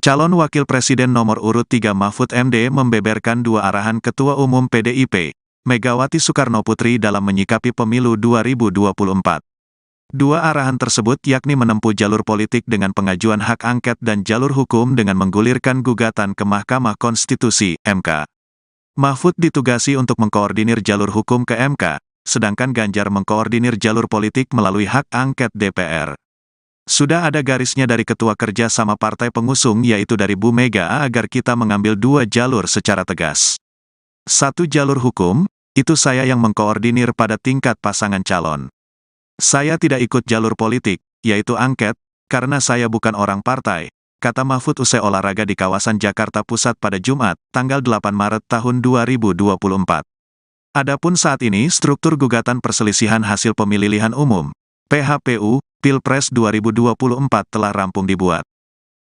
Calon Wakil Presiden nomor urut 3 Mahfud MD membeberkan dua arahan Ketua Umum PDIP, Megawati Soekarnoputri dalam menyikapi pemilu 2024. Dua arahan tersebut yakni menempuh jalur politik dengan pengajuan hak angket dan jalur hukum dengan menggulirkan gugatan ke Mahkamah Konstitusi, MK. Mahfud ditugasi untuk mengkoordinir jalur hukum ke MK, sedangkan Ganjar mengkoordinir jalur politik melalui hak angket DPR. Sudah ada garisnya dari Ketua Kerja sama partai pengusung yaitu dari Bu Mega agar kita mengambil dua jalur secara tegas. Satu jalur hukum, itu saya yang mengkoordinir pada tingkat pasangan calon. Saya tidak ikut jalur politik, yaitu angket, karena saya bukan orang partai, kata Mahfud usai olahraga di kawasan Jakarta Pusat pada Jumat, tanggal 8 Maret tahun 2024. Adapun saat ini struktur gugatan perselisihan hasil pemilihan umum, PHPU, Pilpres 2024 telah rampung dibuat.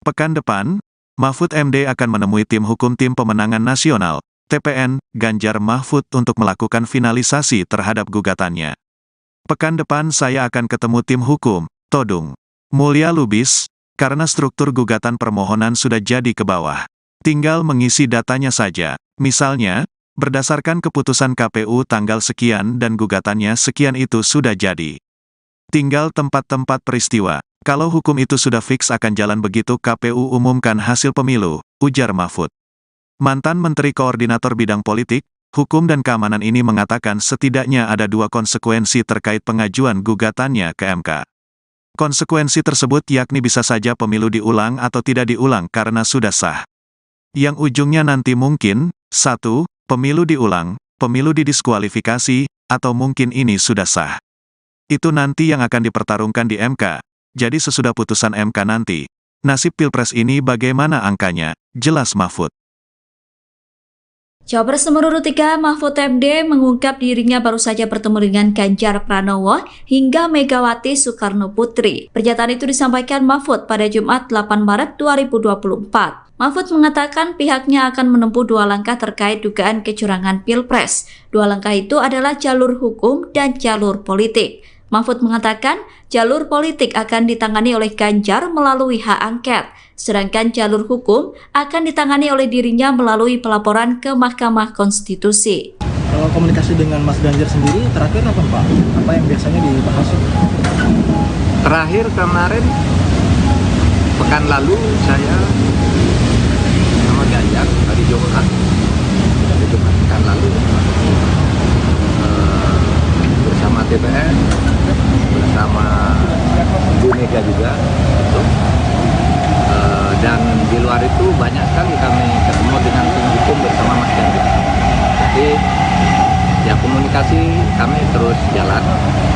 Pekan depan, Mahfud MD akan menemui tim hukum Tim Pemenangan Nasional, TPN, Ganjar Mahfud untuk melakukan finalisasi terhadap gugatannya. Pekan depan saya akan ketemu tim hukum, Todung Mulya Lubis, karena struktur gugatan permohonan sudah jadi ke bawah. Tinggal mengisi datanya saja, misalnya, berdasarkan keputusan KPU tanggal sekian dan gugatannya sekian itu sudah jadi. Tinggal tempat-tempat peristiwa. Kalau hukum itu sudah fix akan jalan begitu KPU umumkan hasil pemilu, ujar Mahfud. Mantan Menteri Koordinator Bidang Politik, Hukum dan Keamanan ini mengatakan setidaknya ada dua konsekuensi terkait pengajuan gugatannya ke MK. Konsekuensi tersebut yakni bisa saja pemilu diulang atau tidak diulang karena sudah sah. Yang ujungnya nanti mungkin, 1. Pemilu diulang, pemilu didiskualifikasi, atau mungkin ini sudah sah. Itu nanti yang akan dipertarungkan di MK. Jadi sesudah putusan MK nanti, nasib Pilpres ini bagaimana angkanya, jelas Mahfud. Cawapres nomor urut 3 Mahfud MD mengungkap dirinya baru saja bertemu dengan Ganjar Pranowo hingga Megawati Soekarnoputri. Pernyataan itu disampaikan Mahfud pada Jumat 8 Maret 2024. Mahfud mengatakan pihaknya akan menempuh dua langkah terkait dugaan kecurangan Pilpres. Dua langkah itu adalah jalur hukum dan jalur politik. Mahfud mengatakan jalur politik akan ditangani oleh Ganjar melalui hak angket, sedangkan jalur hukum akan ditangani oleh dirinya melalui pelaporan ke Mahkamah Konstitusi. Kalau komunikasi dengan Mas Ganjar sendiri terakhir apa Pak? Apa yang biasanya dibahas? Terakhir kemarin, pekan lalu saya sama Ganjar hari Jumat pekan lalu bersama TPN, bersama Bu Mega juga, dan di luar itu banyak sekali kami ketemu dengan tim hukum bersama Mas Ganjar. Jadi ya komunikasi kami terus jalan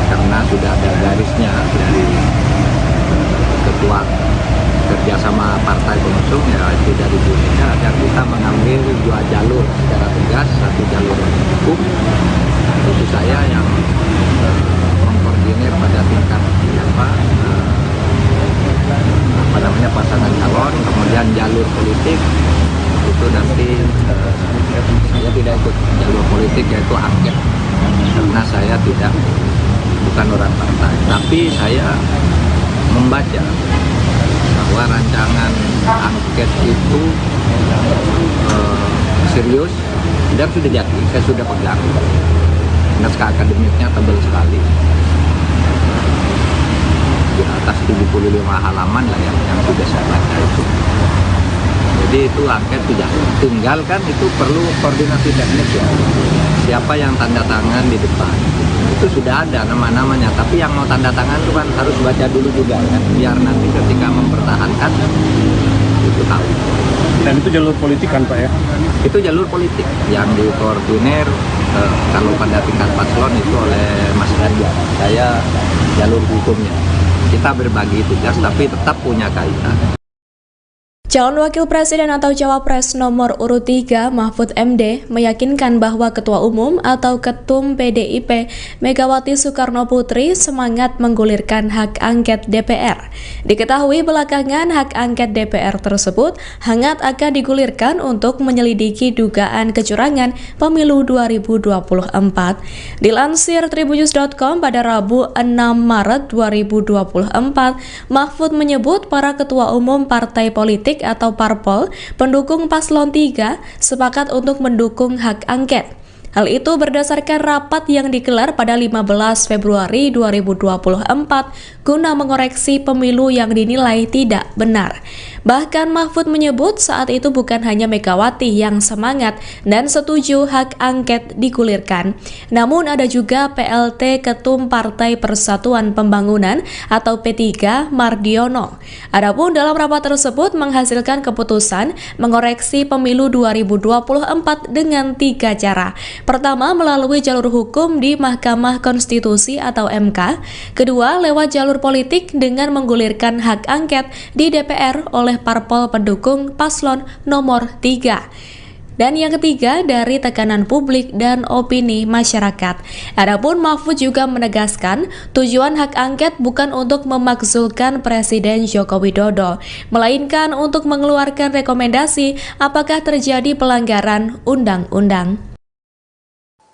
karena sudah ada garisnya dari Ketua Kerjasama Partai Pengusung yaitu dari Bu Mega agar kita mengambil dua jalur secara tegas, satu jalur hukum, itu saya yang mengkoordinir pada tingkat pasangan calon, kemudian jalur politik itu nanti saya tidak ikut jalur politik yaitu angket karena saya bukan orang partai, tapi saya membaca bahwa rancangan angket itu serius dan sudah jadi, saya sudah pegang. Naskah akademiknya tebal sekali, di atas 75 halaman lah yang sudah saya baca itu. Jadi itu angket sudah tinggal kan, itu perlu koordinasi teknis ya. Siapa yang tanda tangan di depan itu sudah ada nama-namanya, tapi yang mau tanda tangan itu kan harus baca dulu juga kan, biar nanti ketika mempertahankan itu tahu. Dan itu jalur politik kan Pak ya? Itu jalur politik yang dikoordinir kalau pada tingkat paslon itu oleh Mas Ganjar. Saya jalur hukumnya. Kita berbagi tugas tapi tetap punya kaitan. Calon Wakil Presiden atau Cawapres nomor urut 3 Mahfud MD meyakinkan bahwa Ketua Umum atau Ketum PDIP Megawati Soekarnoputri semangat menggulirkan hak angket DPR. Diketahui belakangan hak angket DPR tersebut hangat akan digulirkan untuk menyelidiki dugaan kecurangan pemilu 2024. Dilansir Tribunnews.com pada Rabu 6 Maret 2024, Mahfud menyebut para ketua umum partai politik politik atau parpol pendukung paslon 3 sepakat untuk mendukung hak angket. Hal itu berdasarkan rapat yang digelar pada 15 Februari 2024 guna mengoreksi pemilu yang dinilai tidak benar. Bahkan Mahfud menyebut saat itu bukan hanya Megawati yang semangat dan setuju hak angket digulirkan, namun ada juga PLT Ketum Partai Persatuan Pembangunan atau P3 Mardiono. Adapun dalam rapat tersebut menghasilkan keputusan mengoreksi pemilu 2024 dengan 3 cara. Pertama, melalui jalur hukum di Mahkamah Konstitusi atau MK. Kedua, lewat jalur politik dengan menggulirkan hak angket di DPR oleh parpol pendukung paslon nomor 3. Dan yang ketiga, dari tekanan publik dan opini masyarakat. Adapun Mahfud juga menegaskan, tujuan hak angket bukan untuk memakzulkan Presiden Joko Widodo, melainkan untuk mengeluarkan rekomendasi apakah terjadi pelanggaran undang-undang.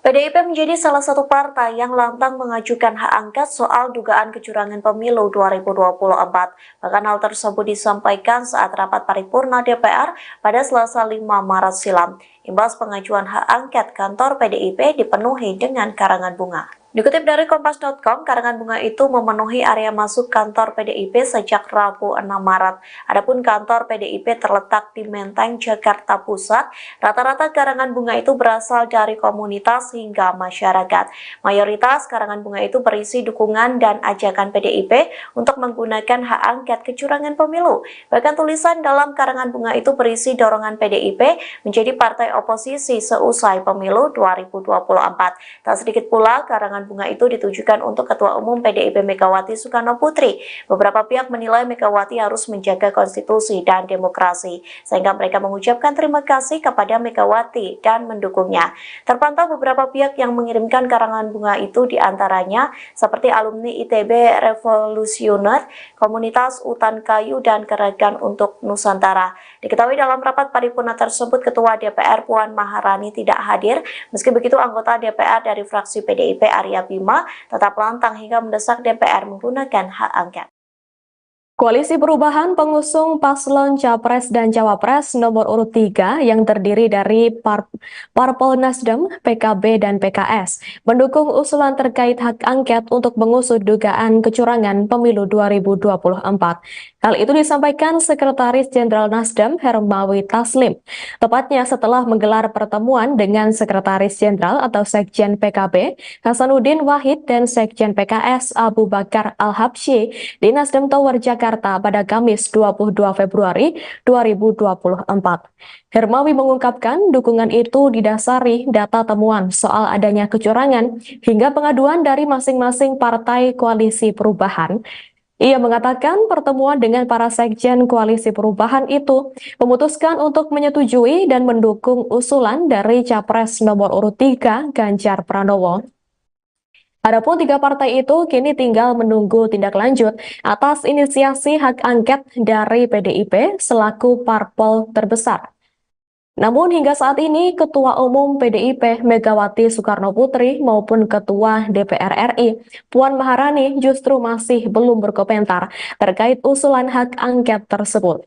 PDIP menjadi salah satu partai yang lantang mengajukan hak angket soal dugaan kecurangan pemilu 2024. Bahkan hal tersebut disampaikan saat rapat paripurna DPR pada Selasa 5 Maret silam. Imbas pengajuan hak angket, kantor PDIP dipenuhi dengan karangan bunga. Dikutip dari Kompas.com, karangan bunga itu memenuhi area masuk kantor PDIP sejak Rabu 6 Maret. Adapun kantor PDIP terletak di Menteng, Jakarta Pusat. Rata-rata karangan bunga itu berasal dari komunitas hingga masyarakat. Mayoritas karangan bunga itu berisi dukungan dan ajakan PDIP untuk menggunakan hak angket kecurangan pemilu. Bahkan tulisan dalam karangan bunga itu berisi dorongan PDIP menjadi partai oposisi seusai pemilu 2024. Tak sedikit pula karangan bunga itu ditujukan untuk Ketua Umum PDIP Megawati Soekarno Putri. Beberapa pihak menilai Megawati harus menjaga konstitusi dan demokrasi, sehingga mereka mengucapkan terima kasih kepada Megawati dan mendukungnya. Terpantau beberapa pihak yang mengirimkan karangan bunga itu, diantaranya seperti alumni ITB Revolusioner, Komunitas Utan Kayu, dan Gerakan untuk Nusantara. Diketahui dalam rapat paripurna tersebut, Ketua DPR Puan Maharani tidak hadir. Meski begitu, anggota DPR dari fraksi PDIP Arya Bima tetap lantang hingga mendesak DPR menggunakan hak angket. Koalisi Perubahan pengusung paslon Capres dan Cawapres nomor urut 3 yang terdiri dari Parpol Nasdem, PKB, dan PKS mendukung usulan terkait hak angket untuk mengusut dugaan kecurangan pemilu 2024. Hal itu disampaikan Sekretaris Jenderal Nasdem Hermawi Taslim, tepatnya setelah menggelar pertemuan dengan Sekretaris Jenderal atau Sekjen PKB Hasanuddin Wahid dan Sekjen PKS Abu Bakar Al-Habsyi di Nasdem Tower Jakarta pada Kamis 22 Februari 2024. Hermawi mengungkapkan dukungan itu didasari data temuan soal adanya kecurangan hingga pengaduan dari masing-masing partai koalisi perubahan. Ia mengatakan pertemuan dengan para sekjen koalisi perubahan itu memutuskan untuk menyetujui dan mendukung usulan dari Capres nomor urut 3 Ganjar Pranowo. Adapun 3 partai itu kini tinggal menunggu tindak lanjut atas inisiasi hak angket dari PDIP selaku parpol terbesar. Namun hingga saat ini Ketua Umum PDIP Megawati Soekarno Putri maupun Ketua DPR RI Puan Maharani justru masih belum berkomentar terkait usulan hak angket tersebut.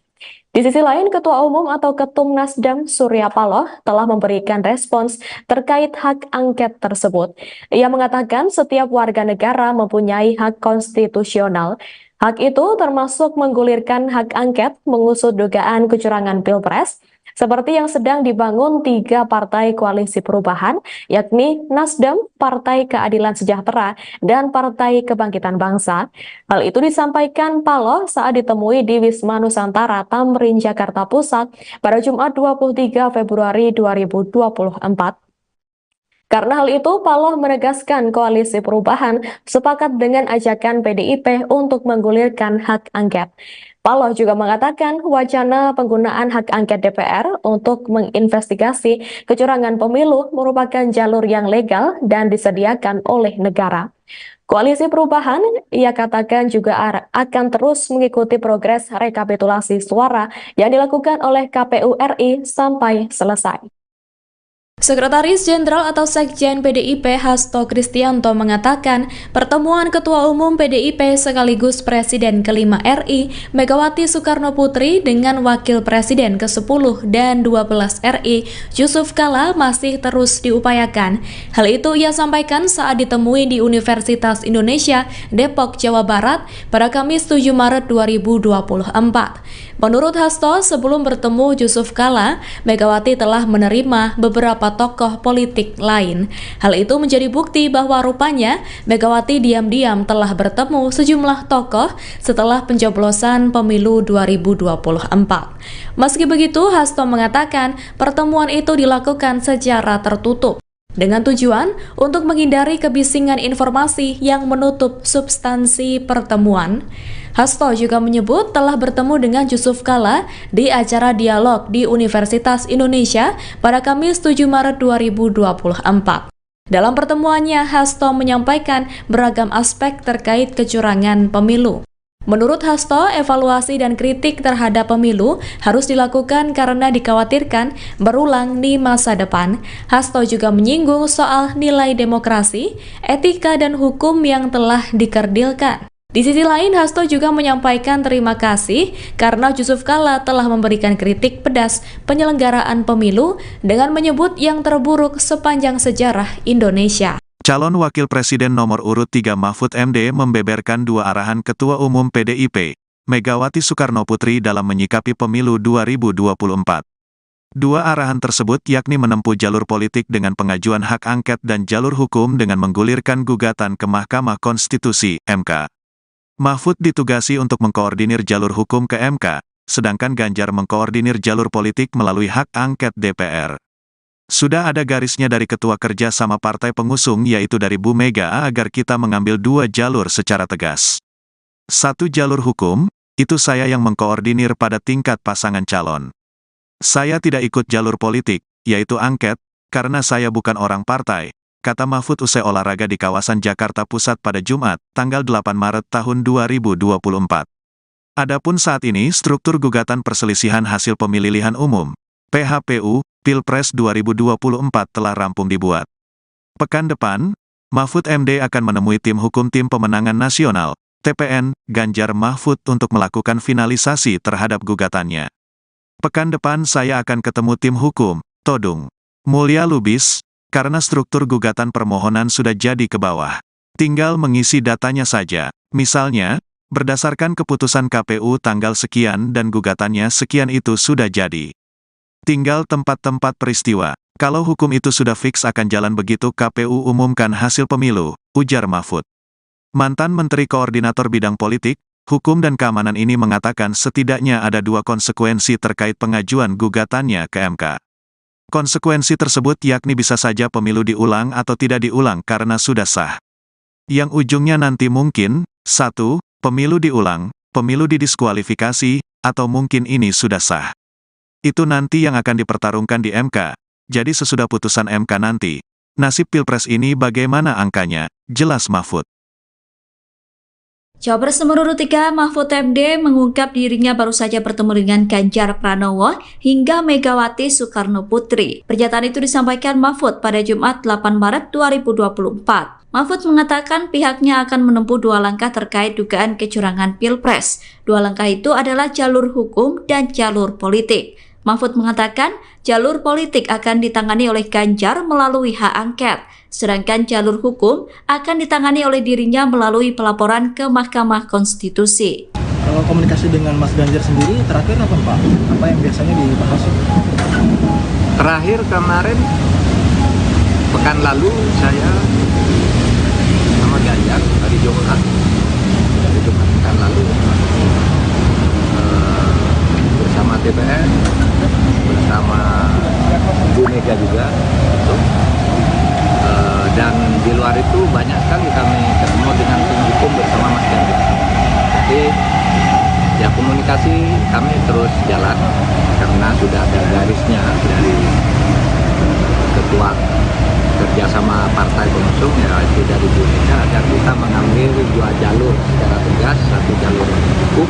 Di sisi lain, Ketua Umum atau Ketum Nasdem Surya Paloh telah memberikan respons terkait hak angket tersebut. Ia mengatakan setiap warga negara mempunyai hak konstitusional. Hak itu termasuk menggulirkan hak angket mengusut dugaan kecurangan Pilpres, seperti yang sedang dibangun 3 partai koalisi perubahan, yakni Nasdem, Partai Keadilan Sejahtera, dan Partai Kebangkitan Bangsa. Hal itu disampaikan Paloh saat ditemui di Wisma Nusantara Tamrin, Jakarta Pusat pada Jumat 23 Februari 2024. Karena hal itu, Paloh menegaskan koalisi perubahan sepakat dengan ajakan PDIP untuk menggulirkan hak angket. Paloh juga mengatakan wacana penggunaan hak angket DPR untuk menginvestigasi kecurangan pemilu merupakan jalur yang legal dan disediakan oleh negara. Koalisi Perubahan, ia katakan juga akan terus mengikuti progres rekapitulasi suara yang dilakukan oleh KPU RI sampai selesai. Sekretaris Jenderal atau Sekjen PDIP Hasto Kristianto mengatakan pertemuan Ketua Umum PDIP sekaligus Presiden ke-5 RI Megawati Soekarno Putri dengan Wakil Presiden ke-10 dan 12 RI Yusuf Kala masih terus diupayakan. Hal itu ia sampaikan saat ditemui di Universitas Indonesia Depok, Jawa Barat pada Kamis 7 Maret 2024. Menurut Hasto, sebelum bertemu Yusuf Kala, Megawati telah menerima beberapa tokoh politik lain. Hal itu menjadi bukti bahwa rupanya Megawati diam-diam telah bertemu sejumlah tokoh setelah pencoblosan pemilu 2024. Meski begitu, Hasto mengatakan pertemuan itu dilakukan secara tertutup dengan tujuan untuk menghindari kebisingan informasi yang menutup substansi pertemuan. Hasto juga menyebut telah bertemu dengan Yusuf Kala di acara dialog di Universitas Indonesia pada Kamis 7 Maret 2024. Dalam pertemuannya, Hasto menyampaikan beragam aspek terkait kecurangan pemilu. Menurut Hasto, evaluasi dan kritik terhadap pemilu harus dilakukan karena dikhawatirkan berulang di masa depan. Hasto juga menyinggung soal nilai demokrasi, etika, dan hukum yang telah dikerdilkan. Di sisi lain, Hasto juga menyampaikan terima kasih karena Yusuf Kala telah memberikan kritik pedas penyelenggaraan pemilu dengan menyebut yang terburuk sepanjang sejarah Indonesia. Calon Wakil Presiden nomor urut 3 Mahfud MD membeberkan dua arahan Ketua Umum PDIP, Megawati Soekarno Putri dalam menyikapi pemilu 2024. Dua arahan tersebut yakni menempuh jalur politik dengan pengajuan hak angket dan jalur hukum dengan menggulirkan gugatan ke Mahkamah Konstitusi, MK. Mahfud ditugasi untuk mengkoordinir jalur hukum ke MK, sedangkan Ganjar mengkoordinir jalur politik melalui hak angket DPR. Sudah ada garisnya dari Ketua Kerja sama partai pengusung yaitu dari Bu Mega agar kita mengambil dua jalur secara tegas. Satu jalur hukum, itu saya yang mengkoordinir pada tingkat pasangan calon. Saya tidak ikut jalur politik, yaitu angket, karena saya bukan orang partai, kata Mahfud usai olahraga di kawasan Jakarta Pusat pada Jumat, tanggal 8 Maret tahun 2024. Adapun saat ini struktur gugatan perselisihan hasil pemilihan umum, PHPU, Pilpres 2024 telah rampung dibuat. Pekan depan, Mahfud MD akan menemui tim hukum Tim Pemenangan Nasional, TPN, Ganjar Mahfud untuk melakukan finalisasi terhadap gugatannya. Pekan depan saya akan ketemu tim hukum, Todung Mulya Lubis, karena struktur gugatan permohonan sudah jadi ke bawah. Tinggal mengisi datanya saja, misalnya, berdasarkan keputusan KPU tanggal sekian dan gugatannya sekian itu sudah jadi. Tinggal tempat-tempat peristiwa. Kalau hukum itu sudah fix akan jalan begitu KPU umumkan hasil pemilu, ujar Mahfud. Mantan Menteri Koordinator Bidang Politik, Hukum dan Keamanan ini mengatakan setidaknya ada dua konsekuensi terkait pengajuan gugatannya ke MK. Konsekuensi tersebut yakni bisa saja pemilu diulang atau tidak diulang karena sudah sah. Yang ujungnya nanti mungkin, 1, pemilu diulang, pemilu didiskualifikasi, atau mungkin ini sudah sah. Itu nanti yang akan dipertarungkan di MK, jadi sesudah putusan MK nanti, nasib Pilpres ini bagaimana angkanya, jelas Mahfud. Cawapres nomor urut 3 Mahfud MD mengungkap dirinya baru saja bertemu dengan Ganjar Pranowo hingga Megawati Soekarno Putri. Pernyataan itu disampaikan Mahfud pada Jumat 8 Maret 2024. Mahfud mengatakan pihaknya akan menempuh dua langkah terkait dugaan kecurangan Pilpres. Dua langkah itu adalah jalur hukum dan jalur politik. Mahfud mengatakan jalur politik akan ditangani oleh Ganjar melalui hak angket, sedangkan jalur hukum akan ditangani oleh dirinya melalui pelaporan ke Mahkamah Konstitusi. Kalau komunikasi dengan Mas Ganjar sendiri terakhir apa Pak? Apa yang biasanya dibahas? Terakhir kemarin, pekan lalu saya sama Ganjar hari Jumat pekan lalu bersama TPN, bersama Bu Mega juga, dan di luar itu banyak sekali kami ketemu dengan tim hukum bersama Mas Ganjar. Jadi ya komunikasi kami terus jalan karena sudah ada garisnya dari Ketua Kerjasama Partai Pengusung yaitu dari Bu Mega agar kita mengambil dua jalur secara tegas, satu jalur hukum,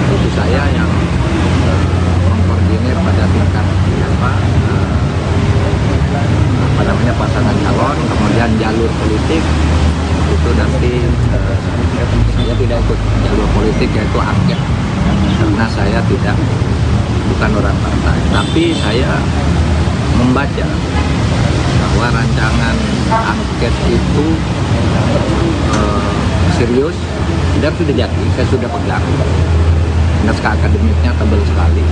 itu saya yang mengkoordinir pada tingkat bukan orang partai, tapi saya membaca bahwa rancangan angket itu serius dan sudah jadi, saya sudah pegang. Naskah akademiknya tebal sekali,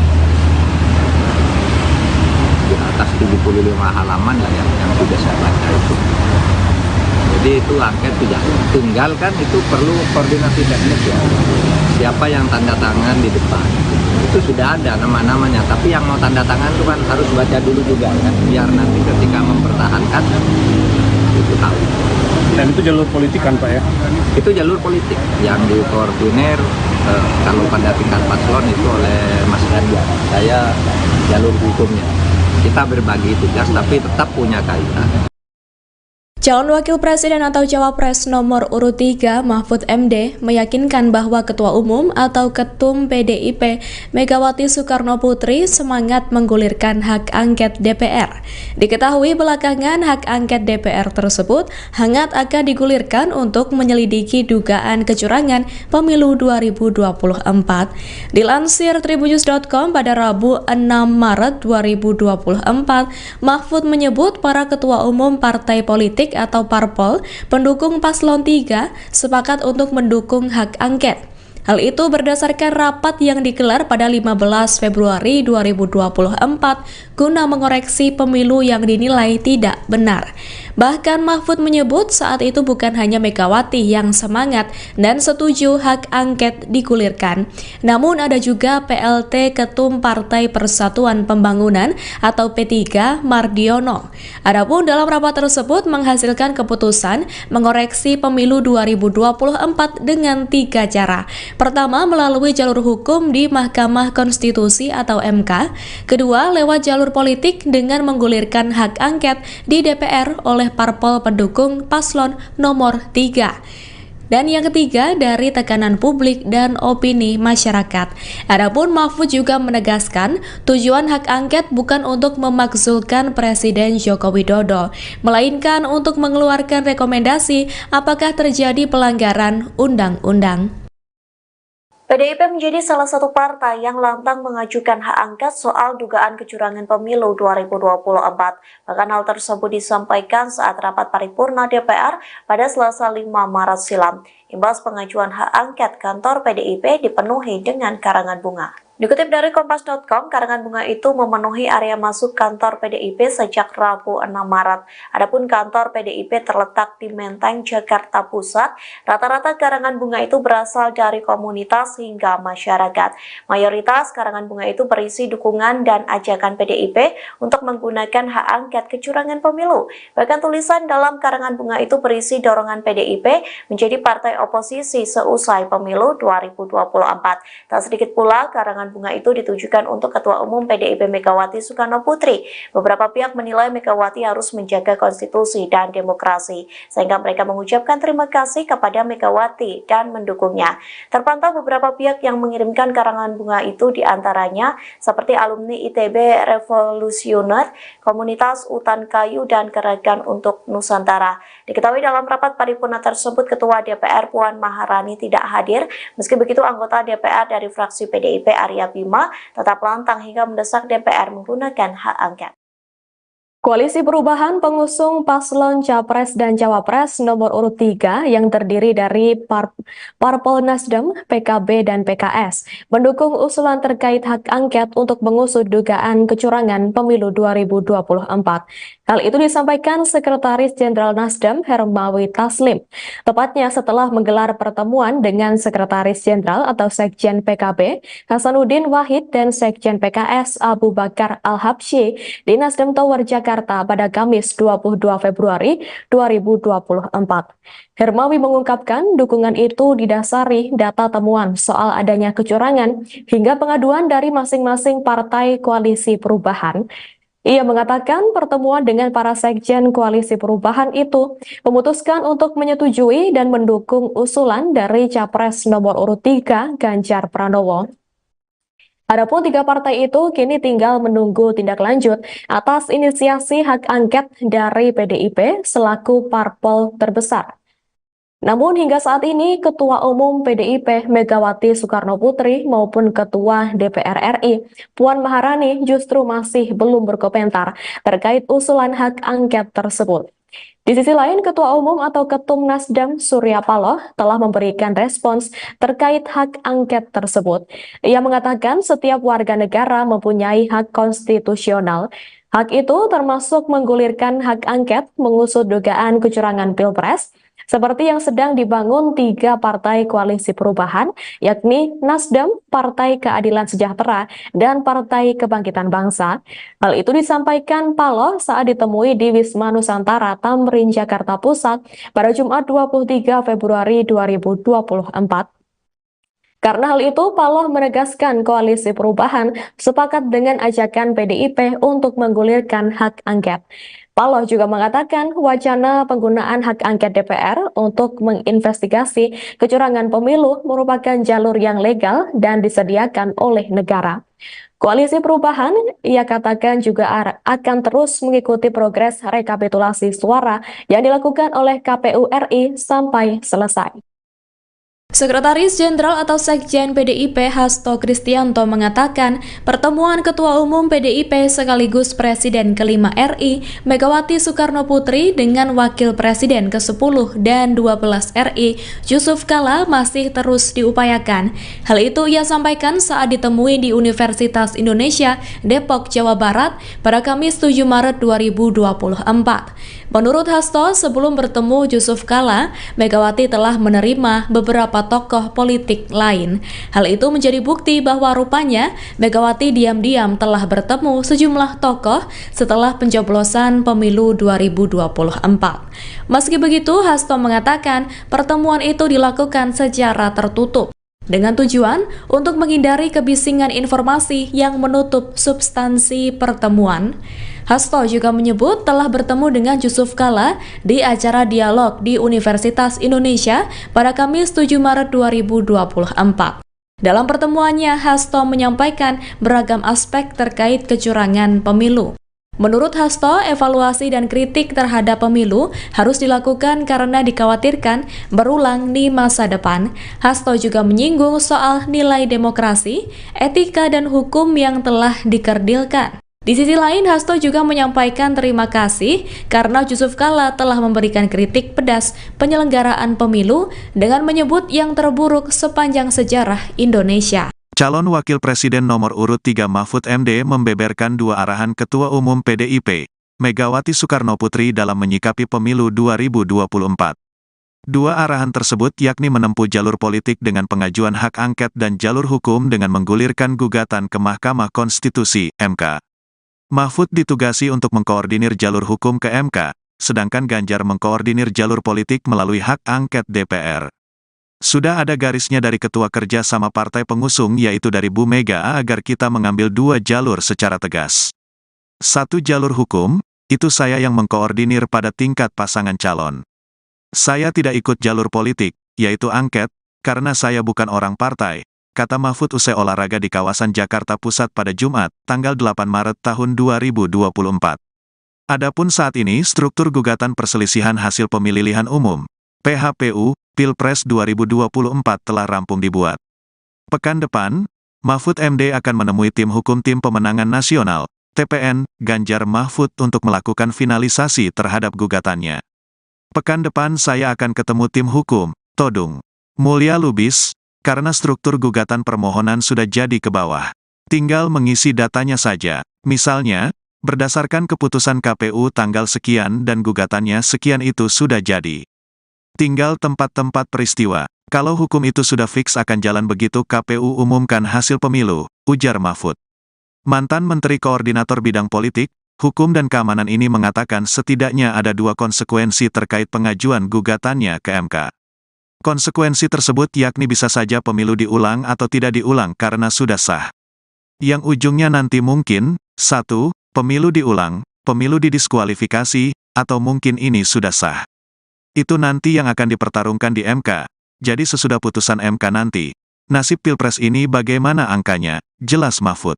di atas 75 halaman lah yang sudah saya baca itu. Jadi itu angket sudah tinggal kan, itu perlu koordinasi teknis ya. Siapa yang tanda tangan di depan, itu sudah ada nama-namanya. Tapi yang mau tanda tangan itu kan harus baca dulu juga kan, biar nanti ketika mempertahankan itu tahu. Dan itu jalur politik kan Pak ya? Itu jalur politik yang dikoordinir kalau pada tingkat paslon itu oleh Mas Ganjar. Saya jalur hukumnya. Kita berbagi tugas tapi tetap punya kaitan. Calon Wakil Presiden atau Cawapres nomor urut 3 Mahfud MD meyakinkan bahwa Ketua Umum atau Ketum PDIP Megawati Soekarno Putri semangat menggulirkan hak angket DPR. Diketahui belakangan hak angket DPR tersebut hangat akan digulirkan untuk menyelidiki dugaan kecurangan pemilu 2024. Dilansir tribunnews.com pada Rabu 6 Maret 2024, Mahfud menyebut para ketua umum partai politik atau parpol pendukung paslon 3 sepakat untuk mendukung hak angket. Hal itu berdasarkan rapat yang digelar pada 15 Februari 2024 guna mengoreksi pemilu yang dinilai tidak benar. Bahkan Mahfud menyebut saat itu bukan hanya Megawati yang semangat dan setuju hak angket digulirkan, namun ada juga PLT Ketum Partai Persatuan Pembangunan atau P3 Mardiono. Adapun dalam rapat tersebut menghasilkan keputusan mengoreksi pemilu 2024 dengan 3 cara. Pertama, melalui jalur hukum di Mahkamah Konstitusi atau MK. Kedua, lewat jalur politik dengan menggulirkan hak angket di DPR oleh parpol pendukung paslon nomor 3. Dan yang ketiga, dari tekanan publik dan opini masyarakat. Adapun Mahfud juga menegaskan, tujuan hak angket bukan untuk memakzulkan Presiden Joko Widodo, melainkan untuk mengeluarkan rekomendasi apakah terjadi pelanggaran undang-undang. PDIP menjadi salah satu partai yang lantang mengajukan hak angket soal dugaan kecurangan pemilu 2024. Bahkan hal tersebut disampaikan saat rapat paripurna DPR pada Selasa 5 Maret silam. Imbas pengajuan hak angket, kantor PDIP dipenuhi dengan karangan bunga. Dikutip dari Kompas.com, karangan bunga itu memenuhi area masuk kantor PDIP sejak Rabu 6 Maret. Adapun kantor PDIP terletak di Menteng, Jakarta Pusat. Rata-rata karangan bunga itu berasal dari komunitas hingga masyarakat. Mayoritas karangan bunga itu berisi dukungan dan ajakan PDIP untuk menggunakan hak angket kecurangan pemilu. Bahkan tulisan dalam karangan bunga itu berisi dorongan PDIP menjadi partai oposisi seusai pemilu 2024. Tak sedikit pula karangan bunga itu ditujukan untuk Ketua Umum PDIP Megawati Soekarno Putri. Beberapa pihak menilai Megawati harus menjaga konstitusi dan demokrasi, sehingga mereka mengucapkan terima kasih kepada Megawati dan mendukungnya. Terpantau beberapa pihak yang mengirimkan karangan bunga itu, diantaranya seperti alumni ITB Revolusioner, Komunitas Utan Kayu, dan Gerakan untuk Nusantara. Diketahui dalam rapat paripurna tersebut, Ketua DPR Puan Maharani tidak hadir. Meski begitu, anggota DPR dari fraksi PDIP Arya Bima tetap lantang hingga mendesak DPR menggunakan hak angket. Koalisi Perubahan pengusung paslon Capres dan Cawapres nomor urut 3 yang terdiri dari Parpol Nasdem, PKB, dan PKS mendukung usulan terkait hak angket untuk mengusut dugaan kecurangan pemilu 2024. Hal itu disampaikan Sekretaris Jenderal Nasdem Hermawi Taslim, tepatnya setelah menggelar pertemuan dengan Sekretaris Jenderal atau Sekjen PKB Hasanuddin Wahid dan Sekjen PKS Abu Bakar Al-Habsyi di Nasdem Tower Jakarta pada Kamis 22 Februari 2024. Hermawi mengungkapkan dukungan itu didasari data temuan soal adanya kecurangan hingga pengaduan dari masing-masing partai koalisi perubahan. Ia mengatakan pertemuan dengan para sekjen koalisi perubahan itu memutuskan untuk menyetujui dan mendukung usulan dari Capres nomor urut 3 Ganjar Pranowo. Adapun 3 partai itu kini tinggal menunggu tindak lanjut atas inisiasi hak angket dari PDIP selaku parpol terbesar. Namun hingga saat ini Ketua Umum PDIP Megawati Soekarnoputri maupun Ketua DPR RI Puan Maharani justru masih belum berkomentar terkait usulan hak angket tersebut. Di sisi lain, Ketua Umum atau Ketum Nasdem Surya Paloh telah memberikan respons terkait hak angket tersebut. Ia mengatakan setiap warga negara mempunyai hak konstitusional. Hak itu termasuk menggulirkan hak angket mengusut dugaan kecurangan Pilpres, seperti yang sedang dibangun 3 partai koalisi perubahan, yakni Nasdem, Partai Keadilan Sejahtera, dan Partai Kebangkitan Bangsa. Hal itu disampaikan Paloh saat ditemui di Wisma Nusantara Tamrin, Jakarta Pusat pada Jumat 23 Februari 2024. Karena hal itu, Paloh menegaskan koalisi perubahan sepakat dengan ajakan PDIP untuk menggulirkan hak angket. Paloh juga mengatakan wacana penggunaan hak angket DPR untuk menginvestigasi kecurangan pemilu merupakan jalur yang legal dan disediakan oleh negara. Koalisi perubahan, ia katakan juga akan terus mengikuti progres rekapitulasi suara yang dilakukan oleh KPU RI sampai selesai. Sekretaris Jenderal atau Sekjen PDIP Hasto Kristianto mengatakan pertemuan Ketua Umum PDIP sekaligus Presiden ke-5 RI Megawati Soekarnoputri dengan Wakil Presiden ke-10 dan 12 RI Yusuf Kala masih terus diupayakan. Hal itu ia sampaikan saat ditemui di Universitas Indonesia Depok, Jawa Barat pada Kamis 7 Maret 2024. Menurut Hasto, sebelum bertemu Yusuf Kala, Megawati telah menerima beberapa tokoh politik lain. Hal itu menjadi bukti bahwa rupanya Megawati diam-diam telah bertemu sejumlah tokoh setelah pencoblosan pemilu 2024. Meski begitu, Hasto mengatakan pertemuan itu dilakukan secara tertutup dengan tujuan untuk menghindari kebisingan informasi yang menutup substansi pertemuan. Hasto juga menyebut telah bertemu dengan Yusuf Kala di acara dialog di Universitas Indonesia pada Kamis 7 Maret 2024. Dalam pertemuannya, Hasto menyampaikan beragam aspek terkait kecurangan pemilu. Menurut Hasto, evaluasi dan kritik terhadap pemilu harus dilakukan karena dikhawatirkan berulang di masa depan. Hasto juga menyinggung soal nilai demokrasi, etika, dan hukum yang telah dikerdilkan. Di sisi lain, Hasto juga menyampaikan terima kasih karena Yusuf Kala telah memberikan kritik pedas penyelenggaraan pemilu dengan menyebut yang terburuk sepanjang sejarah Indonesia. Calon Wakil Presiden nomor urut 3 Mahfud MD membeberkan 2 arahan Ketua Umum PDIP, Megawati Soekarnoputri dalam menyikapi pemilu 2024. 2 arahan tersebut yakni menempuh jalur politik dengan pengajuan hak angket dan jalur hukum dengan menggulirkan gugatan ke Mahkamah Konstitusi, MK. Mahfud ditugasi untuk mengkoordinir jalur hukum ke MK, sedangkan Ganjar mengkoordinir jalur politik melalui hak angket DPR. Sudah ada garisnya dari Ketua Kerja sama partai pengusung yaitu dari Bu Mega agar kita mengambil 2 jalur secara tegas. 1 jalur hukum, itu saya yang mengkoordinir pada tingkat pasangan calon. Saya tidak ikut jalur politik, yaitu angket, karena saya bukan orang partai, kata Mahfud usai olahraga di kawasan Jakarta Pusat pada Jumat, tanggal 8 Maret tahun 2024. Adapun saat ini struktur gugatan perselisihan hasil pemilihan umum, PHPU, Pilpres 2024 telah rampung dibuat. Pekan depan, Mahfud MD akan menemui tim hukum Tim Pemenangan Nasional, TPN, Ganjar Mahfud untuk melakukan finalisasi terhadap gugatannya. Pekan depan saya akan ketemu tim hukum, Todung Mulya Lubis, karena struktur gugatan permohonan sudah jadi ke bawah. Tinggal mengisi datanya saja, misalnya, berdasarkan keputusan KPU tanggal sekian dan gugatannya sekian itu sudah jadi. Tinggal tempat-tempat peristiwa. Kalau hukum itu sudah fix akan jalan begitu KPU umumkan hasil pemilu, ujar Mahfud. Mantan Menteri Koordinator Bidang Politik, Hukum dan Keamanan ini mengatakan setidaknya ada 2 konsekuensi terkait pengajuan gugatannya ke MK. Konsekuensi tersebut yakni bisa saja pemilu diulang atau tidak diulang karena sudah sah. Yang ujungnya nanti mungkin, 1, pemilu diulang, pemilu didiskualifikasi, atau mungkin ini sudah sah. Itu nanti yang akan dipertarungkan di MK. Jadi sesudah putusan MK nanti, nasib Pilpres ini bagaimana angkanya, jelas Mahfud.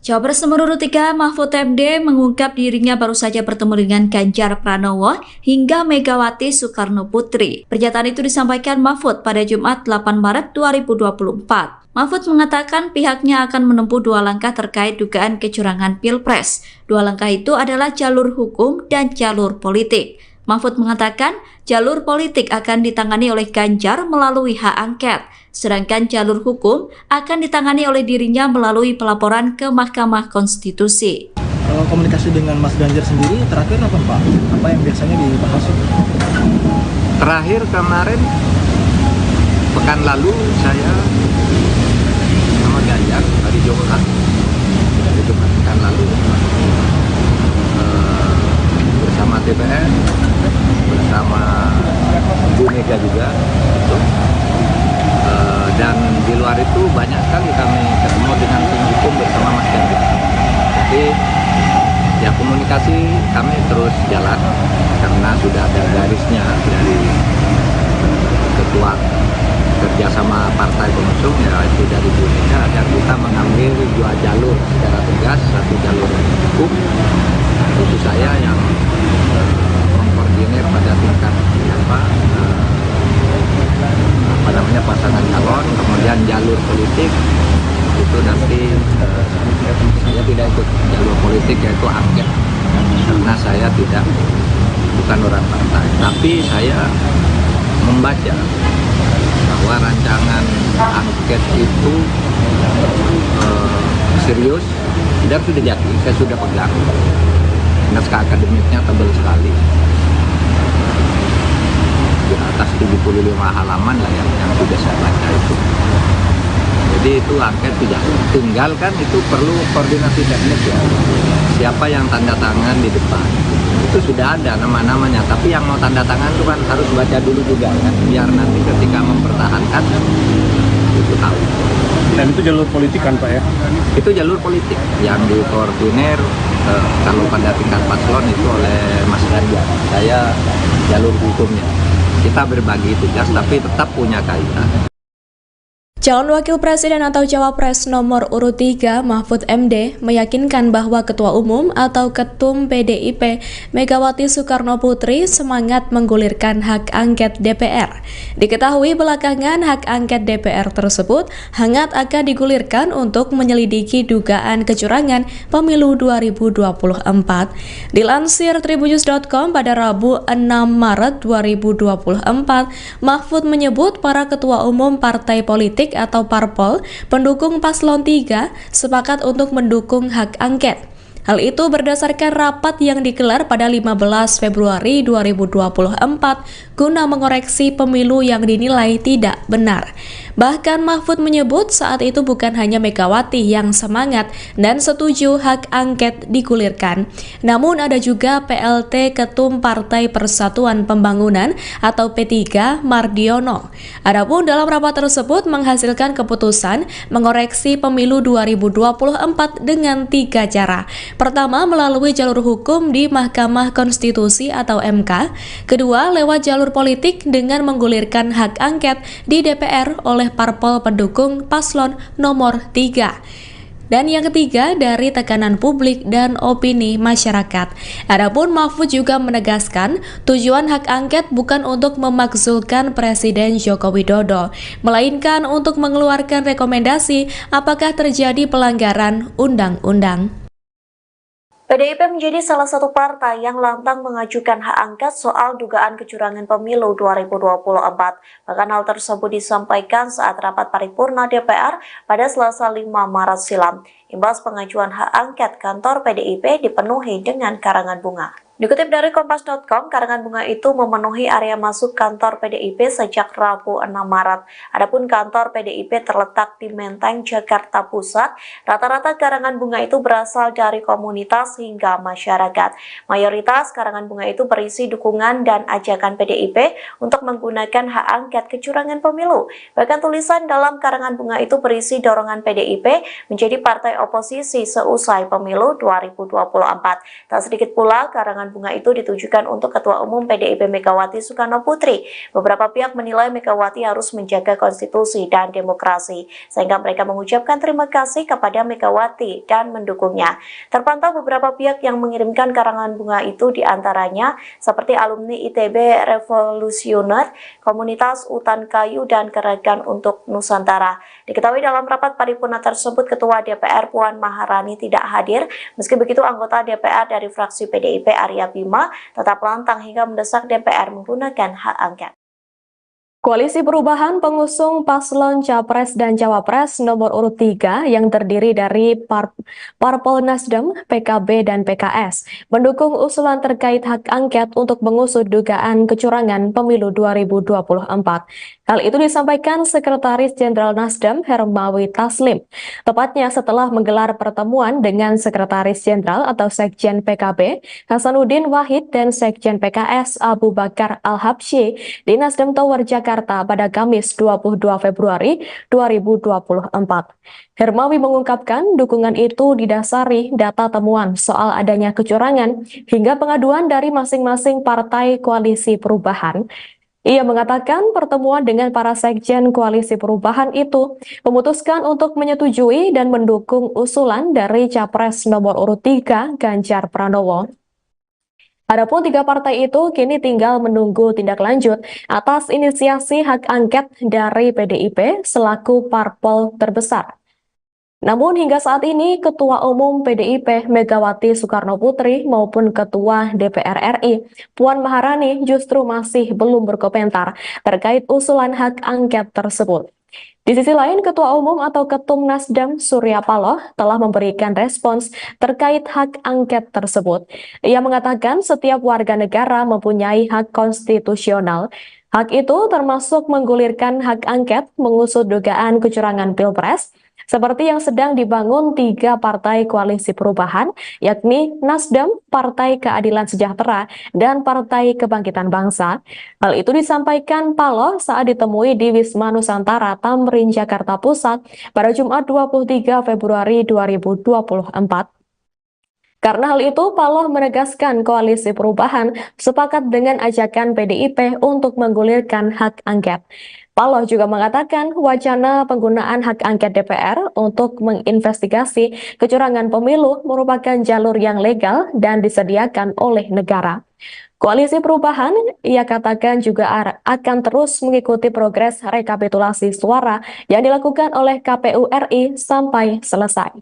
Cawapres nomor urut 3 Mahfud MD mengungkap dirinya baru saja bertemu dengan Ganjar Pranowo hingga Megawati Soekarno Putri. Pernyataan itu disampaikan Mahfud pada Jumat 8 Maret 2024. Mahfud mengatakan pihaknya akan menempuh dua langkah terkait dugaan kecurangan Pilpres. Dua langkah itu adalah jalur hukum dan jalur politik. Mahfud mengatakan jalur politik akan ditangani oleh Ganjar melalui hak angket, sedangkan jalur hukum akan ditangani oleh dirinya melalui pelaporan ke Mahkamah Konstitusi. Kalau komunikasi dengan Mas Ganjar sendiri terakhir apa Pak? Apa yang biasanya dibahas? Terakhir kemarin pekan lalu saya sama Ganjar hari Jumat pekan lalu bersama DPR, bersama Bu Mega juga gitu. Dan di luar itu banyak sekali kami ketemu dengan tim hukum bersama Mas Ganjar. Jadi ya komunikasi kami terus jalan karena sudah ada garisnya dari ketua kerjasama partai pengusung yaitu dari Bu Mega, dan kita mengambil dua jalur secara tegas, satu jalur hukum, itu saya yang mengkoordinir pada tingkat pasangan calon, kemudian jalur politik itu nanti saya tidak ikut jalur politik yaitu angket karena saya bukan orang partai, tapi saya membaca bahwa rancangan angket itu serius dan sudah jadi, saya sudah pegang. Naskah akademiknya tebal sekali, di atas 75 halaman lah yang sudah saya baca itu. Jadi itu angket tidak tinggal kan, itu perlu koordinasi teknis ya. Siapa yang tanda tangan di depan itu sudah ada nama-namanya, tapi yang mau tanda tangan itu kan harus baca dulu juga kan, biar nanti ketika mempertahankan itu tahu. Dan itu jalur politik kan Pak ya? Itu jalur politik yang dikoordinir kalau pada tingkat paslon itu oleh Mas Ganjar. Saya jalur hukumnya. Kita berbagi tugas tapi tetap punya kaitan. Calon Wakil Presiden atau Cawapres nomor urut 3 Mahfud MD meyakinkan bahwa Ketua Umum atau Ketum PDIP Megawati Soekarno Putri semangat menggulirkan hak angket DPR. Diketahui belakangan hak angket DPR tersebut hangat akan digulirkan untuk menyelidiki dugaan kecurangan pemilu 2024. Dilansir tribunnews.com pada Rabu 6 Maret 2024, Mahfud menyebut para Ketua Umum partai politik atau parpol pendukung paslon 3 sepakat untuk mendukung hak angket. Hal itu berdasarkan rapat yang digelar pada 15 Februari 2024 guna mengoreksi pemilu yang dinilai tidak benar. Bahkan Mahfud menyebut saat itu bukan hanya Megawati yang semangat dan setuju hak angket digulirkan, namun ada juga PLT Ketum Partai Persatuan Pembangunan atau P3 Mardiono. Adapun dalam rapat tersebut menghasilkan keputusan mengoreksi pemilu 2024 dengan 3 cara. Pertama, melalui jalur hukum di Mahkamah Konstitusi atau MK. Kedua, lewat jalur politik dengan menggulirkan hak angket di DPR oleh parpol pendukung paslon nomor 3. Dan yang ketiga, dari tekanan publik dan opini masyarakat. Adapun Mahfud juga menegaskan tujuan hak angket bukan untuk memakzulkan Presiden Joko Widodo, melainkan untuk mengeluarkan rekomendasi apakah terjadi pelanggaran undang-undang. PDIP menjadi salah satu partai yang lantang mengajukan hak angket soal dugaan kecurangan pemilu 2024. Bahkan hal tersebut disampaikan saat rapat paripurna DPR pada Selasa 5 Maret silam. Imbas pengajuan hak angket, kantor PDIP dipenuhi dengan karangan bunga. Dikutip dari Kompas.com, karangan bunga itu memenuhi area masuk kantor PDIP sejak Rabu 6 Maret. Adapun kantor PDIP terletak di Menteng, Jakarta Pusat. Rata-rata karangan bunga itu berasal dari komunitas hingga masyarakat. Mayoritas karangan bunga itu berisi dukungan dan ajakan PDIP untuk menggunakan hak angket kecurangan pemilu. Bahkan tulisan dalam karangan bunga itu berisi dorongan PDIP menjadi partai oposisi seusai pemilu 2024. Tak sedikit pula karangan karangan bunga itu ditujukan untuk Ketua Umum PDIP Megawati Soekarnoputri. Beberapa pihak menilai Megawati harus menjaga konstitusi dan demokrasi, sehingga mereka mengucapkan terima kasih kepada Megawati dan mendukungnya. Terpantau beberapa pihak yang mengirimkan karangan bunga itu diantaranya seperti alumni ITB Revolusioner, Komunitas Utan Kayu, dan Gerakan untuk Nusantara. Diketahui dalam rapat paripurna tersebut, Ketua DPR Puan Maharani tidak hadir. Meski begitu, anggota DPR dari fraksi PDIP Arya Bima tetap lantang hingga mendesak DPR menggunakan hak angket. Koalisi Perubahan pengusung paslon Capres dan Cawapres nomor urut 3 yang terdiri dari Parpol Nasdem, PKB, dan PKS mendukung usulan terkait hak angket untuk mengusut dugaan kecurangan pemilu 2024. Hal itu disampaikan Sekretaris Jenderal Nasdem Hermawi Taslim, tepatnya setelah menggelar pertemuan dengan Sekretaris Jenderal atau Sekjen PKB Hasanuddin Wahid dan Sekjen PKS Abu Bakar Al-Habsyi di Nasdem Tower Jakarta pada Kamis 22 Februari 2024. Hermawi mengungkapkan dukungan itu didasari data temuan soal adanya kecurangan hingga pengaduan dari masing-masing partai koalisi perubahan. Ia mengatakan pertemuan dengan para sekjen koalisi perubahan itu memutuskan untuk menyetujui dan mendukung usulan dari Capres nomor urut 3 Ganjar Pranowo. Adapun 3 partai itu kini tinggal menunggu tindak lanjut atas inisiasi hak angket dari PDIP selaku parpol terbesar. Namun hingga saat ini Ketua Umum PDIP Megawati Soekarnoputri maupun Ketua DPR RI Puan Maharani justru masih belum berkomentar terkait usulan hak angket tersebut. Di sisi lain, Ketua Umum atau Ketum Nasdem Surya Paloh telah memberikan respons terkait hak angket tersebut. Ia mengatakan setiap warga negara mempunyai hak konstitusional. Hak itu termasuk menggulirkan hak angket mengusut dugaan kecurangan Pilpres, seperti yang sedang dibangun 3 partai koalisi perubahan, yakni Nasdem, Partai Keadilan Sejahtera, dan Partai Kebangkitan Bangsa. Hal itu disampaikan Paloh saat ditemui di Wisma Nusantara Tamrin, Jakarta Pusat pada Jumat 23 Februari 2024. Karena hal itu, Paloh menegaskan koalisi perubahan sepakat dengan ajakan PDIP untuk menggulirkan hak angket. Paloh juga mengatakan wacana penggunaan hak angket DPR untuk menginvestigasi kecurangan pemilu merupakan jalur yang legal dan disediakan oleh negara. Koalisi Perubahan, ia katakan juga akan terus mengikuti progres rekapitulasi suara yang dilakukan oleh KPU RI sampai selesai.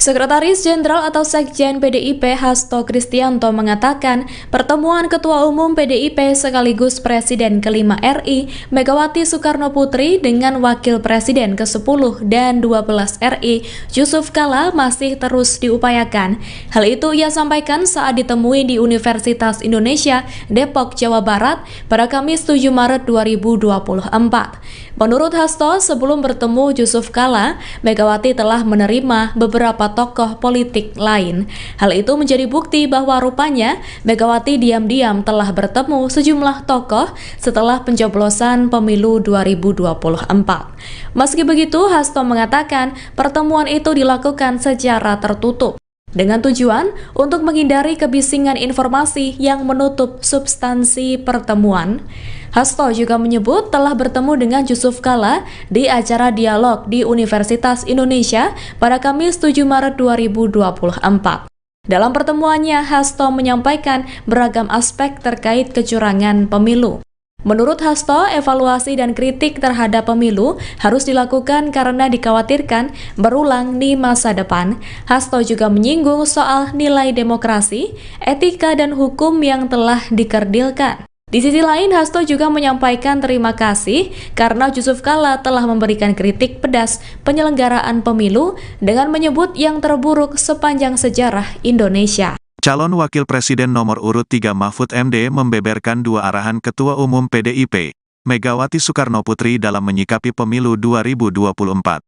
Sekretaris Jenderal atau Sekjen PDIP Hasto Kristianto mengatakan pertemuan Ketua Umum PDIP sekaligus Presiden ke-5 RI Megawati Soekarnoputri dengan Wakil Presiden ke-10 dan 12 RI Yusuf Kala masih terus diupayakan. Hal itu ia sampaikan saat ditemui di Universitas Indonesia Depok, Jawa Barat pada Kamis 7 Maret 2024. Menurut Hasto, sebelum bertemu Yusuf Kala, Megawati telah menerima beberapa tokoh politik lain. Hal itu menjadi bukti bahwa rupanya Megawati diam-diam telah bertemu sejumlah tokoh setelah pencoblosan pemilu 2024. Meski begitu, Hasto mengatakan pertemuan itu dilakukan secara tertutup dengan tujuan untuk menghindari kebisingan informasi yang menutup substansi pertemuan. Hasto juga menyebut telah bertemu dengan Yusuf Kala di acara dialog di Universitas Indonesia pada Kamis 7 Maret 2024. Dalam pertemuannya, Hasto menyampaikan beragam aspek terkait kecurangan pemilu. Menurut Hasto, evaluasi dan kritik terhadap pemilu harus dilakukan karena dikhawatirkan berulang di masa depan. Hasto juga menyinggung soal nilai demokrasi, etika, dan hukum yang telah dikerdilkan. Di sisi lain, Hasto juga menyampaikan terima kasih karena Yusuf Kala telah memberikan kritik pedas penyelenggaraan pemilu dengan menyebut yang terburuk sepanjang sejarah Indonesia. Calon Wakil Presiden nomor urut 3 Mahfud MD membeberkan 2 arahan Ketua Umum PDIP, Megawati Soekarnoputri dalam menyikapi pemilu 2024.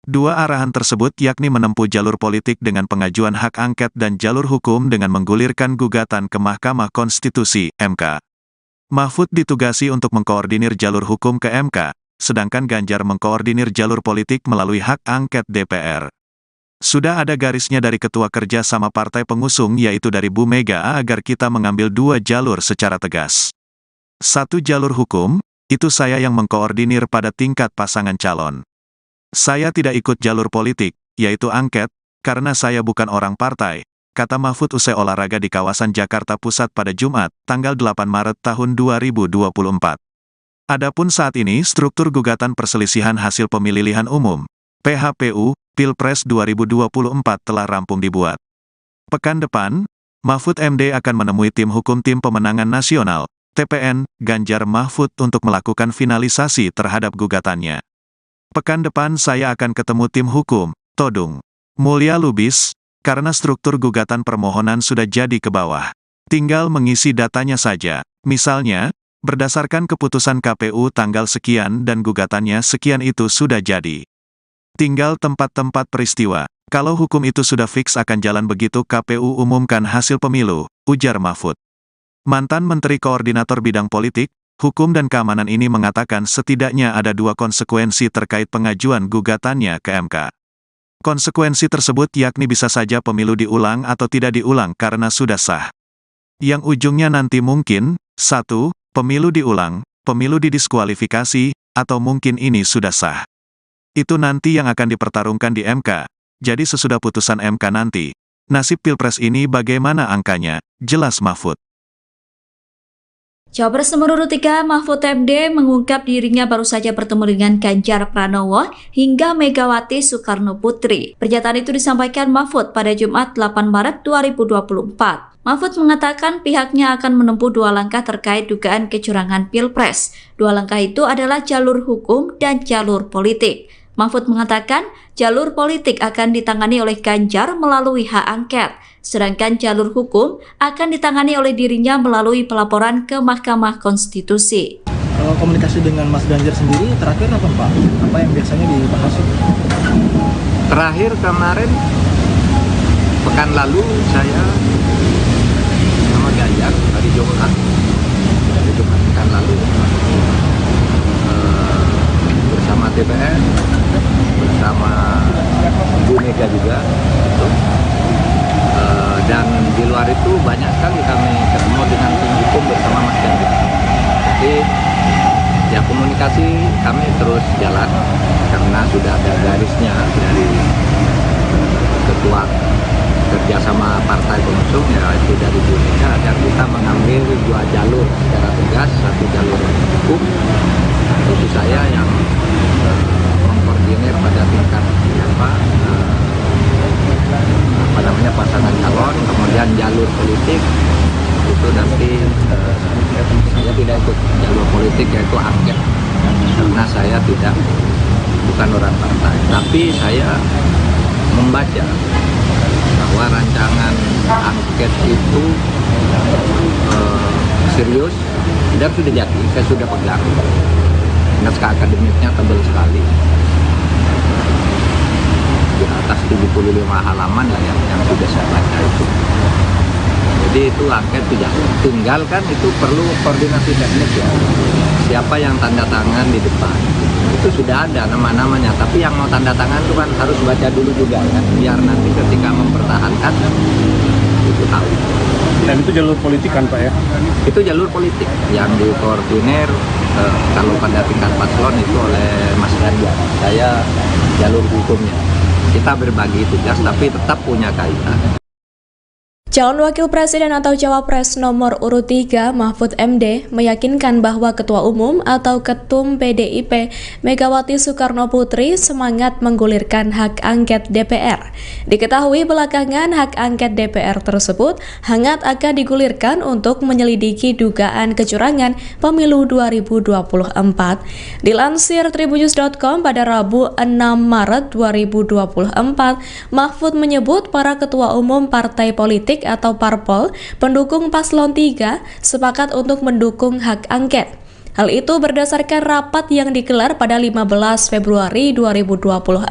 2 arahan tersebut yakni menempuh jalur politik dengan pengajuan hak angket dan jalur hukum dengan menggulirkan gugatan ke Mahkamah Konstitusi, MK. Mahfud ditugasi untuk mengkoordinir jalur hukum ke MK, sedangkan Ganjar mengkoordinir jalur politik melalui hak angket DPR. Sudah ada garisnya dari ketua kerja sama partai pengusung yaitu dari Bu Mega agar kita mengambil dua jalur secara tegas. Satu jalur hukum, itu saya yang mengkoordinir pada tingkat pasangan calon. Saya tidak ikut jalur politik, yaitu angket, karena saya bukan orang partai, kata Mahfud usai olahraga di kawasan Jakarta Pusat pada Jumat, tanggal 8 Maret tahun 2024. Adapun saat ini struktur gugatan perselisihan hasil pemilihan umum, PHPU, Pilpres 2024 telah rampung dibuat. Pekan depan, Mahfud MD akan menemui tim hukum Tim Pemenangan Nasional, TPN, Ganjar Mahfud untuk melakukan finalisasi terhadap gugatannya. Pekan depan saya akan ketemu tim hukum, Todung Mulya Lubis, karena struktur gugatan permohonan sudah jadi ke bawah. Tinggal mengisi datanya saja, misalnya, berdasarkan keputusan KPU tanggal sekian dan gugatannya sekian itu sudah jadi. Tinggal tempat-tempat peristiwa. Kalau hukum itu sudah fix akan jalan begitu KPU umumkan hasil pemilu, ujar Mahfud. Mantan Menteri Koordinator Bidang Politik, Hukum dan Keamanan ini mengatakan setidaknya ada dua konsekuensi terkait pengajuan gugatannya ke MK. Konsekuensi tersebut yakni bisa saja pemilu diulang atau tidak diulang karena sudah sah. Yang ujungnya nanti mungkin, 1, pemilu diulang, pemilu didiskualifikasi, atau mungkin ini sudah sah. Itu nanti yang akan dipertarungkan di MK. Jadi sesudah putusan MK nanti, nasib Pilpres ini bagaimana angkanya, jelas Mahfud. Cawapres nomor urut 3 Mahfud MD mengungkap dirinya baru saja bertemu dengan Ganjar Pranowo hingga Megawati Soekarno Putri. Pernyataan itu disampaikan Mahfud pada Jumat 8 Maret 2024. Mahfud mengatakan pihaknya akan menempuh dua langkah terkait dugaan kecurangan Pilpres. Dua langkah itu adalah jalur hukum dan jalur politik. Mahfud mengatakan jalur politik akan ditangani oleh Ganjar melalui hak angket, sedangkan jalur hukum akan ditangani oleh dirinya melalui pelaporan ke Mahkamah Konstitusi. Kalau komunikasi dengan Mas Ganjar sendiri terakhir apa Pak? Apa yang biasanya dibahas? Terakhir kemarin, pekan lalu saya sama Ganjar hari Jumat pekan lalu bersama TPN, bersama Bu Mega juga gitu. Dan di luar itu banyak sekali kami ketemu dengan tim hukum bersama Mas Ganjar. Jadi ya komunikasi kami terus jalan karena sudah ada garisnya dari ketua kerjasama partai pengusung yaitu dari Bu Mega agar kita mengambil dua jalur secara tegas, satu jalur hukum, itu saya yang mengkoordinir pada tingkat pasangan calon, kemudian jalur politik itu nanti saya tidak ikut jalur politik yaitu angket karena saya bukan orang partai, tapi saya membaca bahwa rancangan angket itu serius dan sudah jadi, saya sudah pegang. Naskah akademiknya tebal sekali, di atas 75 halaman lah yang sudah saya baca itu. Jadi itu angket tidak tinggal kan, itu perlu koordinasi teknis ya. Siapa yang tanda tangan di depan itu sudah ada nama-namanya, tapi yang mau tanda tangan itu kan harus baca dulu juga kan, biar nanti ketika mempertahankan itu tahu. Dan itu jalur politik kan Pak ya? Itu jalur politik yang dikoordinir kalau pada tingkat paslon itu oleh Mas Ganjar. Saya jalur hukumnya. Kita berbagi tugas tapi tetap punya kaitan. Calon Wakil Presiden atau Cawapres nomor urut 3 Mahfud MD meyakinkan bahwa Ketua Umum atau Ketum PDIP Megawati Soekarno Putri semangat menggulirkan hak angket DPR. Diketahui belakangan hak angket DPR tersebut hangat akan digulirkan untuk menyelidiki dugaan kecurangan pemilu 2024. Dilansir tribunnews.com pada Rabu 6 Maret 2024, Mahfud menyebut para Ketua Umum partai politik atau parpol pendukung paslon 3 sepakat untuk mendukung hak angket. Hal itu berdasarkan rapat yang digelar pada 15 Februari 2024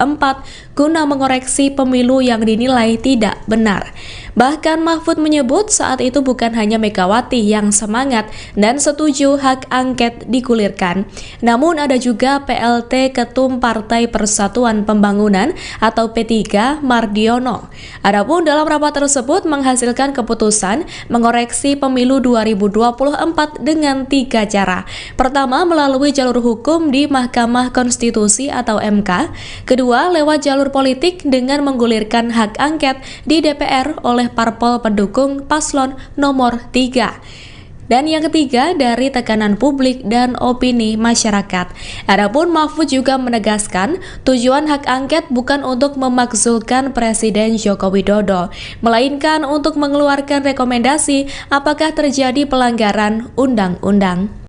guna mengoreksi pemilu yang dinilai tidak benar. Bahkan Mahfud menyebut saat itu bukan hanya Megawati yang semangat dan setuju hak angket digulirkan, namun ada juga PLT Ketum Partai Persatuan Pembangunan atau P3 Mardiono. Adapun dalam rapat tersebut menghasilkan keputusan mengoreksi pemilu 2024 dengan 3 cara. Pertama, melalui jalur hukum di Mahkamah Konstitusi atau MK. Kedua, lewat jalur politik dengan menggulirkan hak angket di DPR oleh parpol pendukung paslon nomor 3. Dan yang ketiga, dari tekanan publik dan opini masyarakat. Adapun Mahfud juga menegaskan, tujuan hak angket bukan untuk memakzulkan Presiden Joko Widodo, melainkan untuk mengeluarkan rekomendasi apakah terjadi pelanggaran undang-undang.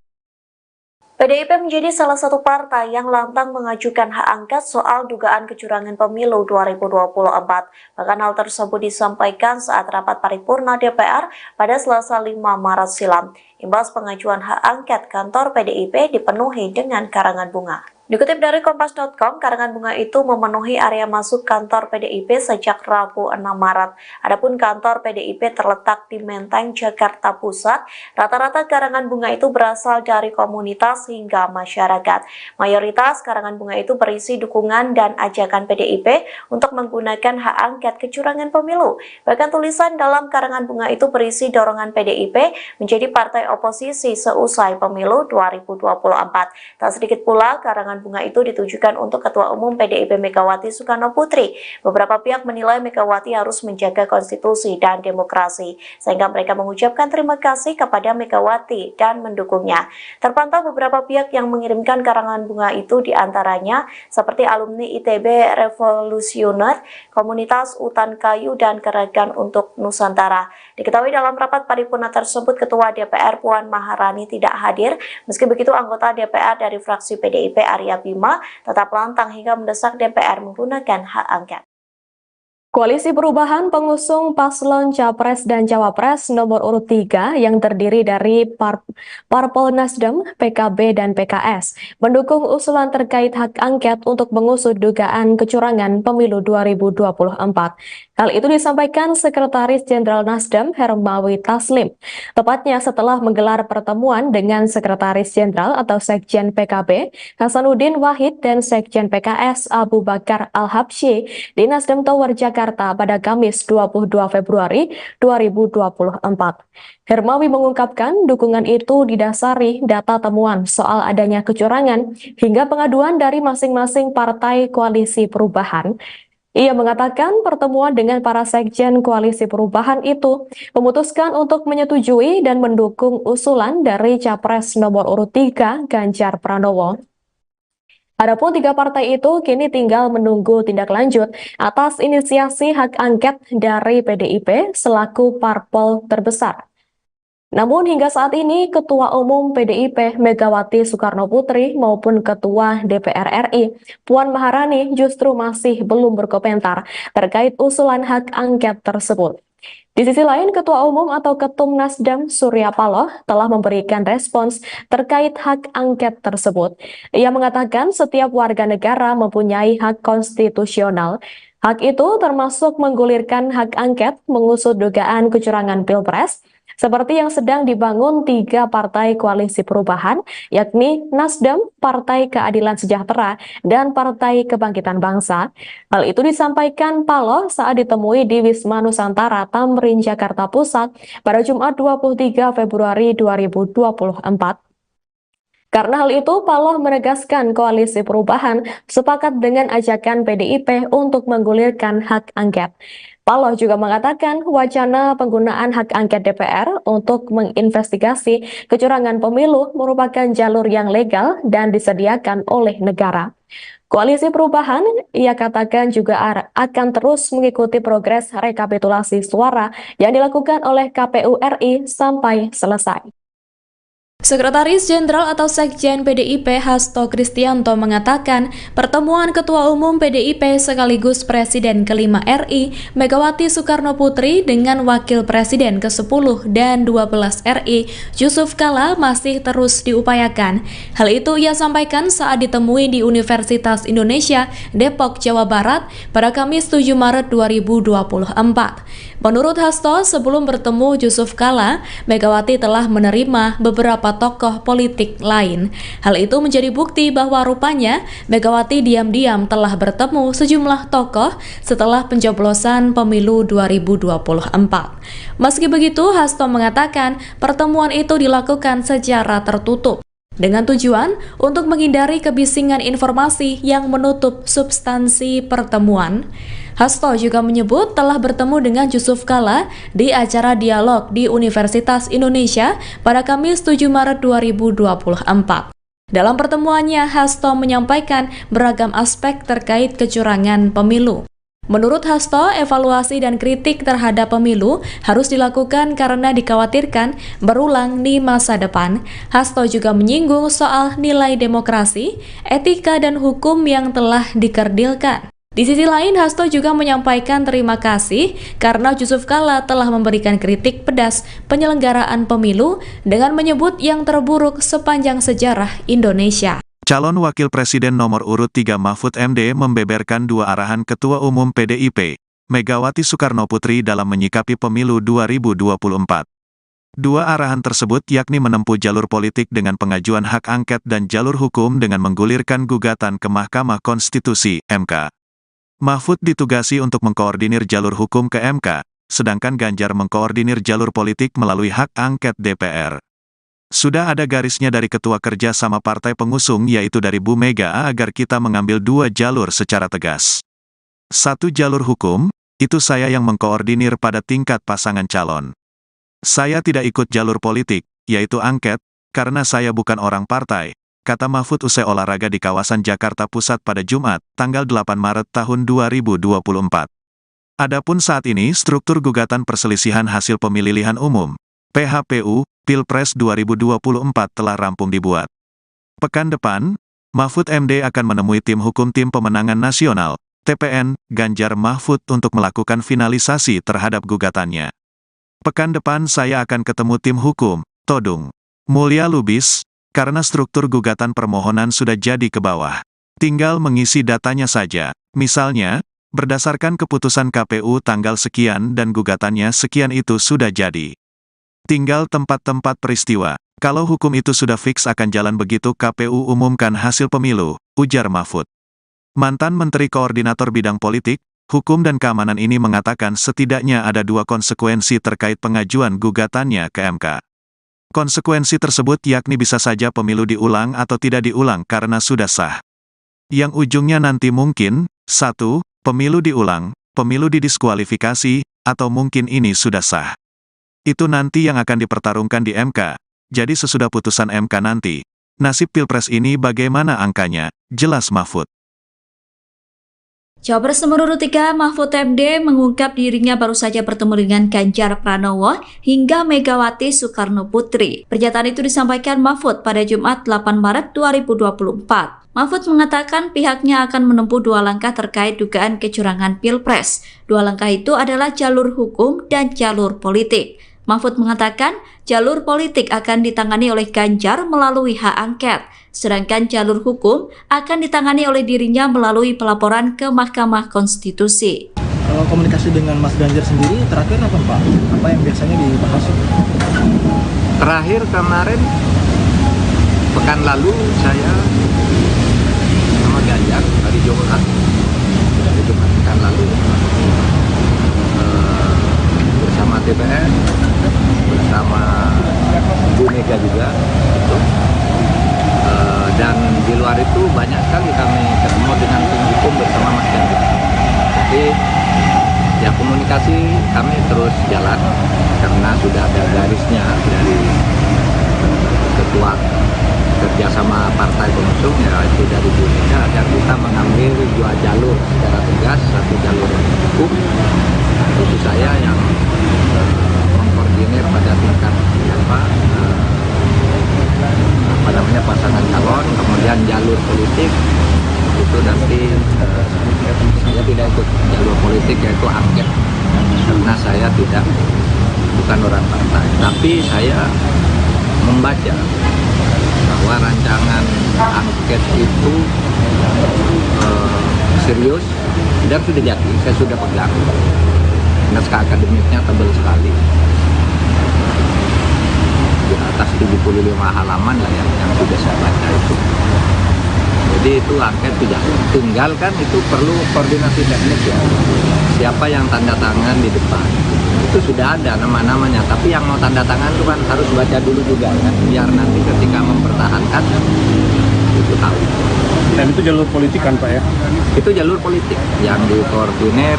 PDIP menjadi salah satu partai yang lantang mengajukan hak angket soal dugaan kecurangan pemilu 2024. Bahkan hal tersebut disampaikan saat rapat paripurna DPR pada Selasa 5 Maret silam. Imbas pengajuan hak angket, kantor PDIP dipenuhi dengan karangan bunga. Dikutip dari Kompas.com, karangan bunga itu memenuhi area masuk kantor PDIP sejak Rabu 6 Maret. Adapun kantor PDIP terletak di Menteng, Jakarta Pusat. Rata-rata karangan bunga itu berasal dari komunitas hingga masyarakat. Mayoritas karangan bunga itu berisi dukungan dan ajakan PDIP untuk menggunakan hak angket kecurangan pemilu. Bahkan tulisan dalam karangan bunga itu berisi dorongan PDIP menjadi partai oposisi seusai pemilu 2024. Tak sedikit pula karangan bunga itu ditujukan untuk Ketua Umum PDIP Megawati Soekarno Putri. Beberapa pihak menilai Megawati harus menjaga konstitusi dan demokrasi, sehingga mereka mengucapkan terima kasih kepada Megawati dan mendukungnya. Terpantau beberapa pihak yang mengirimkan karangan bunga itu diantaranya seperti alumni ITB Revolusioner, Komunitas Utan Kayu, dan Gerakan untuk Nusantara. Diketahui dalam rapat paripurna tersebut, Ketua DPR Puan Maharani tidak hadir. Meski begitu, anggota DPR dari fraksi PDIP Arya Bima tetap lantang hingga mendesak DPR menggunakan hak angket. Koalisi Perubahan pengusung paslon Capres dan Cawapres nomor urut 3 yang terdiri dari Parpol Nasdem, PKB, dan PKS mendukung usulan terkait hak angket untuk mengusut dugaan kecurangan pemilu 2024. Hal itu disampaikan Sekretaris Jenderal Nasdem Hermawi Taslim, tepatnya setelah menggelar pertemuan dengan Sekretaris Jenderal atau Sekjen PKB Hasanuddin Wahid dan Sekjen PKS Abu Bakar Al-Habsyi di Nasdem Tower Jakarta pada Kamis 22 Februari 2024. Hermawi mengungkapkan dukungan itu didasari data temuan soal adanya kecurangan hingga pengaduan dari masing-masing partai koalisi perubahan. Ia mengatakan pertemuan dengan para sekjen koalisi perubahan itu memutuskan untuk menyetujui dan mendukung usulan dari Capres nomor urut 3 Ganjar Pranowo. Adapun 3 partai itu kini tinggal menunggu tindak lanjut atas inisiasi hak angket dari PDIP selaku parpol terbesar. Namun hingga saat ini Ketua Umum PDIP Megawati Soekarno Putri maupun Ketua DPR RI Puan Maharani justru masih belum berkomentar terkait usulan hak angket tersebut. Di sisi lain, Ketua Umum atau Ketum Nasdem Surya Paloh telah memberikan respons terkait hak angket tersebut. Ia mengatakan setiap warga negara mempunyai hak konstitusional. Hak itu termasuk menggulirkan hak angket mengusut dugaan kecurangan Pilpres, seperti yang sedang dibangun 3 partai koalisi perubahan, yakni Nasdem, Partai Keadilan Sejahtera, dan Partai Kebangkitan Bangsa. Hal itu disampaikan Paloh saat ditemui di Wisma Nusantara Tamrin, Jakarta Pusat pada Jumat 23 Februari 2024. Karena hal itu, Paloh menegaskan koalisi perubahan sepakat dengan ajakan PDIP untuk menggulirkan hak angket. Paloh juga mengatakan wacana penggunaan hak angket DPR untuk menginvestigasi kecurangan pemilu merupakan jalur yang legal dan disediakan oleh negara. Koalisi Perubahan, ia katakan juga akan terus mengikuti progres rekapitulasi suara yang dilakukan oleh KPU RI sampai selesai. Sekretaris Jenderal atau Sekjen PDIP Hasto Kristianto mengatakan pertemuan Ketua Umum PDIP sekaligus Presiden ke-5 RI Megawati Soekarno Putri dengan Wakil Presiden ke-10 dan 12 RI Yusuf Kala masih terus diupayakan. Hal itu ia sampaikan saat ditemui di Universitas Indonesia Depok, Jawa Barat pada Kamis 7 Maret 2024. Menurut Hasto, sebelum bertemu Yusuf Kala, Megawati telah menerima beberapa tokoh politik lain. Hal itu menjadi bukti bahwa rupanya Megawati diam-diam telah bertemu sejumlah tokoh setelah pencoblosan pemilu 2024. Meski begitu, Hasto mengatakan pertemuan itu dilakukan secara tertutup dengan tujuan untuk menghindari kebisingan informasi yang menutup substansi pertemuan. Hasto juga menyebut telah bertemu dengan Yusuf Kala di acara dialog di Universitas Indonesia pada Kamis 7 Maret 2024. Dalam pertemuannya, Hasto menyampaikan beragam aspek terkait kecurangan pemilu. Menurut Hasto, evaluasi dan kritik terhadap pemilu harus dilakukan karena dikhawatirkan berulang di masa depan. Hasto juga menyinggung soal nilai demokrasi, etika, dan hukum yang telah dikerdilkan. Di sisi lain, Hasto juga menyampaikan terima kasih karena Yusuf Kala telah memberikan kritik pedas penyelenggaraan pemilu dengan menyebut yang terburuk sepanjang sejarah Indonesia. Calon Wakil Presiden nomor urut 3 Mahfud MD membeberkan dua arahan Ketua Umum PDIP, Megawati Soekarno Putri dalam menyikapi pemilu 2024. Dua arahan tersebut yakni menempuh jalur politik dengan pengajuan hak angket dan jalur hukum dengan menggulirkan gugatan ke Mahkamah Konstitusi, MK. Mahfud ditugasi untuk mengkoordinir jalur hukum ke MK, sedangkan Ganjar mengkoordinir jalur politik melalui hak angket DPR. Sudah ada garisnya dari Ketua Kerja sama partai pengusung yaitu dari Bu Mega agar kita mengambil dua jalur secara tegas. Satu jalur hukum, itu saya yang mengkoordinir pada tingkat pasangan calon. Saya tidak ikut jalur politik, yaitu angket, karena saya bukan orang partai, kata Mahfud usai olahraga di kawasan Jakarta Pusat pada Jumat, tanggal 8 Maret tahun 2024. Adapun saat ini struktur gugatan perselisihan hasil pemilihan umum, PHPU, Pilpres 2024 telah rampung dibuat. Pekan depan, Mahfud MD akan menemui tim hukum Tim Pemenangan Nasional, TPN, Ganjar Mahfud untuk melakukan finalisasi terhadap gugatannya. Pekan depan saya akan ketemu tim hukum, Todung Mulya Lubis, karena struktur gugatan permohonan sudah jadi ke bawah. Tinggal mengisi datanya saja, misalnya, berdasarkan keputusan KPU tanggal sekian dan gugatannya sekian itu sudah jadi. Tinggal tempat-tempat peristiwa. Kalau hukum itu sudah fix akan jalan begitu KPU umumkan hasil pemilu, ujar Mahfud. Mantan Menteri Koordinator Bidang Politik, Hukum dan Keamanan ini mengatakan setidaknya ada dua konsekuensi terkait pengajuan gugatannya ke MK. Konsekuensi tersebut yakni bisa saja pemilu diulang atau tidak diulang karena sudah sah. Yang ujungnya nanti mungkin, 1, pemilu diulang, pemilu didiskualifikasi, atau mungkin ini sudah sah. Itu nanti yang akan dipertarungkan di MK, jadi sesudah putusan MK nanti, nasib Pilpres ini bagaimana angkanya, jelas Mahfud. Cawapres nomor urut 3 Mahfud MD mengungkap dirinya baru saja bertemu dengan Ganjar Pranowo hingga Megawati Soekarno Putri. Pernyataan itu disampaikan Mahfud pada Jumat 8 Maret 2024. Mahfud mengatakan pihaknya akan menempuh dua langkah terkait dugaan kecurangan Pilpres. Dua langkah itu adalah jalur hukum dan jalur politik. Mahfud mengatakan jalur politik akan ditangani oleh Ganjar melalui hak angket, sedangkan jalur hukum akan ditangani oleh dirinya melalui pelaporan ke Mahkamah Konstitusi. Kalau komunikasi dengan Mas Ganjar sendiri terakhir apa Pak? Apa yang biasanya dibahas? Terakhir kemarin, pekan lalu saya sama Ganjar hari Jumat pekan lalu bersama TPN, bersama Bu Mega juga gitu. Dan di luar itu banyak sekali kami ketemu dengan tim hukum bersama Mas Ganjar. Jadi ya komunikasi kami terus jalan karena sudah ada garisnya dari Ketua Kerjasama Partai Pengusung yaitu dari Bu Mega agar kita mengambil dua jalur secara tegas, satu jalur hukum, itu saya yang mengkoordinir pada tingkat pasangan calon, kemudian jalur politik itu nanti saya tidak ikut jalur politik, yaitu angket, karena saya bukan orang partai, tapi saya membaca bahwa rancangan angket itu serius dan sudah jadi, saya sudah pegang. Naskah akademiknya tebal sekali, di atas 75 halaman lah yang sudah saya baca itu. Jadi itu angket tidak tinggal kan, itu perlu koordinasi teknis ya. Siapa yang tanda tangan di depan itu sudah ada nama-namanya, tapi yang mau tanda tangan itu kan harus baca dulu juga kan, biar nanti ketika mempertahankan itu tahu. Dan itu jalur politik kan Pak ya? Itu jalur politik yang dikoordinir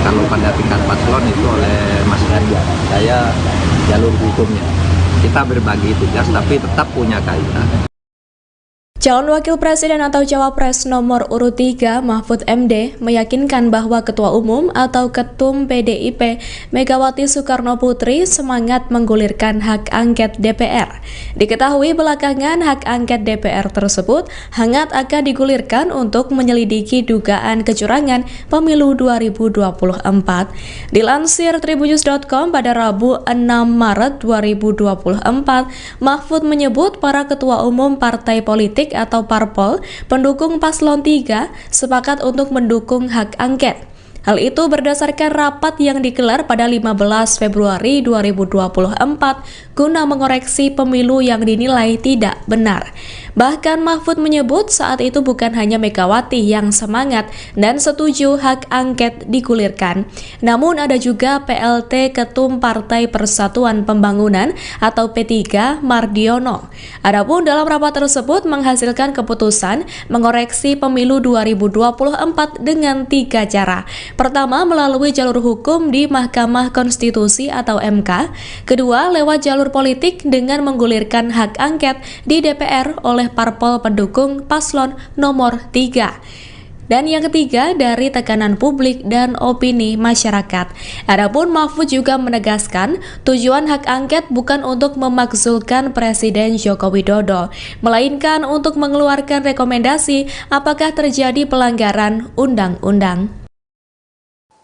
kalau pada tingkat paslon itu oleh Mas Ganjar. Saya jalur hukumnya. Kita berbagi tugas tapi tetap punya kaitan. Calon Wakil Presiden atau Cawapres nomor urut 3 Mahfud MD meyakinkan bahwa Ketua Umum atau Ketum PDIP Megawati Soekarno Putri semangat menggulirkan hak angket DPR. Diketahui belakangan hak angket DPR tersebut hangat akan digulirkan untuk menyelidiki dugaan kecurangan pemilu 2024. Dilansir tribunnews.com pada Rabu 6 Maret 2024, Mahfud menyebut para ketua umum partai politik atau parpol pendukung paslon 3 sepakat untuk mendukung hak angket. Hal itu berdasarkan rapat yang digelar pada 15 Februari 2024 guna mengoreksi pemilu yang dinilai tidak benar. Bahkan Mahfud menyebut saat itu bukan hanya Megawati yang semangat dan setuju hak angket digulirkan, namun ada juga PLT Ketum Partai Persatuan Pembangunan atau P3 Mardiono. Adapun dalam rapat tersebut menghasilkan keputusan mengoreksi pemilu 2024 dengan 3 cara. Pertama, melalui jalur hukum di Mahkamah Konstitusi atau MK. Kedua, lewat jalur politik dengan menggulirkan hak angket di DPR oleh parpol pendukung paslon nomor 3. Dan yang ketiga, dari tekanan publik dan opini masyarakat. Adapun Mahfud juga menegaskan tujuan hak angket bukan untuk memakzulkan Presiden Joko Widodo, melainkan untuk mengeluarkan rekomendasi apakah terjadi pelanggaran undang-undang.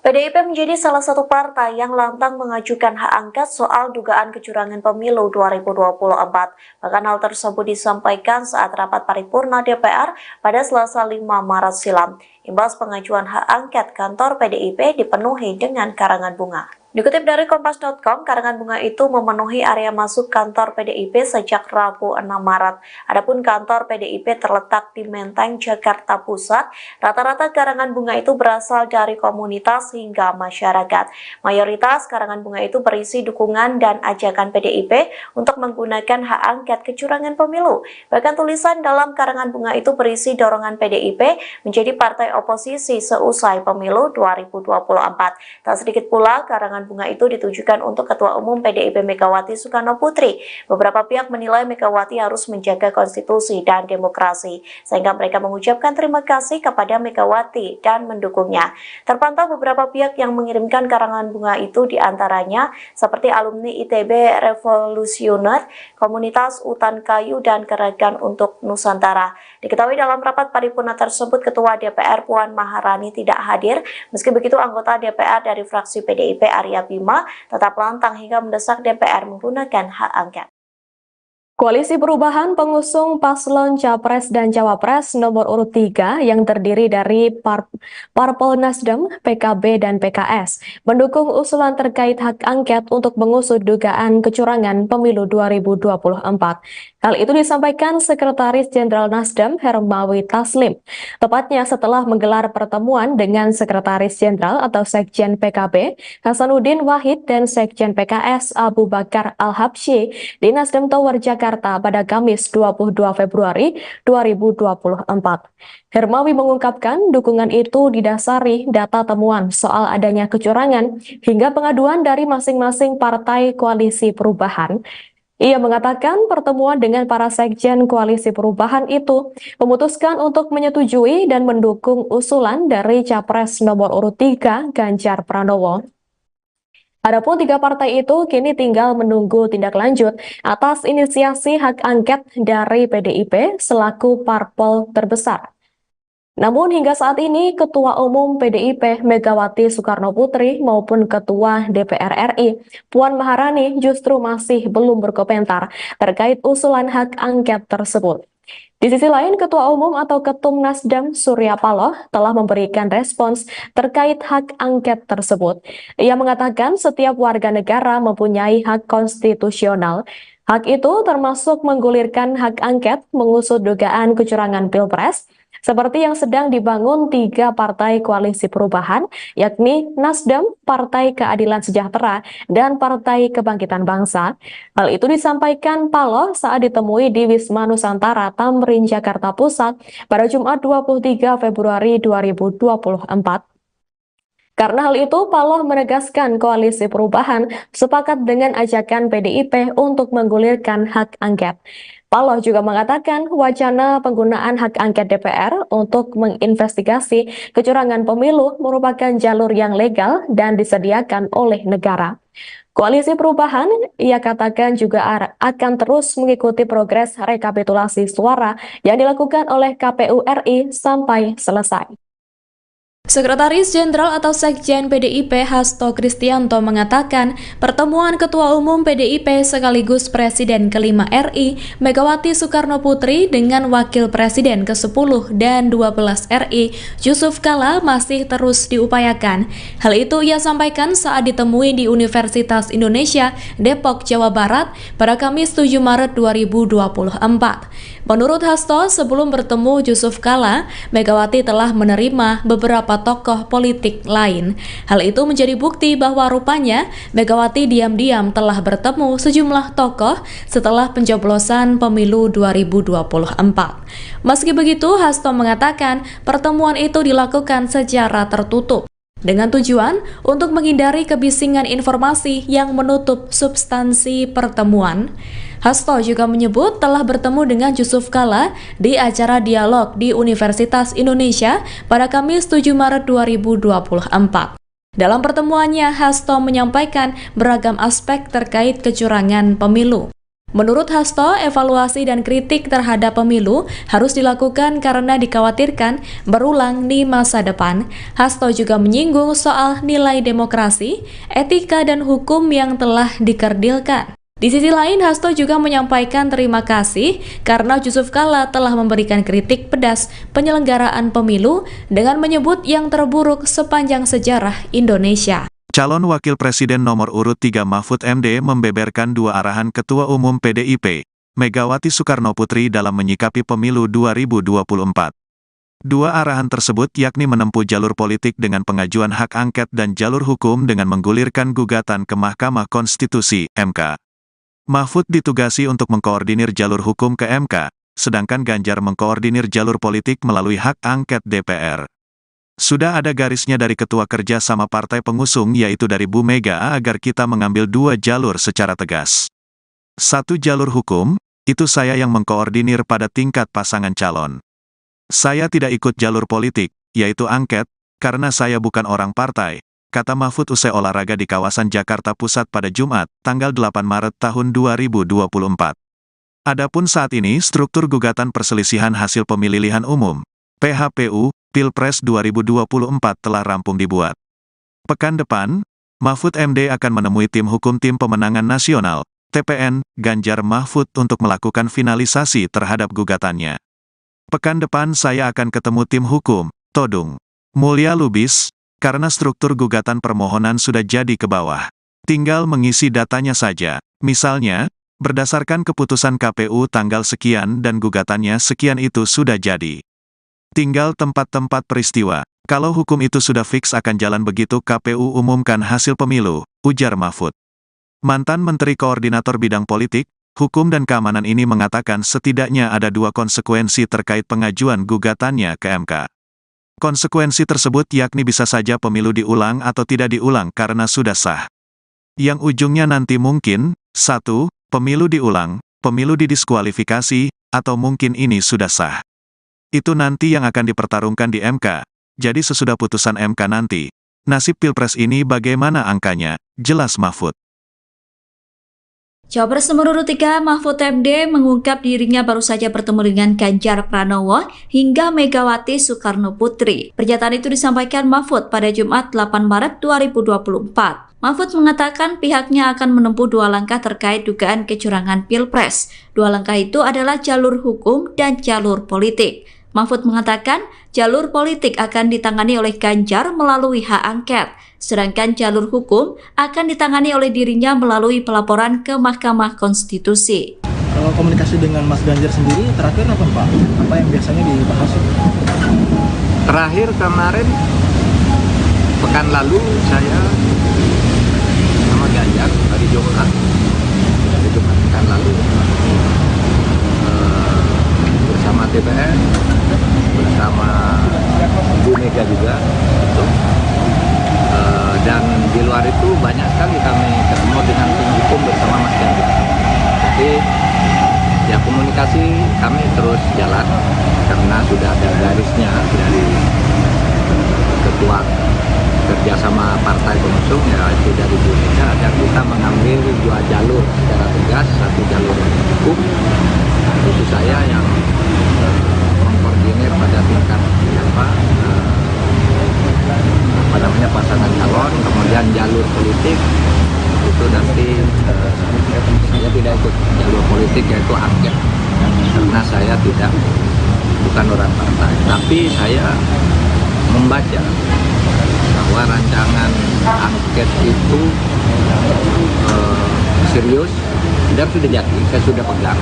PDIP menjadi salah satu partai yang lantang mengajukan hak angket soal dugaan kecurangan pemilu 2024. Bahkan hal tersebut disampaikan saat rapat paripurna DPR pada Selasa 5 Maret silam. Imbas pengajuan hak angket, kantor PDIP dipenuhi dengan karangan bunga. Dikutip dari Kompas.com, karangan bunga itu memenuhi area masuk kantor PDIP sejak Rabu 6 Maret. Adapun kantor PDIP terletak di Menteng, Jakarta Pusat. Rata-rata karangan bunga itu berasal dari komunitas hingga masyarakat. Mayoritas karangan bunga itu berisi dukungan dan ajakan PDIP untuk menggunakan hak angket kecurangan pemilu. Bahkan tulisan dalam karangan bunga itu berisi dorongan PDIP menjadi partai oposisi seusai pemilu 2024. Tak sedikit pula karangan bunga itu ditujukan untuk Ketua Umum PDIP Megawati Soekarno Putri. Beberapa pihak menilai Megawati harus menjaga konstitusi dan demokrasi, sehingga mereka mengucapkan terima kasih kepada Megawati dan mendukungnya. Terpantau beberapa pihak yang mengirimkan karangan bunga itu, diantaranya seperti alumni ITB Revolusioner, Komunitas Utan Kayu, dan Gerakan untuk Nusantara. Diketahui dalam rapat paripurna tersebut, Ketua DPR Puan Maharani tidak hadir. Meski begitu, anggota DPR dari fraksi PDIP Arya Bima tetap lantang hingga mendesak DPR menggunakan hak angket. Koalisi Perubahan pengusung paslon Capres dan Cawapres nomor urut 3 yang terdiri dari Parpol Nasdem, PKB, dan PKS mendukung usulan terkait hak angket untuk mengusut dugaan kecurangan pemilu 2024. Hal itu disampaikan Sekretaris Jenderal Nasdem Hermawi Taslim, tepatnya setelah menggelar pertemuan dengan Sekretaris Jenderal atau Sekjen PKB Hasanuddin Wahid dan Sekjen PKS Abu Bakar Al-Habsyi di Nasdem Tower Jakarta pada Kamis 22 Februari 2024. Hermawi mengungkapkan dukungan itu didasari data temuan soal adanya kecurangan hingga pengaduan dari masing-masing partai koalisi perubahan. Ia mengatakan pertemuan dengan para sekjen koalisi perubahan itu memutuskan untuk menyetujui dan mendukung usulan dari Capres nomor urut 3 Ganjar Pranowo. Adapun tiga partai itu kini tinggal menunggu tindak lanjut atas inisiasi hak angket dari PDIP selaku parpol terbesar. Namun hingga saat ini Ketua Umum PDIP Megawati Soekarnoputri maupun Ketua DPR RI Puan Maharani justru masih belum berkomentar terkait usulan hak angket tersebut. Di sisi lain, Ketua Umum atau Ketum Nasdem Surya Paloh telah memberikan respons terkait hak angket tersebut. Ia mengatakan setiap warga negara mempunyai hak konstitusional. Hak itu termasuk menggulirkan hak angket mengusut dugaan kecurangan Pilpres, seperti yang sedang dibangun tiga partai koalisi perubahan, yakni Nasdem, Partai Keadilan Sejahtera, dan Partai Kebangkitan Bangsa. Hal itu disampaikan Paloh saat ditemui di Wisma Nusantara Tamrin, Jakarta Pusat pada Jumat 23 Februari 2024. Karena hal itu, Paloh menegaskan koalisi perubahan sepakat dengan ajakan PDIP untuk menggulirkan hak angket. Paloh juga mengatakan wacana penggunaan hak angket DPR untuk menginvestigasi kecurangan pemilu merupakan jalur yang legal dan disediakan oleh negara. Koalisi perubahan, ia katakan juga akan terus mengikuti progres rekapitulasi suara yang dilakukan oleh KPU RI sampai selesai. Sekretaris Jenderal atau Sekjen PDIP Hasto Kristianto mengatakan pertemuan Ketua Umum PDIP sekaligus Presiden kelima RI Megawati Soekarnoputri dengan Wakil Presiden ke-10 dan 12 RI Yusuf Kala masih terus diupayakan. Hal itu ia sampaikan saat ditemui di Universitas Indonesia Depok, Jawa Barat pada Kamis 7 Maret 2024. Menurut Hasto, sebelum bertemu Yusuf Kala, Megawati telah menerima beberapa tokoh politik lain. Hal itu menjadi bukti bahwa rupanya Megawati diam-diam telah bertemu sejumlah tokoh setelah pencoblosan pemilu 2024. Meski begitu, Hasto mengatakan pertemuan itu dilakukan secara tertutup dengan tujuan untuk menghindari kebisingan informasi yang menutup substansi pertemuan. Hasto juga menyebut telah bertemu dengan Yusuf Kala di acara dialog di Universitas Indonesia pada Kamis 7 Maret 2024. Dalam pertemuannya, Hasto menyampaikan beragam aspek terkait kecurangan pemilu. Menurut Hasto, evaluasi dan kritik terhadap pemilu harus dilakukan karena dikhawatirkan berulang di masa depan. Hasto juga menyinggung soal nilai demokrasi, etika, dan hukum yang telah dikerdilkan. Di sisi lain, Hasto juga menyampaikan terima kasih karena Yusuf Kala telah memberikan kritik pedas penyelenggaraan pemilu dengan menyebut yang terburuk sepanjang sejarah Indonesia. Calon Wakil Presiden nomor urut 3 Mahfud MD membeberkan dua arahan Ketua Umum PDIP, Megawati Soekarnoputri dalam menyikapi pemilu 2024. Dua arahan tersebut yakni menempuh jalur politik dengan pengajuan hak angket dan jalur hukum dengan menggulirkan gugatan ke Mahkamah Konstitusi, MK. Mahfud ditugasi untuk mengkoordinir jalur hukum ke MK, sedangkan Ganjar mengkoordinir jalur politik melalui hak angket DPR. Sudah ada garisnya dari Ketua Kerja sama partai pengusung yaitu dari Bu Mega agar kita mengambil dua jalur secara tegas. Satu jalur hukum, itu saya yang mengkoordinir pada tingkat pasangan calon. Saya tidak ikut jalur politik, yaitu angket, karena saya bukan orang partai, kata Mahfud usai olahraga di kawasan Jakarta Pusat pada Jumat, tanggal 8 Maret tahun 2024. Adapun saat ini struktur gugatan perselisihan hasil pemilihan umum, PHPU, Pilpres 2024 telah rampung dibuat. Pekan depan, Mahfud MD akan menemui tim hukum Tim Pemenangan Nasional, TPN, Ganjar Mahfud untuk melakukan finalisasi terhadap gugatannya. Pekan depan saya akan ketemu tim hukum, Todung Mulya Lubis, karena struktur gugatan permohonan sudah jadi ke bawah. Tinggal mengisi datanya saja. Misalnya, berdasarkan keputusan KPU tanggal sekian dan gugatannya sekian itu sudah jadi. Tinggal tempat-tempat peristiwa. Kalau hukum itu sudah fix akan jalan begitu KPU umumkan hasil pemilu, ujar Mahfud. Mantan Menteri Koordinator Bidang Politik, Hukum dan Keamanan ini mengatakan setidaknya ada dua konsekuensi terkait pengajuan gugatannya ke MK. Konsekuensi tersebut yakni bisa saja pemilu diulang atau tidak diulang karena sudah sah. Yang ujungnya nanti mungkin, 1, pemilu diulang, pemilu didiskualifikasi, atau mungkin ini sudah sah. Itu nanti yang akan dipertarungkan di MK, jadi sesudah putusan MK nanti, Nasib Pilpres ini bagaimana angkanya? Jelas Mahfud. Cawapres nomor urut 3 Mahfud MD mengungkap dirinya baru saja bertemu dengan Ganjar Pranowo hingga Megawati Soekarno Putri. Pernyataan itu disampaikan Mahfud pada Jumat 8 Maret 2024. Mahfud mengatakan pihaknya akan menempuh 2 langkah terkait dugaan kecurangan Pilpres. 2 langkah itu adalah jalur hukum dan jalur politik. Mahfud mengatakan jalur politik akan ditangani oleh Ganjar melalui hak angket, sedangkan jalur hukum akan ditangani oleh dirinya melalui pelaporan ke Mahkamah Konstitusi. Kalau komunikasi dengan Mas Ganjar sendiri terakhir apa Pak? Apa yang biasanya dibahas? Terakhir kemarin pekan lalu saya sama Ganjar hari Jumat pekan lalu bersama DPR, bersama Bu Mega juga gitu. Dan di luar itu banyak sekali kami ketemu dengan tim hukum bersama Mas Ganjar. Jadi ya komunikasi kami terus jalan karena sudah ada garisnya dari ketua kerjasama partai pengusung, ya itu dari Bu Mega, dan kita mengambil 2 jalur secara tegas, 1 jalur hukum, itu saya yang mengkoordinir pada tingkat pasangan calon, kemudian jalur politik itu nanti saya tidak ikut jalur politik, yaitu angket, karena saya bukan orang partai, tapi saya membaca bahwa rancangan angket itu serius dan sudah jadi, saya sudah pegang.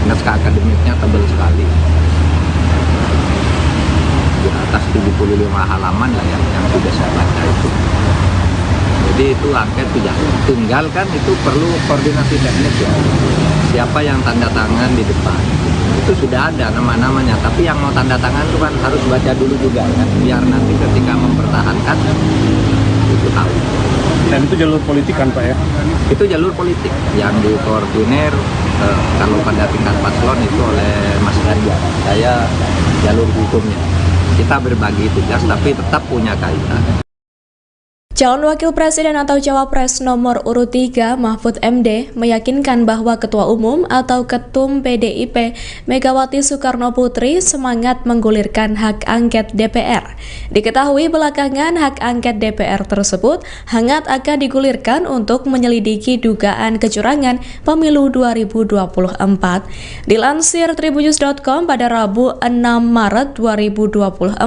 Naskah akademiknya tebal sekali, di atas 75 halaman lah yang sudah saya baca itu. Jadi itu angket sudah, tinggal kan itu perlu koordinasi teknis ya. Siapa yang tanda tangan di depan, itu sudah ada nama-namanya, tapi yang mau tanda tangan itu kan harus baca dulu juga kan, biar nanti ketika mempertahankan itu tahu. Dan itu jalur politik kan Pak ya? Itu jalur politik yang dikoordinir kalau pada tingkat paslon itu oleh Mas Ganjar. Saya jalur hukumnya. Kita berbagi tugas tapi tetap punya kaitan. Calon Wakil Presiden atau Cawapres nomor urut 3 Mahfud MD meyakinkan bahwa Ketua Umum atau Ketum PDIP Megawati Soekarno Putri semangat menggulirkan hak angket DPR. Diketahui belakangan hak angket DPR tersebut hangat akan digulirkan untuk menyelidiki dugaan kecurangan pemilu 2024. Dilansir tribunnews.com pada Rabu 6 Maret 2024,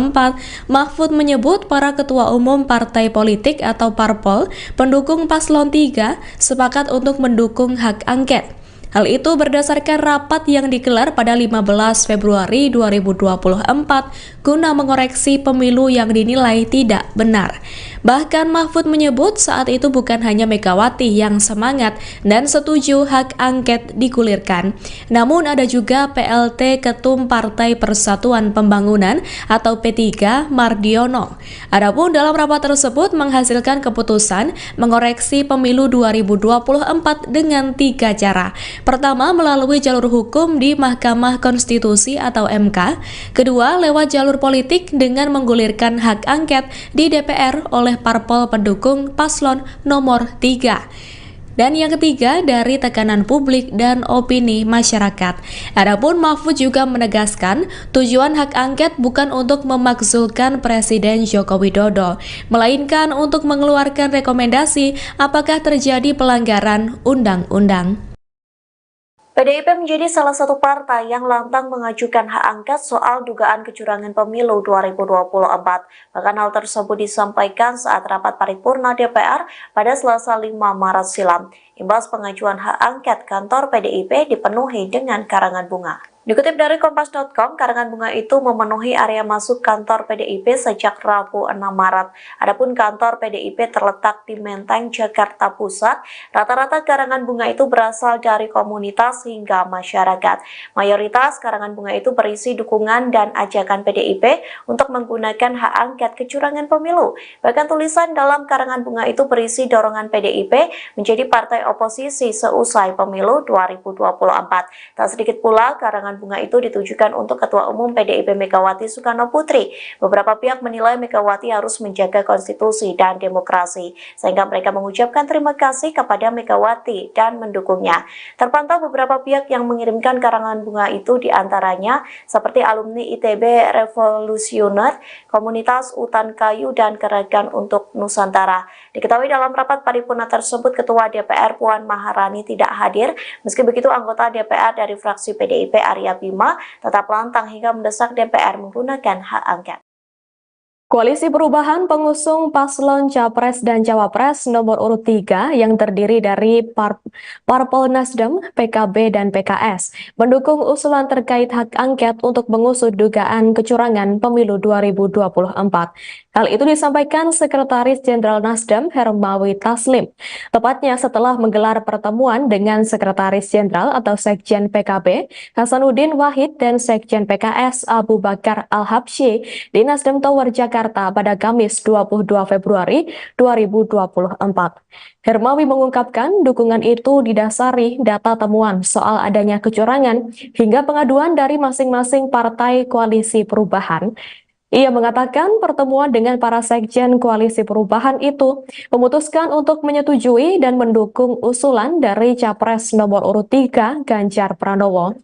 Mahfud menyebut para Ketua Umum partai politik atau parpol pendukung paslon 3 sepakat untuk mendukung hak angket. Hal itu berdasarkan rapat yang digelar pada 15 Februari 2024 guna mengoreksi pemilu yang dinilai tidak benar. Bahkan Mahfud menyebut saat itu bukan hanya Megawati yang semangat dan setuju hak angket digulirkan, namun ada juga PLT Ketum Partai Persatuan Pembangunan atau P3 Mardiono. Adapun dalam rapat tersebut menghasilkan keputusan mengoreksi pemilu 2024 dengan 3 cara. Pertama, melalui jalur hukum di Mahkamah Konstitusi atau MK. Kedua, lewat jalur politik dengan menggulirkan hak angket di DPR oleh parpol pendukung paslon nomor 3. Dan yang ketiga, dari tekanan publik dan opini masyarakat. Adapun Mahfud juga menegaskan tujuan hak angket bukan untuk memakzulkan Presiden Joko Widodo, melainkan untuk mengeluarkan rekomendasi apakah terjadi pelanggaran undang-undang. PDIP menjadi salah satu partai yang lantang mengajukan hak angket soal dugaan kecurangan pemilu 2024. Bahkan hal tersebut disampaikan saat rapat paripurna DPR pada Selasa 5 Maret silam. Imbas pengajuan hak angket, kantor PDIP dipenuhi dengan karangan bunga. Dikutip dari Kompas.com, karangan bunga itu memenuhi area masuk kantor PDIP sejak Rabu 6 Maret. Adapun kantor PDIP terletak di Menteng, Jakarta Pusat. Rata-rata karangan bunga itu berasal dari komunitas hingga masyarakat. Mayoritas karangan bunga itu berisi dukungan dan ajakan PDIP untuk menggunakan hak angket kecurangan pemilu. Bahkan tulisan dalam karangan bunga itu berisi dorongan PDIP menjadi partai oposisi seusai pemilu 2024. Tak sedikit pula karangan karangan bunga itu ditujukan untuk Ketua Umum PDIP Megawati Soekarno Putri. Beberapa pihak menilai Megawati harus menjaga konstitusi dan demokrasi, sehingga mereka mengucapkan terima kasih kepada Megawati dan mendukungnya. Terpantau beberapa pihak yang mengirimkan karangan bunga itu diantaranya seperti alumni ITB Revolusioner, Komunitas Utan Kayu, dan Gerakan untuk Nusantara. Diketahui dalam rapat paripurna tersebut, Ketua DPR Puan Maharani tidak hadir. Meski begitu, anggota DPR dari fraksi PDIP Arya Bima tetap lantang hingga mendesak DPR menggunakan hak angket. Koalisi Perubahan pengusung paslon Capres dan Cawapres nomor urut 3 yang terdiri dari Parpol Nasdem, PKB, dan PKS mendukung usulan terkait hak angket untuk mengusut dugaan kecurangan pemilu 2024. Hal itu disampaikan Sekretaris Jenderal Nasdem Hermawi Taslim, tepatnya setelah menggelar pertemuan dengan Sekretaris Jenderal atau Sekjen PKB Hasanuddin Wahid dan Sekjen PKS Abu Bakar Al-Habsyi di Nasdem Tower Jakarta pada Kamis 22 Februari 2024. Hermawi mengungkapkan dukungan itu didasari data temuan soal adanya kecurangan hingga pengaduan dari masing-masing partai koalisi perubahan. Ia mengatakan pertemuan dengan para sekjen koalisi perubahan itu memutuskan untuk menyetujui dan mendukung usulan dari Capres nomor urut 3 Ganjar Pranowo.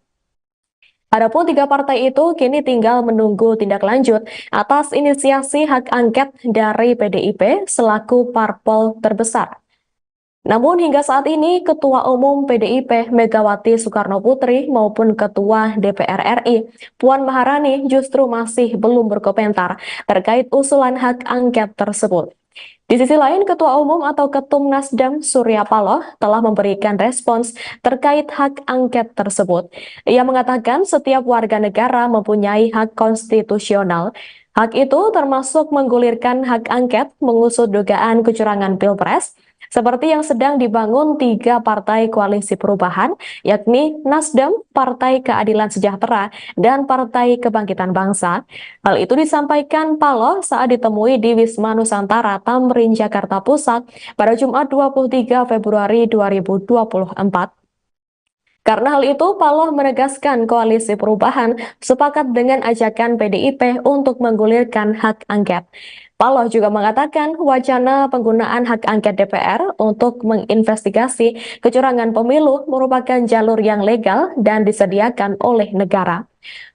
Adapun 3 partai itu kini tinggal menunggu tindak lanjut atas inisiasi hak angket dari PDIP selaku parpol terbesar. Namun hingga saat ini Ketua Umum PDIP Megawati Soekarno Putri maupun Ketua DPR RI Puan Maharani justru masih belum berkomentar terkait usulan hak angket tersebut. Di sisi lain, Ketua Umum atau Ketum Nasdem Surya Paloh telah memberikan respons terkait hak angket tersebut. Ia mengatakan setiap warga negara mempunyai hak konstitusional. Hak itu termasuk menggulirkan hak angket mengusut dugaan kecurangan Pilpres, seperti yang sedang dibangun 3 partai koalisi perubahan, yakni Nasdem, Partai Keadilan Sejahtera, dan Partai Kebangkitan Bangsa. Hal itu disampaikan Paloh saat ditemui di Wisma Nusantara, Tamrin, Jakarta Pusat pada Jumat 23 Februari 2024. Karena hal itu, Paloh menegaskan koalisi perubahan sepakat dengan ajakan PDIP untuk menggulirkan hak angket. Paloh juga mengatakan wacana penggunaan hak angket DPR untuk menginvestigasi kecurangan pemilu merupakan jalur yang legal dan disediakan oleh negara.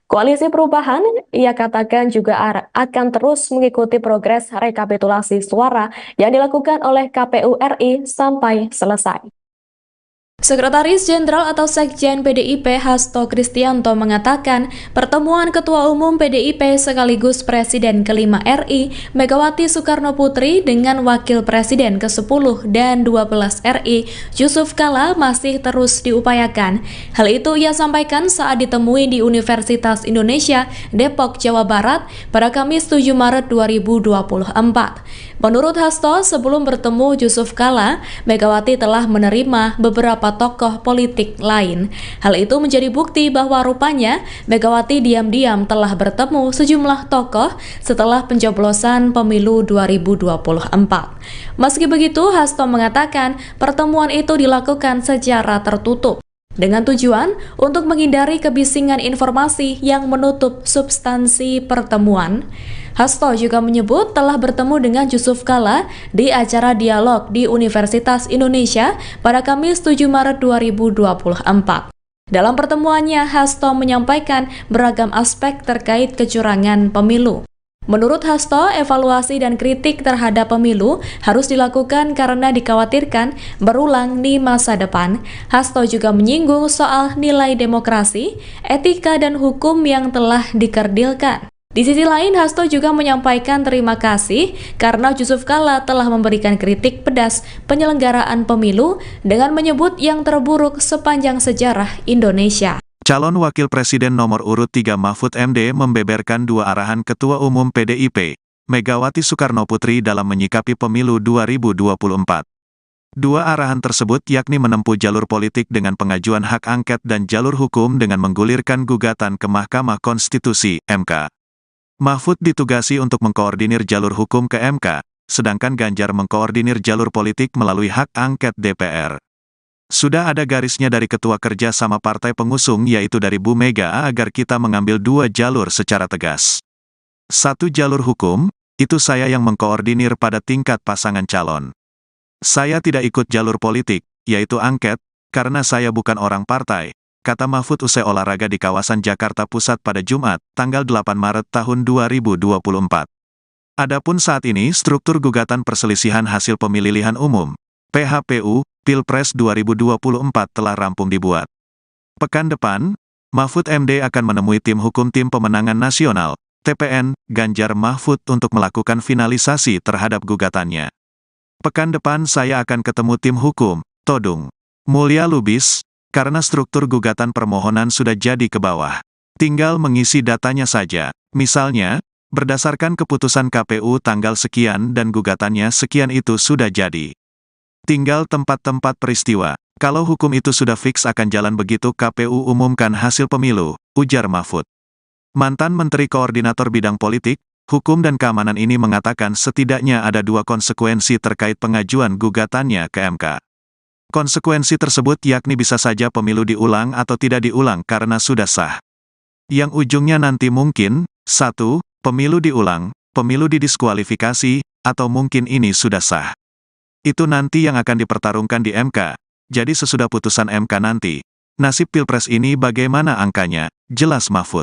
Koalisi Perubahan, ia katakan juga akan terus mengikuti progres rekapitulasi suara yang dilakukan oleh KPU RI sampai selesai. Sekretaris Jenderal atau Sekjen PDIP Hasto Kristianto mengatakan pertemuan Ketua Umum PDIP sekaligus Presiden ke-5 RI Megawati Soekarno Putri dengan Wakil Presiden ke-10 dan 12 RI Yusuf Kala masih terus diupayakan. Hal itu ia sampaikan saat ditemui di Universitas Indonesia Depok, Jawa Barat pada Kamis 7 Maret 2024. Menurut Hasto, sebelum bertemu Yusuf Kala, Megawati telah menerima beberapa tokoh politik lain. Hal itu menjadi bukti bahwa rupanya Megawati diam-diam telah bertemu sejumlah tokoh setelah pencoblosan pemilu 2024. Meski begitu, Hasto mengatakan pertemuan itu dilakukan secara tertutup dengan tujuan untuk menghindari kebisingan informasi yang menutup substansi pertemuan. Hasto juga menyebut telah bertemu dengan Yusuf Kala di acara dialog di Universitas Indonesia pada Kamis 7 Maret 2024. Dalam pertemuannya, Hasto menyampaikan beragam aspek terkait kecurangan pemilu. Menurut Hasto, evaluasi dan kritik terhadap pemilu harus dilakukan karena dikhawatirkan berulang di masa depan. Hasto juga menyinggung soal nilai demokrasi, etika, dan hukum yang telah dikerdilkan. Di sisi lain, Hasto juga menyampaikan terima kasih karena Yusuf Kala telah memberikan kritik pedas penyelenggaraan pemilu dengan menyebut yang terburuk sepanjang sejarah Indonesia. Calon Wakil Presiden nomor urut 3 Mahfud MD membeberkan 2 arahan Ketua Umum PDIP, Megawati Soekarno Putri dalam menyikapi pemilu 2024. 2 arahan tersebut yakni menempuh jalur politik dengan pengajuan hak angket dan jalur hukum dengan menggulirkan gugatan ke Mahkamah Konstitusi (MK). Mahfud ditugasi untuk mengkoordinir jalur hukum ke MK, sedangkan Ganjar mengkoordinir jalur politik melalui hak angket DPR. Sudah ada garisnya dari ketua kerja sama partai pengusung yaitu dari Bu Mega agar kita mengambil dua jalur secara tegas. Satu jalur hukum, itu saya yang mengkoordinir pada tingkat pasangan calon. Saya tidak ikut jalur politik, yaitu angket, karena saya bukan orang partai, kata Mahfud usai olahraga di kawasan Jakarta Pusat pada Jumat, tanggal 8 Maret tahun 2024. Adapun saat ini struktur gugatan perselisihan hasil pemilihan umum, PHPU, Pilpres 2024 telah rampung dibuat. Pekan depan, Mahfud MD akan menemui tim hukum Tim Pemenangan Nasional, TPN, Ganjar Mahfud untuk melakukan finalisasi terhadap gugatannya. Pekan depan saya akan ketemu tim hukum, Todung Mulya Lubis, karena struktur gugatan permohonan sudah jadi ke bawah. Tinggal mengisi datanya saja, misalnya, berdasarkan keputusan KPU tanggal sekian dan gugatannya sekian itu sudah jadi. Tinggal tempat-tempat peristiwa. Kalau hukum itu sudah fix akan jalan begitu KPU umumkan hasil pemilu, ujar Mahfud. Mantan Menteri Koordinator Bidang Politik, Hukum dan Keamanan ini mengatakan setidaknya ada dua konsekuensi terkait pengajuan gugatannya ke MK. Konsekuensi tersebut yakni bisa saja pemilu diulang atau tidak diulang karena sudah sah. Yang ujungnya nanti mungkin, 1. Pemilu diulang, pemilu didiskualifikasi, atau mungkin ini sudah sah. Itu nanti yang akan dipertarungkan di MK. Jadi sesudah putusan MK nanti, nasib Pilpres ini bagaimana angkanya, jelas Mahfud.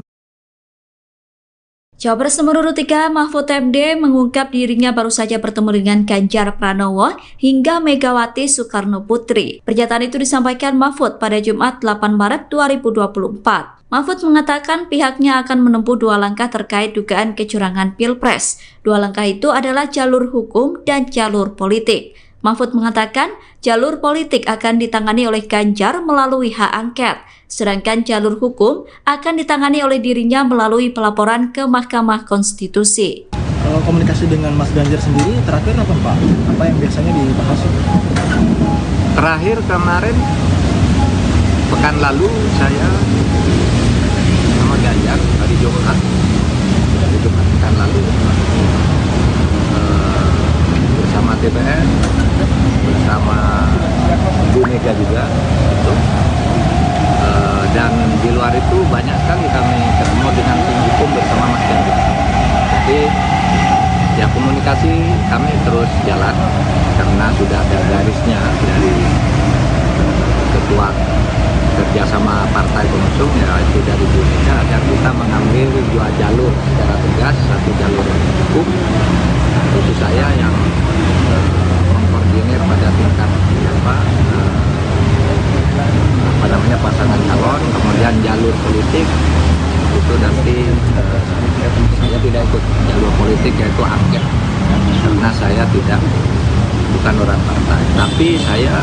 Cawapres nomor urut 3 Mahfud MD mengungkap dirinya baru saja bertemu dengan Ganjar Pranowo hingga Megawati Soekarno Putri. Pernyataan itu disampaikan Mahfud pada Jumat 8 Maret 2024. Mahfud mengatakan pihaknya akan menempuh dua langkah terkait dugaan kecurangan Pilpres. Dua langkah itu adalah jalur hukum dan jalur politik. Mahfud mengatakan jalur politik akan ditangani oleh Ganjar melalui hak angket, sedangkan jalur hukum akan ditangani oleh dirinya melalui pelaporan ke Mahkamah Konstitusi. Kalau komunikasi dengan Mas Ganjar sendiri terakhir apa Pak? Apa yang biasanya dibahas? Terakhir kemarin, pekan lalu saya sama Ganjar hari Jumat pekan lalu bersama TPN, bersama Bu Mega juga gitu. Dan di luar itu banyak sekali kami ketemu dengan tim hukum bersama Mas Ganjar. Jadi ya komunikasi kami terus jalan karena sudah ada garisnya dari ketua kerjasama partai pengusung yaitu dari Bu Mega agar kita mengambil dua jalur secara tegas, satu jalur hukum itu saya yang mengkoordinir pada tingkat pasangan calon, kemudian jalur politik itu nanti saya tidak ikut jalur politik yaitu angket karena saya bukan orang partai, tapi saya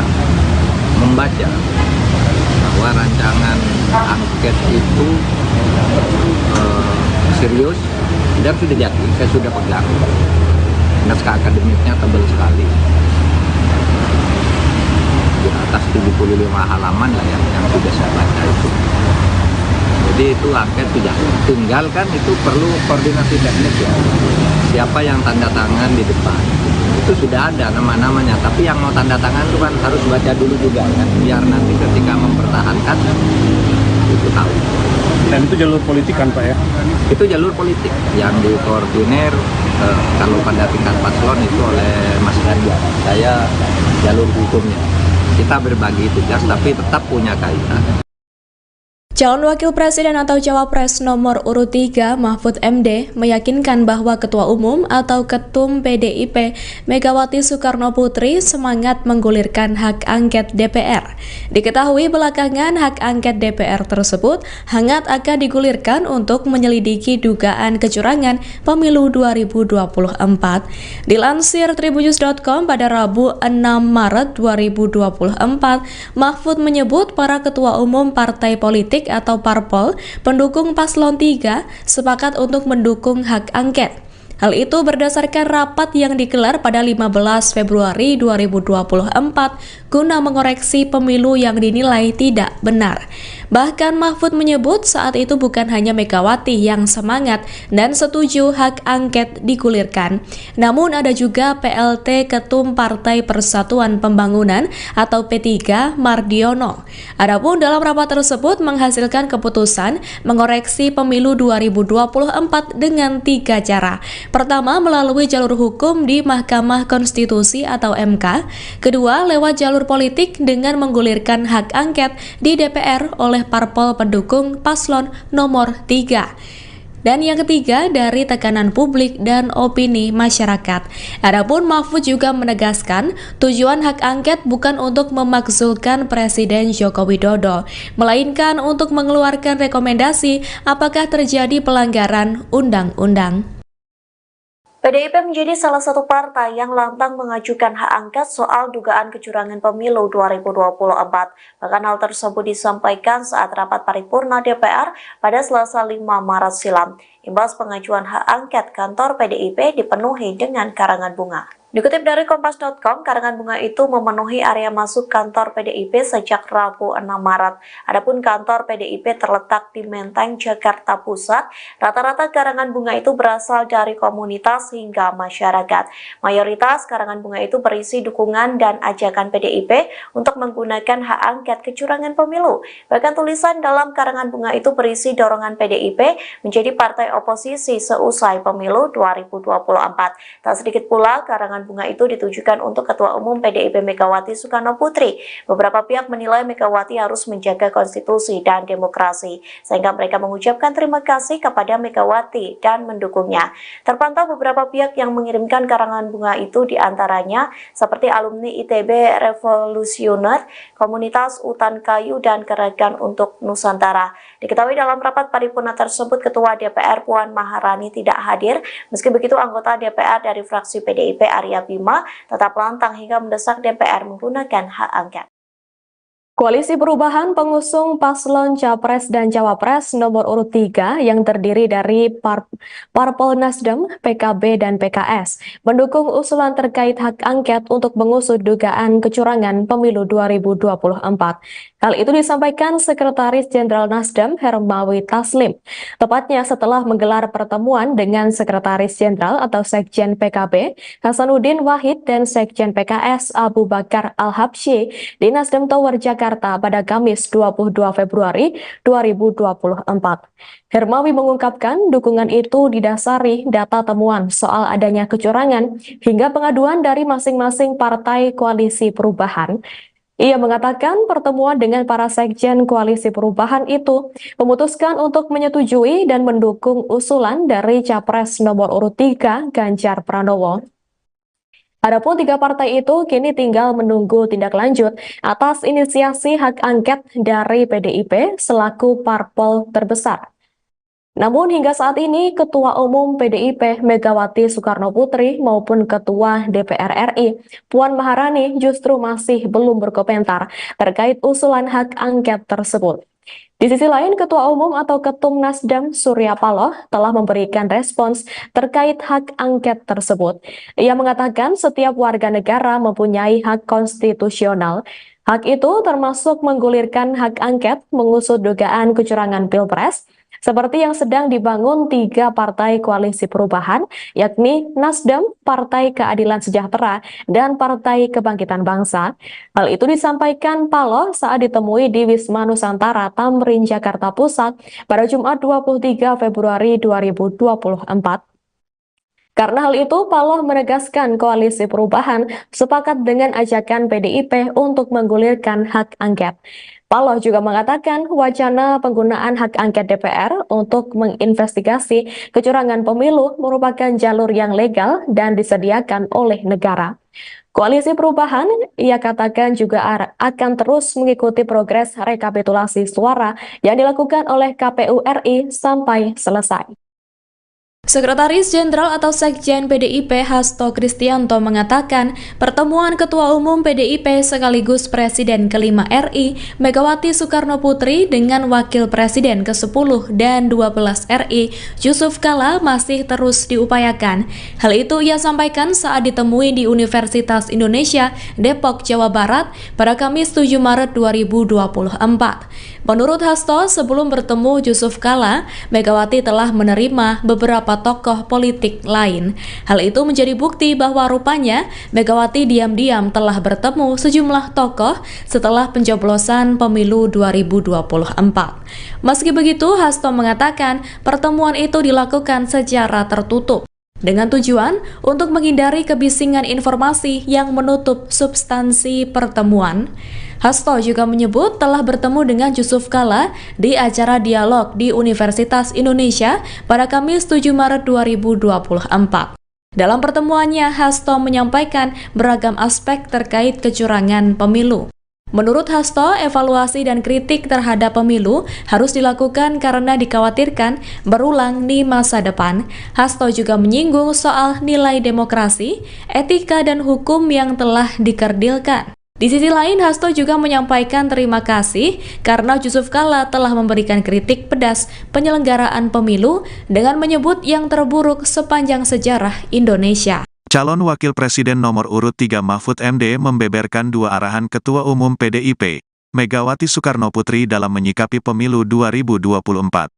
membaca bahwa rancangan angket itu serius dan sudah jadi, saya sudah pegang. Naskah akademiknya tebal sekali, di atas 75 halaman lah yang sudah saya baca itu. Jadi itu angket sudah tinggal kan, itu perlu koordinasi teknis ya. Siapa yang tanda tangan di depan itu sudah ada nama-namanya, tapi yang mau tanda tangan itu kan harus baca dulu juga kan, biar nanti ketika mempertahankan itu tahu. Dan itu jalur politik kan Pak ya? Itu jalur politik yang dikoordinir kalau pada tingkat paslon itu oleh Mas Ganjar. Saya jalur hukumnya. Kita berbagi tugas tapi tetap punya kaitan. Calon Wakil Presiden atau Cawapres nomor urut 3 Mahfud MD meyakinkan bahwa Ketua Umum atau Ketum PDIP Megawati Soekarno Putri semangat menggulirkan hak angket DPR. Diketahui belakangan hak angket DPR tersebut hangat akan digulirkan untuk menyelidiki dugaan kecurangan pemilu 2024. Dilansir Tribunnews.com pada Rabu 6 Maret 2024, Mahfud menyebut para Ketua Umum partai politik atau parpol pendukung paslon 3 sepakat untuk mendukung hak angket. Hal itu berdasarkan rapat yang digelar pada 15 Februari 2024 guna mengoreksi pemilu yang dinilai tidak benar. Bahkan Mahfud menyebut saat itu bukan hanya Megawati yang semangat dan setuju hak angket digulirkan, namun ada juga PLT Ketum Partai Persatuan Pembangunan atau P3 Mardiono. Adapun dalam rapat tersebut menghasilkan keputusan mengoreksi pemilu 2024 dengan 3 cara. Pertama, melalui jalur hukum di Mahkamah Konstitusi atau MK. Kedua, lewat jalur politik dengan menggulirkan hak angket di DPR oleh parpol pendukung paslon nomor 3. Dan yang ketiga, dari tekanan publik dan opini masyarakat. Adapun Mahfud juga menegaskan, tujuan hak angket bukan untuk memakzulkan Presiden Joko Widodo, melainkan untuk mengeluarkan rekomendasi apakah terjadi pelanggaran undang-undang. PDIP menjadi salah satu partai yang lantang mengajukan hak angket soal dugaan kecurangan pemilu 2024. Bahkan hal tersebut disampaikan saat rapat paripurna DPR pada Selasa 5 Maret silam. Imbas pengajuan hak angket, kantor PDIP dipenuhi dengan karangan bunga. Dikutip dari Kompas.com, karangan bunga itu memenuhi area masuk kantor PDIP sejak Rabu 6 Maret. Adapun kantor PDIP terletak di Menteng, Jakarta Pusat. Rata-rata karangan bunga itu berasal dari komunitas hingga masyarakat. Mayoritas karangan bunga itu berisi dukungan dan ajakan PDIP untuk menggunakan hak angket kecurangan pemilu. Bahkan tulisan dalam karangan bunga itu berisi dorongan PDIP menjadi partai oposisi seusai pemilu 2024. Tak sedikit pula karangan bunga itu ditujukan untuk Ketua Umum PDIP Megawati Soekarno Putri. Beberapa pihak menilai Megawati harus menjaga konstitusi dan demokrasi, sehingga mereka mengucapkan terima kasih kepada Megawati dan mendukungnya. Terpantau beberapa pihak yang mengirimkan karangan bunga itu, diantaranya seperti alumni ITB Revolusioner, Komunitas Utan Kayu, dan Gerakan untuk Nusantara. Diketahui dalam rapat paripurna tersebut, Ketua DPR Puan Maharani tidak hadir. Meski begitu, anggota DPR dari fraksi PDIP Arya Bima tetap lantang hingga mendesak DPR menggunakan hak angket. Koalisi Perubahan pengusung paslon Capres dan Cawapres nomor urut 3 yang terdiri dari Parpol Nasdem, PKB, dan PKS mendukung usulan terkait hak angket untuk mengusut dugaan kecurangan pemilu 2024. Hal itu disampaikan Sekretaris Jenderal Nasdem Hermawi Taslim, tepatnya setelah menggelar pertemuan dengan Sekretaris Jenderal atau Sekjen PKB Hasanuddin Wahid dan Sekjen PKS Abu Bakar Al-Habsyi di Nasdem Tower Jakarta pada Kamis 22 Februari 2024. Hermawi mengungkapkan dukungan itu didasari data temuan soal adanya kecurangan hingga pengaduan dari masing-masing partai koalisi perubahan. Ia mengatakan pertemuan dengan para sekjen koalisi perubahan itu memutuskan untuk menyetujui dan mendukung usulan dari Capres nomor urut 3 Ganjar Pranowo. Adapun 3 partai itu kini tinggal menunggu tindak lanjut atas inisiasi hak angket dari PDIP selaku parpol terbesar. Namun hingga saat ini Ketua Umum PDIP Megawati Soekarno Putri maupun Ketua DPR RI Puan Maharani justru masih belum berkomentar terkait usulan hak angket tersebut. Di sisi lain, Ketua Umum atau Ketum Nasdem Surya Paloh telah memberikan respons terkait hak angket tersebut. Ia mengatakan setiap warga negara mempunyai hak konstitusional. Hak itu termasuk menggulirkan hak angket mengusut dugaan kecurangan Pilpres, seperti yang sedang dibangun 3 partai koalisi perubahan, yakni Nasdem, Partai Keadilan Sejahtera, dan Partai Kebangkitan Bangsa. Hal itu disampaikan Paloh saat ditemui di Wisma Nusantara Tamrin, Jakarta Pusat pada Jumat 23 Februari 2024. Karena hal itu, Paloh menegaskan koalisi perubahan sepakat dengan ajakan PDIP untuk menggulirkan hak angket. Paloh juga mengatakan wacana penggunaan hak angket DPR untuk menginvestigasi kecurangan pemilu merupakan jalur yang legal dan disediakan oleh negara. Koalisi Perubahan, ia katakan juga akan terus mengikuti progres rekapitulasi suara yang dilakukan oleh KPU RI sampai selesai. Sekretaris Jenderal atau Sekjen PDIP Hasto Kristianto mengatakan pertemuan Ketua Umum PDIP sekaligus Presiden ke-5 RI Megawati Soekarno Putri dengan Wakil Presiden ke-10 dan 12 RI Yusuf Kala masih terus diupayakan. Hal itu ia sampaikan saat ditemui di Universitas Indonesia Depok, Jawa Barat pada Kamis 7 Maret 2024. Menurut Hasto, sebelum bertemu Yusuf Kala, Megawati telah menerima beberapa tokoh politik lain. Hal itu menjadi bukti bahwa rupanya Megawati diam-diam telah bertemu sejumlah tokoh setelah pencoblosan pemilu 2024. Meski begitu, Hasto mengatakan pertemuan itu dilakukan secara tertutup, dengan tujuan untuk menghindari kebisingan informasi yang menutup substansi pertemuan. Hasto juga menyebut telah bertemu dengan Yusuf Kala di acara dialog di Universitas Indonesia pada Kamis 7 Maret 2024. Dalam pertemuannya, Hasto menyampaikan beragam aspek terkait kecurangan pemilu. Menurut Hasto, evaluasi dan kritik terhadap pemilu harus dilakukan karena dikhawatirkan berulang di masa depan. Hasto juga menyinggung soal nilai demokrasi, etika, dan hukum yang telah dikerdilkan. Di sisi lain, Hasto juga menyampaikan terima kasih karena Yusuf Kala telah memberikan kritik pedas penyelenggaraan pemilu dengan menyebut yang terburuk sepanjang sejarah Indonesia. Calon Wakil Presiden nomor urut 3 Mahfud MD membeberkan dua arahan Ketua Umum PDIP, Megawati Soekarnoputri dalam menyikapi pemilu 2024.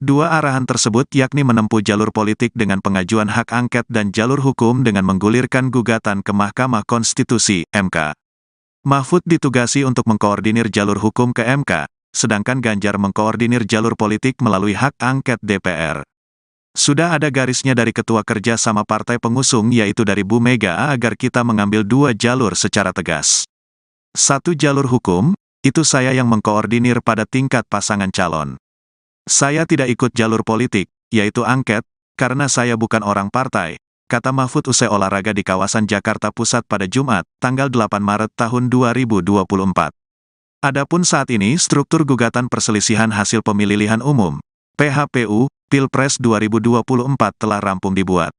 Dua arahan tersebut yakni menempuh jalur politik dengan pengajuan hak angket dan jalur hukum dengan menggulirkan gugatan ke Mahkamah Konstitusi (MK). Mahfud ditugasi untuk mengkoordinir jalur hukum ke MK, sedangkan Ganjar mengkoordinir jalur politik melalui hak angket DPR. Sudah ada garisnya dari Ketua Kerja sama partai pengusung yaitu dari Bu Mega agar kita mengambil dua jalur secara tegas. Satu jalur hukum, itu saya yang mengkoordinir pada tingkat pasangan calon. Saya tidak ikut jalur politik, yaitu angket, karena saya bukan orang partai, kata Mahfud usai olahraga di kawasan Jakarta Pusat pada Jumat, tanggal 8 Maret tahun 2024. Adapun saat ini struktur gugatan perselisihan hasil pemilihan umum, PHPU, Pilpres 2024 telah rampung dibuat.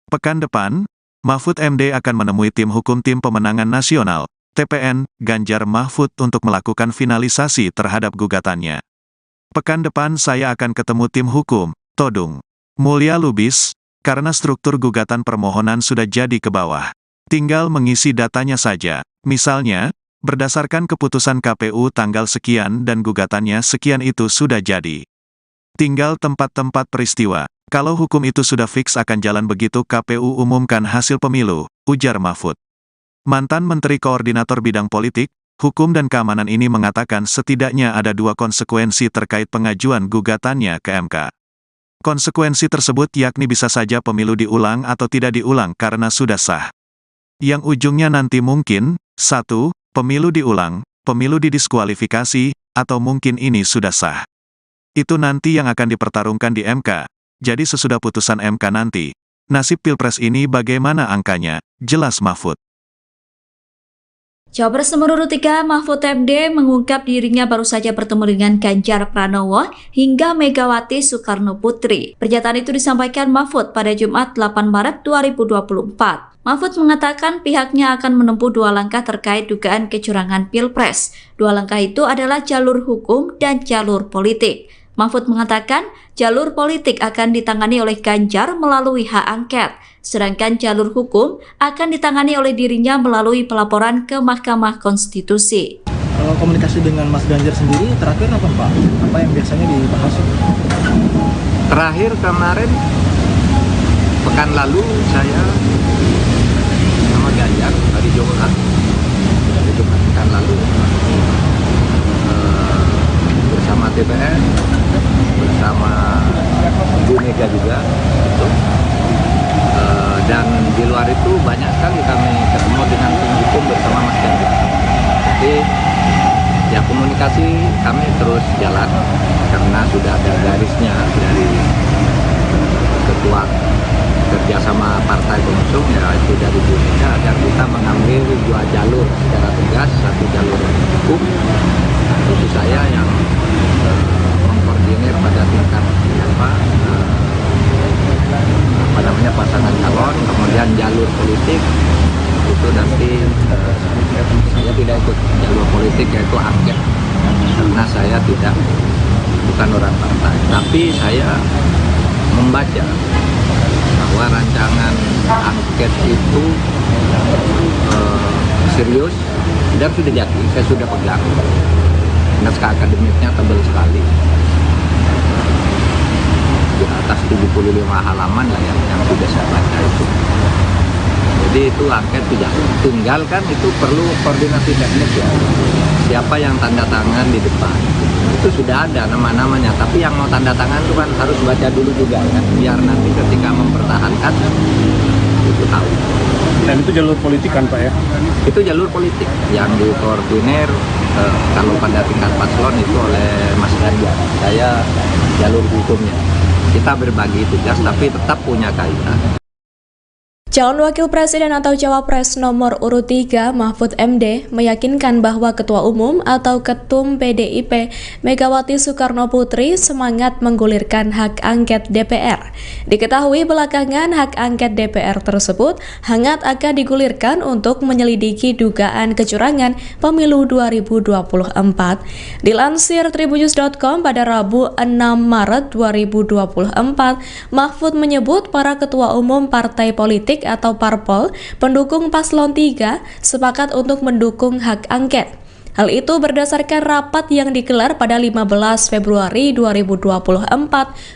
Pekan depan, Mahfud MD akan menemui tim hukum Tim Pemenangan Nasional, TPN, Ganjar Mahfud untuk melakukan finalisasi terhadap gugatannya. Pekan depan saya akan ketemu tim hukum, Todung Mulya Lubis, karena struktur gugatan permohonan sudah jadi ke bawah. Tinggal mengisi datanya saja, misalnya, berdasarkan keputusan KPU tanggal sekian dan gugatannya sekian itu sudah jadi. Tinggal tempat-tempat peristiwa, kalau hukum itu sudah fix akan jalan begitu KPU umumkan hasil pemilu, ujar Mahfud. Mantan Menteri Koordinator Bidang Politik, Hukum dan Keamanan ini mengatakan setidaknya ada dua konsekuensi terkait pengajuan gugatannya ke MK. Konsekuensi tersebut yakni bisa saja pemilu diulang atau tidak diulang karena sudah sah. Yang ujungnya nanti mungkin, 1, pemilu diulang, pemilu didiskualifikasi, atau mungkin ini sudah sah. Itu nanti yang akan dipertarungkan di MK, jadi sesudah putusan MK nanti, nasib Pilpres ini bagaimana angkanya, jelas Mahfud. Cawapres nomor urut 3 Mahfud MD mengungkap dirinya baru saja bertemu dengan Ganjar Pranowo hingga Megawati Soekarnoputri. Pernyataan itu disampaikan Mahfud pada Jumat 8 Maret 2024. Mahfud mengatakan pihaknya akan menempuh dua langkah terkait dugaan kecurangan Pilpres. Dua langkah itu adalah jalur hukum dan jalur politik. Mahfud mengatakan jalur politik akan ditangani oleh Ganjar melalui hak angket, sedangkan jalur hukum akan ditangani oleh dirinya melalui pelaporan ke Mahkamah Konstitusi. Kalau komunikasi dengan Mas Ganjar sendiri terakhir apa Pak? Apa yang biasanya dibahas? Terakhir kemarin, pekan lalu saya sama Ganjar hari Jumat pekan lalu bersama TPN, bersama Bu Mega juga gitu. Dan di luar itu banyak sekali kami ketemu dengan tim hukum bersama Mas Ganjar. Jadi ya komunikasi kami terus jalan karena sudah ada garisnya dari Ketua Kerjasama Partai Pengusung yaitu dari Bu Mega agar kita mengambil dua jalur secara tegas, satu jalur hukum, itu saya yang mengkoordinir pada tingkat pasangan calon, kemudian jalur politik itu nanti saya tidak ikut jalur politik yaitu angket karena saya bukan orang partai, tapi saya membaca bahwa rancangan angket itu serius dan sudah jadi, saya sudah pegang naskah akademiknya tebal sekali, di atas 75 halaman lah yang sudah saya baca itu. Jadi itu angket tidak tunggal kan, itu perlu koordinasi teknis ya. Siapa yang tanda tangan di depan itu sudah ada nama-namanya, tapi yang mau tanda tangan itu kan harus baca dulu juga kan, biar nanti ketika mempertahankan itu tahu. Dan itu jalur politik kan Pak ya? Itu jalur politik yang dikoordinir kalau pada tingkat paslon itu oleh Mas Ganjar. Saya jalur hukumnya. Kita berbagi tugas tapi tetap punya kaitan. Calon Wakil Presiden atau Cawapres nomor urut 3 Mahfud MD meyakinkan bahwa Ketua Umum atau Ketum PDIP Megawati Soekarno Putri semangat menggulirkan hak angket DPR. Diketahui belakangan hak angket DPR tersebut hangat akan digulirkan untuk menyelidiki dugaan kecurangan pemilu 2024. Dilansir Tribunnews.com pada Rabu 6 Maret 2024, Mahfud menyebut para ketua umum partai politik atau parpol pendukung paslon 3 sepakat untuk mendukung hak angket. Hal itu berdasarkan rapat yang digelar pada 15 Februari 2024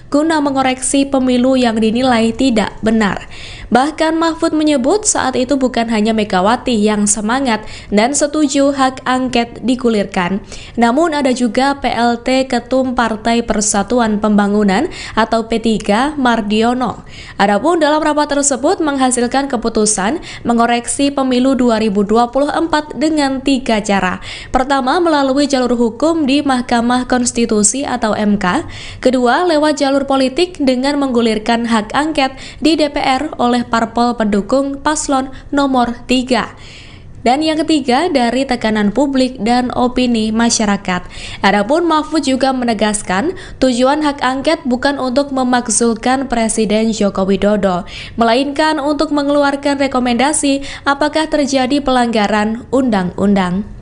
guna mengoreksi pemilu yang dinilai tidak benar. Bahkan Mahfud menyebut saat itu bukan hanya Megawati yang semangat dan setuju hak angket digulirkan, namun ada juga PLT Ketum Partai Persatuan Pembangunan atau P3 Mardiono. Adapun dalam rapat tersebut menghasilkan keputusan mengoreksi pemilu 2024 dengan 3 cara. Pertama, melalui jalur hukum di Mahkamah Konstitusi atau MK. Kedua, lewat jalur politik dengan menggulirkan hak angket di DPR oleh parpol pendukung paslon nomor 3. Dan yang ketiga, dari tekanan publik dan opini masyarakat. Adapun Mahfud juga menegaskan, tujuan hak angket bukan untuk memakzulkan Presiden Joko Widodo, melainkan untuk mengeluarkan rekomendasi apakah terjadi pelanggaran undang-undang.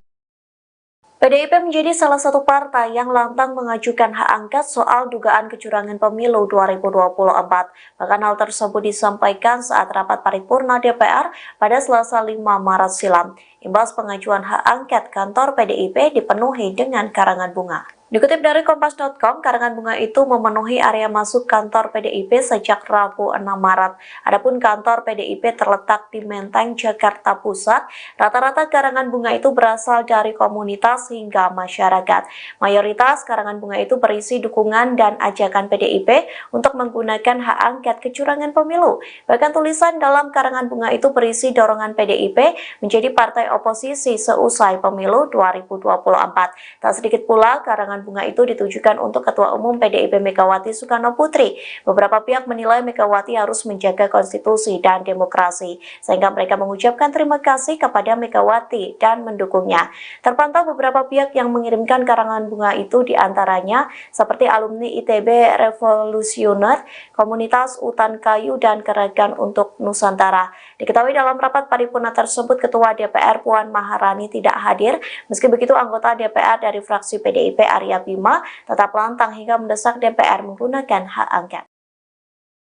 PDIP menjadi salah satu partai yang lantang mengajukan hak angket soal dugaan kecurangan pemilu 2024. Bahkan hal tersebut disampaikan saat rapat paripurna DPR pada Selasa 5 Maret silam. Imbas pengajuan hak angket, kantor PDIP dipenuhi dengan karangan bunga. Dikutip dari Kompas.com, karangan bunga itu memenuhi area masuk kantor PDIP sejak Rabu 6 Maret. Adapun kantor PDIP terletak di Menteng, Jakarta Pusat. Rata-rata karangan bunga itu berasal dari komunitas hingga masyarakat. Mayoritas karangan bunga itu berisi dukungan dan ajakan PDIP untuk menggunakan hak angket kecurangan pemilu. Bahkan tulisan dalam karangan bunga itu berisi dorongan PDIP menjadi partai oposisi seusai pemilu 2024. Tak sedikit pula karangan bunga itu ditujukan untuk Ketua Umum PDIP Megawati Soekarno Putri. Beberapa pihak menilai Megawati harus menjaga konstitusi dan demokrasi, sehingga mereka mengucapkan terima kasih kepada Megawati dan mendukungnya. Terpantau beberapa pihak yang mengirimkan karangan bunga itu, diantaranya seperti alumni ITB Revolusioner, Komunitas Utan Kayu, dan Gerakan untuk Nusantara. Diketahui dalam rapat paripurna tersebut, Ketua DPR Puan Maharani tidak hadir. Meski begitu, anggota DPR dari fraksi PDIP Arya Bima tetap lantang hingga mendesak DPR menggunakan hak angket.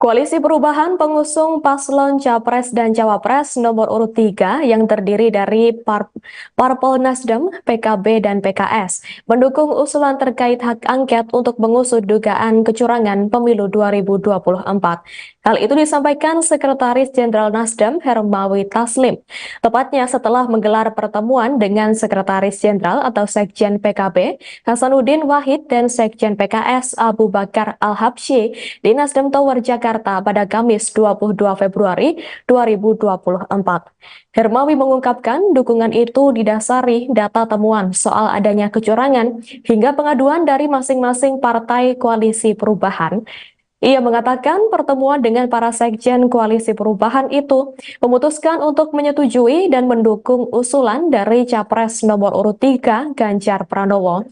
Koalisi Perubahan pengusung paslon Capres dan Cawapres nomor urut 3 yang terdiri dari Parpol Nasdem, PKB, dan PKS mendukung usulan terkait hak angket untuk mengusut dugaan kecurangan pemilu 2024. Hal itu disampaikan Sekretaris Jenderal Nasdem Hermawi Taslim, tepatnya setelah menggelar pertemuan dengan Sekretaris Jenderal atau Sekjen PKB Hasanuddin Wahid dan Sekjen PKS Abu Bakar Al-Habsyi di Nasdem Tower Jakarta pada Kamis 22 Februari 2024. Hermawi mengungkapkan dukungan itu didasari data temuan soal adanya kecurangan hingga pengaduan dari masing-masing partai koalisi perubahan. Ia mengatakan pertemuan dengan para sekjen koalisi perubahan itu memutuskan untuk menyetujui dan mendukung usulan dari Capres nomor urut 3 Ganjar Pranowo.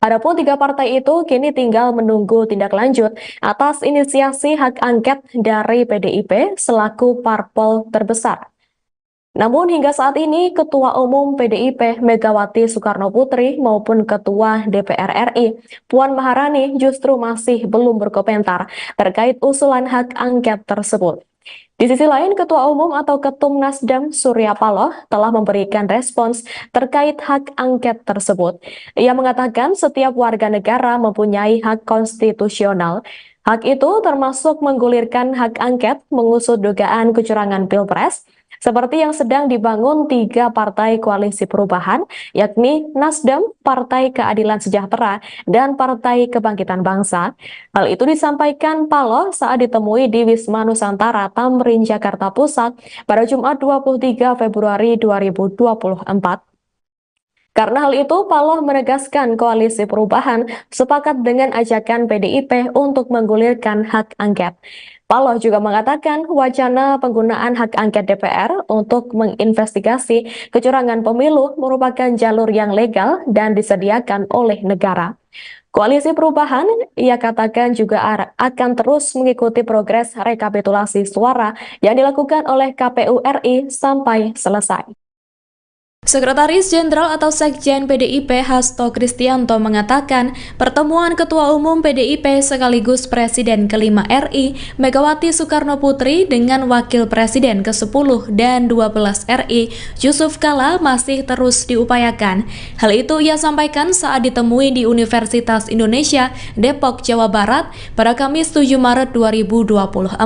Adapun 3 partai itu kini tinggal menunggu tindak lanjut atas inisiasi hak angket dari PDIP selaku parpol terbesar. Namun hingga saat ini Ketua Umum PDIP Megawati Soekarno Putri maupun Ketua DPR RI Puan Maharani justru masih belum berkomentar terkait usulan hak angket tersebut. Di sisi lain, Ketua Umum atau Ketum Nasdem Surya Paloh telah memberikan respons terkait hak angket tersebut. Ia mengatakan setiap warga negara mempunyai hak konstitusional. Hak itu termasuk menggulirkan hak angket mengusut dugaan kecurangan Pilpres, seperti yang sedang dibangun 3 partai koalisi perubahan, yakni Nasdem, Partai Keadilan Sejahtera, dan Partai Kebangkitan Bangsa. Hal itu disampaikan Paloh saat ditemui di Wisma Nusantara, Tamrin, Jakarta Pusat pada Jumat 23 Februari 2024. Karena hal itu, Paloh menegaskan koalisi perubahan sepakat dengan ajakan PDIP untuk menggulirkan hak angket. Paloh juga mengatakan wacana penggunaan hak angket DPR untuk menginvestigasi kecurangan pemilu merupakan jalur yang legal dan disediakan oleh negara. Koalisi perubahan, ia katakan juga akan terus mengikuti progres rekapitulasi suara yang dilakukan oleh KPU RI sampai selesai. Sekretaris Jenderal atau Sekjen PDIP Hasto Kristianto mengatakan pertemuan Ketua Umum PDIP sekaligus Presiden ke-5 RI Megawati Soekarno Putri dengan Wakil Presiden ke-10 dan 12 RI Yusuf Kala masih terus diupayakan. Hal itu ia sampaikan saat ditemui di Universitas Indonesia Depok, Jawa Barat pada Kamis 7 Maret 2024.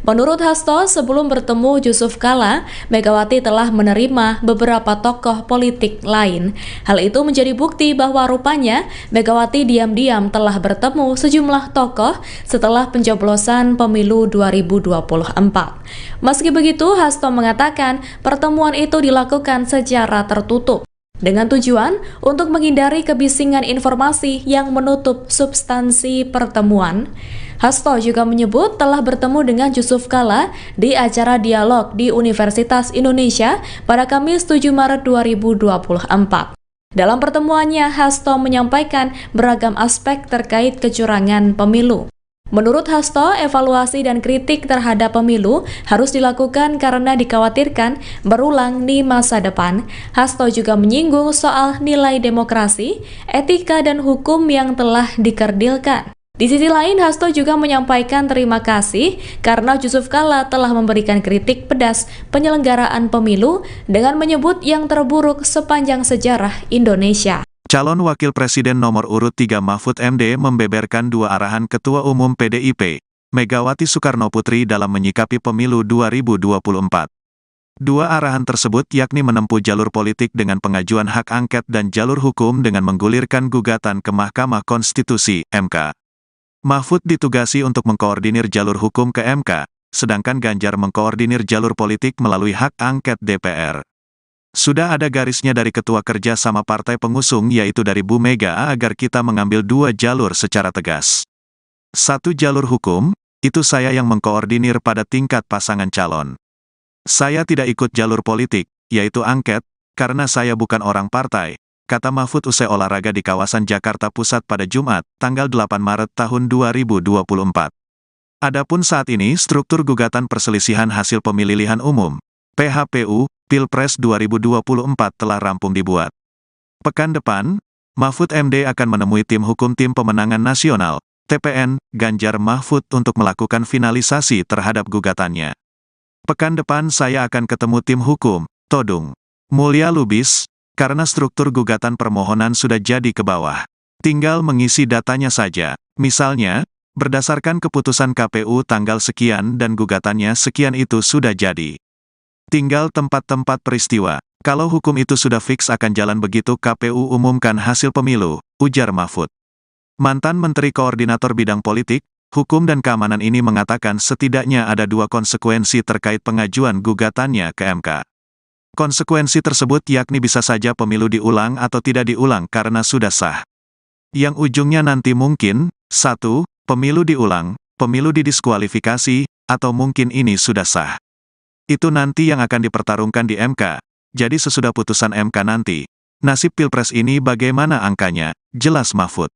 Menurut Hasto, sebelum bertemu Yusuf Kala, Megawati telah menerima beberapa tokoh politik lain. Hal itu menjadi bukti bahwa rupanya Megawati diam-diam telah bertemu sejumlah tokoh setelah pencoblosan pemilu 2024. Meski begitu, Hasto mengatakan pertemuan itu dilakukan secara tertutup dengan tujuan untuk menghindari kebisingan informasi yang menutup substansi pertemuan. Hasto juga menyebut telah bertemu dengan Yusuf Kala di acara dialog di Universitas Indonesia pada Kamis 7 Maret 2024. Dalam pertemuannya, Hasto menyampaikan beragam aspek terkait kecurangan pemilu. Menurut Hasto, evaluasi dan kritik terhadap pemilu harus dilakukan karena dikhawatirkan berulang di masa depan. Hasto juga menyinggung soal nilai demokrasi, etika, dan hukum yang telah dikerdilkan. Di sisi lain, Hasto juga menyampaikan terima kasih karena Yusuf Kala telah memberikan kritik pedas penyelenggaraan pemilu dengan menyebut yang terburuk sepanjang sejarah Indonesia. Calon Wakil Presiden nomor urut 3 Mahfud MD membeberkan 2 arahan Ketua Umum PDIP, Megawati Soekarno Putri dalam menyikapi pemilu 2024. 2 arahan tersebut yakni menempuh jalur politik dengan pengajuan hak angket dan jalur hukum dengan menggulirkan gugatan ke Mahkamah Konstitusi, MK. Mahfud ditugasi untuk mengkoordinir jalur hukum ke MK, sedangkan Ganjar mengkoordinir jalur politik melalui hak angket DPR. Sudah ada garisnya dari Ketua Kerja sama partai pengusung yaitu dari Bu Mega agar kita mengambil 2 jalur secara tegas. 1 jalur hukum, itu saya yang mengkoordinir pada tingkat pasangan calon. Saya tidak ikut jalur politik, yaitu angket, karena saya bukan orang partai, kata Mahfud usai olahraga di kawasan Jakarta Pusat pada Jumat, tanggal 8 Maret tahun 2024. Adapun saat ini struktur gugatan perselisihan hasil pemilihan umum, PHPU, Pilpres 2024 telah rampung dibuat. Pekan depan, Mahfud MD akan menemui tim hukum Tim Pemenangan Nasional, TPN, Ganjar Mahfud untuk melakukan finalisasi terhadap gugatannya. Pekan depan saya akan ketemu tim hukum, Todung Mulya Lubis, karena struktur gugatan permohonan sudah jadi ke bawah. Tinggal mengisi datanya saja. Misalnya, berdasarkan keputusan KPU tanggal sekian dan gugatannya sekian itu sudah jadi. Tinggal tempat-tempat peristiwa. Kalau hukum itu sudah fix akan jalan begitu KPU umumkan hasil pemilu, ujar Mahfud. Mantan Menteri Koordinator Bidang Politik, Hukum dan Keamanan ini mengatakan setidaknya ada 2 konsekuensi terkait pengajuan gugatannya ke MK. Konsekuensi tersebut yakni bisa saja pemilu diulang atau tidak diulang karena sudah sah. Yang ujungnya nanti mungkin, 1, pemilu diulang, pemilu didiskualifikasi, atau mungkin ini sudah sah. Itu nanti yang akan dipertarungkan di MK, jadi sesudah putusan MK nanti, nasib Pilpres ini bagaimana angkanya, jelas Mahfud.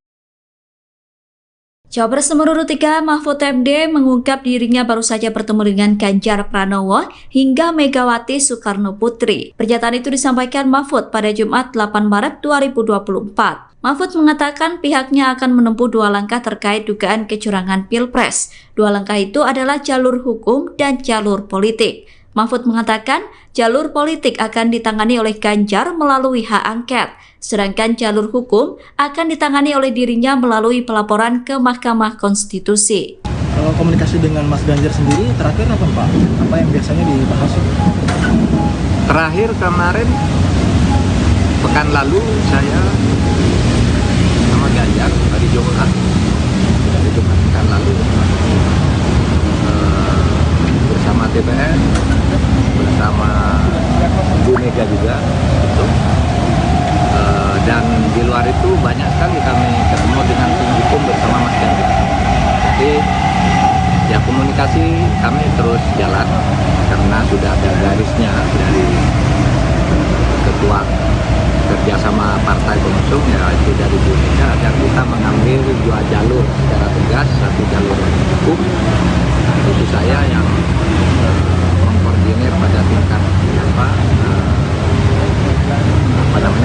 Cawapres nomor urut 3 Mahfud MD mengungkap dirinya baru saja bertemu dengan Ganjar Pranowo hingga Megawati Soekarno Putri. Pernyataan itu disampaikan Mahfud pada Jumat 8 Maret 2024. Mahfud mengatakan pihaknya akan menempuh dua langkah terkait dugaan kecurangan Pilpres. Dua langkah itu adalah jalur hukum dan jalur politik. Mahfud mengatakan jalur politik akan ditangani oleh Ganjar melalui hak angket, sedangkan jalur hukum akan ditangani oleh dirinya melalui pelaporan ke Mahkamah Konstitusi. Kalau komunikasi dengan Mas Ganjar sendiri terakhir apa Pak? Apa yang biasanya dibahas? Terakhir kemarin pekan lalu saya sama Ganjar hari Jumat pekan lalu bersama TPN, bersama Bu Mega juga gitu. Dan di luar itu banyak sekali kami ketemu dengan tim hukum bersama Mas Ganjar. Jadi ya komunikasi kami terus jalan karena sudah ada garisnya dari ketua kerjasama partai pengusung, ya itu dari Bu Mega, dan kita mengambil dua jalur secara tegas, satu jalur hukum, itu saya yang mengkoordinir pada tingkat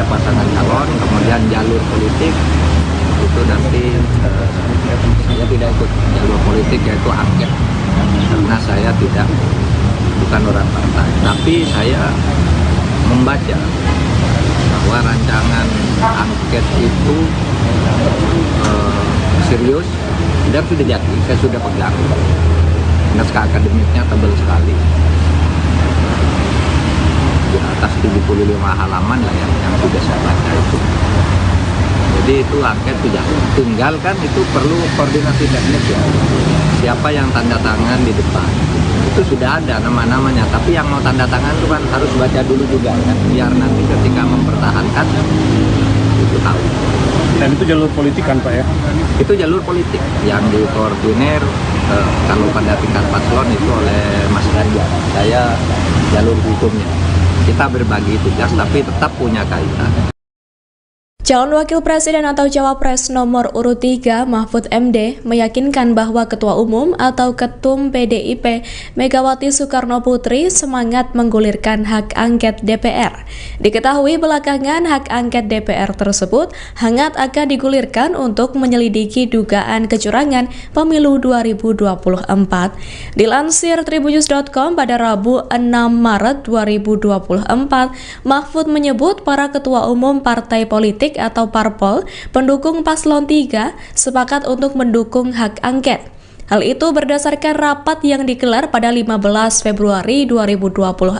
pasangan calon, kemudian jalur politik itu nanti saya tidak ikut jalur politik, yaitu angket, karena saya bukan orang partai, tapi saya membaca bahwa rancangan angket itu serius dan sudah jadi, saya sudah pegang. Naskah akademiknya tebal sekali, di atas 75 halaman lah yang sudah saya baca itu. Jadi itu angket sudah, tinggal kan itu perlu koordinasi teknis ya. Siapa yang tanda tangan di depan, itu sudah ada nama-namanya, tapi yang mau tanda tangan itu kan harus baca dulu juga kan, biar nanti ketika mempertahankan itu tahu. Dan itu jalur politik kan Pak ya? Itu jalur politik yang dikoordinir kalau pada tingkat paslon itu oleh Mas Ganjar. Saya jalur hukumnya. Kita berbagi tugas tapi tetap punya kaitan. Calon Wakil Presiden atau Cawapres nomor urut 3 Mahfud MD meyakinkan bahwa Ketua Umum atau Ketum PDIP Megawati Soekarno Putri semangat menggulirkan hak angket DPR. Diketahui belakangan hak angket DPR tersebut hangat akan digulirkan untuk menyelidiki dugaan kecurangan pemilu 2024. Dilansir tribunnews.com pada Rabu 6 Maret 2024, Mahfud menyebut para ketua umum partai politik atau parpol pendukung paslon 3 sepakat untuk mendukung hak angket. Hal itu berdasarkan rapat yang digelar pada 15 Februari 2024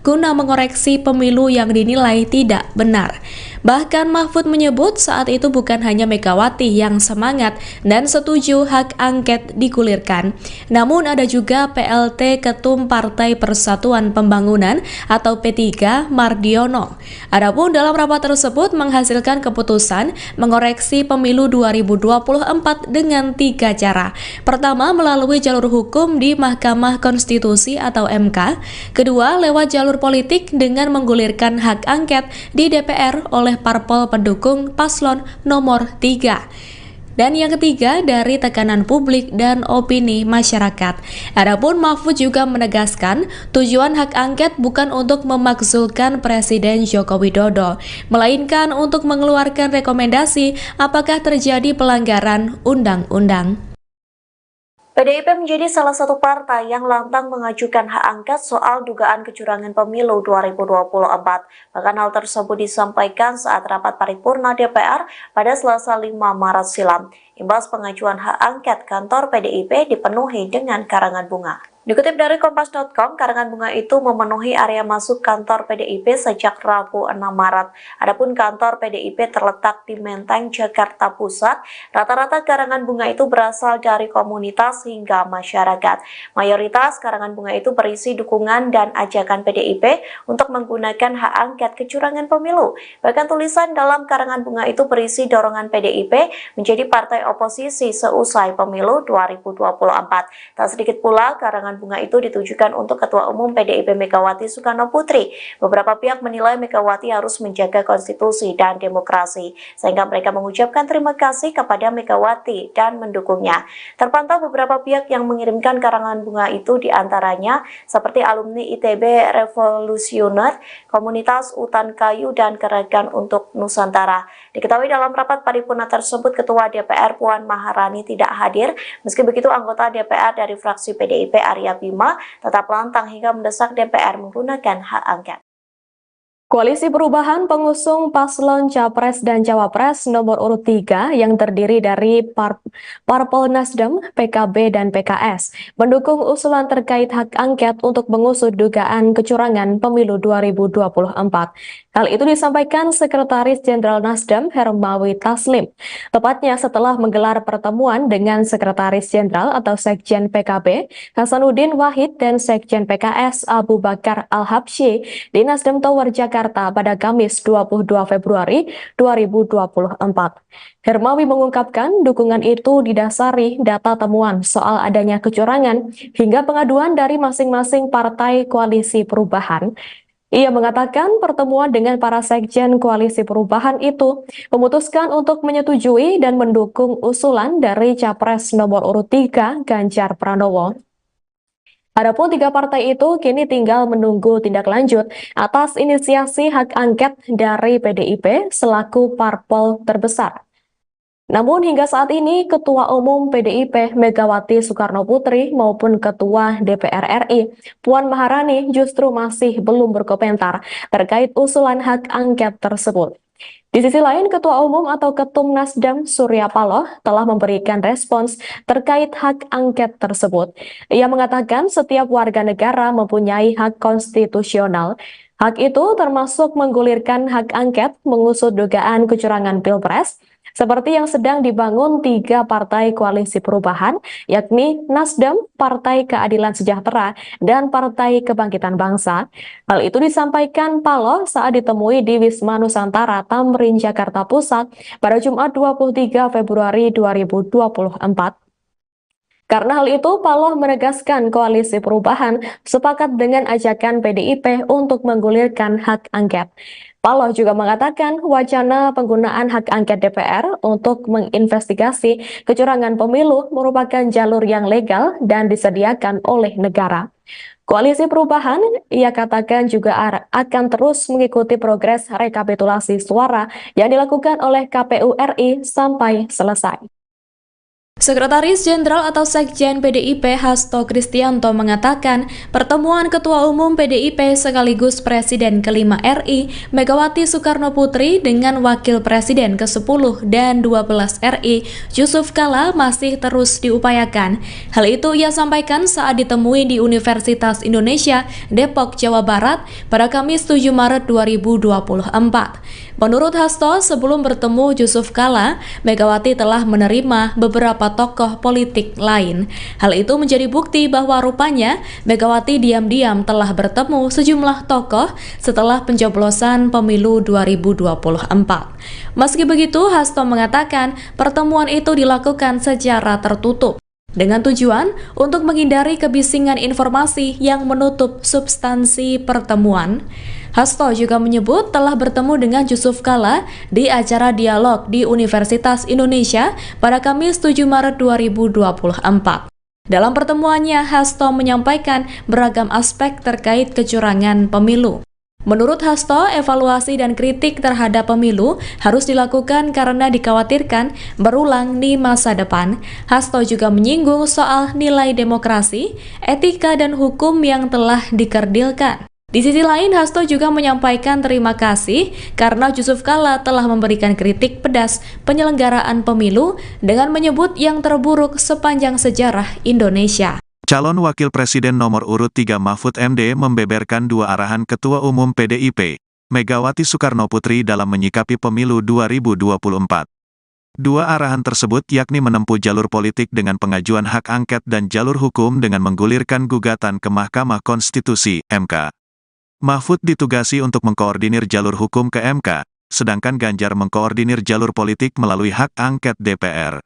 guna mengoreksi pemilu yang dinilai tidak benar. Bahkan Mahfud menyebut saat itu bukan hanya Megawati yang semangat dan setuju hak angket digulirkan, namun ada juga PLT Ketum Partai Persatuan Pembangunan atau P3 Mardiono. Adapun dalam rapat tersebut menghasilkan keputusan mengoreksi pemilu 2024 dengan 3 cara. Pertama, melalui jalur hukum di Mahkamah Konstitusi atau MK. Kedua, lewat jalur politik dengan menggulirkan hak angket di DPR oleh parpol pendukung paslon nomor 3. Dan yang ketiga, dari tekanan publik dan opini masyarakat. Adapun Mahfud juga menegaskan tujuan hak angket bukan untuk memakzulkan Presiden Joko Widodo, melainkan untuk mengeluarkan rekomendasi apakah terjadi pelanggaran undang-undang. PDIP menjadi salah satu partai yang lantang mengajukan hak angket soal dugaan kecurangan pemilu 2024. Bahkan hal tersebut disampaikan saat rapat paripurna DPR pada Selasa 5 Maret silam. Imbas pengajuan hak angket, kantor PDIP dipenuhi dengan karangan bunga. Dikutip dari Kompas.com, karangan bunga itu memenuhi area masuk kantor PDIP sejak Rabu 6 Maret. Adapun kantor PDIP terletak di Menteng, Jakarta Pusat. Rata-rata karangan bunga itu berasal dari komunitas hingga masyarakat. Mayoritas karangan bunga itu berisi dukungan dan ajakan PDIP untuk menggunakan hak angket kecurangan pemilu. Bahkan tulisan dalam karangan bunga itu berisi dorongan PDIP menjadi partai oposisi seusai pemilu 2024. Tak sedikit pula karangan karangan bunga itu ditujukan untuk Ketua Umum PDIP Megawati Soekarno Putri. Beberapa pihak menilai Megawati harus menjaga konstitusi dan demokrasi, sehingga mereka mengucapkan terima kasih kepada Megawati dan mendukungnya. Terpantau beberapa pihak yang mengirimkan karangan bunga itu diantaranya seperti alumni ITB Revolusioner, Komunitas Utan Kayu, dan Gerakan untuk Nusantara. Diketahui dalam rapat paripurna tersebut, Ketua DPR Puan Maharani tidak hadir. Meski begitu, anggota DPR dari fraksi PDIP Arya Bima tetap lantang hingga mendesak DPR menggunakan hak angket. Koalisi Perubahan pengusung paslon Capres dan Cawapres nomor urut 3 yang terdiri dari Parpol Nasdem, PKB, dan PKS mendukung usulan terkait hak angket untuk mengusut dugaan kecurangan pemilu 2024. Hal itu disampaikan Sekretaris Jenderal Nasdem Hermawi Taslim, tepatnya setelah menggelar pertemuan dengan Sekretaris Jenderal atau Sekjen PKB Hasanuddin Wahid dan Sekjen PKS Abu Bakar Al-Habsyi di Nasdem Tower Jakarta pada Kamis 22 Februari 2024. Hermawi mengungkapkan dukungan itu didasari data temuan soal adanya kecurangan hingga pengaduan dari masing-masing partai koalisi perubahan. Ia mengatakan pertemuan dengan para sekjen koalisi perubahan itu memutuskan untuk menyetujui dan mendukung usulan dari Capres nomor urut 3 Ganjar Pranowo. Adapun 3 partai itu kini tinggal menunggu tindak lanjut atas inisiasi hak angket dari PDIP selaku parpol terbesar. Namun hingga saat ini Ketua Umum PDIP Megawati Soekarno Putri maupun Ketua DPR RI Puan Maharani justru masih belum berkomentar terkait usulan hak angket tersebut. Di sisi lain, Ketua Umum atau Ketum Nasdem Surya Paloh telah memberikan respons terkait hak angket tersebut. Ia mengatakan setiap warga negara mempunyai hak konstitusional. Hak itu termasuk menggulirkan hak angket mengusut dugaan kecurangan Pilpres, seperti yang sedang dibangun 3 partai koalisi perubahan, yakni Nasdem, Partai Keadilan Sejahtera, dan Partai Kebangkitan Bangsa. Hal itu disampaikan Paloh saat ditemui di Wisma Nusantara, Tamrin, Jakarta Pusat pada Jumat 23 Februari 2024. Karena hal itu, Paloh menegaskan koalisi perubahan sepakat dengan ajakan PDIP untuk menggulirkan hak angket. Paloh juga mengatakan wacana penggunaan hak angket DPR untuk menginvestigasi kecurangan pemilu merupakan jalur yang legal dan disediakan oleh negara. Koalisi Perubahan, ia katakan juga akan terus mengikuti progres rekapitulasi suara yang dilakukan oleh KPU RI sampai selesai. Sekretaris Jenderal atau Sekjen PDIP Hasto Kristianto mengatakan pertemuan Ketua Umum PDIP sekaligus Presiden ke-5 RI Megawati Soekarno Putri dengan Wakil Presiden ke-10 dan 12 RI Yusuf Kala masih terus diupayakan. Hal itu ia sampaikan saat ditemui di Universitas Indonesia Depok, Jawa Barat pada Kamis 7 Maret 2024. Menurut Hasto, sebelum bertemu Yusuf Kala, Megawati telah menerima beberapa tokoh politik lain. Hal itu menjadi bukti bahwa rupanya Megawati diam-diam telah bertemu sejumlah tokoh setelah pencoblosan pemilu 2024. Meski begitu, Hasto mengatakan pertemuan itu dilakukan secara tertutup dengan tujuan untuk menghindari kebisingan informasi yang menutup substansi pertemuan. Hasto juga menyebut telah bertemu dengan Yusuf Kala di acara dialog di Universitas Indonesia pada Kamis 7 Maret 2024. Dalam pertemuannya, Hasto menyampaikan beragam aspek terkait kecurangan pemilu. Menurut Hasto, evaluasi dan kritik terhadap pemilu harus dilakukan karena dikhawatirkan berulang di masa depan. Hasto juga menyinggung soal nilai demokrasi, etika, dan hukum yang telah dikerdilkan. Di sisi lain, Hasto juga menyampaikan terima kasih karena Yusuf Kala telah memberikan kritik pedas penyelenggaraan pemilu dengan menyebut yang terburuk sepanjang sejarah Indonesia. Calon Wakil Presiden nomor urut 3 Mahfud MD membeberkan 2 arahan Ketua Umum PDIP, Megawati Soekarno Putri dalam menyikapi pemilu 2024. 2 arahan tersebut yakni menempuh jalur politik dengan pengajuan hak angket dan jalur hukum dengan menggulirkan gugatan ke Mahkamah Konstitusi, MK. Mahfud ditugasi untuk mengkoordinir jalur hukum ke MK, sedangkan Ganjar mengkoordinir jalur politik melalui hak angket DPR.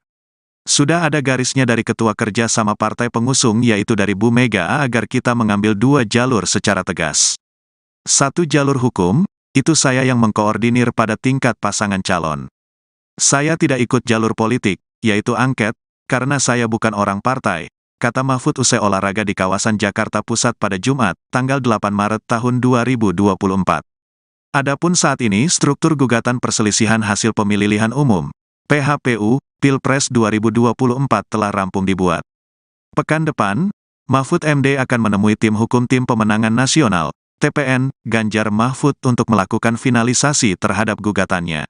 Sudah ada garisnya dari ketua kerja sama partai pengusung yaitu dari Bu Mega agar kita mengambil dua jalur secara tegas. Satu jalur hukum, itu saya yang mengkoordinir pada tingkat pasangan calon. Saya tidak ikut jalur politik, yaitu angket, karena saya bukan orang partai, kata Mahfud usai olahraga di kawasan Jakarta Pusat pada Jumat, tanggal 8 Maret tahun 2024. Adapun saat ini struktur gugatan perselisihan hasil pemilihan umum, PHPU, Pilpres 2024 telah rampung dibuat. Pekan depan, Mahfud MD akan menemui tim hukum Tim Pemenangan Nasional, TPN, Ganjar Mahfud untuk melakukan finalisasi terhadap gugatannya.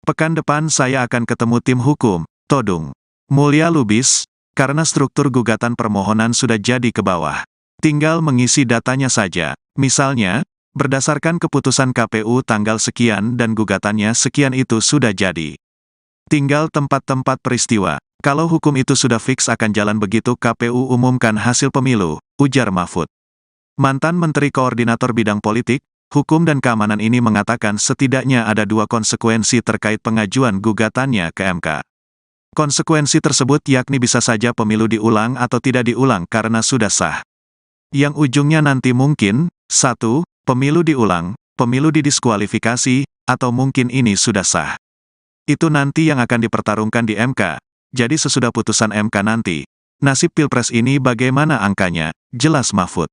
Pekan depan saya akan ketemu tim hukum, Todung Mulya Lubis, karena struktur gugatan permohonan sudah jadi ke bawah. Tinggal mengisi datanya saja, misalnya, berdasarkan keputusan KPU tanggal sekian dan gugatannya sekian itu sudah jadi. Tinggal tempat-tempat peristiwa. Kalau hukum itu sudah fix akan jalan begitu KPU umumkan hasil pemilu, ujar Mahfud. Mantan Menteri Koordinator Bidang Politik, Hukum dan Keamanan ini mengatakan setidaknya ada dua konsekuensi terkait pengajuan gugatannya ke MK. Konsekuensi tersebut yakni bisa saja pemilu diulang atau tidak diulang karena sudah sah. Yang ujungnya nanti mungkin, 1, pemilu diulang, pemilu didiskualifikasi, atau mungkin ini sudah sah. Itu nanti yang akan dipertarungkan di MK. Jadi sesudah putusan MK nanti, nasib Pilpres ini bagaimana angkanya, jelas Mahfud.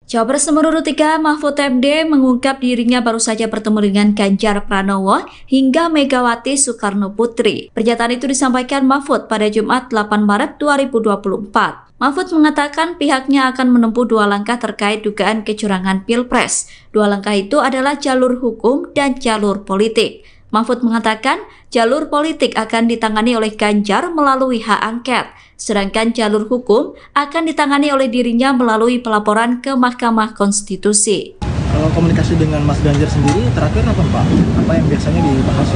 Cawapres nomor urut 3 Mahfud MD mengungkap dirinya baru saja bertemu dengan Ganjar Pranowo hingga Megawati Soekarno Putri. Pernyataan itu disampaikan Mahfud pada Jumat 8 Maret 2024. Mahfud mengatakan pihaknya akan menempuh dua langkah terkait dugaan kecurangan Pilpres. Dua langkah itu adalah jalur hukum dan jalur politik. Mahfud mengatakan jalur politik akan ditangani oleh Ganjar melalui hak angket, sedangkan jalur hukum akan ditangani oleh dirinya melalui pelaporan ke Mahkamah Konstitusi. Kalau komunikasi dengan Mas Ganjar sendiri terakhir apa Pak? Apa yang biasanya dibahas?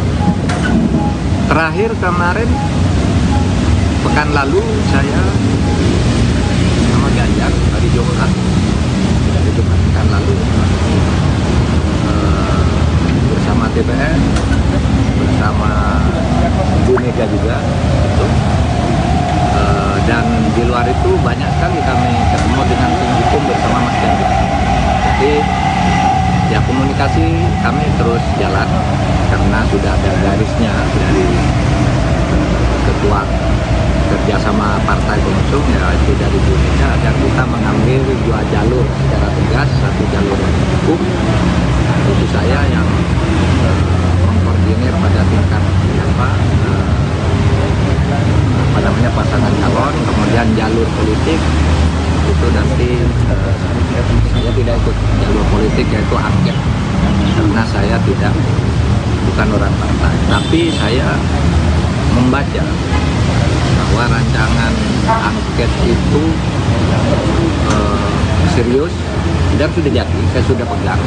Terakhir kemarin, pekan lalu saya sama Ganjar hari Jumat pekan lalu bersama TPN, bersama Bu Mega juga, gitu. Dan di luar itu banyak sekali kami ketemu dengan tim hukum bersama Mas Ganjar. Jadi ya komunikasi kami terus jalan karena sudah ada garisnya dari ketua kerjasama partai pengusung ya itu dari Bu Mega agar kita mengambil dua jalur secara tegas, satu jalur hukum, itu saya yang mengkoordinir pada tingkat pasangan calon, kemudian jalur politik itu nanti saya tidak ikut jalur politik yaitu angket karena saya bukan orang partai, tapi saya membaca bahwa rancangan angket itu serius dan sudah jadi, saya sudah pegang.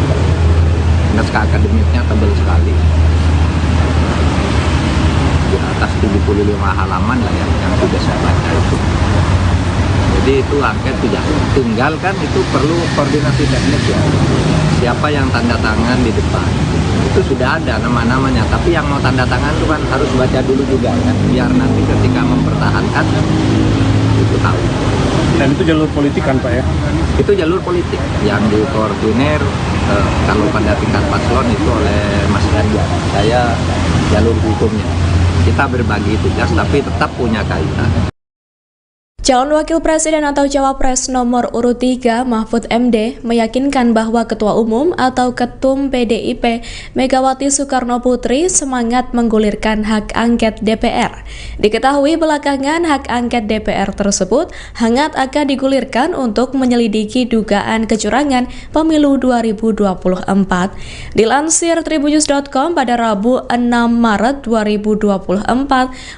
Naskah akademiknya tebal sekali, di atas 75 halaman lah yang sudah saya baca itu. Jadi itu angket sudah tinggal kan, itu perlu koordinasi teknis ya. Siapa yang tanda tangan di depan itu sudah ada nama-namanya, tapi yang mau tanda tangan itu kan harus baca dulu juga kan, biar nanti ketika mempertahankan itu tahu. Dan itu jalur politik kan Pak ya? Itu jalur politik yang dikoordinir kalau pada tingkat paslon itu oleh Mas Ganjar. Saya jalur hukumnya. Kita berbagi tugas tapi tetap punya kaitan. Calon Wakil Presiden atau Cawapres nomor urut 3 Mahfud MD meyakinkan bahwa Ketua Umum atau Ketum PDIP Megawati Soekarno Putri semangat menggulirkan hak angket DPR. Diketahui belakangan hak angket DPR tersebut hangat akan digulirkan untuk menyelidiki dugaan kecurangan pemilu 2024. Dilansir tribunnews.com pada Rabu 6 Maret 2024,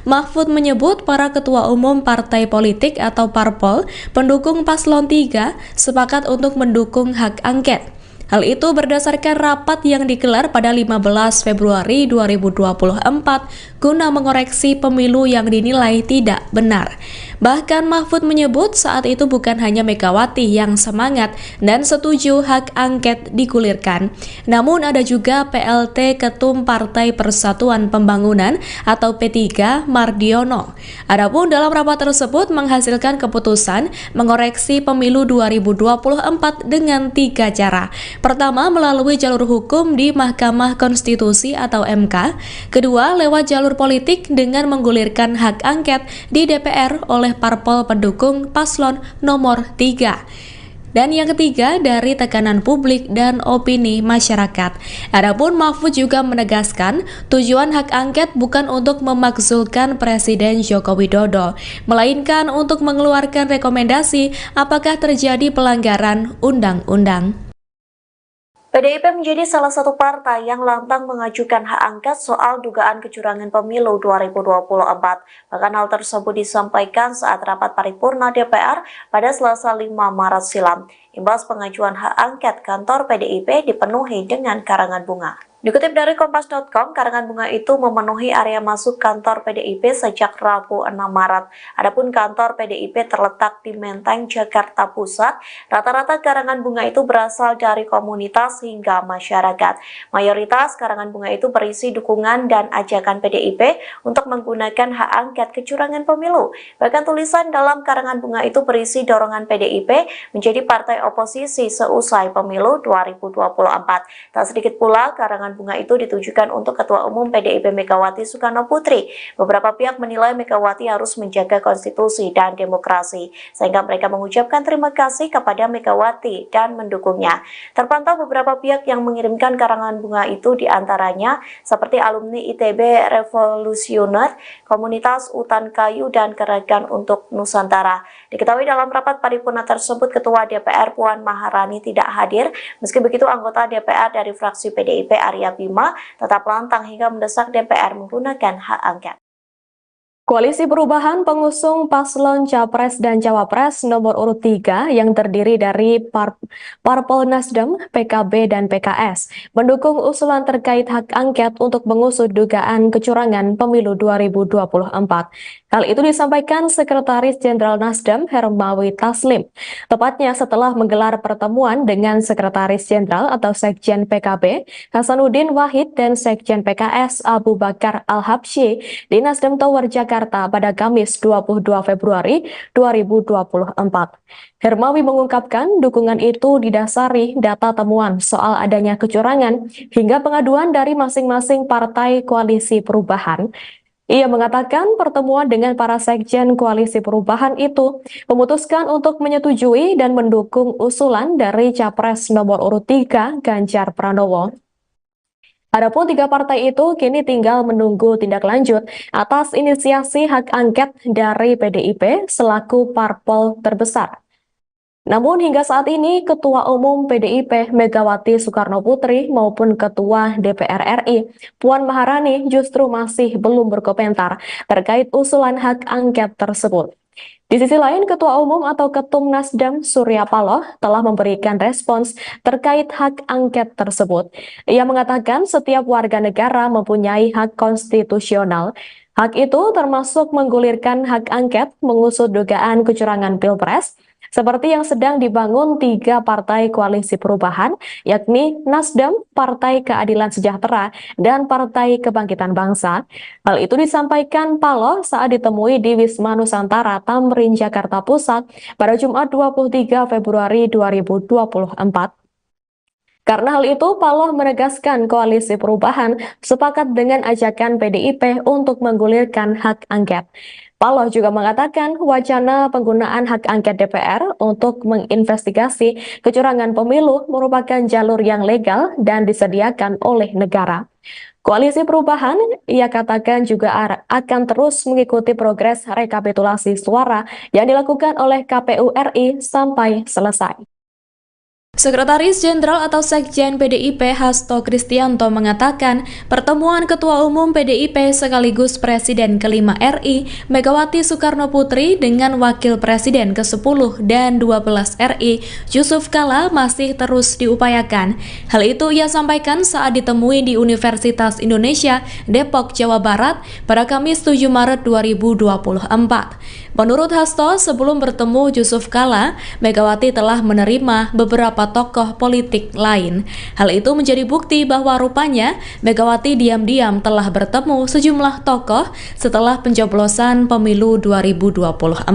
Mahfud menyebut para ketua umum partai politik atau parpol pendukung paslon 3 sepakat untuk mendukung hak angket. Hal itu berdasarkan rapat yang digelar pada 15 Februari 2024 guna mengoreksi pemilu yang dinilai tidak benar. Bahkan Mahfud menyebut saat itu bukan hanya Megawati yang semangat dan setuju hak angket digulirkan, namun ada juga PLT Ketum Partai Persatuan Pembangunan atau P3 Mardiono. Adapun dalam rapat tersebut menghasilkan keputusan mengoreksi pemilu 2024 dengan 3 cara. Pertama, melalui jalur hukum di Mahkamah Konstitusi atau MK. Kedua, lewat jalur politik dengan menggulirkan hak angket di DPR oleh parpol pendukung paslon nomor 3. Dan yang ketiga, dari tekanan publik dan opini masyarakat. Adapun Mahfud juga menegaskan, tujuan hak angket bukan untuk memakzulkan Presiden Joko Widodo, melainkan untuk mengeluarkan rekomendasi apakah terjadi pelanggaran undang-undang. PDIP menjadi salah satu partai yang lantang mengajukan hak angket soal dugaan kecurangan pemilu 2024. Bahkan hal tersebut disampaikan saat rapat paripurna DPR pada Selasa 5 Maret silam. Imbas pengajuan hak angket, kantor PDIP dipenuhi dengan karangan bunga. Dikutip dari Kompas.com, karangan bunga itu memenuhi area masuk kantor PDIP sejak Rabu 6 Maret. Adapun kantor PDIP terletak di Menteng, Jakarta Pusat. Rata-rata karangan bunga itu berasal dari komunitas hingga masyarakat. Mayoritas karangan bunga itu berisi dukungan dan ajakan PDIP untuk menggunakan hak angket kecurangan pemilu. Bahkan tulisan dalam karangan bunga itu berisi dorongan PDIP menjadi partai oposisi seusai pemilu 2024. Tak sedikit pula karangan bunga itu ditujukan untuk Ketua Umum PDIP Megawati Soekarno Putri. Beberapa pihak menilai Megawati harus menjaga konstitusi dan demokrasi, sehingga mereka mengucapkan terima kasih kepada Megawati dan mendukungnya. Terpantau beberapa pihak yang mengirimkan karangan bunga itu, diantaranya seperti alumni ITB Revolusioner, Komunitas Utan Kayu, dan Gerakan untuk Nusantara. Diketahui dalam rapat paripurna tersebut, Ketua DPR Puan Maharani tidak hadir. Meski begitu, anggota DPR dari fraksi PDIP Arya Bima tetap lantang hingga mendesak DPR menggunakan hak angket. Koalisi Perubahan pengusung paslon Capres dan Cawapres nomor urut 3 yang terdiri dari Parpol Nasdem, PKB, dan PKS mendukung usulan terkait hak angket untuk mengusut dugaan kecurangan pemilu 2024. Hal itu disampaikan Sekretaris Jenderal Nasdem Hermawi Taslim, tepatnya setelah menggelar pertemuan dengan Sekretaris Jenderal atau Sekjen PKB Hasanuddin Wahid dan Sekjen PKS Abu Bakar Al-Habsyi di Nasdem Tower Jakarta pada Kamis 22 Februari 2024. Hermawi mengungkapkan dukungan itu didasari data temuan soal adanya kecurangan hingga pengaduan dari masing-masing partai koalisi perubahan. Ia mengatakan pertemuan dengan para sekjen koalisi perubahan itu memutuskan untuk menyetujui dan mendukung usulan dari Capres nomor urut 3 Ganjar Pranowo. Adapun 3 partai itu kini tinggal menunggu tindak lanjut atas inisiasi hak angket dari PDIP selaku parpol terbesar. Namun hingga saat ini Ketua Umum PDIP Megawati Soekarno Putri maupun Ketua DPR RI Puan Maharani justru masih belum berkomentar terkait usulan hak angket tersebut. Di sisi lain, Ketua Umum atau Ketum Nasdem Surya Paloh telah memberikan respons terkait hak angket tersebut. Ia mengatakan setiap warga negara mempunyai hak konstitusional. Hak itu termasuk menggulirkan hak angket mengusut dugaan kecurangan Pilpres, seperti yang sedang dibangun 3 partai koalisi perubahan, yakni Nasdem, Partai Keadilan Sejahtera, dan Partai Kebangkitan Bangsa. Hal itu disampaikan Paloh saat ditemui di Wisma Nusantara Tamrin, Jakarta Pusat pada Jumat 23 Februari 2024. Karena hal itu, Paloh menegaskan koalisi perubahan sepakat dengan ajakan PDIP untuk menggulirkan hak angket. Paloh juga mengatakan wacana penggunaan hak angket DPR untuk menginvestigasi kecurangan pemilu merupakan jalur yang legal dan disediakan oleh negara. Koalisi Perubahan, ia katakan juga akan terus mengikuti progres rekapitulasi suara yang dilakukan oleh KPU RI sampai selesai. Sekretaris Jenderal atau Sekjen PDIP Hasto Kristianto mengatakan pertemuan Ketua Umum PDIP sekaligus Presiden ke-5 RI Megawati Soekarno Putri dengan Wakil Presiden ke-10 dan 12 RI Yusuf Kala masih terus diupayakan. Hal itu ia sampaikan saat ditemui di Universitas Indonesia Depok, Jawa Barat pada Kamis 7 Maret 2024. Menurut Hasto, sebelum bertemu Yusuf Kala, Megawati telah menerima beberapa tokoh politik lain. Hal itu menjadi bukti bahwa rupanya Megawati diam-diam telah bertemu sejumlah tokoh setelah pencoblosan pemilu 2024.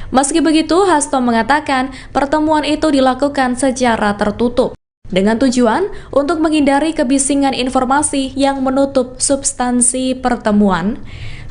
Meski begitu, Hasto mengatakan pertemuan itu dilakukan secara tertutup dengan tujuan untuk menghindari kebisingan informasi yang menutup substansi pertemuan.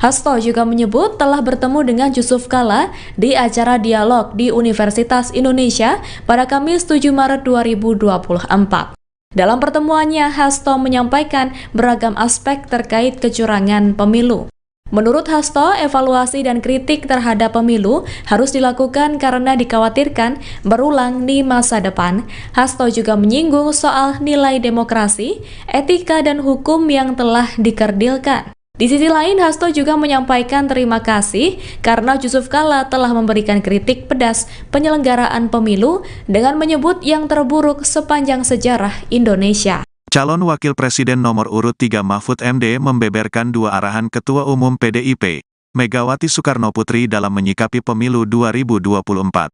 Hasto juga menyebut telah bertemu dengan Yusuf Kala di acara dialog di Universitas Indonesia pada Kamis 7 Maret 2024. Dalam pertemuannya, Hasto menyampaikan beragam aspek terkait kecurangan pemilu. Menurut Hasto, evaluasi dan kritik terhadap pemilu harus dilakukan karena dikhawatirkan berulang di masa depan. Hasto juga menyinggung soal nilai demokrasi, etika, dan hukum yang telah dikerdilkan. Di sisi lain, Hasto juga menyampaikan terima kasih karena Yusuf Kala telah memberikan kritik pedas penyelenggaraan pemilu dengan menyebut yang terburuk sepanjang sejarah Indonesia. Calon Wakil Presiden nomor urut 3 Mahfud MD membeberkan dua arahan Ketua Umum PDIP, Megawati Soekarno Putri dalam menyikapi pemilu 2024.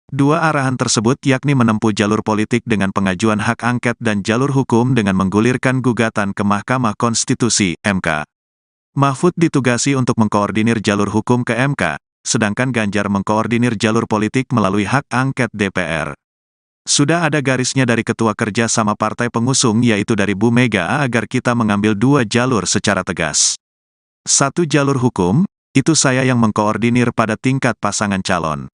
Dua arahan tersebut yakni menempuh jalur politik dengan pengajuan hak angket dan jalur hukum dengan menggulirkan gugatan ke Mahkamah Konstitusi (MK). Mahfud ditugasi untuk mengkoordinir jalur hukum ke MK, sedangkan Ganjar mengkoordinir jalur politik melalui hak angket DPR. Sudah ada garisnya dari Ketua Kerja sama Partai Pengusung yaitu dari Bu Mega agar kita mengambil dua jalur secara tegas. Satu jalur hukum, itu saya yang mengkoordinir pada tingkat pasangan calon.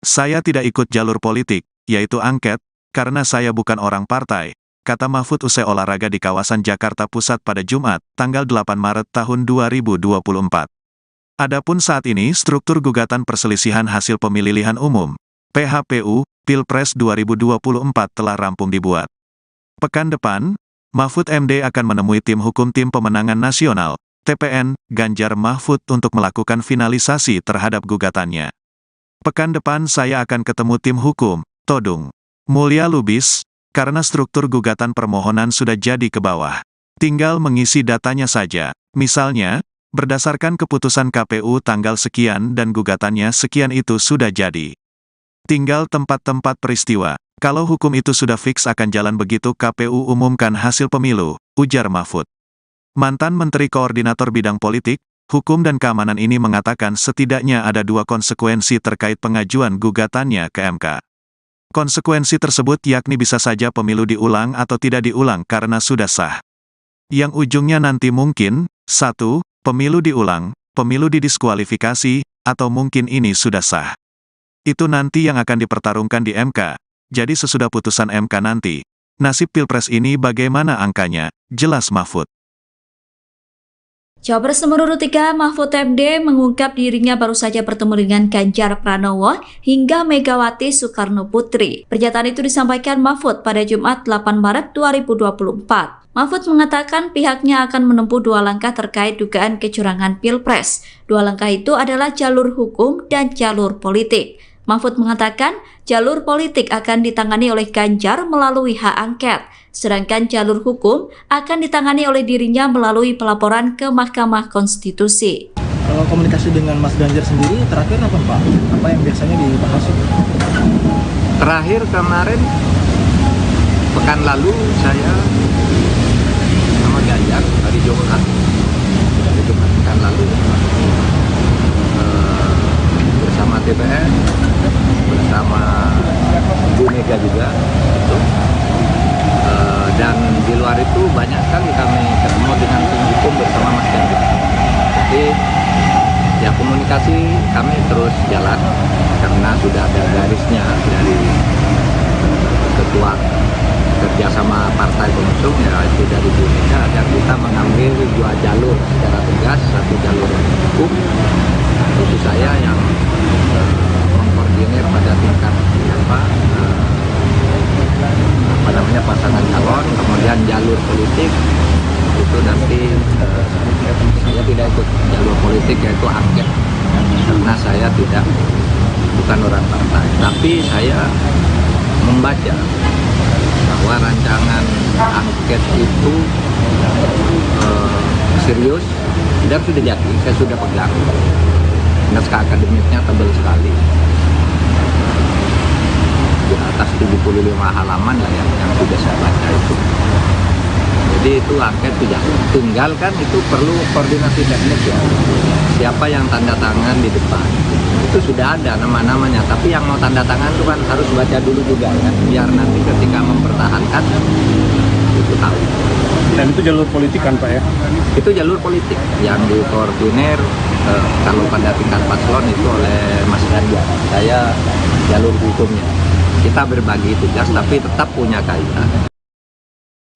Saya tidak ikut jalur politik, yaitu angket, karena saya bukan orang partai, kata Mahfud usai olahraga di kawasan Jakarta Pusat pada Jumat, tanggal 8 Maret tahun 2024. Adapun saat ini struktur gugatan perselisihan hasil pemilihan umum, PHPU, Pilpres 2024 telah rampung dibuat. Pekan depan, Mahfud MD akan menemui tim hukum Tim Pemenangan Nasional, TPN, Ganjar Mahfud untuk melakukan finalisasi terhadap gugatannya. Pekan depan saya akan ketemu tim hukum, Todung Mulya Lubis, karena struktur gugatan permohonan sudah jadi ke bawah. Tinggal mengisi datanya saja. Misalnya, berdasarkan keputusan KPU tanggal sekian dan gugatannya sekian itu sudah jadi. Tinggal tempat-tempat peristiwa. Kalau hukum itu sudah fix akan jalan begitu KPU umumkan hasil pemilu, ujar Mahfud. Mantan Menteri Koordinator Bidang Politik, Hukum dan Keamanan ini mengatakan setidaknya ada dua konsekuensi terkait pengajuan gugatannya ke MK. Konsekuensi tersebut yakni bisa saja pemilu diulang atau tidak diulang karena sudah sah. Yang ujungnya nanti mungkin, 1, pemilu diulang, pemilu didiskualifikasi, atau mungkin ini sudah sah. Itu nanti yang akan dipertarungkan di MK. Jadi sesudah putusan MK nanti, nasib Pilpres ini bagaimana angkanya, jelas Mahfud. Cawapres nomor urut 3 Mahfud MD mengungkap dirinya baru saja bertemu dengan Ganjar Pranowo hingga Megawati Soekarno Putri. Pernyataan itu disampaikan Mahfud pada Jumat 8 Maret 2024. Mahfud mengatakan pihaknya akan menempuh dua langkah terkait dugaan kecurangan Pilpres. Dua langkah itu adalah jalur hukum dan jalur politik. Mahfud mengatakan jalur politik akan ditangani oleh Ganjar melalui hak angket, sedangkan jalur hukum akan ditangani oleh dirinya melalui pelaporan ke Mahkamah Konstitusi. Kalau komunikasi dengan Mas Ganjar sendiri terakhir apa Pak? Apa yang biasanya dibahas? Terakhir kemarin, pekan lalu saya sama Ganjar hari Jumat pekan lalu bersama TPN, bersama Bu Mega juga itu. Dan di luar itu banyak sekali kami ketemu dengan tim hukum bersama Mas Ganjar. Jadi ya komunikasi kami terus jalan karena sudah ada garisnya dari Ketua Kerjasama Partai Pengusung yaitu dari Bu Mega agar kita mengambil dua jalur secara tegas, satu jalur hukum, itu saya yang mengkoordinir pada tingkat namanya pasangan calon, kemudian jalur politik itu nanti saya tidak ikut jalur politik yaitu angket, karena saya bukan orang partai, tapi saya membaca bahwa rancangan angket itu serius dan sudah jadi, saya sudah pegang. Naskah akademiknya tebal sekali, di atas 75 halaman lah yang sudah saya baca itu. Jadi itu angket sudah, tinggal kan itu perlu koordinasi teknis ya. Siapa yang tanda tangan di depan, itu sudah ada nama-namanya. Tapi yang mau tanda tangan itu kan harus baca dulu juga kan, biar nanti ketika mempertahankan itu tahu. Dan itu jalur politik kan Pak ya? Itu jalur politik yang dikoordinir kalau pada tingkat paslon itu oleh Mas Ganjar. Saya jalur hukumnya. Kita berbagi tugas tapi tetap punya kaitan.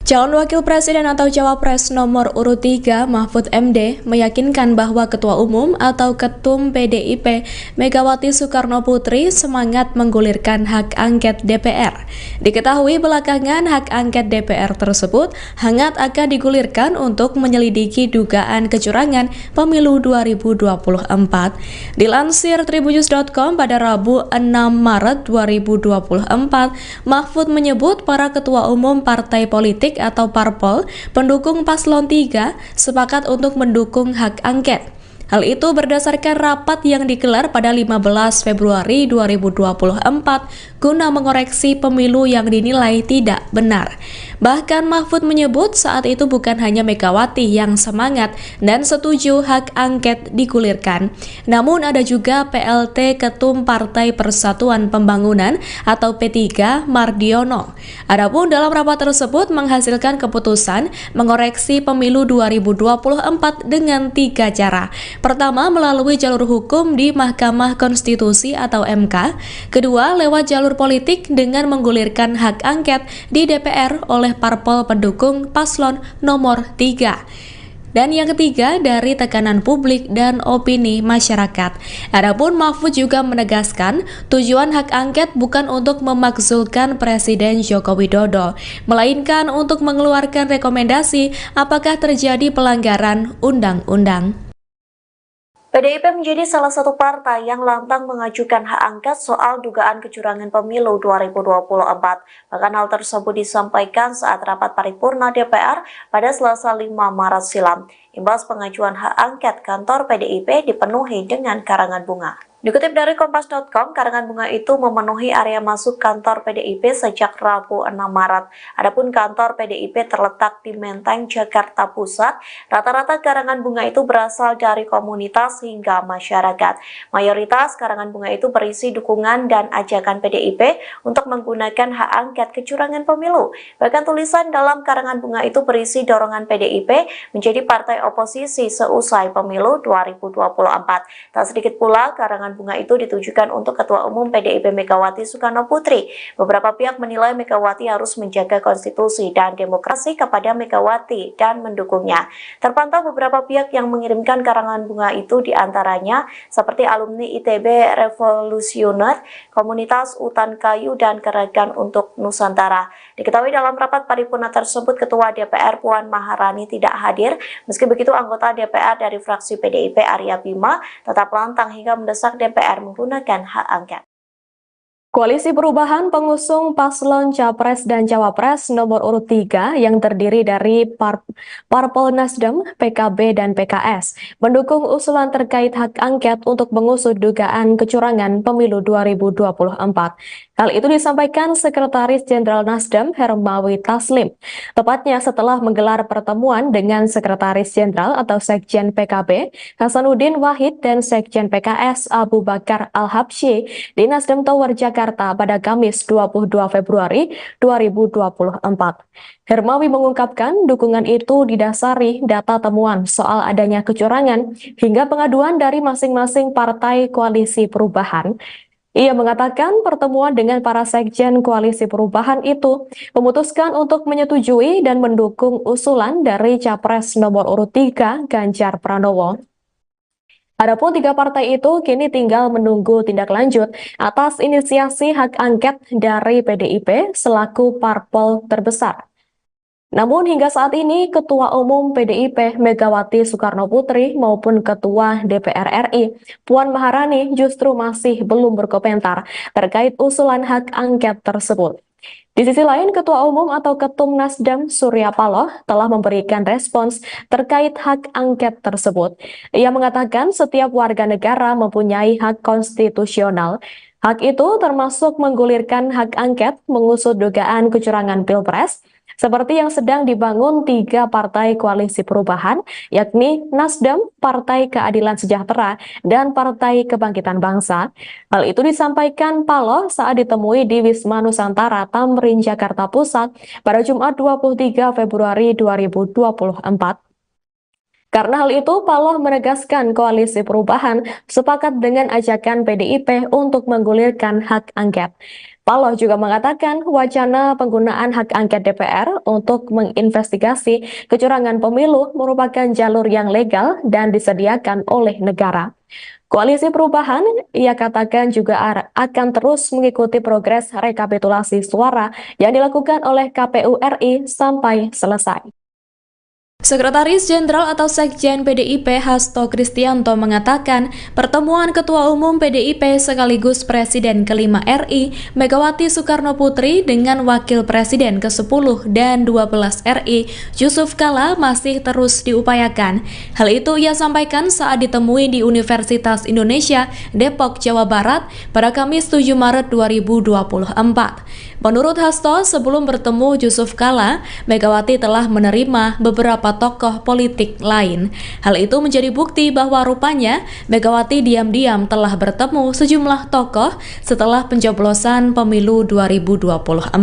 Calon Wakil Presiden atau Cawapres nomor urut 3 Mahfud MD meyakinkan bahwa Ketua Umum atau Ketum PDIP Megawati Soekarno Putri semangat menggulirkan hak angket DPR. Diketahui belakangan hak angket DPR tersebut hangat akan digulirkan untuk menyelidiki dugaan kecurangan pemilu 2024. Dilansir tribunnews.com pada Rabu 6 Maret 2024, Mahfud menyebut para ketua umum partai politik atau parpol pendukung paslon 3 sepakat untuk mendukung hak angket. Hal itu berdasarkan rapat yang digelar pada 15 Februari 2024 guna mengoreksi pemilu yang dinilai tidak benar. Bahkan Mahfud menyebut saat itu bukan hanya Megawati yang semangat dan setuju hak angket digulirkan, namun ada juga PLT Ketum Partai Persatuan Pembangunan atau P3 Mardiono. Adapun dalam rapat tersebut menghasilkan keputusan mengoreksi pemilu 2024 dengan 3 cara. Pertama, melalui jalur hukum di Mahkamah Konstitusi atau MK. Kedua, lewat jalur politik dengan menggulirkan hak angket di DPR oleh parpol pendukung paslon nomor 3. Dan yang ketiga, dari tekanan publik dan opini masyarakat. Adapun Mahfud juga menegaskan, tujuan hak angket bukan untuk memakzulkan Presiden Joko Widodo, melainkan untuk mengeluarkan rekomendasi apakah terjadi pelanggaran undang-undang. PDIP menjadi salah satu partai yang lantang mengajukan hak angket soal dugaan kecurangan pemilu 2024. Bahkan hal tersebut disampaikan saat rapat paripurna DPR pada Selasa 5 Maret silam. Imbas pengajuan hak angket, kantor PDIP dipenuhi dengan karangan bunga. Dikutip dari Kompas.com, karangan bunga itu memenuhi area masuk kantor PDIP sejak Rabu 6 Maret. Adapun kantor PDIP terletak di Menteng, Jakarta Pusat. Rata-rata karangan bunga itu berasal dari komunitas hingga masyarakat. Mayoritas karangan bunga itu berisi dukungan dan ajakan PDIP untuk menggunakan hak angket kecurangan pemilu. Bahkan tulisan dalam karangan bunga itu berisi dorongan PDIP menjadi partai oposisi seusai pemilu 2024. Tak sedikit pula karangan bunga itu ditujukan untuk Ketua Umum PDIP Megawati Soekarno Putri. Beberapa pihak menilai Megawati harus menjaga konstitusi dan demokrasi kepada Megawati dan mendukungnya. Terpantau beberapa pihak yang mengirimkan karangan bunga itu diantaranya seperti alumni ITB Revolusioner, Komunitas Utan Kayu, dan Gerakan untuk Nusantara. Diketahui dalam rapat paripurna tersebut Ketua DPR Puan Maharani tidak hadir. Meski begitu, anggota DPR dari fraksi PDIP Arya Bima tetap lantang hingga mendesak DPR menggunakan hak angket. Koalisi Perubahan pengusung paslon Capres dan Cawapres nomor urut 3 yang terdiri dari Parpol Nasdem, PKB, dan PKS mendukung usulan terkait hak angket untuk mengusut dugaan kecurangan pemilu 2024. Hal itu disampaikan Sekretaris Jenderal Nasdem Hermawi Taslim, tepatnya setelah menggelar pertemuan dengan Sekretaris Jenderal atau Sekjen PKB Hasanuddin Wahid dan Sekjen PKS Abu Bakar Al-Habsyi di Nasdem Tower Jakarta pada Kamis 22 Februari 2024. Hermawi mengungkapkan dukungan itu didasari data temuan soal adanya kecurangan hingga pengaduan dari masing-masing partai koalisi perubahan. Ia mengatakan pertemuan dengan para sekjen koalisi perubahan itu memutuskan untuk menyetujui dan mendukung usulan dari Capres nomor urut 3 Ganjar Pranowo. Adapun tiga partai itu kini tinggal menunggu tindak lanjut atas inisiasi hak angket dari PDIP selaku parpol terbesar. Namun hingga saat ini Ketua Umum PDIP Megawati Soekarnoputri maupun Ketua DPR RI Puan Maharani justru masih belum berkomentar terkait usulan hak angket tersebut. Di sisi lain, Ketua Umum atau Ketum Nasdem Surya Paloh telah memberikan respons terkait hak angket tersebut. Ia mengatakan setiap warga negara mempunyai hak konstitusional. Hak itu termasuk menggulirkan hak angket mengusut dugaan kecurangan Pilpres, seperti yang sedang dibangun tiga partai koalisi perubahan, yakni Nasdem, Partai Keadilan Sejahtera, dan Partai Kebangkitan Bangsa. Hal itu disampaikan Paloh saat ditemui di Wisma Nusantara Tamrin, Jakarta Pusat pada Jumat 23 Februari 2024. Karena hal itu, Paloh menegaskan koalisi perubahan sepakat dengan ajakan PDIP untuk menggulirkan hak angket. Paloh juga mengatakan wacana penggunaan hak angket DPR untuk menginvestigasi kecurangan pemilu merupakan jalur yang legal dan disediakan oleh negara. Koalisi perubahan, ia katakan juga akan terus mengikuti progres rekapitulasi suara yang dilakukan oleh KPU RI sampai selesai. Sekretaris Jenderal atau Sekjen PDIP Hasto Kristianto mengatakan pertemuan Ketua Umum PDIP sekaligus Presiden kelima RI Megawati Soekarnoputri dengan Wakil Presiden ke-10 dan 12 RI Yusuf Kala masih terus diupayakan. Hal itu ia sampaikan saat ditemui di Universitas Indonesia Depok, Jawa Barat pada Kamis 7 Maret 2024. Menurut Hasto, sebelum bertemu Yusuf Kala, Megawati telah menerima beberapa tokoh politik lain. Hal itu menjadi bukti bahwa rupanya Megawati diam-diam telah bertemu sejumlah tokoh setelah pencoblosan pemilu 2024.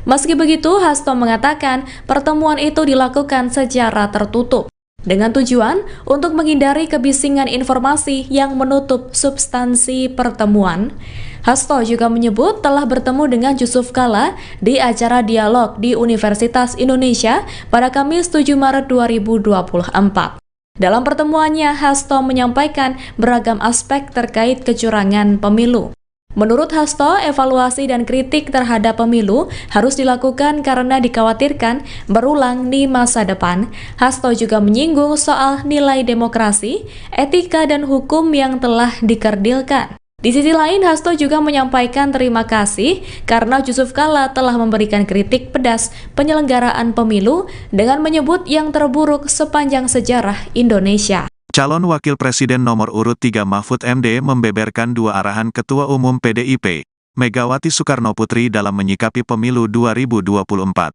Meski begitu, Hasto mengatakan pertemuan itu dilakukan secara tertutup dengan tujuan untuk menghindari kebisingan informasi yang menutup substansi pertemuan. Hasto juga menyebut telah bertemu dengan Yusuf Kala di acara dialog di Universitas Indonesia pada Kamis 7 Maret 2024. Dalam pertemuannya, Hasto menyampaikan beragam aspek terkait kecurangan pemilu. Menurut Hasto, evaluasi dan kritik terhadap pemilu harus dilakukan karena dikhawatirkan berulang di masa depan. Hasto juga menyinggung soal nilai demokrasi, etika, dan hukum yang telah dikerdilkan. Di sisi lain, Hasto juga menyampaikan terima kasih karena Yusuf Kala telah memberikan kritik pedas penyelenggaraan pemilu dengan menyebut yang terburuk sepanjang sejarah Indonesia. Calon Wakil Presiden nomor urut 3 Mahfud MD membeberkan dua arahan Ketua Umum PDIP, Megawati Soekarnoputri dalam menyikapi pemilu 2024.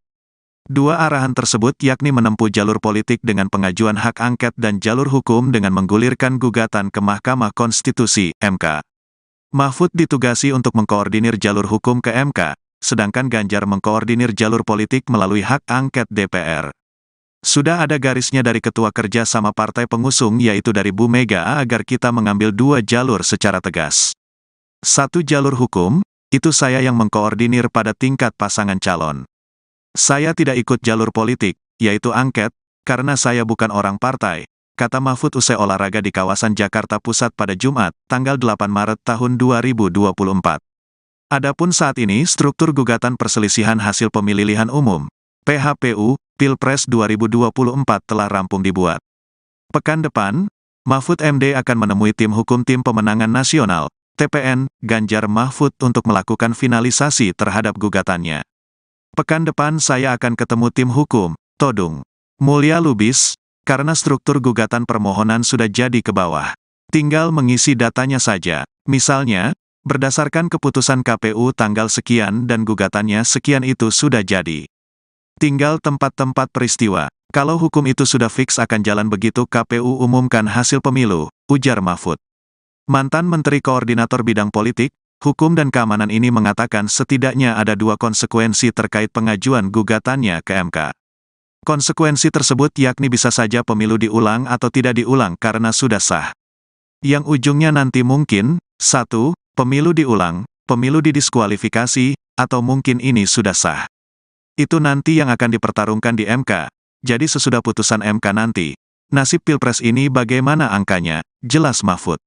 Dua arahan tersebut yakni menempuh jalur politik dengan pengajuan hak angket dan jalur hukum dengan menggulirkan gugatan ke Mahkamah Konstitusi, MK. Mahfud ditugasi untuk mengkoordinir jalur hukum ke MK, sedangkan Ganjar mengkoordinir jalur politik melalui hak angket DPR. Sudah ada garisnya dari Ketua Kerja sama Partai Pengusung yaitu dari Bu Mega agar kita mengambil dua jalur secara tegas. Satu jalur hukum, itu saya yang mengkoordinir pada tingkat pasangan calon. Saya tidak ikut jalur politik, yaitu angket, karena saya bukan orang partai, kata Mahfud usai olahraga di kawasan Jakarta Pusat pada Jumat, tanggal 8 Maret tahun 2024. Adapun saat ini struktur gugatan perselisihan hasil pemilihan umum, PHPU, Pilpres 2024 telah rampung dibuat. Pekan depan, Mahfud MD akan menemui tim hukum Tim Pemenangan Nasional, TPN, Ganjar Mahfud untuk melakukan finalisasi terhadap gugatannya. Pekan depan saya akan ketemu tim hukum, Todung Mulya Lubis, karena struktur gugatan permohonan sudah jadi ke bawah. Tinggal mengisi datanya saja, misalnya, berdasarkan keputusan KPU tanggal sekian dan gugatannya sekian itu sudah jadi. Tinggal tempat-tempat peristiwa, kalau hukum itu sudah fix akan jalan begitu KPU umumkan hasil pemilu, ujar Mahfud. Mantan Menteri Koordinator Bidang Politik, Hukum dan Keamanan ini mengatakan setidaknya ada dua konsekuensi terkait pengajuan gugatannya ke MK. Konsekuensi tersebut yakni bisa saja pemilu diulang atau tidak diulang karena sudah sah. Yang ujungnya nanti mungkin, 1, pemilu diulang, pemilu didiskualifikasi, atau mungkin ini sudah sah. Itu nanti yang akan dipertarungkan di MK, jadi sesudah putusan MK nanti. Nasib Pilpres ini bagaimana angkanya? Jelas Mahfud.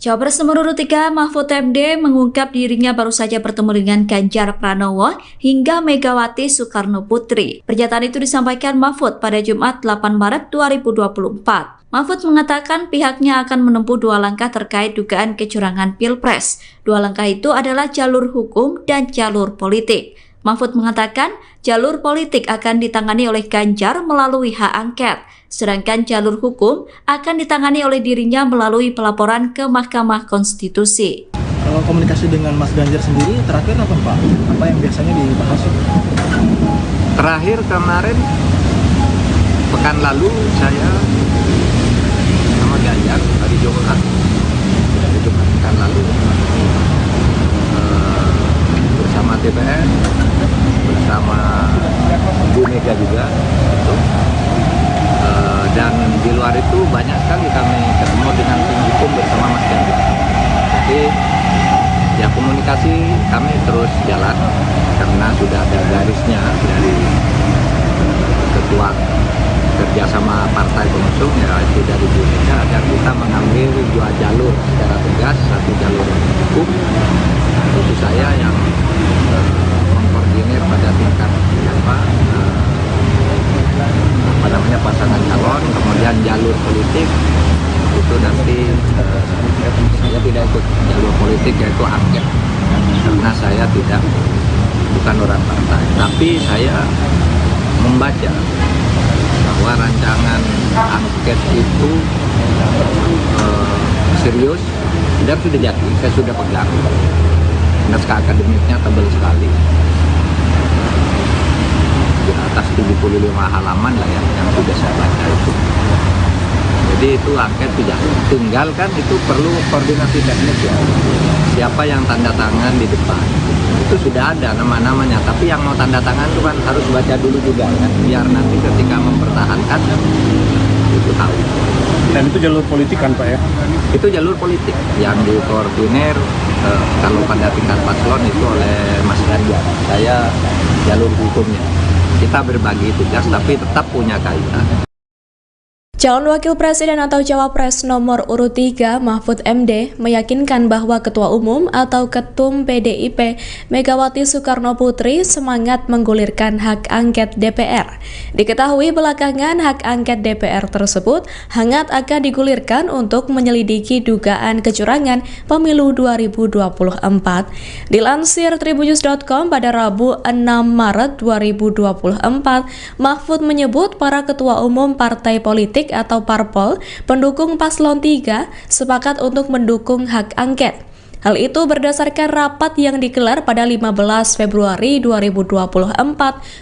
Cawapres nomor urut 3 Mahfud MD mengungkap dirinya baru saja bertemu dengan Ganjar Pranowo hingga Megawati Soekarno Putri. Pernyataan itu disampaikan Mahfud pada Jumat 8 Maret 2024. Mahfud mengatakan pihaknya akan menempuh 2 langkah terkait dugaan kecurangan Pilpres. 2 langkah itu adalah jalur hukum dan jalur politik. Mahfud mengatakan jalur politik akan ditangani oleh Ganjar melalui hak angket, sedangkan jalur hukum akan ditangani oleh dirinya melalui pelaporan ke Mahkamah Konstitusi. Kalau komunikasi dengan Mas Ganjar sendiri terakhir apa Pak? Apa yang biasanya dibahas? Terakhir kemarin pekan lalu saya sama Ganjar hari Jumat pekan lalu bersama DPR, bersama Bu Mega juga gitu. Dan di luar itu banyak sekali kami ketemu dengan tim hukum bersama Mas Ganjar. Jadi ya komunikasi kami terus jalan karena sudah ada garisnya dari ketua kerjasama partai pengusung, ya itu dari Bu Mega, agar kita mengambil 2 jalur secara tegas, 1 jalur hukum, tentu saya yang mengkoordinir pada tingkat pasangan calon, kemudian jalur politik itu nanti saya tidak ikut jalur politik, yaitu angket, karena saya bukan orang partai, tapi saya membaca bahwa rancangan angket itu serius dan sudah jadi, saya sudah pegang. Naskah akademiknya tebal sekali, di atas 75 halaman lah yang sudah saya baca itu. Jadi itu angket sudah, tinggal kan itu perlu koordinasi teknis ya. Siapa yang tanda tangan di depan, itu sudah ada nama-namanya, tapi yang mau tanda tangan itu kan harus baca dulu juga kan, biar nanti ketika mempertahankan itu tahu. Dan itu jalur politik kan Pak ya? Itu jalur politik yang dikoordinir kalau pada tingkat paslon itu oleh Mas Ganjar. Saya jalur hukumnya. Kita berbagi tugas tapi tetap punya kaitan. Calon Wakil Presiden atau Cawapres nomor urut 3 Mahfud MD meyakinkan bahwa Ketua Umum atau Ketum PDIP Megawati Soekarno Putri semangat menggulirkan hak angket DPR. Diketahui belakangan hak angket DPR tersebut hangat akan digulirkan untuk menyelidiki dugaan kecurangan pemilu 2024. Dilansir tribunnews.com pada Rabu 6 Maret 2024, Mahfud menyebut para ketua umum partai politik atau parpol pendukung paslon 3 sepakat untuk mendukung hak angket. Hal itu berdasarkan rapat yang digelar pada 15 Februari 2024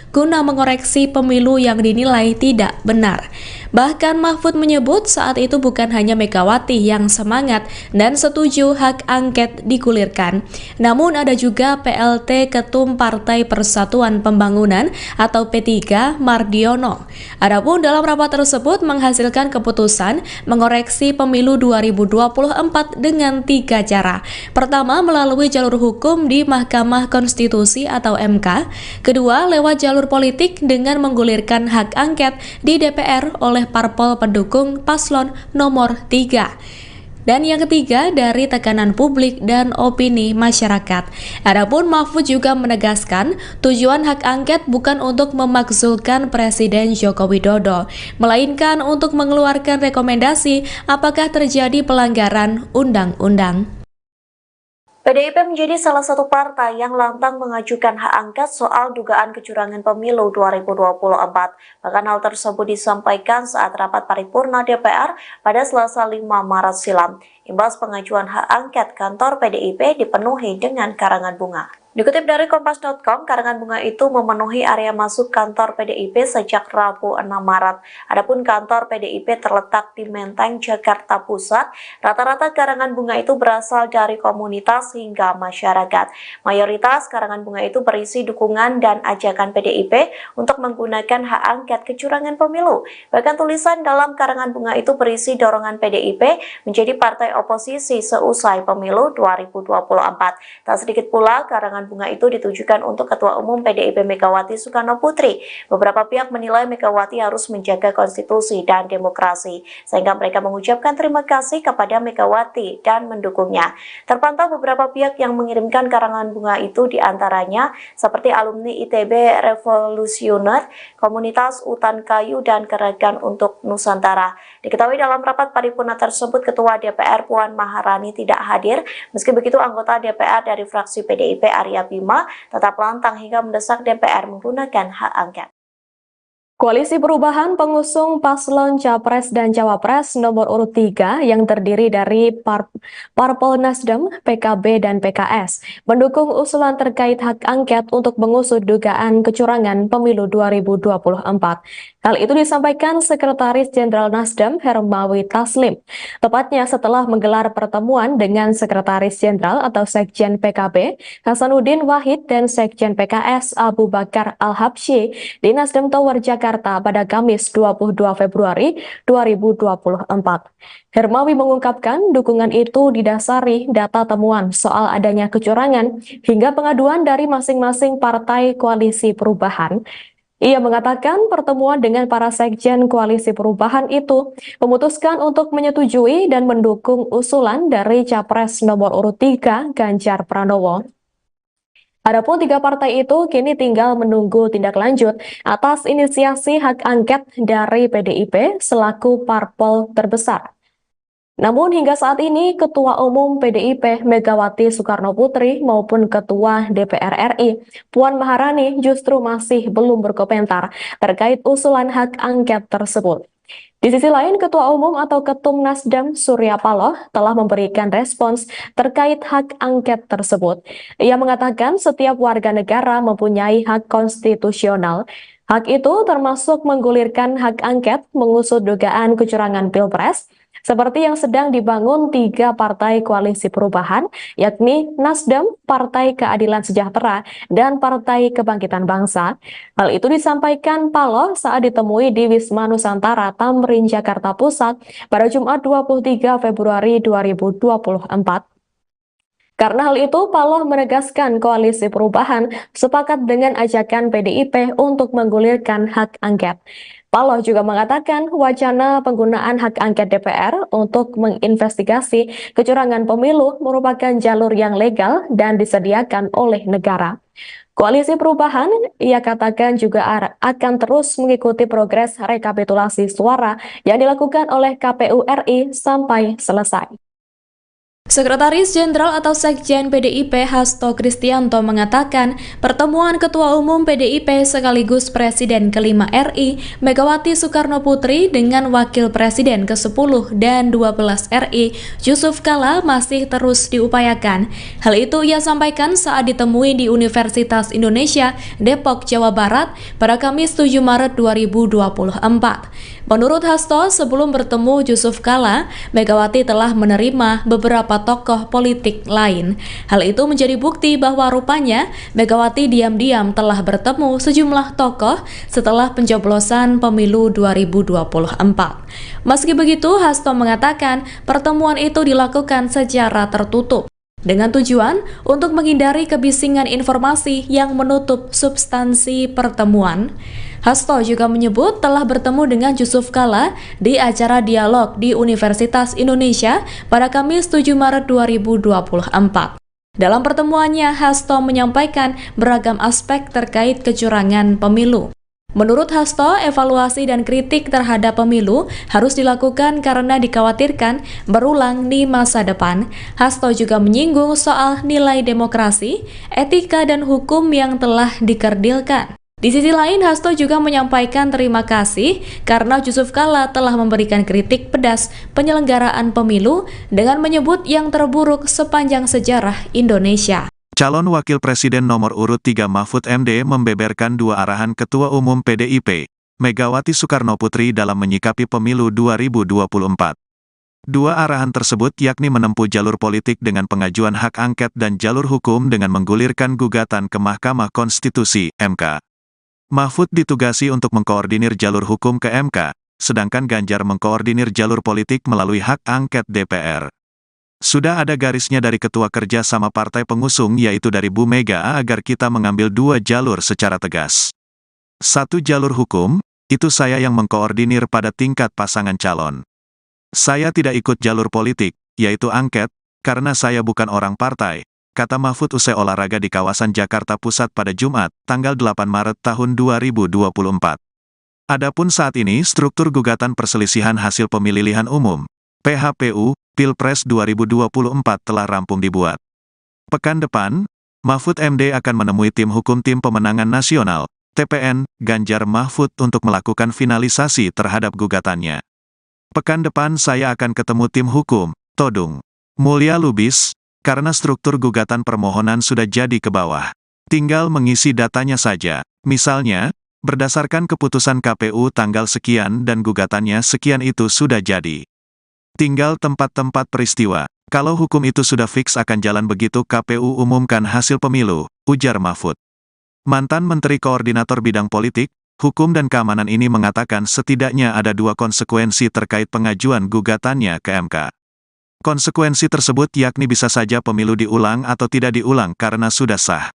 guna mengoreksi pemilu yang dinilai tidak benar. Bahkan Mahfud menyebut saat itu bukan hanya Megawati yang semangat dan setuju hak angket digulirkan, namun ada juga PLT Ketum Partai Persatuan Pembangunan atau P3 Mardiono. Adapun dalam rapat tersebut menghasilkan keputusan mengoreksi pemilu 2024 dengan 3 cara. Pertama, melalui jalur hukum di Mahkamah Konstitusi atau MK. Kedua, lewat jalur politik dengan menggulirkan hak angket di DPR oleh parpol pendukung paslon nomor 3. Dan yang ketiga, dari tekanan publik dan opini masyarakat. Adapun Mahfud juga menegaskan tujuan hak angket bukan untuk memakzulkan Presiden Joko Widodo, melainkan untuk mengeluarkan rekomendasi apakah terjadi pelanggaran undang-undang. PDIP menjadi salah satu partai yang lantang mengajukan hak angket soal dugaan kecurangan pemilu 2024. Bahkan hal tersebut disampaikan saat rapat paripurna DPR pada Selasa 5 Maret silam. Imbas pengajuan hak angket, kantor PDIP dipenuhi dengan karangan bunga. Dikutip dari Kompas.com, karangan bunga itu memenuhi area masuk kantor PDIP sejak Rabu 6 Maret. Adapun kantor PDIP terletak di Menteng, Jakarta Pusat. Rata-rata karangan bunga itu berasal dari komunitas hingga masyarakat. Mayoritas karangan bunga itu berisi dukungan dan ajakan PDIP untuk menggunakan hak angket kecurangan pemilu. Bahkan tulisan dalam karangan bunga itu berisi dorongan PDIP menjadi partai oposisi seusai pemilu 2024. Tak sedikit pula karangan karangan bunga itu ditujukan untuk Ketua Umum PDIP Megawati Soekarno Putri. Beberapa pihak menilai Megawati harus menjaga konstitusi dan demokrasi, sehingga mereka mengucapkan terima kasih kepada Megawati dan mendukungnya. Terpantau beberapa pihak yang mengirimkan karangan bunga itu diantaranya seperti alumni ITB Revolusioner, Komunitas Utan Kayu, dan Gerakan untuk Nusantara. Diketahui dalam rapat paripurna tersebut, Ketua DPR Puan Maharani tidak hadir. Meski begitu, anggota DPR dari fraksi PDIP Arya Bima tetap lantang hingga mendesak DPR menggunakan hak angket. Koalisi Perubahan pengusung paslon Capres dan Cawapres nomor urut 3 yang terdiri dari Parpol Nasdem, PKB, dan PKS mendukung usulan terkait hak angket untuk mengusut dugaan kecurangan pemilu 2024. Hal itu disampaikan Sekretaris Jenderal Nasdem Hermawi Taslim, tepatnya setelah menggelar pertemuan dengan Sekretaris Jenderal atau Sekjen PKB Hasanuddin Wahid dan Sekjen PKS Abu Bakar Al-Habsyi di Nasdem Tower Jakarta pada Kamis 22 Februari 2024. Hermawi mengungkapkan dukungan itu didasari data temuan soal adanya kecurangan hingga pengaduan dari masing-masing partai koalisi perubahan. Ia mengatakan pertemuan dengan para sekjen koalisi perubahan itu memutuskan untuk menyetujui dan mendukung usulan dari Capres nomor urut 3 Ganjar Pranowo. Adapun 3 partai itu kini tinggal menunggu tindak lanjut atas inisiasi hak angket dari PDIP selaku parpol terbesar. Namun hingga saat ini Ketua Umum PDIP Megawati Soekarno Putri maupun Ketua DPR RI Puan Maharani justru masih belum berkomentar terkait usulan hak angket tersebut. Di sisi lain, Ketua Umum atau Ketum Nasdem Surya Paloh telah memberikan respons terkait hak angket tersebut. Ia mengatakan setiap warga negara mempunyai hak konstitusional. Hak itu termasuk menggulirkan hak angket mengusut dugaan kecurangan Pilpres, seperti yang sedang dibangun 3 partai koalisi perubahan, yakni Nasdem, Partai Keadilan Sejahtera, dan Partai Kebangkitan Bangsa. Hal itu disampaikan Paloh saat ditemui di Wisma Nusantara Tamrin, Jakarta Pusat pada Jumat 23 Februari 2024. Karena hal itu, Paloh menegaskan koalisi perubahan sepakat dengan ajakan PDIP untuk menggulirkan hak angket. Paloh juga mengatakan wacana penggunaan hak angket DPR untuk menginvestigasi kecurangan pemilu merupakan jalur yang legal dan disediakan oleh negara. Koalisi Perubahan, ia katakan juga akan terus mengikuti progres rekapitulasi suara yang dilakukan oleh KPU RI sampai selesai. Sekretaris Jenderal atau Sekjen PDIP Hasto Kristianto mengatakan pertemuan Ketua Umum PDIP sekaligus Presiden ke-5 RI Megawati Soekarno Putri dengan Wakil Presiden ke-10 dan 12 RI Yusuf Kala masih terus diupayakan. Hal itu ia sampaikan saat ditemui di Universitas Indonesia Depok, Jawa Barat pada Kamis 7 Maret 2024. Menurut Hasto, sebelum bertemu Yusuf Kala, Megawati telah menerima beberapa tokoh politik lain. Hal itu menjadi bukti bahwa rupanya Megawati diam-diam telah bertemu sejumlah tokoh setelah pencoblosan pemilu 2024. Meski begitu, Hasto mengatakan pertemuan itu dilakukan secara tertutup dengan tujuan untuk menghindari kebisingan informasi yang menutup substansi pertemuan. Hasto juga menyebut telah bertemu dengan Yusuf Kala di acara dialog di Universitas Indonesia pada Kamis 7 Maret 2024. Dalam pertemuannya, Hasto menyampaikan beragam aspek terkait kecurangan pemilu. Menurut Hasto, evaluasi dan kritik terhadap pemilu harus dilakukan karena dikhawatirkan berulang di masa depan. Hasto juga menyinggung soal nilai demokrasi, etika, dan hukum yang telah dikerdilkan. Di sisi lain, Hasto juga menyampaikan terima kasih karena Yusuf Kala telah memberikan kritik pedas penyelenggaraan pemilu dengan menyebut yang terburuk sepanjang sejarah Indonesia. Calon Wakil Presiden nomor urut 3 Mahfud MD membeberkan 2 arahan Ketua Umum PDIP, Megawati Soekarno Putri dalam menyikapi pemilu 2024. 2 arahan tersebut yakni menempuh jalur politik dengan pengajuan hak angket dan jalur hukum dengan menggulirkan gugatan ke Mahkamah Konstitusi, MK. Mahfud ditugasi untuk mengkoordinir jalur hukum ke MK, sedangkan Ganjar mengkoordinir jalur politik melalui hak angket DPR. Sudah ada garisnya dari ketua kerja sama partai pengusung yaitu dari Bu Mega agar kita mengambil dua jalur secara tegas. Satu jalur hukum, itu saya yang mengkoordinir pada tingkat pasangan calon. Saya tidak ikut jalur politik, yaitu angket, karena saya bukan orang partai, kata Mahfud usai olahraga di kawasan Jakarta Pusat pada Jumat, tanggal 8 Maret tahun 2024. Adapun saat ini struktur gugatan perselisihan hasil pemilihan umum, PHPU, Pilpres 2024 telah rampung dibuat. Pekan depan, Mahfud MD akan menemui tim hukum Tim Pemenangan Nasional, TPN, Ganjar Mahfud untuk melakukan finalisasi terhadap gugatannya. Pekan depan saya akan ketemu tim hukum, Todung Mulya Lubis, karena struktur gugatan permohonan sudah jadi ke bawah. Tinggal mengisi datanya saja, misalnya, berdasarkan keputusan KPU tanggal sekian dan gugatannya sekian itu sudah jadi. Tinggal tempat-tempat peristiwa. Kalau hukum itu sudah fix akan jalan begitu KPU umumkan hasil pemilu, ujar Mahfud. Mantan Menteri Koordinator Bidang Politik, Hukum dan Keamanan ini mengatakan setidaknya ada dua konsekuensi terkait pengajuan gugatannya ke MK. Konsekuensi tersebut yakni bisa saja pemilu diulang atau tidak diulang karena sudah sah.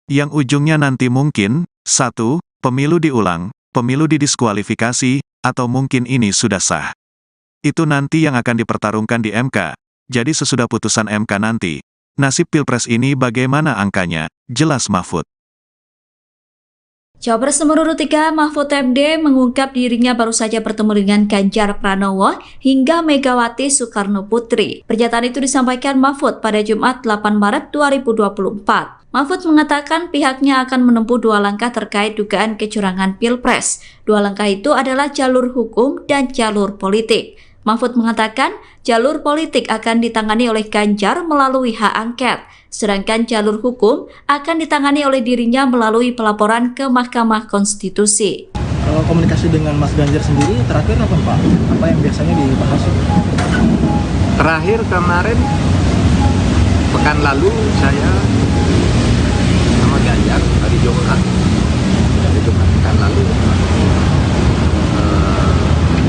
Yang ujungnya nanti mungkin, 1, pemilu diulang, pemilu didiskualifikasi, atau mungkin ini sudah sah. Itu nanti yang akan dipertarungkan di MK. Jadi sesudah putusan MK nanti, nasib Pilpres ini bagaimana angkanya, jelas Mahfud. Cawapres nomor urut 3 Mahfud MD mengungkap dirinya baru saja bertemu dengan Ganjar Pranowo hingga Megawati Soekarno Putri. Pernyataan itu disampaikan Mahfud pada Jumat 8 Maret 2024. Mahfud mengatakan pihaknya akan menempuh dua langkah terkait dugaan kecurangan Pilpres. Dua langkah itu adalah jalur hukum dan jalur politik. Mahfud mengatakan jalur politik akan ditangani oleh Ganjar melalui hak angket, sedangkan jalur hukum akan ditangani oleh dirinya melalui pelaporan ke Mahkamah Konstitusi. Kalau komunikasi dengan Mas Ganjar sendiri terakhir apa Pak? Apa yang biasanya dibahas? Terakhir kemarin, pekan lalu saya sama Ganjar hari Jumat pekan lalu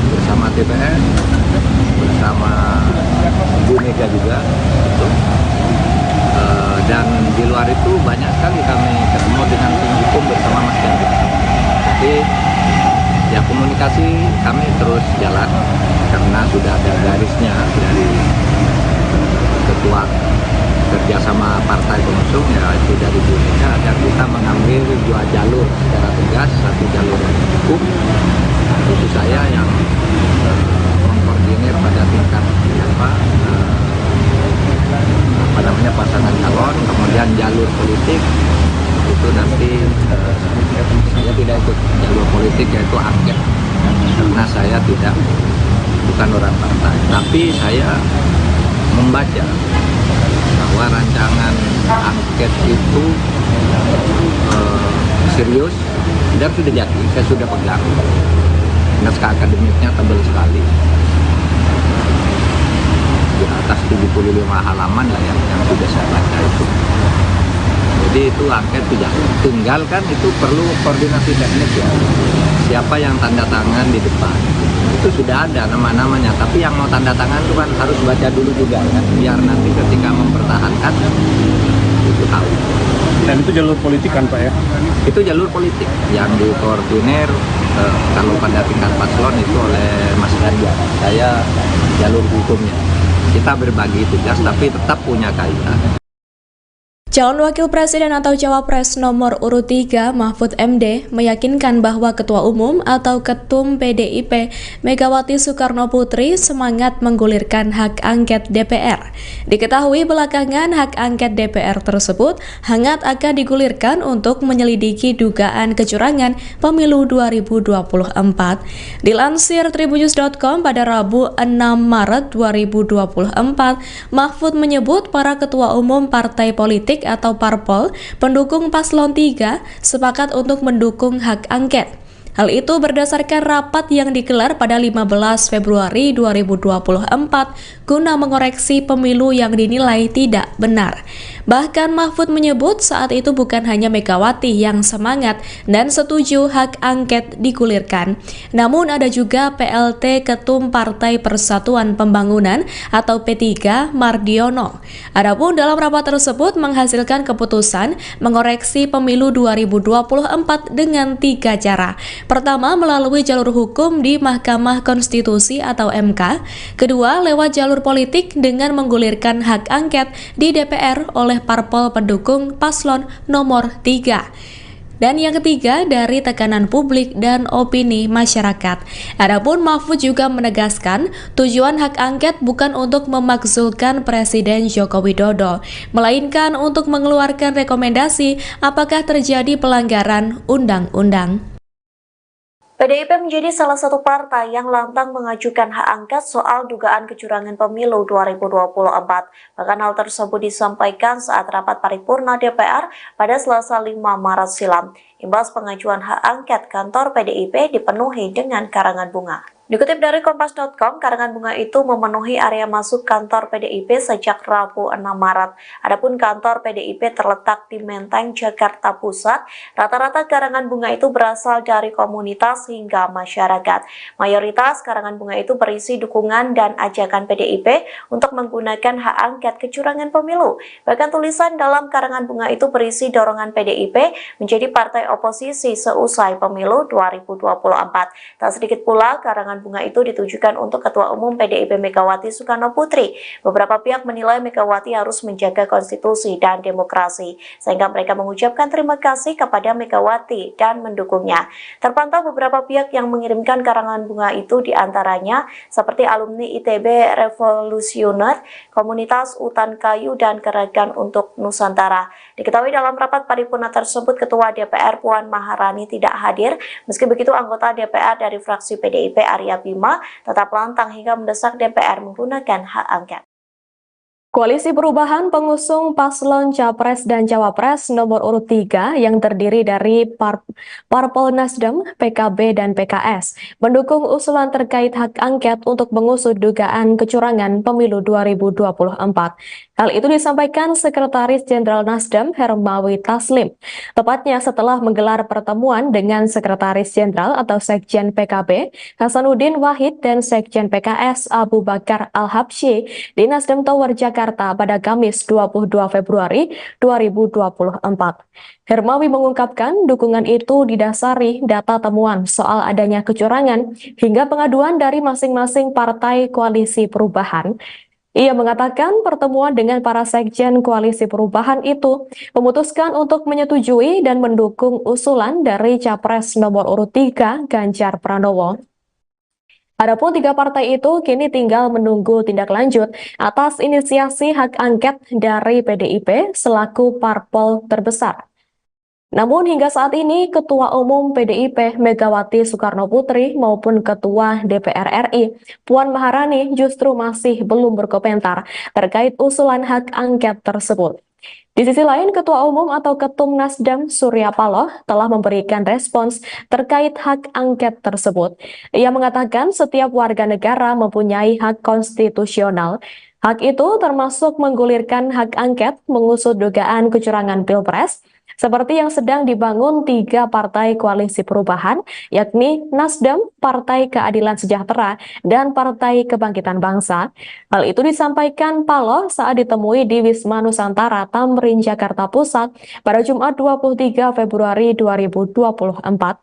bersama TPN, bersama Bu Mega juga, dan di luar itu banyak sekali kami ketemu dengan tim hukum bersama Mas Ganjar. Jadi ya komunikasi kami terus jalan karena sudah ada garisnya dari ketua kerjasama partai pengusung yaitu dari Bu Mega agar kita mengambil dua jalur secara tegas, satu jalur hukum, itu saya yang mengkoordinir pada tingkat pasangan calon, kemudian jalur politik itu nanti saya tidak ikut jalur politik yaitu angket karena saya bukan orang partai, tapi saya membaca bahwa rancangan angket itu serius dan sudah jadi, saya sudah pegang. Naskah akademiknya tebal sekali, di atas 75 halaman lah yang sudah saya baca itu. Jadi itu angket sudah tinggal kan, itu perlu koordinasi teknis ya. Siapa yang tanda tangan di depan itu sudah ada nama-namanya, tapi yang mau tanda tangan itu kan harus baca dulu juga kan, biar nanti ketika mempertahankan itu tahu. Dan itu jalur politik kan Pak ya? Itu jalur politik yang dikoordinir kalau pada tingkat paslon itu oleh Mas Ganjar. Saya jalur hukumnya. Kita berbagi tugas tapi tetap punya kaitan. Calon Wakil Presiden atau Cawapres nomor urut 3 Mahfud MD meyakinkan bahwa Ketua Umum atau Ketum PDIP Megawati Soekarno Putri semangat menggulirkan hak angket DPR. Diketahui belakangan hak angket DPR tersebut hangat akan digulirkan untuk menyelidiki dugaan kecurangan pemilu 2024. Dilansir tribunnews.com pada Rabu 6 Maret 2024, Mahfud menyebut para ketua umum partai politik atau parpol pendukung paslon 3 sepakat untuk mendukung hak angket. Hal itu berdasarkan rapat yang digelar pada 15 Februari 2024 guna mengoreksi pemilu yang dinilai tidak benar. Bahkan Mahfud menyebut saat itu bukan hanya Megawati yang semangat dan setuju hak angket digulirkan, namun ada juga PLT Ketum Partai Persatuan Pembangunan atau P3 Mardiono. Adapun dalam rapat tersebut menghasilkan keputusan mengoreksi pemilu 2024 dengan 3 cara. Pertama, melalui jalur hukum di Mahkamah Konstitusi atau MK. Kedua, lewat jalur politik dengan menggulirkan hak angket di DPR oleh parpol pendukung paslon nomor 3. Dan yang ketiga, dari tekanan publik dan opini masyarakat. Adapun Mahfud juga menegaskan, tujuan hak angket bukan untuk memakzulkan Presiden Joko Widodo, melainkan untuk mengeluarkan rekomendasi apakah terjadi pelanggaran undang-undang. PDIP menjadi salah satu partai yang lantang mengajukan hak angket soal dugaan kecurangan pemilu 2024. Bahkan hal tersebut disampaikan saat rapat paripurna DPR pada Selasa 5 Maret silam. Imbas pengajuan hak angket, kantor PDIP dipenuhi dengan karangan bunga. Dikutip dari Kompas.com, karangan bunga itu memenuhi area masuk kantor PDIP sejak Rabu 6 Maret. Adapun kantor PDIP terletak di Menteng, Jakarta Pusat. Rata-rata karangan bunga itu berasal dari komunitas hingga masyarakat. Mayoritas karangan bunga itu berisi dukungan dan ajakan PDIP untuk menggunakan hak angket kecurangan pemilu. Bahkan tulisan dalam karangan bunga itu berisi dorongan PDIP menjadi partai oposisi seusai pemilu 2024. Tak sedikit pula karangan bunga itu ditujukan untuk Ketua Umum PDIP Megawati Soekarno Putri. Beberapa pihak menilai Megawati harus menjaga konstitusi dan demokrasi, sehingga mereka mengucapkan terima kasih kepada Megawati dan mendukungnya. Terpantau beberapa pihak yang mengirimkan karangan bunga itu, diantaranya seperti alumni ITB Revolusioner, Komunitas Utan Kayu, dan Gerakan untuk Nusantara. Diketahui dalam rapat paripurna tersebut, Ketua DPR Puan Maharani tidak hadir. Meski begitu, anggota DPR dari fraksi PDIP Arya Bima tetap lantang hingga mendesak DPR menggunakan hak angket. Koalisi Perubahan pengusung paslon Capres dan Cawapres nomor urut 3 yang terdiri dari Parpol Nasdem, PKB, dan PKS mendukung usulan terkait hak angket untuk mengusut dugaan kecurangan pemilu 2024. Hal itu disampaikan Sekretaris Jenderal Nasdem Hermawi Taslim, tepatnya setelah menggelar pertemuan dengan Sekretaris Jenderal atau Sekjen PKB Hasanuddin Wahid dan Sekjen PKS Abu Bakar Al-Habsyi di Nasdem Tower Jakarta pada Kamis 22 Februari 2024. Hermawi mengungkapkan dukungan itu didasari data temuan soal adanya kecurangan hingga pengaduan dari masing-masing partai koalisi perubahan. Ia mengatakan pertemuan dengan para sekjen koalisi perubahan itu memutuskan untuk menyetujui dan mendukung usulan dari Capres nomor urut 3 Ganjar Pranowo. Adapun 3 partai itu kini tinggal menunggu tindak lanjut atas inisiasi hak angket dari PDIP selaku parpol terbesar. Namun hingga saat ini Ketua Umum PDIP Megawati Soekarno Putri maupun Ketua DPR RI Puan Maharani justru masih belum berkomentar terkait usulan hak angket tersebut. Di sisi lain, Ketua Umum atau Ketum Nasdem Surya Paloh telah memberikan respons terkait hak angket tersebut. Ia mengatakan setiap warga negara mempunyai hak konstitusional. Hak itu termasuk menggulirkan hak angket mengusut dugaan kecurangan Pilpres, seperti yang sedang dibangun 3 partai koalisi perubahan, yakni Nasdem, Partai Keadilan Sejahtera, dan Partai Kebangkitan Bangsa. Hal itu disampaikan Paloh saat ditemui di Wisma Nusantara Tamrin, Jakarta Pusat pada Jumat 23 Februari 2024.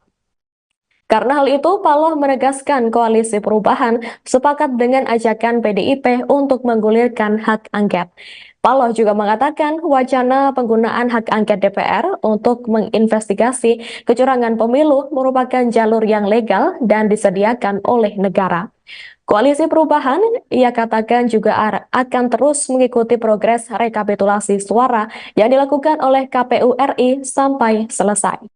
Karena hal itu, Paloh menegaskan koalisi perubahan sepakat dengan ajakan PDIP untuk menggulirkan hak angket. Paloh juga mengatakan wacana penggunaan hak angket DPR untuk menginvestigasi kecurangan pemilu merupakan jalur yang legal dan disediakan oleh negara. Koalisi perubahan, ia katakan juga akan terus mengikuti progres rekapitulasi suara yang dilakukan oleh KPU RI sampai selesai.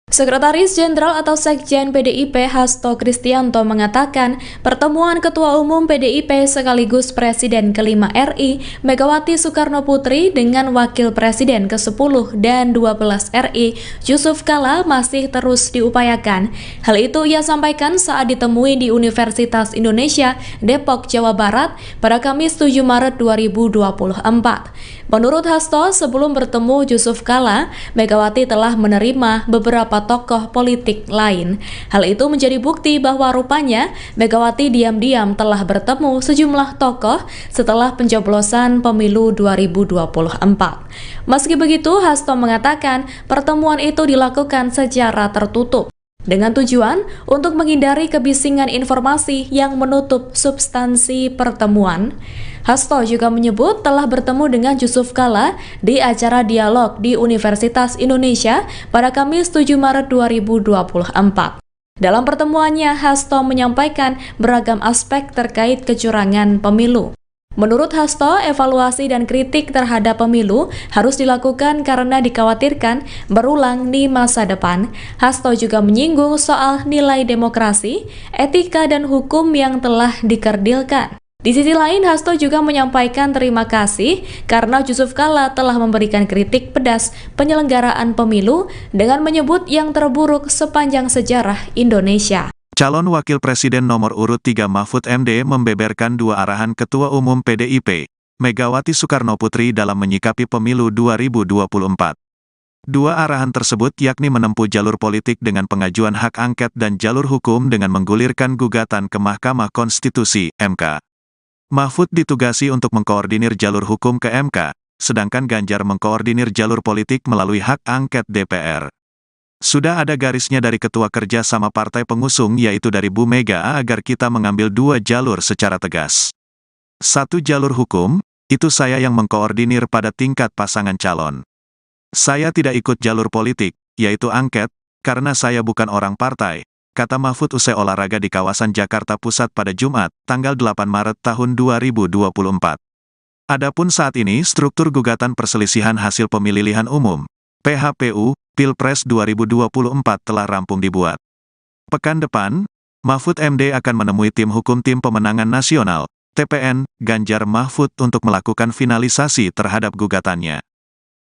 Sekretaris Jenderal atau Sekjen PDIP Hasto Kristianto mengatakan pertemuan Ketua Umum PDIP sekaligus Presiden ke-5 RI Megawati Soekarno Putri dengan Wakil Presiden ke-10 dan 12 RI Yusuf Kala masih terus diupayakan. Hal itu ia sampaikan saat ditemui di Universitas Indonesia Depok, Jawa Barat pada Kamis 7 Maret 2024. Menurut Hasto, sebelum bertemu Yusuf Kala, Megawati telah menerima beberapa tokoh politik lain. Hal itu menjadi bukti bahwa rupanya Megawati diam-diam telah bertemu sejumlah tokoh setelah pencoblosan pemilu 2024. Meski begitu, Hasto mengatakan pertemuan itu dilakukan secara tertutup, dengan tujuan untuk menghindari kebisingan informasi yang menutup substansi pertemuan. Hasto juga menyebut telah bertemu dengan Yusuf Kala di acara dialog di Universitas Indonesia pada Kamis 7 Maret 2024. Dalam pertemuannya, Hasto menyampaikan beragam aspek terkait kecurangan pemilu. Menurut Hasto, evaluasi dan kritik terhadap pemilu harus dilakukan karena dikhawatirkan berulang di masa depan. Hasto juga menyinggung soal nilai demokrasi, etika, dan hukum yang telah dikerdilkan. Di sisi lain, Hasto juga menyampaikan terima kasih karena Yusuf Kala telah memberikan kritik pedas penyelenggaraan pemilu dengan menyebut yang terburuk sepanjang sejarah Indonesia. Calon Wakil Presiden nomor urut 3 Mahfud MD membeberkan dua arahan Ketua Umum PDIP, Megawati Soekarnoputri dalam menyikapi pemilu 2024. Dua arahan tersebut yakni menempuh jalur politik dengan pengajuan hak angket dan jalur hukum dengan menggulirkan gugatan ke Mahkamah Konstitusi, MK. Mahfud ditugasi untuk mengkoordinir jalur hukum ke MK, sedangkan Ganjar mengkoordinir jalur politik melalui hak angket DPR. Sudah ada garisnya dari Ketua Kerja sama partai pengusung yaitu dari Bu Mega agar kita mengambil dua jalur secara tegas. Satu jalur hukum, itu saya yang mengkoordinir pada tingkat pasangan calon. Saya tidak ikut jalur politik, yaitu angket, karena saya bukan orang partai, kata Mahfud usai olahraga di kawasan Jakarta Pusat pada Jumat, tanggal 8 Maret tahun 2024. Adapun saat ini struktur gugatan perselisihan hasil pemilihan umum, PHPU, Pilpres 2024 telah rampung dibuat. Pekan depan, Mahfud MD akan menemui tim hukum Tim Pemenangan Nasional, TPN, Ganjar Mahfud untuk melakukan finalisasi terhadap gugatannya.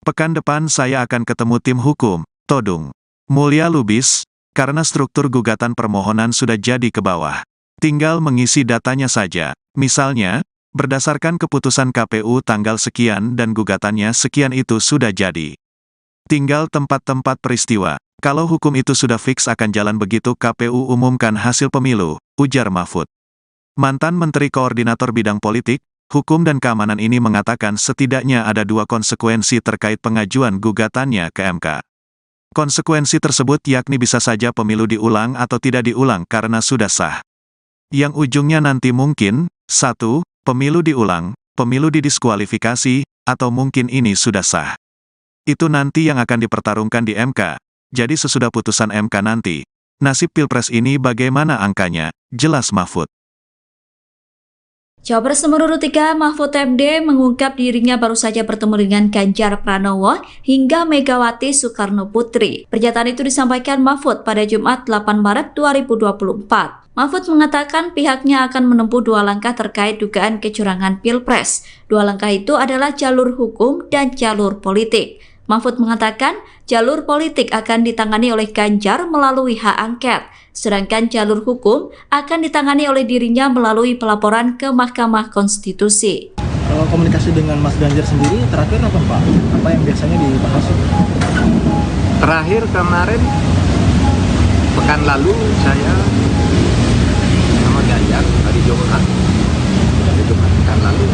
Pekan depan saya akan ketemu tim hukum, Todung Mulya Lubis, karena struktur gugatan permohonan sudah jadi ke bawah. Tinggal mengisi datanya saja, misalnya, berdasarkan keputusan KPU tanggal sekian dan gugatannya sekian itu sudah jadi. Tinggal tempat-tempat peristiwa. Kalau hukum itu sudah fix akan jalan begitu KPU umumkan hasil pemilu, ujar Mahfud. Mantan Menteri Koordinator Bidang Politik, Hukum dan Keamanan ini mengatakan setidaknya ada dua konsekuensi terkait pengajuan gugatannya ke MK. Konsekuensi tersebut yakni bisa saja pemilu diulang atau tidak diulang karena sudah sah. Yang ujungnya nanti mungkin, 1, pemilu diulang, pemilu didiskualifikasi, atau mungkin ini sudah sah. Itu nanti yang akan dipertarungkan di MK. Jadi sesudah putusan MK nanti, nasib Pilpres ini bagaimana angkanya, jelas Mahfud. Cawapres nomor urut 3 Mahfud MD mengungkap dirinya baru saja bertemu dengan Ganjar Pranowo hingga Megawati Soekarnoputri. Pernyataan itu disampaikan Mahfud pada Jumat 8 Maret 2024. Mahfud mengatakan pihaknya akan menempuh dua langkah terkait dugaan kecurangan Pilpres. Dua langkah itu adalah jalur hukum dan jalur politik. Mahfud mengatakan jalur politik akan ditangani oleh Ganjar melalui hak angket, sedangkan jalur hukum akan ditangani oleh dirinya melalui pelaporan ke Mahkamah Konstitusi. Kalau komunikasi dengan Mas Ganjar sendiri terakhir apa Pak? Apa yang biasanya dibahas? Terakhir kemarin, pekan lalu saya sama Ganjar hari Jumat pekan lalu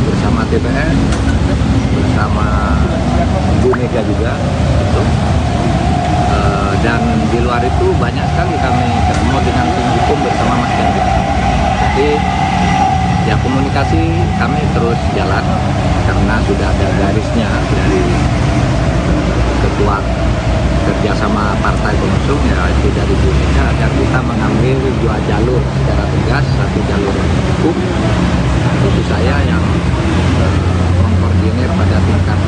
bersama TPN, bersama Bu Mega juga gitu. Dan di luar itu banyak sekali kami ketemu dengan tim hukum bersama Mas Ganjar. Jadi ya komunikasi kami terus jalan karena sudah ada garisnya dari Ketua Kerjasama Partai Pengusung yaitu dari Bu Mega agar kita mengambil dua jalur secara tegas, satu jalur hukum, itu saya yang mengkoordinir pada tingkat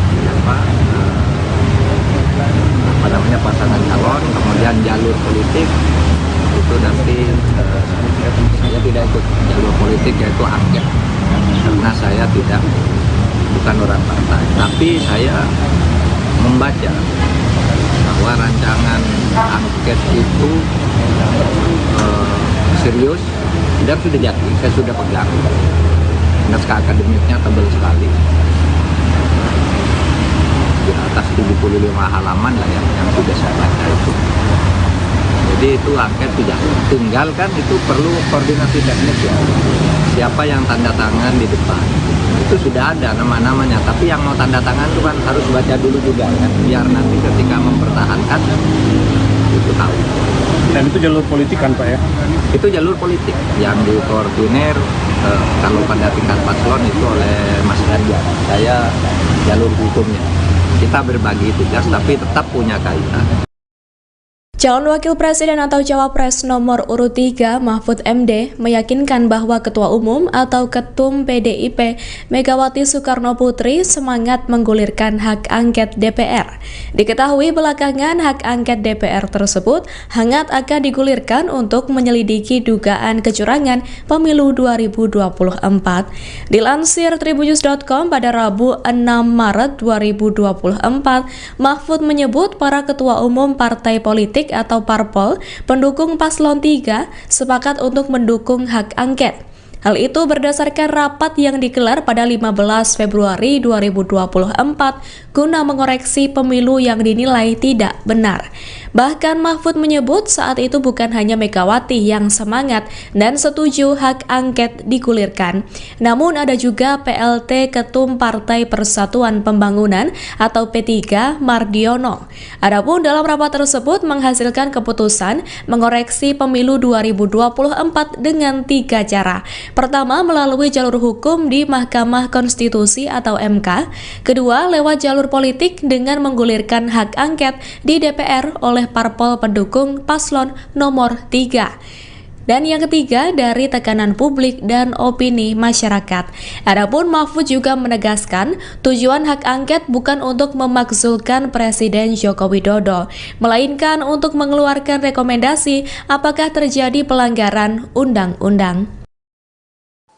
pasangan calon, kemudian jalur politik itu nanti saya tidak ikut jalur politik yaitu angket karena saya bukan orang partai, tapi saya membaca bahwa rancangan angket itu serius dan sudah jadi, saya sudah pegang naskah akademiknya tebal sekali, di atas 75 halaman lah yang sudah saya baca itu. Jadi itu angket sudah, tinggal kan itu perlu koordinasi teknis ya, siapa yang tanda tangan di depan, itu sudah ada nama-namanya, tapi yang mau tanda tangan itu kan harus baca dulu juga kan, biar nanti ketika mempertahankan itu tahu. Dan itu jalur politik kan Pak ya? Itu jalur politik yang dikoordinir kalau pada tingkat paslon itu oleh Mas Ganjar. Saya jalur hukumnya. Kita berbagi tugas tapi tetap punya kaitan. Calon Wakil Presiden atau Cawapres nomor urut 3 Mahfud MD meyakinkan bahwa Ketua Umum atau Ketum PDIP Megawati Soekarno Putri semangat menggulirkan hak angket DPR. Diketahui belakangan hak angket DPR tersebut hangat akan digulirkan untuk menyelidiki dugaan kecurangan pemilu 2024. Dilansir tribunnews.com pada Rabu 6 Maret 2024, Mahfud menyebut para ketua umum partai politik atau parpol pendukung paslon 3 sepakat untuk mendukung hak angket. Hal itu berdasarkan rapat yang digelar pada 15 Februari 2024 guna mengoreksi pemilu yang dinilai tidak benar. Bahkan Mahfud menyebut saat itu bukan hanya Megawati yang semangat dan setuju hak angket digulirkan, namun ada juga PLT Ketum Partai Persatuan Pembangunan atau P3 Mardiono. Adapun dalam rapat tersebut menghasilkan keputusan mengoreksi pemilu 2024 dengan 3 cara. Pertama, melalui jalur hukum di Mahkamah Konstitusi atau MK. Kedua, lewat jalur politik dengan menggulirkan hak angket di DPR oleh parpol pendukung paslon nomor 3. Dan yang ketiga, dari tekanan publik dan opini masyarakat. Adapun Mahfud juga menegaskan, tujuan hak angket bukan untuk memakzulkan Presiden Joko Widodo, melainkan untuk mengeluarkan rekomendasi apakah terjadi pelanggaran undang-undang.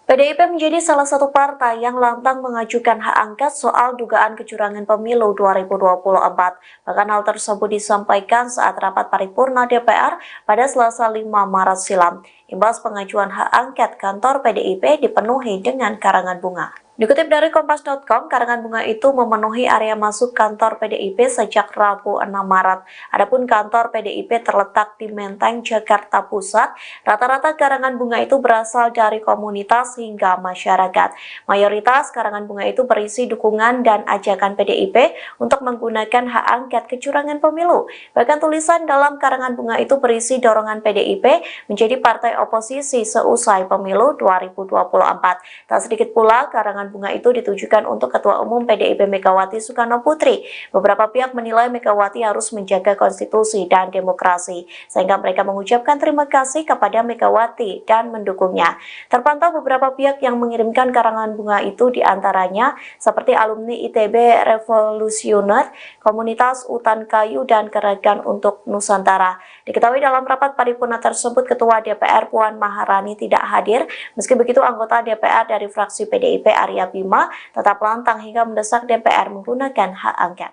PDIP menjadi salah satu partai yang lantang mengajukan hak angket soal dugaan kecurangan pemilu 2024. Bahkan hal tersebut disampaikan saat rapat paripurna DPR pada Selasa 5 Maret silam. Imbas pengajuan hak angket, kantor PDIP dipenuhi dengan karangan bunga. Dikutip dari Kompas.com, karangan bunga itu memenuhi area masuk kantor PDIP sejak Rabu 6 Maret. Adapun kantor PDIP terletak di Menteng, Jakarta Pusat. Rata-rata karangan bunga itu berasal dari komunitas hingga masyarakat. Mayoritas karangan bunga itu berisi dukungan dan ajakan PDIP untuk menggunakan hak angket kecurangan pemilu. Bahkan tulisan dalam karangan bunga itu berisi dorongan PDIP menjadi partai oposisi seusai pemilu 2024. Tak sedikit pula karangan bunga itu ditujukan untuk Ketua Umum PDIP Megawati Soekarno Putri. Beberapa pihak menilai Megawati harus menjaga konstitusi dan demokrasi, sehingga mereka mengucapkan terima kasih kepada Megawati dan mendukungnya. Terpantau beberapa pihak yang mengirimkan karangan bunga itu diantaranya seperti alumni ITB Revolusioner, Komunitas Utan Kayu, dan Gerakan untuk Nusantara. Diketahui dalam rapat paripurna tersebut, Ketua DPR Puan Maharani tidak hadir. Meski begitu, anggota DPR dari fraksi PDIP Arya Bima tetap lantang hingga mendesak DPR menggunakan hak angket.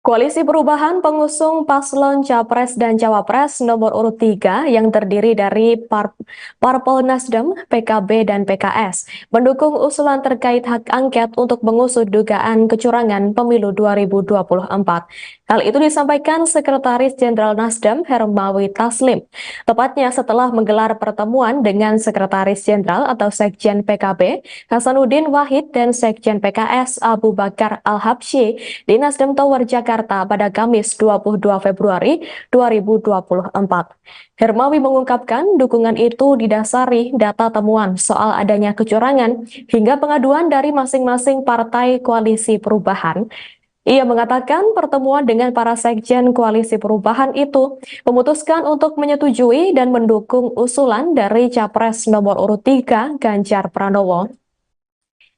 Koalisi Perubahan pengusung paslon Capres dan Cawapres nomor urut 3 yang terdiri dari Parpol Nasdem, PKB, dan PKS mendukung usulan terkait hak angket untuk mengusut dugaan kecurangan pemilu 2024. Hal itu disampaikan Sekretaris Jenderal Nasdem Hermawi Taslim, tepatnya setelah menggelar pertemuan dengan Sekretaris Jenderal atau Sekjen PKB Hasanuddin Wahid dan Sekjen PKS Abu Bakar Al-Habsyi di Nasdem Tower Jakarta pada Kamis 22 Februari 2024. Hermawi mengungkapkan dukungan itu didasari data temuan soal adanya kecurangan hingga pengaduan dari masing-masing partai koalisi perubahan. Ia mengatakan pertemuan dengan para sekjen koalisi perubahan itu memutuskan untuk menyetujui dan mendukung usulan dari Capres nomor urut 3 Ganjar Pranowo.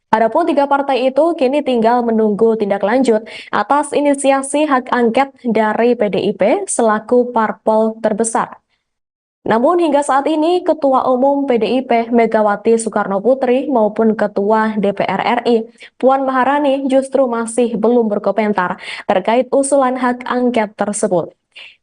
Adapun 3 partai itu kini tinggal menunggu tindak lanjut atas inisiasi hak angket dari PDIP selaku parpol terbesar. Namun hingga saat ini Ketua Umum PDIP Megawati Soekarno Putri maupun Ketua DPR RI Puan Maharani justru masih belum berkomentar terkait usulan hak angket tersebut.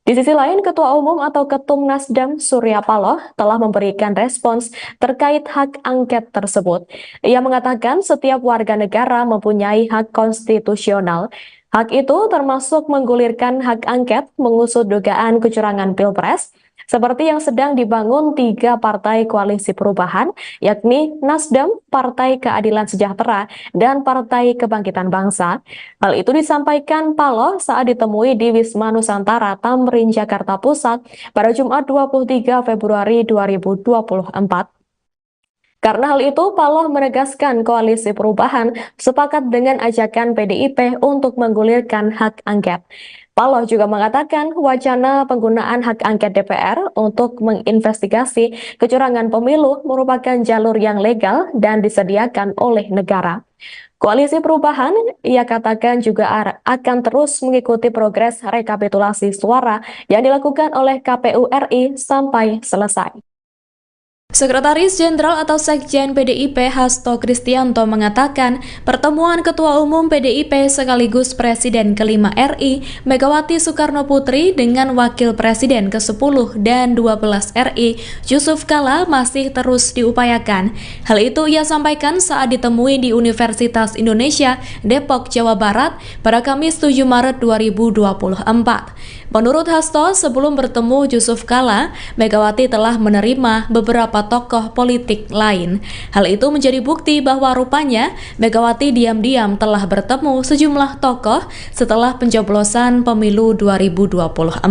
Di sisi lain, Ketua Umum atau Ketum Nasdem Surya Paloh telah memberikan respons terkait hak angket tersebut. Ia mengatakan setiap warga negara mempunyai hak konstitusional. Hak itu termasuk menggulirkan hak angket mengusut dugaan kecurangan Pilpres, seperti yang sedang dibangun 3 partai koalisi perubahan, yakni Nasdem, Partai Keadilan Sejahtera, dan Partai Kebangkitan Bangsa. Hal itu disampaikan Paloh saat ditemui di Wisma Nusantara Tamrin, Jakarta Pusat pada Jumat 23 Februari 2024. Karena hal itu, Paloh menegaskan koalisi perubahan sepakat dengan ajakan PDIP untuk menggulirkan hak angket. Paloh juga mengatakan wacana penggunaan hak angket DPR untuk menginvestigasi kecurangan pemilu merupakan jalur yang legal dan disediakan oleh negara. Koalisi perubahan, ia katakan juga akan terus mengikuti progres rekapitulasi suara yang dilakukan oleh KPU RI sampai selesai. Sekretaris Jenderal atau Sekjen PDIP Hasto Kristianto mengatakan pertemuan Ketua Umum PDIP sekaligus Presiden ke-5 RI Megawati Soekarno Putri dengan Wakil Presiden ke-10 dan 12 RI Yusuf Kala masih terus diupayakan. Hal itu ia sampaikan saat ditemui di Universitas Indonesia Depok, Jawa Barat pada Kamis 7 Maret 2024. Menurut Hasto, sebelum bertemu Yusuf Kala, Megawati telah menerima beberapa tokoh politik lain. Hal itu menjadi bukti bahwa rupanya Megawati diam-diam telah bertemu sejumlah tokoh setelah pencoblosan pemilu 2024.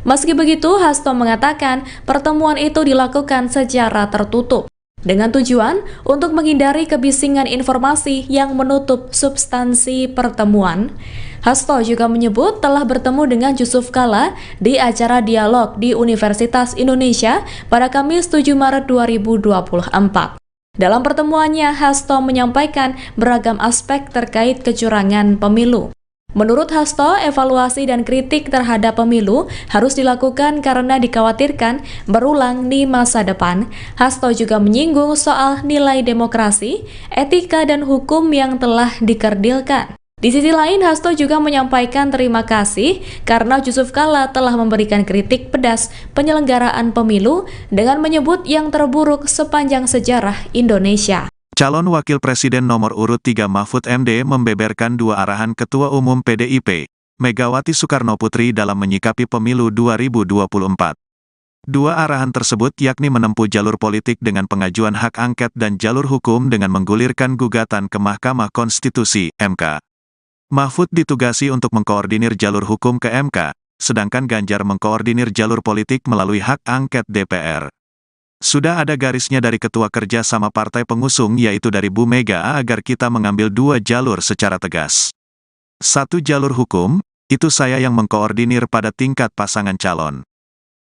Meski begitu, Hasto mengatakan pertemuan itu dilakukan secara tertutup, dengan tujuan untuk menghindari kebisingan informasi yang menutup substansi pertemuan. Hasto juga menyebut telah bertemu dengan Yusuf Kala di acara dialog di Universitas Indonesia pada Kamis 7 Maret 2024. Dalam pertemuannya, Hasto menyampaikan beragam aspek terkait kecurangan pemilu. Menurut Hasto, evaluasi dan kritik terhadap pemilu harus dilakukan karena dikhawatirkan berulang di masa depan. Hasto juga menyinggung soal nilai demokrasi, etika, dan hukum yang telah dikerdilkan. Di sisi lain, Hasto juga menyampaikan terima kasih karena Yusuf Kala telah memberikan kritik pedas penyelenggaraan pemilu dengan menyebut yang terburuk sepanjang sejarah Indonesia. Calon Wakil Presiden nomor urut 3 Mahfud MD membeberkan 2 arahan Ketua Umum PDIP, Megawati Soekarno Putri dalam menyikapi pemilu 2024. 2 arahan tersebut yakni menempuh jalur politik dengan pengajuan hak angket dan jalur hukum dengan menggulirkan gugatan ke Mahkamah Konstitusi (MK). Mahfud ditugasi untuk mengkoordinir jalur hukum ke MK, sedangkan Ganjar mengkoordinir jalur politik melalui hak angket DPR. Sudah ada garisnya dari Ketua Kerja sama Partai Pengusung yaitu dari Bu Mega agar kita mengambil 2 jalur secara tegas. 1 jalur hukum, itu saya yang mengkoordinir pada tingkat pasangan calon.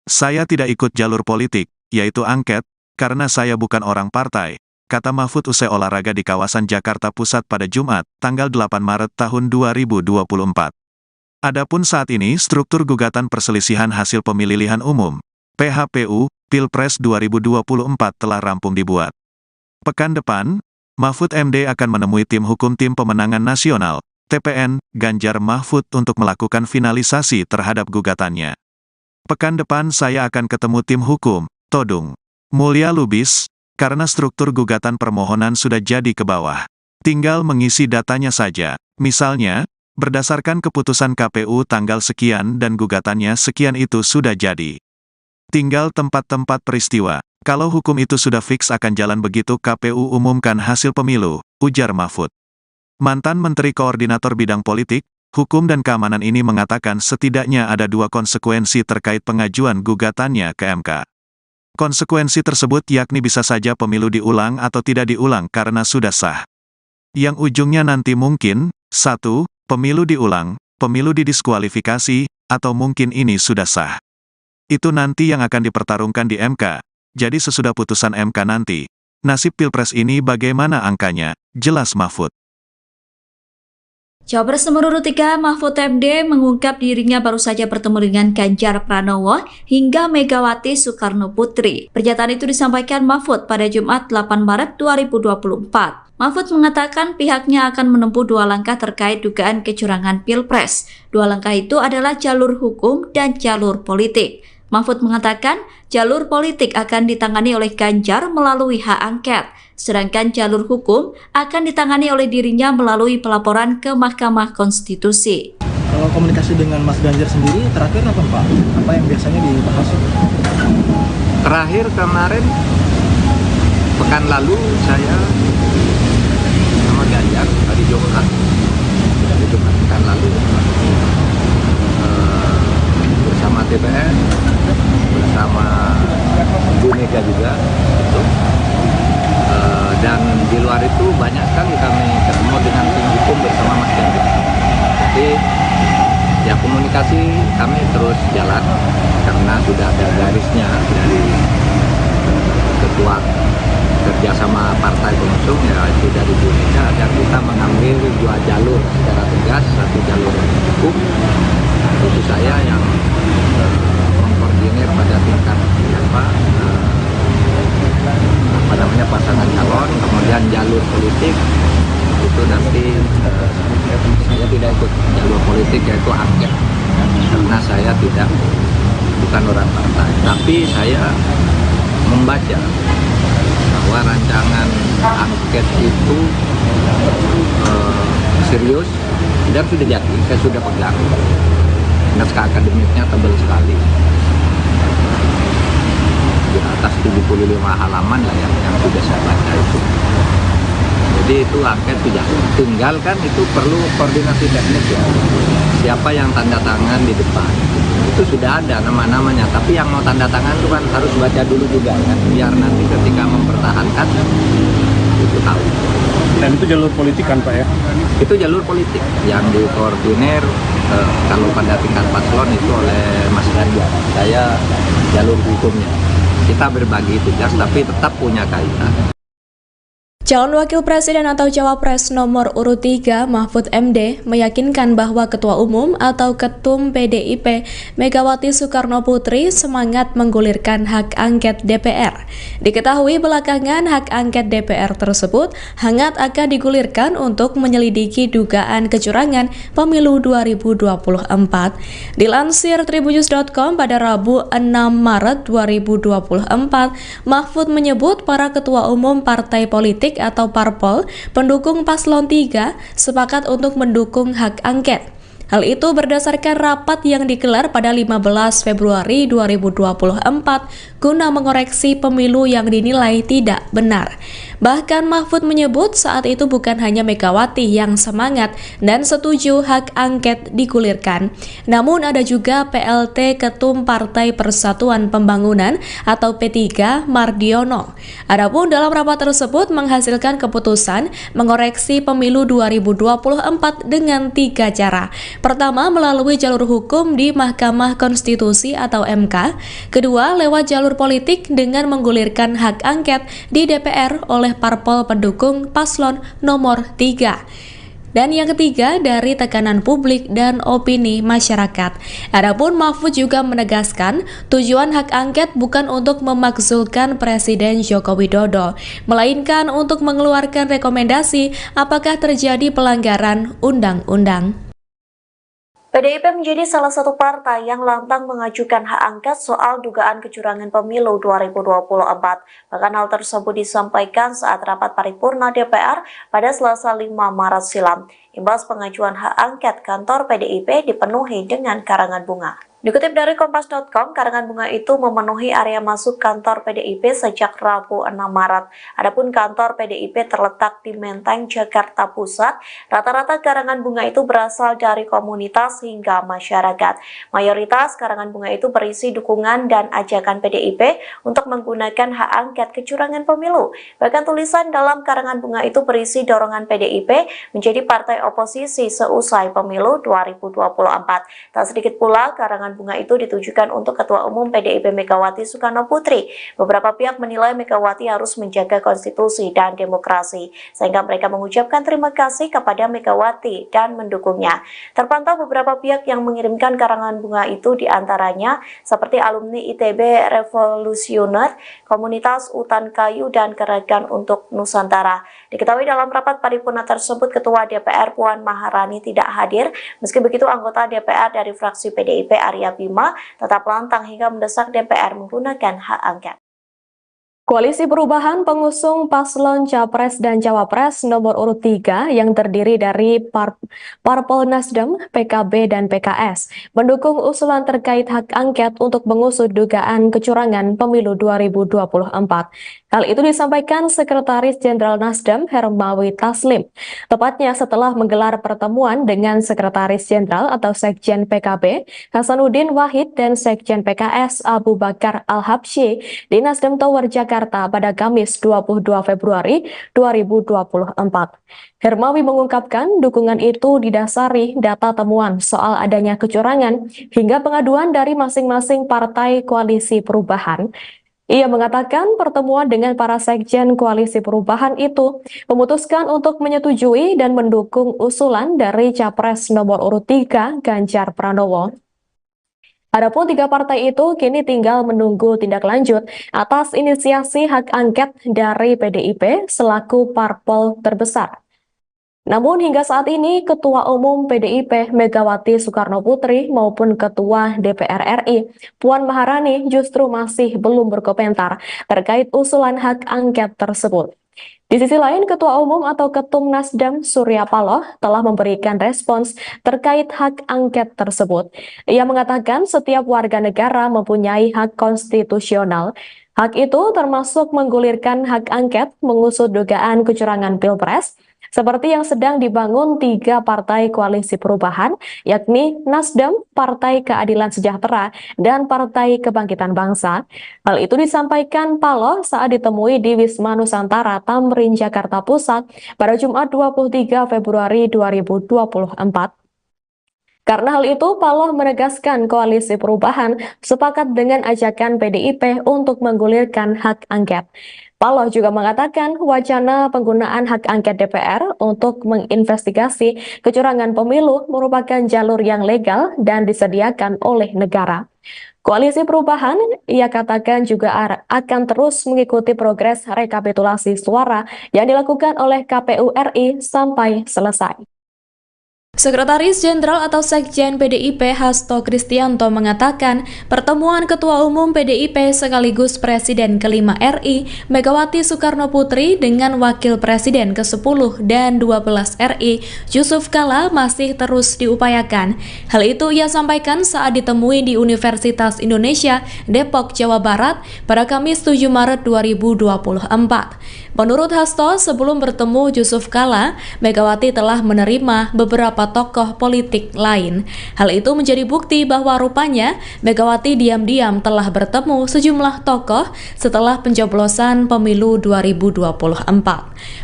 Saya tidak ikut jalur politik, yaitu angket, karena saya bukan orang partai, kata Mahfud usai olahraga di kawasan Jakarta Pusat pada Jumat, tanggal 8 Maret tahun 2024. Adapun saat ini struktur gugatan perselisihan hasil pemilihan umum, PHPU, Pilpres 2024 telah rampung dibuat. Pekan depan, Mahfud MD akan menemui tim hukum Tim Pemenangan Nasional, TPN, Ganjar Mahfud untuk melakukan finalisasi terhadap gugatannya. Pekan depan saya akan ketemu tim hukum, Todung Mulya Lubis, karena struktur gugatan permohonan sudah jadi ke bawah. Tinggal mengisi datanya saja. Misalnya, berdasarkan keputusan KPU tanggal sekian dan gugatannya sekian itu sudah jadi. Tinggal tempat-tempat peristiwa. Kalau hukum itu sudah fix akan jalan begitu KPU umumkan hasil pemilu, ujar Mahfud. Mantan Menteri Koordinator Bidang Politik, Hukum dan Keamanan ini mengatakan setidaknya ada 2 konsekuensi terkait pengajuan gugatannya ke MK. Konsekuensi tersebut yakni bisa saja pemilu diulang atau tidak diulang karena sudah sah. Yang ujungnya nanti mungkin, 1, pemilu diulang, pemilu didiskualifikasi, atau mungkin ini sudah sah. Itu nanti yang akan dipertarungkan di MK, jadi sesudah putusan MK nanti, nasib Pilpres ini bagaimana angkanya, jelas Mahfud. Cawapres nomor urut 3 Mahfud MD mengungkap dirinya baru saja bertemu dengan Ganjar Pranowo hingga Megawati Soekarno Putri. Pernyataan itu disampaikan Mahfud pada Jumat 8 Maret 2024. Mahfud mengatakan pihaknya akan menempuh 2 langkah terkait dugaan kecurangan Pilpres. 2 langkah itu adalah jalur hukum dan jalur politik. Mahfud mengatakan jalur politik akan ditangani oleh Ganjar melalui hak angket, sedangkan jalur hukum akan ditangani oleh dirinya melalui pelaporan ke Mahkamah Konstitusi. Kalau komunikasi dengan Mas Ganjar sendiri terakhir apa Pak? Apa yang biasanya dibahas? Terakhir kemarin pekan lalu saya sama Ganjar hari Jumat pekan lalu bersama TPR, bersama Bu Mega juga gitu. Dan di luar itu banyak sekali kami ketemu dengan tim hukum bersama Mas Ganjar. Jadi ya komunikasi kami terus jalan karena sudah ada garisnya dari ketua kerjasama partai pengusung, ya itu dari Bu Mega, agar kita mengambil 2 jalur secara tegas, satu jalur hukum, itu saya yang mengkoordinir pada tingkat pasangan calon, kemudian jalur politik itu nanti saya tidak ikut jalur politik, yaitu angket, karena saya bukan orang partai, tapi saya membaca bahwa rancangan angket itu serius dan sudah jadi, saya sudah pegang. Naskah akademiknya tebal sekali, di atas 75 halaman lah yang sudah saya baca itu. Jadi itu angket sudah, tinggal kan itu perlu koordinasi teknis ya, siapa yang tanda tangan di depan. Itu sudah ada nama-namanya, tapi yang mau tanda tangan itu kan harus baca dulu juga kan, biar nanti ketika mempertahankan itu tahu. Dan itu jalur politik kan Pak ya? Itu jalur politik yang dikoordinir kalau pada tingkat paslon itu oleh Mas Ganjar. Saya jalur hukumnya. Kita berbagi tugas tapi tetap punya kaitan. Calon Wakil Presiden atau Cawapres nomor urut 3 Mahfud MD meyakinkan bahwa Ketua Umum atau Ketum PDIP Megawati Soekarno Putri semangat menggulirkan hak angket DPR. Diketahui belakangan hak angket DPR tersebut hangat akan digulirkan untuk menyelidiki dugaan kecurangan pemilu 2024. Dilansir tribunnews.com pada Rabu 6 Maret 2024, Mahfud menyebut para ketua umum partai politik atau parpol pendukung paslon 3 sepakat untuk mendukung hak angket. Hal itu berdasarkan rapat yang digelar pada 15 Februari 2024 guna mengoreksi pemilu yang dinilai tidak benar. Bahkan Mahfud menyebut saat itu bukan hanya Megawati yang semangat dan setuju hak angket digulirkan, namun ada juga PLT Ketum Partai Persatuan Pembangunan atau P3 Mardiono. Adapun dalam rapat tersebut menghasilkan keputusan mengoreksi pemilu 2024 dengan 3 cara. Pertama, melalui jalur hukum di Mahkamah Konstitusi atau MK. Kedua, lewat jalur politik dengan menggulirkan hak angket di DPR oleh parpol pendukung paslon nomor 3. Dan yang ketiga, dari tekanan publik dan opini masyarakat. Adapun Mahfud juga menegaskan tujuan hak angket bukan untuk memakzulkan Presiden Joko Widodo, melainkan untuk mengeluarkan rekomendasi apakah terjadi pelanggaran undang-undang. PDIP menjadi salah satu partai yang lantang mengajukan hak angket soal dugaan kecurangan pemilu 2024. Bahkan hal tersebut disampaikan saat rapat paripurna DPR pada Selasa 5 Maret silam. Imbas pengajuan hak angket, kantor PDIP dipenuhi dengan karangan bunga. Dikutip dari Kompas.com, karangan bunga itu memenuhi area masuk kantor PDIP sejak Rabu 6 Maret. Adapun kantor PDIP terletak di Menteng, Jakarta Pusat. Rata-rata karangan bunga itu berasal dari komunitas hingga masyarakat. Mayoritas karangan bunga itu berisi dukungan dan ajakan PDIP untuk menggunakan hak angket kecurangan pemilu. Bahkan tulisan dalam karangan bunga itu berisi dorongan PDIP menjadi partai oposisi seusai pemilu 2024. Tak sedikit pula karangan karangan bunga itu ditujukan untuk Ketua Umum PDIP Megawati Soekarno Putri. Beberapa pihak menilai Megawati harus menjaga konstitusi dan demokrasi, sehingga mereka mengucapkan terima kasih kepada Megawati dan mendukungnya. Terpantau beberapa pihak yang mengirimkan karangan bunga itu diantaranya seperti alumni ITB Revolusioner, Komunitas Utan Kayu, dan Gerakan untuk Nusantara. Diketahui dalam rapat paripurna tersebut, Ketua DPR Puan Maharani tidak hadir. Meski begitu, anggota DPR dari fraksi PDIP Arya Bima tetap lantang hingga mendesak DPR menggunakan hak angket. Koalisi Perubahan pengusung paslon Capres dan Cawapres nomor urut 3 yang terdiri dari Parpol Nasdem, PKB, dan PKS mendukung usulan terkait hak angket untuk mengusut dugaan kecurangan pemilu 2024. Hal itu disampaikan Sekretaris Jenderal Nasdem Hermawi Taslim, tepatnya setelah menggelar pertemuan dengan Sekretaris Jenderal atau Sekjen PKB Hasanuddin Wahid dan Sekjen PKS Abu Bakar Al-Habsyi di Nasdem Tower Jakarta pada Kamis 22 Februari 2024. Hermawi mengungkapkan dukungan itu didasari data temuan soal adanya kecurangan hingga pengaduan dari masing-masing partai koalisi perubahan. Ia mengatakan pertemuan dengan para sekjen koalisi perubahan itu memutuskan untuk menyetujui dan mendukung usulan dari Capres nomor urut 3 Ganjar Pranowo. Adapun 3 partai itu kini tinggal menunggu tindak lanjut atas inisiasi hak angket dari PDIP selaku parpol terbesar. Namun hingga saat ini Ketua Umum PDIP Megawati Soekarno Putri maupun Ketua DPR RI Puan Maharani justru masih belum berkomentar terkait usulan hak angket tersebut. Di sisi lain, Ketua Umum atau Ketum Nasdem Surya Paloh telah memberikan respons terkait hak angket tersebut. Ia mengatakan setiap warga negara mempunyai hak konstitusional. Hak itu termasuk menggulirkan hak angket mengusut dugaan kecurangan Pilpres, seperti yang sedang dibangun 3 partai koalisi perubahan, yakni Nasdem, Partai Keadilan Sejahtera, dan Partai Kebangkitan Bangsa. Hal itu disampaikan Paloh saat ditemui di Wisma Nusantara Tamrin, Jakarta Pusat pada Jumat 23 Februari 2024. Karena hal itu, Paloh menegaskan koalisi perubahan sepakat dengan ajakan PDIP untuk menggulirkan hak angket. Paloh juga mengatakan wacana penggunaan hak angket DPR untuk menginvestigasi kecurangan pemilu merupakan jalur yang legal dan disediakan oleh negara. Koalisi Perubahan, ia katakan juga akan terus mengikuti progres rekapitulasi suara yang dilakukan oleh KPU RI sampai selesai. Sekretaris Jenderal atau Sekjen PDIP Hasto Kristianto mengatakan pertemuan Ketua Umum PDIP sekaligus Presiden ke-5 RI Megawati Soekarno Putri dengan Wakil Presiden ke-10 dan 12 RI Yusuf Kala masih terus diupayakan. Hal itu ia sampaikan saat ditemui di Universitas Indonesia Depok, Jawa Barat pada Kamis 7 Maret 2024. Menurut Hasto, sebelum bertemu Yusuf Kala, Megawati telah menerima beberapa tokoh politik lain. Hal itu menjadi bukti bahwa rupanya Megawati diam-diam telah bertemu sejumlah tokoh setelah pencoblosan pemilu 2024.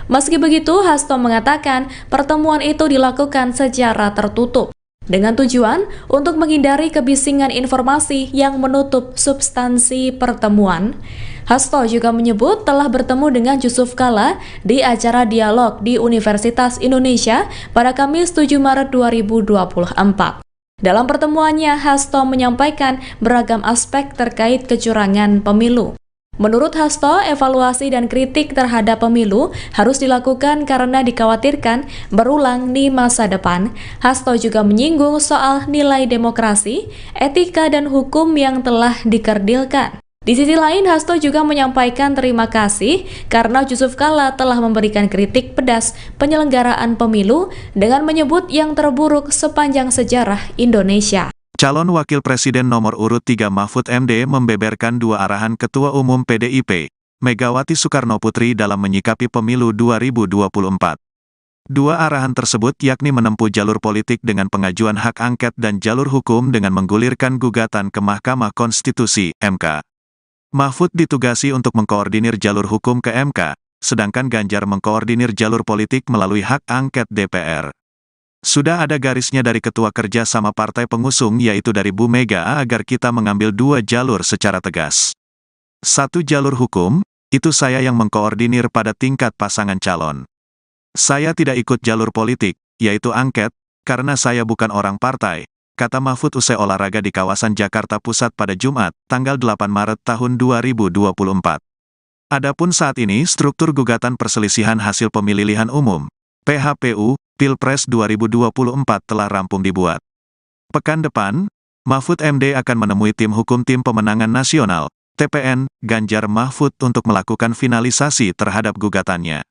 Meski begitu, Hasto mengatakan pertemuan itu dilakukan secara tertutup dengan tujuan untuk menghindari kebisingan informasi yang menutup substansi pertemuan. Hasto juga menyebut telah bertemu dengan Yusuf Kala di acara dialog di Universitas Indonesia pada Kamis 7 Maret 2024. Dalam pertemuannya, Hasto menyampaikan beragam aspek terkait kecurangan pemilu. Menurut Hasto, evaluasi dan kritik terhadap pemilu harus dilakukan karena dikhawatirkan berulang di masa depan. Hasto juga menyinggung soal nilai demokrasi, etika, dan hukum yang telah dikerdilkan. Di sisi lain, Hasto juga menyampaikan terima kasih karena Yusuf Kala telah memberikan kritik pedas penyelenggaraan pemilu dengan menyebut yang terburuk sepanjang sejarah Indonesia. Calon Wakil Presiden nomor urut 3 Mahfud MD membeberkan 2 arahan Ketua Umum PDIP, Megawati Soekarno Putri dalam menyikapi pemilu 2024. 2 arahan tersebut yakni menempuh jalur politik dengan pengajuan hak angket dan jalur hukum dengan menggulirkan gugatan ke Mahkamah Konstitusi, MK. Mahfud ditugasi untuk mengkoordinir jalur hukum ke MK, sedangkan Ganjar mengkoordinir jalur politik melalui hak angket DPR. Sudah ada garisnya dari ketua kerja sama partai pengusung yaitu dari Bu Mega agar kita mengambil dua jalur secara tegas. Satu jalur hukum, itu saya yang mengkoordinir pada tingkat pasangan calon. Saya tidak ikut jalur politik, yaitu angket, karena saya bukan orang partai, kata Mahfud usai olahraga di kawasan Jakarta Pusat pada Jumat, tanggal 8 Maret tahun 2024. Adapun saat ini struktur gugatan perselisihan hasil pemilihan umum, PHPU, Pilpres 2024 telah rampung dibuat. Pekan depan, Mahfud MD akan menemui tim hukum Tim Pemenangan Nasional, TPN, Ganjar Mahfud untuk melakukan finalisasi terhadap gugatannya.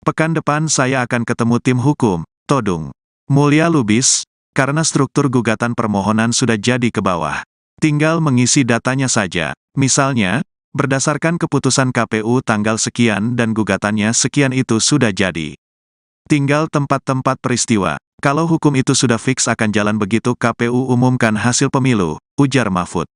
Pekan depan saya akan ketemu tim hukum, Todung Mulya Lubis, karena struktur gugatan permohonan sudah jadi ke bawah. Tinggal mengisi datanya saja, misalnya, berdasarkan keputusan KPU tanggal sekian dan gugatannya sekian itu sudah jadi. Tinggal tempat-tempat peristiwa. Kalau hukum itu sudah fix akan jalan begitu KPU umumkan hasil pemilu, ujar Mahfud.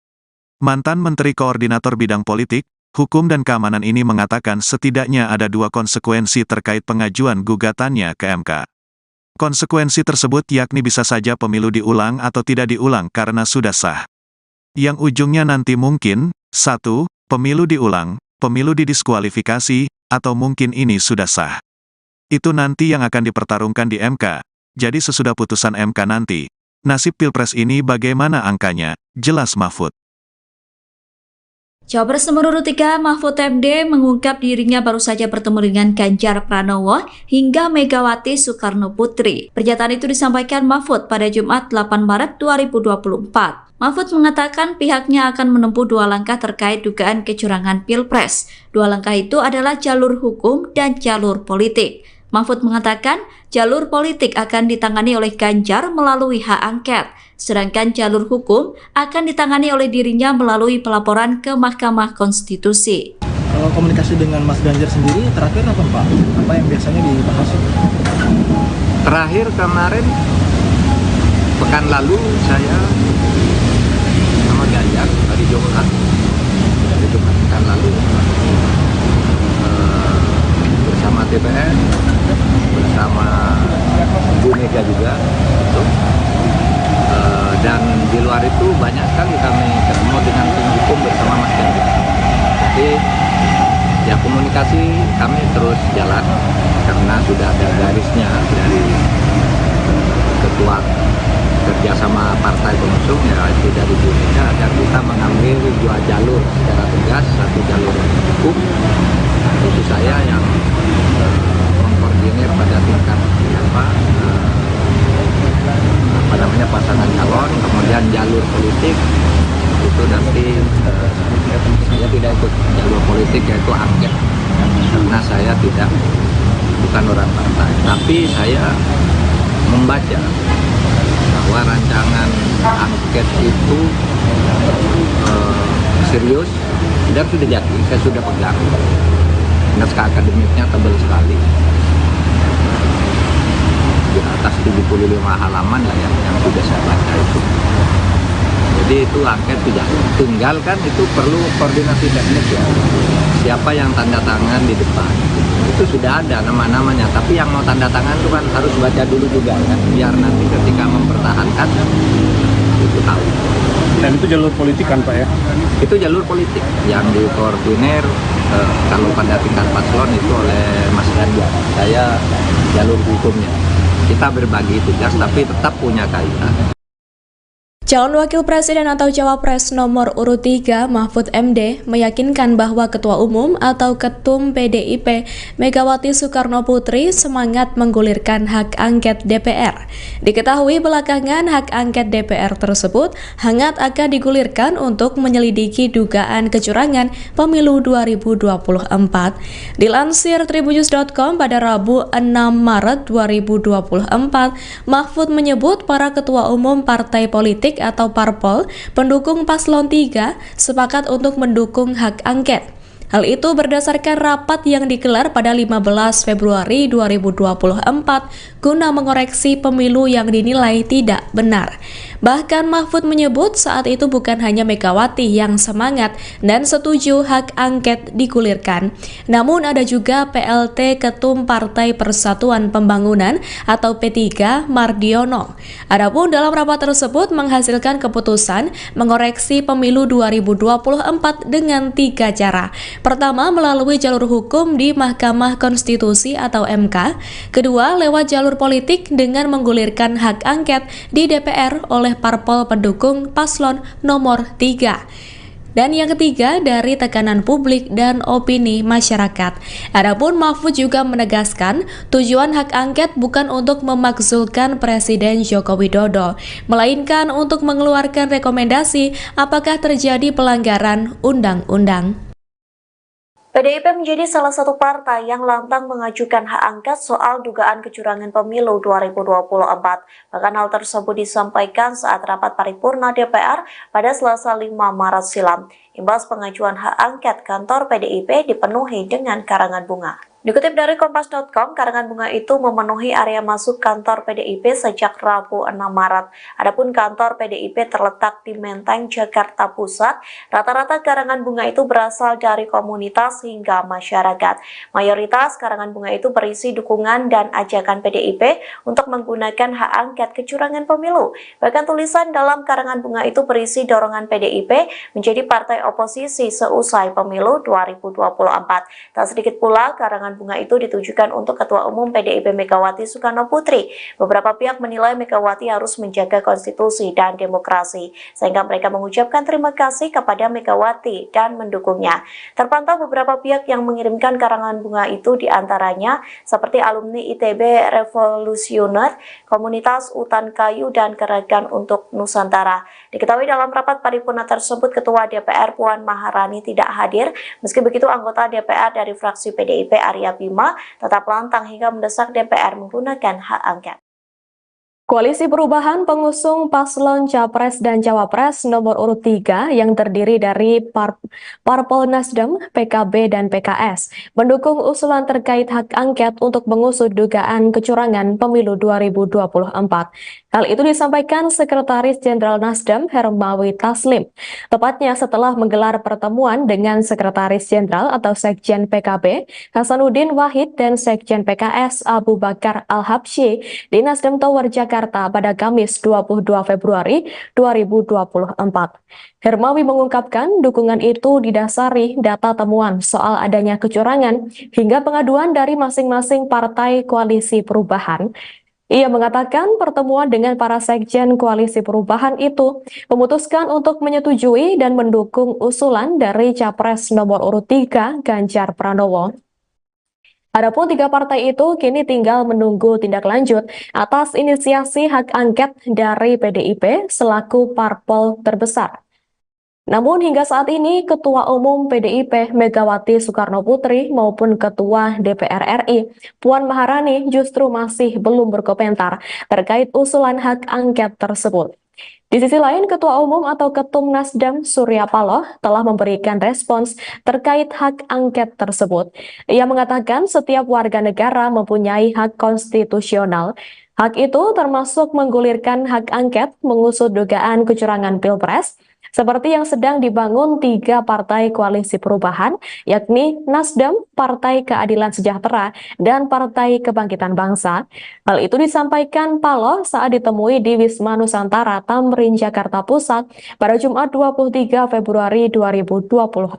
Mantan Menteri Koordinator Bidang Politik, Hukum dan Keamanan ini mengatakan setidaknya ada dua konsekuensi terkait pengajuan gugatannya ke MK. Konsekuensi tersebut yakni bisa saja pemilu diulang atau tidak diulang karena sudah sah. Yang ujungnya nanti mungkin, 1, pemilu diulang, pemilu didiskualifikasi, atau mungkin ini sudah sah. Itu nanti yang akan dipertarungkan di MK. Jadi sesudah putusan MK nanti, nasib Pilpres ini bagaimana angkanya, jelas Mahfud. Cawapres nomor urut 3 Mahfud MD mengungkap dirinya baru saja bertemu dengan Ganjar Pranowo hingga Megawati Soekarno Putri. Pernyataan itu disampaikan Mahfud pada Jumat 8 Maret 2024. Mahfud mengatakan pihaknya akan menempuh dua langkah terkait dugaan kecurangan Pilpres. Dua langkah itu adalah jalur hukum dan jalur politik. Mahfud mengatakan jalur politik akan ditangani oleh Ganjar melalui hak angket, sedangkan jalur hukum akan ditangani oleh dirinya melalui pelaporan ke Mahkamah Konstitusi. Kalau komunikasi dengan Mas Ganjar sendiri terakhir apa Pak? Apa yang biasanya dibahas? Terakhir kemarin, pekan lalu saya sama Ganjar hari Jumat pekan lalu bersama TPN, bersama Bu Mega juga, dan di luar itu banyak sekali kami ketemu dengan tim hukum bersama Mas Ganjar. Jadi ya komunikasi kami terus jalan karena sudah ada garisnya dari ketua kerjasama partai pengusung yaitu dari Bu Mega agar kita mengambil dua jalur secara tegas, satu jalur hukum, itu saya yang mengkoordinir pada tingkat pasangan calon, kemudian jalur politik itu nanti saya tidak ikut jalur politik yaitu angket karena saya bukan orang partai, tapi saya membaca bahwa rancangan angket itu serius dan sudah jadi, saya sudah pegang. Naskah akademiknya tebal sekali, di atas 75 halaman lah yang sudah saya baca itu. Jadi itu angket sudah tinggal kan, itu perlu koordinasi teknis ya. Siapa yang tanda tangan di depan itu sudah ada nama-namanya, tapi yang mau tanda tangan itu kan harus baca dulu juga kan, biar nanti ketika mempertahankan itu tahu. Dan itu jalur politik kan Pak ya? Itu jalur politik yang dikoordinir kalau pada tingkat paslon itu oleh Mas Ganjar. Saya jalur hukumnya. Kita berbagi tugas tapi tetap punya kaitan. Calon Wakil Presiden atau Cawapres nomor urut 3 Mahfud MD meyakinkan bahwa Ketua Umum atau Ketum PDIP Megawati Soekarno Putri semangat menggulirkan hak angket DPR. Diketahui belakangan hak angket DPR tersebut hangat akan digulirkan untuk menyelidiki dugaan kecurangan pemilu 2024. Dilansir tribunnews.com pada Rabu 6 Maret 2024, Mahfud menyebut para ketua umum partai politik atau parpol pendukung paslon 3 sepakat untuk mendukung hak angket. Hal itu berdasarkan rapat yang digelar pada 15 Februari 2024 guna mengoreksi pemilu yang dinilai tidak benar. Bahkan Mahfud menyebut saat itu bukan hanya Megawati yang semangat dan setuju hak angket digulirkan, namun ada juga PLT Ketum Partai Persatuan Pembangunan atau P3 Mardiono. Adapun dalam rapat tersebut menghasilkan keputusan mengoreksi pemilu 2024 dengan 3 cara. Pertama, melalui jalur hukum di Mahkamah Konstitusi atau MK. Kedua, lewat jalur politik dengan menggulirkan hak angket di DPR oleh parpol pendukung paslon nomor 3. Dan yang ketiga, dari tekanan publik dan opini masyarakat. Adapun Mahfud juga menegaskan, tujuan hak angket bukan untuk memakzulkan Presiden Joko Widodo, melainkan untuk mengeluarkan rekomendasi apakah terjadi pelanggaran undang-undang. PDIP menjadi salah satu partai yang lantang mengajukan hak angket soal dugaan kecurangan pemilu 2024. Bahkan hal tersebut disampaikan saat rapat paripurna DPR pada Selasa 5 Maret silam. Imbas pengajuan hak angket, kantor PDIP dipenuhi dengan karangan bunga. Dikutip dari Kompas.com, karangan bunga itu memenuhi area masuk kantor PDIP sejak Rabu 6 Maret. Adapun kantor PDIP terletak di Menteng, Jakarta Pusat. Rata-rata karangan bunga itu berasal dari komunitas hingga masyarakat. Mayoritas karangan bunga itu berisi dukungan dan ajakan PDIP untuk menggunakan hak angket kecurangan pemilu. Bahkan tulisan dalam karangan bunga itu berisi dorongan PDIP menjadi partai oposisi seusai pemilu 2024. Tak sedikit pula karangan bunga itu ditujukan untuk Ketua Umum PDIP Megawati Soekarno Putri. Beberapa pihak menilai Megawati harus menjaga konstitusi dan demokrasi, sehingga mereka mengucapkan terima kasih kepada Megawati dan mendukungnya. Terpantau beberapa pihak yang mengirimkan karangan bunga itu, diantaranya seperti alumni ITB Revolusioner, Komunitas Utan Kayu, dan Gerakan untuk Nusantara. Diketahui dalam rapat paripurna tersebut, Ketua DPR Puan Maharani tidak hadir. Meski begitu, anggota DPR dari fraksi PDIP Arya Bima tetap lantang hingga mendesak DPR menggunakan hak angket. Koalisi Perubahan pengusung paslon Capres dan Cawapres nomor urut 3 yang terdiri dari Parpol Nasdem, PKB, dan PKS mendukung usulan terkait hak angket untuk mengusut dugaan kecurangan pemilu 2024. Hal itu disampaikan Sekretaris Jenderal Nasdem Hermawi Taslim, tepatnya setelah menggelar pertemuan dengan Sekretaris Jenderal atau Sekjen PKB Hasanuddin Wahid dan Sekjen PKS Abu Bakar Al-Habsyi di Nasdem Tower Jakarta pada Kamis 22 Februari 2024. Hermawi mengungkapkan dukungan itu didasari data temuan soal adanya kecurangan hingga pengaduan dari masing-masing partai koalisi perubahan. Ia mengatakan pertemuan dengan para sekjen koalisi perubahan itu memutuskan untuk menyetujui dan mendukung usulan dari Capres nomor urut 3 Ganjar Pranowo. Adapun 3 partai itu kini tinggal menunggu tindak lanjut atas inisiasi hak angket dari PDIP selaku parpol terbesar. Namun hingga saat ini Ketua Umum PDIP Megawati Soekarno Putri maupun Ketua DPR RI Puan Maharani justru masih belum berkomentar terkait usulan hak angket tersebut. Di sisi lain, Ketua Umum atau Ketum Nasdem Surya Paloh telah memberikan respons terkait hak angket tersebut. Ia mengatakan setiap warga negara mempunyai hak konstitusional. Hak itu termasuk menggulirkan hak angket mengusut dugaan kecurangan Pilpres, seperti yang sedang dibangun 3 partai koalisi perubahan, yakni Nasdem, Partai Keadilan Sejahtera, dan Partai Kebangkitan Bangsa. Hal itu disampaikan Paloh saat ditemui di Wisma Nusantara Tamrin, Jakarta Pusat pada Jumat 23 Februari 2024.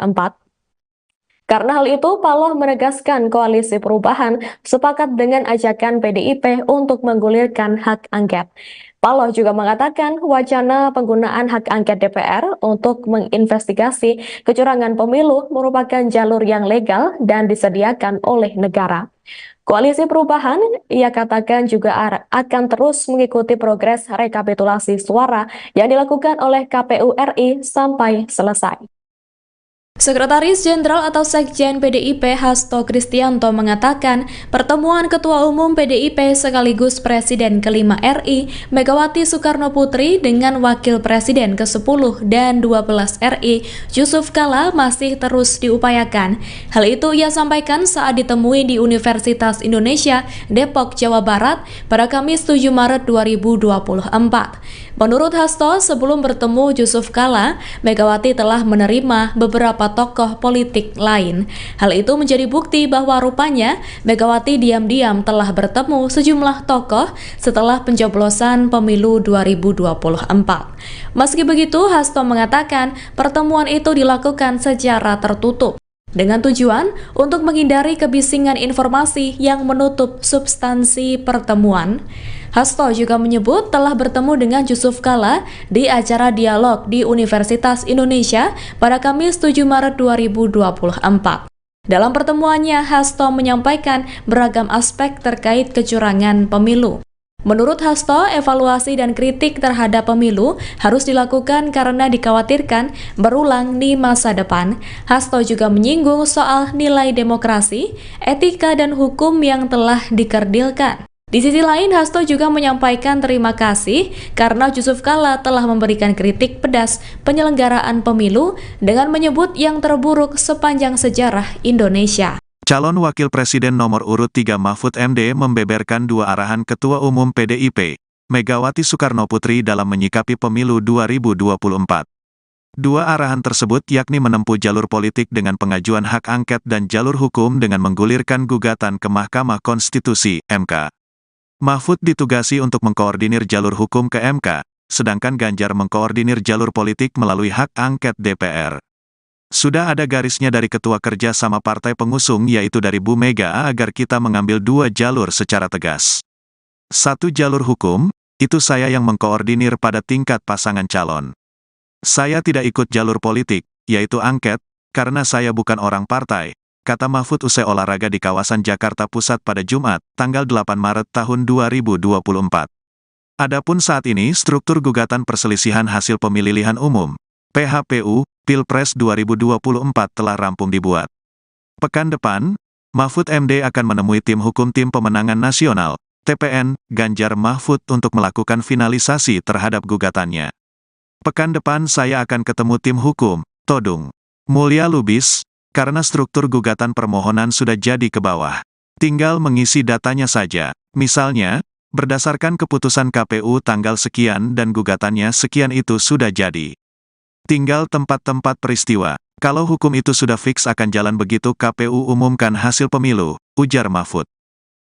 Karena hal itu, Paloh menegaskan koalisi perubahan sepakat dengan ajakan PDIP untuk menggulirkan hak angket. Paloh juga mengatakan wacana penggunaan hak angket DPR untuk menginvestigasi kecurangan pemilu merupakan jalur yang legal dan disediakan oleh negara. Koalisi Perubahan, ia katakan juga akan terus mengikuti progres rekapitulasi suara yang dilakukan oleh KPU RI sampai selesai. Sekretaris Jenderal atau Sekjen PDIP Hasto Kristianto mengatakan pertemuan Ketua Umum PDIP sekaligus Presiden ke-5 RI Megawati Soekarno Putri dengan Wakil Presiden ke-10 dan 12 RI Yusuf Kala masih terus diupayakan. Hal itu ia sampaikan saat ditemui di Universitas Indonesia Depok, Jawa Barat pada Kamis 7 Maret 2024. Menurut Hasto, sebelum bertemu Yusuf Kala, Megawati telah menerima beberapa tokoh politik lain. Hal itu menjadi bukti bahwa rupanya Megawati diam-diam telah bertemu sejumlah tokoh setelah pencoblosan pemilu 2024. Meski begitu, Hasto mengatakan pertemuan itu dilakukan secara tertutup dengan tujuan untuk menghindari kebisingan informasi yang menutup substansi pertemuan. Hasto juga menyebut telah bertemu dengan Yusuf Kala di acara dialog di Universitas Indonesia pada Kamis 7 Maret 2024. Dalam pertemuannya, Hasto menyampaikan beragam aspek terkait kecurangan pemilu. Menurut Hasto, evaluasi dan kritik terhadap pemilu harus dilakukan karena dikhawatirkan berulang di masa depan. Hasto juga menyinggung soal nilai demokrasi, etika, dan hukum yang telah dikerdilkan. Di sisi lain, Hasto juga menyampaikan terima kasih karena Yusuf Kala telah memberikan kritik pedas penyelenggaraan pemilu dengan menyebut yang terburuk sepanjang sejarah Indonesia. Calon Wakil Presiden nomor urut 3 Mahfud MD membeberkan dua arahan Ketua Umum PDIP, Megawati Soekarno Putri dalam menyikapi pemilu 2024. Dua arahan tersebut yakni menempuh jalur politik dengan pengajuan hak angket dan jalur hukum dengan menggulirkan gugatan ke Mahkamah Konstitusi (MK). Mahfud ditugasi untuk mengkoordinir jalur hukum ke MK, sedangkan Ganjar mengkoordinir jalur politik melalui hak angket DPR. Sudah ada garisnya dari Ketua Kerja sama partai pengusung yaitu dari Bu Mega agar kita mengambil dua jalur secara tegas. Satu jalur hukum, itu saya yang mengkoordinir pada tingkat pasangan calon. Saya tidak ikut jalur politik, yaitu angket, karena saya bukan orang partai, kata Mahfud usai olahraga di kawasan Jakarta Pusat pada Jumat, tanggal 8 Maret tahun 2024. Adapun saat ini struktur gugatan perselisihan hasil pemilihan umum, PHPU, Pilpres 2024 telah rampung dibuat. Pekan depan, Mahfud MD akan menemui tim hukum Tim Pemenangan Nasional, TPN, Ganjar Mahfud untuk melakukan finalisasi terhadap gugatannya. Pekan depan saya akan ketemu tim hukum, Todung Mulya Lubis, karena struktur gugatan permohonan sudah jadi ke bawah. Tinggal mengisi datanya saja, misalnya, berdasarkan keputusan KPU tanggal sekian dan gugatannya sekian itu sudah jadi. Tinggal tempat-tempat peristiwa. Kalau hukum itu sudah fix akan jalan begitu KPU umumkan hasil pemilu, ujar Mahfud.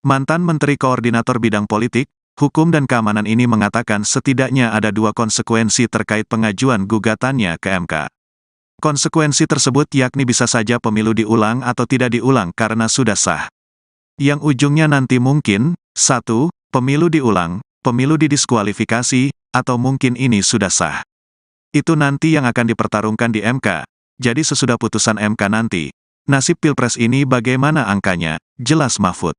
Mantan Menteri Koordinator Bidang Politik, Hukum dan Keamanan ini mengatakan setidaknya ada dua konsekuensi terkait pengajuan gugatannya ke MK. Konsekuensi tersebut yakni bisa saja pemilu diulang atau tidak diulang karena sudah sah. Yang ujungnya nanti mungkin, 1, pemilu diulang, pemilu didiskualifikasi, atau mungkin ini sudah sah. Itu nanti yang akan dipertarungkan di MK. Jadi sesudah putusan MK nanti, nasib Pilpres ini bagaimana angkanya, jelas Mahfud.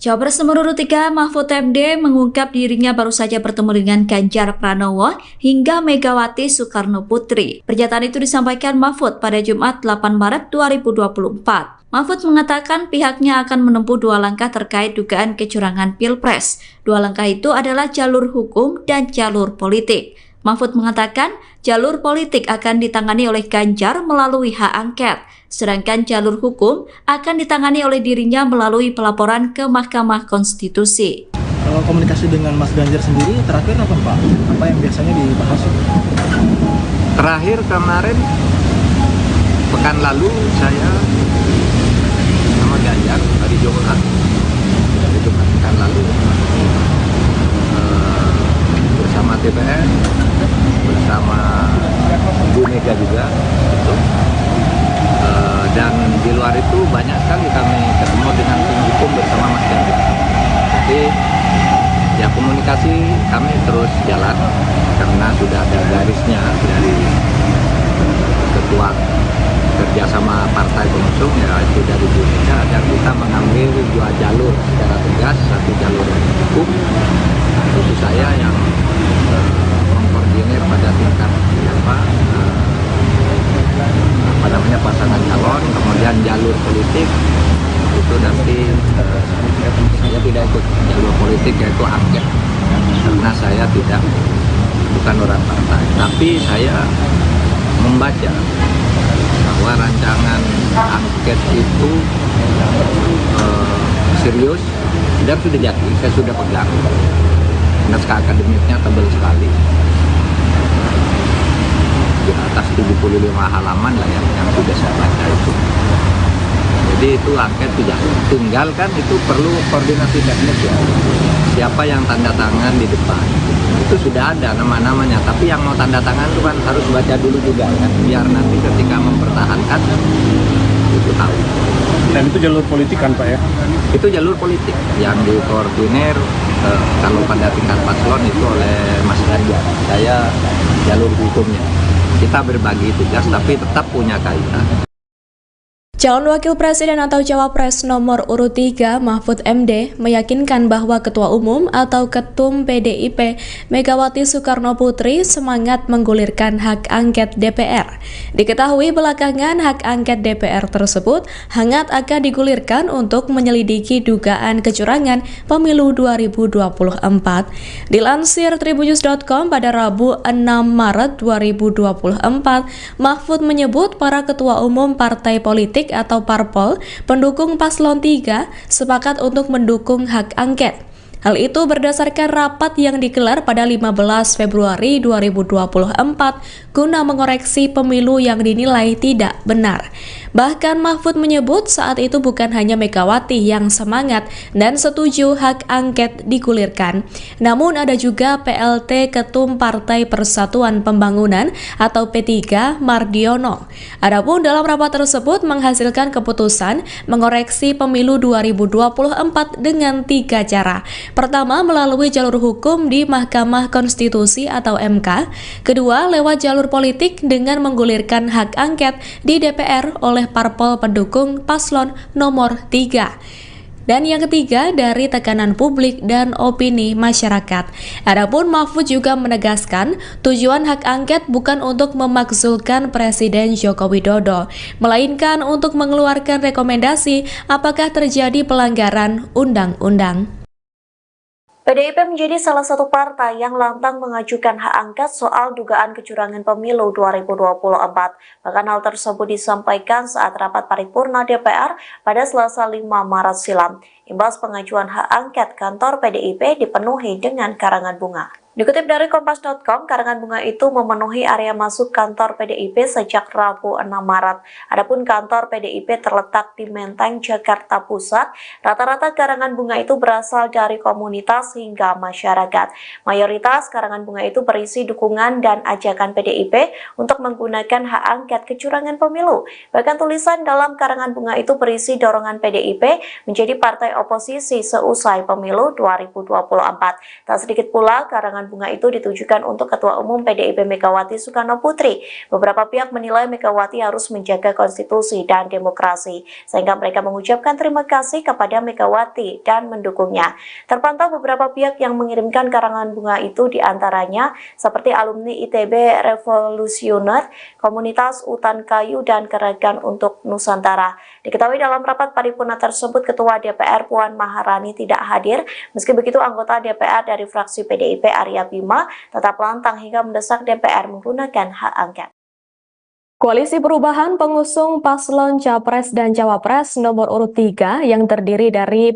Cawapres nomor urut 3 Mahfud MD mengungkap dirinya baru saja bertemu dengan Ganjar Pranowo hingga Megawati Soekarno Putri. Pernyataan itu disampaikan Mahfud pada Jumat 8 Maret 2024. Mahfud mengatakan pihaknya akan menempuh dua langkah terkait dugaan kecurangan Pilpres. Dua langkah itu adalah jalur hukum dan jalur politik. Mahfud mengatakan jalur politik akan ditangani oleh Ganjar melalui hak angket, sedangkan jalur hukum akan ditangani oleh dirinya melalui pelaporan ke Mahkamah Konstitusi. Kalau komunikasi dengan Mas Ganjar sendiri terakhir apa Pak? Apa yang biasanya dibahas? Terakhir kemarin, pekan lalu saya sama Ganjar hari Jumat pekan lalu bersama TPN, bersama Bu Mega juga, gitu. Dan di luar itu banyak sekali kami ketemu dengan tim hukum bersama Mas Ganjar. Jadi ya komunikasi kami terus jalan karena sudah ada garisnya dari Ketua Kerjasama Partai Pengusung yaitu dari Bu Mega agar kita mengambil dua jalur secara tegas, satu jalur hukum, itu saya yang mengkoordinir pada tingkat namanya pasangan calon, kemudian jalur politik itu nanti saya tidak ikut jalur politik, yaitu angket, karena saya bukan orang partai, tapi saya membaca bahwa rancangan angket itu serius dan sudah jadi, saya sudah pegang. Naskah akademiknya tebal sekali, di atas 75 halaman lah yang sudah saya baca itu. Jadi itu angket sudah tinggal, kan itu perlu koordinasi teknis ya. Siapa yang tanda tangan di depan itu sudah ada nama-namanya, tapi yang mau tanda tangan itu kan harus baca dulu juga kan, biar nanti ketika mempertahankan itu tahu. Dan itu jalur politik kan Pak ya? Itu jalur politik yang dikoordinir kalau pada tingkat paslon itu oleh Mas Ganjar. Saya jalur hukumnya. Kita berbagi tugas tapi tetap punya kaitan. Calon Wakil Presiden atau Cawapres nomor urut 3 Mahfud MD meyakinkan bahwa Ketua Umum atau Ketum PDIP Megawati Soekarno Putri semangat menggulirkan hak angket DPR. Diketahui belakangan hak angket DPR tersebut hangat akan digulirkan untuk menyelidiki dugaan kecurangan pemilu 2024. Dilansir tribunnews.com pada Rabu 6 Maret 2024, Mahfud menyebut para ketua umum partai politik atau parpol pendukung paslon 3 sepakat untuk mendukung hak angket. Hal itu berdasarkan rapat yang digelar pada 15 Februari 2024 guna mengoreksi pemilu yang dinilai tidak benar. Bahkan Mahfud menyebut saat itu bukan hanya Megawati yang semangat dan setuju hak angket digulirkan, namun ada juga PLT Ketum Partai Persatuan Pembangunan atau P3 Mardiono. Adapun dalam rapat tersebut menghasilkan keputusan mengoreksi pemilu 2024 dengan 3 cara. Pertama, melalui jalur hukum di Mahkamah Konstitusi atau MK. Kedua, lewat jalur politik dengan menggulirkan hak angket di DPR oleh parpol pendukung paslon nomor 3. Dan yang ketiga, dari tekanan publik dan opini masyarakat. Adapun Mahfud juga menegaskan tujuan hak angket bukan untuk memakzulkan Presiden Joko Widodo, melainkan untuk mengeluarkan rekomendasi apakah terjadi pelanggaran undang-undang. PDIP menjadi salah satu partai yang lantang mengajukan hak angket soal dugaan kecurangan pemilu 2024. Bahkan hal tersebut disampaikan saat rapat paripurna DPR pada Selasa 5 Maret silam. Imbas pengajuan hak angket, kantor PDIP dipenuhi dengan karangan bunga. Dikutip dari Kompas.com, karangan bunga itu memenuhi area masuk kantor PDIP sejak Rabu 6 Maret. Adapun kantor PDIP terletak di Menteng, Jakarta Pusat. Rata-rata karangan bunga itu berasal dari komunitas hingga masyarakat. Mayoritas karangan bunga itu berisi dukungan dan ajakan PDIP untuk menggunakan hak angket kecurangan pemilu. Bahkan tulisan dalam karangan bunga itu berisi dorongan PDIP menjadi partai oposisi seusai pemilu 2024. Tak sedikit pula karangan bunga itu ditujukan untuk Ketua Umum PDIP Megawati Soekarno Putri. Beberapa pihak menilai Megawati harus menjaga konstitusi dan demokrasi, sehingga mereka mengucapkan terima kasih kepada Megawati dan mendukungnya. Terpantau beberapa pihak yang mengirimkan karangan bunga itu, diantaranya seperti alumni ITB Revolusioner, Komunitas Utan Kayu, dan Gerakan untuk Nusantara. Diketahui dalam rapat paripurna tersebut, Ketua DPR Puan Maharani tidak hadir. Meski begitu, anggota DPR dari fraksi PDIP Arya Bima tetap lantang hingga mendesak DPR menggunakan hak angket. Koalisi Perubahan pengusung paslon Capres dan Cawapres nomor urut 3 yang terdiri dari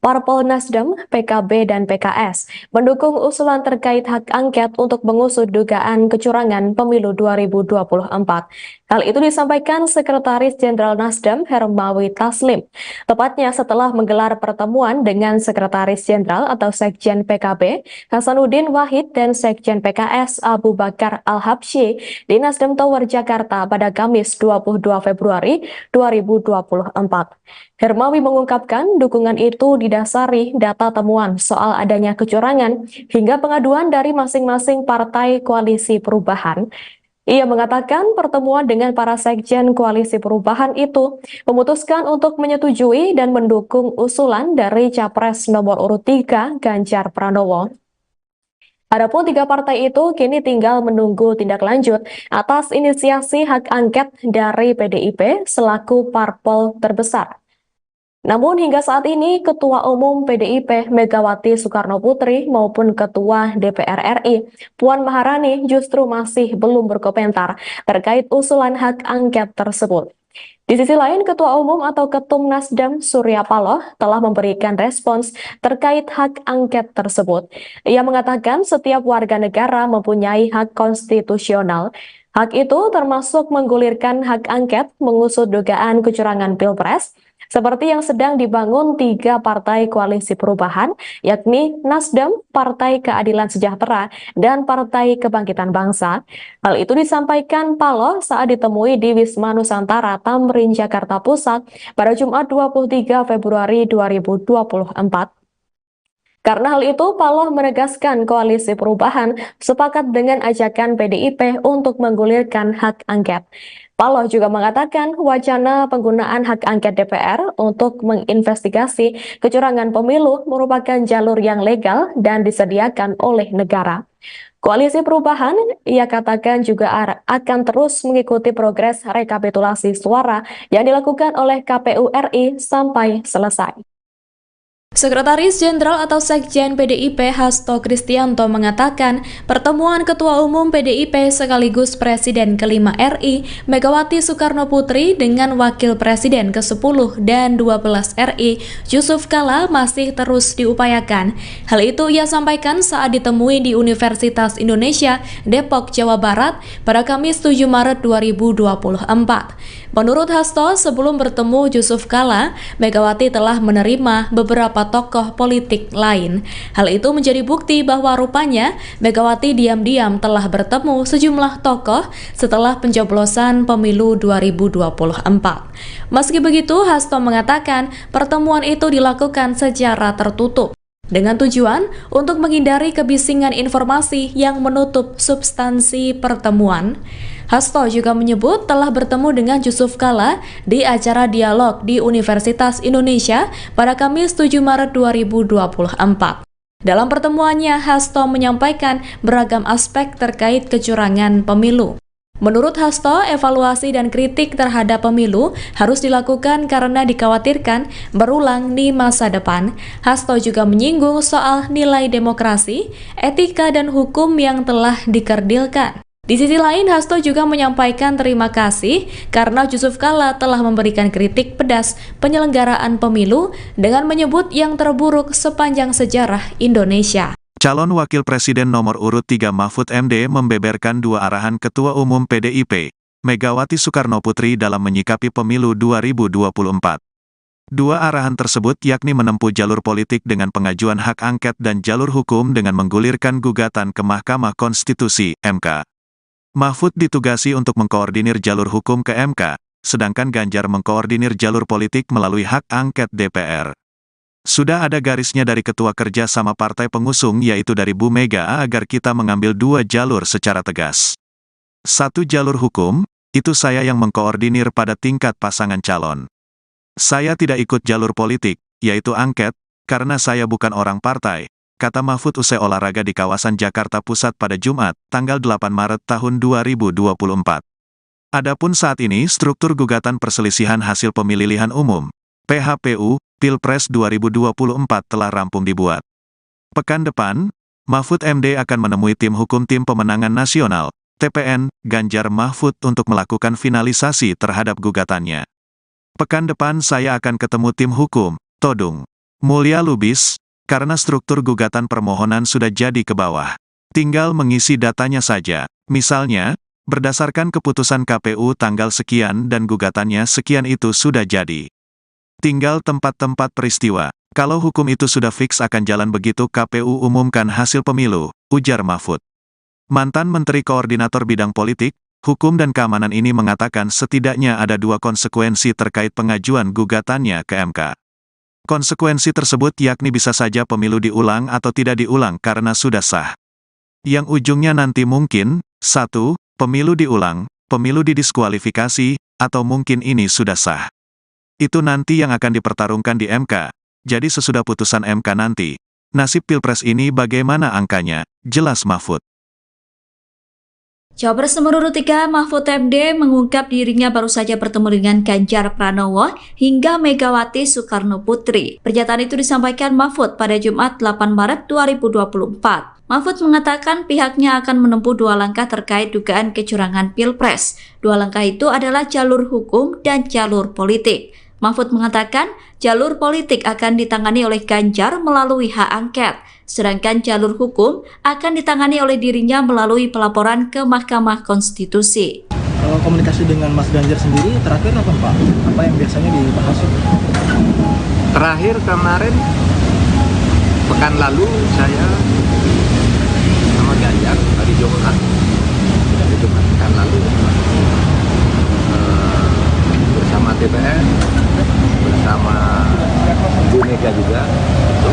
Parpol Nasdem, PKB, dan PKS mendukung usulan terkait hak angket untuk mengusut dugaan kecurangan pemilu 2024. Hal itu disampaikan Sekretaris Jenderal Nasdem Hermawi Taslim, tepatnya setelah menggelar pertemuan dengan Sekretaris Jenderal atau Sekjen PKB Hasanuddin Wahid dan Sekjen PKS Abu Bakar Al-Habsyi di Nasdem Tower Jakarta pada Kamis 22 Februari 2024. Hermawi mengungkapkan dukungan itu didasari data temuan soal adanya kecurangan hingga pengaduan dari masing-masing partai koalisi perubahan. Ia mengatakan pertemuan dengan para sekjen koalisi perubahan itu memutuskan untuk menyetujui dan mendukung usulan dari Capres nomor urut 3 Ganjar Pranowo. Adapun tiga partai itu kini tinggal menunggu tindak lanjut atas inisiasi hak angket dari PDIP selaku parpol terbesar. Namun hingga saat ini Ketua Umum PDIP Megawati Soekarnoputri maupun Ketua DPR RI Puan Maharani justru masih belum berkomentar terkait usulan hak angket tersebut. Di sisi lain, Ketua Umum atau Ketum Nasdem Surya Paloh telah memberikan respons terkait hak angket tersebut. Ia mengatakan setiap warga negara mempunyai hak konstitusional. Hak itu termasuk menggulirkan hak angket mengusut dugaan kecurangan Pilpres, seperti yang sedang dibangun tiga partai koalisi perubahan, yakni Nasdem, Partai Keadilan Sejahtera, dan Partai Kebangkitan Bangsa. Hal itu disampaikan Paloh saat ditemui di Wisma Nusantara Tamrin, Jakarta Pusat pada Jumat 23 Februari 2024. Karena hal itu, Paloh menegaskan koalisi perubahan sepakat dengan ajakan PDIP untuk menggulirkan hak angket. Paloh juga mengatakan wacana penggunaan hak angket DPR untuk menginvestigasi kecurangan pemilu merupakan jalur yang legal dan disediakan oleh negara. Koalisi perubahan, ia katakan juga akan terus mengikuti progres rekapitulasi suara yang dilakukan oleh KPU RI sampai selesai. Sekretaris Jenderal atau Sekjen PDIP Hasto Kristianto mengatakan pertemuan Ketua Umum PDIP sekaligus Presiden ke-5 RI Megawati Soekarnoputri dengan Wakil Presiden ke-10 dan 12 RI Yusuf Kala masih terus diupayakan. Hal itu ia sampaikan saat ditemui di Universitas Indonesia Depok, Jawa Barat pada Kamis 7 Maret 2024. Menurut Hasto, sebelum bertemu Yusuf Kala, Megawati telah menerima beberapa tokoh politik lain. Hal itu menjadi bukti bahwa rupanya Megawati diam-diam telah bertemu sejumlah tokoh setelah pencoblosan pemilu 2024. Meski begitu, Hasto mengatakan pertemuan itu dilakukan secara tertutup dengan tujuan untuk menghindari kebisingan informasi yang menutup substansi pertemuan. Hasto juga menyebut telah bertemu dengan Yusuf Kala di acara dialog di Universitas Indonesia pada Kamis 7 Maret 2024. Dalam pertemuannya, Hasto menyampaikan beragam aspek terkait kecurangan pemilu. Menurut Hasto, evaluasi dan kritik terhadap pemilu harus dilakukan karena dikhawatirkan berulang di masa depan. Hasto juga menyinggung soal nilai demokrasi, etika, dan hukum yang telah dikerdilkan. Di sisi lain, Hasto juga menyampaikan terima kasih karena Yusuf Kala telah memberikan kritik pedas penyelenggaraan pemilu dengan menyebut yang terburuk sepanjang sejarah Indonesia. Calon Wakil Presiden nomor urut 3 Mahfud MD membeberkan dua arahan Ketua Umum PDIP, Megawati Soekarnoputri dalam menyikapi pemilu 2024. Dua arahan tersebut yakni menempuh jalur politik dengan pengajuan hak angket dan jalur hukum dengan menggulirkan gugatan ke Mahkamah Konstitusi, MK. Mahfud ditugasi untuk mengkoordinir jalur hukum ke MK, sedangkan Ganjar mengkoordinir jalur politik melalui hak angket DPR. Sudah ada garisnya dari Ketua Kerja sama partai pengusung yaitu dari Bu Mega agar kita mengambil dua jalur secara tegas. Satu jalur hukum, itu saya yang mengkoordinir pada tingkat pasangan calon. Saya tidak ikut jalur politik, yaitu angket, karena saya bukan orang partai, kata Mahfud usai olahraga di kawasan Jakarta Pusat pada Jumat, tanggal 8 Maret tahun 2024. Adapun saat ini struktur gugatan perselisihan hasil pemilihan umum, PHPU, Pilpres 2024 telah rampung dibuat. Pekan depan, Mahfud MD akan menemui tim hukum Tim Pemenangan Nasional, TPN, Ganjar Mahfud untuk melakukan finalisasi terhadap gugatannya. Pekan depan saya akan ketemu tim hukum, Todung Mulya Lubis, karena struktur gugatan permohonan sudah jadi ke bawah. Tinggal mengisi datanya saja, misalnya, berdasarkan keputusan KPU tanggal sekian dan gugatannya sekian itu sudah jadi. Tinggal tempat-tempat peristiwa, kalau hukum itu sudah fix akan jalan begitu KPU umumkan hasil pemilu, ujar Mahfud. Mantan Menteri Koordinator Bidang Politik, Hukum dan Keamanan ini mengatakan setidaknya ada dua konsekuensi terkait pengajuan gugatannya ke MK. Konsekuensi tersebut yakni bisa saja pemilu diulang atau tidak diulang karena sudah sah. Yang ujungnya nanti mungkin, 1, pemilu diulang, pemilu didiskualifikasi, atau mungkin ini sudah sah. Itu nanti yang akan dipertarungkan di MK, jadi sesudah putusan MK nanti. Nasib Pilpres ini bagaimana angkanya? Jelas Mahfud. Cawapres nomor urut 3 Mahfud MD mengungkap dirinya baru saja bertemu dengan Ganjar Pranowo hingga Megawati Soekarno Putri. Pernyataan itu disampaikan Mahfud pada Jumat 8 Maret 2024. Mahfud mengatakan pihaknya akan menempuh 2 langkah terkait dugaan kecurangan Pilpres. 2 langkah itu adalah jalur hukum dan jalur politik. Mahfud mengatakan jalur politik akan ditangani oleh Ganjar melalui hak angket, sedangkan jalur hukum akan ditangani oleh dirinya melalui pelaporan ke Mahkamah Konstitusi. Kalau komunikasi dengan Mas Ganjar sendiri terakhir apa Pak? Apa yang biasanya dibahas? Terakhir kemarin pekan lalu saya sama Ganjar hari Jumat pekan lalu bersama DPR, bersama Bu Mega juga gitu.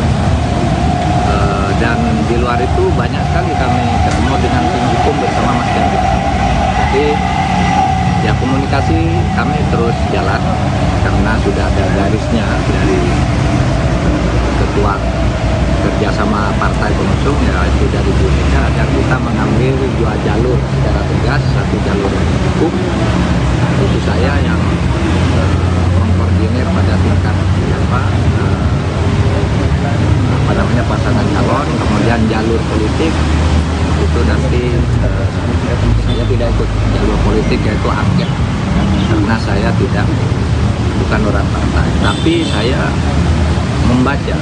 Dan di luar itu banyak sekali kami ketemu dengan tim hukum bersama Mas Ganjar. Jadi ya komunikasi kami terus jalan karena sudah ada garisnya dari ketua kerjasama partai pengusung, ya itu dari Bu Mega, dan kita mengambil 2 jalur secara tegas, 1 jalur hukum, itu saya yang mengkoordinir pada tingkat pasangan calon, kemudian jalur politik itu nanti saya tidak ikut jalur politik, yaitu angket, karena saya bukan orang partai, tapi saya membaca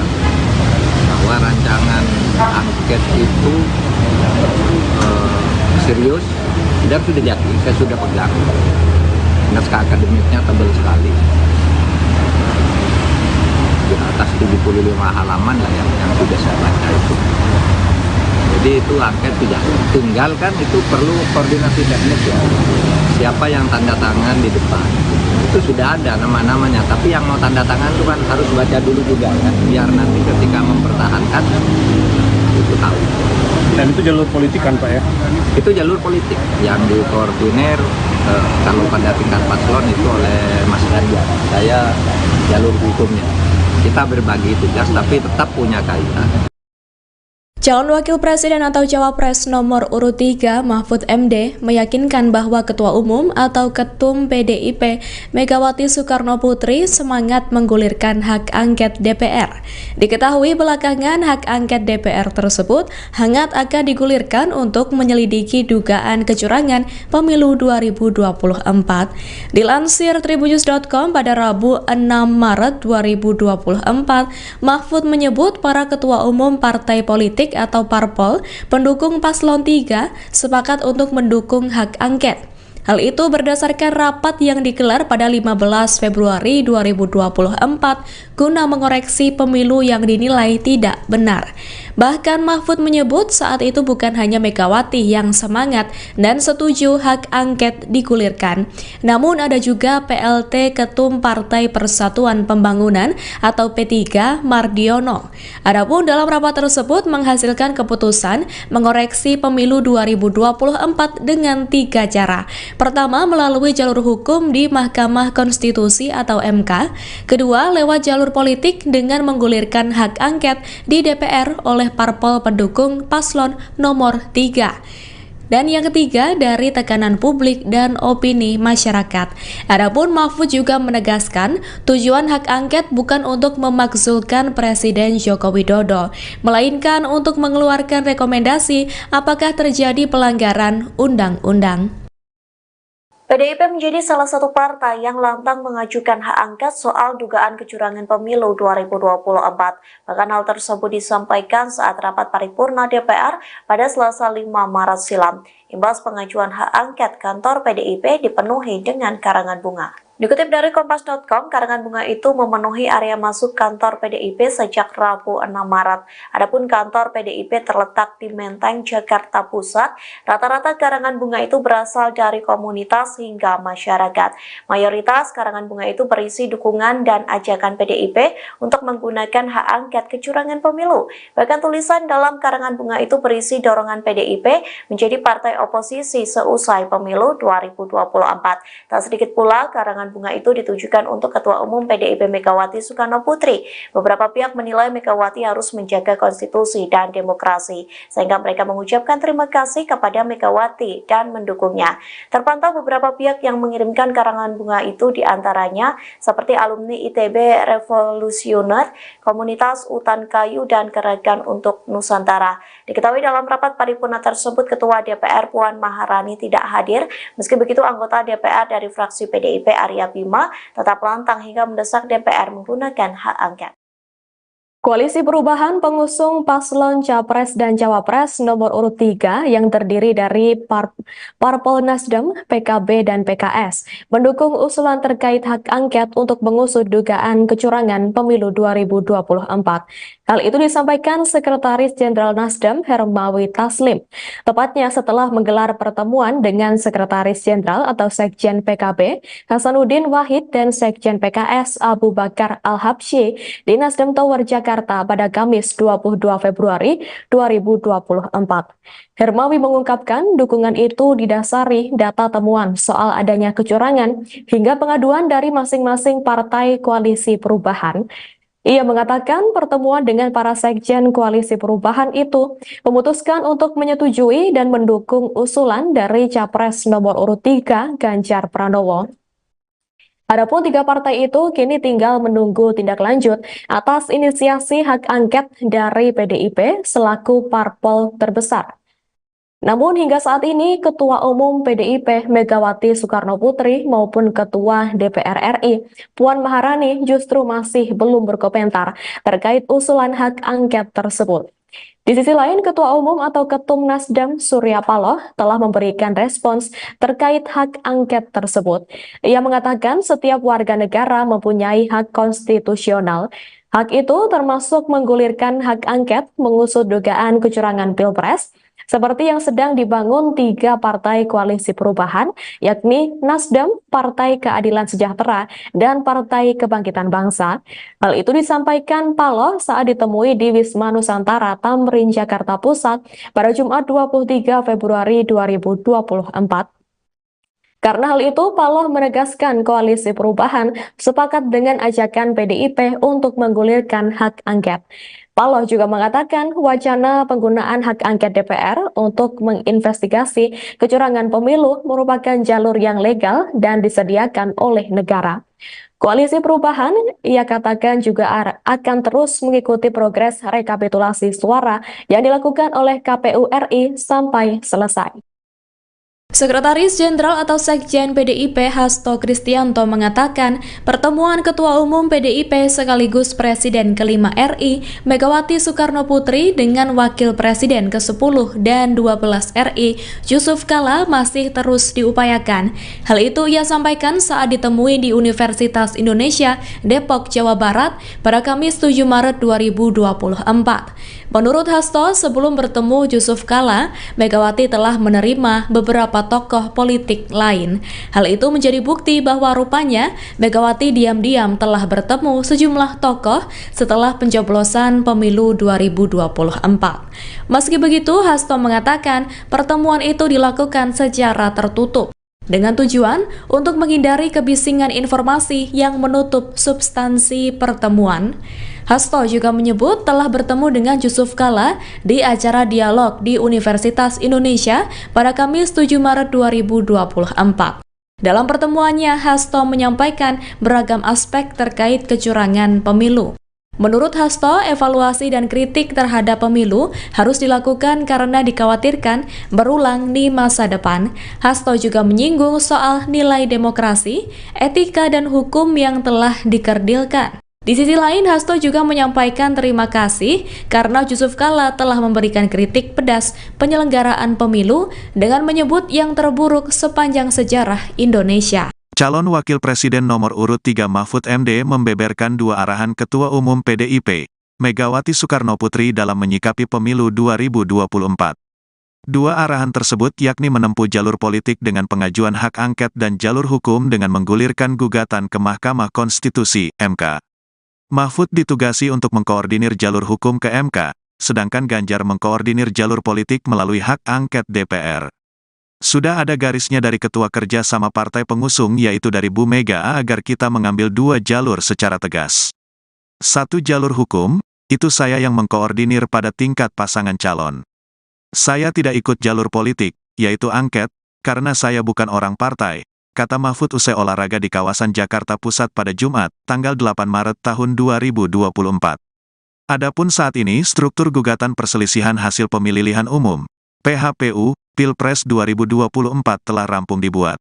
bahwa rancangan angket itu serius dan sudah jadi, saya sudah pegang. Naskah akademiknya tebal sekali, di atas 75 halaman lah yang sudah saya baca itu. Jadi itu angket sudah tinggal, kan itu perlu koordinasi teknis ya. Siapa yang tanda tangan di depan itu sudah ada nama-namanya, tapi yang mau tanda tangan itu kan harus baca dulu juga kan, biar nanti ketika mempertahankan itu tahu. Dan itu jalur politik kan Pak ya? Itu jalur politik yang dikoordinir kalau pada tingkat paslon itu oleh Mas Ganjar. Saya jalur hukumnya. Kita berbagi tugas tapi tetap punya kaitan. Calon Wakil Presiden atau Cawapres nomor urut 3 Mahfud MD meyakinkan bahwa Ketua Umum atau Ketum PDIP Megawati Soekarno Putri semangat menggulirkan hak angket DPR. Diketahui belakangan hak angket DPR tersebut hangat akan digulirkan untuk menyelidiki dugaan kecurangan pemilu 2024. Dilansir tribunnews.com pada Rabu 6 Maret 2024, Mahfud menyebut para Ketua Umum partai politik atau parpol pendukung paslon 3 sepakat untuk mendukung hak angket. Hal itu berdasarkan rapat yang digelar pada 15 Februari 2024 guna mengoreksi pemilu yang dinilai tidak benar. Bahkan Mahfud menyebut saat itu bukan hanya Megawati yang semangat dan setuju hak angket digulirkan, namun ada juga PLT Ketum Partai Persatuan Pembangunan atau P3 Mardiono. Adapun dalam rapat tersebut menghasilkan keputusan mengoreksi pemilu 2024 dengan 3 cara. Pertama, melalui jalur hukum di Mahkamah Konstitusi atau MK. Kedua, lewat jalur politik dengan menggulirkan hak angket di DPR oleh parpol pendukung paslon nomor 3. Dan yang ketiga, dari tekanan publik dan opini masyarakat. Adapun Mahfud juga menegaskan tujuan hak angket bukan untuk memakzulkan Presiden Joko Widodo, melainkan untuk mengeluarkan rekomendasi apakah terjadi pelanggaran undang-undang. PDIP menjadi salah satu partai yang lantang mengajukan hak angket soal dugaan kecurangan pemilu 2024. Bahkan hal tersebut disampaikan saat rapat paripurna DPR pada Selasa 5 Maret silam. Imbas pengajuan hak angket, kantor PDIP dipenuhi dengan karangan bunga. Dikutip dari Kompas.com, karangan bunga itu memenuhi area masuk kantor PDIP sejak Rabu 6 Maret. Adapun kantor PDIP terletak di Menteng, Jakarta Pusat. Rata-rata karangan bunga itu berasal dari komunitas hingga masyarakat. Mayoritas karangan bunga itu berisi dukungan dan ajakan PDIP untuk menggunakan hak angket kecurangan pemilu. Bahkan tulisan dalam karangan bunga itu berisi dorongan PDIP menjadi partai oposisi seusai pemilu 2024. Tak sedikit pula karangan karangan bunga itu ditujukan untuk Ketua Umum PDIP Megawati Soekarno Putri. Beberapa pihak menilai Megawati harus menjaga konstitusi dan demokrasi, sehingga mereka mengucapkan terima kasih kepada Megawati dan mendukungnya. Terpantau beberapa pihak yang mengirimkan karangan bunga itu diantaranya seperti alumni ITB Revolusioner, Komunitas Utan Kayu, dan Gerakan untuk Nusantara. Diketahui dalam rapat paripurna tersebut, Ketua DPR Puan Maharani tidak hadir. Meski begitu, anggota DPR dari fraksi PDIP Arya Bima tetap lantang hingga mendesak DPR menggunakan hak angket. Koalisi Perubahan pengusung paslon Capres dan Cawapres nomor urut 3 yang terdiri dari Parpol Nasdem, PKB, dan PKS mendukung usulan terkait hak angket untuk mengusut dugaan kecurangan pemilu 2024. Hal itu disampaikan Sekretaris Jenderal Nasdem Hermawi Taslim, tepatnya setelah menggelar pertemuan dengan Sekretaris Jenderal atau Sekjen PKB Hasanuddin Wahid dan Sekjen PKS Abu Bakar Al-Habsyi di Nasdem Tower Jakarta pada Kamis 22 Februari 2024. Hermawi mengungkapkan dukungan itu didasari data temuan soal adanya kecurangan hingga pengaduan dari masing-masing partai koalisi perubahan. Ia mengatakan pertemuan dengan para sekjen koalisi perubahan itu memutuskan untuk menyetujui dan mendukung usulan dari Capres nomor urut 3 Ganjar Pranowo. Adapun 3 partai itu kini tinggal menunggu tindak lanjut atas inisiasi hak angket dari PDIP selaku parpol terbesar. Namun hingga saat ini Ketua Umum PDIP Megawati Soekarno Putri maupun Ketua DPR RI Puan Maharani justru masih belum berkomentar terkait usulan hak angket tersebut. Di sisi lain, Ketua Umum atau Ketum Nasdem Surya Paloh telah memberikan respons terkait hak angket tersebut. Ia mengatakan setiap warga negara mempunyai hak konstitusional. Hak itu termasuk menggulirkan hak angket mengusut dugaan kecurangan Pilpres, seperti yang sedang dibangun 3 partai koalisi perubahan, yakni Nasdem, Partai Keadilan Sejahtera, dan Partai Kebangkitan Bangsa. Hal itu disampaikan Paloh saat ditemui di Wisma Nusantara, Tamrin, Jakarta Pusat pada Jumat 23 Februari 2024. Karena hal itu, Paloh menegaskan koalisi perubahan sepakat dengan ajakan PDIP untuk menggulirkan hak angket. Paloh juga mengatakan wacana penggunaan hak angket DPR untuk menginvestigasi kecurangan pemilu merupakan jalur yang legal dan disediakan oleh negara. Koalisi Perubahan, ia katakan juga akan terus mengikuti progres rekapitulasi suara yang dilakukan oleh KPU RI sampai selesai. Sekretaris Jenderal atau Sekjen PDIP Hasto Kristianto mengatakan pertemuan Ketua Umum PDIP sekaligus Presiden ke-5 RI Megawati Soekarno Putri dengan Wakil Presiden ke-10 dan 12 RI Yusuf Kala masih terus diupayakan. Hal itu ia sampaikan saat ditemui di Universitas Indonesia Depok, Jawa Barat pada Kamis 7 Maret 2024. Menurut Hasto, sebelum bertemu Yusuf Kala, Megawati telah menerima beberapa tokoh politik lain. Hal itu menjadi bukti bahwa rupanya Megawati diam-diam telah bertemu sejumlah tokoh setelah pencoblosan pemilu 2024. Meski begitu, Hasto mengatakan pertemuan itu dilakukan secara tertutup dengan tujuan untuk menghindari kebisingan informasi yang menutup substansi pertemuan. Hasto juga menyebut telah bertemu dengan Yusuf Kala di acara dialog di Universitas Indonesia pada Kamis 7 Maret 2024. Dalam pertemuannya, Hasto menyampaikan beragam aspek terkait kecurangan pemilu. Menurut Hasto, evaluasi dan kritik terhadap pemilu harus dilakukan karena dikhawatirkan berulang di masa depan. Hasto juga menyinggung soal nilai demokrasi, etika, dan hukum yang telah dikerdilkan. Di sisi lain, Hasto juga menyampaikan terima kasih karena Yusuf Kala telah memberikan kritik pedas penyelenggaraan pemilu dengan menyebut yang terburuk sepanjang sejarah Indonesia. Calon Wakil Presiden nomor urut 3 Mahfud MD membeberkan 2 arahan Ketua Umum PDIP, Megawati Soekarno Putri dalam menyikapi pemilu 2024. 2 arahan tersebut yakni menempuh jalur politik dengan pengajuan hak angket dan jalur hukum dengan menggulirkan gugatan ke Mahkamah Konstitusi, MK. Mahfud ditugasi untuk mengkoordinir jalur hukum ke MK, sedangkan Ganjar mengkoordinir jalur politik melalui hak angket DPR. Sudah ada garisnya dari ketua kerja sama partai pengusung yaitu dari Bu Mega agar kita mengambil dua jalur secara tegas. Satu jalur hukum, itu saya yang mengkoordinir pada tingkat pasangan calon. Saya tidak ikut jalur politik, yaitu angket, karena saya bukan orang partai, kata Mahfud usai olahraga di kawasan Jakarta Pusat pada Jumat, tanggal 8 Maret tahun 2024. Adapun saat ini struktur gugatan perselisihan hasil pemilihan umum, PHPU, Pilpres 2024 telah rampung dibuat.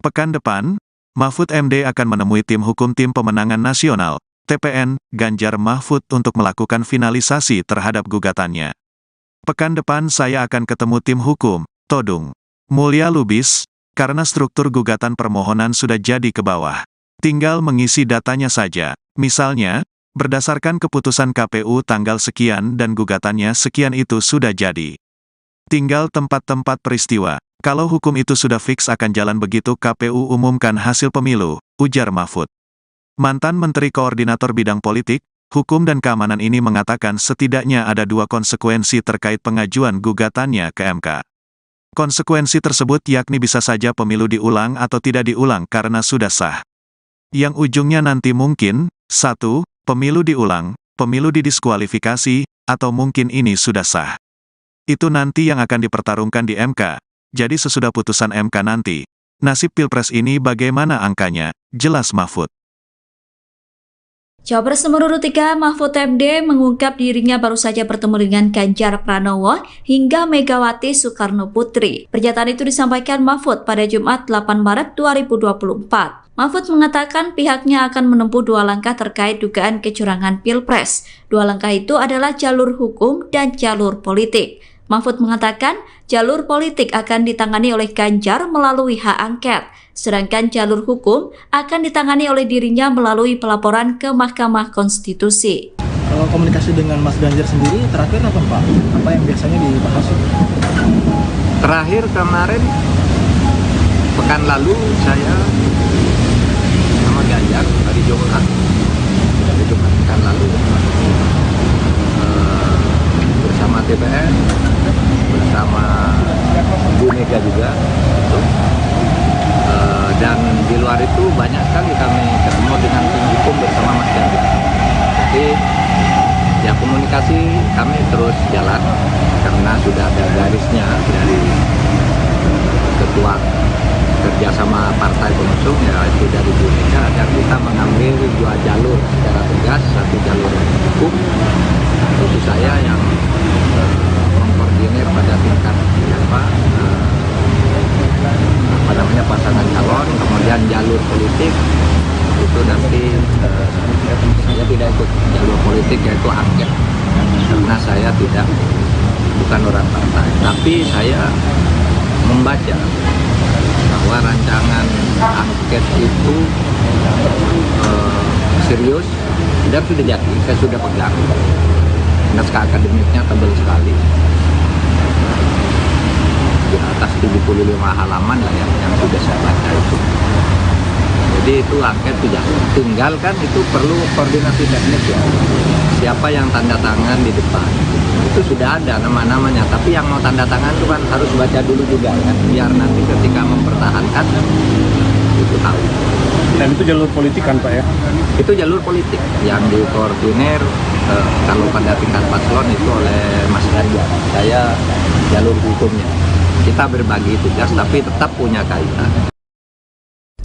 Pekan depan, Mahfud MD akan menemui tim hukum Tim Pemenangan Nasional, TPN, Ganjar Mahfud untuk melakukan finalisasi terhadap gugatannya. Pekan depan saya akan ketemu tim hukum, Todung Mulya Lubis, karena struktur gugatan permohonan sudah jadi ke bawah. Tinggal mengisi datanya saja, misalnya, berdasarkan keputusan KPU tanggal sekian dan gugatannya sekian itu sudah jadi. Tinggal tempat-tempat peristiwa. Kalau hukum itu sudah fix akan jalan begitu KPU umumkan hasil pemilu, ujar Mahfud. Mantan Menteri Koordinator Bidang Politik, Hukum dan Keamanan ini mengatakan setidaknya ada dua konsekuensi terkait pengajuan gugatannya ke MK. Konsekuensi tersebut yakni bisa saja pemilu diulang atau tidak diulang karena sudah sah. Yang ujungnya nanti mungkin, 1. Pemilu diulang, pemilu didiskualifikasi, atau mungkin ini sudah sah. Itu nanti yang akan dipertarungkan di MK. Jadi sesudah putusan MK nanti, nasib Pilpres ini bagaimana angkanya, jelas Mahfud. Cawapres nomor urut 3 Mahfud MD mengungkap dirinya baru saja bertemu dengan Ganjar Pranowo hingga Megawati Soekarno Putri. Pernyataan itu disampaikan Mahfud pada Jumat 8 Maret 2024. Mahfud mengatakan pihaknya akan menempuh dua langkah terkait dugaan kecurangan Pilpres. Dua langkah itu adalah jalur hukum dan jalur politik. Mahfud mengatakan jalur politik akan ditangani oleh Ganjar melalui hak angket, sedangkan jalur hukum akan ditangani oleh dirinya melalui pelaporan ke Mahkamah Konstitusi. Kalau komunikasi dengan Mas Ganjar sendiri terakhir apa Pak? Apa yang biasanya dibahas? Terakhir kemarin, pekan lalu saya sama Ganjar hari Jumat pekan lalu bersama TPN, bersama Bu Mega juga, dan di luar itu banyak sekali kami ketemu dengan tim hukum bersama Mas Ganjar. Jadi ya komunikasi kami terus jalan karena sudah ada garisnya dari ketua kerjasama partai pengusung yaitu dari Bu Mega agar kita mengambil dua jalur secara tegas, satu jalur hukum, itu saya yang mengkoordinir pada tingkat pasangan calon, kemudian jalur politik itu nanti saya tidak ikut jalur politik yaitu angket karena saya bukan orang partai, tapi saya membaca bahwa rancangan angket itu serius dan sudah jadi, saya sudah pegang. Naskah akademiknya tebal sekali, di atas 75 halaman lah yang sudah saya baca itu. Jadi itu angket sudah, tinggal kan itu perlu koordinasi teknis ya. Siapa yang tanda tangan di depan, itu sudah ada nama-namanya. Tapi yang mau tanda tangan itu kan harus baca dulu juga kan, biar nanti ketika mempertahankan itu tahu. Dan itu jalur politik kan Pak ya? Itu jalur politik yang dikoordinir kalau pada tingkat paslon itu oleh Mas Ganjar. Saya jalur hukumnya. Kita berbagi tugas tapi tetap punya kaitan.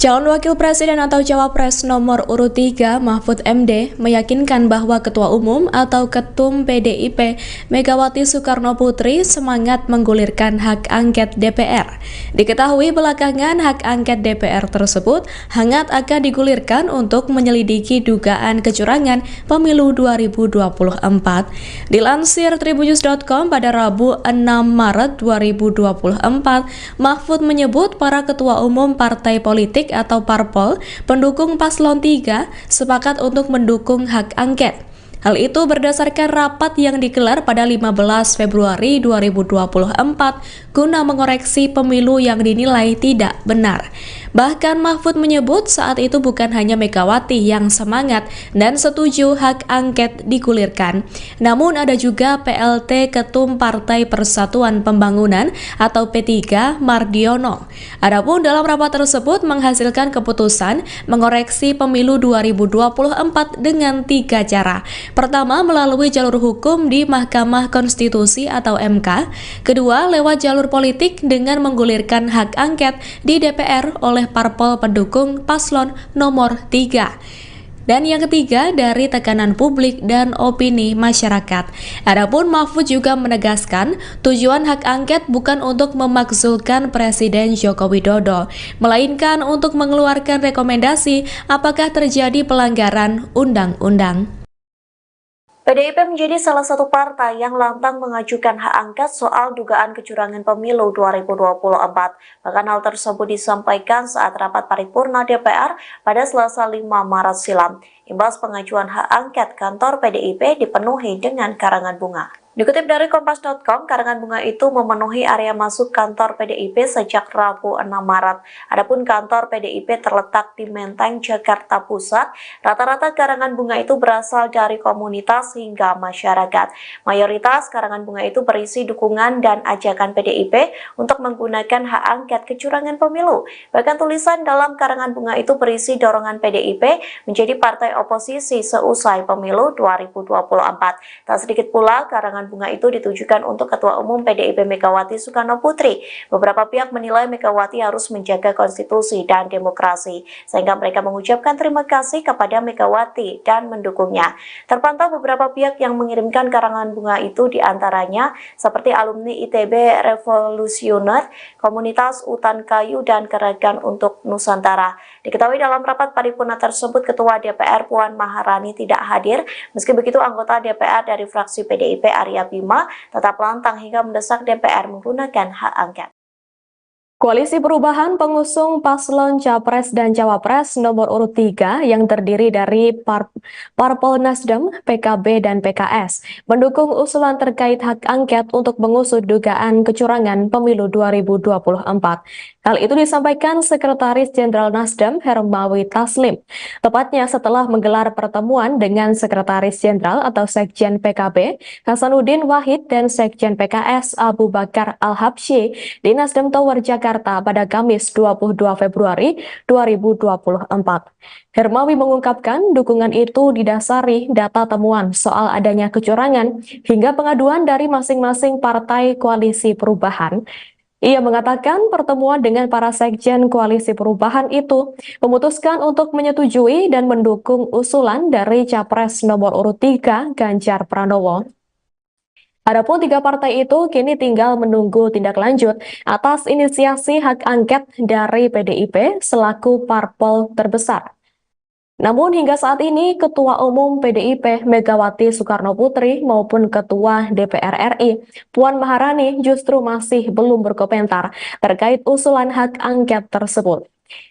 Calon Wakil Presiden atau Cawapres nomor urut 3 Mahfud MD meyakinkan bahwa Ketua Umum atau Ketum PDIP Megawati Soekarno Putri semangat menggulirkan hak angket DPR. Diketahui belakangan hak angket DPR tersebut hangat akan digulirkan untuk menyelidiki dugaan kecurangan pemilu 2024. Dilansir Tribunnews.com pada Rabu 6 Maret 2024, Mahfud menyebut para Ketua Umum partai politik atau parpol pendukung paslon 3 sepakat untuk mendukung hak angket. Hal itu berdasarkan rapat yang digelar pada 15 Februari 2024 guna mengoreksi pemilu yang dinilai tidak benar. Bahkan Mahfud menyebut saat itu bukan hanya Megawati yang semangat dan setuju hak angket digulirkan, namun ada juga PLT Ketum Partai Persatuan Pembangunan atau P3 Mardiono. Adapun dalam rapat tersebut menghasilkan keputusan mengoreksi pemilu 2024 dengan 3 cara. Pertama, melalui jalur hukum di Mahkamah Konstitusi atau MK. Kedua, lewat jalur politik dengan menggulirkan hak angket di DPR oleh parpol pendukung paslon nomor 3. Dan yang ketiga, dari tekanan publik dan opini masyarakat. Adapun Mahfud juga menegaskan, tujuan hak angket bukan untuk memakzulkan Presiden Joko Widodo, melainkan untuk mengeluarkan rekomendasi apakah terjadi pelanggaran undang-undang. PDIP menjadi salah satu partai yang lantang mengajukan hak angket soal dugaan kecurangan pemilu 2024. Bahkan hal tersebut disampaikan saat rapat paripurna DPR pada Selasa 5 Maret silam. Imbas pengajuan hak angket, kantor PDIP dipenuhi dengan karangan bunga. Dikutip dari Kompas.com, karangan bunga itu memenuhi area masuk kantor PDIP sejak Rabu 6 Maret. Adapun kantor PDIP terletak di Menteng, Jakarta Pusat. Rata-rata karangan bunga itu berasal dari komunitas hingga masyarakat. Mayoritas karangan bunga itu berisi dukungan dan ajakan PDIP untuk menggunakan hak angket kecurangan pemilu. Bahkan tulisan dalam karangan bunga itu berisi dorongan PDIP menjadi partai oposisi seusai pemilu 2024. Tak sedikit pula karangan bunga itu ditujukan untuk Ketua Umum PDIP Megawati Soekarno Putri. Beberapa pihak menilai Megawati harus menjaga konstitusi dan demokrasi, sehingga mereka mengucapkan terima kasih kepada Megawati dan mendukungnya. Terpantau beberapa pihak yang mengirimkan karangan bunga itu, diantaranya seperti alumni ITB Revolusioner, Komunitas Utan Kayu, dan Gerakan untuk Nusantara. Diketahui dalam rapat paripurna tersebut, Ketua DPR Puan Maharani tidak hadir. Meski begitu, anggota DPR dari fraksi PDIP Arya Bima tetap lantang hingga mendesak DPR menggunakan hak angket. Koalisi Perubahan pengusung paslon Capres dan Cawapres nomor urut 3 yang terdiri dari Parpol Nasdem, PKB, dan PKS mendukung usulan terkait hak angket untuk mengusut dugaan kecurangan pemilu 2024. Hal itu disampaikan Sekretaris Jenderal Nasdem Hermawi Taslim, tepatnya setelah menggelar pertemuan dengan Sekretaris Jenderal atau Sekjen PKB Hasanuddin Wahid dan Sekjen PKS Abu Bakar Al-Habsyi di Nasdem Tower Jakarta pada Kamis 22 Februari 2024. Hermawi mengungkapkan dukungan itu didasari data temuan soal adanya kecurangan hingga pengaduan dari masing-masing partai koalisi perubahan. Ia mengatakan pertemuan dengan para sekjen koalisi perubahan itu memutuskan untuk menyetujui dan mendukung usulan dari Capres nomor urut 3 Ganjar Pranowo. Adapun 3 partai itu kini tinggal menunggu tindak lanjut atas inisiasi hak angket dari PDIP selaku parpol terbesar. Namun hingga saat ini Ketua Umum PDIP Megawati Soekarno Putri maupun Ketua DPR RI Puan Maharani justru masih belum berkomentar terkait usulan hak angket tersebut.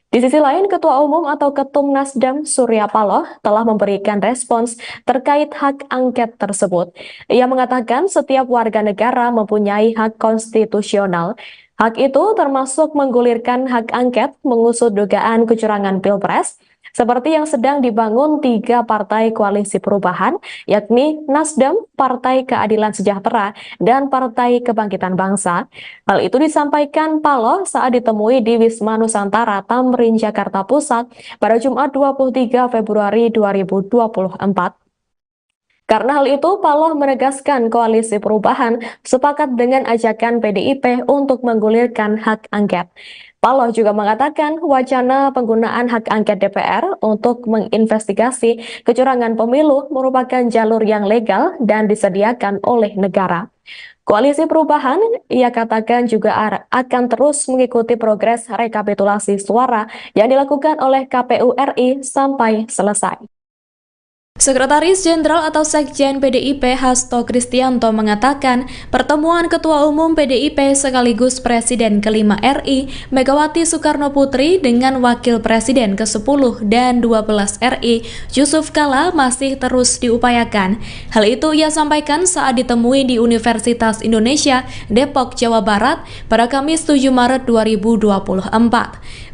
Di sisi lain, Ketua Umum atau Ketum Nasdem Surya Paloh telah memberikan respons terkait hak angket tersebut. Ia mengatakan setiap warga negara mempunyai hak konstitusional. Hak itu termasuk menggulirkan hak angket mengusut dugaan kecurangan Pilpres, seperti yang sedang dibangun 3 partai koalisi perubahan, yakni Nasdem, Partai Keadilan Sejahtera, dan Partai Kebangkitan Bangsa. Hal itu disampaikan Paloh saat ditemui di Wisma Nusantara Tamrin, Jakarta Pusat pada Jumat 23 Februari 2024. Karena hal itu, Paloh menegaskan koalisi perubahan sepakat dengan ajakan PDIP untuk menggulirkan hak angket. Paloh juga mengatakan wacana penggunaan hak angket DPR untuk menginvestigasi kecurangan pemilu merupakan jalur yang legal dan disediakan oleh negara. Koalisi Perubahan, ia katakan juga akan terus mengikuti progres rekapitulasi suara yang dilakukan oleh KPU RI sampai selesai. Sekretaris Jenderal atau Sekjen PDIP Hasto Kristianto mengatakan pertemuan Ketua Umum PDIP sekaligus Presiden ke-5 RI Megawati Soekarno Putri dengan Wakil Presiden ke-10 dan 12 RI Yusuf Kala masih terus diupayakan. Hal itu ia sampaikan saat ditemui di Universitas Indonesia, Depok, Jawa Barat pada Kamis 7 Maret 2024.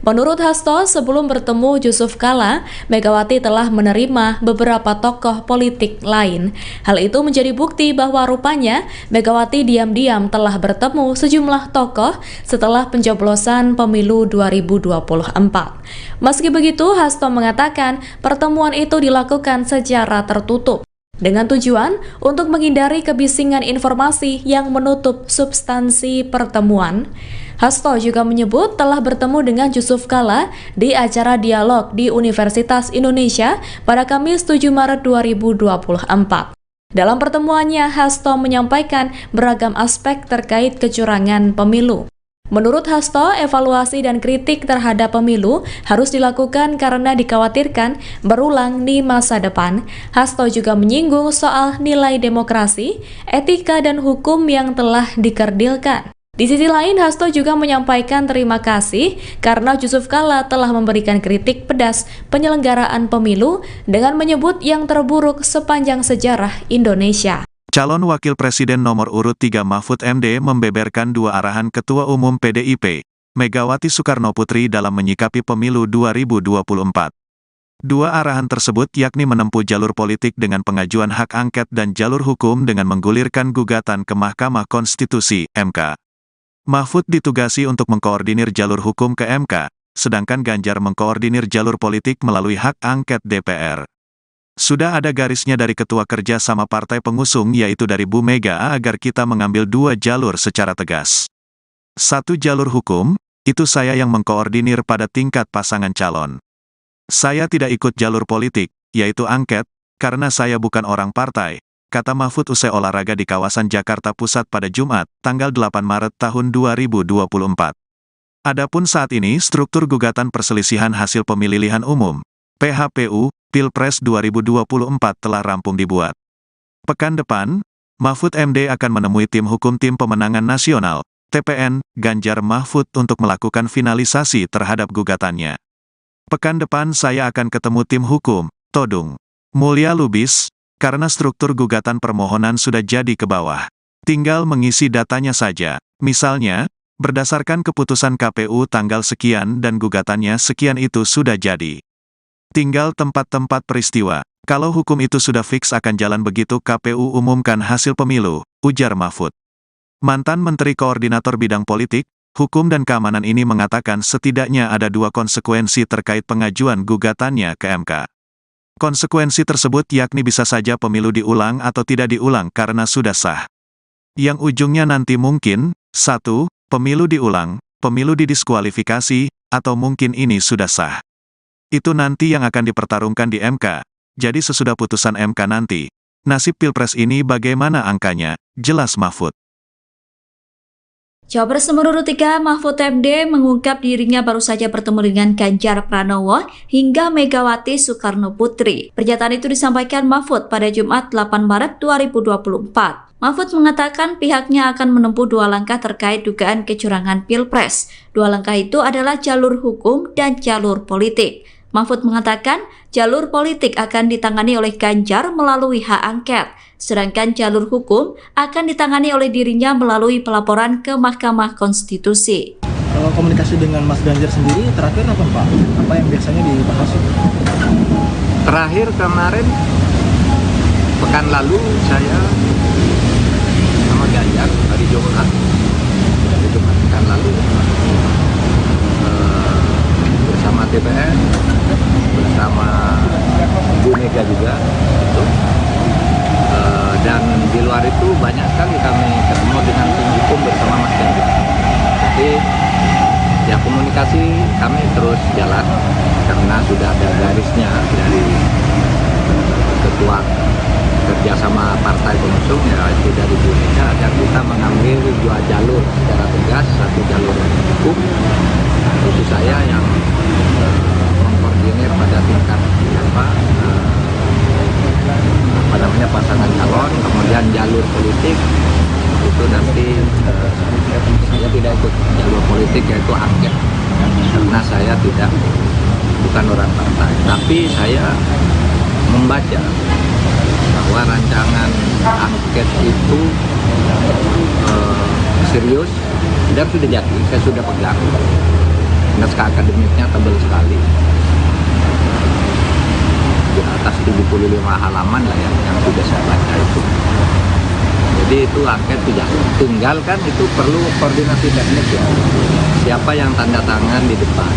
Menurut Hasto, sebelum bertemu Yusuf Kala, Megawati telah menerima beberapa tokoh politik lain. Hal itu menjadi bukti bahwa rupanya Megawati diam-diam telah bertemu sejumlah tokoh setelah pencoblosan pemilu 2024. Meski begitu, Hasto mengatakan pertemuan itu dilakukan secara tertutup dengan tujuan untuk menghindari kebisingan informasi yang menutup substansi pertemuan. Hasto juga menyebut telah bertemu dengan Yusuf Kala di acara dialog di Universitas Indonesia pada Kamis 7 Maret 2024. Dalam pertemuannya, Hasto menyampaikan beragam aspek terkait kecurangan pemilu. Menurut Hasto, evaluasi dan kritik terhadap pemilu harus dilakukan karena dikhawatirkan berulang di masa depan. Hasto juga menyinggung soal nilai demokrasi, etika, dan hukum yang telah dikerdilkan. Di sisi lain, Hasto juga menyampaikan terima kasih karena Yusuf Kala telah memberikan kritik pedas penyelenggaraan pemilu dengan menyebut yang terburuk sepanjang sejarah Indonesia. Calon Wakil Presiden nomor urut 3 Mahfud MD membeberkan dua arahan Ketua Umum PDIP, Megawati Soekarno Putri dalam menyikapi pemilu 2024. Dua arahan tersebut yakni menempuh jalur politik dengan pengajuan hak angket dan jalur hukum dengan menggulirkan gugatan ke Mahkamah Konstitusi (MK). Mahfud ditugasi untuk mengkoordinir jalur hukum ke MK, sedangkan Ganjar mengkoordinir jalur politik melalui hak angket DPR. Sudah ada garisnya dari Ketua Kerja sama Partai Pengusung yaitu dari Bu Mega agar kita mengambil dua jalur secara tegas. Satu jalur hukum, itu saya yang mengkoordinir pada tingkat pasangan calon. Saya tidak ikut jalur politik, yaitu angket, karena saya bukan orang partai, kata Mahfud usai olahraga di kawasan Jakarta Pusat pada Jumat, tanggal 8 Maret tahun 2024. Adapun saat ini struktur gugatan perselisihan hasil pemilihan umum, PHPU, Pilpres 2024 telah rampung dibuat. Pekan depan, Mahfud MD akan menemui tim hukum Tim Pemenangan Nasional, TPN, Ganjar Mahfud untuk melakukan finalisasi terhadap gugatannya. Pekan depan saya akan ketemu tim hukum, Todung Mulya Lubis, karena struktur gugatan permohonan sudah jadi ke bawah. Tinggal mengisi datanya saja. Misalnya, berdasarkan keputusan KPU tanggal sekian dan gugatannya sekian itu sudah jadi. Tinggal tempat-tempat peristiwa. Kalau hukum itu sudah fix akan jalan begitu KPU umumkan hasil pemilu, ujar Mahfud. Mantan Menteri Koordinator Bidang Politik, Hukum dan Keamanan ini mengatakan setidaknya ada dua konsekuensi terkait pengajuan gugatannya ke MK. Konsekuensi tersebut yakni bisa saja pemilu diulang atau tidak diulang karena sudah sah. Yang ujungnya nanti mungkin, 1. Pemilu diulang, pemilu didiskualifikasi, atau mungkin ini sudah sah. Itu nanti yang akan dipertarungkan di MK. Jadi sesudah putusan MK nanti, nasib Pilpres ini bagaimana angkanya, jelas Mahfud. Cawapres nomor urut 3 Mahfud MD mengungkap dirinya baru saja bertemu dengan Ganjar Pranowo hingga Megawati Soekarno Putri. Pernyataan itu disampaikan Mahfud pada Jumat 8 Maret 2024. Mahfud mengatakan pihaknya akan menempuh dua langkah terkait dugaan kecurangan Pilpres. Dua langkah itu adalah jalur hukum dan jalur politik. Mahfud mengatakan jalur politik akan ditangani oleh Ganjar melalui hak angket, sedangkan jalur hukum akan ditangani oleh dirinya melalui pelaporan ke Mahkamah Konstitusi. Kalau komunikasi dengan Mas Ganjar sendiri terakhir apa Pak? Apa yang biasanya dibahas? Terakhir kemarin, pekan lalu saya sama Ganjar hari Jumat pekan lalu bersama TPN, bersama Bu Mega juga gitu. Dan di luar itu banyak sekali kami ketemu dengan tim hukum bersama Mas Ganjar. Jadi ya komunikasi kami terus jalan karena sudah ada garisnya dari Ketua Kerjasama Partai Pengusung ya itu dari Bu Mega agar kita mengambil dua jalur secara tegas, satu jalur hukum, itu saya yang mengkoordinir pada tingkat bukan orang partai, tapi saya membaca bahwa rancangan angket itu serius dan sudah jadi, saya sudah pegang. Naskah akademiknya tebal sekali, di atas 75 halaman lah yang sudah saya baca itu. Jadi itu angket sudah tinggal, kan itu perlu koordinasi teknis ya. Siapa yang tanda tangan di depan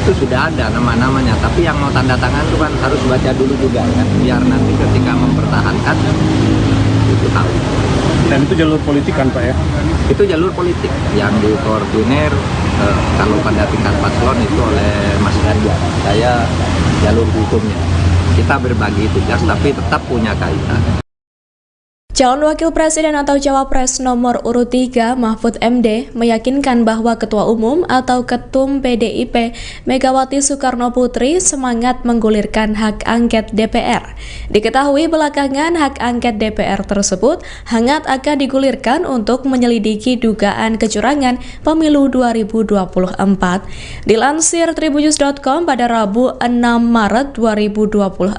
itu sudah ada nama-namanya, tapi yang mau tanda tangan itu kan harus baca dulu juga kan, biar nanti ketika mempertahankan itu tahu. Dan itu jalur politik kan Pak ya? Itu jalur politik yang dikoordinir kalau pada tingkat paslon itu oleh Mas Ganjar. Saya jalur hukumnya. Kita berbagi tugas tapi tetap punya kaitan. Calon Wakil Presiden atau Cawapres nomor urut 3 Mahfud MD meyakinkan bahwa Ketua Umum atau Ketum PDIP Megawati Soekarno Putri semangat menggulirkan hak angket DPR. Diketahui belakangan hak angket DPR tersebut hangat akan digulirkan untuk menyelidiki dugaan kecurangan pemilu 2024. Dilansir tribunnews.com pada Rabu 6 Maret 2024,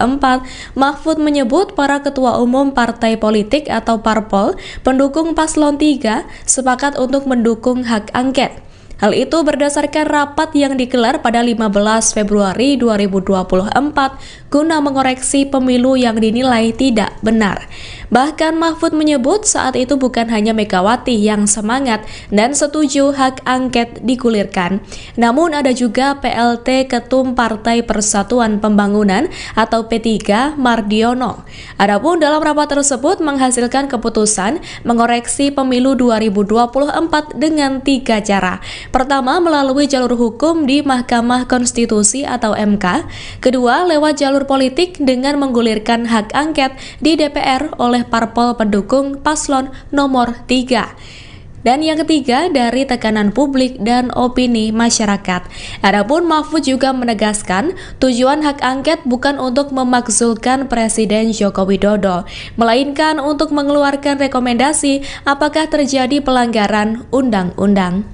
Mahfud menyebut para ketua umum partai politik atau parpol pendukung paslon 3 sepakat untuk mendukung hak angket. Hal itu berdasarkan rapat yang digelar pada 15 Februari 2024 guna mengoreksi pemilu yang dinilai tidak benar. Bahkan Mahfud menyebut saat itu bukan hanya Megawati yang semangat dan setuju hak angket digulirkan, namun ada juga PLT Ketum Partai Persatuan Pembangunan atau P3 Mardiono. Adapun dalam rapat tersebut menghasilkan keputusan mengoreksi pemilu 2024 dengan 3 cara. Pertama, melalui jalur hukum di Mahkamah Konstitusi atau MK. Kedua, lewat jalur politik dengan menggulirkan hak angket di DPR oleh parpol pendukung paslon nomor 3. Dan yang ketiga, dari tekanan publik dan opini masyarakat. Adapun Mahfud juga menegaskan tujuan hak angket bukan untuk memakzulkan Presiden Joko Widodo, melainkan untuk mengeluarkan rekomendasi apakah terjadi pelanggaran undang-undang.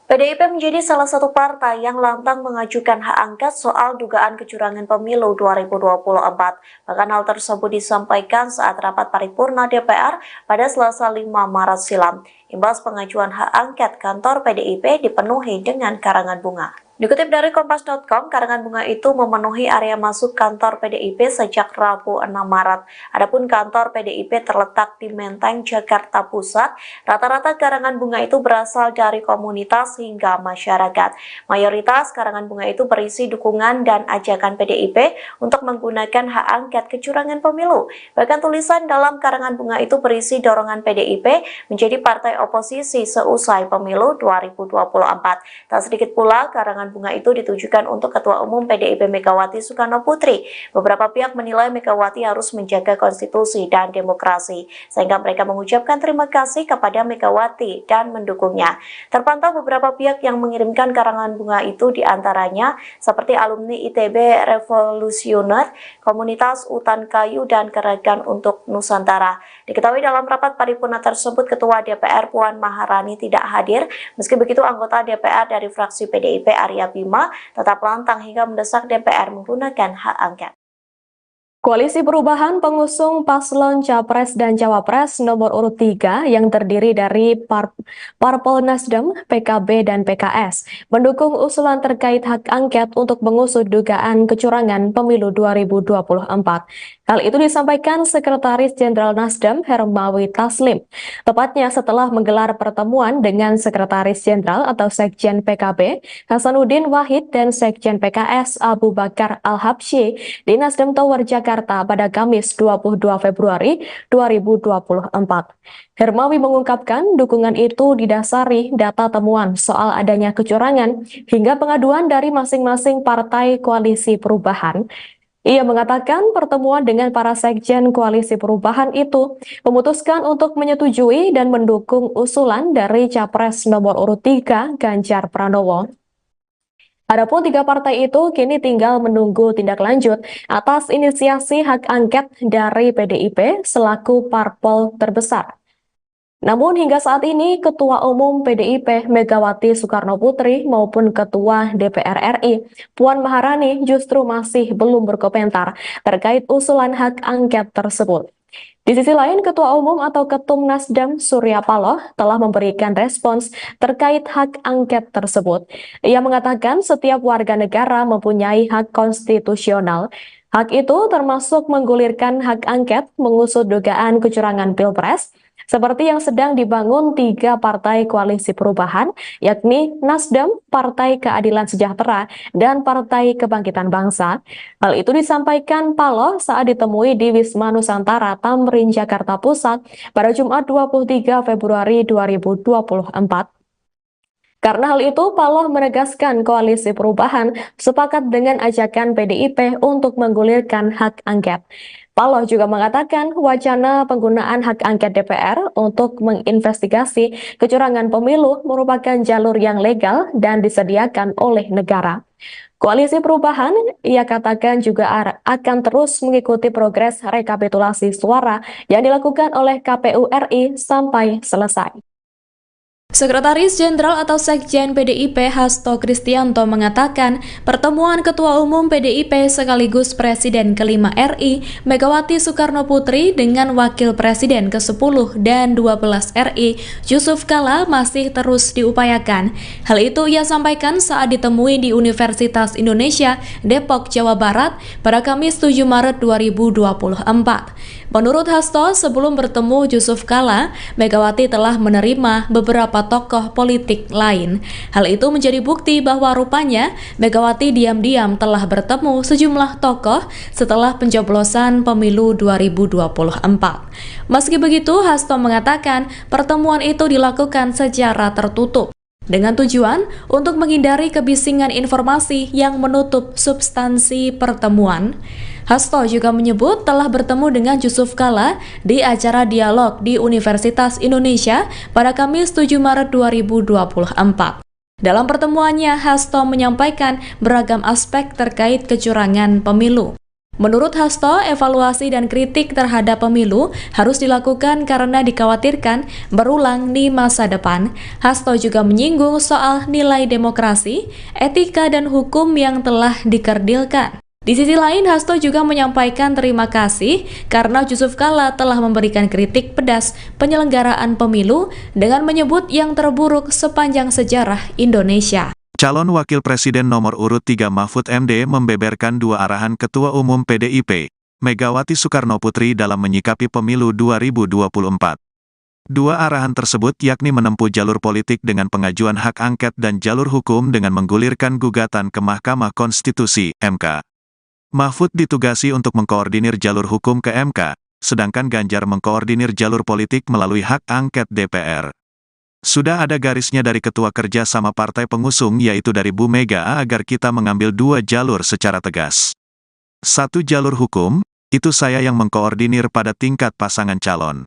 PDIP menjadi salah satu partai yang lantang mengajukan hak angket soal dugaan kecurangan pemilu 2024. Bahkan hal tersebut disampaikan saat rapat paripurna DPR pada Selasa 5 Maret silam. Imbas pengajuan hak angket, kantor PDIP dipenuhi dengan karangan bunga. Dikutip dari Kompas.com, karangan bunga itu memenuhi area masuk kantor PDIP sejak Rabu 6 Maret. Adapun kantor PDIP terletak di Menteng, Jakarta Pusat. Rata-rata karangan bunga itu berasal dari komunitas hingga masyarakat. Mayoritas karangan bunga itu berisi dukungan dan ajakan PDIP untuk menggunakan hak angket kecurangan pemilu. Bahkan tulisan dalam karangan bunga itu berisi dorongan PDIP menjadi partai oposisi seusai pemilu 2024. Tak sedikit pula karangan bunga itu ditujukan untuk Ketua Umum PDIP Megawati Soekarno Putri. Beberapa pihak menilai Megawati harus menjaga konstitusi dan demokrasi, sehingga mereka mengucapkan terima kasih kepada Megawati dan mendukungnya. Terpantau beberapa pihak yang mengirimkan karangan bunga itu, diantaranya seperti alumni ITB Revolusioner, Komunitas Utan Kayu, dan Gerakan untuk Nusantara. Diketahui dalam rapat paripurna tersebut, Ketua DPR Puan Maharani tidak hadir. Meski begitu, anggota DPR dari fraksi PDIP Arya Bima tetap lantang hingga mendesak DPR menggunakan hak angket. Koalisi Perubahan pengusung paslon Capres dan Cawapres nomor urut 3 yang terdiri dari Parpol Nasdem, PKB, dan PKS mendukung usulan terkait hak angket untuk mengusut dugaan kecurangan pemilu 2024. Hal itu disampaikan Sekretaris Jenderal Nasdem Hermawi Taslim, tepatnya setelah menggelar pertemuan dengan Sekretaris Jenderal atau Sekjen PKB Hasanuddin Wahid dan Sekjen PKS Abu Bakar Al-Habsyi di Nasdem Tower Jakarta pada Kamis 22 Februari 2024. Hermawi mengungkapkan dukungan itu didasari data temuan soal adanya kecurangan hingga pengaduan dari masing-masing partai koalisi perubahan. Ia mengatakan pertemuan dengan para sekjen koalisi perubahan itu memutuskan untuk menyetujui dan mendukung usulan dari Capres nomor urut 3 Ganjar Pranowo. Adapun 3 partai itu kini tinggal menunggu tindak lanjut atas inisiasi hak angket dari PDIP selaku parpol terbesar. Namun hingga saat ini Ketua Umum PDIP Megawati Soekarnoputri maupun Ketua DPR RI Puan Maharani justru masih belum berkomentar terkait usulan hak angket tersebut. Di sisi lain, Ketua Umum atau Ketum Nasdem Surya Paloh telah memberikan respons terkait hak angket tersebut. Ia mengatakan setiap warga negara mempunyai hak konstitusional. Hak itu termasuk menggulirkan hak angket mengusut dugaan kecurangan Pilpres, seperti yang sedang dibangun 3 partai koalisi perubahan, yakni Nasdem, Partai Keadilan Sejahtera, dan Partai Kebangkitan Bangsa. Hal itu disampaikan Paloh saat ditemui di Wisma Nusantara, Tamrin, Jakarta Pusat pada Jumat 23 Februari 2024. Karena hal itu, Paloh menegaskan koalisi perubahan sepakat dengan ajakan PDIP untuk menggulirkan hak angket. Paloh juga mengatakan wacana penggunaan hak angket DPR untuk menginvestigasi kecurangan pemilu merupakan jalur yang legal dan disediakan oleh negara. Koalisi perubahan, ia katakan juga akan terus mengikuti progres rekapitulasi suara yang dilakukan oleh KPU RI sampai selesai. Sekretaris Jenderal atau Sekjen PDIP Hasto Kristianto mengatakan pertemuan Ketua Umum PDIP sekaligus Presiden ke-5 RI Megawati Soekarnoputri dengan Wakil Presiden ke-10 dan 12 RI Yusuf Kala masih terus diupayakan. Hal itu ia sampaikan saat ditemui di Universitas Indonesia Depok, Jawa Barat pada Kamis 7 Maret 2024. Menurut Hasto, sebelum bertemu Yusuf Kala, Megawati telah menerima beberapa tokoh politik lain. Hal itu menjadi bukti bahwa rupanya Megawati diam-diam telah bertemu sejumlah tokoh setelah pencoblosan pemilu 2024. Meski begitu, Hasto mengatakan pertemuan itu dilakukan secara tertutup, dengan tujuan untuk menghindari kebisingan informasi yang menutup substansi pertemuan. Hasto juga menyebut telah bertemu dengan Yusuf Kala di acara dialog di Universitas Indonesia pada Kamis 7 Maret 2024. Dalam pertemuannya, Hasto menyampaikan beragam aspek terkait kecurangan pemilu. Menurut Hasto, evaluasi dan kritik terhadap pemilu harus dilakukan karena dikhawatirkan berulang di masa depan. Hasto juga menyinggung soal nilai demokrasi, etika, dan hukum yang telah dikerdilkan. Di sisi lain, Hasto juga menyampaikan terima kasih karena Yusuf Kala telah memberikan kritik pedas penyelenggaraan pemilu dengan menyebut yang terburuk sepanjang sejarah Indonesia. Calon Wakil Presiden nomor urut 3 Mahfud MD membeberkan 2 arahan Ketua Umum PDIP, Megawati Soekarnoputri dalam menyikapi pemilu 2024. 2 arahan tersebut yakni menempuh jalur politik dengan pengajuan hak angket dan jalur hukum dengan menggulirkan gugatan ke Mahkamah Konstitusi, MK. Mahfud ditugasi untuk mengkoordinir jalur hukum ke MK, sedangkan Ganjar mengkoordinir jalur politik melalui hak angket DPR. Sudah ada garisnya dari Ketua Kerja sama Partai Pengusung yaitu dari Bu Mega agar kita mengambil 2 jalur secara tegas. 1 jalur hukum, itu saya yang mengkoordinir pada tingkat pasangan calon.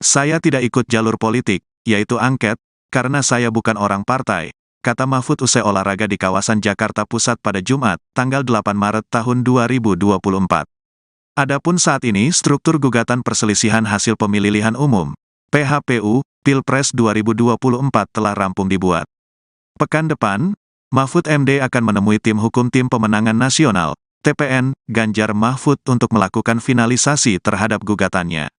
Saya tidak ikut jalur politik, yaitu angket, karena saya bukan orang partai, kata Mahfud usai olahraga di kawasan Jakarta Pusat pada Jumat, tanggal 8 Maret tahun 2024. Adapun saat ini struktur gugatan perselisihan hasil pemilihan umum, PHPU, Pilpres 2024 telah rampung dibuat. Pekan depan, Mahfud MD akan menemui tim hukum Tim Pemenangan Nasional, TPN, Ganjar Mahfud untuk melakukan finalisasi terhadap gugatannya.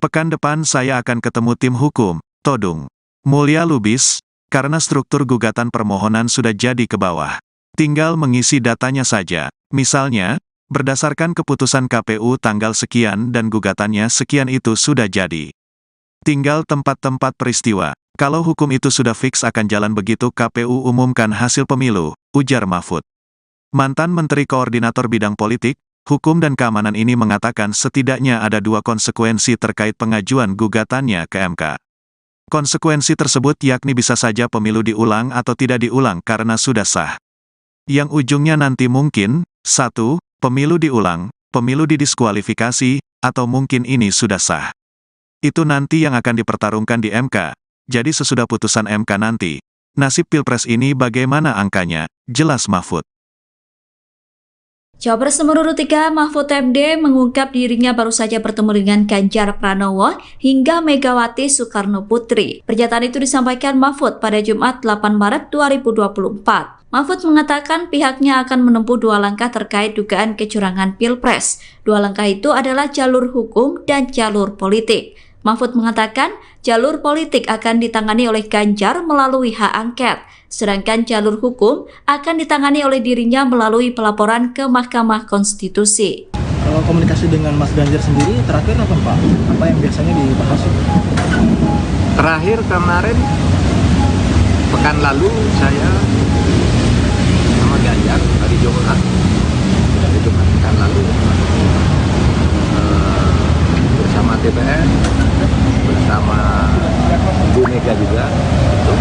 Pekan depan saya akan ketemu tim hukum, Todung Mulya Lubis, karena struktur gugatan permohonan sudah jadi ke bawah. Tinggal mengisi datanya saja. Misalnya, berdasarkan keputusan KPU tanggal sekian dan gugatannya sekian itu sudah jadi. Tinggal tempat-tempat peristiwa. Kalau hukum itu sudah fix akan jalan begitu KPU umumkan hasil pemilu, ujar Mahfud. Mantan Menteri Koordinator Bidang Politik, Hukum dan Keamanan ini mengatakan setidaknya ada 2 konsekuensi terkait pengajuan gugatannya ke MK. Konsekuensi tersebut yakni bisa saja pemilu diulang atau tidak diulang karena sudah sah. Yang ujungnya nanti mungkin, 1, pemilu diulang, pemilu didiskualifikasi, atau mungkin ini sudah sah. Itu nanti yang akan dipertarungkan di MK. Jadi sesudah putusan MK nanti, nasib Pilpres ini bagaimana angkanya, jelas Mahfud. Cawapres nomor urut 3 Mahfud MD mengungkap dirinya baru saja bertemu dengan Ganjar Pranowo hingga Megawati Soekarno Putri. Pernyataan itu disampaikan Mahfud pada Jumat 8 Maret 2024. Mahfud mengatakan pihaknya akan menempuh dua langkah terkait dugaan kecurangan Pilpres. Dua langkah itu adalah jalur hukum dan jalur politik. Mahfud mengatakan jalur politik akan ditangani oleh Ganjar melalui hak angket, sedangkan jalur hukum akan ditangani oleh dirinya melalui pelaporan ke Mahkamah Konstitusi. Kalau komunikasi dengan Mas Ganjar sendiri terakhir apa Pak? Apa yang biasanya dibahas? Terakhir kemarin pekan lalu saya sama Ganjar hari Jumat pekan lalu bersama DPR, bersama Bu Mega juga gitu.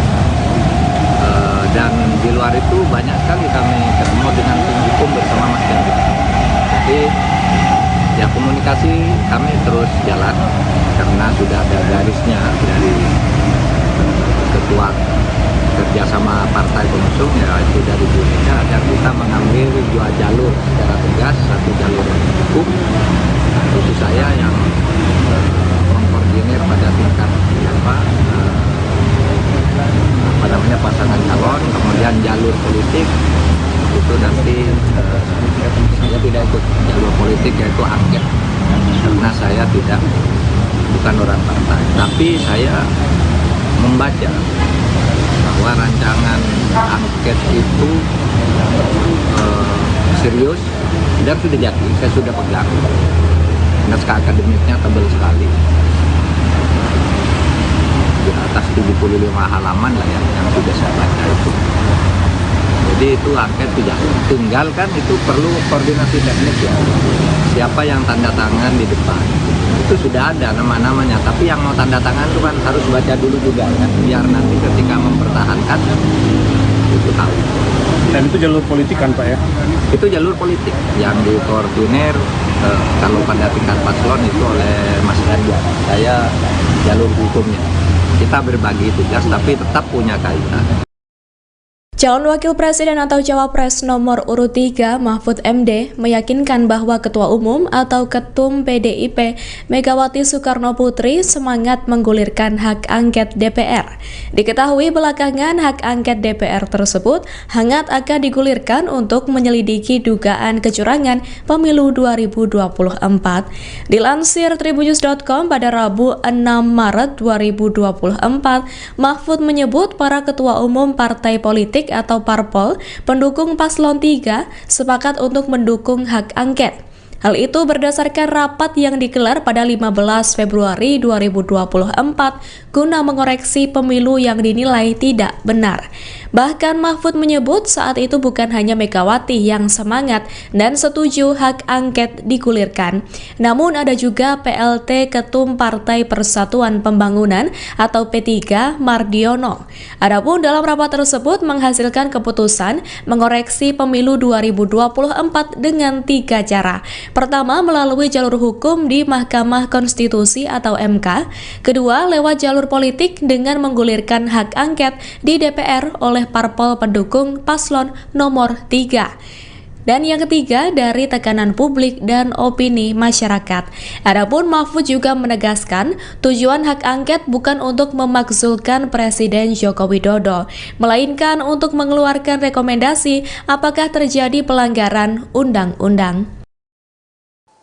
Dan di luar itu banyak sekali kami ketemu dengan tim hukum bersama Mas Ganjar. Jadi ya komunikasi kami terus jalan karena sudah ada garisnya dari ketua kerjasama partai pengusung, ya itu dari Bu Mega, agar kita mengambil dua jalur secara tegas, satu jalur hukum, itu saya yang mengkoordinir pada tingkat pasangan calon, kemudian jalur politik itu nanti saya tidak ikut jalur politik, yaitu angket, karena saya bukan orang partai, tapi saya membaca bahwa rancangan angket itu serius dan sudah jadi, saya sudah pegang. Naskah akademiknya tebal sekali, di atas 75 halaman lah yang sudah saya baca itu. Jadi itu angket sudah, tinggal kan itu perlu koordinasi teknis ya, siapa yang tanda tangan di depan itu sudah ada nama-namanya, tapi yang mau tanda tangan itu kan harus baca dulu juga kan, biar nanti ketika mempertahankan itu tahu. Dan itu jalur politik kan Pak ya? Itu jalur politik yang dikoordinir kalau pada tingkat paslon itu oleh Mas Ganjar. Saya jalur hukumnya. Kita berbagi tugas tapi tetap punya kaitan. Calon Wakil Presiden atau Cawapres nomor urut 3 Mahfud MD meyakinkan bahwa Ketua Umum atau Ketum PDIP Megawati Soekarno Putri semangat menggulirkan hak angket DPR. Diketahui belakangan hak angket DPR tersebut hangat akan digulirkan untuk menyelidiki dugaan kecurangan pemilu 2024. Dilansir tribunnews.com pada Rabu 6 Maret 2024, Mahfud menyebut para ketua umum partai politik atau parpol pendukung paslon 3 sepakat untuk mendukung hak angket. Hal itu berdasarkan rapat yang digelar pada 15 Februari 2024 guna mengoreksi pemilu yang dinilai tidak benar. Bahkan Mahfud menyebut saat itu bukan hanya Megawati yang semangat dan setuju hak angket digulirkan, namun ada juga PLT Ketum Partai Persatuan Pembangunan atau P3 Mardiono. Adapun dalam rapat tersebut menghasilkan keputusan mengoreksi pemilu 2024 dengan 3 cara. Pertama, melalui jalur hukum di Mahkamah Konstitusi atau MK. Kedua, lewat jalur politik dengan menggulirkan hak angket di DPR oleh parpol pendukung paslon nomor 3. Dan yang ketiga, dari tekanan publik dan opini masyarakat. Adapun Mahfud juga menegaskan tujuan hak angket bukan untuk memakzulkan Presiden Joko Widodo, melainkan untuk mengeluarkan rekomendasi apakah terjadi pelanggaran undang-undang.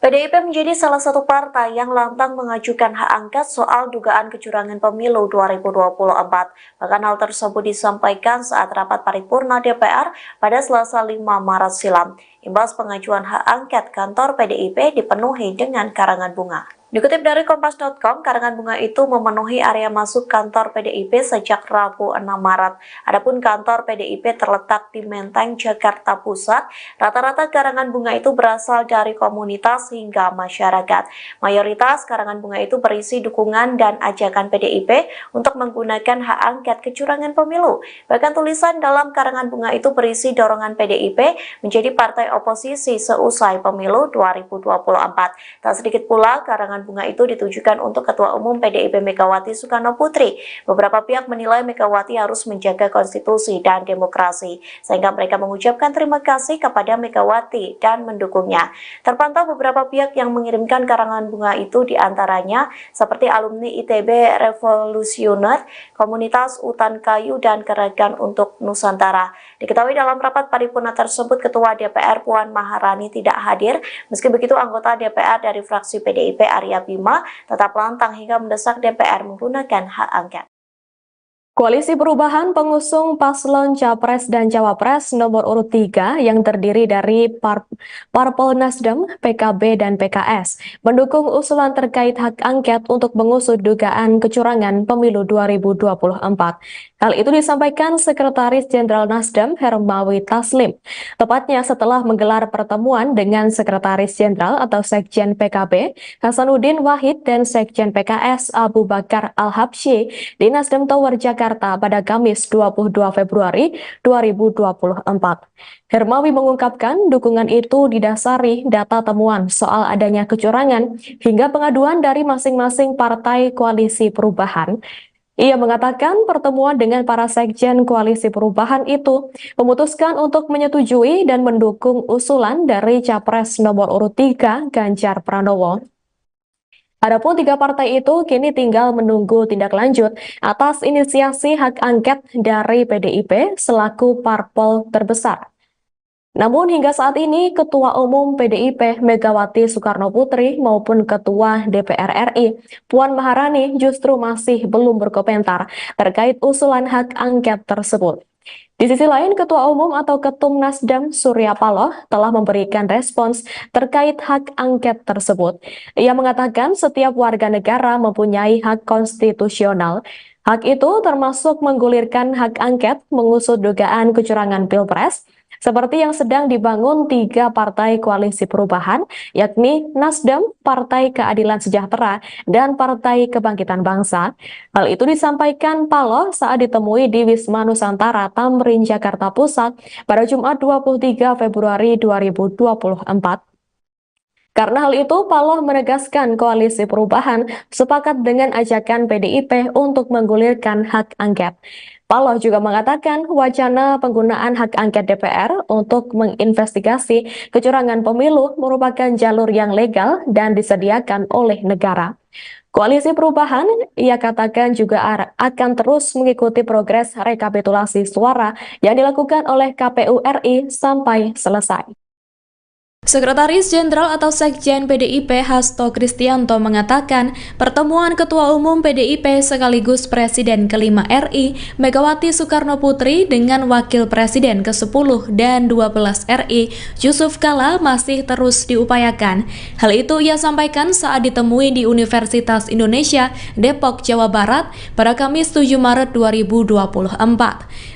PDIP menjadi salah satu partai yang lantang mengajukan hak angket soal dugaan kecurangan pemilu 2024. Bahkan hal tersebut disampaikan saat rapat paripurna DPR pada Selasa 5 Maret silam. Imbas pengajuan hak angket, kantor PDIP dipenuhi dengan karangan bunga. Dikutip dari Kompas.com, karangan bunga itu memenuhi area masuk kantor PDIP sejak Rabu 6 Maret. Adapun kantor PDIP terletak di Menteng, Jakarta Pusat. Rata-rata karangan bunga itu berasal dari komunitas hingga masyarakat. Mayoritas karangan bunga itu berisi dukungan dan ajakan PDIP untuk menggunakan hak angket kecurangan pemilu. Bahkan tulisan dalam karangan bunga itu berisi dorongan PDIP menjadi partai oposisi seusai pemilu 2024. Tak sedikit pula karangan karangan bunga itu ditujukan untuk Ketua Umum PDIP Megawati Soekarno Putri. Beberapa pihak menilai Megawati harus menjaga konstitusi dan demokrasi, sehingga mereka mengucapkan terima kasih kepada Megawati dan mendukungnya. Terpantau beberapa pihak yang mengirimkan karangan bunga itu diantaranya seperti alumni ITB Revolusioner, Komunitas Utan Kayu, dan Gerakan untuk Nusantara. Diketahui dalam rapat paripurna tersebut, Ketua DPR Puan Maharani tidak hadir. Meski begitu, anggota DPR dari fraksi PDIP Arya Bima tetap lantang hingga mendesak DPR menggunakan hak angket. Koalisi Perubahan pengusung paslon Capres dan Cawapres nomor urut 3 yang terdiri dari Parpol Nasdem, PKB, dan PKS mendukung usulan terkait hak angket untuk mengusut dugaan kecurangan pemilu 2024. Hal itu disampaikan Sekretaris Jenderal Nasdem Hermawi Taslim, tepatnya setelah menggelar pertemuan dengan Sekretaris Jenderal atau Sekjen PKB Hasanuddin Wahid dan Sekjen PKS Abu Bakar Al-Habsyi di Nasdem Tower Jakarta pada Kamis 22 Februari 2024. Hermawi mengungkapkan dukungan itu didasari data temuan soal adanya kecurangan hingga pengaduan dari masing-masing partai koalisi perubahan. Ia mengatakan pertemuan dengan para sekjen koalisi perubahan itu memutuskan untuk menyetujui dan mendukung usulan dari Capres nomor urut 3 Ganjar Pranowo. Adapun 3 partai itu kini tinggal menunggu tindak lanjut atas inisiasi hak angket dari PDIP selaku parpol terbesar. Namun hingga saat ini Ketua Umum PDIP Megawati Soekarno Putri maupun Ketua DPR RI Puan Maharani justru masih belum berkomentar terkait usulan hak angket tersebut. Di sisi lain, Ketua Umum atau Ketum Nasdem Surya Paloh telah memberikan respons terkait hak angket tersebut. Ia mengatakan setiap warga negara mempunyai hak konstitusional. Hak itu termasuk menggulirkan hak angket mengusut dugaan kecurangan Pilpres, seperti yang sedang dibangun 3 partai koalisi perubahan, yakni Nasdem, Partai Keadilan Sejahtera, dan Partai Kebangkitan Bangsa. Hal itu disampaikan Paloh saat ditemui di Wisma Nusantara Tamrin, Jakarta Pusat pada Jumat 23 Februari 2024. Karena hal itu, Paloh menegaskan koalisi perubahan sepakat dengan ajakan PDIP untuk menggulirkan hak angket. Paloh juga mengatakan wacana penggunaan hak angket DPR untuk menginvestigasi kecurangan pemilu merupakan jalur yang legal dan disediakan oleh negara. Koalisi perubahan, ia katakan juga akan terus mengikuti progres rekapitulasi suara yang dilakukan oleh KPU RI sampai selesai. Sekretaris Jenderal atau Sekjen PDIP Hasto Kristianto mengatakan pertemuan Ketua Umum PDIP sekaligus Presiden ke-5 RI Megawati Soekarno Putri dengan Wakil Presiden ke-10 dan 12 RI Yusuf Kala masih terus diupayakan. Hal itu ia sampaikan saat ditemui di Universitas Indonesia Depok, Jawa Barat pada Kamis 7 Maret 2024.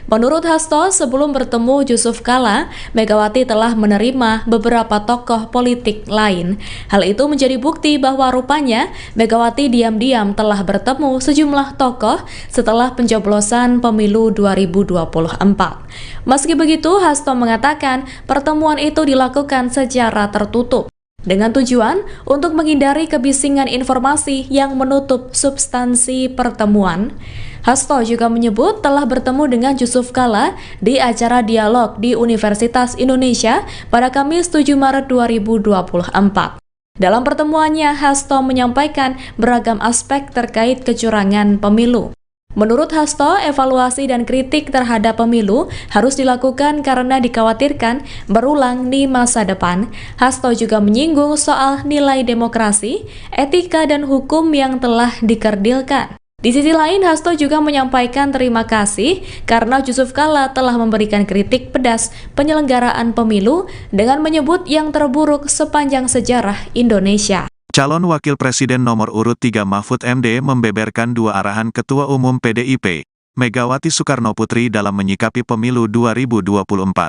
Menurut Hasto, sebelum bertemu Yusuf Kala, Megawati telah menerima beberapa tokoh politik lain. Hal itu menjadi bukti bahwa rupanya Megawati diam-diam telah bertemu sejumlah tokoh setelah pencoblosan pemilu 2024. Meski begitu, Hasto mengatakan pertemuan itu dilakukan secara tertutup, dengan tujuan untuk menghindari kebisingan informasi yang menutup substansi pertemuan. Hasto juga menyebut telah bertemu dengan Yusuf Kala di acara dialog di Universitas Indonesia pada Kamis 7 Maret 2024. Dalam pertemuannya, Hasto menyampaikan beragam aspek terkait kecurangan pemilu. Menurut Hasto, evaluasi dan kritik terhadap pemilu harus dilakukan karena dikhawatirkan berulang di masa depan. Hasto juga menyinggung soal nilai demokrasi, etika, dan hukum yang telah dikerdilkan. Di sisi lain, Hasto juga menyampaikan terima kasih karena Yusuf Kala telah memberikan kritik pedas penyelenggaraan pemilu dengan menyebut yang terburuk sepanjang sejarah Indonesia. Calon Wakil Presiden nomor urut 3 Mahfud MD membeberkan 2 arahan Ketua Umum PDIP, Megawati Soekarno Putri dalam menyikapi pemilu 2024.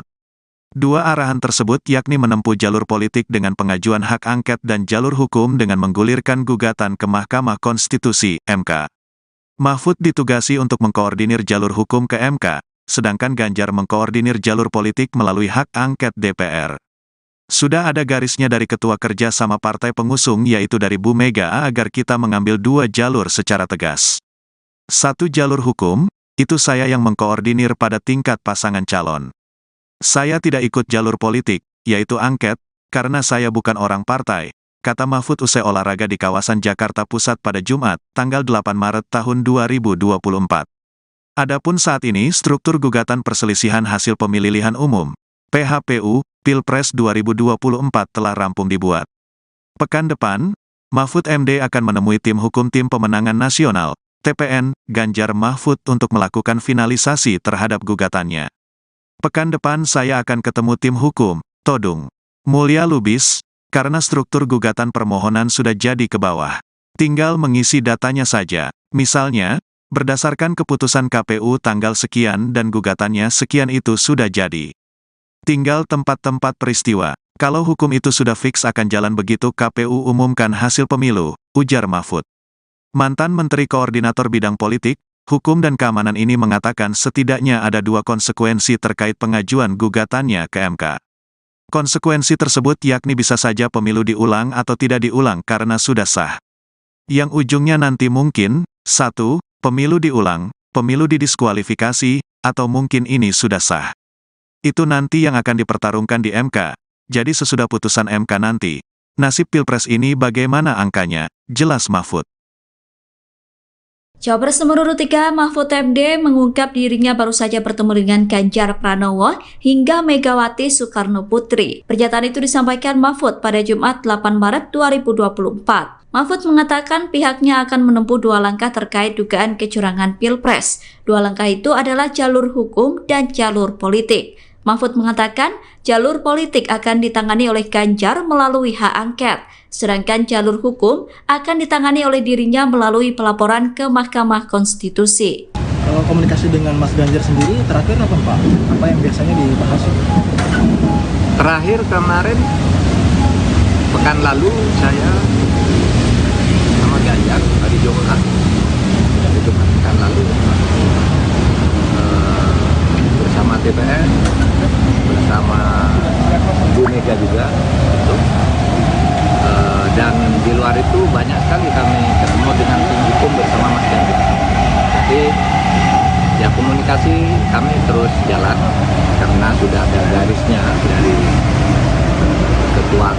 2 arahan tersebut yakni menempuh jalur politik dengan pengajuan hak angket dan jalur hukum dengan menggulirkan gugatan ke Mahkamah Konstitusi, MK. Mahfud ditugasi untuk mengkoordinir jalur hukum ke MK, sedangkan Ganjar mengkoordinir jalur politik melalui hak angket DPR. Sudah ada garisnya dari ketua kerja sama partai pengusung yaitu dari Bu Mega agar kita mengambil dua jalur secara tegas. Satu jalur hukum, itu saya yang mengkoordinir pada tingkat pasangan calon. Saya tidak ikut jalur politik, yaitu angket, karena saya bukan orang partai, kata Mahfud usai olahraga di kawasan Jakarta Pusat pada Jumat, tanggal 8 Maret tahun 2024. Adapun saat ini struktur gugatan perselisihan hasil pemilihan umum, PHPU, Pilpres 2024 telah rampung dibuat. Pekan depan, Mahfud MD akan menemui tim hukum Tim Pemenangan Nasional, TPN, Ganjar Mahfud untuk melakukan finalisasi terhadap gugatannya. Pekan depan saya akan ketemu tim hukum, Todung Mulya Lubis, karena struktur gugatan permohonan sudah jadi ke bawah. Tinggal mengisi datanya saja, misalnya, berdasarkan keputusan KPU tanggal sekian dan gugatannya sekian itu sudah jadi. Tinggal tempat-tempat peristiwa. Kalau hukum itu sudah fix akan jalan begitu KPU umumkan hasil pemilu, ujar Mahfud. Mantan Menteri Koordinator Bidang Politik, Hukum dan Keamanan ini mengatakan setidaknya ada dua konsekuensi terkait pengajuan gugatannya ke MK. Konsekuensi tersebut yakni bisa saja pemilu diulang atau tidak diulang karena sudah sah. Yang ujungnya nanti mungkin, 1, pemilu diulang, pemilu didiskualifikasi, atau mungkin ini sudah sah. Itu nanti yang akan dipertarungkan di MK. Jadi sesudah putusan MK nanti, nasib Pilpres ini bagaimana angkanya, jelas Mahfud. Cawapres nomor urut 3 Mahfud MD mengungkap dirinya baru saja bertemu dengan Ganjar Pranowo hingga Megawati Soekarno Putri. Pernyataan itu disampaikan Mahfud pada Jumat 8 Maret 2024. Mahfud mengatakan pihaknya akan menempuh dua langkah terkait dugaan kecurangan Pilpres. Dua langkah itu adalah jalur hukum dan jalur politik. Mahfud mengatakan jalur politik akan ditangani oleh Ganjar melalui hak angket, sedangkan jalur hukum akan ditangani oleh dirinya melalui pelaporan ke Mahkamah Konstitusi. Kalau komunikasi dengan Mas Ganjar sendiri terakhir apa Pak? Apa yang biasanya dibahas? Terakhir kemarin, pekan lalu saya sama Ganjar hari Jumat pekan lalu bersama TPN, bersama Bu Mega juga, dan di luar itu banyak sekali kami ketemu dengan tim hukum bersama Mas Ganjar. Jadi ya komunikasi kami terus jalan karena sudah ada garisnya dari ketua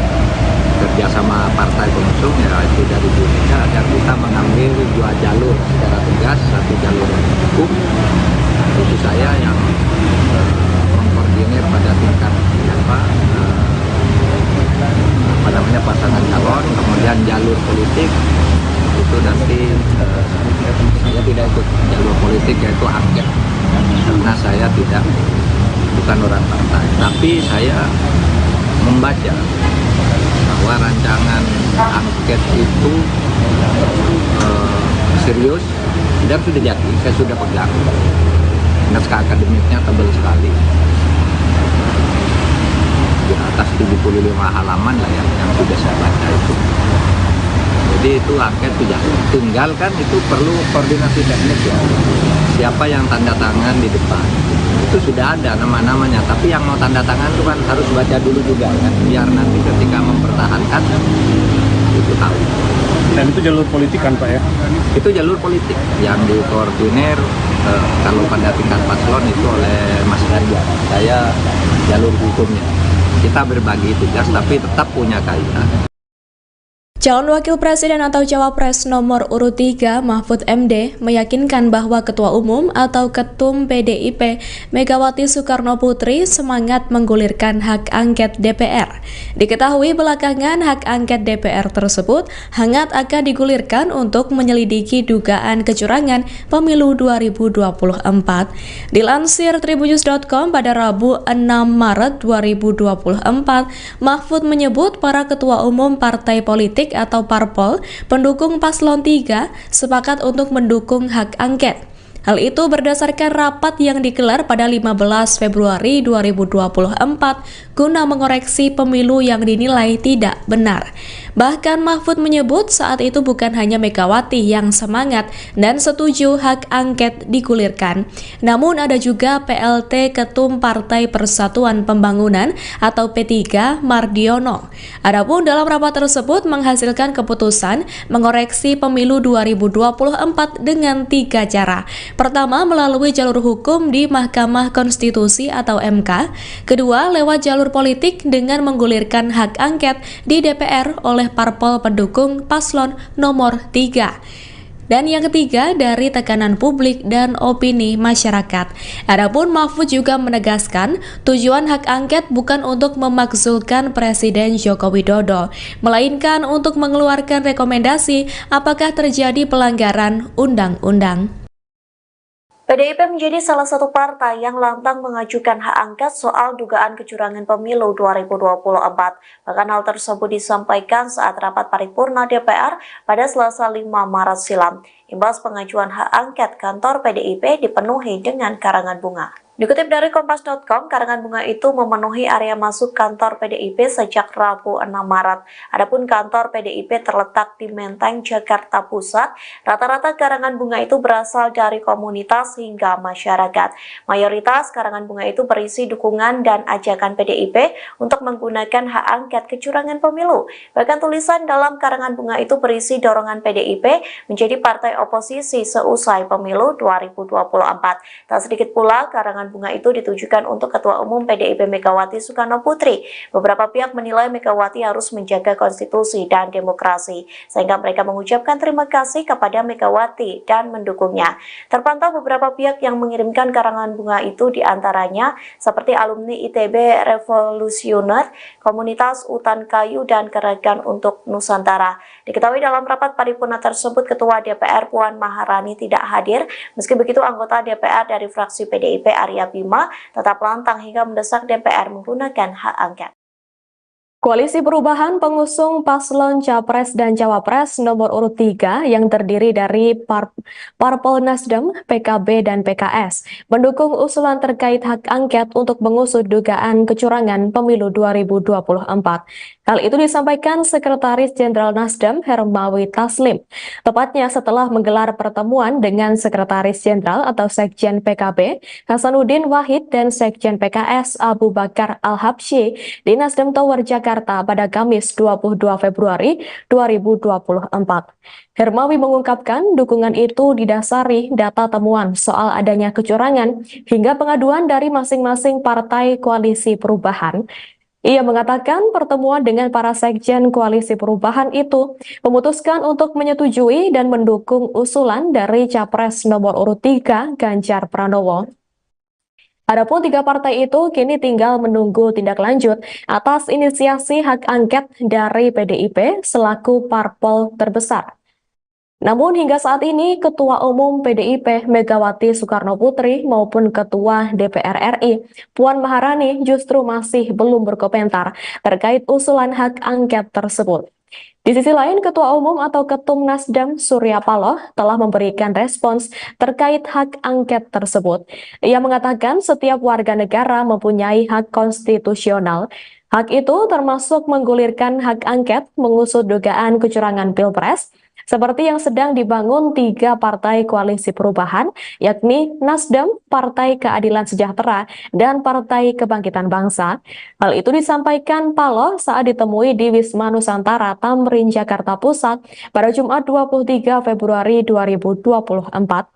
kerjasama partai pengusung yaitu dari Bu Mega agar kita mengambil dua jalur secara tegas, satu jalur hukum, itu saya yang mengkoordinir pada tingkat pasangan calon, kemudian jalur politik itu nanti saya tidak ikut jalur politik yaitu angket karena saya bukan orang partai, tapi saya membaca bahwa rancangan angket itu serius dan sudah jadi, saya sudah pegang. Naskah akademiknya tebal sekali, di atas 75 halaman lah yang sudah saya baca itu. Jadi itu angket sudah tinggal kan, itu perlu koordinasi teknik ya. Siapa yang tanda tangan di depan itu sudah ada nama-namanya, tapi yang mau tanda tangan itu kan harus baca dulu juga kan, biar nanti ketika mempertahankan itu tahu. Dan itu jalur politik kan Pak ya? Itu jalur politik yang dikoordinir kalau pada tingkat paslon itu oleh Mas Ganjar. Saya jalur hukumnya. Kita berbagi tugas tapi tetap punya kaitan. Calon Wakil Presiden atau Cawapres nomor urut 3 Mahfud MD meyakinkan bahwa Ketua Umum atau Ketum PDIP Megawati Soekarno Putri semangat menggulirkan hak angket DPR. Diketahui belakangan hak angket DPR tersebut hangat akan digulirkan untuk menyelidiki dugaan kecurangan pemilu 2024. Dilansir tribunnews.com pada Rabu 6 Maret 2024, Mahfud menyebut para ketua umum partai politik atau parpol pendukung paslon 3 sepakat untuk mendukung hak angket. Hal itu berdasarkan rapat yang digelar pada 15 Februari 2024 guna mengoreksi pemilu yang dinilai tidak benar. Bahkan Mahfud menyebut saat itu bukan hanya Megawati yang semangat dan setuju hak angket digulirkan, namun ada juga PLT Ketum Partai Persatuan Pembangunan atau P3 Mardiono. Adapun dalam rapat tersebut menghasilkan keputusan mengoreksi pemilu 2024 dengan 3 cara. Pertama, melalui jalur hukum di Mahkamah Konstitusi atau MK. Kedua, lewat jalur politik dengan menggulirkan hak angket di DPR oleh parpol pendukung paslon nomor 3. Dan yang ketiga, dari tekanan publik dan opini masyarakat. Adapun Mahfud juga menegaskan, tujuan hak angket bukan untuk memakzulkan Presiden Joko Widodo, melainkan untuk mengeluarkan rekomendasi apakah terjadi pelanggaran undang-undang. PDIP menjadi salah satu partai yang lantang mengajukan hak angket soal dugaan kecurangan pemilu 2024. Bahkan hal tersebut disampaikan saat rapat paripurna DPR pada Selasa 5 Maret silam. Imbas pengajuan hak angket, kantor PDIP dipenuhi dengan karangan bunga. Dikutip dari Kompas.com, karangan bunga itu memenuhi area masuk kantor PDIP sejak Rabu 6 Maret. Adapun kantor PDIP terletak di Menteng, Jakarta Pusat. Rata-rata karangan bunga itu berasal dari komunitas hingga masyarakat. Mayoritas karangan bunga itu berisi dukungan dan ajakan PDIP untuk menggunakan hak angket kecurangan pemilu. Bahkan tulisan dalam karangan bunga itu berisi dorongan PDIP menjadi partai oposisi seusai pemilu 2024. Tak sedikit pula karangan bunga itu ditujukan untuk Ketua Umum PDIP Megawati Soekarno Putri. Beberapa pihak menilai Megawati harus menjaga konstitusi dan demokrasi, sehingga mereka mengucapkan terima kasih kepada Megawati dan mendukungnya. Terpantau beberapa pihak yang mengirimkan karangan bunga itu, diantaranya seperti alumni ITB Revolusioner, Komunitas Utan Kayu, dan Gerakan untuk Nusantara. Diketahui dalam rapat paripurna tersebut, Ketua DPR Puan Maharani tidak hadir. Meski begitu, anggota DPR dari fraksi PDIP Arya Bima tetap lantang hingga mendesak DPR menggunakan hak angket. Koalisi Perubahan pengusung paslon Capres dan Cawapres nomor urut 3 yang terdiri dari Parpol Nasdem, PKB, dan PKS mendukung usulan terkait hak angket untuk mengusut dugaan kecurangan pemilu 2024. Hal itu disampaikan Sekretaris Jenderal Nasdem Hermawi Taslim, tepatnya setelah menggelar pertemuan dengan Sekretaris Jenderal atau Sekjen PKB Hasanuddin Wahid dan Sekjen PKS Abu Bakar Al-Habsyi di Nasdem Tower Jakarta pada Kamis 22 Februari 2024. Hermawi mengungkapkan dukungan itu didasari data temuan soal adanya kecurangan hingga pengaduan dari masing-masing partai koalisi perubahan. Ia mengatakan pertemuan dengan para sekjen koalisi perubahan itu memutuskan untuk menyetujui dan mendukung usulan dari Capres nomor urut 3 Ganjar Pranowo. Adapun 3 partai itu kini tinggal menunggu tindak lanjut atas inisiasi hak angket dari PDIP selaku parpol terbesar. Namun hingga saat ini Ketua Umum PDIP Megawati Soekarno Putri maupun Ketua DPR RI Puan Maharani justru masih belum berkomentar terkait usulan hak angket tersebut. Di sisi lain, Ketua Umum atau Ketum Nasdem Surya Paloh telah memberikan respons terkait hak angket tersebut. Ia mengatakan setiap warga negara mempunyai hak konstitusional. Hak itu termasuk menggulirkan hak angket mengusut dugaan kecurangan Pilpres, seperti yang sedang dibangun 3 partai koalisi perubahan, yakni Nasdem, Partai Keadilan Sejahtera, dan Partai Kebangkitan Bangsa. Hal itu disampaikan Paloh saat ditemui di Wisma Nusantara Tamrin, Jakarta Pusat pada Jumat 23 Februari 2024.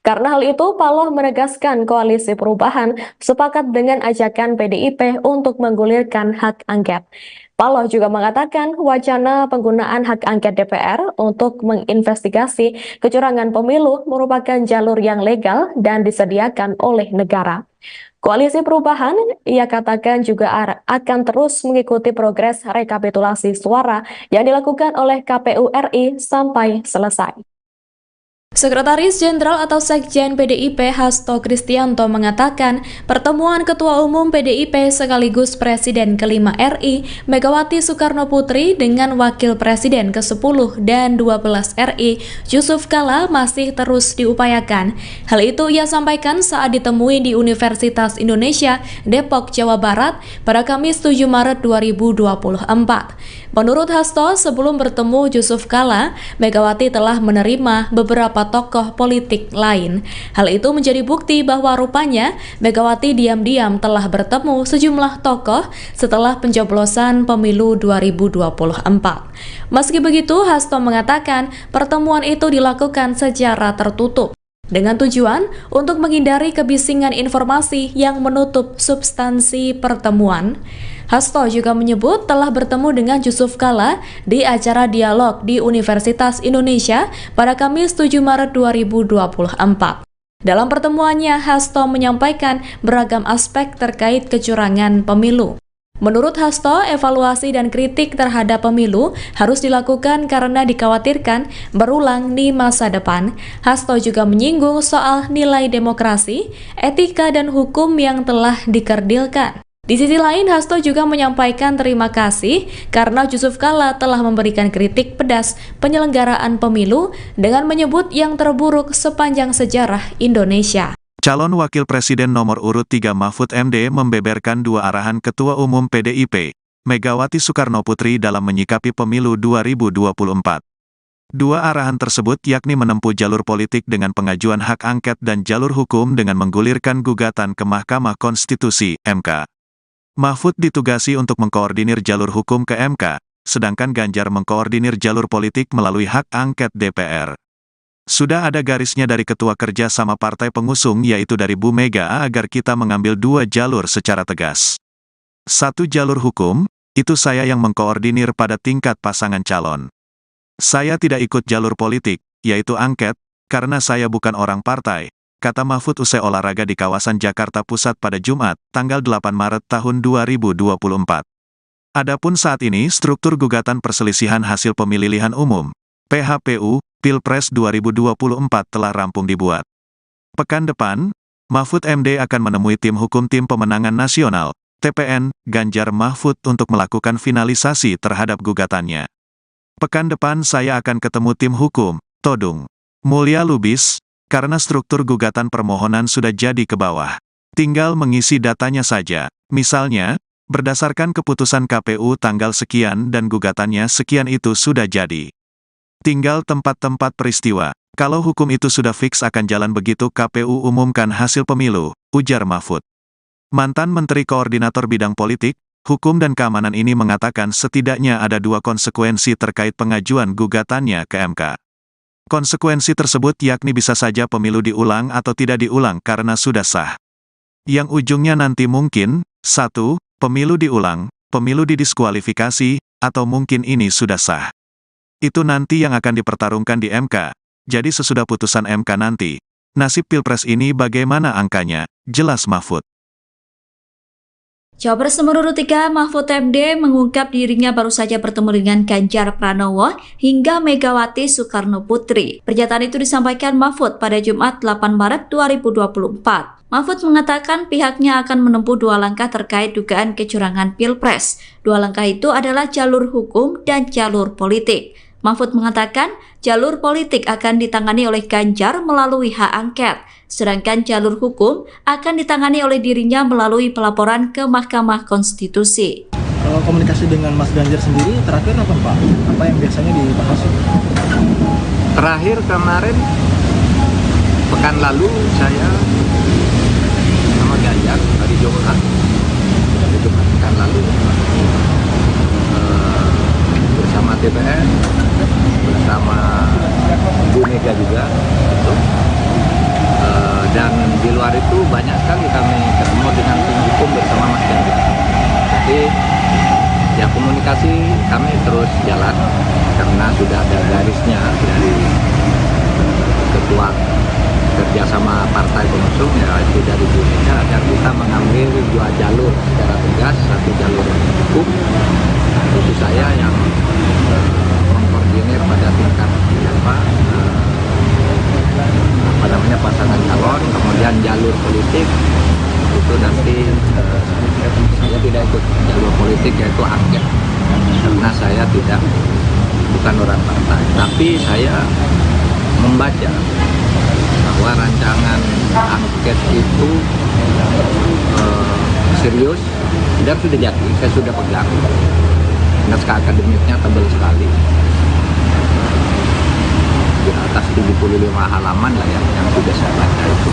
Karena hal itu, Paloh menegaskan koalisi perubahan sepakat dengan ajakan PDIP untuk menggulirkan hak angket. Paloh juga mengatakan wacana penggunaan hak angket DPR untuk menginvestigasi kecurangan pemilu merupakan jalur yang legal dan disediakan oleh negara. Koalisi perubahan, ia katakan juga akan terus mengikuti progres rekapitulasi suara yang dilakukan oleh KPU RI sampai selesai. Sekretaris Jenderal atau Sekjen PDIP Hasto Kristianto mengatakan pertemuan Ketua Umum PDIP sekaligus Presiden ke-5 RI Megawati Soekarno Putri dengan Wakil Presiden ke-10 dan 12 RI Yusuf Kala masih terus diupayakan. Hal itu ia sampaikan saat ditemui di Universitas Indonesia Depok, Jawa Barat pada Kamis 7 Maret 2024. Menurut Hasto, sebelum bertemu Yusuf Kala, Megawati telah menerima beberapa tokoh politik lain. Hal itu menjadi bukti bahwa rupanya Megawati diam-diam telah bertemu sejumlah tokoh setelah pencoblosan pemilu 2024. Meski begitu, Hasto mengatakan pertemuan itu dilakukan secara tertutup dengan tujuan untuk menghindari kebisingan informasi yang menutup substansi pertemuan. Hasto juga menyebut telah bertemu dengan Yusuf Kala di acara dialog di Universitas Indonesia pada Kamis 7 Maret 2024. Dalam pertemuannya, Hasto menyampaikan beragam aspek terkait kecurangan pemilu. Menurut Hasto, evaluasi dan kritik terhadap pemilu harus dilakukan karena dikhawatirkan berulang di masa depan. Hasto juga menyinggung soal nilai demokrasi, etika, dan hukum yang telah dikerdilkan. Di sisi lain, Hasto juga menyampaikan terima kasih karena Yusuf Kala telah memberikan kritik pedas penyelenggaraan pemilu dengan menyebut yang terburuk sepanjang sejarah Indonesia. Calon Wakil Presiden nomor urut 3 Mahfud MD membeberkan dua arahan Ketua Umum PDIP, Megawati Soekarno Putri dalam menyikapi pemilu 2024. Dua arahan tersebut yakni menempuh jalur politik dengan pengajuan hak angket dan jalur hukum dengan menggulirkan gugatan ke Mahkamah Konstitusi (MK). Mahfud ditugasi untuk mengkoordinir jalur hukum ke MK, sedangkan Ganjar mengkoordinir jalur politik melalui hak angket DPR. Sudah ada garisnya dari Ketua Kerja sama partai pengusung yaitu dari Bu Mega agar kita mengambil dua jalur secara tegas. Satu jalur hukum, itu saya yang mengkoordinir pada tingkat pasangan calon. Saya tidak ikut jalur politik, yaitu angket, karena saya bukan orang partai, kata Mahfud usai olahraga di kawasan Jakarta Pusat pada Jumat, tanggal 8 Maret tahun 2024. Adapun saat ini struktur gugatan perselisihan hasil pemilihan umum, PHPU, Pilpres 2024 telah rampung dibuat. Pekan depan, Mahfud MD akan menemui tim hukum Tim Pemenangan Nasional, TPN, Ganjar Mahfud untuk melakukan finalisasi terhadap gugatannya. Pekan depan saya akan ketemu tim hukum, Todung Mulya Lubis, karena struktur gugatan permohonan sudah jadi ke bawah. Tinggal mengisi datanya saja, misalnya, berdasarkan keputusan KPU tanggal sekian dan gugatannya sekian itu sudah jadi. Tinggal tempat-tempat peristiwa, kalau hukum itu sudah fix akan jalan begitu KPU umumkan hasil pemilu, ujar Mahfud. Mantan Menteri Koordinator Bidang Politik, Hukum dan Keamanan ini mengatakan setidaknya ada dua konsekuensi terkait pengajuan gugatannya ke MK. Konsekuensi tersebut yakni bisa saja pemilu diulang atau tidak diulang karena sudah sah. Yang ujungnya nanti mungkin, 1, pemilu diulang, pemilu didiskualifikasi, atau mungkin ini sudah sah. Itu nanti yang akan dipertarungkan di MK, jadi sesudah putusan MK nanti, nasib Pilpres ini bagaimana angkanya, jelas Mahfud. Cawapres nomor urut 3 Mahfud MD mengungkap dirinya baru saja bertemu dengan Ganjar Pranowo hingga Megawati Soekarno Putri. Pernyataan itu disampaikan Mahfud pada Jumat 8 Maret 2024. Mahfud mengatakan pihaknya akan menempuh dua langkah terkait dugaan kecurangan Pilpres. Dua langkah itu adalah jalur hukum dan jalur politik. Mahfud mengatakan jalur politik akan ditangani oleh Ganjar melalui hak angket, sedangkan jalur hukum akan ditangani oleh dirinya melalui pelaporan ke Mahkamah Konstitusi. Kalau komunikasi dengan Mas Ganjar sendiri terakhir apa Pak? Apa yang biasanya dibahas? Terakhir kemarin, pekan lalu saya sama Ganjar hari Jumat pekan lalu bersama TPN, bersama Bu Mega juga, gitu. Dan di luar itu banyak sekali kami ketemu dengan tim hukum bersama Mas Ganjar. Jadi ya komunikasi kami terus jalan karena sudah ada garisnya dari Ketua Kerjasama Partai Pengusung yaitu dari Bu Mega agar kita mengambil dua jalur secara tegas, satu jalur hukum, itu saya yang mengkoordinir pada tingkat pasangan calon, kemudian jalur politik itu nanti saya tidak ikut jalur politik, yaitu angket, karena saya bukan orang partai, tapi saya membaca bahwa rancangan angket itu serius dan sudah jadi, saya sudah pegang. Naskah akademiknya tebal sekali, di atas 75 halaman lah yang sudah saya baca itu.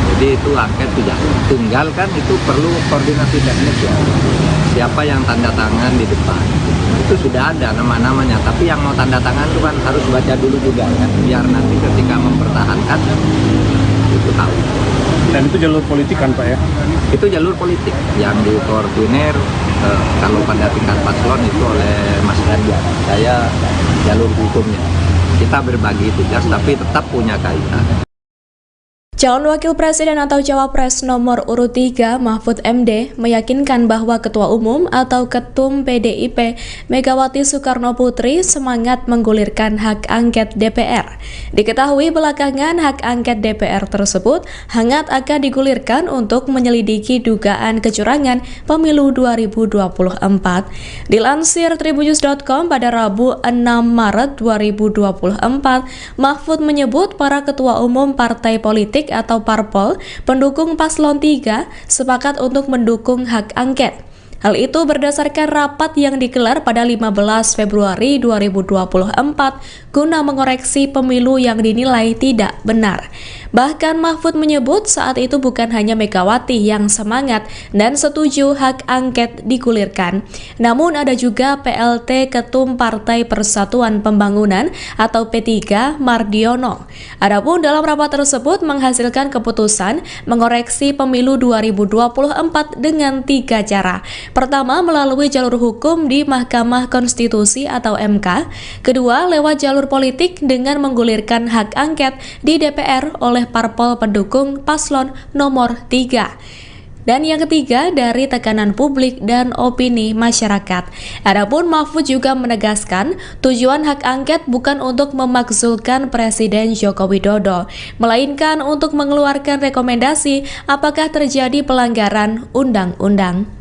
Jadi itu angket sudah, tinggal kan itu perlu koordinasi teknis ya. Siapa yang tanda tangan di depan, itu sudah ada nama-namanya. Tapi yang mau tanda tangan itu kan harus baca dulu juga kan, biar nanti ketika mempertahankan itu tahu. Dan itu jalur politik kan Pak ya? Itu jalur politik yang dikoordinir kalau pada tingkat paslon itu oleh Mas Ganjar. Saya jalur hukumnya. Kita berbagi tugas tapi tetap punya kaitan. Calon Wakil Presiden atau Cawapres nomor urut 3 Mahfud MD meyakinkan bahwa Ketua Umum atau Ketum PDIP Megawati Soekarno Putri semangat menggulirkan hak angket DPR. Diketahui belakangan hak angket DPR tersebut hangat akan digulirkan untuk menyelidiki dugaan kecurangan pemilu 2024. Dilansir tribunnews.com pada Rabu 6 Maret 2024, Mahfud menyebut para ketua umum partai politik atau parpol pendukung paslon 3 sepakat untuk mendukung hak angket. Hal itu berdasarkan rapat yang digelar pada 15 Februari 2024 guna mengoreksi pemilu yang dinilai tidak benar. Bahkan Mahfud menyebut saat itu bukan hanya Megawati yang semangat dan setuju hak angket digulirkan, namun ada juga PLT Ketum Partai Persatuan Pembangunan atau P3 Mardiono. Adapun dalam rapat tersebut menghasilkan keputusan mengoreksi pemilu 2024 dengan 3 cara. Pertama, melalui jalur hukum di Mahkamah Konstitusi atau MK. Kedua, lewat jalur politik dengan menggulirkan hak angket di DPR oleh parpol pendukung paslon nomor 3. Dan yang ketiga, dari tekanan publik dan opini masyarakat. Adapun Mahfud juga menegaskan, tujuan hak angket bukan untuk memakzulkan Presiden Joko Widodo, melainkan untuk mengeluarkan rekomendasi apakah terjadi pelanggaran undang-undang.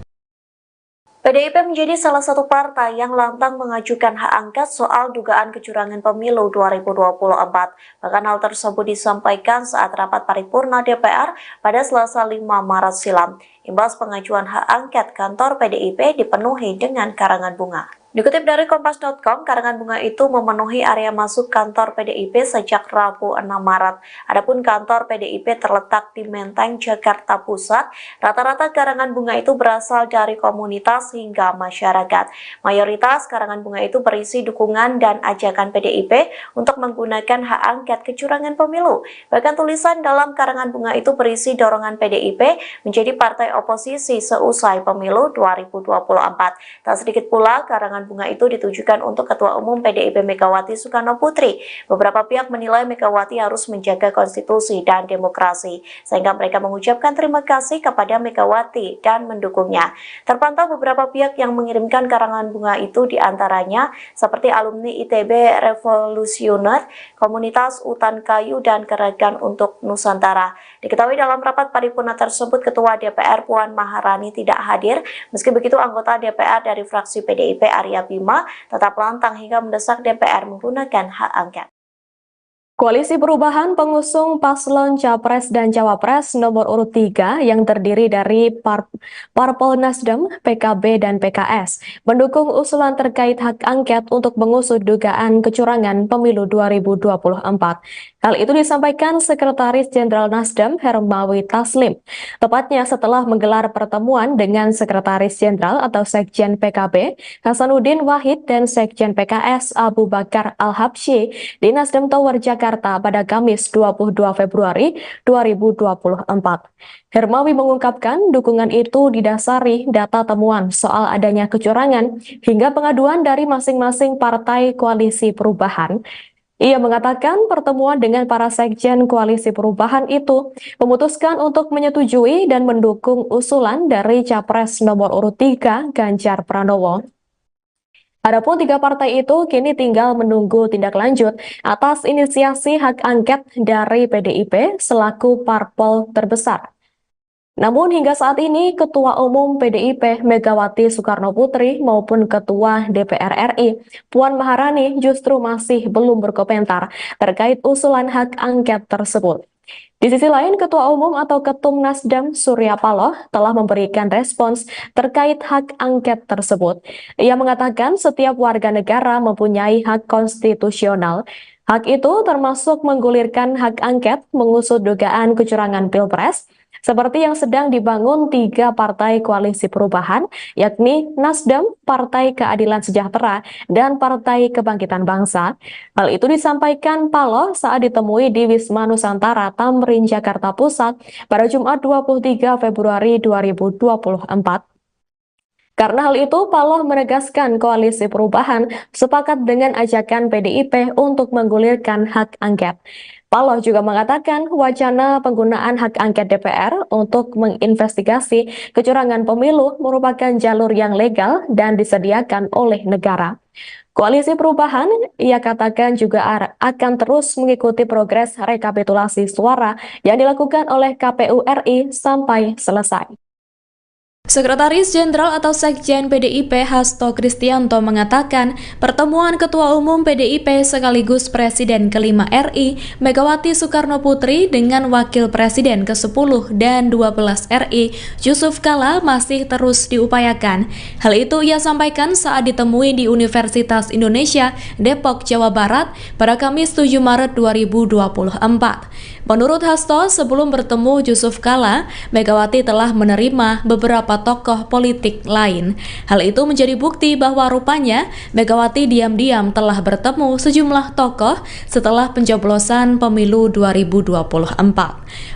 PDIP menjadi salah satu partai yang lantang mengajukan hak angket soal dugaan kecurangan pemilu 2024. Bahkan hal tersebut disampaikan saat rapat paripurna DPR pada Selasa 5 Maret silam. Imbas pengajuan hak angket, kantor PDIP dipenuhi dengan karangan bunga. Dikutip dari Kompas.com, karangan bunga itu memenuhi area masuk kantor PDIP sejak Rabu 6 Maret. Adapun kantor PDIP terletak di Menteng, Jakarta Pusat. Rata-rata karangan bunga itu berasal dari komunitas hingga masyarakat. Mayoritas karangan bunga itu berisi dukungan dan ajakan PDIP untuk menggunakan hak angket kecurangan pemilu. Bahkan tulisan dalam karangan bunga itu berisi dorongan PDIP menjadi partai oposisi seusai pemilu 2024. Tak sedikit pula karangan bunga itu ditujukan untuk Ketua Umum PDIP Megawati Soekarno Putri. Beberapa pihak menilai Megawati harus menjaga konstitusi dan demokrasi, sehingga mereka mengucapkan terima kasih kepada Megawati dan mendukungnya. Terpantau beberapa pihak yang mengirimkan karangan bunga itu, diantaranya seperti alumni ITB Revolusioner, Komunitas Utan Kayu, dan Gerakan untuk Nusantara. Diketahui dalam rapat paripurna tersebut, Ketua DPR Puan Maharani tidak hadir. Meski begitu, anggota DPR dari fraksi PDIP Arya Bima tetap lantang hingga mendesak DPR menggunakan hak angket. Koalisi Perubahan pengusung paslon Capres dan Cawapres nomor urut 3 yang terdiri dari Parpol Nasdem, PKB, dan PKS mendukung usulan terkait hak angket untuk mengusut dugaan kecurangan pemilu 2024. Hal itu disampaikan Sekretaris Jenderal Nasdem Hermawi Taslim, tepatnya setelah menggelar pertemuan dengan Sekretaris Jenderal atau Sekjen PKB Hasanuddin Wahid dan Sekjen PKS Abu Bakar Al-Habsyi di Nasdem Tower Jakarta pada Kamis 22 Februari 2024. Hermawi mengungkapkan dukungan itu didasari data temuan soal adanya kecurangan hingga pengaduan dari masing-masing partai koalisi perubahan. Ia mengatakan pertemuan dengan para sekjen koalisi perubahan itu memutuskan untuk menyetujui dan mendukung usulan dari Capres nomor urut 3 Ganjar Pranowo. Adapun tiga partai itu kini tinggal menunggu tindak lanjut atas inisiasi hak angket dari PDIP selaku parpol terbesar. Namun hingga saat ini Ketua Umum PDIP Megawati Soekarnoputri maupun Ketua DPR RI Puan Maharani justru masih belum berkomentar terkait usulan hak angket tersebut. Di sisi lain, Ketua Umum atau Ketum Nasdem Surya Paloh telah memberikan respons terkait hak angket tersebut. Ia mengatakan setiap warga negara mempunyai hak konstitusional. Hak itu termasuk menggulirkan hak angket mengusut dugaan kecurangan Pilpres, seperti yang sedang dibangun tiga partai koalisi perubahan, yakni Nasdem, Partai Keadilan Sejahtera, dan Partai Kebangkitan Bangsa. Hal itu disampaikan Paloh saat ditemui di Wisma Nusantara, Tamrin, Jakarta Pusat pada Jumat 23 Februari 2024. Karena hal itu, Paloh menegaskan koalisi perubahan sepakat dengan ajakan PDIP untuk menggulirkan hak angket. Paloh juga mengatakan wacana penggunaan hak angket DPR untuk menginvestigasi kecurangan pemilu merupakan jalur yang legal dan disediakan oleh negara. Koalisi perubahan, ia katakan juga akan terus mengikuti progres rekapitulasi suara yang dilakukan oleh KPU RI sampai selesai. Sekretaris Jenderal atau Sekjen PDIP Hasto Kristianto mengatakan pertemuan Ketua Umum PDIP sekaligus Presiden ke-5 RI Megawati Soekarnoputri dengan Wakil Presiden ke-10 dan 12 RI Yusuf Kala masih terus diupayakan. Hal itu ia sampaikan saat ditemui di Universitas Indonesia Depok, Jawa Barat pada Kamis 7 Maret 2024. Menurut Hasto, sebelum bertemu Yusuf Kala, Megawati telah menerima beberapa tokoh politik lain. Hal itu menjadi bukti bahwa rupanya Megawati diam-diam telah bertemu sejumlah tokoh setelah pencoblosan pemilu 2024.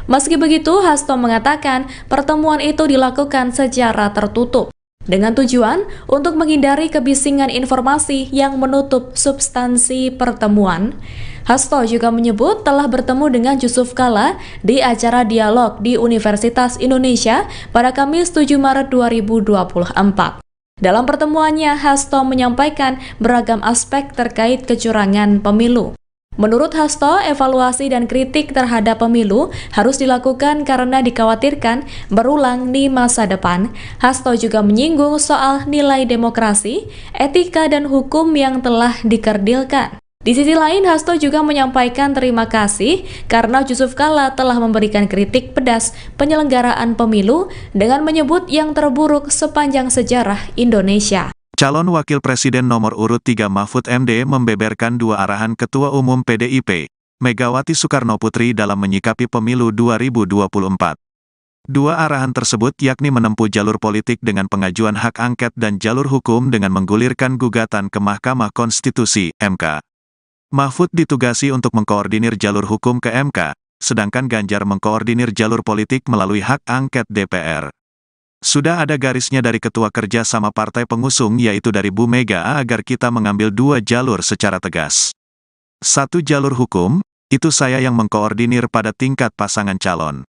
Meski begitu, Hasto mengatakan pertemuan itu dilakukan secara tertutup, dengan tujuan untuk menghindari kebisingan informasi yang menutup substansi pertemuan. Hasto juga menyebut telah bertemu dengan Yusuf Kala di acara dialog di Universitas Indonesia pada Kamis 7 Maret 2024. Dalam pertemuannya, Hasto menyampaikan beragam aspek terkait kecurangan pemilu. Menurut Hasto, evaluasi dan kritik terhadap pemilu harus dilakukan karena dikhawatirkan berulang di masa depan. Hasto juga menyinggung soal nilai demokrasi, etika, dan hukum yang telah dikerdilkan. Di sisi lain, Hasto juga menyampaikan terima kasih karena Yusuf Kala telah memberikan kritik pedas penyelenggaraan pemilu dengan menyebut yang terburuk sepanjang sejarah Indonesia. Calon Wakil Presiden nomor urut 3 Mahfud MD membeberkan dua arahan Ketua Umum PDIP, Megawati Soekarnoputri dalam menyikapi pemilu 2024. Dua arahan tersebut yakni menempuh jalur politik dengan pengajuan hak angket dan jalur hukum dengan menggulirkan gugatan ke Mahkamah Konstitusi, MK. Mahfud ditugasi untuk mengkoordinir jalur hukum ke MK, sedangkan Ganjar mengkoordinir jalur politik melalui hak angket DPR. Sudah ada garisnya dari Ketua Kerja sama Partai Pengusung yaitu dari Bu Mega agar kita mengambil dua jalur secara tegas. Satu jalur hukum, itu saya yang mengkoordinir pada tingkat pasangan calon.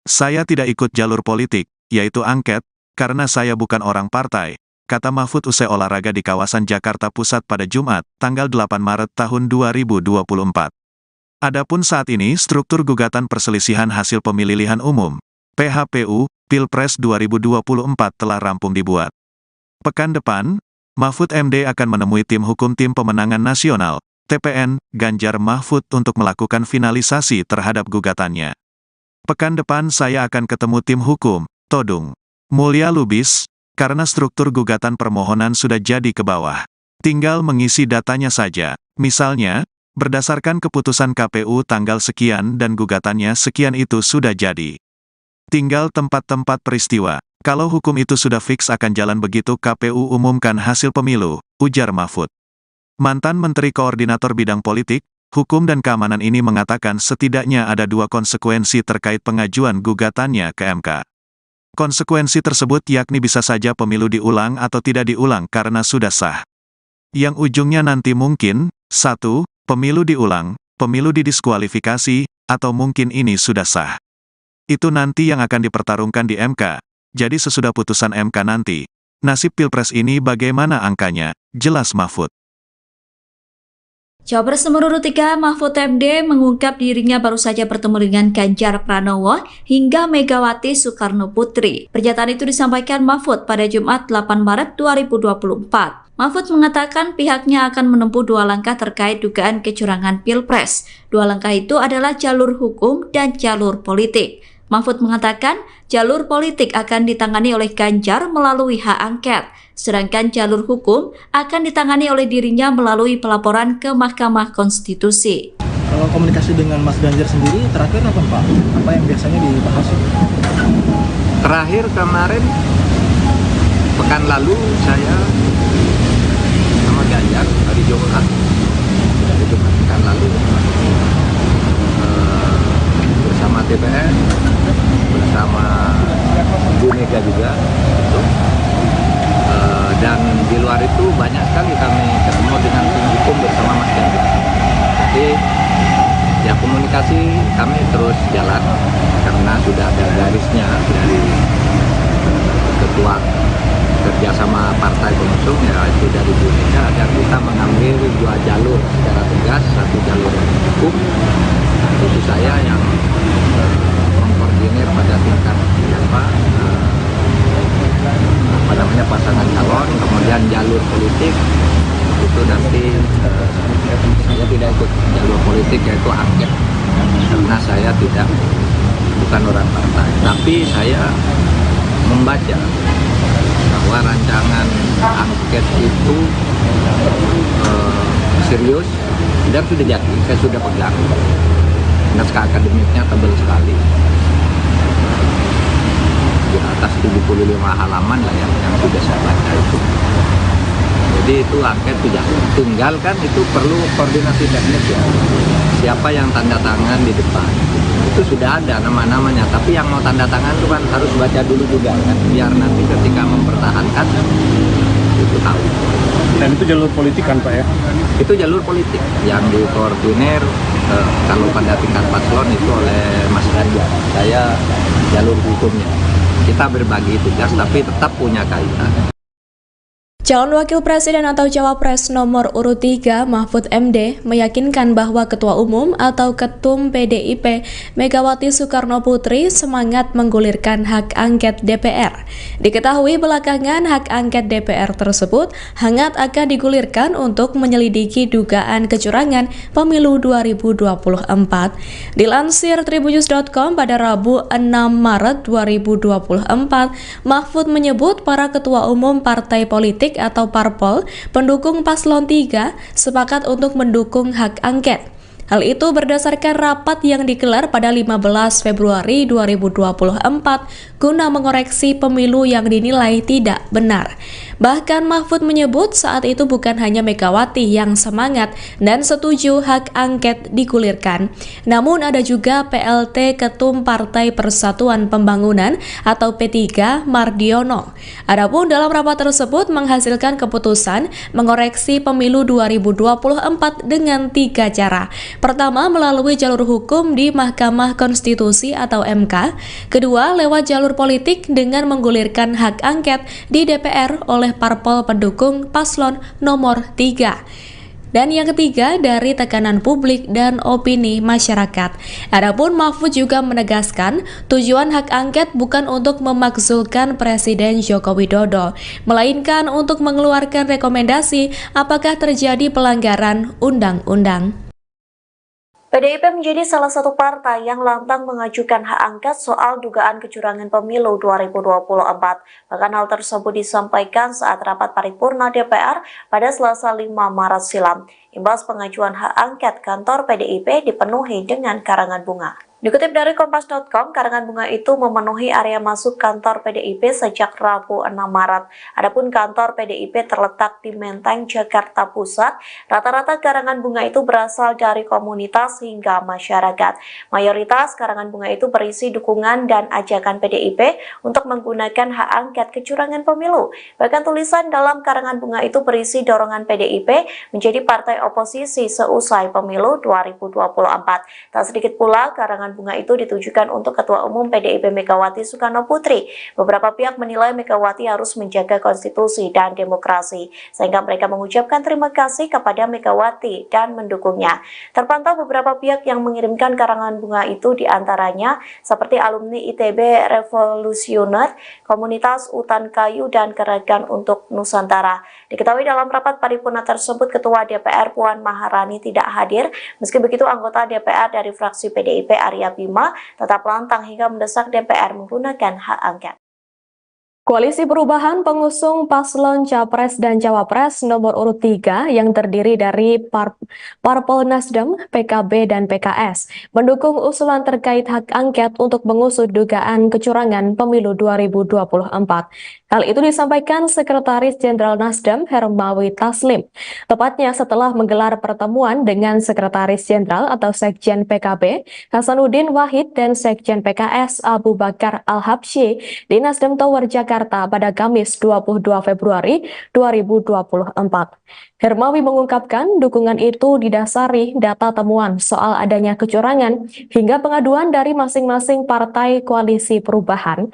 Saya tidak ikut jalur politik, yaitu angket, karena saya bukan orang partai, kata Mahfud usai olahraga di kawasan Jakarta Pusat pada Jumat, tanggal 8 Maret tahun 2024. Adapun saat ini struktur gugatan perselisihan hasil pemilihan umum, PHPU, Pilpres 2024 telah rampung dibuat. Pekan depan, Mahfud MD akan menemui tim hukum Tim Pemenangan Nasional, TPN, Ganjar Mahfud untuk melakukan finalisasi terhadap gugatannya. Pekan depan saya akan ketemu tim hukum, Todung Mulya Lubis, karena struktur gugatan permohonan sudah jadi ke bawah. Tinggal mengisi datanya saja, misalnya, berdasarkan keputusan KPU tanggal sekian dan gugatannya sekian itu sudah jadi. Tinggal tempat-tempat peristiwa, kalau hukum itu sudah fix akan jalan begitu KPU umumkan hasil pemilu, ujar Mahfud. Mantan Menteri Koordinator Bidang Politik, Hukum dan Keamanan ini mengatakan setidaknya ada dua konsekuensi terkait pengajuan gugatannya ke MK. Konsekuensi tersebut yakni bisa saja pemilu diulang atau tidak diulang karena sudah sah. Yang ujungnya nanti mungkin, 1, pemilu diulang, pemilu didiskualifikasi, atau mungkin ini sudah sah. Itu nanti yang akan dipertarungkan di MK, jadi sesudah putusan MK nanti, Nasib Pilpres ini bagaimana angkanya? Jelas Mahfud. Cawapres nomor urut 3 Mahfud MD mengungkap dirinya baru saja bertemu dengan Ganjar Pranowo hingga Megawati Soekarno Putri. Pernyataan itu disampaikan Mahfud pada Jumat 8 Maret 2024. Mahfud mengatakan pihaknya akan menempuh 2 langkah terkait dugaan kecurangan Pilpres. 2 langkah itu adalah jalur hukum dan jalur politik. Mahfud mengatakan jalur politik akan ditangani oleh Ganjar melalui hak angket, sedangkan jalur hukum akan ditangani oleh dirinya melalui pelaporan ke Mahkamah Konstitusi. Kalau komunikasi dengan Mas Ganjar sendiri terakhir apa Pak? Apa yang biasanya dibahas? Terakhir kemarin pekan lalu saya sama Ganjar hari Jumat pekan lalu bersama DPR, bersama Bu Mega juga gitu. Dan di luar itu banyak sekali kami ketemu dengan tim hukum bersama Mas Ganjar. Jadi ya komunikasi kami terus jalan karena sudah ada garisnya dari ketua kerjasama partai pengusung, yaitu dari Bu Mega, agar kita mengambil 2 jalur secara tegas, 1 jalur hukum, itu saya yang mengkoordinir pada tingkat pasangan calon, kemudian jalur politik itu nanti saya tidak ikut jalur politik, yaitu angket, karena saya bukan orang partai, tapi saya membaca bahwa rancangan angket itu serius dan sudah jadi, saya sudah pegang. Naskah akademiknya tebal sekali, di atas 75 halaman lah yang sudah saya baca itu. Jadi itu angket sudah, tinggal kan itu perlu koordinasi teknis ya, siapa yang tanda tangan di depan, itu sudah ada nama-namanya, tapi yang mau tanda tangan itu kan harus baca dulu juga kan, biar nanti ketika mempertahankan itu tahu. Dan itu jalur politik kan Pak ya? Itu jalur politik yang dikoordinir kalau pada tingkat paslon itu oleh Mas Ganjar. Saya jalur hukumnya. Kita berbagi tugas tapi tetap punya kaitan. Calon Wakil Presiden atau Cawapres nomor urut 3 Mahfud MD meyakinkan bahwa Ketua Umum atau Ketum PDIP Megawati Soekarno Putri semangat menggulirkan hak angket DPR. Diketahui belakangan hak angket DPR tersebut hangat akan digulirkan untuk menyelidiki dugaan kecurangan pemilu 2024. Dilansir tribunnews.com pada Rabu 6 Maret 2024, Mahfud menyebut para Ketua Umum partai politik atau parpol pendukung paslon 3 sepakat untuk mendukung hak angket. Hal itu berdasarkan rapat yang digelar pada 15 Februari 2024 guna mengoreksi pemilu yang dinilai tidak benar. Bahkan Mahfud menyebut saat itu bukan hanya Megawati yang semangat dan setuju hak angket digulirkan, namun ada juga PLT Ketum Partai Persatuan Pembangunan atau P3 Mardiono. Adapun dalam rapat tersebut menghasilkan keputusan mengoreksi pemilu 2024 dengan 3 cara. Pertama, melalui jalur hukum di Mahkamah Konstitusi atau MK. Kedua, lewat jalur politik dengan menggulirkan hak angket di DPR oleh parpol pendukung paslon nomor 3. Dan yang ketiga, dari tekanan publik dan opini masyarakat. Adapun Mahfud juga menegaskan tujuan hak angket bukan untuk memakzulkan Presiden Joko Widodo, melainkan untuk mengeluarkan rekomendasi apakah terjadi pelanggaran undang-undang. PDIP menjadi salah satu partai yang lantang mengajukan hak angket soal dugaan kecurangan pemilu 2024. Bahkan hal tersebut disampaikan saat rapat paripurna DPR pada Selasa 5 Maret silam. Imbas pengajuan hak angket, kantor PDIP dipenuhi dengan karangan bunga. Dikutip dari Kompas.com, karangan bunga itu memenuhi area masuk kantor PDIP sejak Rabu 6 Maret. Adapun kantor PDIP terletak di Menteng, Jakarta Pusat. Rata-rata karangan bunga itu berasal dari komunitas hingga masyarakat. Mayoritas karangan bunga itu berisi dukungan dan ajakan PDIP untuk menggunakan hak angket kecurangan pemilu. Bahkan tulisan dalam karangan bunga itu berisi dorongan PDIP menjadi partai oposisi seusai pemilu 2024. Tak sedikit pula karangan karangan bunga itu ditujukan untuk Ketua Umum PDIP Megawati Soekarno Putri. Beberapa pihak menilai Megawati harus menjaga konstitusi dan demokrasi, sehingga mereka mengucapkan terima kasih kepada Megawati dan mendukungnya. Terpantau beberapa pihak yang mengirimkan karangan bunga itu diantaranya seperti alumni ITB Revolusioner, Komunitas Utan Kayu, dan Gerakan untuk Nusantara. Diketahui dalam rapat paripurna tersebut, Ketua DPR Puan Maharani tidak hadir. Meski begitu, anggota DPR dari fraksi PDIP Arya Bima tetap lantang hingga mendesak DPR menggunakan hak angket. Koalisi Perubahan pengusung paslon Capres dan Cawapres nomor urut 3 yang terdiri dari Parpol Nasdem, PKB, dan PKS mendukung usulan terkait hak angket untuk mengusut dugaan kecurangan pemilu 2024. Hal itu disampaikan Sekretaris Jenderal Nasdem Hermawi Taslim, tepatnya setelah menggelar pertemuan dengan Sekretaris Jenderal atau Sekjen PKB Hasanuddin Wahid dan Sekjen PKS Abu Bakar Al-Habsyi di Nasdem Tower Jakarta pada Kamis 22 Februari 2024. Hermawi mengungkapkan dukungan itu didasari data temuan soal adanya kecurangan hingga pengaduan dari masing-masing partai koalisi perubahan.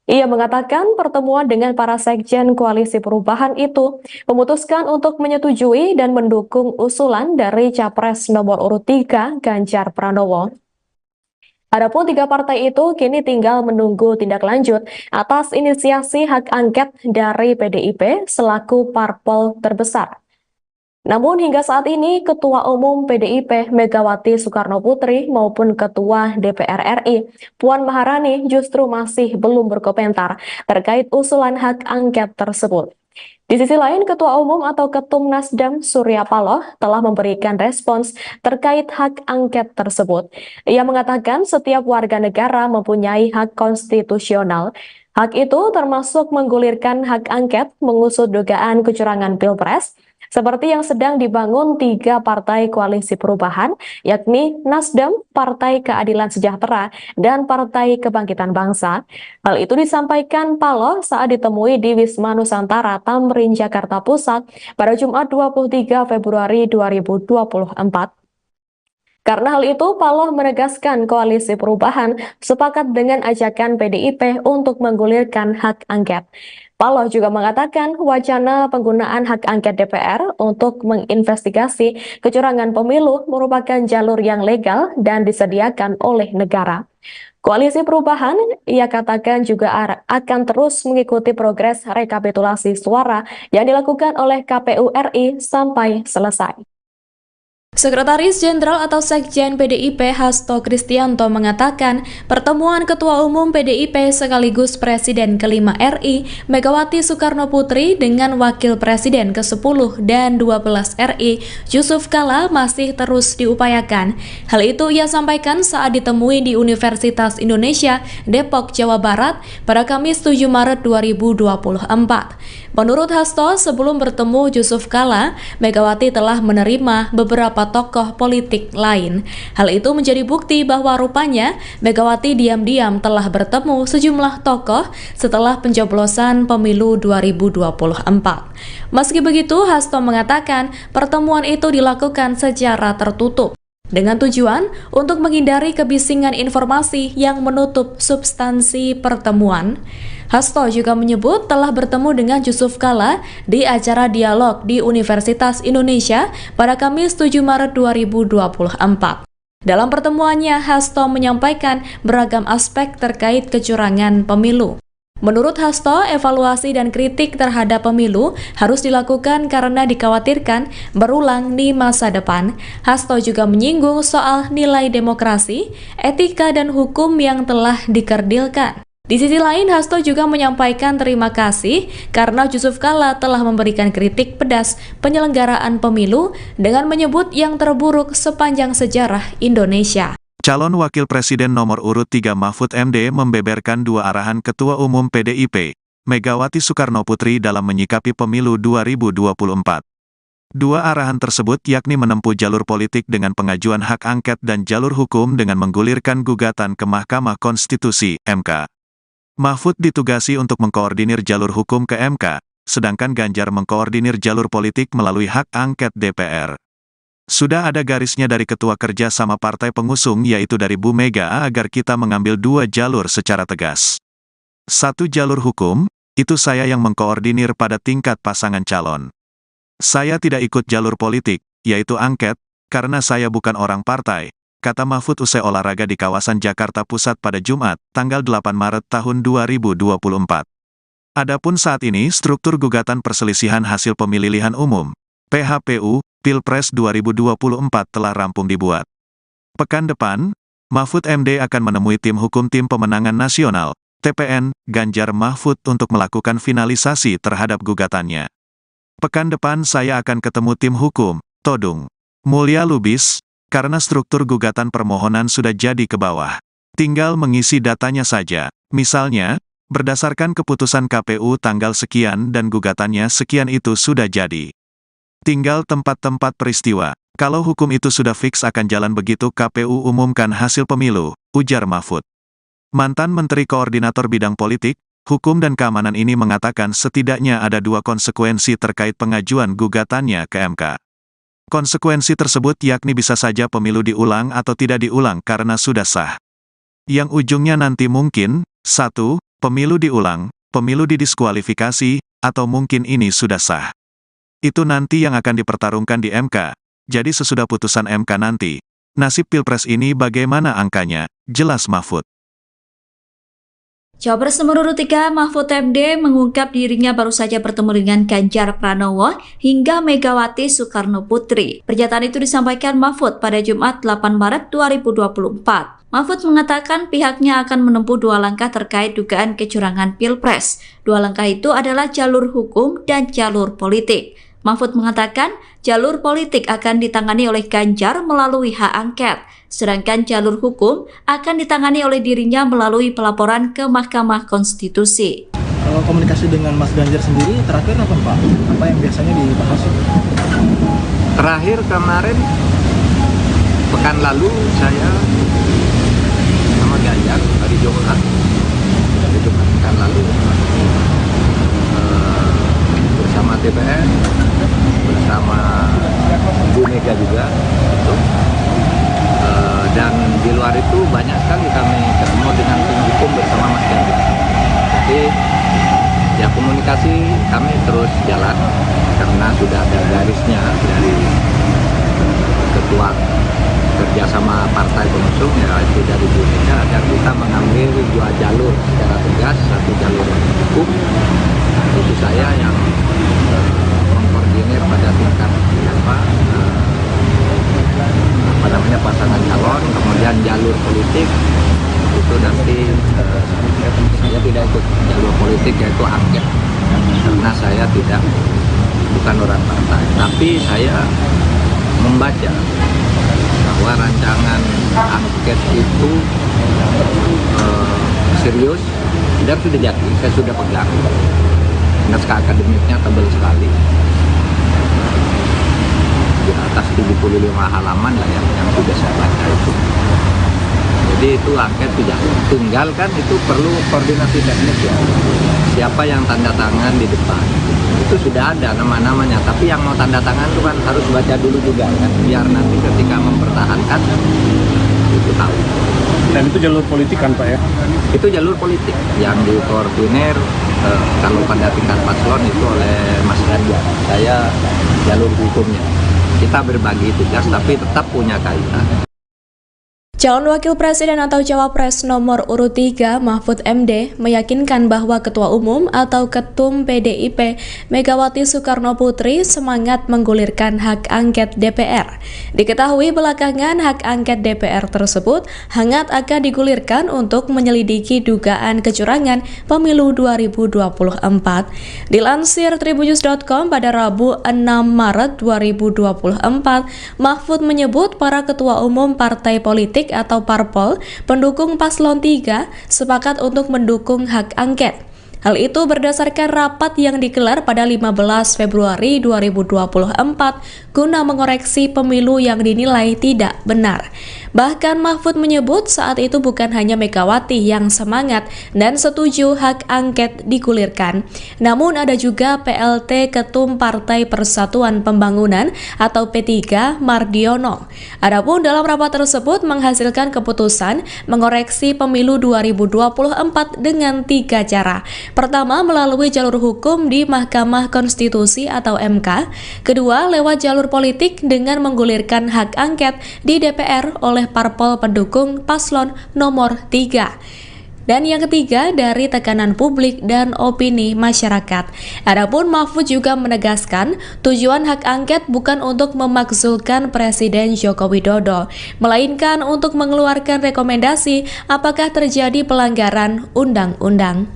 Ia mengatakan pertemuan dengan para sekjen koalisi perubahan itu memutuskan untuk menyetujui dan mendukung usulan dari Capres nomor urut 3 Ganjar Pranowo. Adapun 3 partai itu kini tinggal menunggu tindak lanjut atas inisiasi hak angket dari PDIP selaku parpol terbesar. Namun hingga saat ini Ketua Umum PDIP Megawati Soekarno Putri maupun Ketua DPR RI Puan Maharani justru masih belum berkomentar terkait usulan hak angket tersebut. Di sisi lain, Ketua Umum atau Ketum Nasdem Surya Paloh telah memberikan respons terkait hak angket tersebut. Ia mengatakan setiap warga negara mempunyai hak konstitusional. Hak itu termasuk menggulirkan hak angket mengusut dugaan kecurangan Pilpres, seperti yang sedang dibangun 3 partai koalisi perubahan, yakni Nasdem, Partai Keadilan Sejahtera, dan Partai Kebangkitan Bangsa. Hal itu disampaikan Paloh saat ditemui di Wisma Nusantara Tamrin, Jakarta Pusat pada Jumat 23 Februari 2024. Karena hal itu, Paloh menegaskan koalisi perubahan sepakat dengan ajakan PDIP untuk menggulirkan hak angket. Paloh juga mengatakan wacana penggunaan hak angket DPR untuk menginvestigasi kecurangan pemilu merupakan jalur yang legal dan disediakan oleh negara. Koalisi Perubahan, ia katakan juga akan terus mengikuti progres rekapitulasi suara yang dilakukan oleh KPU RI sampai selesai. Sekretaris Jenderal atau Sekjen PDIP Hasto Kristianto mengatakan pertemuan Ketua Umum PDIP sekaligus Presiden ke-5 RI Megawati Soekarno Putri dengan Wakil Presiden ke-10 dan 12 RI Yusuf Kala masih terus diupayakan. Hal itu ia sampaikan saat ditemui di Universitas Indonesia Depok, Jawa Barat pada Kamis 7 Maret 2024. Menurut Hasto, sebelum bertemu Yusuf Kala, Megawati telah menerima beberapa tokoh politik lain. Hal itu menjadi bukti bahwa rupanya Megawati diam-diam telah bertemu sejumlah tokoh setelah pencoblosan pemilu 2024. Meski begitu, Hasto mengatakan pertemuan itu dilakukan secara tertutup dengan tujuan untuk menghindari kebisingan informasi yang menutup substansi pertemuan. Hasto juga menyebut telah bertemu dengan Yusuf Kala di acara dialog di Universitas Indonesia pada Kamis 7 Maret 2024. Dalam pertemuannya, Hasto menyampaikan beragam aspek terkait kecurangan pemilu. Menurut Hasto, evaluasi dan kritik terhadap pemilu harus dilakukan karena dikhawatirkan berulang di masa depan. Hasto juga menyinggung soal nilai demokrasi, etika, dan hukum yang telah dikerdilkan. Di sisi lain, Hasto juga menyampaikan terima kasih karena Yusuf Kala telah memberikan kritik pedas penyelenggaraan pemilu dengan menyebut yang terburuk sepanjang sejarah Indonesia. Calon Wakil Presiden nomor urut 3 Mahfud MD membeberkan 2 arahan Ketua Umum PDIP, Megawati Soekarno Putri dalam menyikapi pemilu 2024. 2 arahan tersebut yakni menempuh jalur politik dengan pengajuan hak angket dan jalur hukum dengan menggulirkan gugatan ke Mahkamah Konstitusi, MK. Mahfud ditugasi untuk mengkoordinir jalur hukum ke MK, sedangkan Ganjar mengkoordinir jalur politik melalui hak angket DPR. Sudah ada garisnya dari ketua kerja sama partai pengusung yaitu dari Bu Mega agar kita mengambil dua jalur secara tegas. Satu jalur hukum, itu saya yang mengkoordinir pada tingkat pasangan calon. Saya tidak ikut jalur politik, yaitu angket, karena saya bukan orang partai, kata Mahfud usai olahraga di kawasan Jakarta Pusat pada Jumat, tanggal 8 Maret tahun 2024. Adapun saat ini struktur gugatan perselisihan hasil pemilihan umum, PHPU, Pilpres 2024 telah rampung dibuat. Pekan depan, Mahfud MD akan menemui tim hukum Tim Pemenangan Nasional, TPN, Ganjar Mahfud untuk melakukan finalisasi terhadap gugatannya. Pekan depan saya akan ketemu tim hukum, Todung Mulya Lubis, karena struktur gugatan permohonan sudah jadi ke bawah. Tinggal mengisi datanya saja, misalnya, berdasarkan keputusan KPU tanggal sekian dan gugatannya sekian itu sudah jadi. Tinggal tempat-tempat peristiwa. Kalau hukum itu sudah fix akan jalan begitu KPU umumkan hasil pemilu, ujar Mahfud. Mantan Menteri Koordinator Bidang Politik, Hukum dan Keamanan ini mengatakan setidaknya ada dua konsekuensi terkait pengajuan gugatannya ke MK. Konsekuensi tersebut yakni bisa saja pemilu diulang atau tidak diulang karena sudah sah. Yang ujungnya nanti mungkin, 1, pemilu diulang, pemilu didiskualifikasi, atau mungkin ini sudah sah. Itu nanti yang akan dipertarungkan di MK. Jadi sesudah putusan MK nanti, nasib Pilpres ini bagaimana angkanya, jelas Mahfud. Cawapres nomor urut 3 Mahfud MD mengungkap dirinya baru saja bertemu dengan Ganjar Pranowo hingga Megawati Soekarno Putri. Pernyataan itu disampaikan Mahfud pada Jumat 8 Maret 2024. Mahfud mengatakan pihaknya akan menempuh dua langkah terkait dugaan kecurangan Pilpres. Dua langkah itu adalah jalur hukum dan jalur politik. Mahfud mengatakan jalur politik akan ditangani oleh Ganjar melalui hak angket, sedangkan jalur hukum akan ditangani oleh dirinya melalui pelaporan ke Mahkamah Konstitusi. Kalau komunikasi dengan Mas Ganjar sendiri terakhir apa Pak? Apa yang biasanya dibahas? Terakhir kemarin, pekan lalu saya sama Ganjar hari Jumat pekan lalu bersama TPN, bersama Bu Mega juga, dan di luar itu banyak sekali kami ketemu dengan tim hukum bersama Mas Ganjar. Jadi ya komunikasi kami terus jalan karena sudah ada garisnya dari ketua kerjasama partai pengusung yaitu dari Bu Mega agar kita mengambil dua jalur secara tegas, satu jalur hukum, itu saya yang mengkoordinir pada tingkat pasangan calon, kemudian jalur politik itu nanti saya tidak ikut jalur politik yaitu angket karena saya bukan orang partai, tapi saya membaca bahwa rancangan angket itu serius dan sudah jadi, saya sudah pegang. Naskah akademiknya tebal sekali, di atas 75 halaman lah yang sudah saya baca itu. Jadi itu angket sudah tinggal kan, itu perlu koordinasi teknis ya. Siapa yang tanda tangan di depan itu sudah ada nama-namanya, tapi yang mau tanda tangan itu kan harus baca dulu juga kan, biar nanti ketika mempertahankan itu tahu. Dan itu jalur politik kan Pak ya? Itu jalur politik yang dikoordinir kalau pada tingkat paslon itu oleh Mas Ganjar. Saya jalur hukumnya. Kita berbagi tugas tapi tetap punya kaitan. Calon Wakil Presiden atau Cawapres nomor urut 3 Mahfud MD meyakinkan bahwa Ketua Umum atau Ketum PDIP Megawati Soekarno Putri semangat menggulirkan hak angket DPR. Diketahui belakangan hak angket DPR tersebut hangat akan digulirkan untuk menyelidiki dugaan kecurangan pemilu 2024. Dilansir tribunnews.com pada Rabu 6 Maret 2024, Mahfud menyebut para ketua umum partai politik atau parpol pendukung paslon 3 sepakat untuk mendukung hak angket. Hal itu berdasarkan rapat yang digelar pada 15 Februari 2024 guna mengoreksi pemilu yang dinilai tidak benar. Bahkan Mahfud menyebut saat itu bukan hanya Megawati yang semangat dan setuju hak angket digulirkan, namun ada juga PLT Ketum Partai Persatuan Pembangunan atau P3 Mardiono. Adapun dalam rapat tersebut menghasilkan keputusan mengoreksi pemilu 2024 dengan 3 cara. Pertama, melalui jalur hukum di Mahkamah Konstitusi atau MK. Kedua, lewat jalur politik dengan menggulirkan hak angket di DPR oleh parpol pendukung paslon nomor 3. Dan yang ketiga, dari tekanan publik dan opini masyarakat. Adapun Mahfud juga menegaskan, tujuan hak angket bukan untuk memakzulkan Presiden Joko Widodo, melainkan untuk mengeluarkan rekomendasi apakah terjadi pelanggaran undang-undang.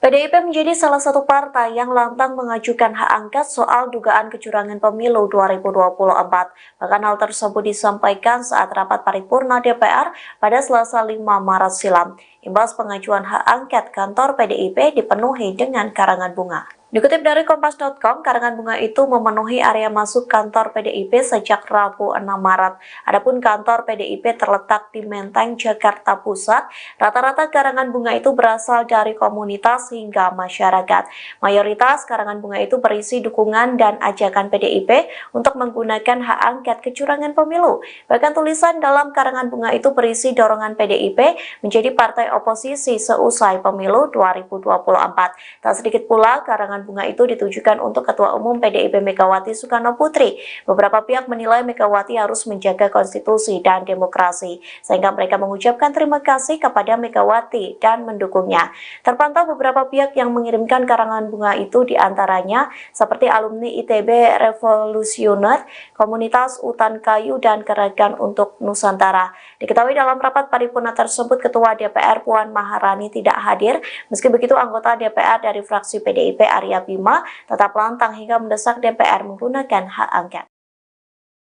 PDIP menjadi salah satu partai yang lantang mengajukan hak angket soal dugaan kecurangan pemilu 2024. Bahkan hal tersebut disampaikan saat rapat paripurna DPR pada Selasa 5 Maret silam. Imbas pengajuan hak angket, kantor PDIP dipenuhi dengan karangan bunga. Dikutip dari Kompas.com, karangan bunga itu memenuhi area masuk kantor PDIP sejak Rabu 6 Maret. Adapun kantor PDIP terletak di Menteng, Jakarta Pusat. Rata-rata karangan bunga itu berasal dari komunitas hingga masyarakat. Mayoritas karangan bunga itu berisi dukungan dan ajakan PDIP untuk menggunakan hak angket kecurangan pemilu. Bahkan tulisan dalam karangan bunga itu berisi dorongan PDIP menjadi partai oposisi seusai pemilu 2024. Tak sedikit pula karangan bunga itu ditujukan untuk Ketua Umum PDIP Megawati Soekarno Putri. Beberapa pihak menilai Megawati harus menjaga konstitusi dan demokrasi, sehingga mereka mengucapkan terima kasih kepada Megawati dan mendukungnya. Terpantau beberapa pihak yang mengirimkan karangan bunga itu, diantaranya seperti alumni ITB Revolusioner, Komunitas Utan Kayu, dan Gerakan untuk Nusantara. Diketahui dalam rapat paripurna tersebut, Ketua DPR Puan Maharani tidak hadir. Meski begitu, anggota DPR dari fraksi PDIP Arya Bima tetap lantang hingga mendesak DPR menggunakan hak angket.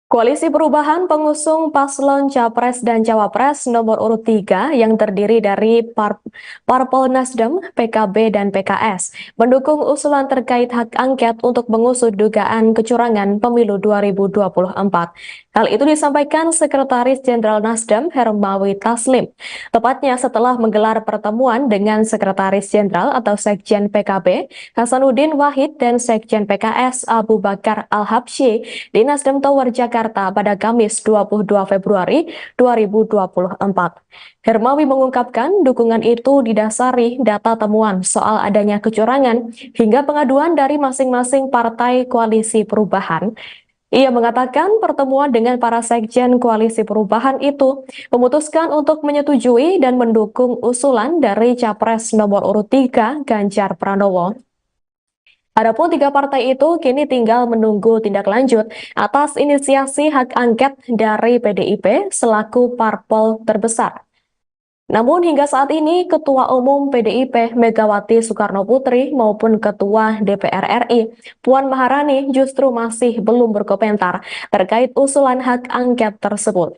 Koalisi Perubahan pengusung paslon Capres dan Cawapres nomor urut 3 yang terdiri dari Parpol Nasdem, PKB, dan PKS mendukung usulan terkait hak angket untuk mengusut dugaan kecurangan pemilu 2024. Hal itu disampaikan Sekretaris Jenderal Nasdem Hermawi Taslim, tepatnya setelah menggelar pertemuan dengan Sekretaris Jenderal atau Sekjen PKB Hasanuddin Wahid dan Sekjen PKS Abu Bakar Al-Habsyi di Nasdem Tower Jakarta pada Kamis 22 Februari 2024. Hermawi mengungkapkan dukungan itu didasari data temuan soal adanya kecurangan hingga pengaduan dari masing-masing partai koalisi perubahan. Ia mengatakan pertemuan dengan para sekjen koalisi perubahan itu memutuskan untuk menyetujui dan mendukung usulan dari Capres nomor urut 3 Ganjar Pranowo. Adapun 3 partai itu kini tinggal menunggu tindak lanjut atas inisiasi hak angket dari PDIP selaku parpol terbesar. Namun hingga saat ini Ketua Umum PDIP Megawati Soekarno Putri maupun Ketua DPR RI Puan Maharani justru masih belum berkomentar terkait usulan hak angket tersebut.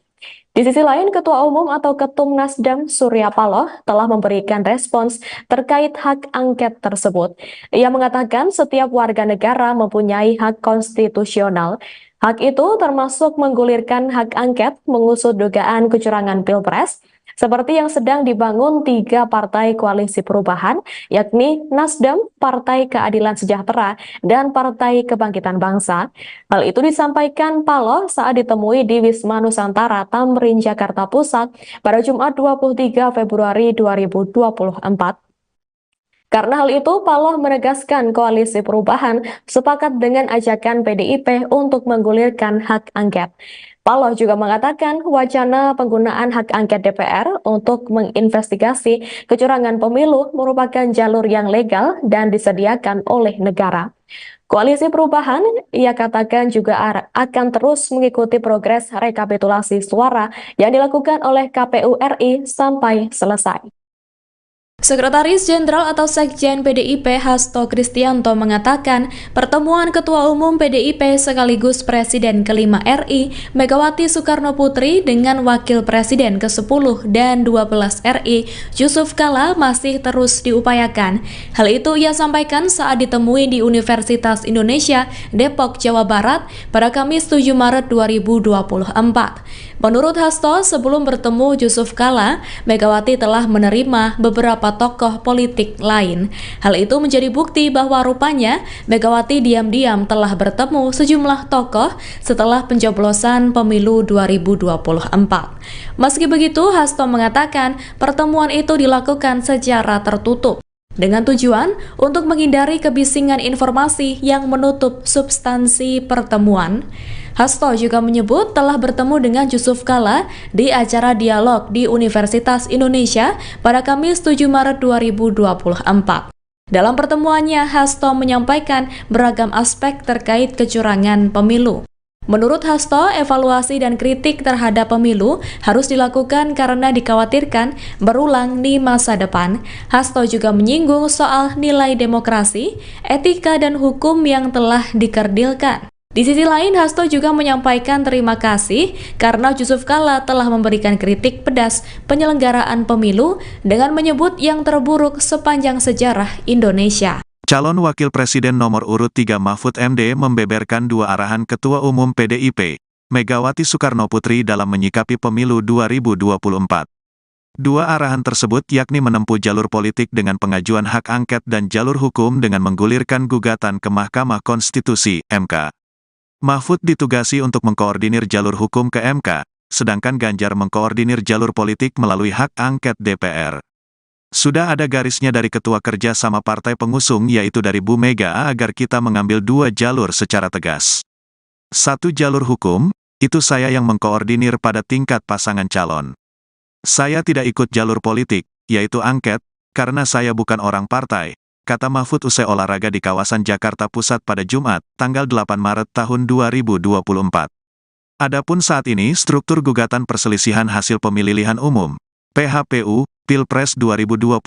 Di sisi lain, Ketua Umum atau Ketum Nasdem Surya Paloh telah memberikan respons terkait hak angket tersebut. Ia mengatakan setiap warga negara mempunyai hak konstitusional. Hak itu termasuk menggulirkan hak angket mengusut dugaan kecurangan Pilpres, seperti yang sedang dibangun 3 partai koalisi perubahan, yakni Nasdem, Partai Keadilan Sejahtera, dan Partai Kebangkitan Bangsa. Hal itu disampaikan Paloh saat ditemui di Wisma Nusantara Tamrin, Jakarta Pusat pada Jumat 23 Februari 2024. Karena hal itu, Paloh menegaskan koalisi perubahan sepakat dengan ajakan PDIP untuk menggulirkan hak angket. Paloh juga mengatakan wacana penggunaan hak angket DPR untuk menginvestigasi kecurangan pemilu merupakan jalur yang legal dan disediakan oleh negara. Koalisi perubahan, ia katakan juga akan terus mengikuti progres rekapitulasi suara yang dilakukan oleh KPU RI sampai selesai. Sekretaris Jenderal atau Sekjen PDIP Hasto Kristianto mengatakan pertemuan Ketua Umum PDIP sekaligus Presiden ke-5 RI Megawati Soekarno Putri dengan Wakil Presiden ke-10 dan 12 RI Yusuf Kala masih terus diupayakan. Hal itu ia sampaikan saat ditemui di Universitas Indonesia Depok, Jawa Barat pada Kamis 7 Maret 2024. Menurut Hasto, sebelum bertemu Yusuf Kala, Megawati telah menerima beberapa tokoh politik lain. Hal itu menjadi bukti bahwa rupanya Megawati diam-diam telah bertemu sejumlah tokoh setelah pencoblosan pemilu 2024. Meski begitu, Hasto mengatakan pertemuan itu dilakukan secara tertutup dengan tujuan untuk menghindari kebisingan informasi yang menutup substansi pertemuan. Hasto juga menyebut telah bertemu dengan Yusuf Kala di acara dialog di Universitas Indonesia pada Kamis 7 Maret 2024. Dalam pertemuannya, Hasto menyampaikan beragam aspek terkait kecurangan pemilu. Menurut Hasto, evaluasi dan kritik terhadap pemilu harus dilakukan karena dikhawatirkan berulang di masa depan. Hasto juga menyinggung soal nilai demokrasi, etika, dan hukum yang telah dikerdilkan. Di sisi lain, Hasto juga menyampaikan terima kasih karena Yusuf Kala telah memberikan kritik pedas penyelenggaraan pemilu dengan menyebut yang terburuk sepanjang sejarah Indonesia. Calon Wakil Presiden nomor urut 3 Mahfud MD membeberkan dua arahan Ketua Umum PDIP, Megawati Soekarno Putri dalam menyikapi pemilu 2024. Dua arahan tersebut yakni menempuh jalur politik dengan pengajuan hak angket dan jalur hukum dengan menggulirkan gugatan ke Mahkamah Konstitusi (MK). Mahfud ditugasi untuk mengkoordinir jalur hukum ke MK, sedangkan Ganjar mengkoordinir jalur politik melalui hak angket DPR. Sudah ada garisnya dari Ketua Kerja sama partai pengusung yaitu dari Bu Mega agar kita mengambil dua jalur secara tegas. Satu jalur hukum, itu saya yang mengkoordinir pada tingkat pasangan calon. Saya tidak ikut jalur politik, yaitu angket, karena saya bukan orang partai, kata Mahfud usai olahraga di kawasan Jakarta Pusat pada Jumat, tanggal 8 Maret tahun 2024. Adapun saat ini struktur gugatan perselisihan hasil pemilihan umum, PHPU, Pilpres 2024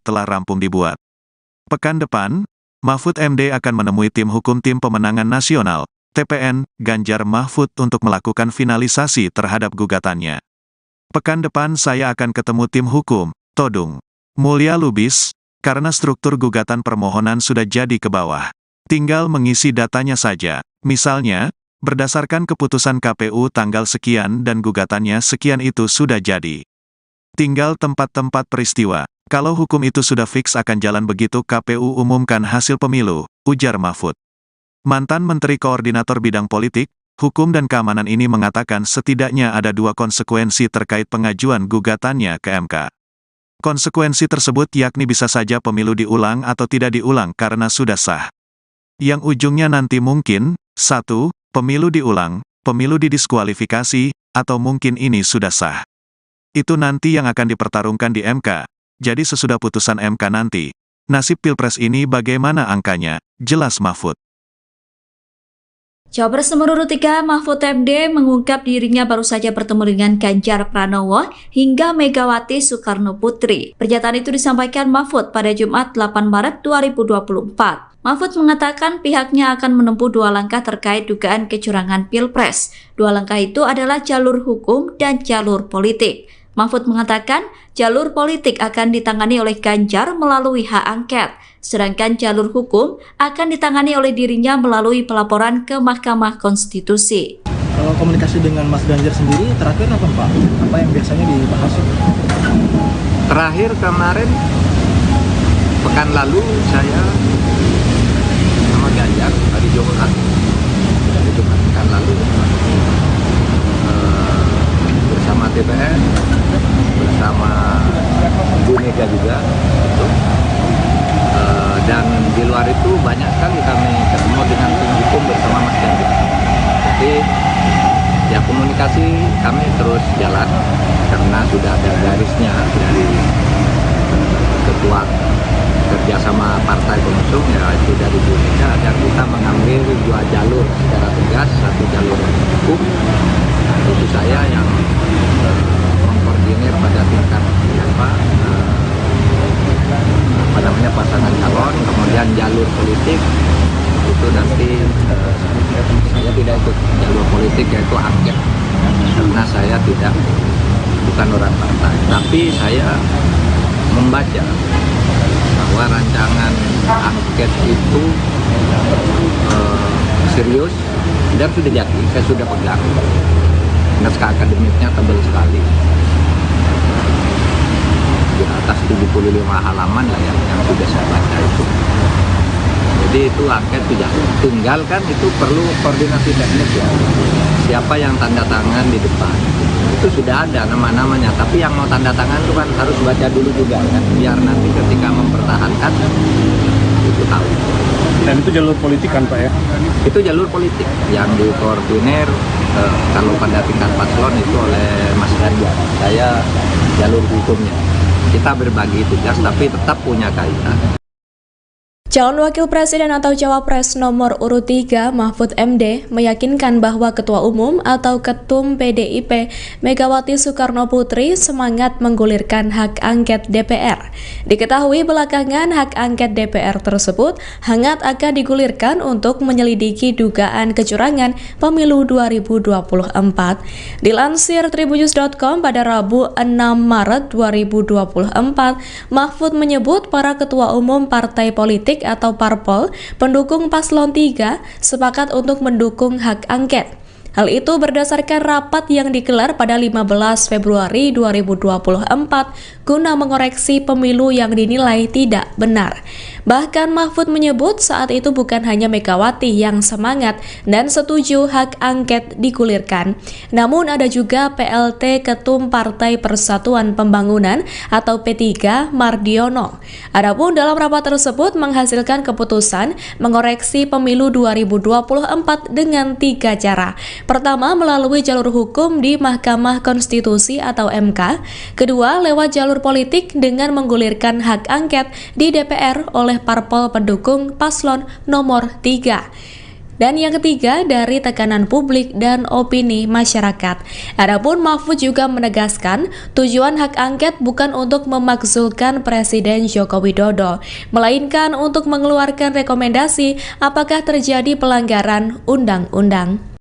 telah rampung dibuat. Pekan depan, Mahfud MD akan menemui tim hukum Tim Pemenangan Nasional, TPN, Ganjar Mahfud untuk melakukan finalisasi terhadap gugatannya. Pekan depan saya akan ketemu tim hukum, Todung Mulya Lubis, karena struktur gugatan permohonan sudah jadi ke bawah. Tinggal mengisi datanya saja, misalnya, berdasarkan keputusan KPU tanggal sekian dan gugatannya sekian itu sudah jadi. Tinggal tempat-tempat peristiwa. Kalau hukum itu sudah fix akan jalan begitu KPU umumkan hasil pemilu, ujar Mahfud. Mantan Menteri Koordinator Bidang Politik, Hukum dan Keamanan ini mengatakan setidaknya ada dua konsekuensi terkait pengajuan gugatannya ke MK. Konsekuensi tersebut yakni bisa saja pemilu diulang atau tidak diulang karena sudah sah. Yang ujungnya nanti mungkin, 1. Pemilu diulang, pemilu didiskualifikasi, atau mungkin ini sudah sah. Itu nanti yang akan dipertarungkan di MK. Jadi sesudah putusan MK nanti, nasib Pilpres ini bagaimana angkanya, jelas Mahfud. Cawapres nomor urut 3 Mahfud MD mengungkap dirinya baru saja bertemu dengan Ganjar Pranowo hingga Megawati Soekarno Putri. Pernyataan itu disampaikan Mahfud pada Jumat 8 Maret 2024. Mahfud mengatakan pihaknya akan menempuh dua langkah terkait dugaan kecurangan Pilpres. Dua langkah itu adalah jalur hukum dan jalur politik. Mahfud mengatakan jalur politik akan ditangani oleh Ganjar melalui hak angket, sedangkan jalur hukum akan ditangani oleh dirinya melalui pelaporan ke Mahkamah Konstitusi. Kalau komunikasi dengan Mas Ganjar sendiri terakhir apa Pak? Apa yang biasanya dibahas? Terakhir kemarin, pekan lalu saya sama Ganjar hari Jumat pekan lalu bersama TPN, bersama Bu Mega juga, gitu. Dan di luar itu banyak sekali kami ketemu dengan tim hukum bersama Mas Ganjar. Jadi ya komunikasi kami terus jalan karena sudah ada garisnya dari Ketua Kerjasama Partai Pengusung yaitu dari Bu Mega agar kita mengambil dua jalur secara tegas, satu jalur hukum, itu saya yang mengkoordinir pada tingkat pasangan calon, kemudian jalur politik itu nanti saya tidak ikut jalur politik, yaitu angket, karena saya bukan orang partai, tapi saya membaca bahwa rancangan angket itu serius dan sudah jadi, saya sudah pegang. Naskah akademiknya tebal sekali, di atas 75 halaman lah yang sudah saya baca itu. Jadi itu angket sudah tinggal, kan itu perlu koordinasi teknis ya. Siapa yang tanda tangan di depan itu sudah ada nama-namanya, tapi yang mau tanda tangan itu kan harus baca dulu juga kan, biar nanti ketika mempertahankan itu tahu. Dan itu jalur politik kan Pak ya? Itu jalur politik yang dikoordinir kalau pada tingkat paslon itu oleh Mas Ganjar. Saya jalur hukumnya. Kita berbagi tugas tapi tetap punya kaitan. Calon Wakil Presiden atau Cawapres nomor urut 3 Mahfud MD meyakinkan bahwa Ketua Umum atau Ketum PDIP Megawati Soekarno Putri semangat menggulirkan hak angket DPR. Diketahui belakangan hak angket DPR tersebut hangat akan digulirkan untuk menyelidiki dugaan kecurangan pemilu 2024. Dilansir tribunnews.com pada Rabu 6 Maret 2024, Mahfud menyebut para ketua umum partai politik atau parpol pendukung paslon 3 sepakat untuk mendukung hak angket. Hal itu berdasarkan rapat yang digelar pada 15 Februari 2024 guna mengoreksi pemilu yang dinilai tidak benar. Bahkan Mahfud menyebut saat itu bukan hanya Megawati yang semangat dan setuju hak angket digulirkan, namun ada juga PLT Ketum Partai Persatuan Pembangunan atau P3 Mardiono. Adapun dalam rapat tersebut menghasilkan keputusan mengoreksi pemilu 2024 dengan 3 cara. Pertama, melalui jalur hukum di Mahkamah Konstitusi atau MK. Kedua, lewat jalur politik dengan menggulirkan hak angket di DPR oleh parpol pendukung paslon nomor 3. Dan yang ketiga, dari tekanan publik dan opini masyarakat. Adapun Mahfud juga menegaskan tujuan hak angket bukan untuk memakzulkan Presiden Joko Widodo, melainkan untuk mengeluarkan rekomendasi apakah terjadi pelanggaran undang-undang.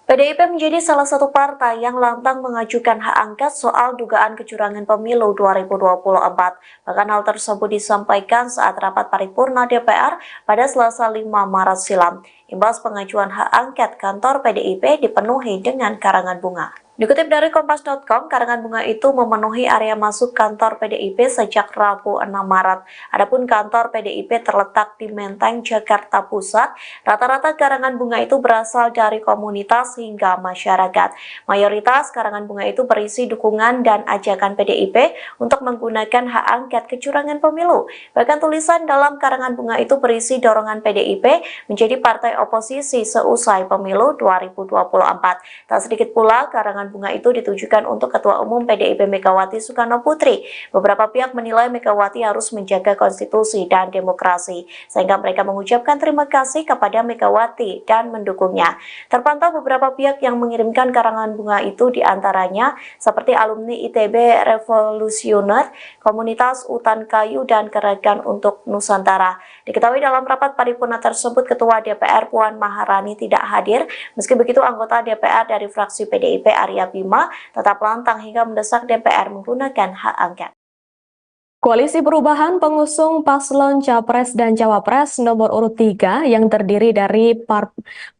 PDIP menjadi salah satu partai yang lantang mengajukan hak angket soal dugaan kecurangan pemilu 2024. Bahkan hal tersebut disampaikan saat rapat paripurna DPR pada Selasa 5 Maret silam. Imbas pengajuan hak angket, kantor PDIP dipenuhi dengan karangan bunga. Dikutip dari Kompas.com, karangan bunga itu memenuhi area masuk kantor PDIP sejak Rabu 6 Maret. Adapun kantor PDIP terletak di Menteng, Jakarta Pusat. Rata-rata karangan bunga itu berasal dari komunitas hingga masyarakat. Mayoritas karangan bunga itu berisi dukungan dan ajakan PDIP untuk menggunakan hak angket kecurangan pemilu. Bahkan tulisan dalam karangan bunga itu berisi dorongan PDIP menjadi partai oposisi seusai pemilu 2024. Tak sedikit pula karangan bunga itu ditujukan untuk Ketua Umum PDIP Megawati Soekarno Putri. Beberapa pihak menilai Megawati harus menjaga konstitusi dan demokrasi, sehingga mereka mengucapkan terima kasih kepada Megawati dan mendukungnya. Terpantau beberapa pihak yang mengirimkan karangan bunga itu, diantaranya seperti alumni ITB Revolusioner, Komunitas Utan Kayu, dan Gerakan untuk Nusantara. Diketahui dalam rapat paripurna tersebut, Ketua DPR Puan Maharani tidak hadir. Meski begitu, anggota DPR dari fraksi PDIP Arya Bima tetap lantang hingga mendesak DPR menggunakan hak angket. Koalisi Perubahan pengusung paslon Capres dan Cawapres nomor urut 3 yang terdiri dari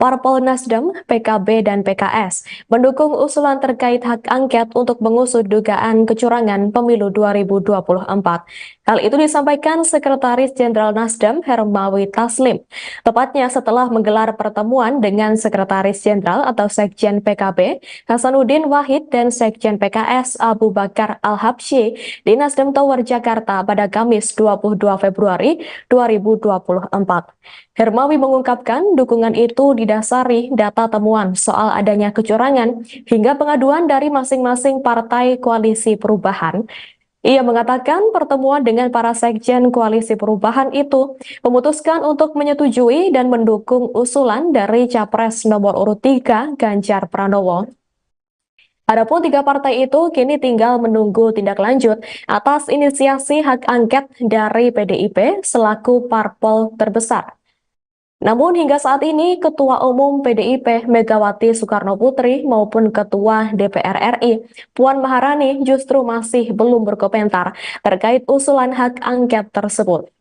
Parpol Nasdem, PKB, dan PKS mendukung usulan terkait hak angket untuk mengusut dugaan kecurangan pemilu 2024. Hal itu disampaikan Sekretaris Jenderal Nasdem Hermawi Taslim, tepatnya setelah menggelar pertemuan dengan Sekretaris Jenderal atau Sekjen PKB Hasanuddin Wahid dan Sekjen PKS Abu Bakar Al-Habsyi di Nasdem Tower Jakarta pada Kamis 22 Februari 2024. Hermawi mengungkapkan dukungan itu didasari data temuan soal adanya kecurangan hingga pengaduan dari masing-masing partai koalisi perubahan. Ia mengatakan pertemuan dengan para sekjen koalisi perubahan itu memutuskan untuk menyetujui dan mendukung usulan dari Capres nomor urut 3 Ganjar Pranowo. Adapun tiga partai itu kini tinggal menunggu tindak lanjut atas inisiasi hak angket dari PDIP selaku parpol terbesar. Namun hingga saat ini Ketua Umum PDIP Megawati Soekarnoputri maupun Ketua DPR RI Puan Maharani justru masih belum berkomentar terkait usulan hak angket tersebut.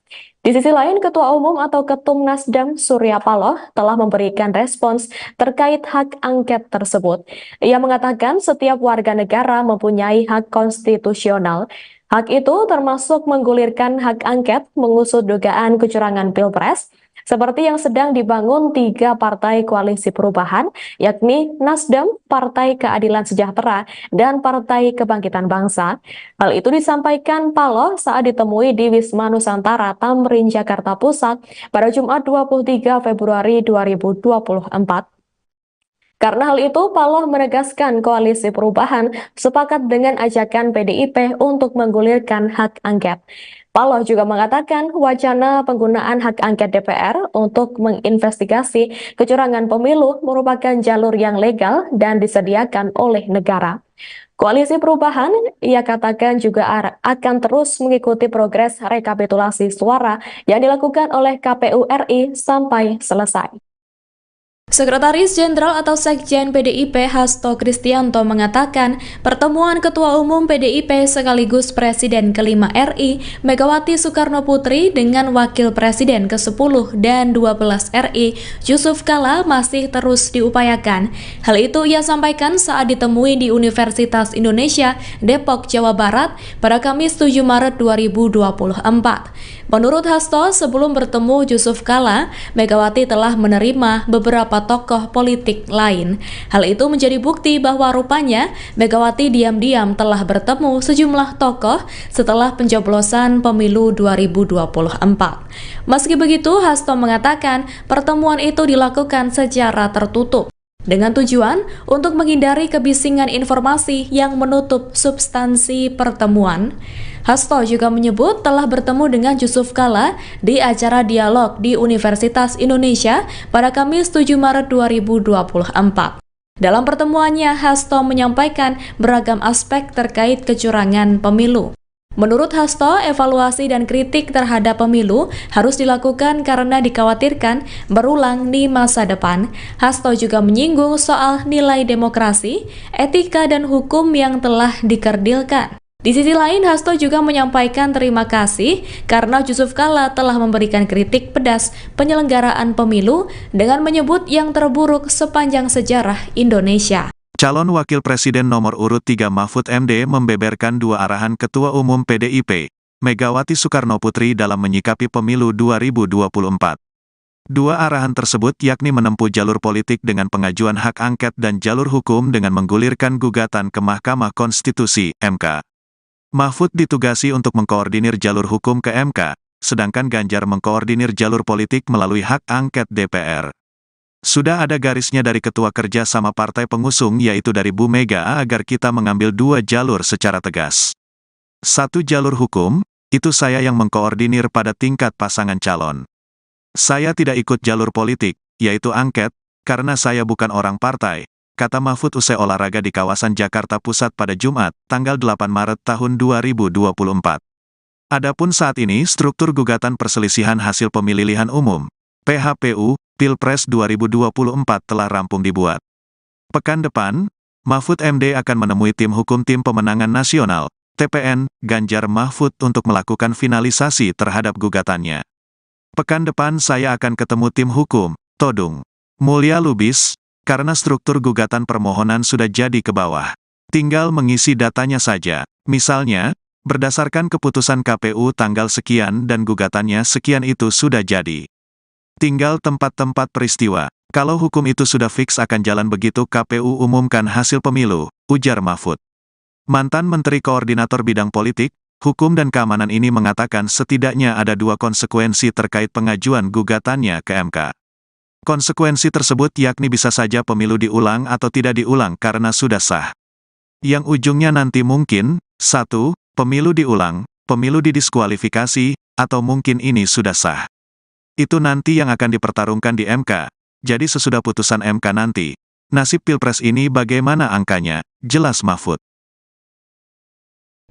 Di sisi lain, Ketua Umum atau Ketum Nasdem Surya Paloh telah memberikan respons terkait hak angket tersebut. Ia mengatakan setiap warga negara mempunyai hak konstitusional. Hak itu termasuk menggulirkan hak angket mengusut dugaan kecurangan Pilpres, seperti yang sedang dibangun tiga partai koalisi perubahan, yakni Nasdem, Partai Keadilan Sejahtera, dan Partai Kebangkitan Bangsa. Hal itu disampaikan Paloh saat ditemui di Wisma Nusantara Tamrin, Jakarta Pusat pada Jumat 23 Februari 2024. Karena hal itu, Paloh menegaskan koalisi perubahan sepakat dengan ajakan PDIP untuk menggulirkan hak angket. Paloh juga mengatakan wacana penggunaan hak angket DPR untuk menginvestigasi kecurangan pemilu merupakan jalur yang legal dan disediakan oleh negara. Koalisi perubahan, ia katakan juga akan terus mengikuti progres rekapitulasi suara yang dilakukan oleh KPU RI sampai selesai. Sekretaris Jenderal atau Sekjen PDIP Hasto Kristianto mengatakan pertemuan Ketua Umum PDIP sekaligus Presiden ke-5 RI Megawati Soekarnoputri dengan Wakil Presiden ke-10 dan 12 RI Yusuf Kala masih terus diupayakan. Hal itu ia sampaikan saat ditemui di Universitas Indonesia Depok, Jawa Barat pada Kamis 7 Maret 2024. Menurut Hasto, sebelum bertemu Yusuf Kala, Megawati telah menerima beberapa tokoh politik lain. Hal itu menjadi bukti bahwa rupanya Megawati diam-diam telah bertemu sejumlah tokoh setelah pencoblosan pemilu 2024. Meski begitu, Hasto mengatakan pertemuan itu dilakukan secara tertutup, dengan tujuan untuk menghindari kebisingan informasi yang menutup substansi pertemuan. Hasto juga menyebut telah bertemu dengan Yusuf Kala di acara dialog di Universitas Indonesia pada Kamis 7 Maret 2024. Dalam pertemuannya, Hasto menyampaikan beragam aspek terkait kecurangan pemilu. Menurut Hasto, evaluasi dan kritik terhadap pemilu harus dilakukan karena dikhawatirkan berulang di masa depan. Hasto juga menyinggung soal nilai demokrasi, etika, dan hukum yang telah dikerdilkan. Di sisi lain, Hasto juga menyampaikan terima kasih karena Yusuf Kala telah memberikan kritik pedas penyelenggaraan pemilu dengan menyebut yang terburuk sepanjang sejarah Indonesia. Calon Wakil Presiden nomor urut 3 Mahfud MD membeberkan dua arahan Ketua Umum PDIP, Megawati Soekarnoputri dalam menyikapi pemilu 2024. Dua arahan tersebut yakni menempuh jalur politik dengan pengajuan hak angket dan jalur hukum dengan menggulirkan gugatan ke Mahkamah Konstitusi (MK). Mahfud ditugasi untuk mengkoordinir jalur hukum ke MK, sedangkan Ganjar mengkoordinir jalur politik melalui hak angket DPR. Sudah ada garisnya dari Ketua Kerja sama Partai Pengusung yaitu dari Bu Mega agar kita mengambil dua jalur secara tegas. Satu jalur hukum, itu saya yang mengkoordinir pada tingkat pasangan calon. Saya tidak ikut jalur politik, yaitu angket, karena saya bukan orang partai, kata Mahfud usai olahraga di kawasan Jakarta Pusat pada Jumat, tanggal 8 Maret tahun 2024. Adapun saat ini struktur gugatan perselisihan hasil pemilihan umum, PHPU, Pilpres 2024 telah rampung dibuat. Pekan depan, Mahfud MD akan menemui tim hukum Tim Pemenangan Nasional, TPN, Ganjar Mahfud untuk melakukan finalisasi terhadap gugatannya. Pekan depan saya akan ketemu tim hukum, Todung Mulya Lubis, karena struktur gugatan permohonan sudah jadi ke bawah. Tinggal mengisi datanya saja. Misalnya, berdasarkan keputusan KPU tanggal sekian dan gugatannya sekian itu sudah jadi. Tinggal tempat-tempat peristiwa. Kalau hukum itu sudah fix akan jalan begitu KPU umumkan hasil pemilu, ujar Mahfud. Mantan Menteri Koordinator Bidang Politik, Hukum dan Keamanan ini mengatakan setidaknya ada dua konsekuensi terkait pengajuan gugatannya ke MK. Konsekuensi tersebut yakni bisa saja pemilu diulang atau tidak diulang karena sudah sah. Yang ujungnya nanti mungkin, 1. Pemilu diulang, pemilu didiskualifikasi, atau mungkin ini sudah sah. Itu nanti yang akan dipertarungkan di MK, jadi sesudah putusan MK nanti. Nasib Pilpres ini bagaimana angkanya? Jelas Mahfud.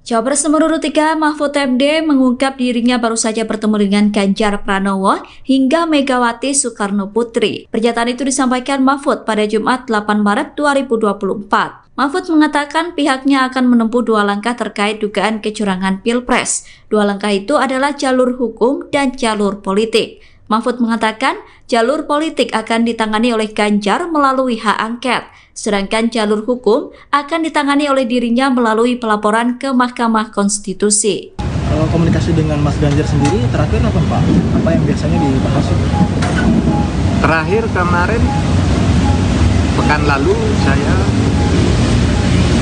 Cawapres nomor urut 3 Mahfud MD mengungkap dirinya baru saja bertemu dengan Ganjar Pranowo hingga Megawati Soekarno Putri. Pernyataan itu disampaikan Mahfud pada Jumat 8 Maret 2024. Mahfud mengatakan pihaknya akan menempuh 2 langkah terkait dugaan kecurangan Pilpres. 2 langkah itu adalah jalur hukum dan jalur politik. Mahfud mengatakan jalur politik akan ditangani oleh Ganjar melalui hak angket, sedangkan jalur hukum akan ditangani oleh dirinya melalui pelaporan ke Mahkamah Konstitusi. Kalau komunikasi dengan Mas Ganjar sendiri terakhir apa Pak? Apa yang biasanya dibahas? Terakhir kemarin pekan lalu saya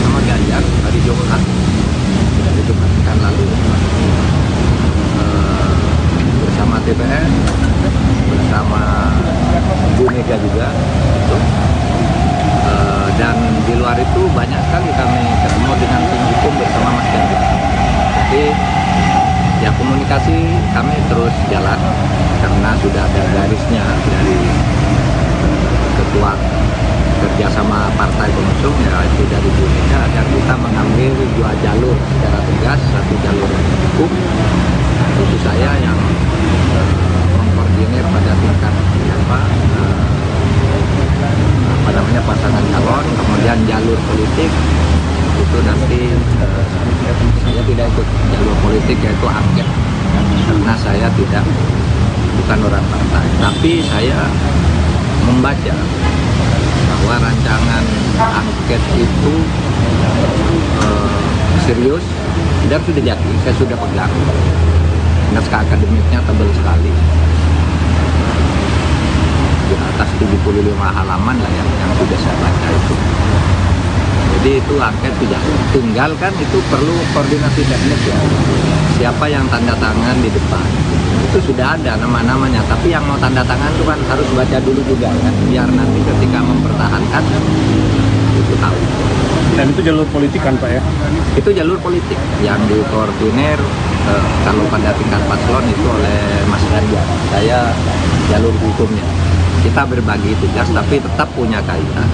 sama Ganjar hari Jumat pekan lalu bersama TPR, bersama Bu Mega juga gitu. Dan di luar itu banyak sekali kami ketemu dengan tim hukum bersama Mas Ganjar. Jadi ya komunikasi kami terus jalan karena sudah ada garisnya dari ketua kerjasama partai pengusung, yaitu dari Bu Mega, agar kita mengambil 2 jalur secara tegas, 1 jalur hukum, itu saya yang mengkoordinir pada tingkat pasangan calon, kemudian jalur politik itu nanti saya tidak ikut jalur politik, yaitu angket, karena saya bukan orang partai, tapi saya membaca bahwa rancangan angket itu serius dan sudah jadi, saya sudah pegang. Naskah akademiknya tebal sekali, di atas 75 halaman lah yang sudah saya baca itu. Jadi itu angket sudah, tinggal kan itu perlu koordinasi teknis ya. Siapa yang tanda tangan di depan, itu sudah ada nama-namanya, tapi yang mau tanda tangan itu kan harus baca dulu juga kan, biar nanti ketika mempertahankan itu tahu. Dan itu jalur politik kan Pak ya? Itu jalur politik yang dikoordinir kalau pada tingkat paslon itu oleh Mas Ganjar. Saya jalur hukumnya. Kita berbagi tugas tapi tetap punya kaitan.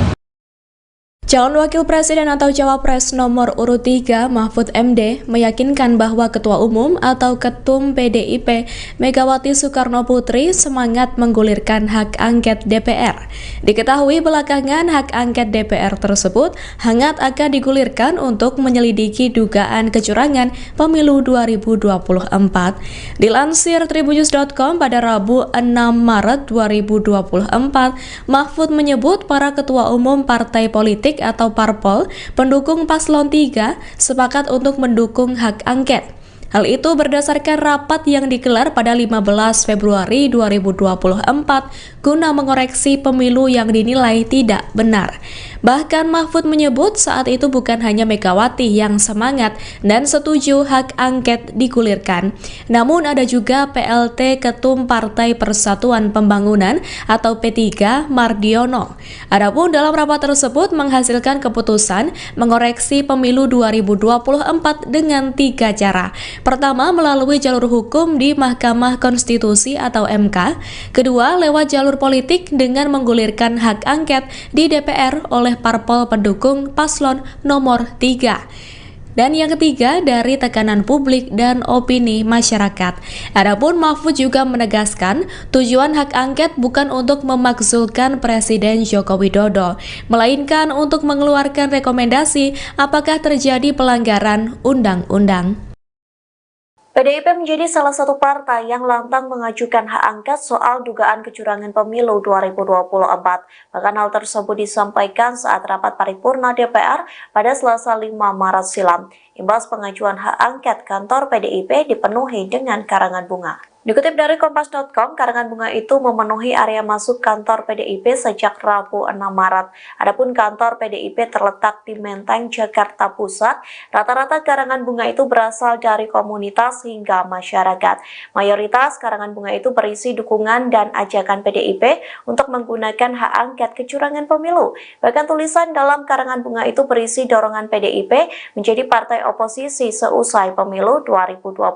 Calon Wakil Presiden atau Cawapres nomor urut 3 Mahfud MD meyakinkan bahwa Ketua Umum atau Ketum PDIP Megawati Soekarno Putri semangat menggulirkan hak angket DPR. Diketahui belakangan hak angket DPR tersebut hangat akan digulirkan untuk menyelidiki dugaan kecurangan pemilu 2024. Dilansir tribunnews.com pada Rabu 6 Maret 2024, Mahfud menyebut para ketua umum partai politik atau parpol pendukung paslon 3 sepakat untuk mendukung hak angket. Hal itu berdasarkan rapat yang digelar pada 15 Februari 2024 guna mengoreksi pemilu yang dinilai tidak benar. Bahkan Mahfud menyebut saat itu bukan hanya Megawati yang semangat dan setuju hak angket digulirkan, namun ada juga PLT Ketum Partai Persatuan Pembangunan atau P3 Mardiono. Adapun dalam rapat tersebut menghasilkan keputusan mengoreksi pemilu 2024 dengan 3 cara. Pertama, melalui jalur hukum di Mahkamah Konstitusi atau MK. Kedua, lewat jalur politik dengan menggulirkan hak angket di DPR oleh parpol pendukung paslon nomor 3. Dan yang ketiga, dari tekanan publik dan opini masyarakat. Adapun Mahfud juga menegaskan tujuan hak angket bukan untuk memakzulkan Presiden Joko Widodo, melainkan untuk mengeluarkan rekomendasi apakah terjadi pelanggaran undang-undang. PDIP menjadi salah satu partai yang lantang mengajukan hak angket soal dugaan kecurangan pemilu 2024. Bahkan hal tersebut disampaikan saat rapat paripurna DPR pada Selasa 5 Maret silam. Imbas pengajuan hak angket, kantor PDIP dipenuhi dengan karangan bunga. Dikutip dari Kompas.com, karangan bunga itu memenuhi area masuk kantor PDIP sejak Rabu 6 Maret. Adapun kantor PDIP terletak di Menteng, Jakarta Pusat. Rata-rata karangan bunga itu berasal dari komunitas hingga masyarakat. Mayoritas karangan bunga itu berisi dukungan dan ajakan PDIP untuk menggunakan hak angket kecurangan pemilu. Bahkan tulisan dalam karangan bunga itu berisi dorongan PDIP menjadi partai oposisi seusai pemilu 2024.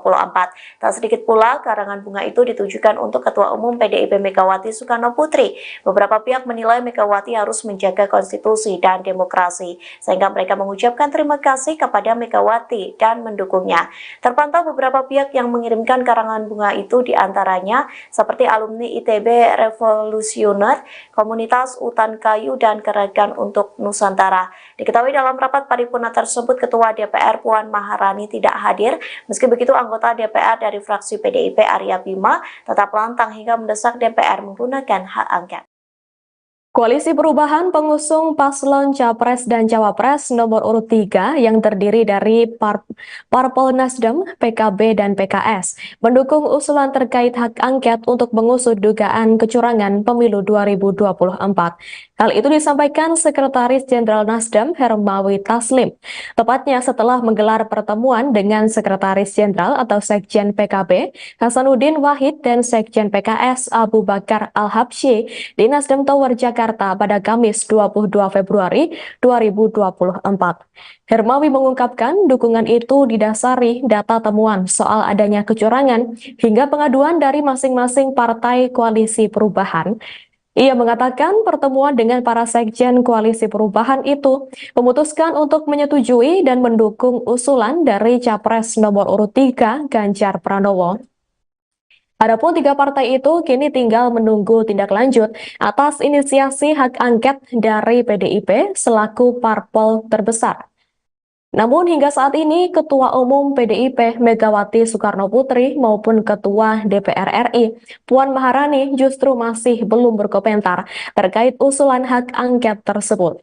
Tak sedikit pula karangan karangan bunga itu ditujukan untuk Ketua Umum PDIP Megawati Soekarno Putri. Beberapa pihak menilai Megawati harus menjaga konstitusi dan demokrasi, sehingga mereka mengucapkan terima kasih kepada Megawati dan mendukungnya. Terpantau beberapa pihak yang mengirimkan karangan bunga itu diantaranya seperti alumni ITB Revolusioner, Komunitas Utan Kayu, dan Gerakan untuk Nusantara. Diketahui dalam rapat paripurna tersebut, Ketua DPR Puan Maharani tidak hadir. Meski begitu, anggota DPR dari fraksi PDIP Arya Bima tetap lantang hingga mendesak DPR menggunakan hak angket. Koalisi Perubahan pengusung paslon Capres dan Cawapres nomor urut 3 yang terdiri dari Parpol Nasdem, PKB, dan PKS mendukung usulan terkait hak angket untuk mengusut dugaan kecurangan pemilu 2024. Hal itu disampaikan Sekretaris Jenderal Nasdem Hermawi Taslim, tepatnya setelah menggelar pertemuan dengan Sekretaris Jenderal atau Sekjen PKB Hasanuddin Wahid dan Sekjen PKS Abu Bakar Al-Habsyi di Nasdem Tower Jakarta pada Kamis 22 Februari 2024. Hermawi mengungkapkan dukungan itu didasari data temuan soal adanya kecurangan hingga pengaduan dari masing-masing partai koalisi perubahan. Ia mengatakan pertemuan dengan para sekjen koalisi perubahan itu memutuskan untuk menyetujui dan mendukung usulan dari Capres nomor urut 3 Ganjar Pranowo. Adapun 3 partai itu kini tinggal menunggu tindak lanjut atas inisiasi hak angket dari PDIP selaku parpol terbesar. Namun hingga saat ini Ketua Umum PDIP Megawati Soekarno Putri maupun Ketua DPR RI Puan Maharani justru masih belum berkomentar terkait usulan hak angket tersebut.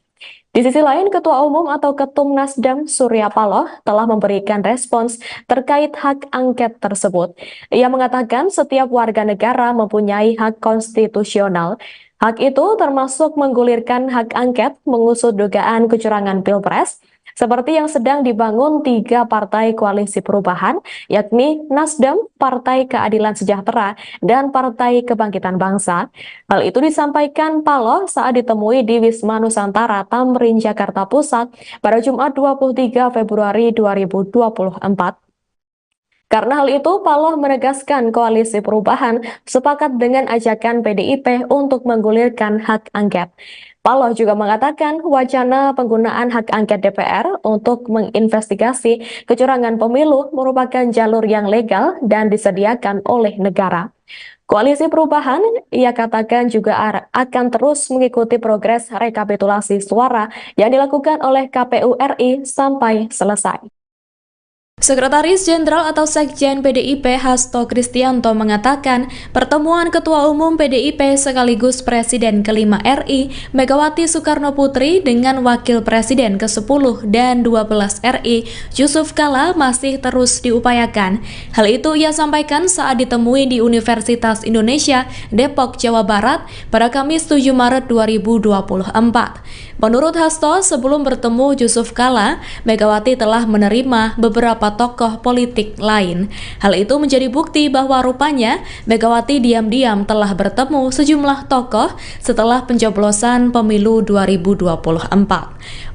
Di sisi lain, Ketua Umum atau Ketum Nasdem Surya Paloh telah memberikan respons terkait hak angket tersebut. Ia mengatakan setiap warga negara mempunyai hak konstitusional. Hak itu termasuk menggulirkan hak angket mengusut dugaan kecurangan Pilpres, seperti yang sedang dibangun 3 partai koalisi perubahan, yakni Nasdem, Partai Keadilan Sejahtera, dan Partai Kebangkitan Bangsa. Hal itu disampaikan Paloh saat ditemui di Wisma Nusantara Tamrin, Jakarta Pusat pada Jumat 23 Februari 2024. Karena hal itu, Paloh menegaskan koalisi perubahan sepakat dengan ajakan PDIP untuk menggulirkan hak angket. Paloh juga mengatakan wacana penggunaan hak angket DPR untuk menginvestigasi kecurangan pemilu merupakan jalur yang legal dan disediakan oleh negara. Koalisi Perubahan, ia katakan juga akan terus mengikuti progres rekapitulasi suara yang dilakukan oleh KPU RI sampai selesai. Sekretaris Jenderal atau Sekjen PDIP Hasto Kristianto mengatakan pertemuan Ketua Umum PDIP sekaligus Presiden ke-5 RI Megawati Soekarno Putri dengan Wakil Presiden ke-10 dan 12 RI Yusuf Kala masih terus diupayakan. Hal itu ia sampaikan saat ditemui di Universitas Indonesia Depok, Jawa Barat pada Kamis 7 Maret 2024. Menurut Hasto, sebelum bertemu Yusuf Kala, Megawati telah menerima beberapa tokoh politik lain. Hal itu menjadi bukti bahwa rupanya Megawati diam-diam telah bertemu sejumlah tokoh setelah pencoblosan pemilu 2024.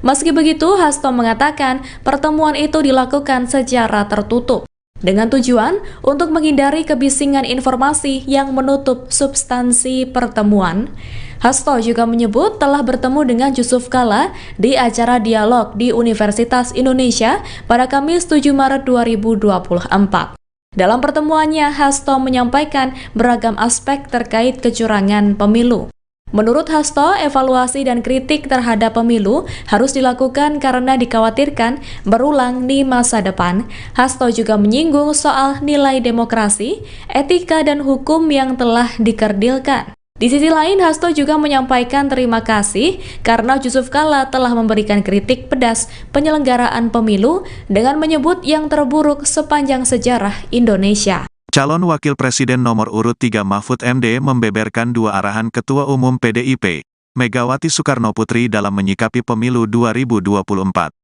Meski begitu, Hasto mengatakan pertemuan itu dilakukan secara tertutup dengan tujuan untuk menghindari kebisingan informasi yang menutup substansi pertemuan. Hasto juga menyebut telah bertemu dengan Yusuf Kala di acara dialog di Universitas Indonesia pada Kamis 7 Maret 2024. Dalam pertemuannya, Hasto menyampaikan beragam aspek terkait kecurangan pemilu. Menurut Hasto, evaluasi dan kritik terhadap pemilu harus dilakukan karena dikhawatirkan berulang di masa depan. Hasto juga menyinggung soal nilai demokrasi, etika, dan hukum yang telah dikerdilkan. Di sisi lain, Hasto juga menyampaikan terima kasih karena Yusuf Kala telah memberikan kritik pedas penyelenggaraan pemilu dengan menyebut yang terburuk sepanjang sejarah Indonesia. Calon Wakil Presiden nomor urut 3 Mahfud MD membeberkan 2 arahan Ketua Umum PDIP, Megawati Soekarno Putri dalam menyikapi pemilu 2024.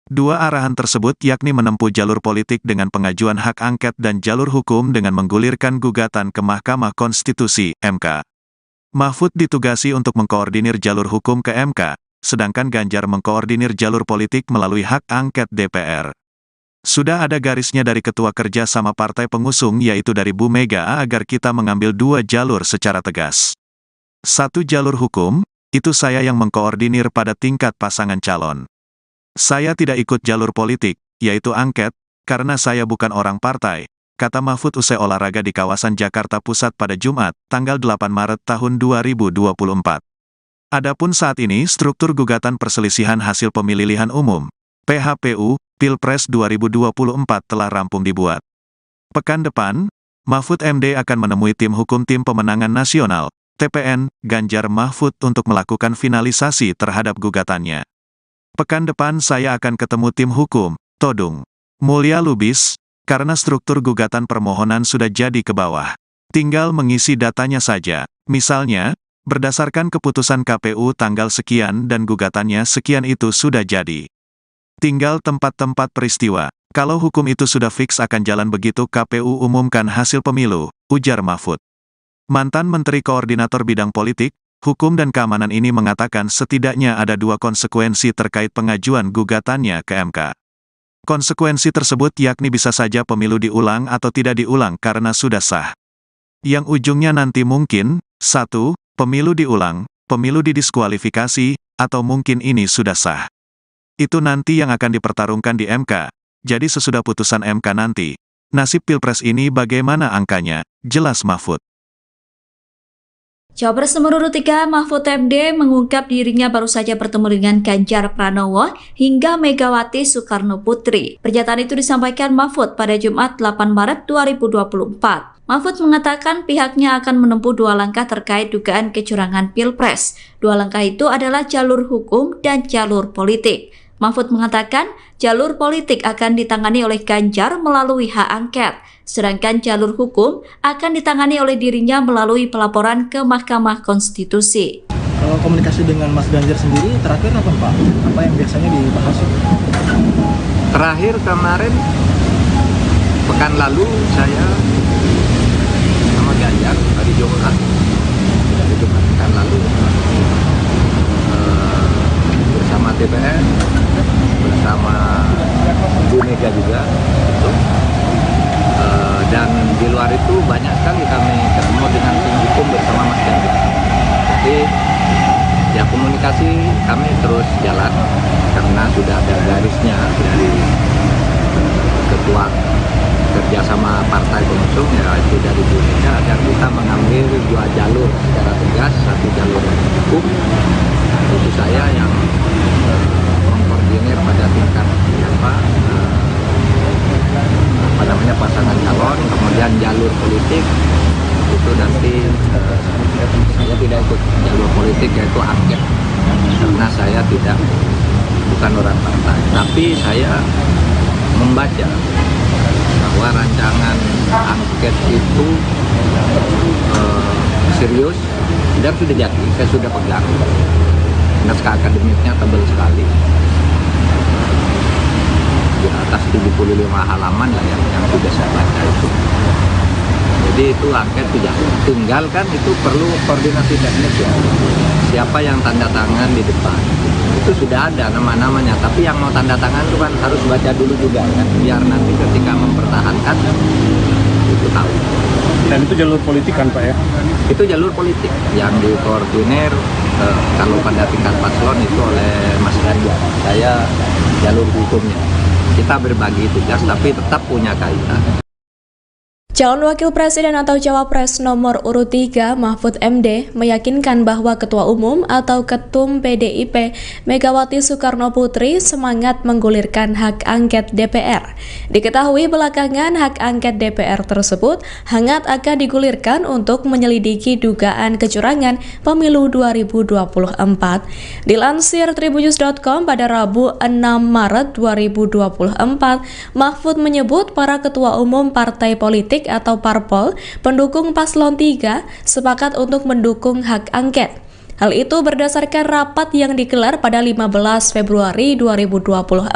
2 arahan tersebut yakni menempuh jalur politik dengan pengajuan hak angket dan jalur hukum dengan menggulirkan gugatan ke Mahkamah Konstitusi, MK. Mahfud ditugasi untuk mengkoordinir jalur hukum ke MK, sedangkan Ganjar mengkoordinir jalur politik melalui hak angket DPR. Sudah ada garisnya dari ketua kerja sama partai pengusung yaitu dari Bu Mega agar kita mengambil dua jalur secara tegas. Satu jalur hukum, itu saya yang mengkoordinir pada tingkat pasangan calon. Saya tidak ikut jalur politik, yaitu angket, karena saya bukan orang partai, kata Mahfud usai olahraga di kawasan Jakarta Pusat pada Jumat, tanggal 8 Maret tahun 2024. Adapun saat ini struktur gugatan perselisihan hasil pemilihan umum, PHPU, Pilpres 2024 telah rampung dibuat. Pekan depan, Mahfud MD akan menemui tim hukum Tim Pemenangan Nasional, TPN, Ganjar Mahfud untuk melakukan finalisasi terhadap gugatannya. Pekan depan saya akan ketemu tim hukum, Todung Mulya Lubis, karena struktur gugatan permohonan sudah jadi ke bawah. Tinggal mengisi datanya saja, misalnya, berdasarkan keputusan KPU tanggal sekian dan gugatannya sekian itu sudah jadi. Tinggal tempat-tempat peristiwa. Kalau hukum itu sudah fix akan jalan begitu KPU umumkan hasil pemilu, ujar Mahfud. Mantan Menteri Koordinator Bidang Politik, Hukum dan Keamanan ini mengatakan setidaknya ada dua konsekuensi terkait pengajuan gugatannya ke MK. Konsekuensi tersebut yakni bisa saja pemilu diulang atau tidak diulang karena sudah sah. Yang ujungnya nanti mungkin, 1, pemilu diulang, pemilu didiskualifikasi, atau mungkin ini sudah sah. Itu nanti yang akan dipertarungkan di MK. Jadi sesudah putusan MK nanti, nasib Pilpres ini bagaimana angkanya, jelas Mahfud. Cawapres nomor urut 3 Mahfud MD mengungkap dirinya baru saja bertemu dengan Ganjar Pranowo hingga Megawati Soekarno Putri. Pernyataan itu disampaikan Mahfud pada Jumat 8 Maret 2024. Mahfud mengatakan pihaknya akan menempuh dua langkah terkait dugaan kecurangan Pilpres. Dua langkah itu adalah jalur hukum dan jalur politik. Mahfud mengatakan jalur politik akan ditangani oleh Ganjar melalui hak angket, sedangkan jalur hukum akan ditangani oleh dirinya melalui pelaporan ke Mahkamah Konstitusi. Kalau komunikasi dengan Mas Ganjar sendiri terakhir apa Pak? Apa yang biasanya dibahas? Terakhir kemarin, pekan lalu saya sama Ganjar hari Jumat pekan lalu bersama TPN, bersama Bu Mega juga, dan di luar itu banyak sekali kami ketemu dengan tim hukum bersama Mas Ganjar. Jadi ya komunikasi kami terus jalan karena sudah ada garisnya dari ketua kerjasama partai pengusung yaitu dari Bu Mega agar kita mengambil dua jalur secara tegas, satu jalur hukum, itu saya yang mengkoordinir pada tingkat pasangan calon, kemudian jalur politik itu nanti saya tidak ikut jalur politik yaitu angket karena saya bukan orang partai, tapi saya membaca bahwa rancangan angket itu serius dan sudah jadi, saya sudah pegang. Naskah akademiknya tebal sekali, di atas 75 halaman lah yang sudah saya baca itu. Jadi itu angket sudah, tinggal kan itu perlu koordinasi teknis ya. Siapa yang tanda tangan di depan, itu sudah ada nama-namanya. Tapi yang mau tanda tangan itu kan harus baca dulu juga kan, biar nanti ketika mempertahankan itu tahu. Dan itu jalur politik kan Pak ya? Itu jalur politik yang dikoordinir kalau pada tingkat paslon itu oleh Mas Ganjar. Saya jalur hukumnya. Kita berbagi tugas tapi tetap punya kaitan. Calon Wakil Presiden atau Cawapres nomor urut 3 Mahfud MD meyakinkan bahwa Ketua Umum atau Ketum PDIP Megawati Soekarno Putri semangat menggulirkan hak angket DPR. Diketahui belakangan hak angket DPR tersebut hangat akan digulirkan untuk menyelidiki dugaan kecurangan pemilu 2024. Dilansir tribunnews.com pada Rabu 6 Maret 2024, Mahfud menyebut para ketua umum partai politik atau parpol pendukung paslon 3 sepakat untuk mendukung hak angket. Hal itu berdasarkan rapat yang digelar pada 15 Februari 2024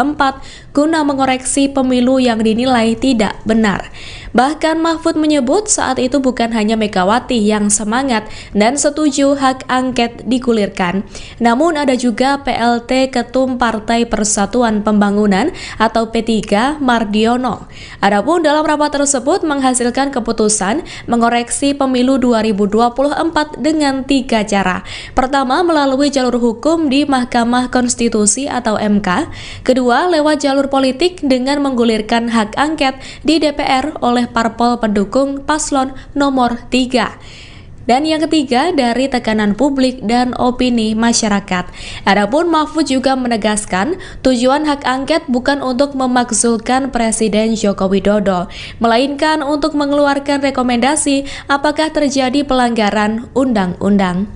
guna mengoreksi pemilu yang dinilai tidak benar. Bahkan Mahfud menyebut saat itu bukan hanya Megawati yang semangat dan setuju hak angket digulirkan, namun ada juga PLT Ketum Partai Persatuan Pembangunan atau P3 Mardiono. Adapun dalam rapat tersebut menghasilkan keputusan mengoreksi pemilu 2024 dengan 3 cara. Pertama, melalui jalur hukum di Mahkamah Konstitusi atau MK. Kedua, lewat jalur politik dengan menggulirkan hak angket di DPR oleh parpol pendukung paslon nomor 3. Dan yang ketiga, dari tekanan publik dan opini masyarakat. Adapun Mahfud juga menegaskan, tujuan hak angket bukan untuk memakzulkan Presiden Joko Widodo, melainkan untuk mengeluarkan rekomendasi apakah terjadi pelanggaran undang-undang.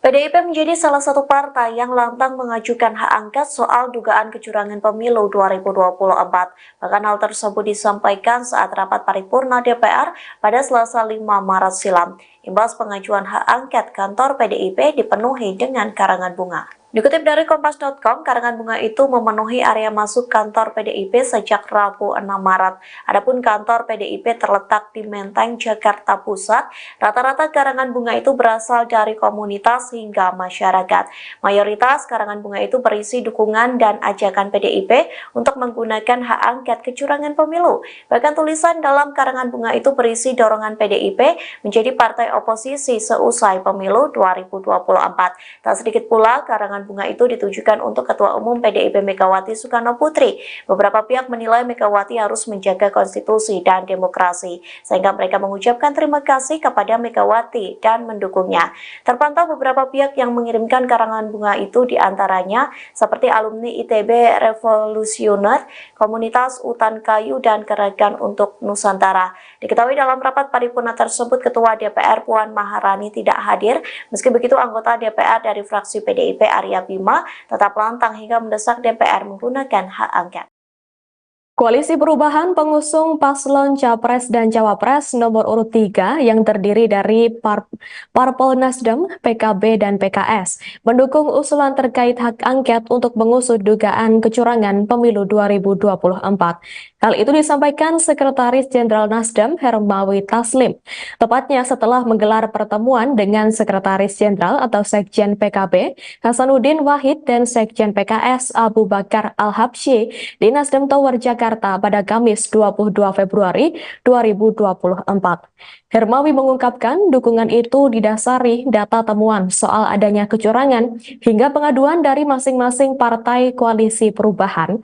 PDIP menjadi salah satu partai yang lantang mengajukan hak angket soal dugaan kecurangan pemilu 2024. Bahkan hal tersebut disampaikan saat rapat paripurna DPR pada Selasa 5 Maret silam. Imbas pengajuan hak angket, kantor PDIP dipenuhi dengan karangan bunga. Dikutip dari Kompas.com, karangan bunga itu memenuhi area masuk kantor PDIP sejak Rabu 6 Maret. Adapun kantor PDIP terletak di Menteng, Jakarta Pusat. Rata-rata karangan bunga itu berasal dari komunitas hingga masyarakat. Mayoritas karangan bunga itu berisi dukungan dan ajakan PDIP untuk menggunakan hak angket kecurangan pemilu. Bahkan tulisan dalam karangan bunga itu berisi dorongan PDIP menjadi partai oposisi seusai pemilu 2024. Tak sedikit pula karangan bunga itu ditujukan untuk Ketua Umum PDIP Megawati Soekarno Putri. Beberapa pihak menilai Megawati harus menjaga konstitusi dan demokrasi, sehingga mereka mengucapkan terima kasih kepada Megawati dan mendukungnya. Terpantau beberapa pihak yang mengirimkan karangan bunga itu, diantaranya seperti alumni ITB Revolusioner, Komunitas Utan Kayu, dan Gerakan untuk Nusantara. Diketahui dalam rapat paripurna tersebut, Ketua DPR Puan Maharani tidak hadir. Meski begitu, anggota DPR dari fraksi PDIP Arya Bima tetap lantang hingga mendesak DPR menggunakan hak angket. Koalisi Perubahan pengusung paslon Capres dan Cawapres nomor urut 3 yang terdiri dari Parpol Nasdem, PKB, dan PKS mendukung usulan terkait hak angket untuk mengusut dugaan kecurangan pemilu 2024. Hal itu disampaikan Sekretaris Jenderal Nasdem Hermawi Taslim, tepatnya setelah menggelar pertemuan dengan Sekretaris Jenderal atau Sekjen PKB Hasanuddin Wahid dan Sekjen PKS Abu Bakar Al-Habsyi di Nasdem Tower Jakarta pada Kamis 22 Februari 2024. Hermawi mengungkapkan dukungan itu didasari data temuan soal adanya kecurangan hingga pengaduan dari masing-masing partai koalisi perubahan.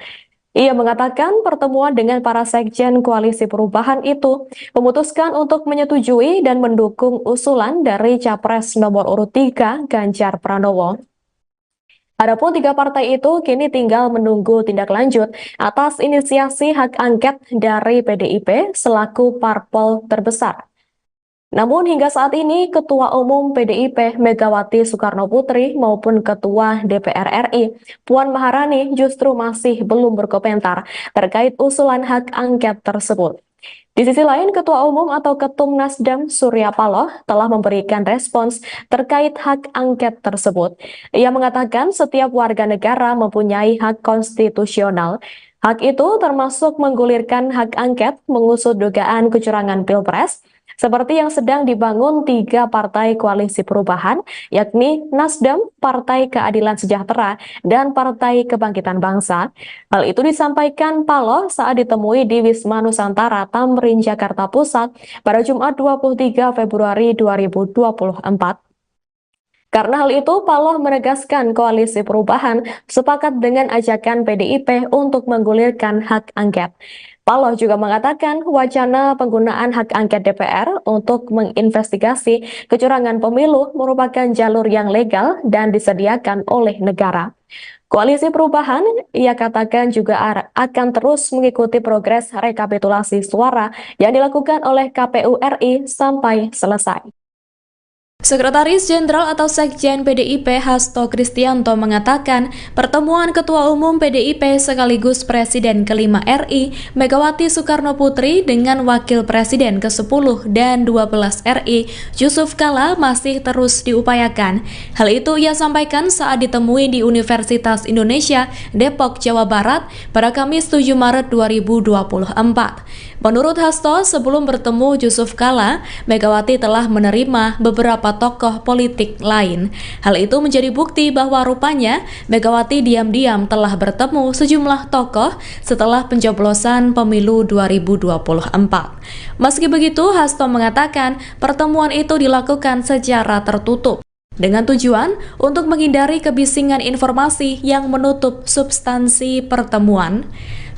Ia mengatakan pertemuan dengan para sekjen koalisi perubahan itu memutuskan untuk menyetujui dan mendukung usulan dari Capres nomor urut 3 Ganjar Pranowo. Adapun 3 partai itu kini tinggal menunggu tindak lanjut atas inisiasi hak angket dari PDIP selaku parpol terbesar. Namun hingga saat ini Ketua Umum PDIP Megawati Soekarno Putri maupun Ketua DPR RI Puan Maharani justru masih belum berkomentar terkait usulan hak angket tersebut. Di sisi lain, Ketua Umum atau Ketum Nasdem Surya Paloh telah memberikan respons terkait hak angket tersebut. Ia mengatakan setiap warga negara mempunyai hak konstitusional. Hak itu termasuk menggulirkan hak angket mengusut dugaan kecurangan Pilpres, seperti yang sedang dibangun 3 partai koalisi perubahan, yakni Nasdem, Partai Keadilan Sejahtera, dan Partai Kebangkitan Bangsa. Hal itu disampaikan Paloh saat ditemui di Wisma Nusantara Tamrin, Jakarta Pusat pada Jumat 23 Februari 2024. Karena hal itu, Paloh menegaskan koalisi perubahan sepakat dengan ajakan PDIP untuk menggulirkan hak angket. Paloh juga mengatakan wacana penggunaan hak angket DPR untuk menginvestigasi kecurangan pemilu merupakan jalur yang legal dan disediakan oleh negara. Koalisi Perubahan, ia katakan juga akan terus mengikuti progres rekapitulasi suara yang dilakukan oleh KPU RI sampai selesai. Sekretaris Jenderal atau Sekjen PDIP Hasto Kristianto mengatakan pertemuan Ketua Umum PDIP sekaligus Presiden ke-5 RI Megawati Soekarno Putri dengan Wakil Presiden ke-10 dan 12 RI Yusuf Kala masih terus diupayakan. Hal itu ia sampaikan saat ditemui di Universitas Indonesia Depok, Jawa Barat pada Kamis 7 Maret 2024. Menurut Hasto, sebelum bertemu Yusuf Kala, Megawati telah menerima beberapa tokoh politik lain. Hal itu menjadi bukti bahwa rupanya Megawati diam-diam telah bertemu sejumlah tokoh setelah pencoblosan pemilu 2024. Meski begitu, Hasto mengatakan pertemuan itu dilakukan secara tertutup dengan tujuan untuk menghindari kebisingan informasi yang menutup substansi pertemuan.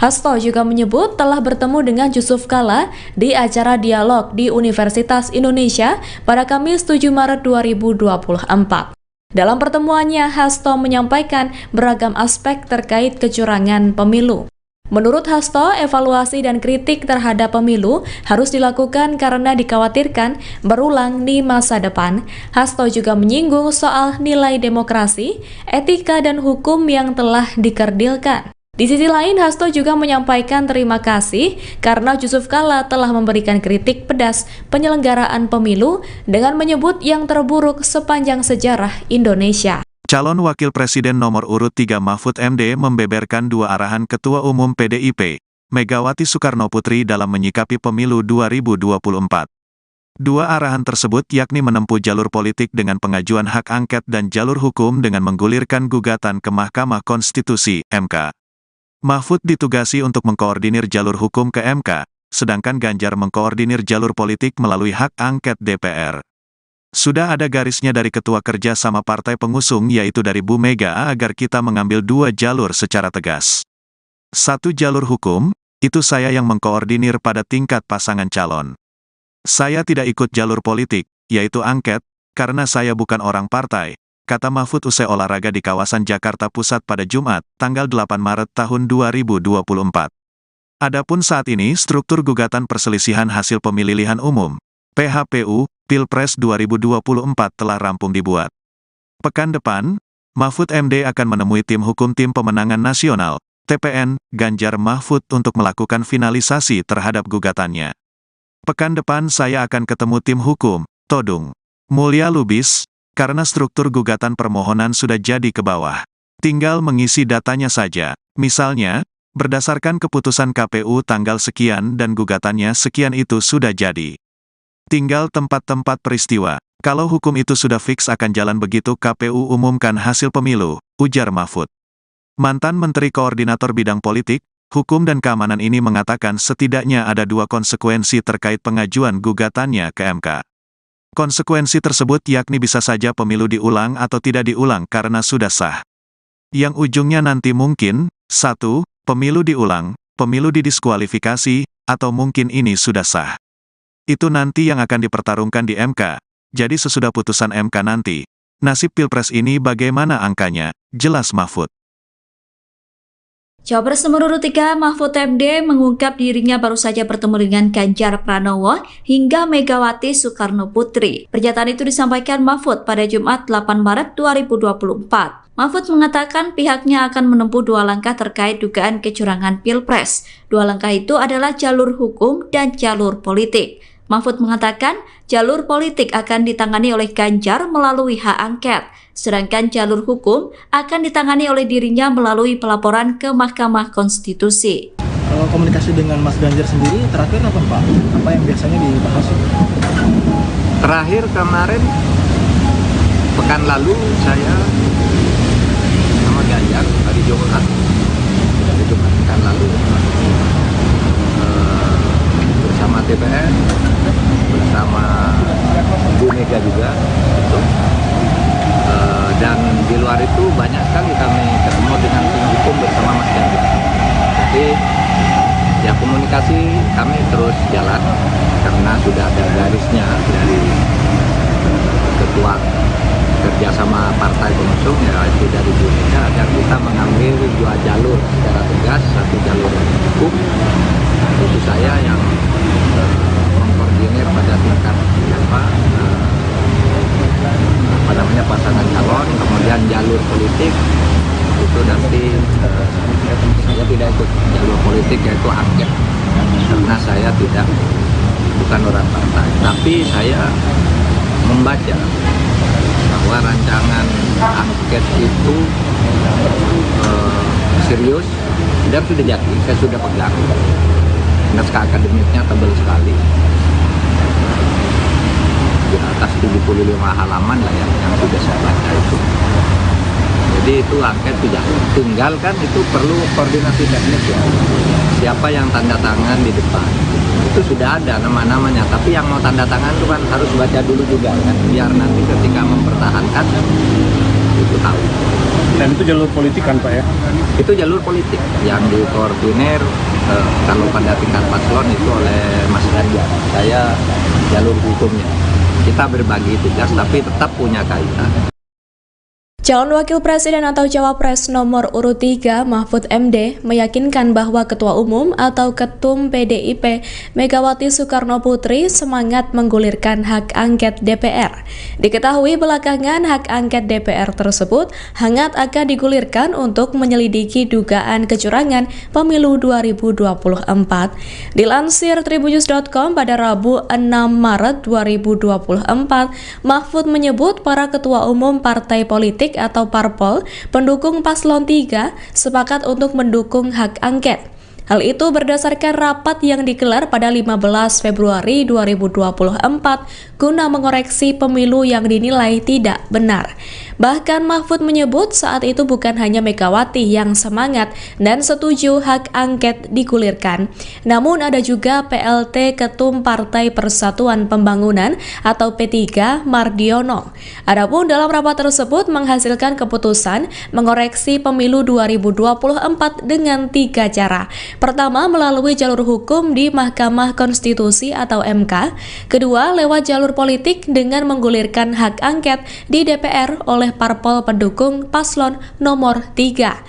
Hasto juga menyebut telah bertemu dengan Yusuf Kala di acara dialog di Universitas Indonesia pada Kamis 7 Maret 2024. Dalam pertemuannya, Hasto menyampaikan beragam aspek terkait kecurangan pemilu. Menurut Hasto, evaluasi dan kritik terhadap pemilu harus dilakukan karena dikhawatirkan berulang di masa depan. Hasto juga menyinggung soal nilai demokrasi, etika, dan hukum yang telah dikerdilkan. Di sisi lain, Hasto juga menyampaikan terima kasih karena Yusuf Kala telah memberikan kritik pedas penyelenggaraan pemilu dengan menyebut yang terburuk sepanjang sejarah Indonesia. Calon Wakil Presiden nomor urut 3 Mahfud MD membeberkan dua arahan Ketua Umum PDIP, Megawati Soekarnoputri dalam menyikapi pemilu 2024. Dua arahan tersebut yakni menempuh jalur politik dengan pengajuan hak angket dan jalur hukum dengan menggulirkan gugatan ke Mahkamah Konstitusi, MK. Mahfud ditugasi untuk mengkoordinir jalur hukum ke MK, sedangkan Ganjar mengkoordinir jalur politik melalui hak angket DPR. Sudah ada garisnya dari Ketua Kerja sama Partai Pengusung yaitu dari Bu Mega agar kita mengambil dua jalur secara tegas. Satu jalur hukum, itu saya yang mengkoordinir pada tingkat pasangan calon. Saya tidak ikut jalur politik, yaitu angket, karena saya bukan orang partai, kata Mahfud usai olahraga di kawasan Jakarta Pusat pada Jumat, tanggal 8 Maret tahun 2024. Adapun saat ini struktur gugatan perselisihan hasil pemilihan umum, PHPU, Pilpres 2024 telah rampung dibuat. Pekan depan, Mahfud MD akan menemui tim hukum Tim Pemenangan Nasional, TPN, Ganjar Mahfud untuk melakukan finalisasi terhadap gugatannya. Pekan depan saya akan ketemu tim hukum, Todung Mulya Lubis, karena struktur gugatan permohonan sudah jadi ke bawah. Tinggal mengisi datanya saja, misalnya, berdasarkan keputusan KPU tanggal sekian dan gugatannya sekian itu sudah jadi. Tinggal tempat-tempat peristiwa. Kalau hukum itu sudah fix akan jalan begitu KPU umumkan hasil pemilu, ujar Mahfud. Mantan Menteri Koordinator Bidang Politik, Hukum dan Keamanan ini mengatakan setidaknya ada dua konsekuensi terkait pengajuan gugatannya ke MK. Konsekuensi tersebut yakni bisa saja pemilu diulang atau tidak diulang karena sudah sah. Yang ujungnya nanti mungkin, 1, pemilu diulang, pemilu didiskualifikasi, atau mungkin ini sudah sah. Itu nanti yang akan dipertarungkan di MK, jadi sesudah putusan MK nanti, nasib Pilpres ini bagaimana angkanya, jelas Mahfud. Cawapres nomor urut 3 Mahfud MD mengungkap dirinya baru saja bertemu dengan Ganjar Pranowo hingga Megawati Soekarnoputri. Pernyataan itu disampaikan Mahfud pada Jumat 8 Maret 2024. Mahfud mengatakan pihaknya akan menempuh dua langkah terkait dugaan kecurangan Pilpres. Dua langkah itu adalah jalur hukum dan jalur politik. Mahfud mengatakan jalur politik akan ditangani oleh Ganjar melalui hak angket, sedangkan jalur hukum akan ditangani oleh dirinya melalui pelaporan ke Mahkamah Konstitusi. Kalau komunikasi dengan Mas Ganjar sendiri terakhir apa Pak? Apa yang biasanya dibahas? Terakhir kemarin, pekan lalu saya sama Ganjar hari Jumat pekan lalu bersama TPN, bersama Bu Mega juga gitu. Dan di luar itu banyak sekali kami ketemu dengan tim hukum bersama Mas Ganjar. Jadi ya komunikasi kami terus jalan karena sudah ada garisnya dari Ketua Kerjasama Partai Pengusung yaitu dari Bu Mega agar kita mengambil dua jalur secara tegas, satu jalur hukum, itu saya yang mengkoordinir pada tingkat pasangan calon, kemudian jalur politik itu nanti saya tidak ikut jalur politik yaitu angket karena saya bukan orang partai, tapi saya membaca bahwa rancangan angket itu serius dan sudah jadi, saya sudah pegang naskah akademiknya tebal sekali, di atas 75 halaman lah yang sudah saya baca itu. Jadi itu angket sudah tinggal kan, itu perlu koordinasi teknis ya, siapa yang tanda tangan di depan itu sudah ada nama-namanya, tapi yang mau tanda tangan itu kan harus baca dulu juga kan, biar nanti ketika mempertahankan itu tahu. Dan itu jalur politik kan Pak ya? Itu jalur politik yang dikoordinir kalau pada tingkat paslon itu oleh Mas Ganjar. Saya jalur hukumnya. Kita berbagi tugas tapi tetap punya kaitan. Calon Wakil Presiden atau Cawapres nomor urut 3 Mahfud MD meyakinkan bahwa Ketua Umum atau Ketum PDIP Megawati Soekarno Putri semangat menggulirkan hak angket DPR. Diketahui belakangan hak angket DPR tersebut hangat akan digulirkan untuk menyelidiki dugaan kecurangan pemilu 2024. Dilansir tribunnews.com pada Rabu 6 Maret 2024, Mahfud menyebut para ketua umum partai politik atau parpol pendukung paslon 3 sepakat untuk mendukung hak angket. Hal itu berdasarkan rapat yang digelar pada 15 Februari 2024 guna mengoreksi pemilu yang dinilai tidak benar. Bahkan Mahfud menyebut saat itu bukan hanya Megawati yang semangat dan setuju hak angket digulirkan, namun ada juga PLT Ketum Partai Persatuan Pembangunan atau P3 Mardiono. Adapun dalam rapat tersebut menghasilkan keputusan mengoreksi pemilu 2024 dengan 3 cara. Pertama, melalui jalur hukum di Mahkamah Konstitusi atau MK. Kedua, lewat jalur politik dengan menggulirkan hak angket di DPR oleh parpol pendukung paslon nomor 3.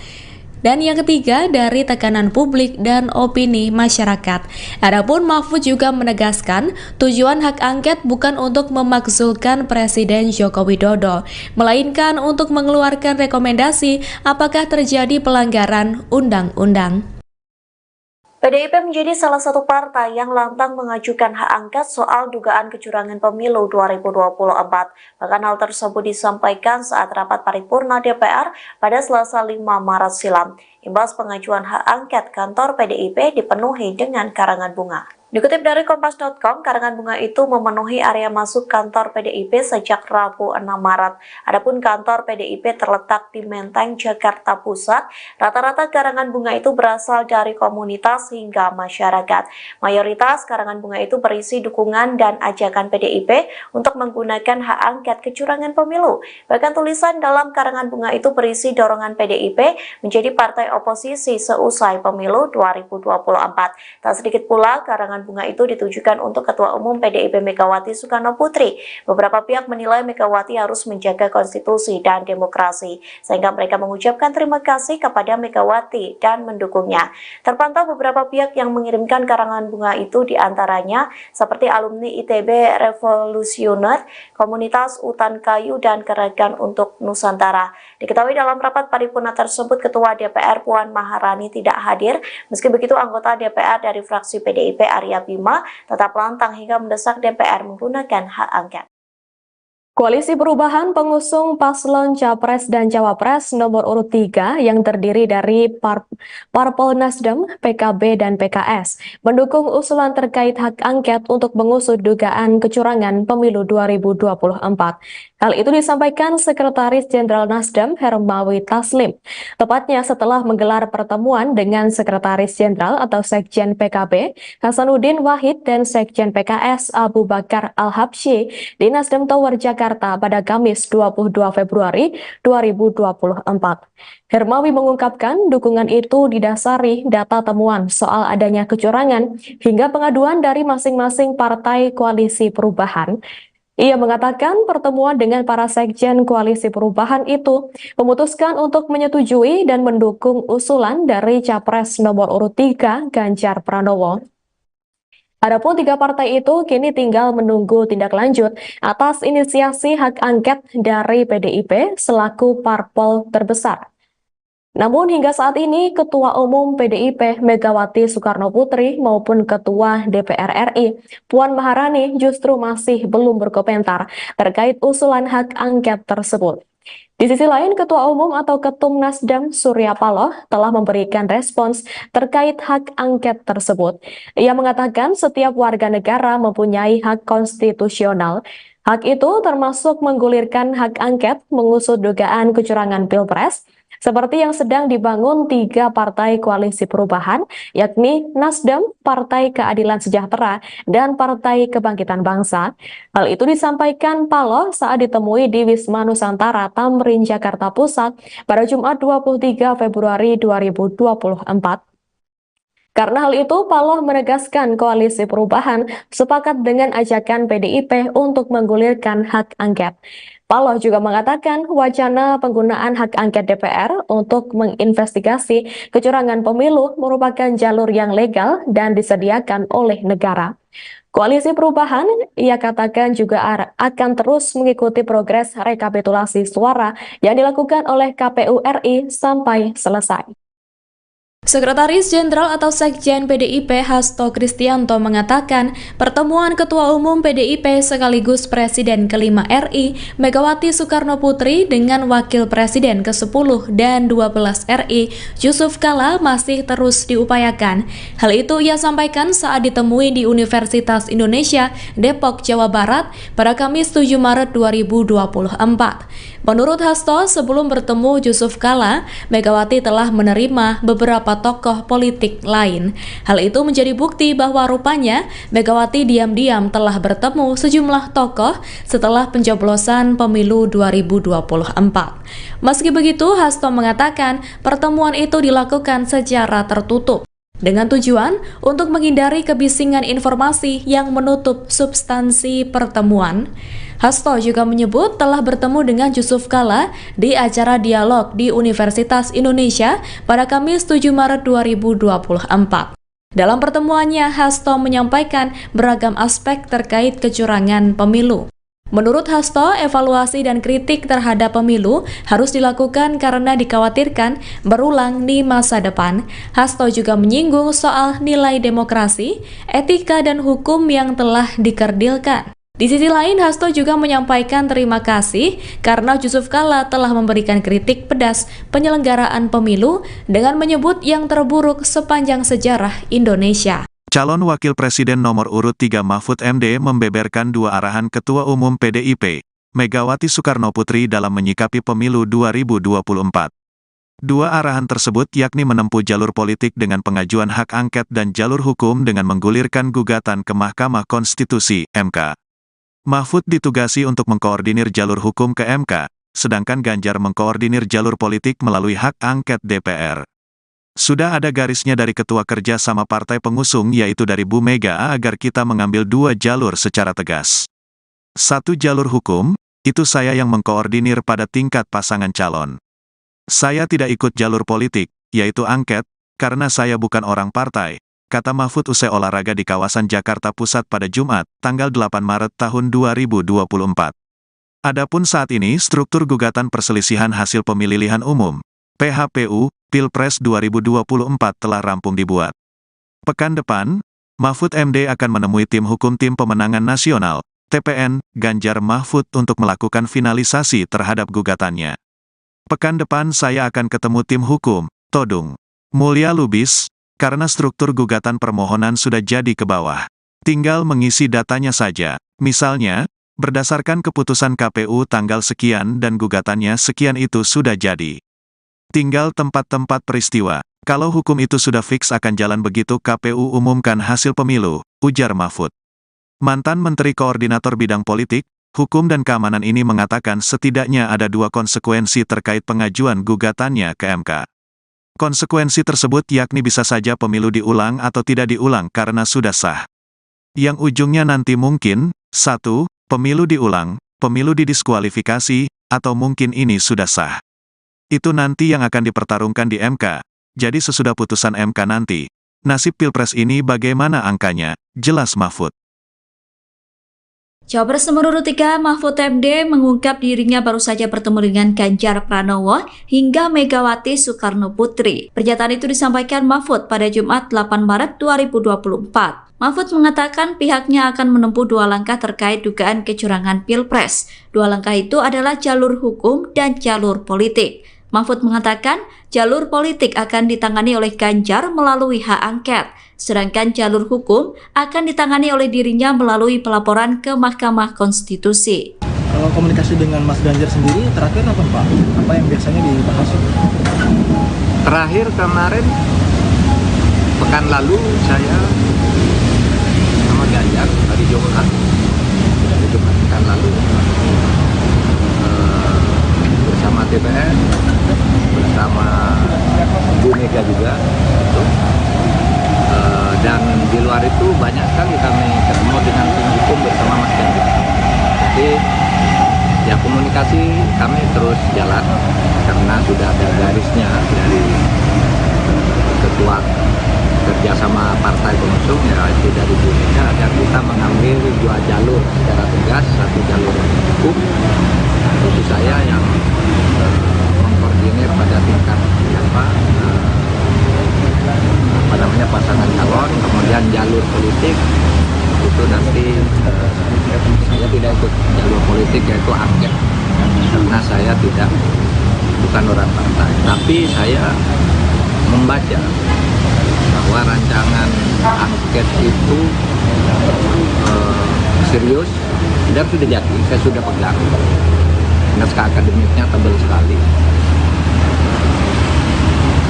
Dan yang ketiga, dari tekanan publik dan opini masyarakat. Adapun Mahfud juga menegaskan tujuan hak angket bukan untuk memakzulkan Presiden Joko Widodo, melainkan untuk mengeluarkan rekomendasi apakah terjadi pelanggaran undang-undang. PDIP menjadi salah satu partai yang lantang mengajukan hak angket soal dugaan kecurangan pemilu 2024. Bahkan hal tersebut disampaikan saat rapat paripurna DPR pada Selasa 5 Maret silam. Imbas pengajuan hak angket, kantor PDIP dipenuhi dengan karangan bunga. Dikutip dari Kompas.com, karangan bunga itu memenuhi area masuk kantor PDIP sejak Rabu 6 Maret. Adapun kantor PDIP terletak di Menteng, Jakarta Pusat. Rata-rata karangan bunga itu berasal dari komunitas hingga masyarakat. Mayoritas karangan bunga itu berisi dukungan dan ajakan PDIP untuk menggunakan hak angket kecurangan pemilu. Bahkan tulisan dalam karangan bunga itu berisi dorongan PDIP menjadi partai oposisi seusai pemilu 2024. Tak sedikit pula karangan bunga itu ditujukan untuk Ketua Umum PDIP Megawati Soekarno Putri. Beberapa pihak menilai Megawati harus menjaga konstitusi dan demokrasi, sehingga mereka mengucapkan terima kasih kepada Megawati dan mendukungnya. Terpantau beberapa pihak yang mengirimkan karangan bunga itu, diantaranya seperti alumni ITB Revolusioner, Komunitas Utan Kayu, dan Gerakan untuk Nusantara. Diketahui dalam rapat paripurna tersebut, Ketua DPR Puan Maharani tidak hadir. Meski begitu, anggota DPR dari fraksi PDIP Arya Bima tetap lantang hingga mendesak DPR menggunakan hak angket. Koalisi Perubahan pengusung paslon Capres dan Cawapres nomor urut 3 yang terdiri dari Parpol Nasdem, PKB, dan PKS mendukung usulan terkait hak angket untuk mengusut dugaan kecurangan pemilu 2024. Hal itu disampaikan Sekretaris Jenderal Nasdem Hermawi Taslim, tepatnya setelah menggelar pertemuan dengan Sekretaris Jenderal atau Sekjen PKB Hasanuddin Wahid dan Sekjen PKS Abu Bakar Al-Habsyi di Nasdem Tower Jakarta pada Kamis 22 Februari 2024. Hermawi mengungkapkan dukungan itu didasari data temuan soal adanya kecurangan hingga pengaduan dari masing-masing partai koalisi perubahan. Ia mengatakan pertemuan dengan para sekjen koalisi perubahan itu memutuskan untuk menyetujui dan mendukung usulan dari Capres nomor urut 3 Ganjar Pranowo. Adapun 3 partai itu kini tinggal menunggu tindak lanjut atas inisiasi hak angket dari PDIP selaku parpol terbesar. Namun hingga saat ini Ketua Umum PDIP Megawati Soekarno Putri maupun Ketua DPR RI Puan Maharani justru masih belum berkomentar terkait usulan hak angket tersebut. Di sisi lain, Ketua Umum atau Ketum Nasdem Surya Paloh telah memberikan respons terkait hak angket tersebut. Ia mengatakan setiap warga negara mempunyai hak konstitusional. Hak itu termasuk menggulirkan hak angket mengusut dugaan kecurangan Pilpres, seperti yang sedang dibangun 3 partai koalisi perubahan, yakni Nasdem, Partai Keadilan Sejahtera, dan Partai Kebangkitan Bangsa. Hal itu disampaikan Paloh saat ditemui di Wisma Nusantara, Tamrin, Jakarta Pusat pada Jumat 23 Februari 2024. Karena hal itu, Paloh menegaskan koalisi perubahan sepakat dengan ajakan PDIP untuk menggulirkan hak angket. Paloh juga mengatakan wacana penggunaan hak angket DPR untuk menginvestigasi kecurangan pemilu merupakan jalur yang legal dan disediakan oleh negara. Koalisi perubahan, ia katakan juga akan terus mengikuti progres rekapitulasi suara yang dilakukan oleh KPU RI sampai selesai. Sekretaris Jenderal atau Sekjen PDIP Hasto Kristianto mengatakan pertemuan Ketua Umum PDIP sekaligus Presiden ke-5 RI Megawati Soekarno Putri dengan Wakil Presiden ke-10 dan 12 RI Yusuf Kala masih terus diupayakan. Hal itu ia sampaikan saat ditemui di Universitas Indonesia Depok, Jawa Barat pada Kamis 7 Maret 2024. Menurut Hasto, sebelum bertemu Yusuf Kala, Megawati telah menerima beberapa tokoh politik lain. Hal itu menjadi bukti bahwa rupanya Megawati diam-diam telah bertemu sejumlah tokoh setelah pencoblosan pemilu 2024. Meski begitu, Hasto mengatakan pertemuan itu dilakukan secara tertutup dengan tujuan untuk menghindari kebisingan informasi yang menutup substansi pertemuan. Hasto juga menyebut telah bertemu dengan Yusuf Kala di acara dialog di Universitas Indonesia pada Kamis 7 Maret 2024. Dalam pertemuannya, Hasto menyampaikan beragam aspek terkait kecurangan pemilu. Menurut Hasto, evaluasi dan kritik terhadap pemilu harus dilakukan karena dikhawatirkan berulang di masa depan. Hasto juga menyinggung soal nilai demokrasi, etika, dan hukum yang telah dikerdilkan. Di sisi lain, Hasto juga menyampaikan terima kasih karena Yusuf Kala telah memberikan kritik pedas penyelenggaraan pemilu dengan menyebut yang terburuk sepanjang sejarah Indonesia. Calon Wakil Presiden nomor urut 3 Mahfud MD membeberkan 2 arahan Ketua Umum PDIP, Megawati Soekarno Putri dalam menyikapi pemilu 2024. 2 arahan tersebut yakni menempuh jalur politik dengan pengajuan hak angket dan jalur hukum dengan menggulirkan gugatan ke Mahkamah Konstitusi, MK. Mahfud ditugasi untuk mengkoordinir jalur hukum ke MK, sedangkan Ganjar mengkoordinir jalur politik melalui hak angket DPR. Sudah ada garisnya dari Ketua Kerja sama Partai Pengusung yaitu dari Bu Mega agar kita mengambil 2 jalur secara tegas. 1 jalur hukum, itu saya yang mengkoordinir pada tingkat pasangan calon. Saya tidak ikut jalur politik, yaitu angket, karena saya bukan orang partai, kata Mahfud usai olahraga di kawasan Jakarta Pusat pada Jumat, tanggal 8 Maret tahun 2024. Adapun saat ini struktur gugatan perselisihan hasil pemilihan umum, PHPU, Pilpres 2024 telah rampung dibuat. Pekan depan, Mahfud MD akan menemui tim hukum Tim Pemenangan Nasional, TPN, Ganjar Mahfud untuk melakukan finalisasi terhadap gugatannya. Pekan depan saya akan ketemu tim hukum, Todung Mulya Lubis, karena struktur gugatan permohonan sudah jadi ke bawah. Tinggal mengisi datanya saja. Misalnya, berdasarkan keputusan KPU tanggal sekian dan gugatannya sekian itu sudah jadi. Tinggal tempat-tempat peristiwa. Kalau hukum itu sudah fix akan jalan begitu KPU umumkan hasil pemilu, ujar Mahfud. Mantan Menteri Koordinator Bidang Politik, Hukum dan Keamanan ini mengatakan setidaknya ada 2 konsekuensi terkait pengajuan gugatannya ke MK. Konsekuensi tersebut yakni bisa saja pemilu diulang atau tidak diulang karena sudah sah. Yang ujungnya nanti mungkin, 1, pemilu diulang, pemilu didiskualifikasi, atau mungkin ini sudah sah. Itu nanti yang akan dipertarungkan di MK. Jadi sesudah putusan MK nanti, nasib Pilpres ini bagaimana angkanya, jelas Mahfud. Cawapres nomor urut 3 Mahfud MD mengungkap dirinya baru saja bertemu dengan Ganjar Pranowo hingga Megawati Soekarno Putri. Pernyataan itu disampaikan Mahfud pada Jumat 8 Maret 2024. Mahfud mengatakan pihaknya akan menempuh dua langkah terkait dugaan kecurangan Pilpres. Dua langkah itu adalah jalur hukum dan jalur politik. Mahfud mengatakan jalur politik akan ditangani oleh Ganjar melalui hak angket, sedangkan jalur hukum akan ditangani oleh dirinya melalui pelaporan ke Mahkamah Konstitusi. Kalau komunikasi dengan Mas Ganjar sendiri terakhir apa Pak? Apa yang biasanya dibahas? Terakhir kemarin pekan lalu saya sama Ganjar hari Jumat pekan lalu bersama DPR, bersama Bu Mega juga, dan di luar itu banyak sekali kami ketemu dengan tim hukum bersama Mas Ganjar. Jadi ya komunikasi kami terus jalan karena sudah ada garisnya dari ketua kerjasama partai pengusung, ya itu dari Bu Mega, agar kita mengambil dua jalur secara tegas, satu jalur hukum, itu saya yang mengkoordinir pada tingkat pasangan calon, kemudian jalur politik itu nanti saya tidak ikut jalur politik, yaitu angket, karena saya bukan orang partai, tapi saya membaca bahwa rancangan angket itu serius dan sudah jadi, saya sudah pegang. Naskah akademiknya tebal sekali,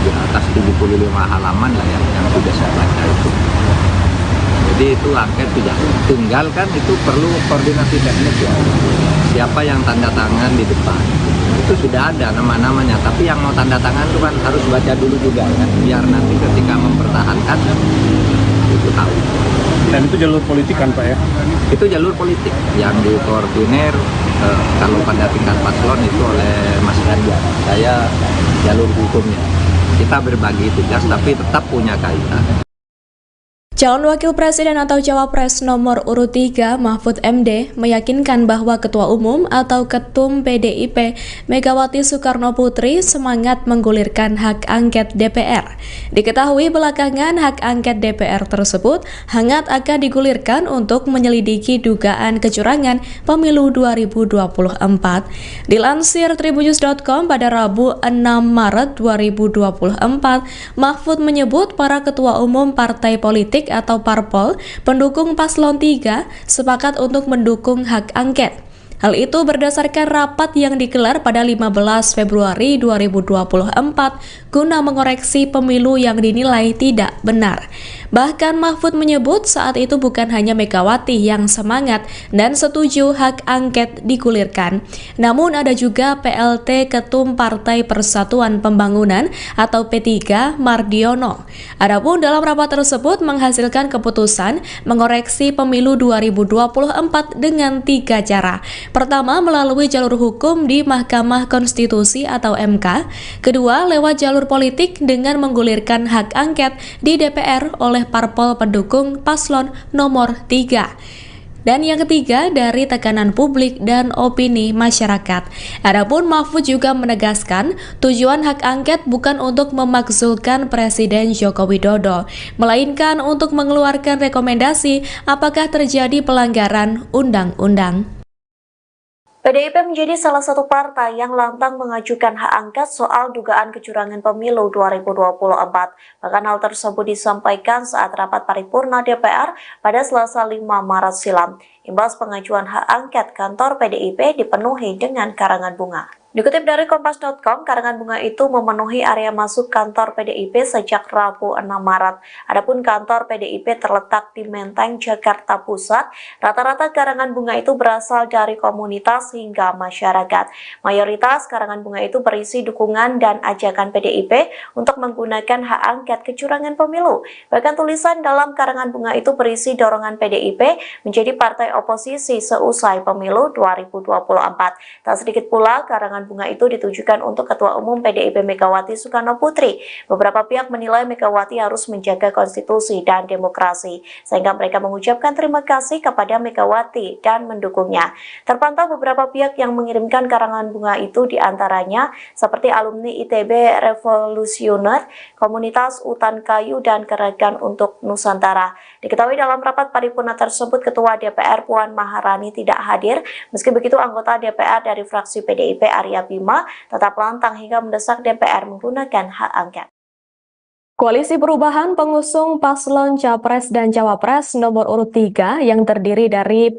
di atas 75 halaman lah yang sudah saya baca itu. Jadi itu angket sudah, tinggal kan itu perlu koordinasi teknis ya. Siapa yang tanda tangan di depan, itu sudah ada nama-namanya, tapi yang mau tanda tangan itu kan harus baca dulu juga kan, biar nanti ketika mempertahankan itu tahu. Dan itu jalur politik kan Pak ya? Itu jalur politik yang dikoordinir kalau pada tingkat paslon itu oleh Mas Ganjar. Saya jalur hukumnya. Kita berbagi tugas tapi tetap punya kaitan. Calon Wakil Presiden atau Cawapres nomor urut 3 Mahfud MD meyakinkan bahwa Ketua Umum atau Ketum PDIP Megawati Soekarno Putri semangat menggulirkan hak angket DPR. Diketahui belakangan hak angket DPR tersebut hangat akan digulirkan untuk menyelidiki dugaan kecurangan pemilu 2024. Dilansir tribunnews.com pada Rabu 6 Maret 2024, Mahfud menyebut para ketua umum partai politik atau parpol pendukung paslon 3 sepakat untuk mendukung hak angket. Hal itu berdasarkan rapat yang digelar pada 15 Februari 2024 guna mengoreksi pemilu yang dinilai tidak benar. Bahkan Mahfud menyebut saat itu bukan hanya Megawati yang semangat dan setuju hak angket digulirkan, namun ada juga PLT Ketum Partai Persatuan Pembangunan atau P3 Mardiono. Adapun dalam rapat tersebut menghasilkan keputusan mengoreksi pemilu 2024 dengan 3 cara. Pertama, melalui jalur hukum di Mahkamah Konstitusi atau MK. Kedua, lewat jalur politik dengan menggulirkan hak angket di DPR oleh parpol pendukung paslon nomor 3. Dan yang ketiga, dari tekanan publik dan opini masyarakat. Adapun Mahfud juga menegaskan tujuan hak angket bukan untuk memakzulkan Presiden Joko Widodo, melainkan untuk mengeluarkan rekomendasi apakah terjadi pelanggaran undang-undang. PDIP menjadi salah satu partai yang lantang mengajukan hak angket soal dugaan kecurangan pemilu 2024. Bahkan hal tersebut disampaikan saat rapat paripurna DPR pada Selasa 5 Maret silam. Imbas pengajuan hak angket, kantor PDIP dipenuhi dengan karangan bunga. Dikutip dari Kompas.com, karangan bunga itu memenuhi area masuk kantor PDIP sejak Rabu 6 Maret. Adapun kantor PDIP terletak di Menteng, Jakarta Pusat. Rata-rata karangan bunga itu berasal dari komunitas hingga masyarakat. Mayoritas karangan bunga itu berisi dukungan dan ajakan PDIP untuk menggunakan hak angket kecurangan pemilu. Bahkan tulisan dalam karangan bunga itu berisi dorongan PDIP menjadi partai oposisi seusai pemilu 2024. Tak sedikit pula karangan karangan bunga itu ditujukan untuk Ketua Umum PDIP Megawati Soekarno Putri. Beberapa pihak menilai Megawati harus menjaga konstitusi dan demokrasi, sehingga mereka mengucapkan terima kasih kepada Megawati dan mendukungnya. Terpantau beberapa pihak yang mengirimkan karangan bunga itu diantaranya seperti alumni ITB Revolusioner, Komunitas Utan Kayu, dan Gerakan untuk Nusantara. Diketahui dalam rapat paripurna tersebut, Ketua DPR Puan Maharani tidak hadir. Meski begitu, anggota DPR dari fraksi PDIP Arya Bima tetap lantang hingga mendesak DPR menggunakan hak angket. Koalisi Perubahan pengusung paslon Capres dan Cawapres nomor urut 3 yang terdiri dari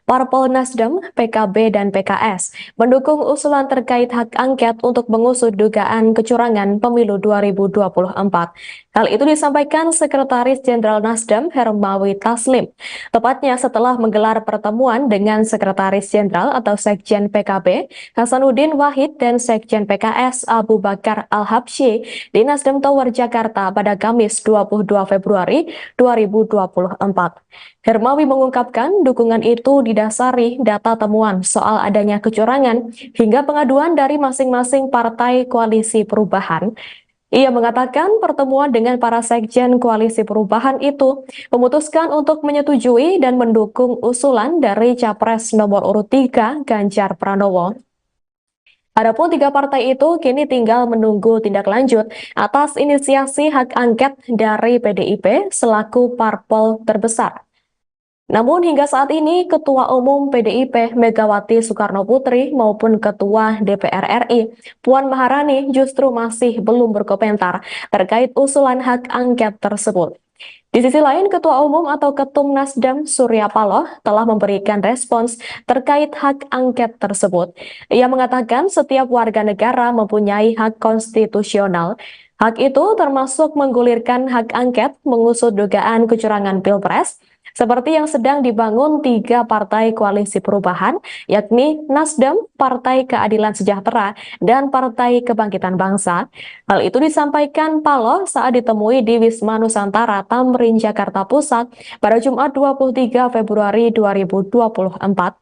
Parpol Nasdem, PKB, dan PKS mendukung usulan terkait hak angket untuk mengusut dugaan kecurangan pemilu 2024. Hal itu disampaikan Sekretaris Jenderal Nasdem Hermawi Taslim, tepatnya setelah menggelar pertemuan dengan Sekretaris Jenderal atau Sekjen PKB Hasanuddin Wahid dan Sekjen PKS Abu Bakar Al-Habsyi di Nasdem Tower Jakarta pada Kamis 22 Februari 2024. Hermawi mengungkapkan dukungan itu didasari data temuan soal adanya kecurangan hingga pengaduan dari masing-masing partai koalisi perubahan. Ia mengatakan pertemuan dengan para sekjen koalisi perubahan itu memutuskan untuk menyetujui dan mendukung usulan dari Capres nomor urut 3 Ganjar Pranowo. Adapun 3 partai itu kini tinggal menunggu tindak lanjut atas inisiasi hak angket dari PDIP selaku parpol terbesar. Namun hingga saat ini Ketua Umum PDIP Megawati Soekarno Putri maupun Ketua DPR RI Puan Maharani justru masih belum berkomentar terkait usulan hak angket tersebut. Di sisi lain, Ketua Umum atau Ketum Nasdem Surya Paloh telah memberikan respons terkait hak angket tersebut. Ia mengatakan setiap warga negara mempunyai hak konstitusional. Hak itu termasuk menggulirkan hak angket mengusut dugaan kecurangan Pilpres, seperti yang sedang dibangun 3 partai koalisi perubahan, yakni Nasdem, Partai Keadilan Sejahtera, dan Partai Kebangkitan Bangsa. Hal itu disampaikan Paloh saat ditemui di Wisma Nusantara Tamrin, Jakarta Pusat pada Jumat 23 Februari 2024.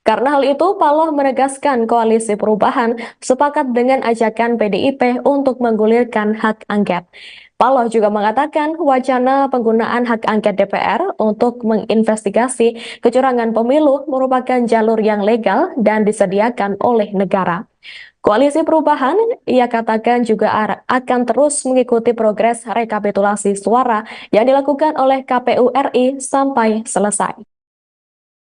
Karena hal itu, Paloh menegaskan koalisi perubahan sepakat dengan ajakan PDIP untuk menggulirkan hak angket. Paloh juga mengatakan wacana penggunaan hak angket DPR untuk menginvestigasi kecurangan pemilu merupakan jalur yang legal dan disediakan oleh negara. Koalisi perubahan, ia katakan juga akan terus mengikuti progres rekapitulasi suara yang dilakukan oleh KPU RI sampai selesai.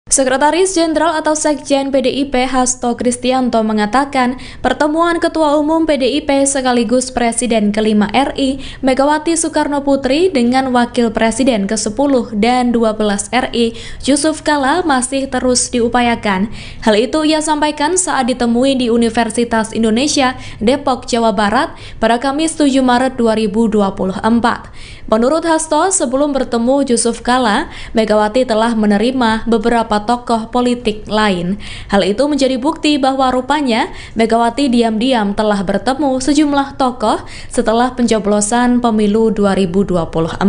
Sekretaris Jenderal atau Sekjen PDIP Hasto Kristianto mengatakan pertemuan Ketua Umum PDIP sekaligus Presiden ke-5 RI Megawati Soekarno Putri dengan Wakil Presiden ke-10 dan 12 RI Yusuf Kala masih terus diupayakan. Hal itu ia sampaikan saat ditemui di Universitas Indonesia Depok, Jawa Barat pada Kamis 7 Maret 2024. Menurut Hasto, sebelum bertemu Yusuf Kala, Megawati telah menerima beberapa tokoh politik lain. Hal itu menjadi bukti bahwa rupanya Megawati diam-diam telah bertemu sejumlah tokoh setelah pencoblosan pemilu 2024.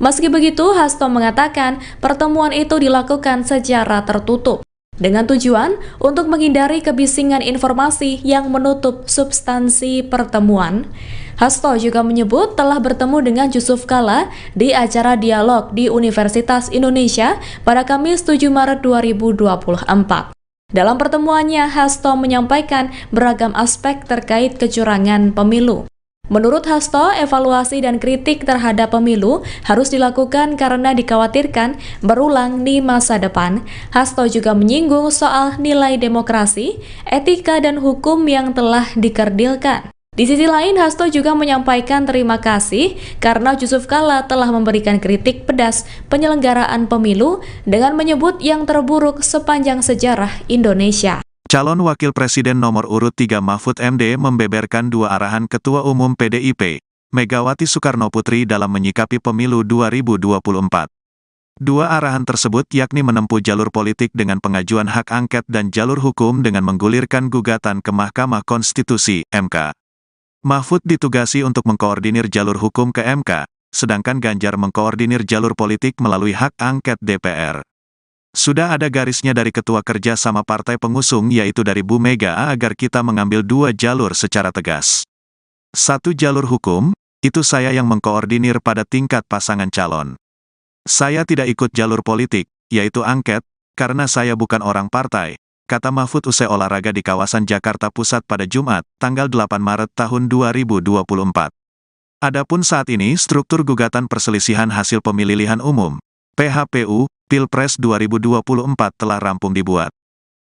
Meski begitu, Hasto mengatakan pertemuan itu dilakukan secara tertutup, dengan tujuan untuk menghindari kebisingan informasi yang menutup substansi pertemuan. Hasto juga menyebut telah bertemu dengan Yusuf Kala di acara dialog di Universitas Indonesia pada Kamis 7 Maret 2024. Dalam pertemuannya, Hasto menyampaikan beragam aspek terkait kecurangan pemilu. Menurut Hasto, evaluasi dan kritik terhadap pemilu harus dilakukan karena dikhawatirkan berulang di masa depan. Hasto juga menyinggung soal nilai demokrasi, etika, dan hukum yang telah dikerdilkan. Di sisi lain, Hasto juga menyampaikan terima kasih karena Yusuf Kala telah memberikan kritik pedas penyelenggaraan pemilu dengan menyebut yang terburuk sepanjang sejarah Indonesia. Calon Wakil Presiden nomor urut 3 Mahfud MD membeberkan 2 arahan Ketua Umum PDIP, Megawati Soekarno Putri dalam menyikapi pemilu 2024. 2 arahan tersebut yakni menempuh jalur politik dengan pengajuan hak angket dan jalur hukum dengan menggulirkan gugatan ke Mahkamah Konstitusi (MK). Mahfud ditugasi untuk mengkoordinir jalur hukum ke MK, sedangkan Ganjar mengkoordinir jalur politik melalui hak angket DPR. Sudah ada garisnya dari ketua kerja sama partai pengusung yaitu dari Bu Mega agar kita mengambil dua jalur secara tegas. Satu jalur hukum, itu saya yang mengkoordinir pada tingkat pasangan calon. Saya tidak ikut jalur politik, yaitu angket, karena saya bukan orang partai, kata Mahfud usai olahraga di kawasan Jakarta Pusat pada Jumat, tanggal 8 Maret tahun 2024. Adapun saat ini struktur gugatan perselisihan hasil pemilihan umum, PHPU, Pilpres 2024 telah rampung dibuat.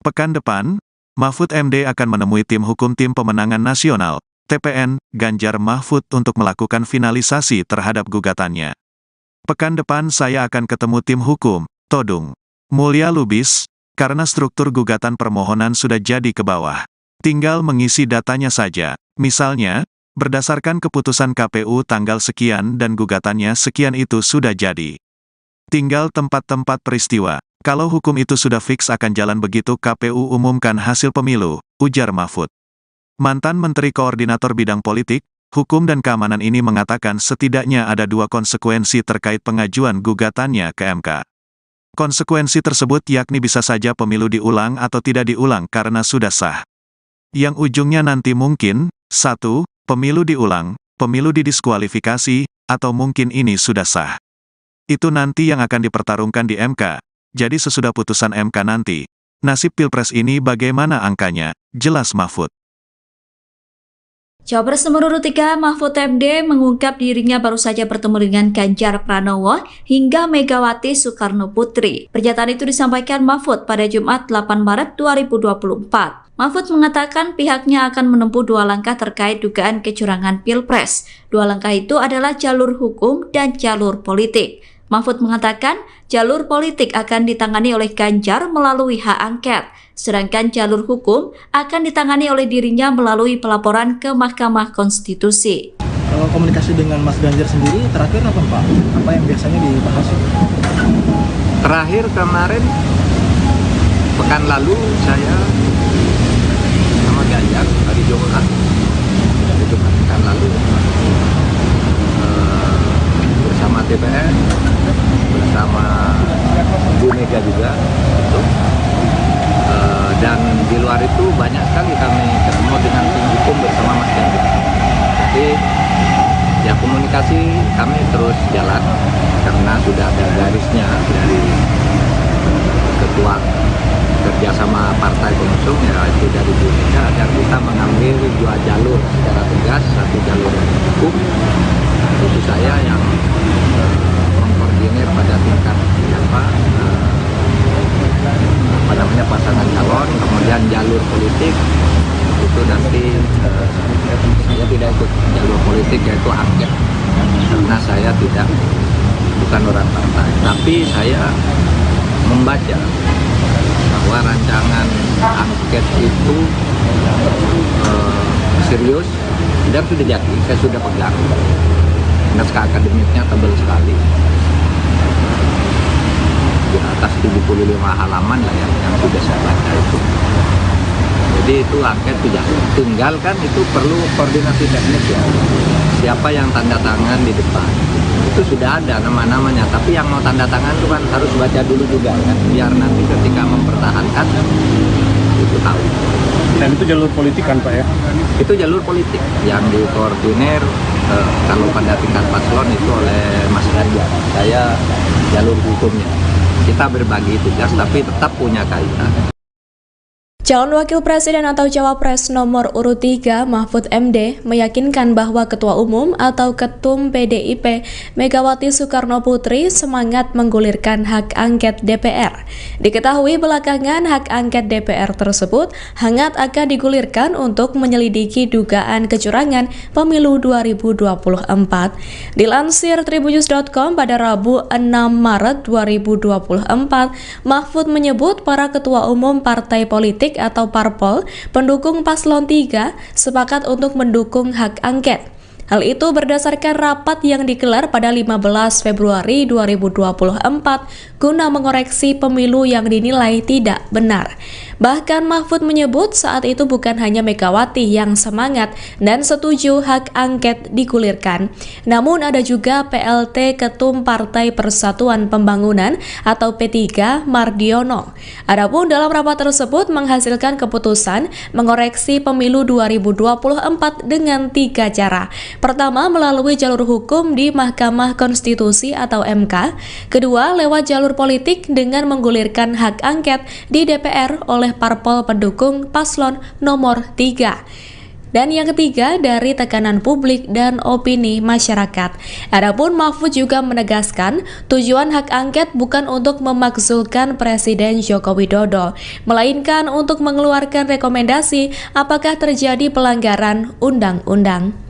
Pekan depan, Mahfud MD akan menemui tim hukum Tim Pemenangan Nasional, TPN, Ganjar Mahfud untuk melakukan finalisasi terhadap gugatannya. Pekan depan saya akan ketemu tim hukum, Todung Mulya Lubis, karena struktur gugatan permohonan sudah jadi ke bawah. Tinggal mengisi datanya saja, misalnya, berdasarkan keputusan KPU tanggal sekian dan gugatannya sekian itu sudah jadi. Tinggal tempat-tempat peristiwa. Kalau hukum itu sudah fix akan jalan begitu KPU umumkan hasil pemilu, ujar Mahfud. Mantan Menteri Koordinator Bidang Politik, Hukum dan Keamanan ini mengatakan setidaknya ada dua konsekuensi terkait pengajuan gugatannya ke MK. Konsekuensi tersebut yakni bisa saja pemilu diulang atau tidak diulang karena sudah sah. Yang ujungnya nanti mungkin, 1, pemilu diulang, pemilu didiskualifikasi, atau mungkin ini sudah sah. Itu nanti yang akan dipertarungkan di MK. Jadi sesudah putusan MK nanti, nasib Pilpres ini bagaimana angkanya, jelas Mahfud. Cawapres nomor urut 3 Mahfud MD mengungkap dirinya baru saja bertemu dengan Ganjar Pranowo hingga Megawati Soekarno Putri. Pernyataan itu disampaikan Mahfud pada Jumat 8 Maret 2024. Mahfud mengatakan pihaknya akan menempuh dua langkah terkait dugaan kecurangan Pilpres. Dua langkah itu adalah jalur hukum dan jalur politik. Mahfud mengatakan jalur politik akan ditangani oleh Ganjar melalui hak angket, sedangkan jalur hukum akan ditangani oleh dirinya melalui pelaporan ke Mahkamah Konstitusi. Kalau komunikasi dengan Mas Ganjar sendiri terakhir apa Pak? Apa yang biasanya dibahas? Terakhir kemarin, pekan lalu saya sama Ganjar hari Jumat pekan lalu bersama TPN, bersama Bu Mega juga, dan di luar itu banyak sekali kami ketemu dengan tim hukum bersama Mas Ganjar. Jadi ya komunikasi kami terus jalan karena sudah ada garisnya dari ketua kerjasama partai pengusung yaitu dari Bu Mega agar kita mengambil dua jalur secara tegas, satu jalur hukum, itu saya yang mengkoordinir pada tingkat pasangan calon, kemudian jalur politik itu nanti saya tidak ikut jalur politik yaitu angket karena saya bukan orang partai, tapi saya membaca bahwa rancangan angket itu serius dan sudah jadi, saya sudah pegang. Naskah akademiknya tebal sekali, di atas 75 halaman lah yang sudah saya baca itu. Jadi itu angket sudah tinggal kan, itu perlu koordinasi teknis ya. Siapa yang tanda tangan di depan itu sudah ada nama-namanya, tapi yang mau tanda tangan itu kan harus baca dulu juga kan, biar nanti ketika mempertahankan itu tahu. Dan itu jalur politik kan Pak ya? Itu jalur politik yang dikoordinir kalau pada tingkat paslon itu oleh Mas Ganjar. Saya jalur hukumnya. Kita berbagi tugas tapi tetap punya kaitan. Calon Wakil Presiden atau Cawapres nomor urut 3 Mahfud MD meyakinkan bahwa Ketua Umum atau Ketum PDIP Megawati Soekarno Putri semangat menggulirkan hak angket DPR. Diketahui belakangan hak angket DPR tersebut hangat akan digulirkan untuk menyelidiki dugaan kecurangan pemilu 2024. Dilansir tribunnews.com pada Rabu 6 Maret 2024, Mahfud menyebut para Ketua Umum partai politik atau parpol pendukung paslon 3 sepakat untuk mendukung hak angket. Hal itu berdasarkan rapat yang digelar pada 15 Februari 2024 guna mengoreksi pemilu yang dinilai tidak benar. Bahkan Mahfud menyebut saat itu bukan hanya Megawati yang semangat dan setuju hak angket digulirkan, namun ada juga PLT Ketum Partai Persatuan Pembangunan atau P3 Mardiono. Adapun dalam rapat tersebut menghasilkan keputusan mengoreksi pemilu 2024 dengan 3 cara. Pertama, melalui jalur hukum di Mahkamah Konstitusi atau MK. Kedua, lewat jalur politik dengan menggulirkan hak angket di DPR oleh parpol pendukung paslon nomor 3. Dan yang ketiga, dari tekanan publik dan opini masyarakat. Adapun Mahfud juga menegaskan, tujuan hak angket bukan untuk memakzulkan Presiden Joko Widodo, melainkan untuk mengeluarkan rekomendasi apakah terjadi pelanggaran undang-undang.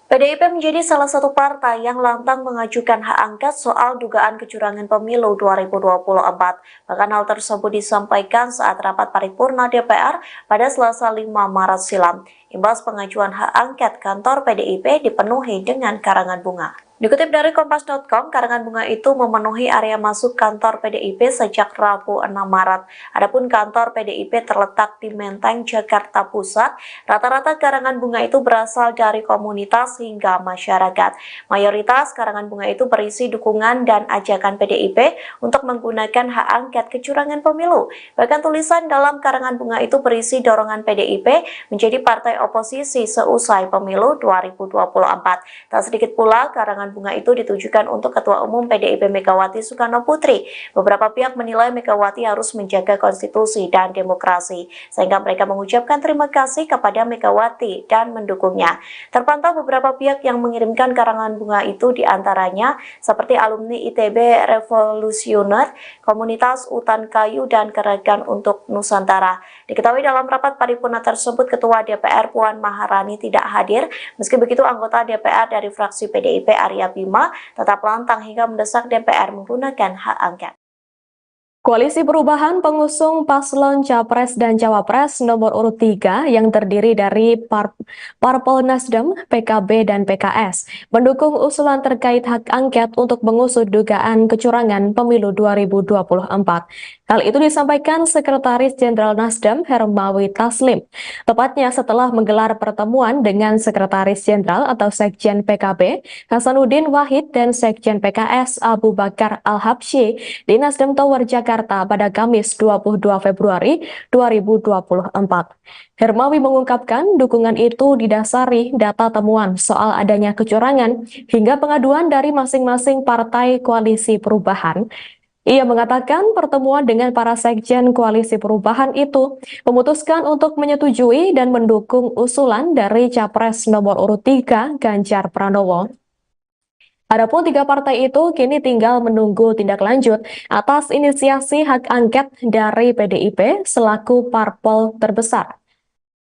PDIP menjadi salah satu partai yang lantang mengajukan hak angket soal dugaan kecurangan pemilu 2024. Bahkan hal tersebut disampaikan saat rapat paripurna DPR pada Selasa 5 Maret silam. Imbas pengajuan hak angket, kantor PDIP dipenuhi dengan karangan bunga. Dikutip dari Kompas.com, karangan bunga itu memenuhi area masuk kantor PDIP sejak Rabu 6 Maret. Adapun kantor PDIP terletak di Menteng, Jakarta Pusat. Rata-rata karangan bunga itu berasal dari komunitas hingga masyarakat. Mayoritas karangan bunga itu berisi dukungan dan ajakan PDIP untuk menggunakan hak angket kecurangan pemilu. Bahkan tulisan dalam karangan bunga itu berisi dorongan PDIP menjadi partai oposisi seusai pemilu 2024. Tak sedikit pula karangan bunga itu ditujukan untuk Ketua Umum PDIP Megawati Soekarno Putri. Beberapa pihak menilai Megawati harus menjaga konstitusi dan demokrasi, sehingga mereka mengucapkan terima kasih kepada Megawati dan mendukungnya. Terpantau beberapa pihak yang mengirimkan karangan bunga itu diantaranya seperti alumni ITB Revolusioner, Komunitas Utan Kayu, dan Gerakan untuk Nusantara. Diketahui dalam rapat paripurna tersebut, Ketua DPR Puan Maharani tidak hadir. Meski begitu, anggota DPR dari fraksi PDIP Arya Bima tetap lantang hingga mendesak DPR menggunakan hak angket. Koalisi Perubahan pengusung paslon Capres dan Cawapres nomor urut 3 yang terdiri dari Parpol Nasdem, PKB, dan PKS mendukung usulan terkait hak angket untuk mengusut dugaan kecurangan pemilu 2024. Hal itu disampaikan Sekretaris Jenderal Nasdem Hermawi Taslim, tepatnya setelah menggelar pertemuan dengan Sekretaris Jenderal atau Sekjen PKB Hasanuddin Wahid dan Sekjen PKS Abu Bakar Al-Habsyi di Nasdem Tower Jakarta pada Kamis 22 Februari 2024. Hermawi mengungkapkan dukungan itu didasari data temuan soal adanya kecurangan hingga pengaduan dari masing-masing partai koalisi perubahan. Ia mengatakan pertemuan dengan para sekjen koalisi perubahan itu memutuskan untuk menyetujui dan mendukung usulan dari Capres nomor urut 3 Ganjar Pranowo. Adapun 3 partai itu kini tinggal menunggu tindak lanjut atas inisiasi hak angket dari PDIP selaku parpol terbesar.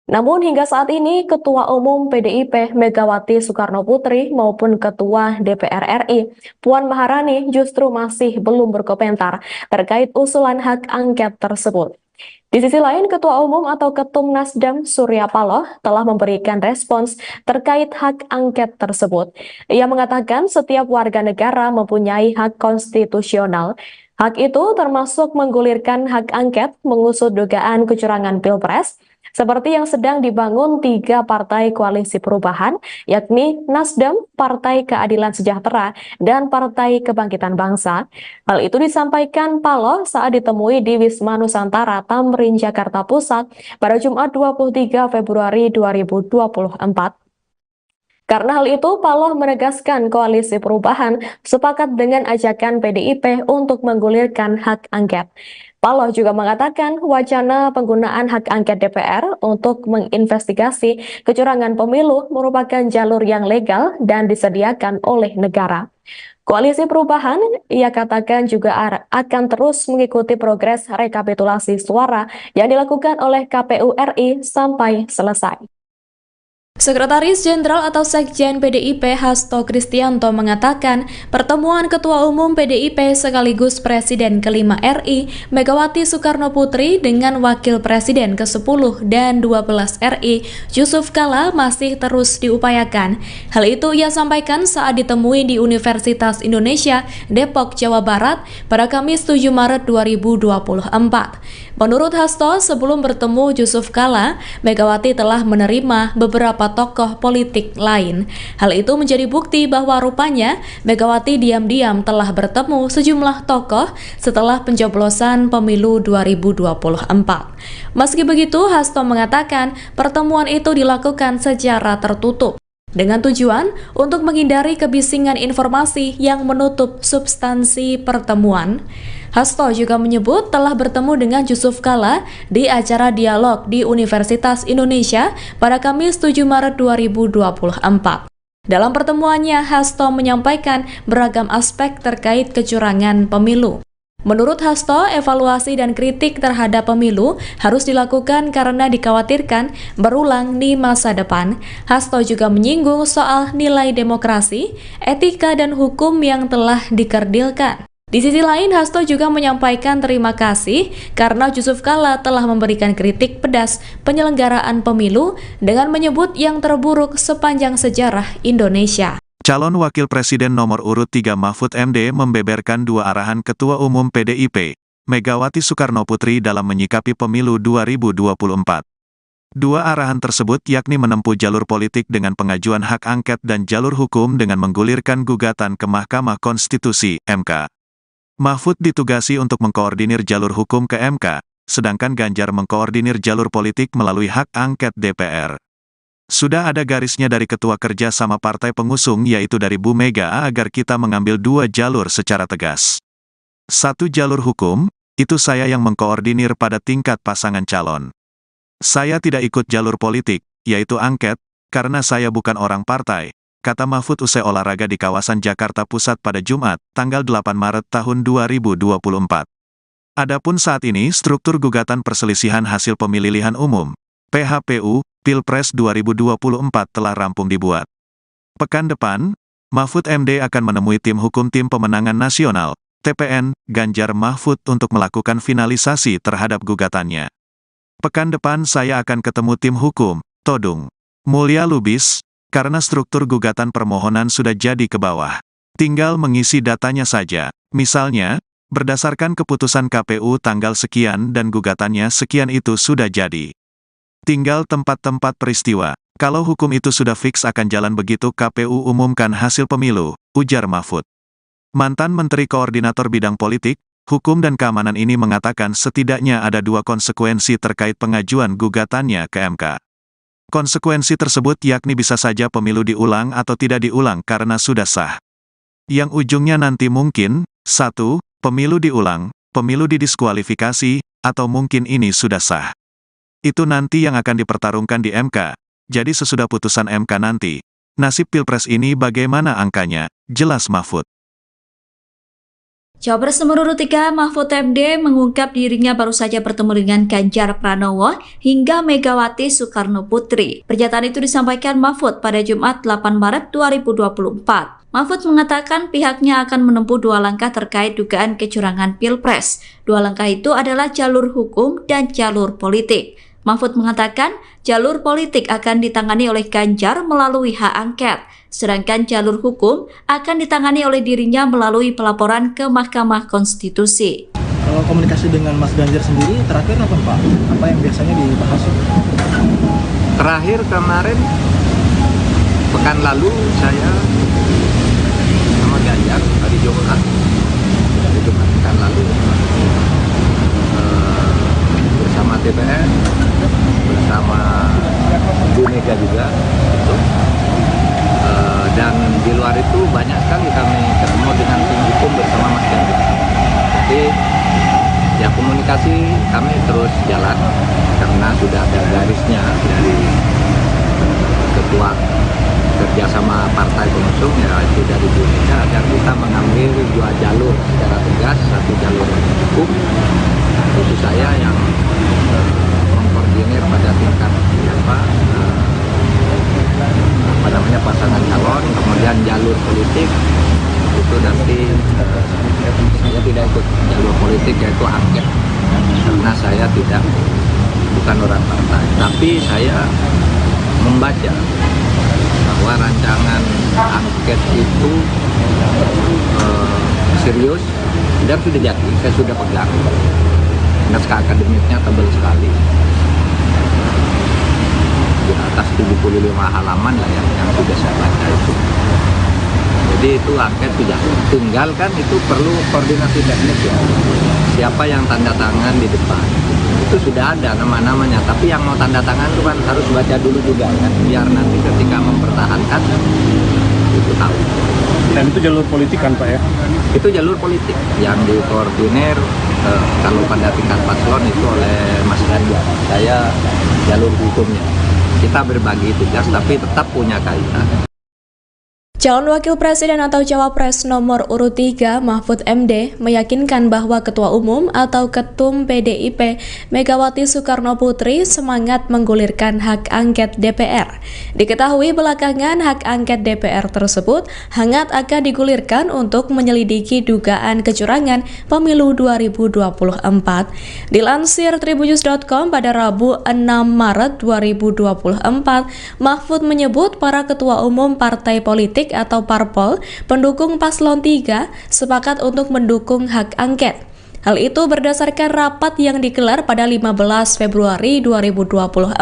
Namun hingga saat ini Ketua Umum PDIP Megawati Soekarno Putri maupun Ketua DPR RI Puan Maharani justru masih belum berkomentar terkait usulan hak angket tersebut. Di sisi lain, Ketua Umum atau Ketum Nasdem Surya Paloh telah memberikan respons terkait hak angket tersebut. Ia mengatakan setiap warga negara mempunyai hak konstitusional. Hak itu termasuk menggulirkan hak angket mengusut dugaan kecurangan Pilpres, seperti yang sedang dibangun 3 partai koalisi perubahan, yakni Nasdem, Partai Keadilan Sejahtera, dan Partai Kebangkitan Bangsa. Hal itu disampaikan Paloh saat ditemui di Wisma Nusantara Tamrin, Jakarta Pusat pada Jumat 23 Februari 2024. Karena hal itu, Paloh menegaskan koalisi perubahan sepakat dengan ajakan PDIP untuk menggulirkan hak angket. Paloh juga mengatakan wacana penggunaan hak angket DPR untuk menginvestigasi kecurangan pemilu merupakan jalur yang legal dan disediakan oleh negara. Koalisi Perubahan, ia katakan juga akan terus mengikuti progres rekapitulasi suara yang dilakukan oleh KPU RI sampai selesai. Sekretaris Jenderal atau Sekjen PDIP Hasto Kristianto mengatakan pertemuan Ketua Umum PDIP sekaligus Presiden ke-5 RI Megawati Soekarno Putri dengan Wakil Presiden ke-10 dan 12 RI Yusuf Kala masih terus diupayakan. Hal itu ia sampaikan saat ditemui di Universitas Indonesia Depok, Jawa Barat pada Kamis 7 Maret 2024. Menurut Hasto, sebelum bertemu Yusuf Kala, Megawati telah menerima beberapa tokoh politik lain. Hal itu menjadi bukti bahwa rupanya Megawati diam-diam telah bertemu sejumlah tokoh setelah pencoblosan pemilu 2024. Meski begitu, Hasto mengatakan pertemuan itu dilakukan secara tertutup dengan tujuan untuk menghindari kebisingan informasi yang menutup substansi pertemuan. Hasto juga menyebut telah bertemu dengan Yusuf Kala di acara dialog di Universitas Indonesia pada Kamis 7 Maret 2024. Dalam pertemuannya, Hasto menyampaikan beragam aspek terkait kecurangan pemilu. Menurut Hasto, evaluasi dan kritik terhadap pemilu harus dilakukan karena dikhawatirkan berulang di masa depan. Hasto juga menyinggung soal nilai demokrasi, etika, dan hukum yang telah dikerdilkan. Di sisi lain, Hasto juga menyampaikan terima kasih karena Yusuf Kala telah memberikan kritik pedas penyelenggaraan pemilu dengan menyebut yang terburuk sepanjang sejarah Indonesia. Calon Wakil Presiden nomor urut 3 Mahfud MD membeberkan dua arahan Ketua Umum PDIP, Megawati Soekarno Putri dalam menyikapi pemilu 2024. Dua arahan tersebut yakni menempuh jalur politik dengan pengajuan hak angket dan jalur hukum dengan menggulirkan gugatan ke Mahkamah Konstitusi (MK). Mahfud ditugasi untuk mengkoordinir jalur hukum ke MK, sedangkan Ganjar mengkoordinir jalur politik melalui hak angket DPR. Sudah ada garisnya dari Ketua Kerja sama partai pengusung yaitu dari Bu Mega agar kita mengambil dua jalur secara tegas. Satu jalur hukum, itu saya yang mengkoordinir pada tingkat pasangan calon. Saya tidak ikut jalur politik, yaitu angket, karena saya bukan orang partai, kata Mahfud usai olahraga di kawasan Jakarta Pusat pada Jumat, tanggal 8 Maret tahun 2024. Adapun saat ini struktur gugatan perselisihan hasil pemilihan umum, PHPU, Pilpres 2024 telah rampung dibuat. Pekan depan, Mahfud MD akan menemui tim hukum Tim Pemenangan Nasional, TPN, Ganjar Mahfud untuk melakukan finalisasi terhadap gugatannya. Pekan depan saya akan ketemu tim hukum, Todung Mulya Lubis, karena struktur gugatan permohonan sudah jadi ke bawah. Tinggal mengisi datanya saja, misalnya, berdasarkan keputusan KPU tanggal sekian dan gugatannya sekian itu sudah jadi. Tinggal tempat-tempat peristiwa, kalau hukum itu sudah fix akan jalan begitu KPU umumkan hasil pemilu, ujar Mahfud. Mantan Menteri Koordinator Bidang Politik, Hukum dan Keamanan ini mengatakan setidaknya ada dua konsekuensi terkait pengajuan gugatannya ke MK. Konsekuensi tersebut yakni bisa saja pemilu diulang atau tidak diulang karena sudah sah. Yang ujungnya nanti mungkin, 1, pemilu diulang, pemilu didiskualifikasi, atau mungkin ini sudah sah. Itu nanti yang akan dipertarungkan di MK, jadi sesudah putusan MK nanti, nasib Pilpres ini bagaimana angkanya, jelas Mahfud. Cawapres nomor urut 3 Mahfud MD mengungkap dirinya baru saja bertemu dengan Ganjar Pranowo hingga Megawati Soekarno Putri. Pernyataan itu disampaikan Mahfud pada Jumat 8 Maret 2024. Mahfud mengatakan pihaknya akan menempuh dua langkah terkait dugaan kecurangan Pilpres. Dua langkah itu adalah jalur hukum dan jalur politik. Mahfud mengatakan jalur politik akan ditangani oleh Ganjar melalui hak angket, sedangkan jalur hukum akan ditangani oleh dirinya melalui pelaporan ke Mahkamah Konstitusi. Kalau komunikasi dengan Mas Ganjar sendiri terakhir apa Pak? Apa yang biasanya dibahas? Terakhir kemarin, pekan lalu saya sama Ganjar hari Jumat pekan lalu bersama TPN, bersama Bu Mega juga gitu. Dan di luar itu banyak sekali kami ketemu dengan tim hukum bersama Mas Ganjar. Jadi ya komunikasi kami terus jalan karena sudah ada garisnya dari Ketua Kerjasama Partai Pengusung yaitu dari Bu Mega agar kita mengambil dua jalur secara tegas, satu jalur hukum, itu saya yang mengkoordinir pada tingkat politik itu nanti saya tidak ikut jalur politik, yaitu angket, karena saya bukan orang partai. Tapi saya membaca bahwa rancangan angket itu serius dan sudah jadi, saya sudah pegang. Naskah akademiknya tebal sekali, di atas 75 halaman lah yang sudah saya baca itu. Jadi itu angket sudah, tinggal kan itu perlu koordinasi teknis ya. Siapa yang tanda tangan di depan, itu sudah ada nama-namanya. Tapi yang mau tanda tangan itu kan harus baca dulu juga kan, biar nanti ketika mempertahankan itu tahu. Dan itu jalur politik kan Pak ya? Itu jalur politik yang dikoordinir kalau pada tingkat paslon itu oleh Mas Ganjar. Saya jalur hukumnya. Kita berbagi tugas tapi tetap punya kaitan. Calon Wakil Presiden atau Cawapres nomor urut 3 Mahfud MD meyakinkan bahwa Ketua Umum atau Ketum PDIP Megawati Soekarno Putri semangat menggulirkan hak angket DPR. Diketahui belakangan hak angket DPR tersebut hangat akan digulirkan untuk menyelidiki dugaan kecurangan pemilu 2024. Dilansir tribunnews.com pada Rabu 6 Maret 2024, Mahfud menyebut para ketua umum partai politik atau parpol pendukung paslon 3 sepakat untuk mendukung hak angket. Hal itu berdasarkan rapat yang digelar pada 15 Februari 2024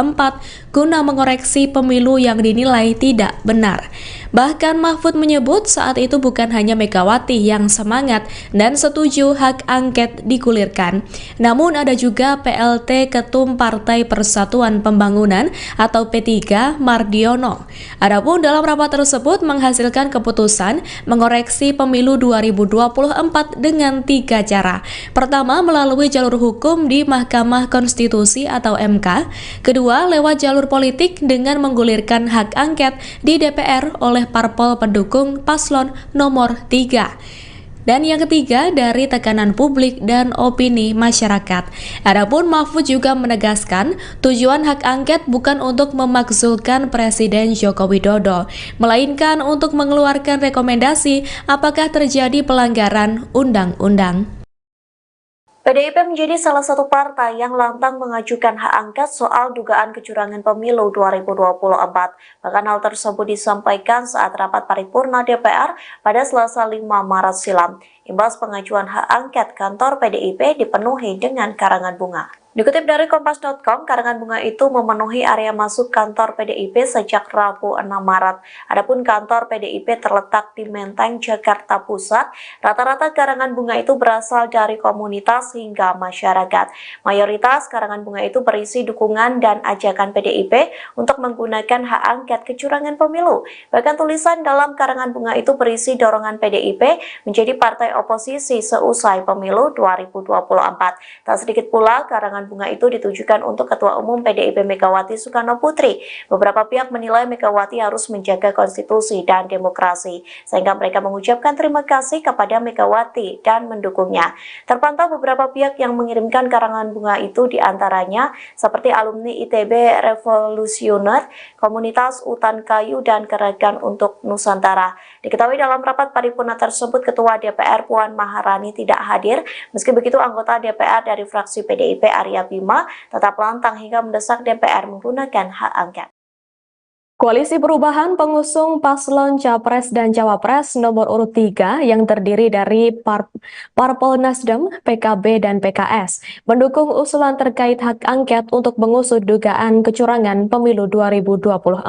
guna mengoreksi pemilu yang dinilai tidak benar. Bahkan Mahfud menyebut saat itu bukan hanya Megawati yang semangat dan setuju hak angket digulirkan, namun ada juga PLT Ketum Partai Persatuan Pembangunan atau P3 Mardiono. Adapun dalam rapat tersebut menghasilkan keputusan mengoreksi pemilu 2024 dengan 3 cara. Pertama, melalui jalur hukum di Mahkamah Konstitusi atau MK. Kedua, lewat jalur politik dengan menggulirkan hak angket di DPR oleh parpol pendukung paslon nomor 3. Dan yang ketiga, dari tekanan publik dan opini masyarakat. Adapun Mahfud juga menegaskan, tujuan hak angket bukan untuk memakzulkan Presiden Joko Widodo, melainkan untuk mengeluarkan rekomendasi apakah terjadi pelanggaran undang-undang. PDIP menjadi salah satu partai yang lantang mengajukan hak angket soal dugaan kecurangan pemilu 2024. Bahkan hal tersebut disampaikan saat rapat paripurna DPR pada Selasa 5 Maret silam. Imbas pengajuan hak angket, kantor PDIP dipenuhi dengan karangan bunga. Dikutip dari Kompas.com, karangan bunga itu memenuhi area masuk kantor PDIP sejak Rabu 6 Maret. Adapun kantor PDIP terletak di Menteng, Jakarta Pusat. Rata-rata karangan bunga itu berasal dari komunitas hingga masyarakat. Mayoritas karangan bunga itu berisi dukungan dan ajakan PDIP untuk menggunakan hak angket kecurangan pemilu. Bahkan tulisan dalam karangan bunga itu berisi dorongan PDIP menjadi partai oposisi seusai pemilu 2024. Tak sedikit pula karangan bunga itu ditujukan untuk Ketua Umum PDIP Megawati Soekarno Putri. Beberapa pihak menilai Megawati harus menjaga konstitusi dan demokrasi, sehingga mereka mengucapkan terima kasih kepada Megawati dan mendukungnya. Terpantau beberapa pihak yang mengirimkan karangan bunga itu, diantaranya seperti alumni ITB Revolusioner, Komunitas Utan Kayu, dan Gerakan untuk Nusantara. Diketahui dalam rapat paripurna tersebut, Ketua DPR Puan Maharani tidak hadir. Meski begitu, anggota DPR dari fraksi PDIP Arya Bima tetap lantang hingga mendesak DPR menggunakan hak angket. Koalisi Perubahan pengusung paslon Capres dan Cawapres nomor urut 3 yang terdiri dari Parpol Nasdem, PKB, dan PKS mendukung usulan terkait hak angket untuk mengusut dugaan kecurangan pemilu 2024.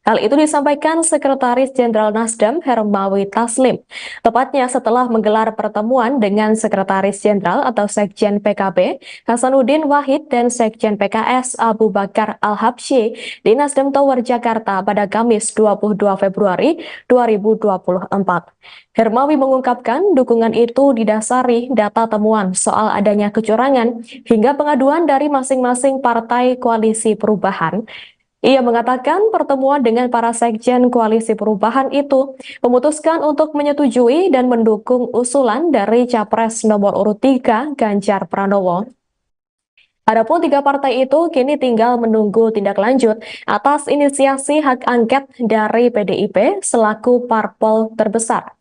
Hal itu disampaikan Sekretaris Jenderal Nasdem Hermawi Taslim, tepatnya setelah menggelar pertemuan dengan Sekretaris Jenderal atau Sekjen PKB Hasanuddin Wahid dan Sekjen PKS Abu Bakar Al-Habsyi di Nasdem Tower Jakarta pada Kamis 22 Februari 2024. Hermawi mengungkapkan dukungan itu didasari data temuan soal adanya kecurangan hingga pengaduan dari masing-masing partai koalisi perubahan. Ia mengatakan pertemuan dengan para sekjen koalisi perubahan itu memutuskan untuk menyetujui dan mendukung usulan dari Capres nomor urut 3 Ganjar Pranowo. Adapun 3 partai itu kini tinggal menunggu tindak lanjut atas inisiasi hak angket dari PDIP selaku parpol terbesar.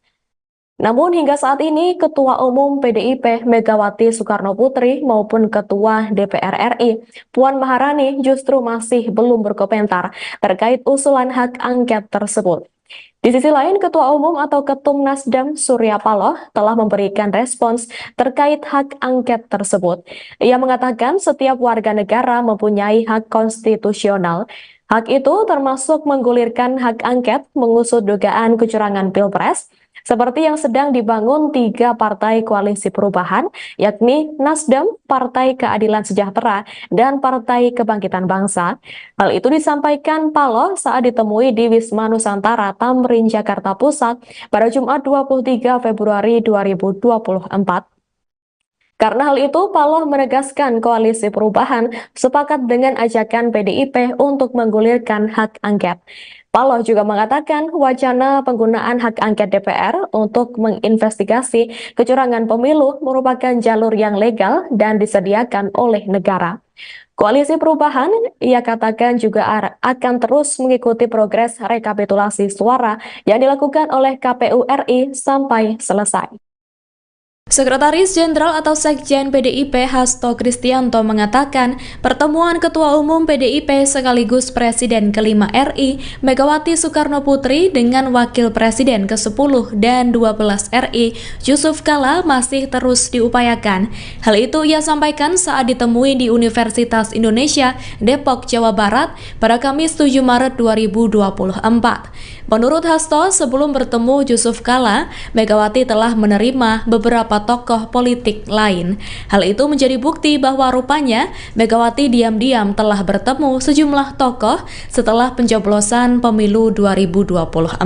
Namun hingga saat ini Ketua Umum PDIP Megawati Soekarnoputri maupun Ketua DPR RI Puan Maharani justru masih belum berkomentar terkait usulan hak angket tersebut. Di sisi lain, Ketua Umum atau Ketum Nasdem Surya Paloh telah memberikan respons terkait hak angket tersebut. Ia mengatakan setiap warga negara mempunyai hak konstitusional. Hak itu termasuk menggulirkan hak angket mengusut dugaan kecurangan Pilpres, seperti yang sedang dibangun 3 partai koalisi perubahan, yakni Nasdem, Partai Keadilan Sejahtera, dan Partai Kebangkitan Bangsa. Hal itu disampaikan Paloh saat ditemui di Wisma Nusantara, Tamrin, Jakarta Pusat pada Jumat 23 Februari 2024. Karena hal itu, Paloh menegaskan koalisi perubahan sepakat dengan ajakan PDIP untuk menggulirkan hak angket. Paloh juga mengatakan wacana penggunaan hak angket DPR untuk menginvestigasi kecurangan pemilu merupakan jalur yang legal dan disediakan oleh negara. Koalisi perubahan, ia katakan juga akan terus mengikuti progres rekapitulasi suara yang dilakukan oleh KPU RI sampai selesai. Sekretaris Jenderal atau Sekjen PDIP Hasto Kristianto mengatakan pertemuan Ketua Umum PDIP sekaligus Presiden ke-5 RI Megawati Soekarnoputri dengan Wakil Presiden ke-10 dan 12 RI Yusuf Kala masih terus diupayakan. Hal itu ia sampaikan saat ditemui di Universitas Indonesia Depok, Jawa Barat pada Kamis 7 Maret 2024. Menurut Hasto, sebelum bertemu Yusuf Kala, Megawati telah menerima beberapa tokoh politik lain. Hal itu menjadi bukti bahwa rupanya Megawati diam-diam telah bertemu sejumlah tokoh setelah pencoblosan pemilu 2024.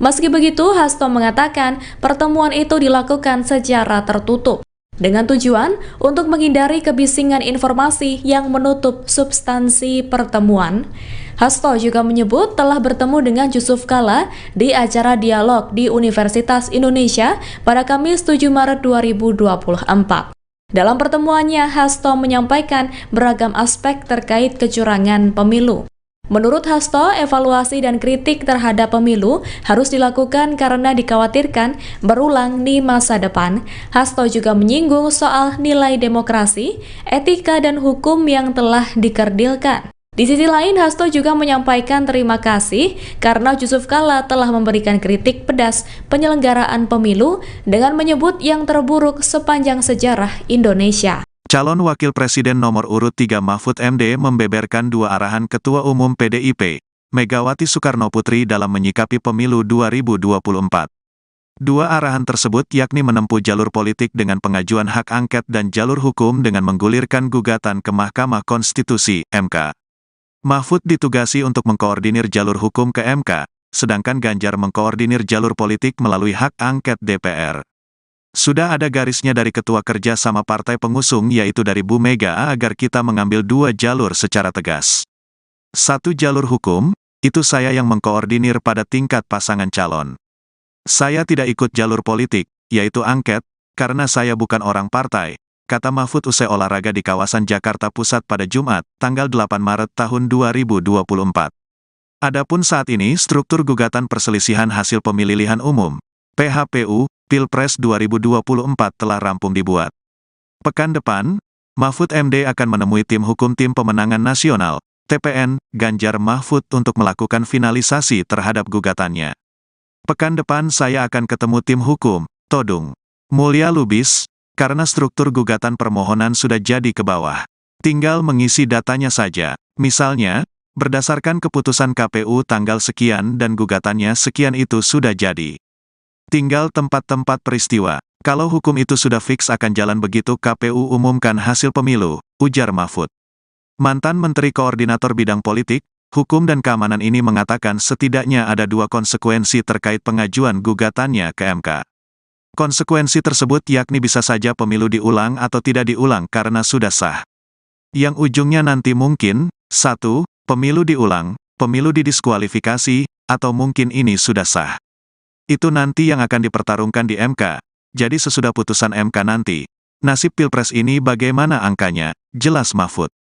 Meski begitu, Hasto mengatakan pertemuan itu dilakukan secara tertutup dengan tujuan untuk menghindari kebisingan informasi yang menutup substansi pertemuan. Hasto juga menyebut telah bertemu dengan Yusuf Kala di acara dialog di Universitas Indonesia pada Kamis 7 Maret 2024. Dalam pertemuannya, Hasto menyampaikan beragam aspek terkait kecurangan pemilu. Menurut Hasto, evaluasi dan kritik terhadap pemilu harus dilakukan karena dikhawatirkan berulang di masa depan. Hasto juga menyinggung soal nilai demokrasi, etika, dan hukum yang telah dikerdilkan. Di sisi lain, Hasto juga menyampaikan terima kasih karena Yusuf Kala telah memberikan kritik pedas penyelenggaraan pemilu dengan menyebut yang terburuk sepanjang sejarah Indonesia. Calon Wakil Presiden nomor urut 3 Mahfud MD membeberkan 2 arahan Ketua Umum PDIP, Megawati Soekarnoputri dalam menyikapi pemilu 2024. 2 arahan tersebut yakni menempuh jalur politik dengan pengajuan hak angket dan jalur hukum dengan menggulirkan gugatan ke Mahkamah Konstitusi, MK. Mahfud ditugasi untuk mengkoordinir jalur hukum ke MK, sedangkan Ganjar mengkoordinir jalur politik melalui hak angket DPR. Sudah ada garisnya dari Ketua Kerja sama Partai Pengusung yaitu dari Bu Mega agar kita mengambil 2 jalur secara tegas. 1 jalur hukum, itu saya yang mengkoordinir pada tingkat pasangan calon. Saya tidak ikut jalur politik, yaitu angket, karena saya bukan orang partai, kata Mahfud usai olahraga di kawasan Jakarta Pusat pada Jumat, tanggal 8 Maret tahun 2024. Adapun saat ini struktur gugatan perselisihan hasil pemilihan umum, PHPU, Pilpres 2024 telah rampung dibuat. Pekan depan, Mahfud MD akan menemui tim hukum Tim Pemenangan Nasional, TPN, Ganjar Mahfud untuk melakukan finalisasi terhadap gugatannya. Pekan depan saya akan ketemu tim hukum, Todung Mulya Lubis, karena struktur gugatan permohonan sudah jadi ke bawah. Tinggal mengisi datanya saja, misalnya, berdasarkan keputusan KPU tanggal sekian dan gugatannya sekian itu sudah jadi. Tinggal tempat-tempat peristiwa. Kalau hukum itu sudah fix akan jalan begitu KPU umumkan hasil pemilu, ujar Mahfud. Mantan Menteri Koordinator Bidang Politik, Hukum dan Keamanan ini mengatakan setidaknya ada 2 konsekuensi terkait pengajuan gugatannya ke MK. Konsekuensi tersebut yakni bisa saja pemilu diulang atau tidak diulang karena sudah sah. Yang ujungnya nanti mungkin, 1, pemilu diulang, pemilu didiskualifikasi, atau mungkin ini sudah sah. Itu nanti yang akan dipertarungkan di MK, jadi sesudah putusan MK nanti, Nasib Pilpres ini bagaimana angkanya? Jelas Mahfud.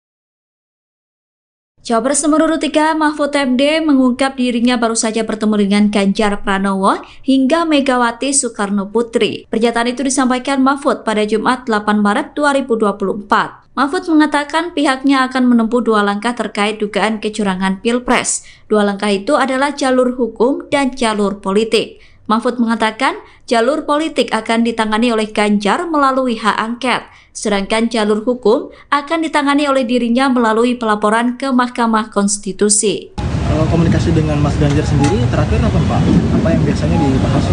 Cawapres nomor urut 3 Mahfud MD mengungkap dirinya baru saja bertemu dengan Ganjar Pranowo hingga Megawati Soekarno Putri. Pernyataan itu disampaikan Mahfud pada Jumat 8 Maret 2024. Mahfud mengatakan pihaknya akan menempuh 2 langkah terkait dugaan kecurangan Pilpres. 2 langkah itu adalah jalur hukum dan jalur politik. Mahfud mengatakan jalur politik akan ditangani oleh Ganjar melalui hak angket, sedangkan jalur hukum akan ditangani oleh dirinya melalui pelaporan ke Mahkamah Konstitusi. Kalau komunikasi dengan Mas Ganjar sendiri terakhir apa Pak? Apa yang biasanya dibahas?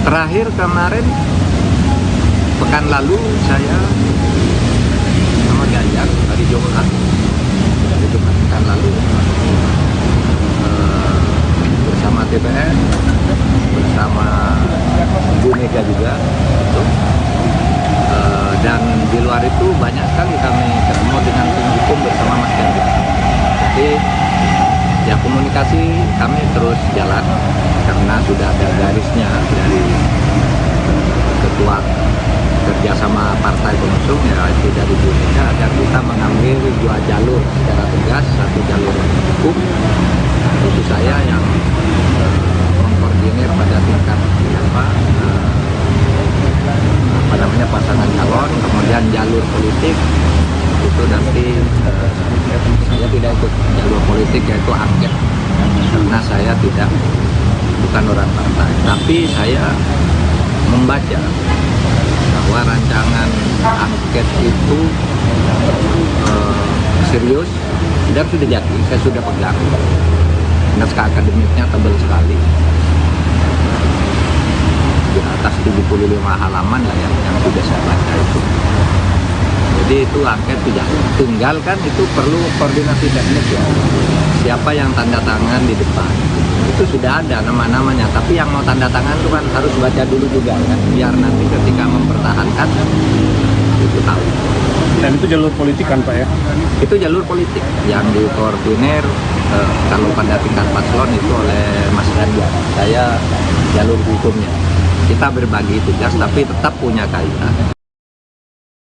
Terakhir kemarin pekan lalu saya sama Ganjar hari Jumat pekan lalu bersama DPR, bersama Bu Mega juga gitu. Dan di luar itu banyak sekali kami ketemu dengan tim hukum bersama Mas Ganjar. Jadi ya komunikasi kami terus jalan karena sudah ada garisnya dari ketua kerjasama partai pengusung, ya itu dari Bu Mega, agar kita mengambil 2 jalur secara tegas, satu jalur hukum, itu saya yang mengkoordinir pada tingkat pasangan calon, kemudian jalur politik itu nanti saya tidak ikut jalur politik, yaitu angket, karena saya bukan orang partai, tapi saya membaca bahwa rancangan angket itu serius dan sudah jadi, saya sudah pegang. Naskah akademiknya tebal sekali, di atas 75 halaman lah yang sudah saya baca itu. Jadi itu angket sudah, tinggal kan itu perlu koordinasi teknis ya, siapa yang tanda tangan di depan, itu sudah ada nama-namanya, tapi yang mau tanda tangan itu kan harus baca dulu juga kan, biar nanti ketika mempertahankan itu tahu. Dan itu jalur politik kan Pak ya? Itu jalur politik yang dikoordinir kalau pada tingkat paslon itu oleh Mas Ganjar. Saya jalur hukumnya. Kita berbagi tugas tapi tetap punya kaitan.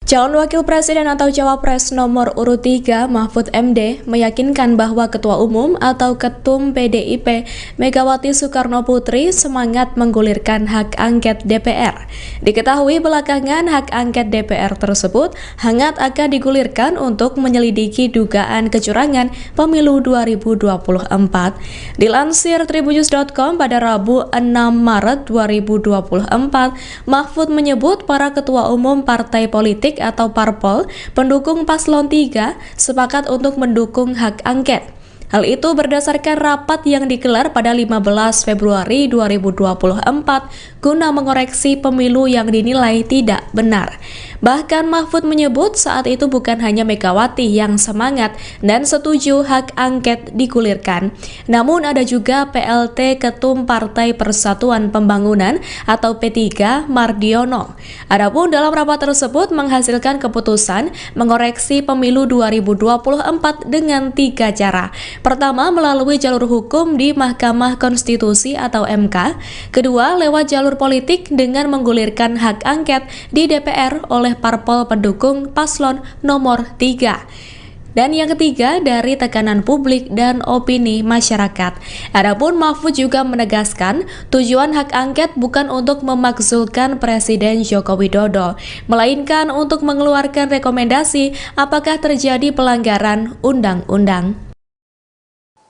Calon Wakil Presiden atau Cawapres nomor urut 3 Mahfud MD meyakinkan bahwa Ketua Umum atau Ketum PDIP Megawati Soekarno Putri semangat menggulirkan hak angket DPR. Diketahui belakangan hak angket DPR tersebut hangat akan digulirkan untuk menyelidiki dugaan kecurangan pemilu 2024. Dilansir tribunnews.com pada Rabu 6 Maret 2024, Mahfud menyebut para Ketua Umum partai politik atau parpol pendukung paslon 3 sepakat untuk mendukung hak angket. Hal itu berdasarkan rapat yang digelar pada 15 Februari 2024 guna mengoreksi pemilu yang dinilai tidak benar. Bahkan Mahfud menyebut saat itu bukan hanya Megawati yang semangat dan setuju hak angket digulirkan, namun ada juga PLT Ketum Partai Persatuan Pembangunan atau P3 Mardiono. Adapun dalam rapat tersebut menghasilkan keputusan mengoreksi pemilu 2024 dengan 3 cara. Pertama, melalui jalur hukum di Mahkamah Konstitusi atau MK. Kedua, lewat jalur politik dengan menggulirkan hak angket di DPR oleh parpol pendukung paslon nomor 3. Dan yang ketiga, dari tekanan publik dan opini masyarakat. Adapun Mahfud juga menegaskan tujuan hak angket bukan untuk memakzulkan Presiden Joko Widodo, melainkan untuk mengeluarkan rekomendasi apakah terjadi pelanggaran undang-undang.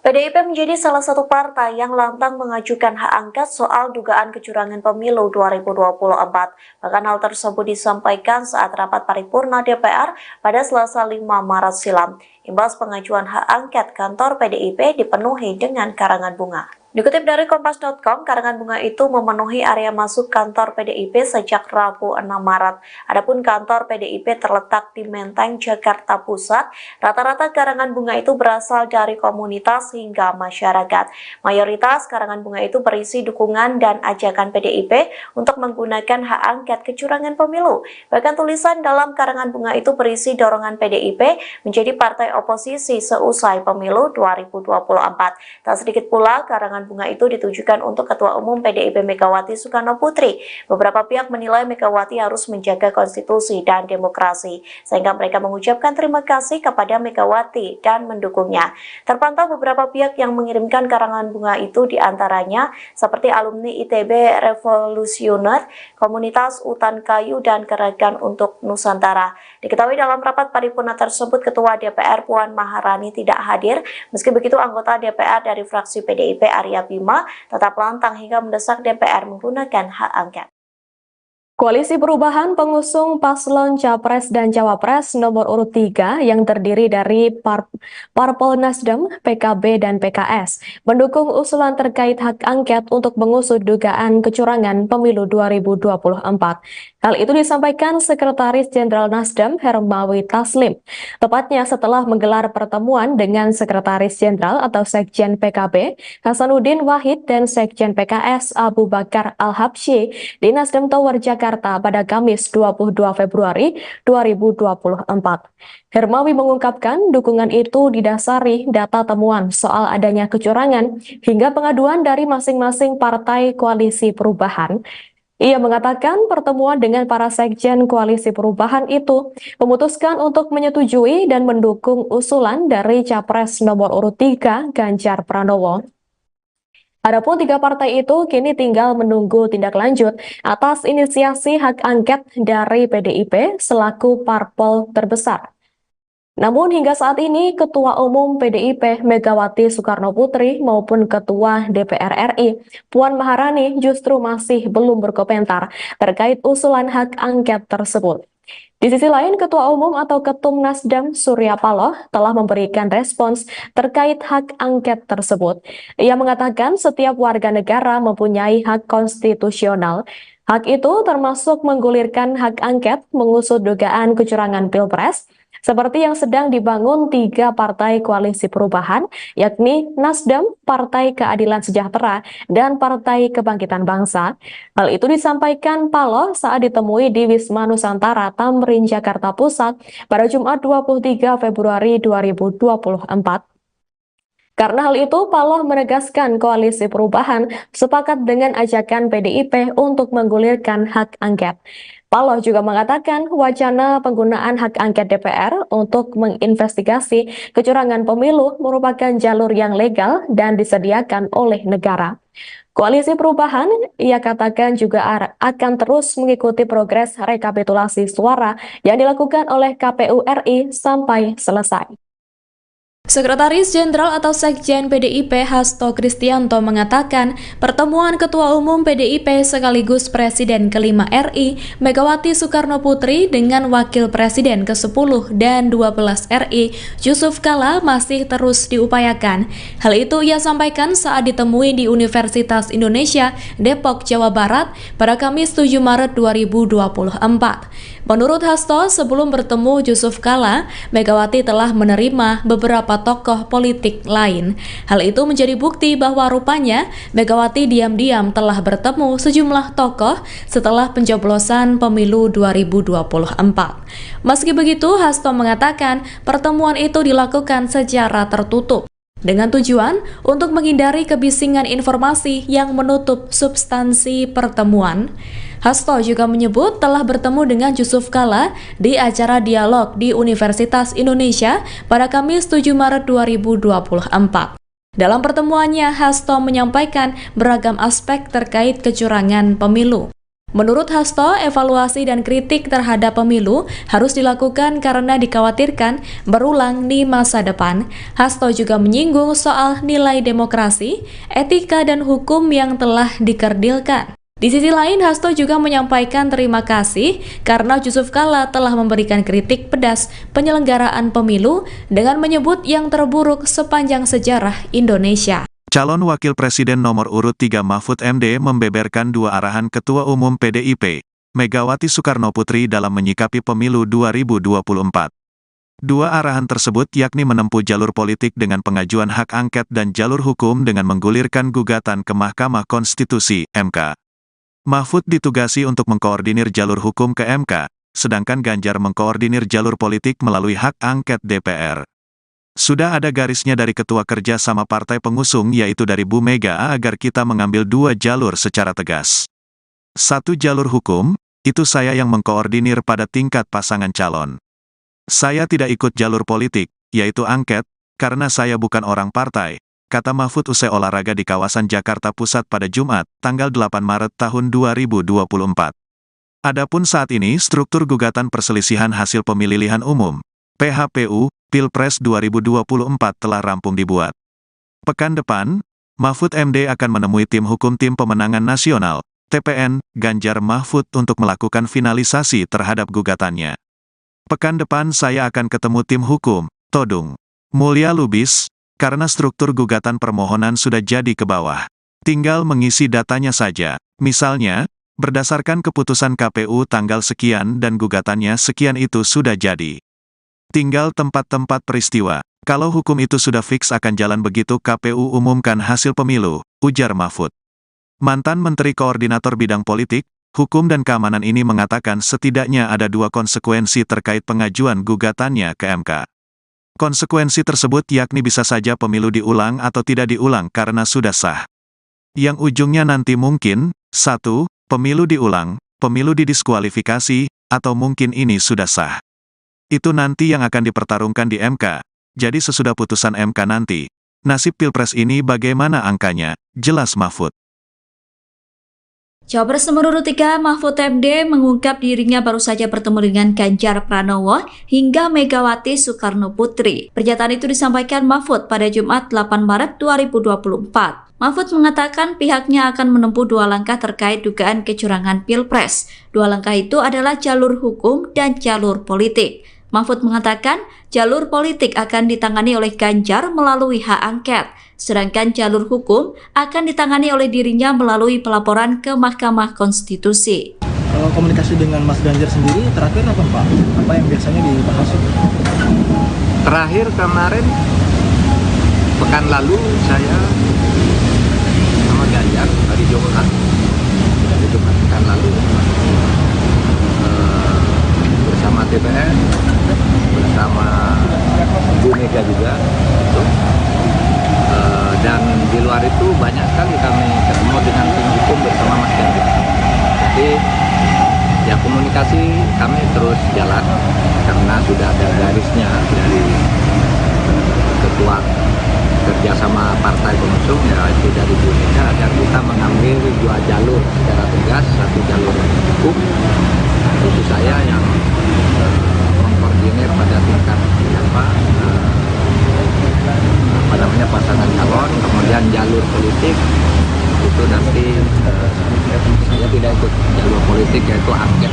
PDIP menjadi salah satu partai yang lantang mengajukan hak angket soal dugaan kecurangan pemilu 2024. Bahkan hal tersebut disampaikan saat rapat paripurna DPR pada Selasa 5 Maret silam. Imbas pengajuan hak angket, kantor PDIP dipenuhi dengan karangan bunga. Dikutip dari Kompas.com, karangan bunga itu memenuhi area masuk kantor PDIP sejak Rabu 6 Maret. Adapun kantor PDIP terletak di Menteng, Jakarta Pusat. Rata-rata karangan bunga itu berasal dari komunitas hingga masyarakat. Mayoritas karangan bunga itu berisi dukungan dan ajakan PDIP untuk menggunakan hak angket kecurangan pemilu. Bahkan tulisan dalam karangan bunga itu berisi dorongan PDIP menjadi partai oposisi seusai pemilu 2024. Tak sedikit pula karangan karangan bunga itu ditujukan untuk Ketua Umum PDIP Megawati Soekarno Putri. Beberapa pihak menilai Megawati harus menjaga konstitusi dan demokrasi, sehingga mereka mengucapkan terima kasih kepada Megawati dan mendukungnya. Terpantau beberapa pihak yang mengirimkan karangan bunga itu diantaranya seperti alumni ITB Revolusioner, Komunitas Utan Kayu, dan Gerakan untuk Nusantara. Diketahui dalam rapat paripurna tersebut, Ketua DPR Puan Maharani tidak hadir. Meski begitu, anggota DPR dari fraksi PDIP Arya Bima tetap lantang hingga mendesak DPR menggunakan hak angket. Koalisi Perubahan pengusung paslon Capres dan Cawapres nomor urut 3 yang terdiri dari Parpol Nasdem, PKB, dan PKS mendukung usulan terkait hak angket untuk mengusut dugaan kecurangan pemilu 2024. Hal itu disampaikan Sekretaris Jenderal Nasdem Hermawi Taslim, tepatnya setelah menggelar pertemuan dengan Sekretaris Jenderal atau Sekjen PKB Hasanuddin Wahid dan Sekjen PKS Abu Bakar Al-Habsyi di Nasdem Tower Jakarta pada Kamis 22 Februari 2024. Hermawi mengungkapkan dukungan itu didasari data temuan soal adanya kecurangan hingga pengaduan dari masing-masing partai koalisi perubahan. Ia mengatakan pertemuan dengan para sekjen koalisi perubahan itu memutuskan untuk menyetujui dan mendukung usulan dari Capres nomor urut 3 Ganjar Pranowo. Adapun 3 partai itu kini tinggal menunggu tindak lanjut atas inisiasi hak angket dari PDIP selaku parpol terbesar. Namun hingga saat ini Ketua Umum PDIP Megawati Soekarno Putri maupun Ketua DPR RI Puan Maharani justru masih belum berkomentar terkait usulan hak angket tersebut. Di sisi lain, Ketua Umum atau Ketum Nasdem Surya Paloh telah memberikan respons terkait hak angket tersebut. Ia mengatakan setiap warga negara mempunyai hak konstitusional. Hak itu termasuk menggulirkan hak angket mengusut dugaan kecurangan Pilpres, seperti yang sedang dibangun 3 partai koalisi perubahan, yakni Nasdem, Partai Keadilan Sejahtera, dan Partai Kebangkitan Bangsa. Hal itu disampaikan Paloh saat ditemui di Wisma Nusantara Tamrin, Jakarta Pusat pada Jumat 23 Februari 2024. Karena hal itu, Paloh menegaskan koalisi perubahan sepakat dengan ajakan PDIP untuk menggulirkan hak angket. Paloh juga mengatakan wacana penggunaan hak angket DPR untuk menginvestigasi kecurangan pemilu merupakan jalur yang legal dan disediakan oleh negara. Koalisi Perubahan, ia katakan juga akan terus mengikuti progres rekapitulasi suara yang dilakukan oleh KPU RI sampai selesai. Sekretaris Jenderal atau Sekjen PDIP Hasto Kristianto mengatakan pertemuan Ketua Umum PDIP sekaligus Presiden ke-5 RI Megawati Soekarno Putri dengan Wakil Presiden ke-10 dan 12 RI Yusuf Kala masih terus diupayakan. Hal itu ia sampaikan saat ditemui di Universitas Indonesia Depok, Jawa Barat pada Kamis 7 Maret 2024. Menurut Hasto, sebelum bertemu Yusuf Kala, Megawati telah menerima beberapa tokoh politik lain. Hal itu menjadi bukti bahwa rupanya Megawati diam-diam telah bertemu sejumlah tokoh setelah pencoblosan pemilu 2024. Meski begitu, Hasto mengatakan pertemuan itu dilakukan secara tertutup dengan tujuan untuk menghindari kebisingan informasi yang menutup substansi pertemuan. Hasto juga menyebut telah bertemu dengan Yusuf Kala di acara dialog di Universitas Indonesia pada Kamis 7 Maret 2024. Dalam pertemuannya, Hasto menyampaikan beragam aspek terkait kecurangan pemilu. Menurut Hasto, evaluasi dan kritik terhadap pemilu harus dilakukan karena dikhawatirkan berulang di masa depan. Hasto juga menyinggung soal nilai demokrasi, etika, dan hukum yang telah dikerdilkan. Di sisi lain, Hasto juga menyampaikan terima kasih karena Yusuf Kala telah memberikan kritik pedas penyelenggaraan pemilu dengan menyebut yang terburuk sepanjang sejarah Indonesia. Calon Wakil Presiden nomor urut 3 Mahfud MD membeberkan 2 arahan Ketua Umum PDIP, Megawati Soekarno Putri dalam menyikapi pemilu 2024. 2 arahan tersebut yakni menempuh jalur politik dengan pengajuan hak angket dan jalur hukum dengan menggulirkan gugatan ke Mahkamah Konstitusi (MK). Mahfud ditugasi untuk mengkoordinir jalur hukum ke MK, sedangkan Ganjar mengkoordinir jalur politik melalui hak angket DPR. Sudah ada garisnya dari ketua kerja sama partai pengusung yaitu dari Bu Mega agar kita mengambil dua jalur secara tegas. Satu jalur hukum, itu saya yang mengkoordinir pada tingkat pasangan calon. Saya tidak ikut jalur politik, yaitu angket, karena saya bukan orang partai, kata Mahfud usai olahraga di kawasan Jakarta Pusat pada Jumat, tanggal 8 Maret tahun 2024. Adapun saat ini struktur gugatan perselisihan hasil pemilihan umum, PHPU, Pilpres 2024 telah rampung dibuat. Pekan depan, Mahfud MD akan menemui tim hukum Tim Pemenangan Nasional, TPN, Ganjar Mahfud untuk melakukan finalisasi terhadap gugatannya. Pekan depan saya akan ketemu tim hukum, Todung Mulya Lubis, karena struktur gugatan permohonan sudah jadi ke bawah. Tinggal mengisi datanya saja, misalnya, berdasarkan keputusan KPU tanggal sekian dan gugatannya sekian itu sudah jadi. Tinggal tempat-tempat peristiwa. Kalau hukum itu sudah fix akan jalan begitu KPU umumkan hasil pemilu, ujar Mahfud. Mantan Menteri Koordinator Bidang Politik, Hukum dan Keamanan ini mengatakan setidaknya ada dua konsekuensi terkait pengajuan gugatannya ke MK. Konsekuensi tersebut yakni bisa saja pemilu diulang atau tidak diulang karena sudah sah. Yang ujungnya nanti mungkin, 1, pemilu diulang, pemilu didiskualifikasi, atau mungkin ini sudah sah. Itu nanti yang akan dipertarungkan di MK. Jadi sesudah putusan MK nanti, nasib Pilpres ini bagaimana angkanya, jelas Mahfud. Cawapres nomor urut 3 Mahfud MD mengungkap dirinya baru saja bertemu dengan Ganjar Pranowo hingga Megawati Soekarno Putri. Pernyataan itu disampaikan Mahfud pada Jumat 8 Maret 2024. Mahfud mengatakan pihaknya akan menempuh dua langkah terkait dugaan kecurangan Pilpres. Dua langkah itu adalah jalur hukum dan jalur politik. Mahfud mengatakan jalur politik akan ditangani oleh Ganjar melalui hak angket, sedangkan jalur hukum akan ditangani oleh dirinya melalui pelaporan ke Mahkamah Konstitusi. Kalau komunikasi dengan Mas Ganjar sendiri terakhir apa Pak? Apa yang biasanya dibahas? Terakhir kemarin, pekan lalu saya sama Ganjar hari Jumat pekan lalu bersama TPN, bersama Bu Mega juga, dan di luar itu banyak sekali kami ketemu dengan tim hukum bersama Mas Ganjar. Jadi ya komunikasi kami terus jalan karena sudah ada garisnya dari ketua kerjasama partai pengusung yaitu dari Bu Mega agar kita mengambil dua jalur secara tegas, satu jalur hukum, itu saya yang mengkoordinir pada tingkat pasangan calon, kemudian jalur politik itu nanti saya tidak ikut jalur politik yaitu angket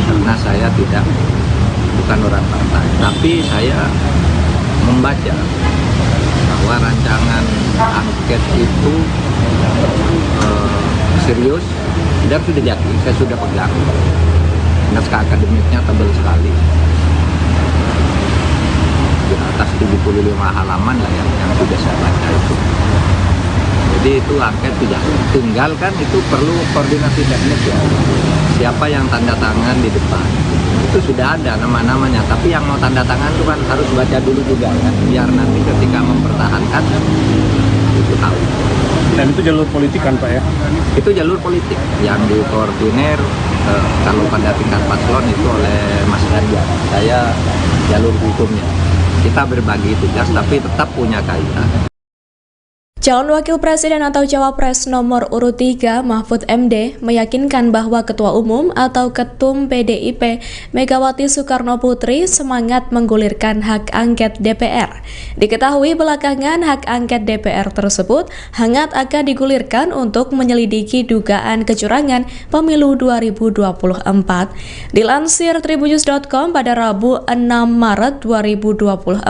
karena saya bukan orang partai, tapi saya membaca bahwa rancangan angket itu serius dan sudah jadi, saya sudah pegang. Naskah akademiknya tebal sekali, di atas 75 halaman lah yang sudah saya baca itu. Jadi itu angket sudah, tinggal kan itu perlu koordinasi teknis ya. Siapa yang tanda tangan di depan, itu sudah ada nama-namanya. Tapi yang mau tanda tangan itu kan harus baca dulu juga kan, biar nanti ketika mempertahankan itu tahu. Dan itu jalur politik kan Pak ya? Itu jalur politik yang dikoordinir kalau pada tingkat paslon itu oleh Mas Ganjar. Saya jalur hukumnya. Kita berbagi tugas tapi tetap punya kaitan. Calon Wakil Presiden atau Cawapres nomor urut 3 Mahfud MD meyakinkan bahwa Ketua Umum atau Ketum PDIP Megawati Soekarno Putri semangat menggulirkan hak angket DPR. Diketahui belakangan hak angket DPR tersebut hangat akan digulirkan untuk menyelidiki dugaan kecurangan pemilu 2024. Dilansir tribunnews.com pada Rabu 6 Maret 2024,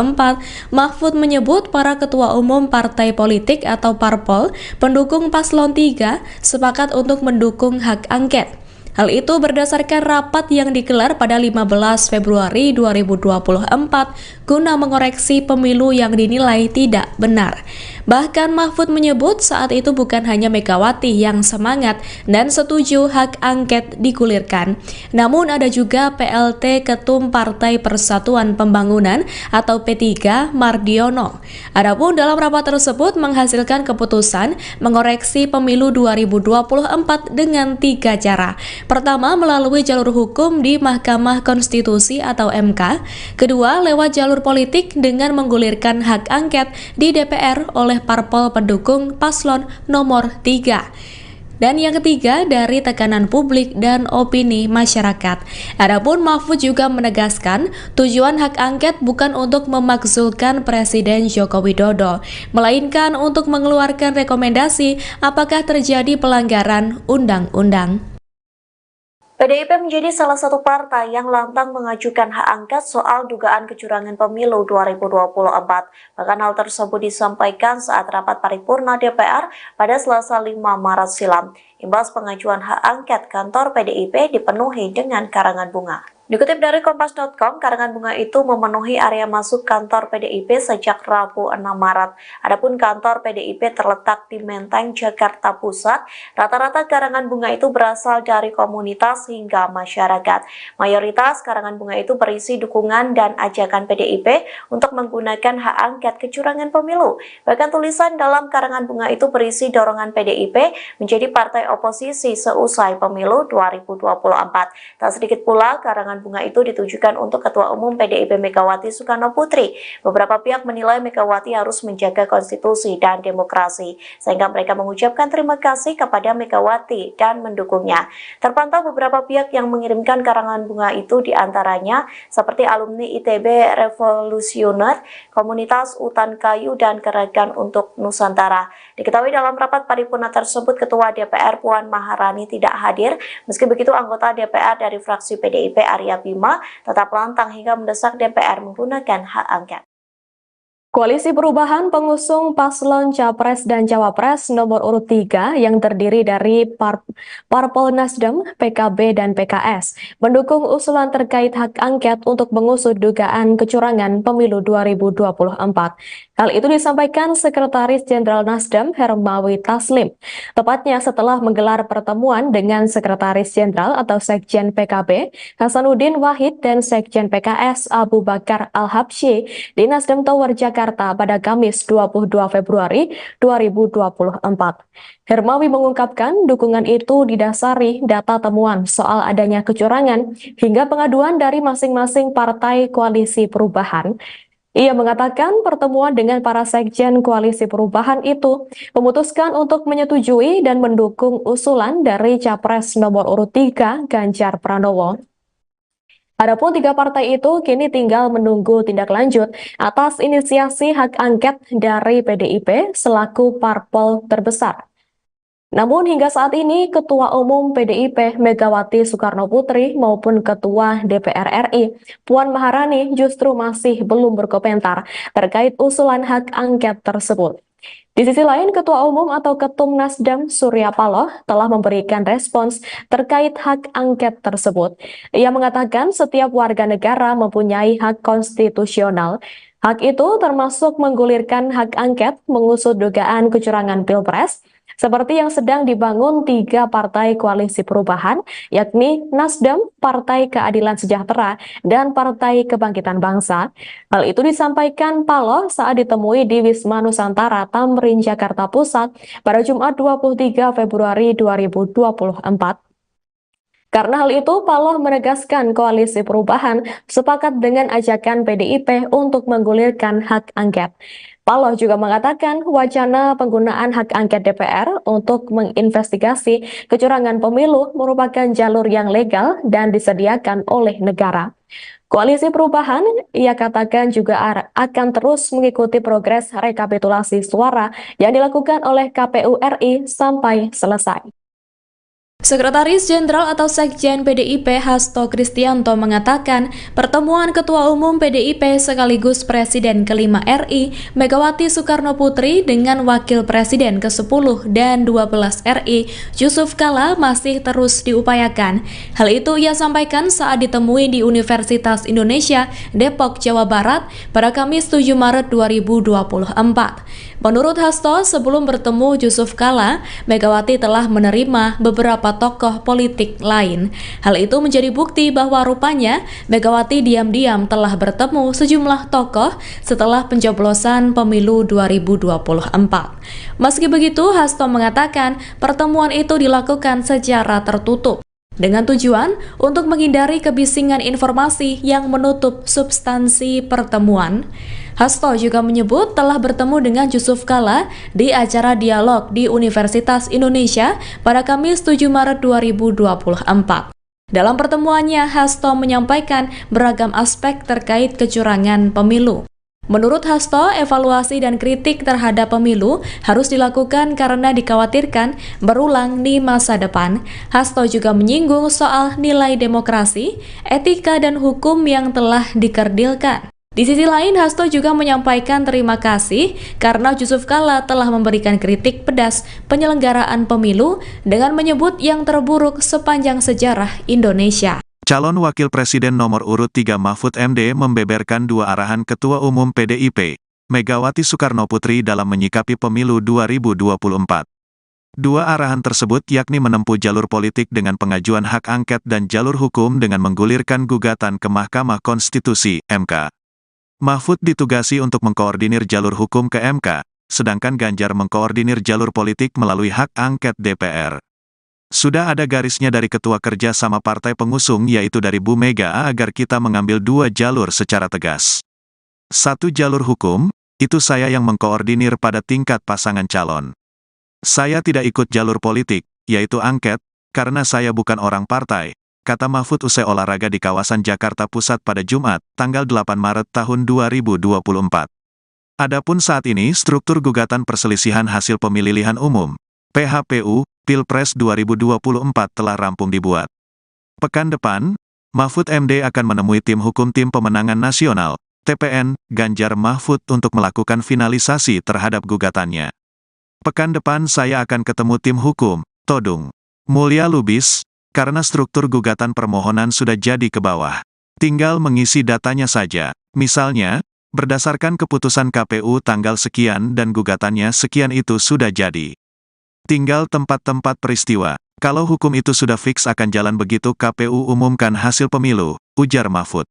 Mahfud menyebut para Ketua Umum partai politik atau parpol pendukung paslon 3 sepakat untuk mendukung hak angket. Hal itu berdasarkan rapat yang digelar pada 15 Februari 2024 guna mengoreksi pemilu yang dinilai tidak benar. Bahkan Mahfud menyebut saat itu bukan hanya Megawati yang semangat dan setuju hak angket digulirkan, namun ada juga PLT Ketum Partai Persatuan Pembangunan atau P3 Mardiono. Adapun dalam rapat tersebut menghasilkan keputusan mengoreksi pemilu 2024 dengan 3 cara. Pertama, melalui jalur hukum di Mahkamah Konstitusi atau MK. Kedua, lewat jalur politik dengan menggulirkan hak angket di DPR oleh parpol pendukung paslon nomor 3. Dan yang ketiga, dari tekanan publik dan opini masyarakat. Adapun Mahfud juga menegaskan, tujuan hak angket bukan untuk memakzulkan Presiden Joko Widodo, melainkan untuk mengeluarkan rekomendasi apakah terjadi pelanggaran undang-undang. PDIP menjadi salah satu partai yang lantang mengajukan hak angket soal dugaan kecurangan pemilu 2024. Bahkan hal tersebut disampaikan saat rapat paripurna DPR pada Selasa 5 Maret silam. Imbas pengajuan hak angket, kantor PDIP dipenuhi dengan karangan bunga. Dikutip dari Kompas.com, karangan bunga itu memenuhi area masuk kantor PDIP sejak Rabu 6 Maret. Adapun kantor PDIP terletak di Menteng, Jakarta Pusat. Rata-rata karangan bunga itu berasal dari komunitas hingga masyarakat. Mayoritas karangan bunga itu berisi dukungan dan ajakan PDIP untuk menggunakan hak angket kecurangan pemilu. Bahkan tulisan dalam karangan bunga itu berisi dorongan PDIP menjadi partai oposisi seusai pemilu 2024. Tak sedikit pula karangan bunga itu ditujukan untuk Ketua Umum PDIP Megawati Soekarno Putri. Beberapa pihak menilai Megawati harus menjaga konstitusi dan demokrasi, sehingga mereka mengucapkan terima kasih kepada Megawati dan mendukungnya. Terpantau beberapa pihak yang mengirimkan karangan bunga itu, diantaranya seperti alumni ITB Revolusioner, Komunitas Utan Kayu, dan Gerakan untuk Nusantara. Diketahui dalam rapat paripurna tersebut, Ketua DPR Puan Maharani tidak hadir. Meski begitu, anggota DPR dari fraksi PDIP Arya Bima tetap lantang hingga mendesak DPR menggunakan hak angket. Koalisi Perubahan pengusung paslon Capres dan Cawapres nomor urut 3 yang terdiri dari Parpol Nasdem, PKB, dan PKS mendukung usulan terkait hak angket untuk mengusut dugaan kecurangan pemilu 2024. Hal itu disampaikan Sekretaris Jenderal Nasdem Hermawi Taslim, tepatnya setelah menggelar pertemuan dengan Sekretaris Jenderal atau Sekjen PKB Hasanuddin Wahid dan Sekjen PKS Abu Bakar Al-Habsyi di Nasdem Tower Jakarta pada Kamis 22 Februari 2024. Hermawi mengungkapkan dukungan itu didasari data temuan soal adanya kecurangan hingga pengaduan dari masing-masing partai koalisi perubahan. Ia mengatakan pertemuan dengan para sekjen koalisi perubahan itu memutuskan untuk menyetujui dan mendukung usulan dari Capres nomor urut 3 Ganjar Pranowo. Adapun 3 partai itu kini tinggal menunggu tindak lanjut atas inisiasi hak angket dari PDIP selaku parpol terbesar. Namun hingga saat ini Ketua Umum PDIP Megawati Soekarno Putri maupun Ketua DPR RI Puan Maharani justru masih belum berkomentar terkait usulan hak angket tersebut. Di sisi lain, Ketua Umum atau Ketum Nasdem Surya Paloh telah memberikan respons terkait hak angket tersebut. Ia mengatakan setiap warga negara mempunyai hak konstitusional. Hak itu termasuk menggulirkan hak angket mengusut dugaan kecurangan Pilpres, seperti yang sedang dibangun 3 partai koalisi perubahan, yakni Nasdem, Partai Keadilan Sejahtera, dan Partai Kebangkitan Bangsa. Hal itu disampaikan Paloh saat ditemui di Wisma Nusantara Tamrin, Jakarta Pusat pada Jumat 23 Februari 2024. Karena hal itu, Paloh menegaskan koalisi perubahan sepakat dengan ajakan PDIP untuk menggulirkan hak angket. Paloh juga mengatakan wacana penggunaan hak angket DPR untuk menginvestigasi kecurangan pemilu merupakan jalur yang legal dan disediakan oleh negara. Koalisi Perubahan, ia katakan juga akan terus mengikuti progres rekapitulasi suara yang dilakukan oleh KPU RI sampai selesai. Sekretaris Jenderal atau Sekjen PDIP Hasto Kristianto mengatakan pertemuan Ketua Umum PDIP sekaligus Presiden ke-5 RI Megawati Soekarno Putri dengan Wakil Presiden ke-10 dan 12 RI Yusuf Kala masih terus diupayakan. Hal itu ia sampaikan saat ditemui di Universitas Indonesia Depok, Jawa Barat pada Kamis 7 Maret 2024. Menurut Hasto, sebelum bertemu Yusuf Kala, Megawati telah menerima beberapa tokoh politik lain. Hal itu menjadi bukti bahwa rupanya Megawati diam-diam telah bertemu sejumlah tokoh setelah pencoblosan pemilu 2024. Meski begitu, Hasto mengatakan pertemuan itu dilakukan secara tertutup dengan tujuan untuk menghindari kebisingan informasi yang menutup substansi pertemuan. Hasto juga menyebut telah bertemu dengan Yusuf Kala di acara dialog di Universitas Indonesia pada Kamis 7 Maret 2024. Dalam pertemuannya, Hasto menyampaikan beragam aspek terkait kecurangan pemilu. Menurut Hasto, evaluasi dan kritik terhadap pemilu harus dilakukan karena dikhawatirkan berulang di masa depan. Hasto juga menyinggung soal nilai demokrasi, etika, dan hukum yang telah dikerdilkan. Di sisi lain, Hasto juga menyampaikan terima kasih karena Yusuf Kala telah memberikan kritik pedas penyelenggaraan pemilu dengan menyebut yang terburuk sepanjang sejarah Indonesia. Calon Wakil Presiden nomor urut 3 Mahfud MD membeberkan dua arahan Ketua Umum PDIP, Megawati Soekarnoputri dalam menyikapi pemilu 2024. Dua arahan tersebut yakni menempuh jalur politik dengan pengajuan hak angket dan jalur hukum dengan menggulirkan gugatan ke Mahkamah Konstitusi (MK). Mahfud ditugasi untuk mengkoordinir jalur hukum ke MK, sedangkan Ganjar mengkoordinir jalur politik melalui hak angket DPR. Sudah ada garisnya dari Ketua Kerja sama Partai Pengusung yaitu dari Bu Mega agar kita mengambil dua jalur secara tegas. Satu jalur hukum, itu saya yang mengkoordinir pada tingkat pasangan calon. Saya tidak ikut jalur politik, yaitu angket, karena saya bukan orang partai, kata Mahfud usai olahraga di kawasan Jakarta Pusat pada Jumat, tanggal 8 Maret tahun 2024. Adapun saat ini struktur gugatan perselisihan hasil pemilihan umum, PHPU, Pilpres 2024 telah rampung dibuat. Pekan depan, Mahfud MD akan menemui tim hukum Tim Pemenangan Nasional, TPN, Ganjar Mahfud untuk melakukan finalisasi terhadap gugatannya. Pekan depan saya akan ketemu tim hukum, Todung Mulya Lubis, karena struktur gugatan permohonan sudah jadi ke bawah. Tinggal mengisi datanya saja. Misalnya, berdasarkan keputusan KPU tanggal sekian dan gugatannya sekian itu sudah jadi. Tinggal tempat-tempat peristiwa. Kalau hukum itu sudah fix akan jalan begitu KPU umumkan hasil pemilu, ujar Mahfud.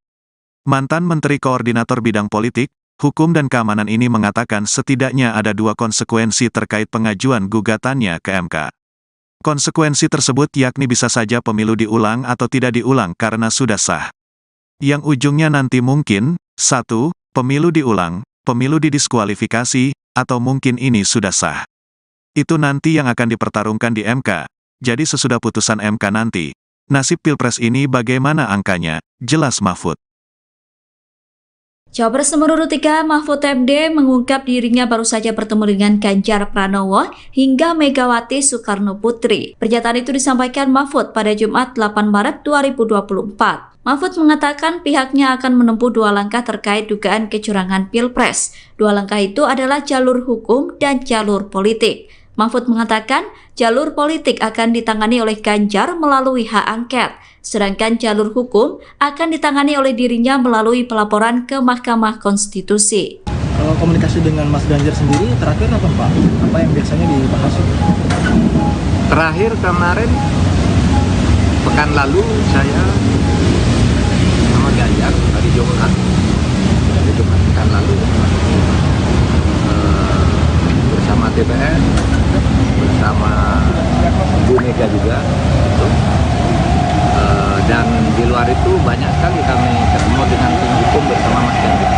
Mantan Menteri Koordinator Bidang Politik, Hukum dan Keamanan ini mengatakan setidaknya ada dua konsekuensi terkait pengajuan gugatannya ke MK. Konsekuensi tersebut yakni bisa saja pemilu diulang atau tidak diulang karena sudah sah. Yang ujungnya nanti mungkin, 1. Pemilu diulang, pemilu didiskualifikasi, atau mungkin ini sudah sah. Itu nanti yang akan dipertarungkan di MK, jadi sesudah putusan MK nanti, nasib Pilpres ini bagaimana angkanya, jelas Mahfud. Cawapres nomor urut 3 Mahfud MD mengungkap dirinya baru saja bertemu dengan Ganjar Pranowo hingga Megawati Soekarnoputri. Pernyataan itu disampaikan Mahfud pada Jumat 8 Maret 2024. Mahfud mengatakan pihaknya akan menempuh dua langkah terkait dugaan kecurangan Pilpres. Dua langkah itu adalah jalur hukum dan jalur politik. Mahfud mengatakan jalur politik akan ditangani oleh Ganjar melalui hak angket, sedangkan jalur hukum akan ditangani oleh dirinya melalui pelaporan ke Mahkamah Konstitusi. Kalau komunikasi dengan Mas Ganjar sendiri terakhir apa Pak? Apa yang biasanya dibahas? Terakhir kemarin, pekan lalu saya sama Ganjar hari Jumat pekan lalu bersama TPN, bersama Bu Mega juga, dan di luar itu banyak sekali kami ketemu dengan tim hukum bersama Mas Ganjar.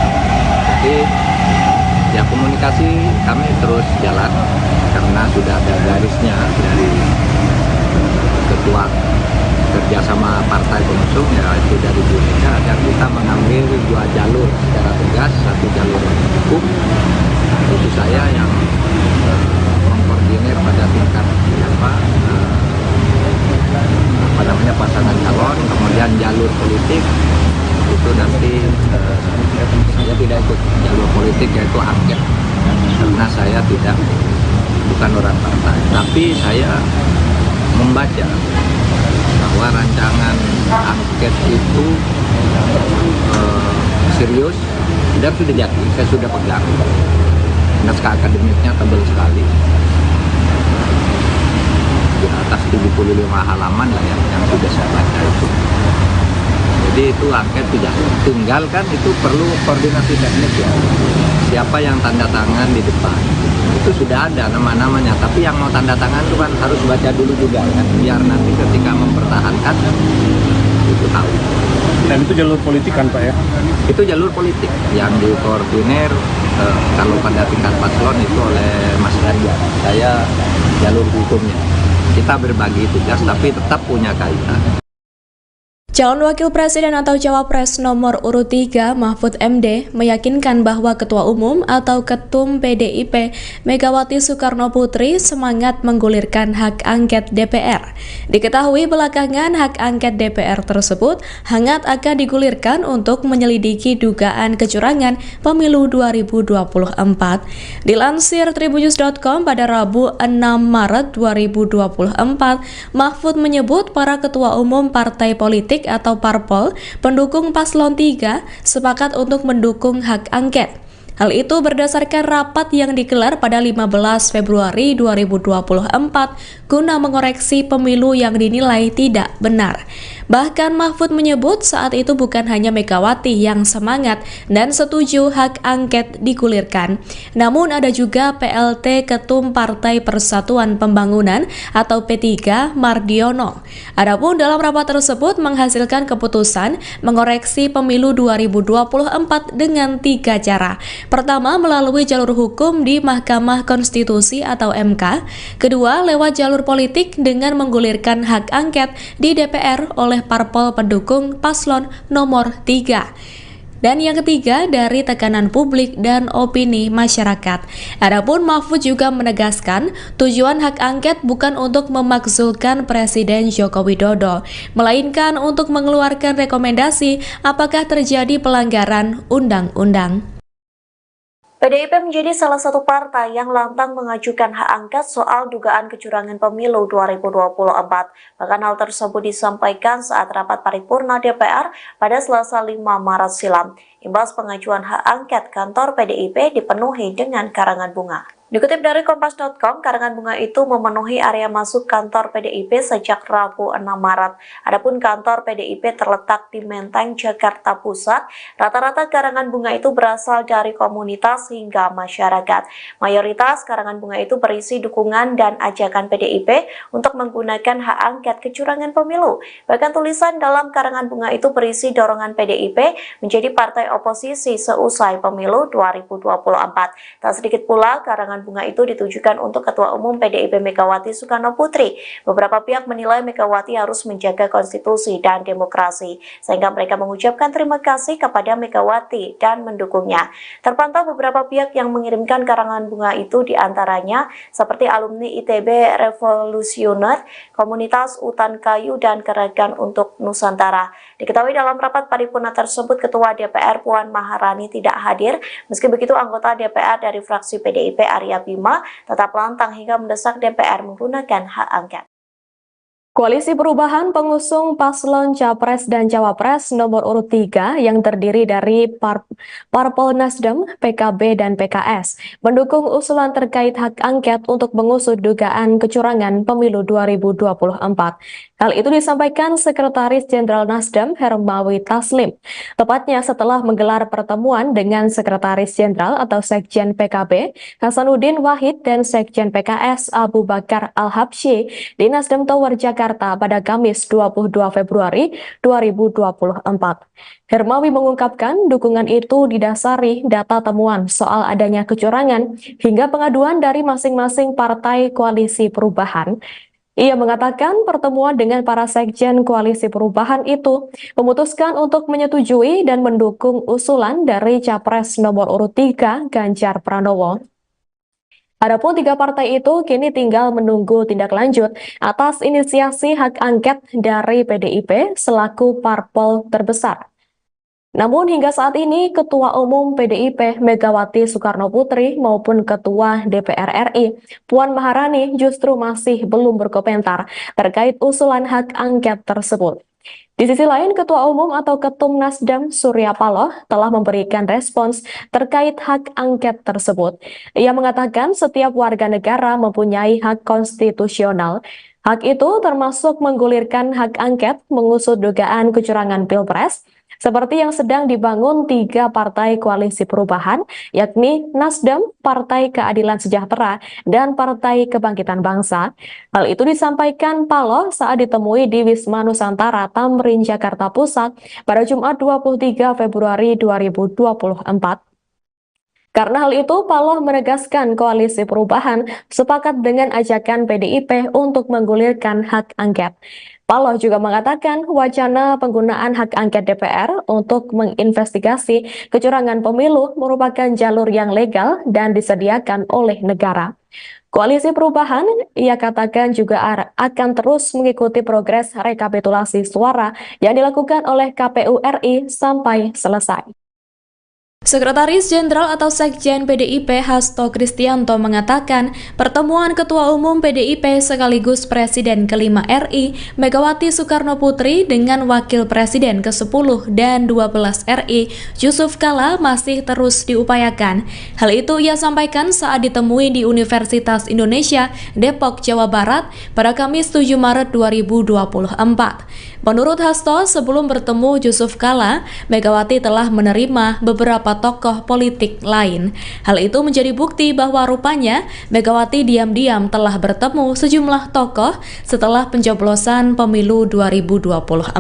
Jadi ya komunikasi kami terus jalan karena sudah ada garisnya dari Ketua Kerjasama Partai Pengusung yaitu dari Bu Mega agar kita mengambil dua jalur secara tegas, satu jalur hukum, itu saya yang mengkoordinir pada tingkat pasangan calon, kemudian jalur politik itu nanti saya tidak ikut jalur politik yaitu angket karena saya bukan orang partai, tapi saya membaca bahwa rancangan angket itu serius dan sudah jadi, saya sudah pegang. naskah akademiknya tebal sekali. Di atas 75 halaman lah yang sudah saya baca itu. Jadi itu angket sudah tinggal kan, itu perlu koordinasi teknis ya. Siapa yang tanda tangan di depan, itu sudah ada nama-namanya. Tapi yang mau tanda tangan itu kan harus baca dulu juga kan, biar nanti ketika mempertahankan itu tahu. Dan itu jalur politik kan Pak ya? Itu jalur politik yang dikoordinir kalau pada tingkat paslon itu oleh Mas Ganjar. Saya jalur hukumnya. Kita berbagi tugas tapi tetap punya kaitan. Calon Wakil Presiden atau Cawapres nomor urut 3 Mahfud MD meyakinkan bahwa Ketua Umum atau Ketum PDIP Megawati Soekarno Putri semangat menggulirkan hak angket DPR. Diketahui belakangan hak angket DPR tersebut hangat akan digulirkan untuk menyelidiki dugaan kecurangan pemilu 2024. Dilansir tribunnews.com pada Rabu 6 Maret 2024, Mahfud menyebut para ketua umum partai politik atau parpol pendukung paslon 3 sepakat untuk mendukung hak angket. Hal itu berdasarkan rapat yang digelar pada 15 Februari 2024 guna mengoreksi pemilu yang dinilai tidak benar. Bahkan Mahfud menyebut saat itu bukan hanya Megawati yang semangat dan setuju hak angket digulirkan, namun ada juga PLT Ketum Partai Persatuan Pembangunan atau P3 Mardiono. Adapun dalam rapat tersebut menghasilkan keputusan mengoreksi pemilu 2024 dengan 3 cara. Pertama, melalui jalur hukum di Mahkamah Konstitusi atau MK. Kedua, lewat jalur politik dengan menggulirkan hak angket di DPR oleh parpol pendukung paslon nomor 3. Dan yang ketiga, dari tekanan publik dan opini masyarakat. Adapun Mahfud juga menegaskan, tujuan hak angket bukan untuk memakzulkan Presiden Joko Widodo, melainkan untuk mengeluarkan rekomendasi apakah terjadi pelanggaran undang-undang. PDIP menjadi salah satu partai yang lantang mengajukan hak angket soal dugaan kecurangan pemilu 2024. Bahkan hal tersebut disampaikan saat rapat paripurna DPR pada Selasa 5 Maret silam. Imbas pengajuan hak angket, kantor PDIP dipenuhi dengan karangan bunga. Dikutip dari Kompas.com, karangan bunga itu memenuhi area masuk kantor PDIP sejak Rabu 6 Maret. Adapun kantor PDIP terletak di Menteng, Jakarta Pusat. Rata-rata karangan bunga itu berasal dari komunitas hingga masyarakat. Mayoritas karangan bunga itu berisi dukungan dan ajakan PDIP untuk menggunakan hak angket kecurangan pemilu. Bahkan tulisan dalam karangan bunga itu berisi dorongan PDIP menjadi partai oposisi seusai pemilu 2024. Tak sedikit pula karangan bunga itu ditujukan untuk Ketua Umum PDIP Megawati Soekarno Putri. Beberapa pihak menilai Megawati harus menjaga konstitusi dan demokrasi, sehingga mereka mengucapkan terima kasih kepada Megawati dan mendukungnya. Terpantau beberapa pihak yang mengirimkan karangan bunga itu, diantaranya seperti alumni ITB Revolusioner, Komunitas Utan Kayu, dan Gerakan untuk Nusantara. Diketahui dalam rapat paripurna tersebut, Ketua DPR Puan Maharani tidak hadir. Meski begitu, anggota DPR dari fraksi PDIP Arya Bima tetap lantang hingga mendesak DPR menggunakan hak angket. Koalisi Perubahan pengusung paslon Capres dan Cawapres nomor urut 3 yang terdiri dari Parpol Nasdem, PKB, dan PKS mendukung usulan terkait hak angket untuk mengusut dugaan kecurangan pemilu 2024. Hal itu disampaikan Sekretaris Jenderal Nasdem Hermawi Taslim, tepatnya setelah menggelar pertemuan dengan Sekretaris Jenderal atau Sekjen PKB Hasanuddin Wahid dan Sekjen PKS Abu Bakar Al-Habsyi di Nasdem Tower Jakarta pada Kamis 22 Februari 2024. Hermawi mengungkapkan dukungan itu didasari data temuan soal adanya kecurangan hingga pengaduan dari masing-masing partai koalisi perubahan. Ia mengatakan pertemuan dengan para sekjen koalisi perubahan itu memutuskan untuk menyetujui dan mendukung usulan dari Capres nomor urut 3 Ganjar Pranowo. Adapun 3 partai itu kini tinggal menunggu tindak lanjut atas inisiasi hak angket dari PDIP selaku parpol terbesar. Namun hingga saat ini Ketua Umum PDIP Megawati Soekarno Putri maupun Ketua DPR RI Puan Maharani justru masih belum berkomentar terkait usulan hak angket tersebut. Di sisi lain, Ketua Umum atau Ketum Nasdem Surya Paloh telah memberikan respons terkait hak angket tersebut. Ia mengatakan setiap warga negara mempunyai hak konstitusional. Hak itu termasuk menggulirkan hak angket mengusut dugaan kecurangan Pilpres, seperti yang sedang dibangun 3 partai koalisi perubahan, yakni Nasdem, Partai Keadilan Sejahtera, dan Partai Kebangkitan Bangsa. Hal itu disampaikan Paloh saat ditemui di Wisma Nusantara, Tamrin, Jakarta Pusat pada Jumat 23 Februari 2024. Karena hal itu, Paloh menegaskan koalisi perubahan sepakat dengan ajakan PDIP untuk menggulirkan hak angket. Paloh juga mengatakan wacana penggunaan hak angket DPR untuk menginvestigasi kecurangan pemilu merupakan jalur yang legal dan disediakan oleh negara. Koalisi perubahan, ia katakan juga akan terus mengikuti progres rekapitulasi suara yang dilakukan oleh KPU RI sampai selesai. Sekretaris Jenderal atau Sekjen PDIP Hasto Kristianto mengatakan pertemuan Ketua Umum PDIP sekaligus Presiden ke-5 RI Megawati Soekarno Putri dengan Wakil Presiden ke-10 dan 12 RI Yusuf Kala masih terus diupayakan. Hal itu ia sampaikan saat ditemui di Universitas Indonesia Depok, Jawa Barat pada Kamis 7 Maret 2024. Menurut Hasto, sebelum bertemu Yusuf Kala, Megawati telah menerima beberapa tokoh politik lain. Hal itu menjadi bukti bahwa rupanya Megawati diam-diam telah bertemu sejumlah tokoh setelah pencoblosan pemilu 2024.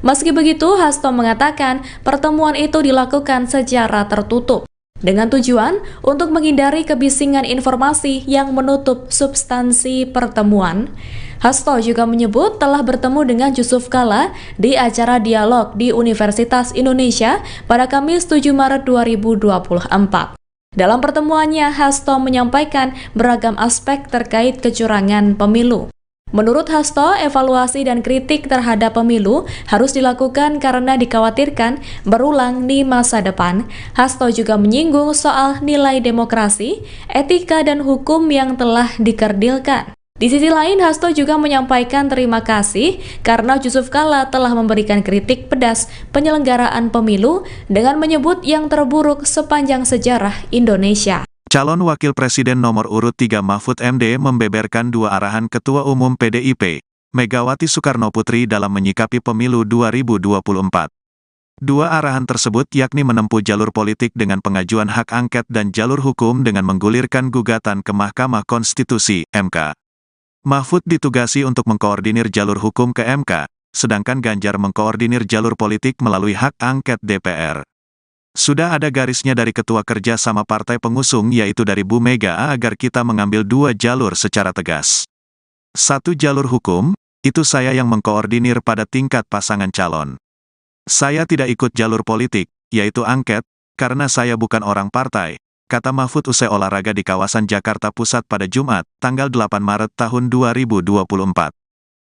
Meski begitu, Hasto mengatakan pertemuan itu dilakukan secara tertutup dengan tujuan untuk menghindari kebisingan informasi yang menutup substansi pertemuan. Hasto juga menyebut telah bertemu dengan Yusuf Kala di acara dialog di Universitas Indonesia pada Kamis 7 Maret 2024. Dalam pertemuannya, Hasto menyampaikan beragam aspek terkait kecurangan pemilu. Menurut Hasto, evaluasi dan kritik terhadap pemilu harus dilakukan karena dikhawatirkan berulang di masa depan. Hasto juga menyinggung soal nilai demokrasi, etika, dan hukum yang telah dikerdilkan. Di sisi lain, Hasto juga menyampaikan terima kasih karena Yusuf Kala telah memberikan kritik pedas penyelenggaraan pemilu dengan menyebut yang terburuk sepanjang sejarah Indonesia. Calon Wakil Presiden nomor urut 3 Mahfud MD membeberkan 2 arahan Ketua Umum PDIP, Megawati Soekarno Putri dalam menyikapi pemilu 2024. 2 arahan tersebut yakni menempuh jalur politik dengan pengajuan hak angket dan jalur hukum dengan menggulirkan gugatan ke Mahkamah Konstitusi, MK. Mahfud ditugasi untuk mengkoordinir jalur hukum ke MK, sedangkan Ganjar mengkoordinir jalur politik melalui hak angket DPR. Sudah ada garisnya dari Ketua Kerja sama Partai Pengusung yaitu dari Bu Mega agar kita mengambil 2 jalur secara tegas. 1 jalur hukum, itu saya yang mengkoordinir pada tingkat pasangan calon. Saya tidak ikut jalur politik, yaitu angket, karena saya bukan orang partai, kata Mahfud usai olahraga di kawasan Jakarta Pusat pada Jumat, tanggal 8 Maret tahun 2024.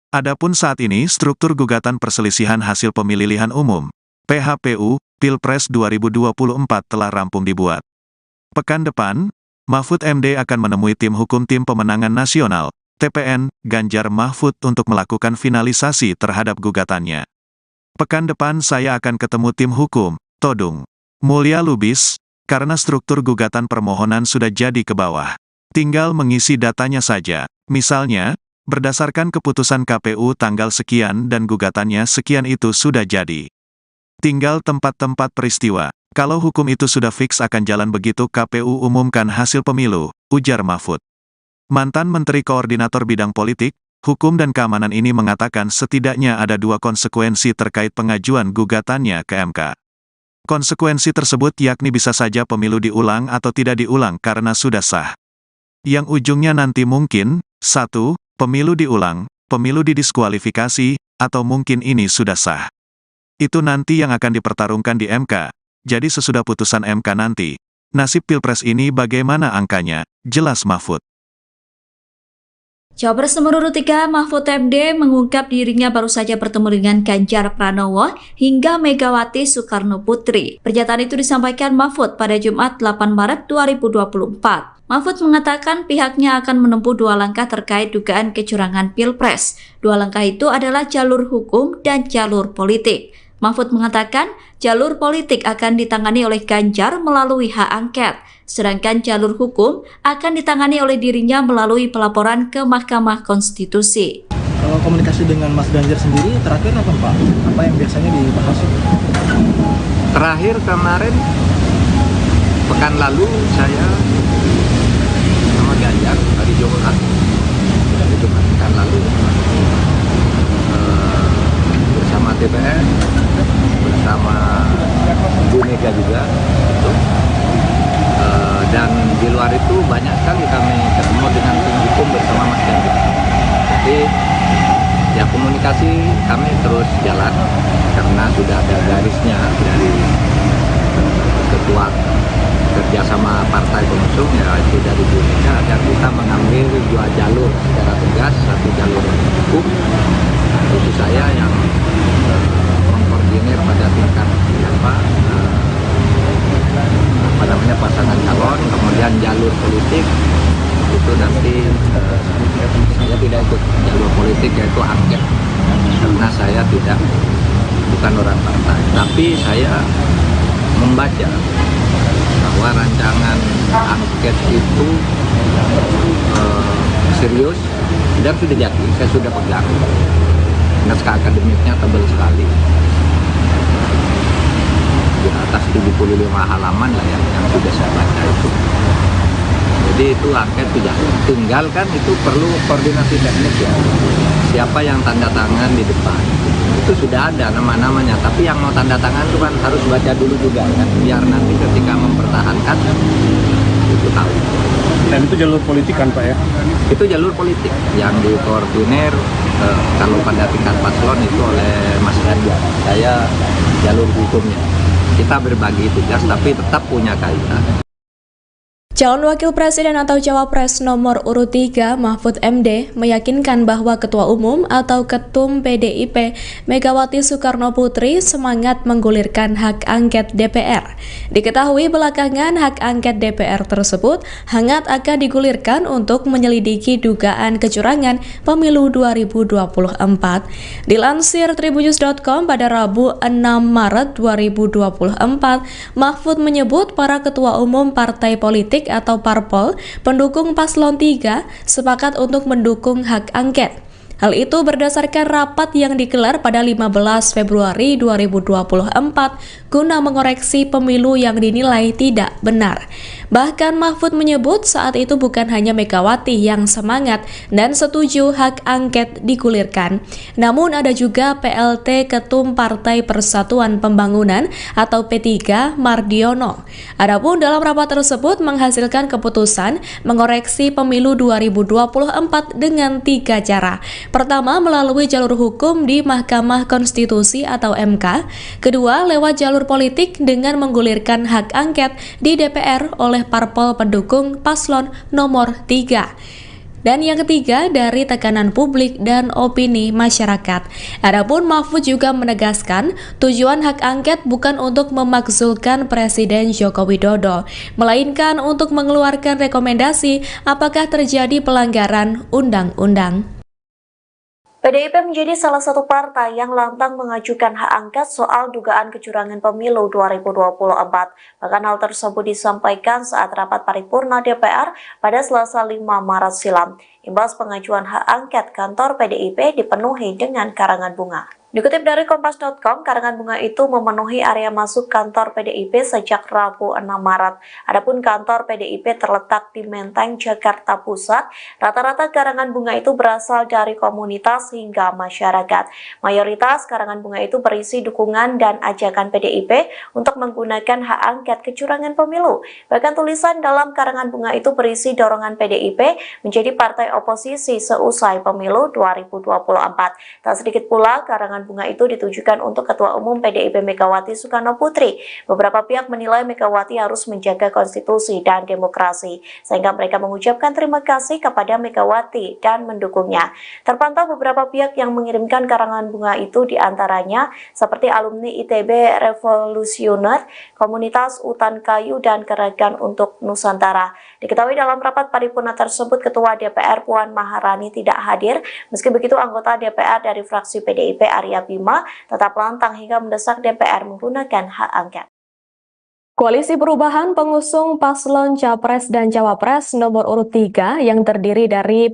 Adapun saat ini struktur gugatan perselisihan hasil pemilihan umum, PHPU, Pilpres 2024 telah rampung dibuat. Pekan depan, Mahfud MD akan menemui tim hukum Tim Pemenangan Nasional, TPN, Ganjar Mahfud untuk melakukan finalisasi terhadap gugatannya. Pekan depan saya akan ketemu tim hukum, Todung Mulya Lubis, karena struktur gugatan permohonan sudah jadi ke bawah. Tinggal mengisi datanya saja. Misalnya, berdasarkan keputusan KPU tanggal sekian dan gugatannya sekian itu sudah jadi. Tinggal tempat-tempat peristiwa. Kalau hukum itu sudah fix akan jalan begitu KPU umumkan hasil pemilu, ujar Mahfud. Mantan Menteri Koordinator Bidang Politik, Hukum dan Keamanan ini mengatakan setidaknya ada 2 konsekuensi terkait pengajuan gugatannya ke MK. Konsekuensi tersebut yakni bisa saja pemilu diulang atau tidak diulang karena sudah sah. Yang ujungnya nanti mungkin, 1, pemilu diulang, pemilu didiskualifikasi, atau mungkin ini sudah sah. Itu nanti yang akan dipertarungkan di MK, jadi sesudah putusan MK nanti, nasib Pilpres ini bagaimana angkanya, jelas Mahfud. Cawapres nomor urut 3 Mahfud MD mengungkap dirinya baru saja bertemu dengan Ganjar Pranowo hingga Megawati Soekarno Putri. Pernyataan itu disampaikan Mahfud pada Jumat 8 Maret 2024. Mahfud mengatakan pihaknya akan menempuh dua langkah terkait dugaan kecurangan Pilpres. Dua langkah itu adalah jalur hukum dan jalur politik. Mahfud mengatakan jalur politik akan ditangani oleh Ganjar melalui hak angket, sedangkan jalur hukum akan ditangani oleh dirinya melalui pelaporan ke Mahkamah Konstitusi. Kalau komunikasi dengan Mas Ganjar sendiri terakhir apa Pak? Apa yang biasanya dibahas? Terakhir kemarin pekan lalu saya sama Ganjar hari Jumat pekan lalu bersama DPR, bersama Bu Mega juga gitu. Dan di luar itu banyak sekali kami ketemu dengan tim hukum bersama Mas Ganjar. Jadi ya komunikasi kami terus jalan karena sudah ada garisnya dari ketua kerjasama partai pengusung, ya itu dari Bu Mega, agar kita mengambil dua jalur secara tegas, satu jalur hukum, itu saya yang mengkoordinir pada tingkat pasangan calon, kemudian jalur politik itu nanti saya tidak ikut jalur politik, yaitu angket, karena saya bukan orang partai, tapi saya membaca bahwa rancangan angket itu serius dan sudah jadi, saya sudah pegang. Naskah akademiknya tebal sekali, di atas 75 halaman lah yang sudah saya baca itu. Jadi itu angket sudah, tinggal kan itu perlu koordinasi teknis ya, siapa yang tanda tangan di depan. Itu sudah ada nama-namanya, tapi yang mau tanda tangan itu kan harus baca dulu juga kan, biar nanti ketika mempertahankan itu tahu. Dan itu jalur politik kan Pak ya? Itu jalur politik yang dikoordinir kalau pada tingkat paslon itu oleh Mas Ganjar. Saya jalur hukumnya. Kita berbagi tugas tapi tetap punya kaitan. Calon Wakil Presiden atau Cawapres nomor urut 3 Mahfud MD meyakinkan bahwa Ketua Umum atau Ketum PDIP Megawati Soekarno Putri semangat menggulirkan hak angket DPR. Diketahui belakangan hak angket DPR tersebut hangat akan digulirkan untuk menyelidiki dugaan kecurangan pemilu 2024. Dilansir tribunnews.com pada Rabu 6 Maret 2024, Mahfud menyebut para ketua umum partai politik atau parpol pendukung paslon 3 sepakat untuk mendukung hak angket. Hal itu berdasarkan rapat yang digelar pada 15 Februari 2024 guna mengoreksi pemilu yang dinilai tidak benar. Bahkan Mahfud menyebut saat itu bukan hanya Megawati yang semangat dan setuju hak angket digulirkan, namun ada juga PLT Ketum Partai Persatuan Pembangunan atau P3 Mardiono. Adapun dalam rapat tersebut menghasilkan keputusan mengoreksi pemilu 2024 dengan 3 cara. Pertama, melalui jalur hukum di Mahkamah Konstitusi atau MK. Kedua, lewat jalur politik dengan menggulirkan hak angket di DPR oleh parpol pendukung paslon nomor 3. Dan yang ketiga, dari tekanan publik dan opini masyarakat. Adapun Mahfud juga menegaskan tujuan hak angket bukan untuk memakzulkan Presiden Joko Widodo, melainkan untuk mengeluarkan rekomendasi apakah terjadi pelanggaran undang-undang. PDIP menjadi salah satu partai yang lantang mengajukan hak angket soal dugaan kecurangan pemilu 2024. Bahkan hal tersebut disampaikan saat rapat paripurna DPR pada Selasa 5 Maret silam. Imbas pengajuan hak angket, kantor PDIP dipenuhi dengan karangan bunga. Dikutip dari Kompas.com, karangan bunga itu memenuhi area masuk kantor PDIP sejak Rabu 6 Maret. Adapun kantor PDIP terletak di Menteng, Jakarta Pusat. Rata-rata karangan bunga itu berasal dari komunitas hingga masyarakat. Mayoritas karangan bunga itu berisi dukungan dan ajakan PDIP untuk menggunakan hak angket kecurangan pemilu. Bahkan tulisan dalam karangan bunga itu berisi dorongan PDIP menjadi partai oposisi seusai pemilu 2024. Tak sedikit pula karangan karangan bunga itu ditujukan untuk Ketua Umum PDIP Megawati Soekarno Putri. Beberapa pihak menilai Megawati harus menjaga konstitusi dan demokrasi, sehingga mereka mengucapkan terima kasih kepada Megawati dan mendukungnya. Terpantau beberapa pihak yang mengirimkan karangan bunga itu diantaranya seperti alumni ITB Revolusioner, Komunitas Utan Kayu, dan Gerakan untuk Nusantara. Diketahui dalam rapat paripurna tersebut, Ketua DPR Puan Maharani tidak hadir. Meski begitu, anggota DPR dari fraksi PDIP Arya Bima tetap lantang hingga mendesak DPR menggunakan hak angket. Koalisi Perubahan pengusung paslon Capres dan Cawapres nomor urut 3 yang terdiri dari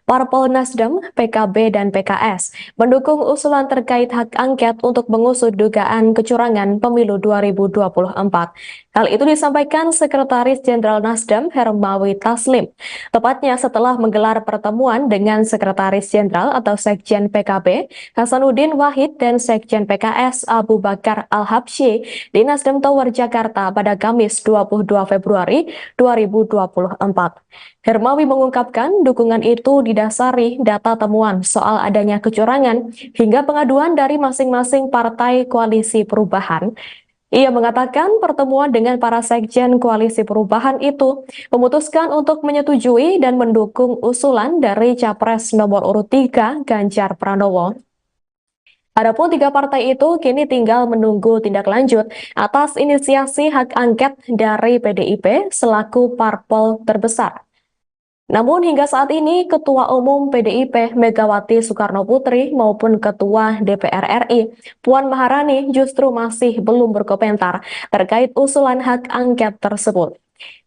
Parpol Nasdem, PKB, dan PKS mendukung usulan terkait hak angket untuk mengusut dugaan kecurangan pemilu 2024. Hal itu disampaikan Sekretaris Jenderal Nasdem Hermawi Taslim, tepatnya setelah menggelar pertemuan dengan Sekretaris Jenderal atau Sekjen PKB Hasanuddin Wahid dan Sekjen PKS Abu Bakar Al-Habsyi di Nasdem Tower Jakarta pada Kamis 22 Februari 2024. Hermawi mengungkapkan dukungan itu didasari data temuan soal adanya kecurangan hingga pengaduan dari masing-masing partai koalisi perubahan. Ia mengatakan pertemuan dengan para sekjen koalisi perubahan itu memutuskan untuk menyetujui dan mendukung usulan dari Capres nomor urut 3 Ganjar Pranowo. Adapun 3 partai itu kini tinggal menunggu tindak lanjut atas inisiasi hak angket dari PDIP selaku parpol terbesar. Namun hingga saat ini Ketua Umum PDIP Megawati Soekarno Putri maupun Ketua DPR RI Puan Maharani justru masih belum berkomentar terkait usulan hak angket tersebut.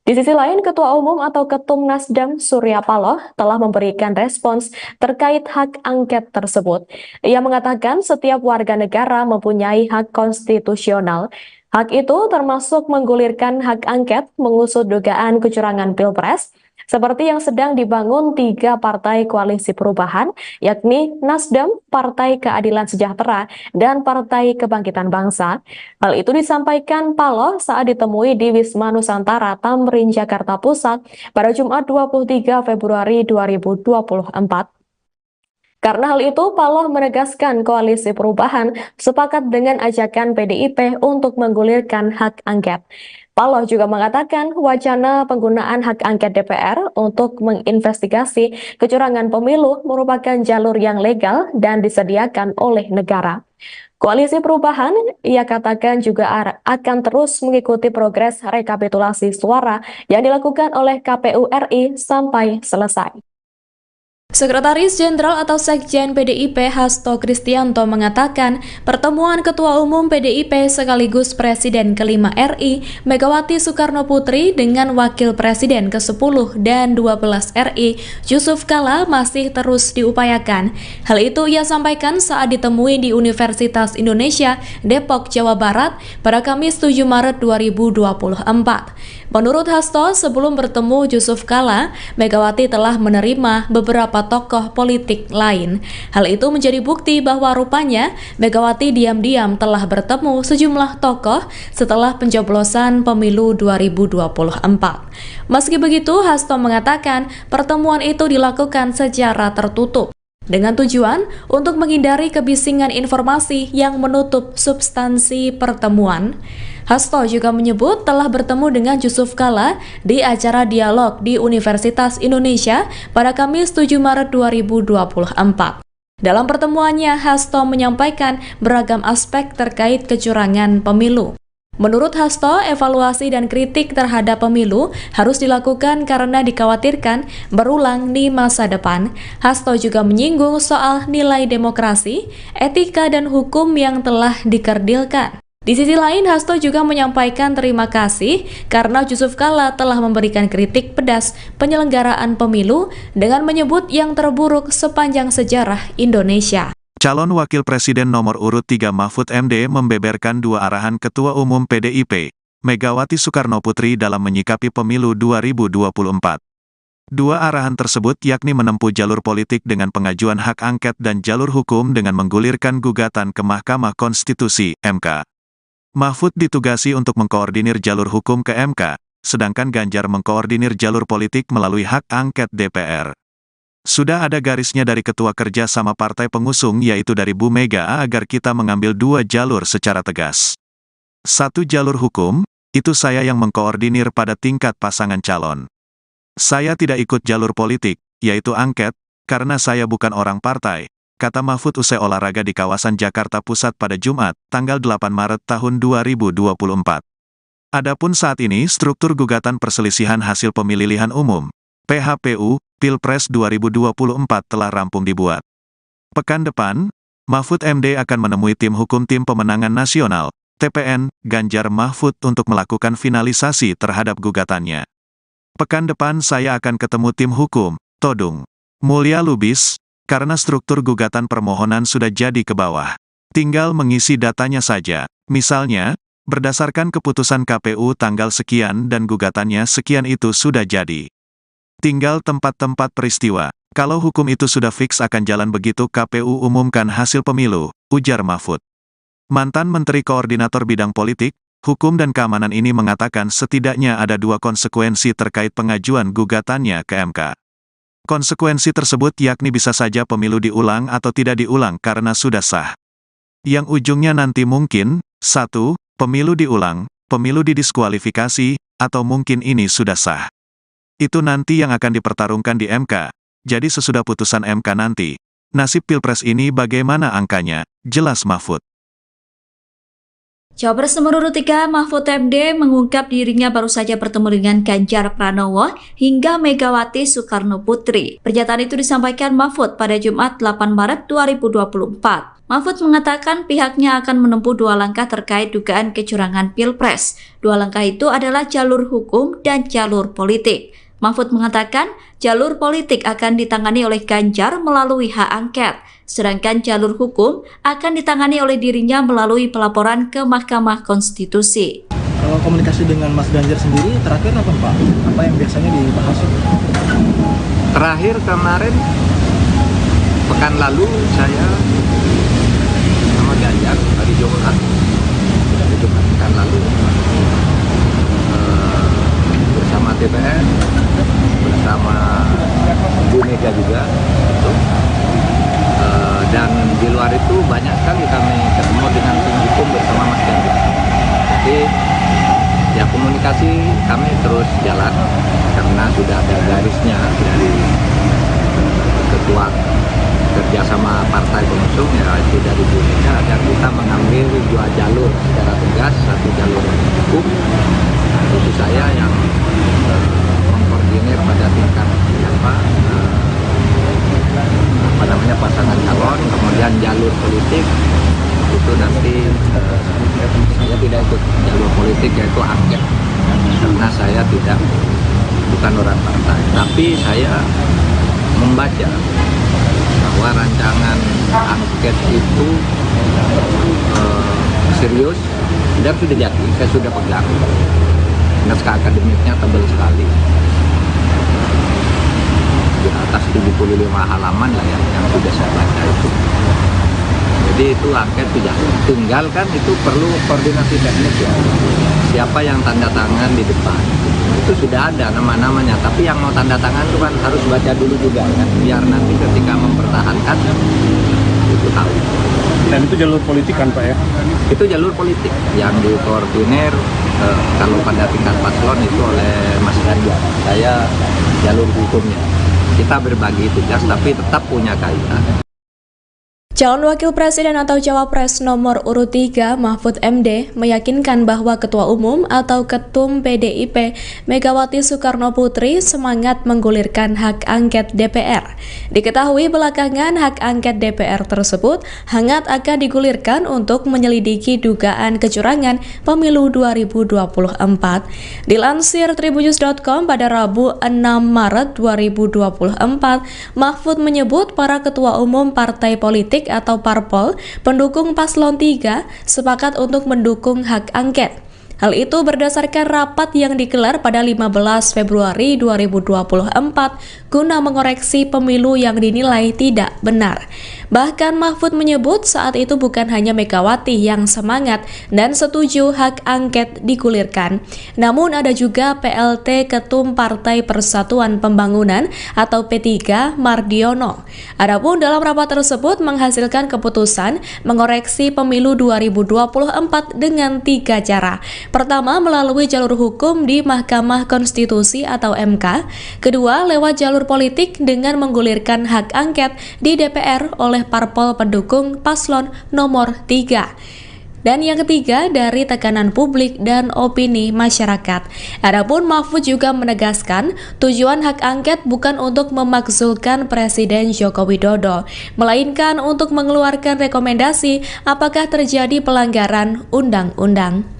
Di sisi lain, Ketua Umum atau Ketum Nasdem Surya Paloh telah memberikan respons terkait hak angket tersebut. Ia mengatakan setiap warga negara mempunyai hak konstitusional. Hak itu termasuk menggulirkan hak angket mengusut dugaan kecurangan Pilpres, seperti yang sedang dibangun 3 partai koalisi perubahan, yakni Nasdem, Partai Keadilan Sejahtera, dan Partai Kebangkitan Bangsa. Hal itu disampaikan Paloh saat ditemui di Wisma Nusantara Tamrin, Jakarta Pusat pada Jumat 23 Februari 2024. Karena hal itu, Paloh menegaskan koalisi perubahan sepakat dengan ajakan PDIP untuk menggulirkan hak angket. Paloh juga mengatakan wacana penggunaan hak angket DPR untuk menginvestigasi kecurangan pemilu merupakan jalur yang legal dan disediakan oleh negara. Koalisi Perubahan, ia katakan juga akan terus mengikuti progres rekapitulasi suara yang dilakukan oleh KPU RI sampai selesai. Sekretaris Jenderal atau Sekjen PDIP Hasto Kristianto mengatakan pertemuan Ketua Umum PDIP sekaligus Presiden ke-5 RI Megawati Soekarno Putri dengan Wakil Presiden ke-10 dan 12 RI Yusuf Kala masih terus diupayakan. Hal itu ia sampaikan saat ditemui di Universitas Indonesia Depok, Jawa Barat pada Kamis 7 Maret 2024. Menurut Hasto, sebelum bertemu Yusuf Kala, Megawati telah menerima beberapa tokoh politik lain. Hal itu menjadi bukti bahwa rupanya Megawati diam-diam telah bertemu sejumlah tokoh setelah pencoblosan pemilu 2024. Meski begitu, Hasto mengatakan pertemuan itu dilakukan secara tertutup dengan tujuan untuk menghindari kebisingan informasi yang menutup substansi pertemuan. Hasto juga menyebut telah bertemu dengan Yusuf Kala di acara dialog di Universitas Indonesia pada Kamis 7 Maret 2024. Dalam pertemuannya, Hasto menyampaikan beragam aspek terkait kecurangan pemilu. Menurut Hasto, evaluasi dan kritik terhadap pemilu harus dilakukan karena dikhawatirkan berulang di masa depan. Hasto juga menyinggung soal nilai demokrasi, etika, dan hukum yang telah dikerdilkan. Di sisi lain, Hasto juga menyampaikan terima kasih karena Yusuf Kala telah memberikan kritik pedas penyelenggaraan pemilu dengan menyebut yang terburuk sepanjang sejarah Indonesia. Calon Wakil Presiden nomor urut 3 Mahfud MD membeberkan 2 arahan Ketua Umum PDIP, Megawati Soekarno Putri dalam menyikapi pemilu 2024. 2 arahan tersebut yakni menempuh jalur politik dengan pengajuan hak angket dan jalur hukum dengan menggulirkan gugatan ke Mahkamah Konstitusi, MK. Mahfud ditugasi untuk mengkoordinir jalur hukum ke MK, sedangkan Ganjar mengkoordinir jalur politik melalui hak angket DPR. Sudah ada garisnya dari ketua kerja sama partai pengusung yaitu dari Bu Mega agar kita mengambil dua jalur secara tegas. Satu jalur hukum, itu saya yang mengkoordinir pada tingkat pasangan calon. Saya tidak ikut jalur politik, yaitu angket, karena saya bukan orang partai, kata Mahfud usai olahraga di kawasan Jakarta Pusat pada Jumat, tanggal 8 Maret tahun 2024. Adapun saat ini struktur gugatan perselisihan hasil pemilihan umum, PHPU, Pilpres 2024 telah rampung dibuat. Pekan depan, Mahfud MD akan menemui tim hukum Tim Pemenangan Nasional, TPN, Ganjar Mahfud untuk melakukan finalisasi terhadap gugatannya. Pekan depan saya akan ketemu tim hukum, Todung Mulya Lubis, karena struktur gugatan permohonan sudah jadi ke bawah. Tinggal mengisi datanya saja, misalnya, berdasarkan keputusan KPU tanggal sekian dan gugatannya sekian itu sudah jadi. Tinggal tempat-tempat peristiwa. Kalau hukum itu sudah fix akan jalan begitu KPU umumkan hasil pemilu, ujar Mahfud. Mantan Menteri Koordinator Bidang Politik, Hukum dan Keamanan ini mengatakan setidaknya ada dua konsekuensi terkait pengajuan gugatannya ke MK. Konsekuensi tersebut yakni bisa saja pemilu diulang atau tidak diulang karena sudah sah. Yang ujungnya nanti mungkin, 1, pemilu diulang, pemilu didiskualifikasi, atau mungkin ini sudah sah. Itu nanti yang akan dipertarungkan di MK. Jadi sesudah putusan MK nanti, nasib Pilpres ini bagaimana angkanya, jelas Mahfud. Cawapres nomor urut 3 Mahfud MD mengungkap dirinya baru saja bertemu dengan Ganjar Pranowo hingga Megawati Soekarno Putri. Pernyataan itu disampaikan Mahfud pada Jumat 8 Maret 2024. Mahfud mengatakan pihaknya akan menempuh dua langkah terkait dugaan kecurangan Pilpres. Dua langkah itu adalah jalur hukum dan jalur politik. Mahfud mengatakan jalur politik akan ditangani oleh Ganjar melalui hak angket, sedangkan jalur hukum akan ditangani oleh dirinya melalui pelaporan ke Mahkamah Konstitusi. Kalau komunikasi dengan Mas Ganjar sendiri terakhir apa Pak? Apa yang biasanya dibahas? Terakhir kemarin, pekan lalu saya sama Ganjar hari Jumat pekan lalu bersama TPN, bersama Bu Mega juga, dan di luar itu banyak sekali kami ketemu dengan tim hukum bersama Mas Ganjar. Jadi ya komunikasi kami terus jalan karena sudah ada garisnya dari ketua kerjasama partai pengusung yaitu dari Bu Mega agar kita mengambil dua jalur secara tegas, satu jalur hukum, itu saya yang mengkoordinir pada tingkat pasangan calon, kemudian jalur politik itu nanti saya tidak ikut jalur politik yaitu angket karena saya bukan orang partai, tapi saya membaca bahwa rancangan angket itu serius dan sudah jadi, saya sudah pegang. Naskah akademiknya tebal sekali, di atas 75 halaman lah yang sudah saya baca itu. Jadi itu angket sudah tinggal kan, itu perlu koordinasi teknis ya. Siapa yang tanda tangan di depan itu sudah ada nama-namanya, tapi yang mau tanda tangan itu kan harus baca dulu juga kan, biar nanti ketika mempertahankan itu tahu. Dan itu jalur politik kan Pak ya? Itu jalur politik yang dikoordinir kalau pada tingkat paslon itu oleh Mas Ganjar. Saya jalur hukumnya. Kita berbagi tugas tapi tetap punya kaitan. Calon Wakil Presiden atau Cawapres nomor urut 3 Mahfud MD meyakinkan bahwa Ketua Umum atau Ketum PDIP Megawati Soekarno Putri semangat menggulirkan hak angket DPR. Diketahui belakangan hak angket DPR tersebut hangat akan digulirkan untuk menyelidiki dugaan kecurangan pemilu 2024. Dilansir tribunnews.com pada Rabu 6 Maret 2024, Mahfud menyebut para ketua umum partai politik atau parpol pendukung paslon 3 sepakat untuk mendukung hak angket. Hal itu berdasarkan rapat yang digelar pada 15 Februari 2024 guna mengoreksi pemilu yang dinilai tidak benar. Bahkan Mahfud menyebut saat itu bukan hanya Megawati yang semangat dan setuju hak angket digulirkan, namun ada juga PLT Ketum Partai Persatuan Pembangunan atau P3 Mardiono. Adapun dalam rapat tersebut menghasilkan keputusan mengoreksi pemilu 2024 dengan 3 cara. Pertama, melalui jalur hukum di Mahkamah Konstitusi atau MK. Kedua, lewat jalur politik dengan menggulirkan hak angket di DPR oleh parpol pendukung paslon nomor 3. Dan yang ketiga, dari tekanan publik dan opini masyarakat. Adapun Mahfud juga menegaskan, tujuan hak angket bukan untuk memakzulkan Presiden Joko Widodo, melainkan untuk mengeluarkan rekomendasi apakah terjadi pelanggaran undang-undang.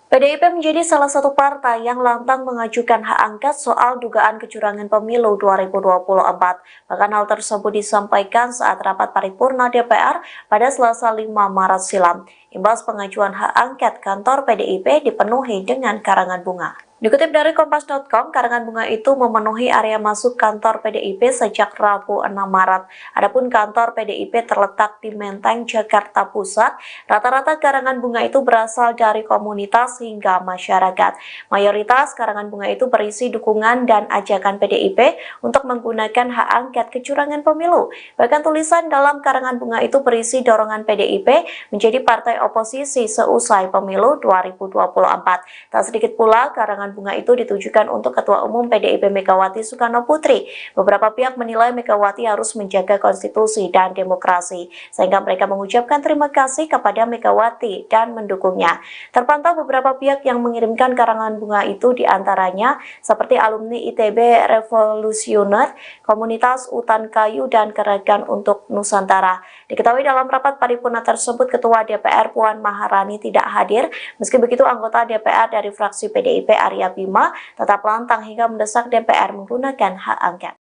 PDIP menjadi salah satu partai yang lantang mengajukan hak angket soal dugaan kecurangan pemilu 2024. Bahkan hal tersebut disampaikan saat rapat paripurna DPR pada Selasa 5 Maret silam. Imbas pengajuan hak angket, kantor PDIP dipenuhi dengan karangan bunga. Dikutip dari Kompas.com, karangan bunga itu memenuhi area masuk kantor PDIP sejak Rabu 6 Maret. Adapun kantor PDIP terletak di Menteng, Jakarta Pusat. Rata-rata karangan bunga itu berasal dari komunitas hingga masyarakat. Mayoritas karangan bunga itu berisi dukungan dan ajakan PDIP untuk menggunakan hak angket kecurangan pemilu. Bahkan tulisan dalam karangan bunga itu berisi dorongan PDIP menjadi partai oposisi seusai pemilu 2024. Tak sedikit pula karangan bunga itu ditujukan untuk Ketua Umum PDIP Megawati Soekarno Putri. Beberapa pihak menilai Megawati harus menjaga konstitusi dan demokrasi, sehingga mereka mengucapkan terima kasih kepada Megawati dan mendukungnya. Terpantau beberapa pihak yang mengirimkan karangan bunga itu, diantaranya seperti alumni ITB Revolusioner, Komunitas Utan Kayu, dan Gerakan untuk Nusantara. Diketahui dalam rapat paripurna tersebut, Ketua DPR Puan Maharani tidak hadir. Meski begitu, anggota DPR dari fraksi PDIP Arya Bima tetap lantang hingga mendesak DPR menggunakan hak angket.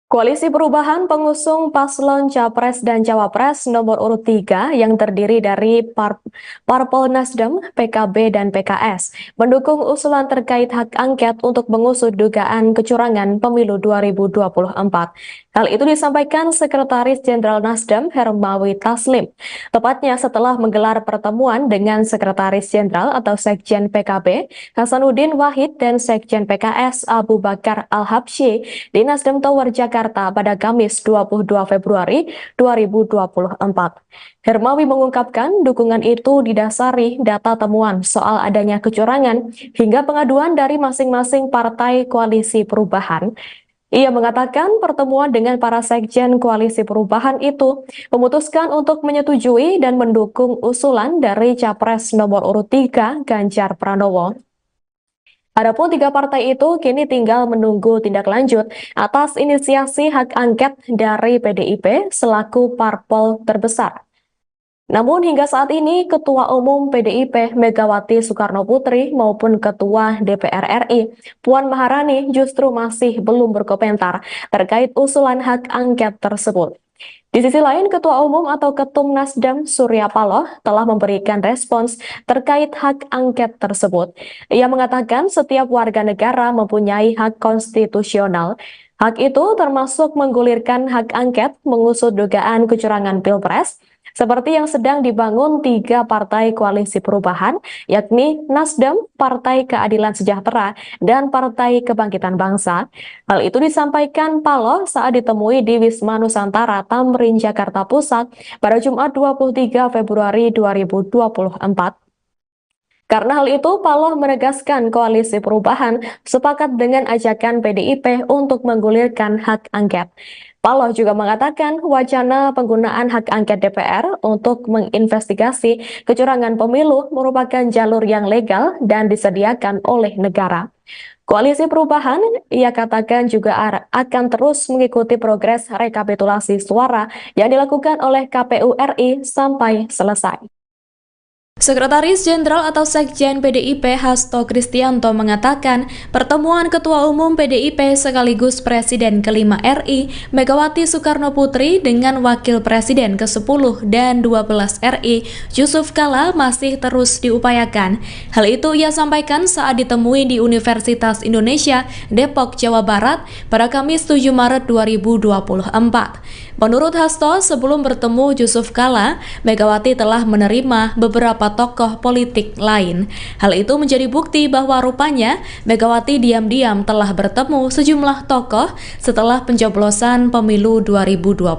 Koalisi Perubahan pengusung paslon Capres dan Cawapres nomor urut 3 yang terdiri dari Parpol Nasdem, PKB, dan PKS mendukung usulan terkait hak angket untuk mengusut dugaan kecurangan pemilu 2024. Hal itu disampaikan Sekretaris Jenderal Nasdem Hermawi Taslim, tepatnya setelah menggelar pertemuan dengan Sekretaris Jenderal atau Sekjen PKB Hasanuddin Wahid dan Sekjen PKS Abu Bakar Al-Habsyi di Nasdem Tower Jakarta pada Kamis 22 Februari 2024. Hermawi mengungkapkan dukungan itu didasari data temuan soal adanya kecurangan hingga pengaduan dari masing-masing partai koalisi perubahan. Ia mengatakan pertemuan dengan para sekjen koalisi perubahan itu memutuskan untuk menyetujui dan mendukung usulan dari Capres nomor urut 3 Ganjar Pranowo. Adapun 3 partai itu kini tinggal menunggu tindak lanjut atas inisiasi hak angket dari PDIP selaku parpol terbesar. Namun hingga saat ini Ketua Umum PDIP Megawati Soekarno Putri maupun Ketua DPR RI Puan Maharani justru masih belum berkomentar terkait usulan hak angket tersebut. Di sisi lain, Ketua Umum atau Ketum Nasdem Surya Paloh telah memberikan respons terkait hak angket tersebut. Ia mengatakan setiap warga negara mempunyai hak konstitusional. Hak itu termasuk menggulirkan hak angket mengusut dugaan kecurangan Pilpres, seperti yang sedang dibangun 3 partai koalisi perubahan, yakni Nasdem, Partai Keadilan Sejahtera, dan Partai Kebangkitan Bangsa. Hal itu disampaikan Paloh saat ditemui di Wisma Nusantara Tamrin, Jakarta Pusat pada Jumat 23 Februari 2024. Karena hal itu, Paloh menegaskan koalisi perubahan sepakat dengan ajakan PDIP untuk menggulirkan hak angket. Paloh juga mengatakan wacana penggunaan hak angket DPR untuk menginvestigasi kecurangan pemilu merupakan jalur yang legal dan disediakan oleh negara. Koalisi perubahan, ia katakan juga akan terus mengikuti progres rekapitulasi suara yang dilakukan oleh KPU RI sampai selesai. Sekretaris Jenderal atau Sekjen PDIP Hasto Kristianto mengatakan pertemuan Ketua Umum PDIP sekaligus Presiden ke-5 RI Megawati Soekarno Putri dengan Wakil Presiden ke-10 dan 12 RI Yusuf Kala masih terus diupayakan. Hal itu ia sampaikan saat ditemui di Universitas Indonesia Depok, Jawa Barat pada Kamis 7 Maret 2024. Menurut Hasto, sebelum bertemu Yusuf Kala, Megawati telah menerima beberapa tokoh politik lain. Hal itu menjadi bukti bahwa rupanya Megawati diam-diam telah bertemu sejumlah tokoh setelah pencoblosan pemilu 2024.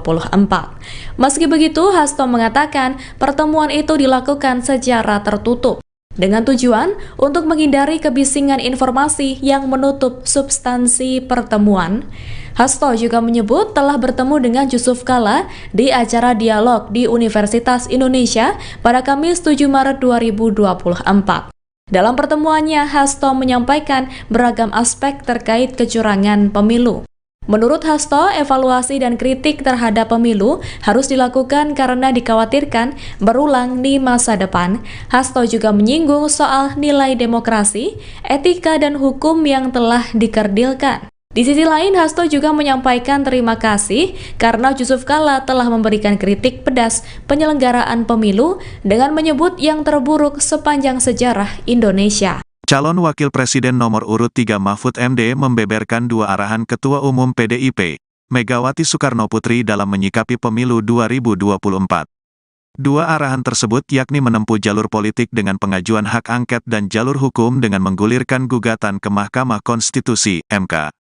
Meski begitu, Hasto mengatakan pertemuan itu dilakukan secara tertutup dengan tujuan untuk menghindari kebisingan informasi yang menutup substansi pertemuan. Hasto juga menyebut telah bertemu dengan Yusuf Kala di acara dialog di Universitas Indonesia pada Kamis 7 Maret 2024. Dalam pertemuannya, Hasto menyampaikan beragam aspek terkait kecurangan pemilu. Menurut Hasto, evaluasi dan kritik terhadap pemilu harus dilakukan karena dikhawatirkan berulang di masa depan. Hasto juga menyinggung soal nilai demokrasi, etika, dan hukum yang telah dikerdilkan. Di sisi lain, Hasto juga menyampaikan terima kasih karena Yusuf Kala telah memberikan kritik pedas penyelenggaraan pemilu dengan menyebut yang terburuk sepanjang sejarah Indonesia. Calon Wakil Presiden nomor urut 3 Mahfud MD membeberkan dua arahan Ketua Umum PDIP, Megawati Soekarno Putri dalam menyikapi pemilu 2024. Dua arahan tersebut yakni menempuh jalur politik dengan pengajuan hak angket dan jalur hukum dengan menggulirkan gugatan ke Mahkamah Konstitusi (MK).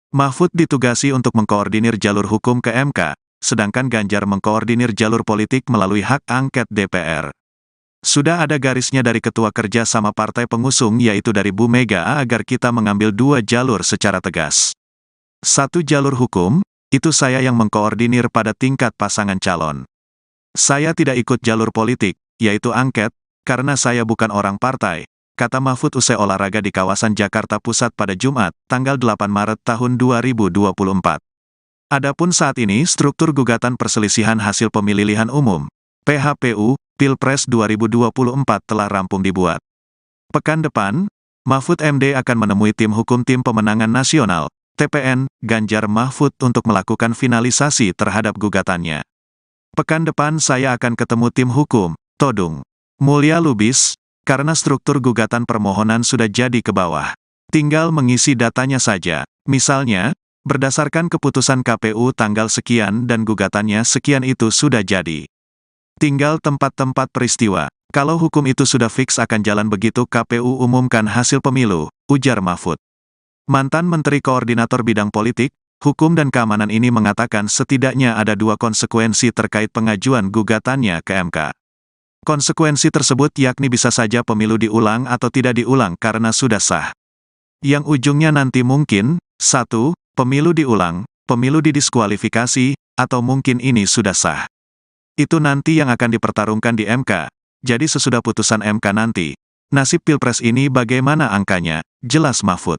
Mahfud ditugasi untuk mengkoordinir jalur hukum ke MK, sedangkan Ganjar mengkoordinir jalur politik melalui hak angket DPR. Sudah ada garisnya dari Ketua Kerja sama partai pengusung yaitu dari Bu Mega agar kita mengambil dua jalur secara tegas. Satu jalur hukum, itu saya yang mengkoordinir pada tingkat pasangan calon. Saya tidak ikut jalur politik, yaitu angket, karena saya bukan orang partai, kata Mahfud usai olahraga di kawasan Jakarta Pusat pada Jumat, tanggal 8 Maret tahun 2024. Adapun saat ini struktur gugatan perselisihan hasil pemilihan umum, PHPU, Pilpres 2024 telah rampung dibuat. Pekan depan, Mahfud MD akan menemui tim hukum Tim Pemenangan Nasional, TPN, Ganjar Mahfud untuk melakukan finalisasi terhadap gugatannya. Pekan depan saya akan ketemu tim hukum, Todung Mulya Lubis, karena struktur gugatan permohonan sudah jadi ke bawah. Tinggal mengisi datanya saja, misalnya, berdasarkan keputusan KPU tanggal sekian dan gugatannya sekian itu sudah jadi. Tinggal tempat-tempat peristiwa. Kalau hukum itu sudah fix akan jalan begitu KPU umumkan hasil pemilu, ujar Mahfud. Mantan Menteri Koordinator Bidang Politik, Hukum dan Keamanan ini mengatakan setidaknya ada dua konsekuensi terkait pengajuan gugatannya ke MK. Konsekuensi tersebut yakni bisa saja pemilu diulang atau tidak diulang karena sudah sah. Yang ujungnya nanti mungkin, 1, pemilu diulang, pemilu didiskualifikasi, atau mungkin ini sudah sah. Itu nanti yang akan dipertarungkan di MK. Jadi sesudah putusan MK nanti, nasib Pilpres ini bagaimana angkanya, jelas Mahfud.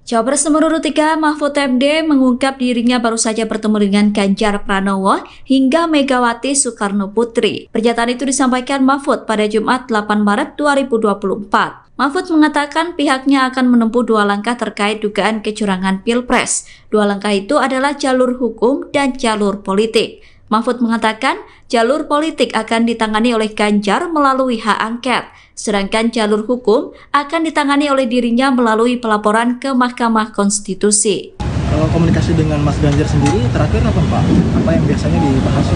Cawapres nomor urut 3 Mahfud MD mengungkap dirinya baru saja bertemu dengan Ganjar Pranowo hingga Megawati Soekarno Putri. Pernyataan itu disampaikan Mahfud pada Jumat 8 Maret 2024. Mahfud mengatakan pihaknya akan menempuh dua langkah terkait dugaan kecurangan Pilpres. Dua langkah itu adalah jalur hukum dan jalur politik. Mahfud mengatakan jalur politik akan ditangani oleh Ganjar melalui hak angket, sedangkan jalur hukum akan ditangani oleh dirinya melalui pelaporan ke Mahkamah Konstitusi. Kalau komunikasi dengan Mas Ganjar sendiri terakhir apa Pak? Apa yang biasanya dibahas?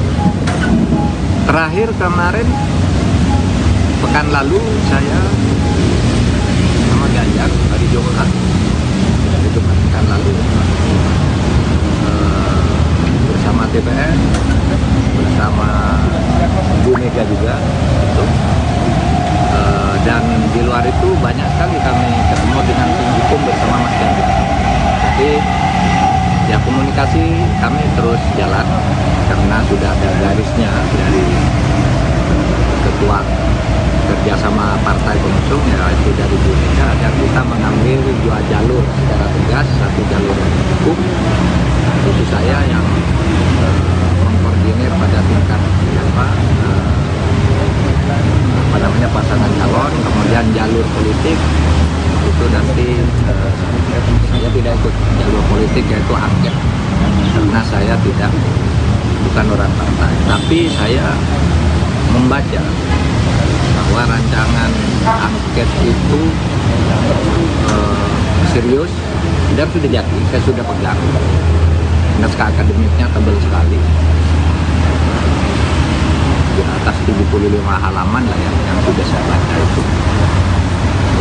Terakhir kemarin, pekan lalu saya sama Ganjar hari Jumat pekan lalu bersama TPN, bersama Bu Mega juga, gitu. Dan di luar itu banyak sekali kami ketemu dengan tim hukum bersama Mas Ganjar. Jadi ya komunikasi kami terus jalan karena sudah ada garisnya dari Ketua Kerjasama Partai Pengusung yaitu dari Bu Mega agar kita mengambil dua jalur secara tegas, satu jalur hukum, itu saya yang mengkoordinir pada tingkat karena saya bukan orang partai, tapi saya membaca bahwa rancangan angket itu serius dan sudah jadi, saya sudah pegang. Naskah akademiknya tebal sekali, di atas 75 halaman lah yang sudah saya baca itu.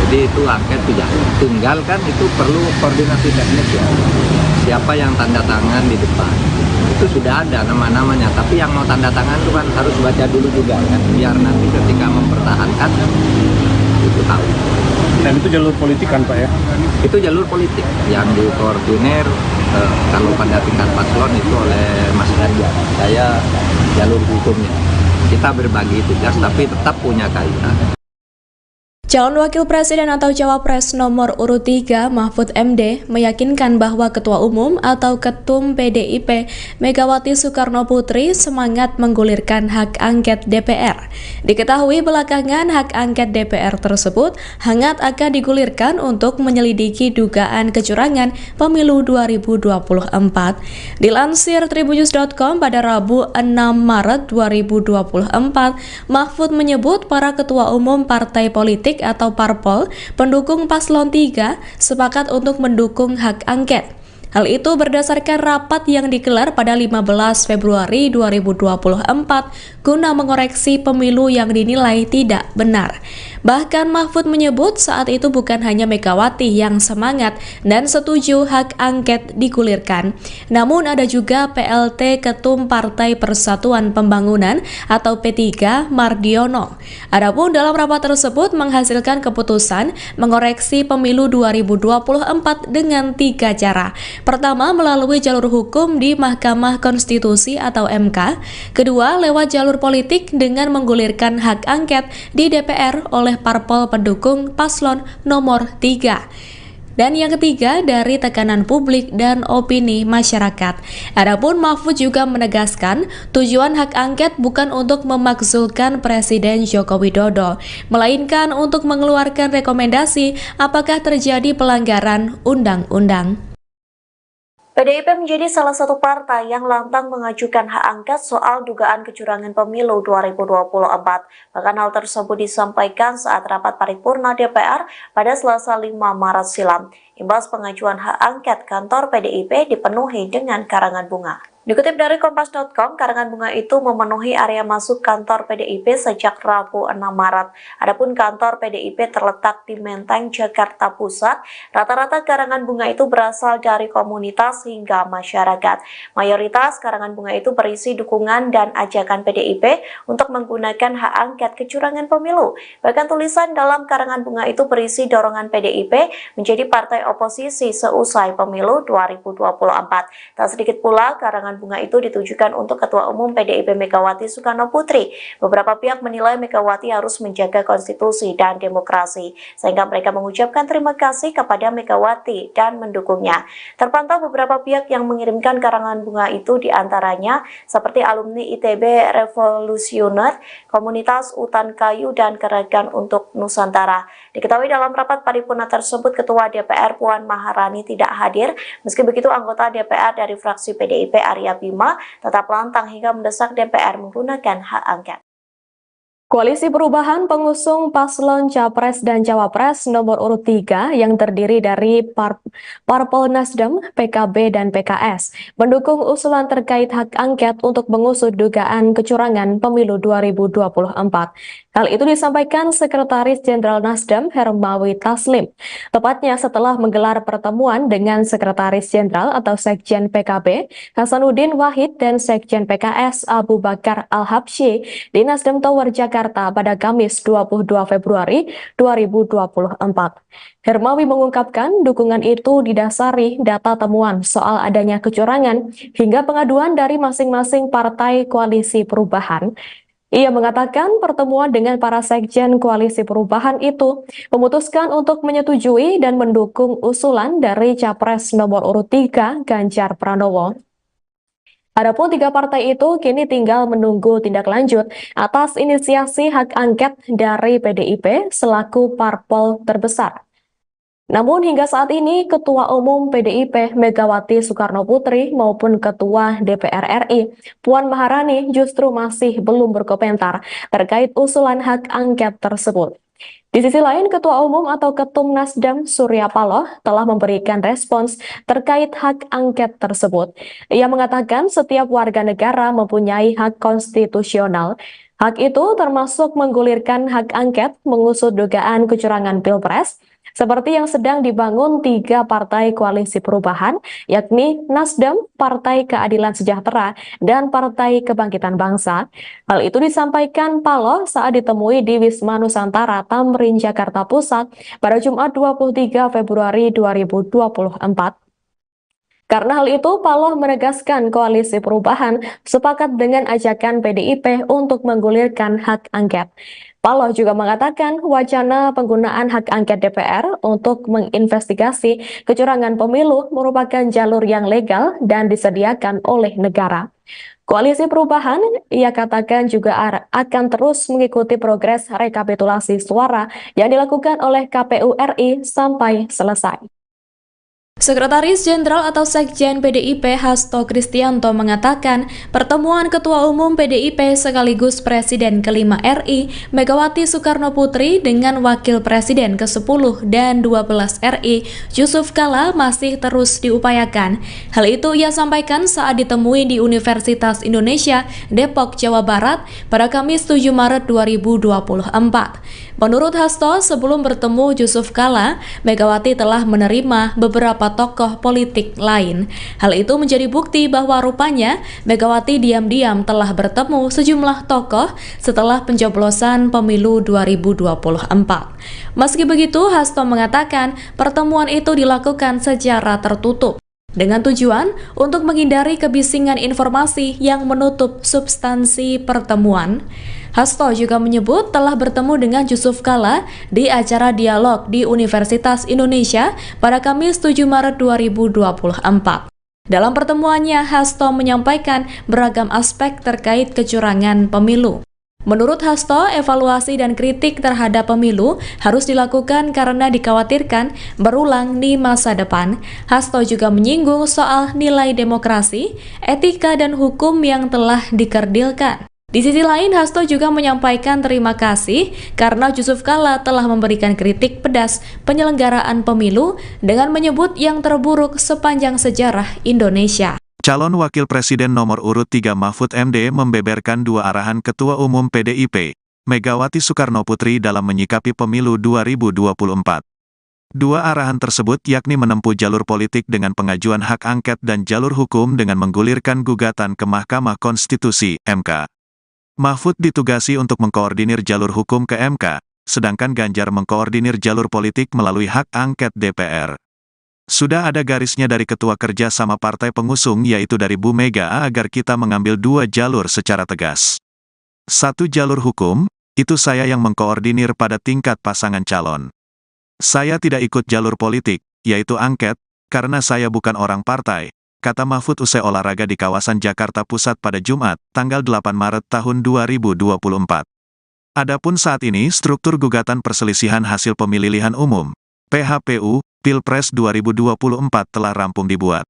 Jadi itu angket sudah, tinggal kan itu perlu koordinasi teknis ya. Siapa yang tanda tangan di depan, itu sudah ada nama-namanya. Tapi yang mau tanda tangan itu kan harus baca dulu juga kan, biar nanti ketika mempertahankan itu tahu. Dan itu jalur politik kan Pak ya? Itu jalur politik yang dikoordinir kalau pada tingkat paslon itu oleh Mas Ganjar. Saya jalur hukumnya. Kita berbagi tugas tapi tetap punya kaitan. Calon Wakil Presiden atau Cawapres nomor urut 3 Mahfud MD meyakinkan bahwa Ketua Umum atau Ketum PDIP Megawati Soekarno Putri semangat menggulirkan hak angket DPR. Diketahui belakangan hak angket DPR tersebut hangat akan digulirkan untuk menyelidiki dugaan kecurangan pemilu 2024. Dilansir tribunnews.com pada Rabu 6 Maret 2024, Mahfud menyebut para ketua umum partai politik atau parpol pendukung paslon 3 sepakat untuk mendukung hak angket. Hal itu berdasarkan rapat yang digelar pada 15 Februari 2024 guna mengoreksi pemilu yang dinilai tidak benar. Bahkan Mahfud menyebut saat itu bukan hanya Megawati yang semangat dan setuju hak angket digulirkan, namun ada juga PLT Ketum Partai Persatuan Pembangunan atau P3 Mardiono. Adapun dalam rapat tersebut menghasilkan keputusan mengoreksi pemilu 2024 dengan 3 cara. Pertama, melalui jalur hukum di Mahkamah Konstitusi atau MK. Kedua, lewat jalur politik dengan menggulirkan hak angket di DPR oleh parpol pendukung paslon nomor 3. Dan yang ketiga, dari tekanan publik dan opini masyarakat. Adapun Mahfud juga menegaskan tujuan hak angket bukan untuk memakzulkan Presiden Joko Widodo, melainkan untuk mengeluarkan rekomendasi apakah terjadi pelanggaran undang-undang. PDIP menjadi salah satu partai yang lantang mengajukan hak angket soal dugaan kecurangan pemilu 2024. Bahkan hal tersebut disampaikan saat rapat paripurna DPR pada Selasa 5 Maret silam. Imbas pengajuan hak angket, kantor PDIP dipenuhi dengan karangan bunga. Dikutip dari Kompas.com, karangan bunga itu memenuhi area masuk kantor PDIP sejak Rabu 6 Maret. Adapun kantor PDIP terletak di Menteng, Jakarta Pusat. Rata-rata karangan bunga itu berasal dari komunitas hingga masyarakat. Mayoritas karangan bunga itu berisi dukungan dan ajakan PDIP untuk menggunakan hak angket kecurangan pemilu. Bahkan tulisan dalam karangan bunga itu berisi dorongan PDIP menjadi partai oposisi seusai pemilu 2024. Tak sedikit pula karangan bunga itu ditujukan untuk Ketua Umum PDIP Megawati Soekarno Putri. Beberapa pihak menilai Megawati harus menjaga konstitusi dan demokrasi, sehingga mereka mengucapkan terima kasih kepada Megawati dan mendukungnya. Terpantau beberapa pihak yang mengirimkan karangan bunga itu diantaranya seperti alumni ITB Revolusioner, Komunitas Utan Kayu, dan Gerakan untuk Nusantara. Diketahui dalam rapat paripurna tersebut, Ketua DPR Puan Maharani tidak hadir. Meski begitu, anggota DPR dari fraksi PDIP Arya Bima tetap lantang hingga mendesak DPR menggunakan hak angket. Koalisi Perubahan pengusung paslon Capres dan Cawapres nomor urut 3 yang terdiri dari Parpol Nasdem, PKB, dan PKS mendukung usulan terkait hak angket untuk mengusut dugaan kecurangan pemilu 2024. Hal itu disampaikan Sekretaris Jenderal Nasdem Hermawi Taslim, tepatnya setelah menggelar pertemuan dengan Sekretaris Jenderal atau Sekjen PKB Hasanuddin Wahid dan Sekjen PKS Abu Bakar Al-Habsyi di Nasdem Tower Jakarta pada Kamis 22 Februari 2024. Hermawi mengungkapkan dukungan itu didasari data temuan soal adanya kecurangan hingga pengaduan dari masing-masing partai koalisi perubahan. Ia mengatakan pertemuan dengan para sekjen koalisi perubahan itu memutuskan untuk menyetujui dan mendukung usulan dari Capres nomor urut 3 Ganjar Pranowo. Adapun 3 partai itu kini tinggal menunggu tindak lanjut atas inisiasi hak angket dari PDIP selaku parpol terbesar. Namun hingga saat ini Ketua Umum PDIP Megawati Soekarnoputri maupun Ketua DPR RI Puan Maharani justru masih belum berkomentar terkait usulan hak angket tersebut. Di sisi lain, Ketua Umum atau Ketum Nasdem Surya Paloh telah memberikan respons terkait hak angket tersebut. Ia mengatakan setiap warga negara mempunyai hak konstitusional. Hak itu termasuk menggulirkan hak angket mengusut dugaan kecurangan Pilpres, seperti yang sedang dibangun 3 partai koalisi perubahan, yakni Nasdem, Partai Keadilan Sejahtera, dan Partai Kebangkitan Bangsa. Hal itu disampaikan Paloh saat ditemui di Wisma Nusantara Tamrin, Jakarta Pusat pada Jumat 23 Februari 2024. Karena hal itu, Paloh menegaskan koalisi perubahan sepakat dengan ajakan PDIP untuk menggulirkan hak angket. Paloh juga mengatakan wacana penggunaan hak angket DPR untuk menginvestigasi kecurangan pemilu merupakan jalur yang legal dan disediakan oleh negara. Koalisi perubahan, ia katakan juga akan terus mengikuti progres rekapitulasi suara yang dilakukan oleh KPU RI sampai selesai. Sekretaris Jenderal atau Sekjen PDIP Hasto Kristianto mengatakan pertemuan Ketua Umum PDIP sekaligus Presiden ke-5 RI Megawati Soekarnoputri dengan Wakil Presiden ke-10 dan 12 RI Yusuf Kala masih terus diupayakan. Hal itu ia sampaikan saat ditemui di Universitas Indonesia Depok, Jawa Barat pada Kamis 7 Maret 2024. Menurut Hasto, sebelum bertemu Yusuf Kala, Megawati telah menerima beberapa tokoh politik lain. Hal itu menjadi bukti bahwa rupanya Megawati diam-diam telah bertemu sejumlah tokoh setelah pencoblosan pemilu 2024. Meski begitu, Hasto mengatakan pertemuan itu dilakukan secara tertutup dengan tujuan untuk menghindari kebisingan informasi yang menutup substansi pertemuan. Hasto juga menyebut telah bertemu dengan Yusuf Kala di acara dialog di Universitas Indonesia pada Kamis 7 Maret 2024. Dalam pertemuannya, Hasto menyampaikan beragam aspek terkait kecurangan pemilu. Menurut Hasto, evaluasi dan kritik terhadap pemilu harus dilakukan karena dikhawatirkan berulang di masa depan. Hasto juga menyinggung soal nilai demokrasi, etika, dan hukum yang telah dikerdilkan. Di sisi lain, Hasto juga menyampaikan terima kasih karena Yusuf Kala telah memberikan kritik pedas penyelenggaraan pemilu dengan menyebut yang terburuk sepanjang sejarah Indonesia. Calon Wakil Presiden nomor urut 3 Mahfud MD membeberkan 2 arahan Ketua Umum PDIP, Megawati Soekarnoputri dalam menyikapi pemilu 2024. 2 arahan tersebut yakni menempuh jalur politik dengan pengajuan hak angket dan jalur hukum dengan menggulirkan gugatan ke Mahkamah Konstitusi, MK. Mahfud ditugasi untuk mengkoordinir jalur hukum ke MK, sedangkan Ganjar mengkoordinir jalur politik melalui hak angket DPR. Sudah ada garisnya dari Ketua Kerja sama partai pengusung yaitu dari Bu Mega agar kita mengambil 2 jalur secara tegas. 1 jalur hukum, itu saya yang mengkoordinir pada tingkat pasangan calon. Saya tidak ikut jalur politik, yaitu angket, karena saya bukan orang partai, kata Mahfud usai olahraga di kawasan Jakarta Pusat pada Jumat, tanggal 8 Maret tahun 2024. Adapun saat ini struktur gugatan perselisihan hasil pemilihan umum, PHPU, Pilpres 2024 telah rampung dibuat.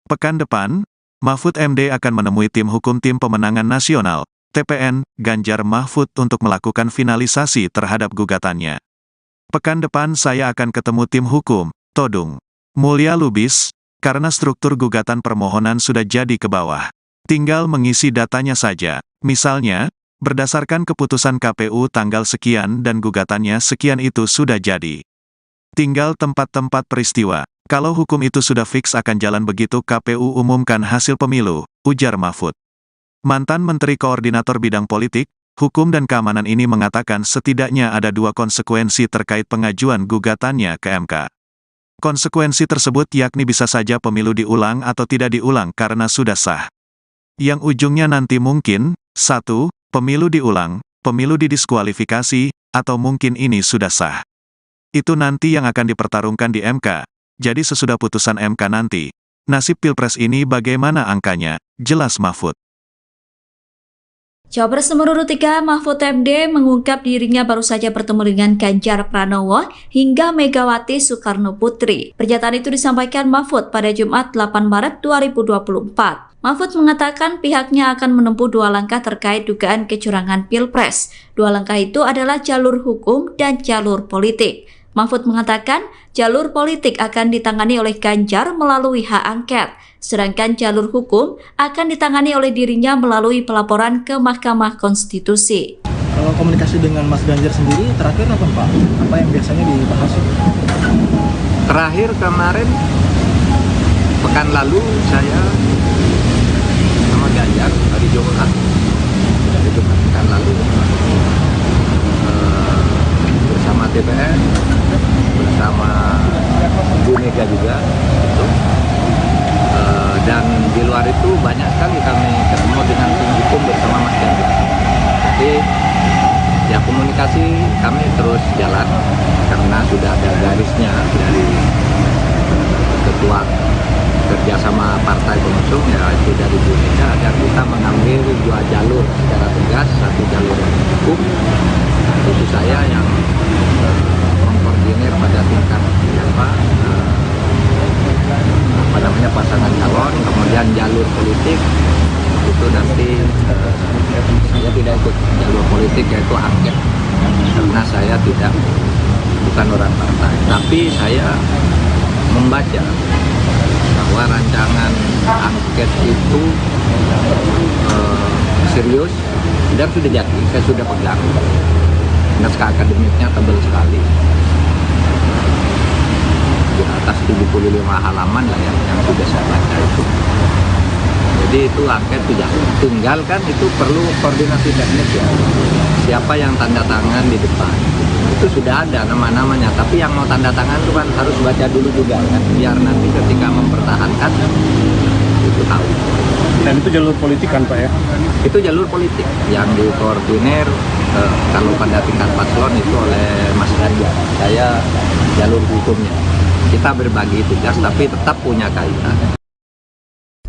Pekan depan, Mahfud MD akan menemui tim hukum Tim Pemenangan Nasional, TPN, Ganjar Mahfud untuk melakukan finalisasi terhadap gugatannya. Pekan depan saya akan ketemu tim hukum, Todung Mulya Lubis, karena struktur gugatan permohonan sudah jadi ke bawah. Tinggal mengisi datanya saja, misalnya, berdasarkan keputusan KPU tanggal sekian dan gugatannya sekian itu sudah jadi. Tinggal tempat-tempat peristiwa. Kalau hukum itu sudah fix akan jalan begitu KPU umumkan hasil pemilu, ujar Mahfud. Mantan Menteri Koordinator Bidang Politik, Hukum dan Keamanan ini mengatakan setidaknya ada 2 konsekuensi terkait pengajuan gugatannya ke MK. Konsekuensi tersebut yakni bisa saja pemilu diulang atau tidak diulang karena sudah sah. Yang ujungnya nanti mungkin, 1, pemilu diulang, pemilu didiskualifikasi, atau mungkin ini sudah sah. Itu nanti yang akan dipertarungkan di MK. Jadi sesudah putusan MK nanti, nasib Pilpres ini bagaimana angkanya, jelas Mahfud. Cawapres nomor urut 3 Mahfud MD mengungkap dirinya baru saja bertemu dengan Ganjar Pranowo hingga Megawati Soekarno Putri. Pernyataan itu disampaikan Mahfud pada Jumat 8 Maret 2024. Mahfud mengatakan pihaknya akan menempuh dua langkah terkait dugaan kecurangan Pilpres. Dua langkah itu adalah jalur hukum dan jalur politik. Mahfud mengatakan jalur politik akan ditangani oleh Ganjar melalui hak angket, sedangkan jalur hukum akan ditangani oleh dirinya melalui pelaporan ke Mahkamah Konstitusi. Kalau komunikasi dengan Mas Ganjar sendiri terakhir apa Pak? Apa yang biasanya dibahas? Terakhir kemarin pekan lalu saya sama Ganjar hari Jumat pekan lalu bersama DPR, bersama Bu Mega juga gitu. Dan di luar itu banyak sekali kami ketemu dengan tim hukum bersama Mas Ganjar. Jadi ya komunikasi kami terus jalan karena sudah ada garisnya dari ketua kerjasama partai pengusung, yaitu dari Bu Mega, agar kita mengambil dua jalur secara tegas, satu jalur hukum, itu saya yang mengkoordinir pada tingkat pasangan calon, kemudian jalur politik itu nanti saya tidak ikut jalur politik, yaitu angket, karena saya bukan orang partai, tapi saya membaca bahwa rancangan angket itu serius dan sudah jadi, saya sudah pegang. Naskah akademiknya tebal sekali, di atas 75 halaman lah yang sudah saya baca itu. Jadi itu angket sudah tinggal, kan itu perlu koordinasi teknis ya, siapa yang tanda tangan di depan itu sudah ada nama-namanya, tapi yang mau tanda tangan itu kan harus baca dulu juga kan, biar nanti ketika mempertahankan itu tahu. Dan itu jalur politik kan Pak ya? Itu jalur politik yang dikoordinir kalau pada tingkat paslon itu oleh Mas Ganjar. Saya jalur hukumnya. Kita berbagi tugas tapi tetap punya kaitan.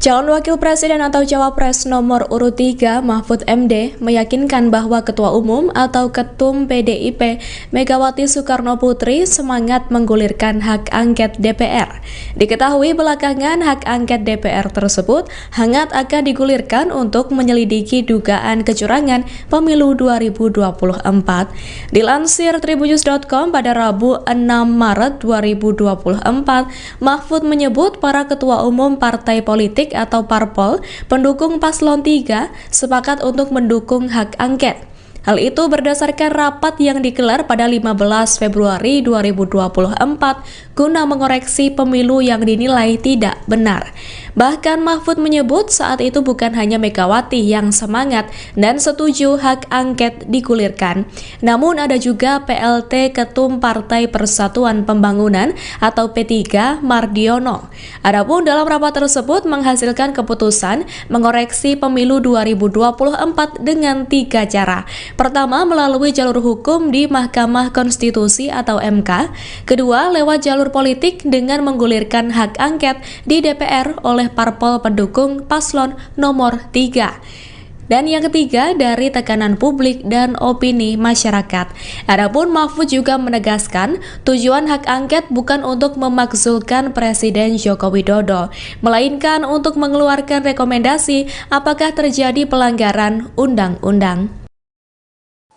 Calon Wakil Presiden atau Cawapres nomor urut 3 Mahfud MD meyakinkan bahwa Ketua Umum atau Ketum PDIP Megawati Soekarno Putri semangat menggulirkan hak angket DPR. Diketahui belakangan hak angket DPR tersebut hangat akan digulirkan untuk menyelidiki dugaan kecurangan pemilu 2024. Dilansir tribunnews.com pada Rabu 6 Maret 2024, Mahfud menyebut para Ketua Umum partai politik atau parpol pendukung paslon 3 sepakat untuk mendukung hak angket. Hal itu berdasarkan rapat yang digelar pada 15 Februari 2024 guna mengoreksi pemilu yang dinilai tidak benar. Bahkan Mahfud menyebut saat itu bukan hanya Megawati yang semangat dan setuju hak angket digulirkan, namun ada juga PLT Ketum Partai Persatuan Pembangunan atau P3 Mardiono. Adapun dalam rapat tersebut menghasilkan keputusan mengoreksi pemilu 2024 dengan 3 cara. Pertama, melalui jalur hukum di Mahkamah Konstitusi atau MK. Kedua, lewat jalur politik dengan menggulirkan hak angket di DPR oleh parpol pendukung paslon nomor 3. Dan yang ketiga, dari tekanan publik dan opini masyarakat. Adapun Mahfud juga menegaskan tujuan hak angket bukan untuk memakzulkan Presiden Joko Widodo, melainkan untuk mengeluarkan rekomendasi apakah terjadi pelanggaran undang-undang.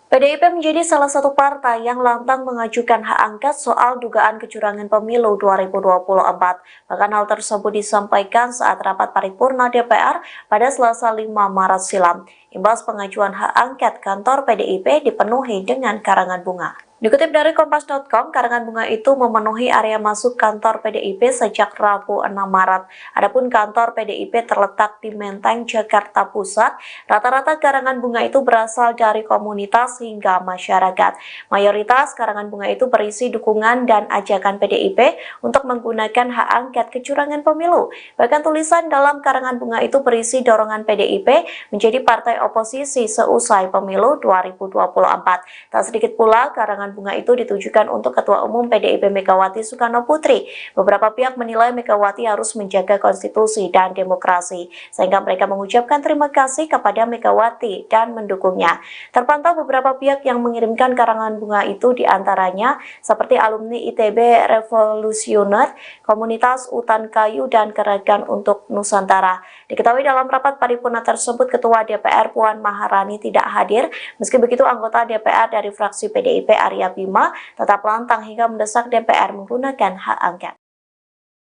PDIP menjadi salah satu partai yang lantang mengajukan hak angket soal dugaan kecurangan pemilu 2024. Bahkan hal tersebut disampaikan saat rapat paripurna DPR pada Selasa 5 Maret silam. Imbas pengajuan hak angket, kantor PDIP dipenuhi dengan karangan bunga. Dikutip dari Kompas.com, karangan bunga itu memenuhi area masuk kantor PDIP sejak Rabu 6 Maret. Adapun kantor PDIP terletak di Menteng, Jakarta Pusat. Rata-rata karangan bunga itu berasal dari komunitas hingga masyarakat. Mayoritas karangan bunga itu berisi dukungan dan ajakan PDIP untuk menggunakan hak angket kecurangan pemilu. Bahkan tulisan dalam karangan bunga itu berisi dorongan PDIP menjadi partai oposisi seusai pemilu 2024. Tak sedikit pula karangan karangan bunga itu ditujukan untuk Ketua Umum PDIP Megawati Soekarno Putri. Beberapa pihak menilai Megawati harus menjaga konstitusi dan demokrasi, sehingga mereka mengucapkan terima kasih kepada Megawati dan mendukungnya. Terpantau beberapa pihak yang mengirimkan karangan bunga itu diantaranya seperti alumni ITB Revolusioner, Komunitas Utan Kayu, dan Gerakan untuk Nusantara. Diketahui dalam rapat paripurna tersebut, Ketua DPR Puan Maharani tidak hadir. Meski begitu, anggota DPR dari fraksi PDIP Arya Bima tetap lantang hingga mendesak DPR menggunakan hak angket.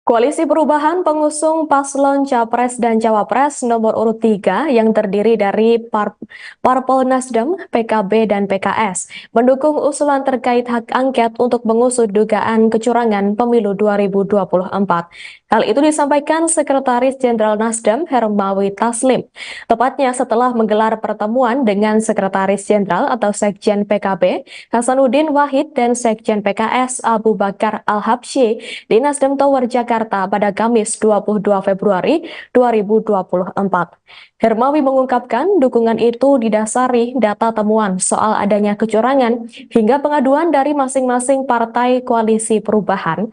Koalisi Perubahan pengusung paslon Capres dan Cawapres nomor urut 3 yang terdiri dari Parpol Nasdem, PKB, dan PKS mendukung usulan terkait hak angket untuk mengusut dugaan kecurangan pemilu 2024. Hal itu disampaikan Sekretaris Jenderal Nasdem Hermawi Taslim, tepatnya setelah menggelar pertemuan dengan Sekretaris Jenderal atau Sekjen PKB Hasanuddin Wahid dan Sekjen PKS Abu Bakar Al-Habsyi di Nasdem Tower Jakarta pada Kamis 22 Februari 2024. Hermawi mengungkapkan dukungan itu didasari data temuan soal adanya kecurangan hingga pengaduan dari masing-masing partai koalisi perubahan.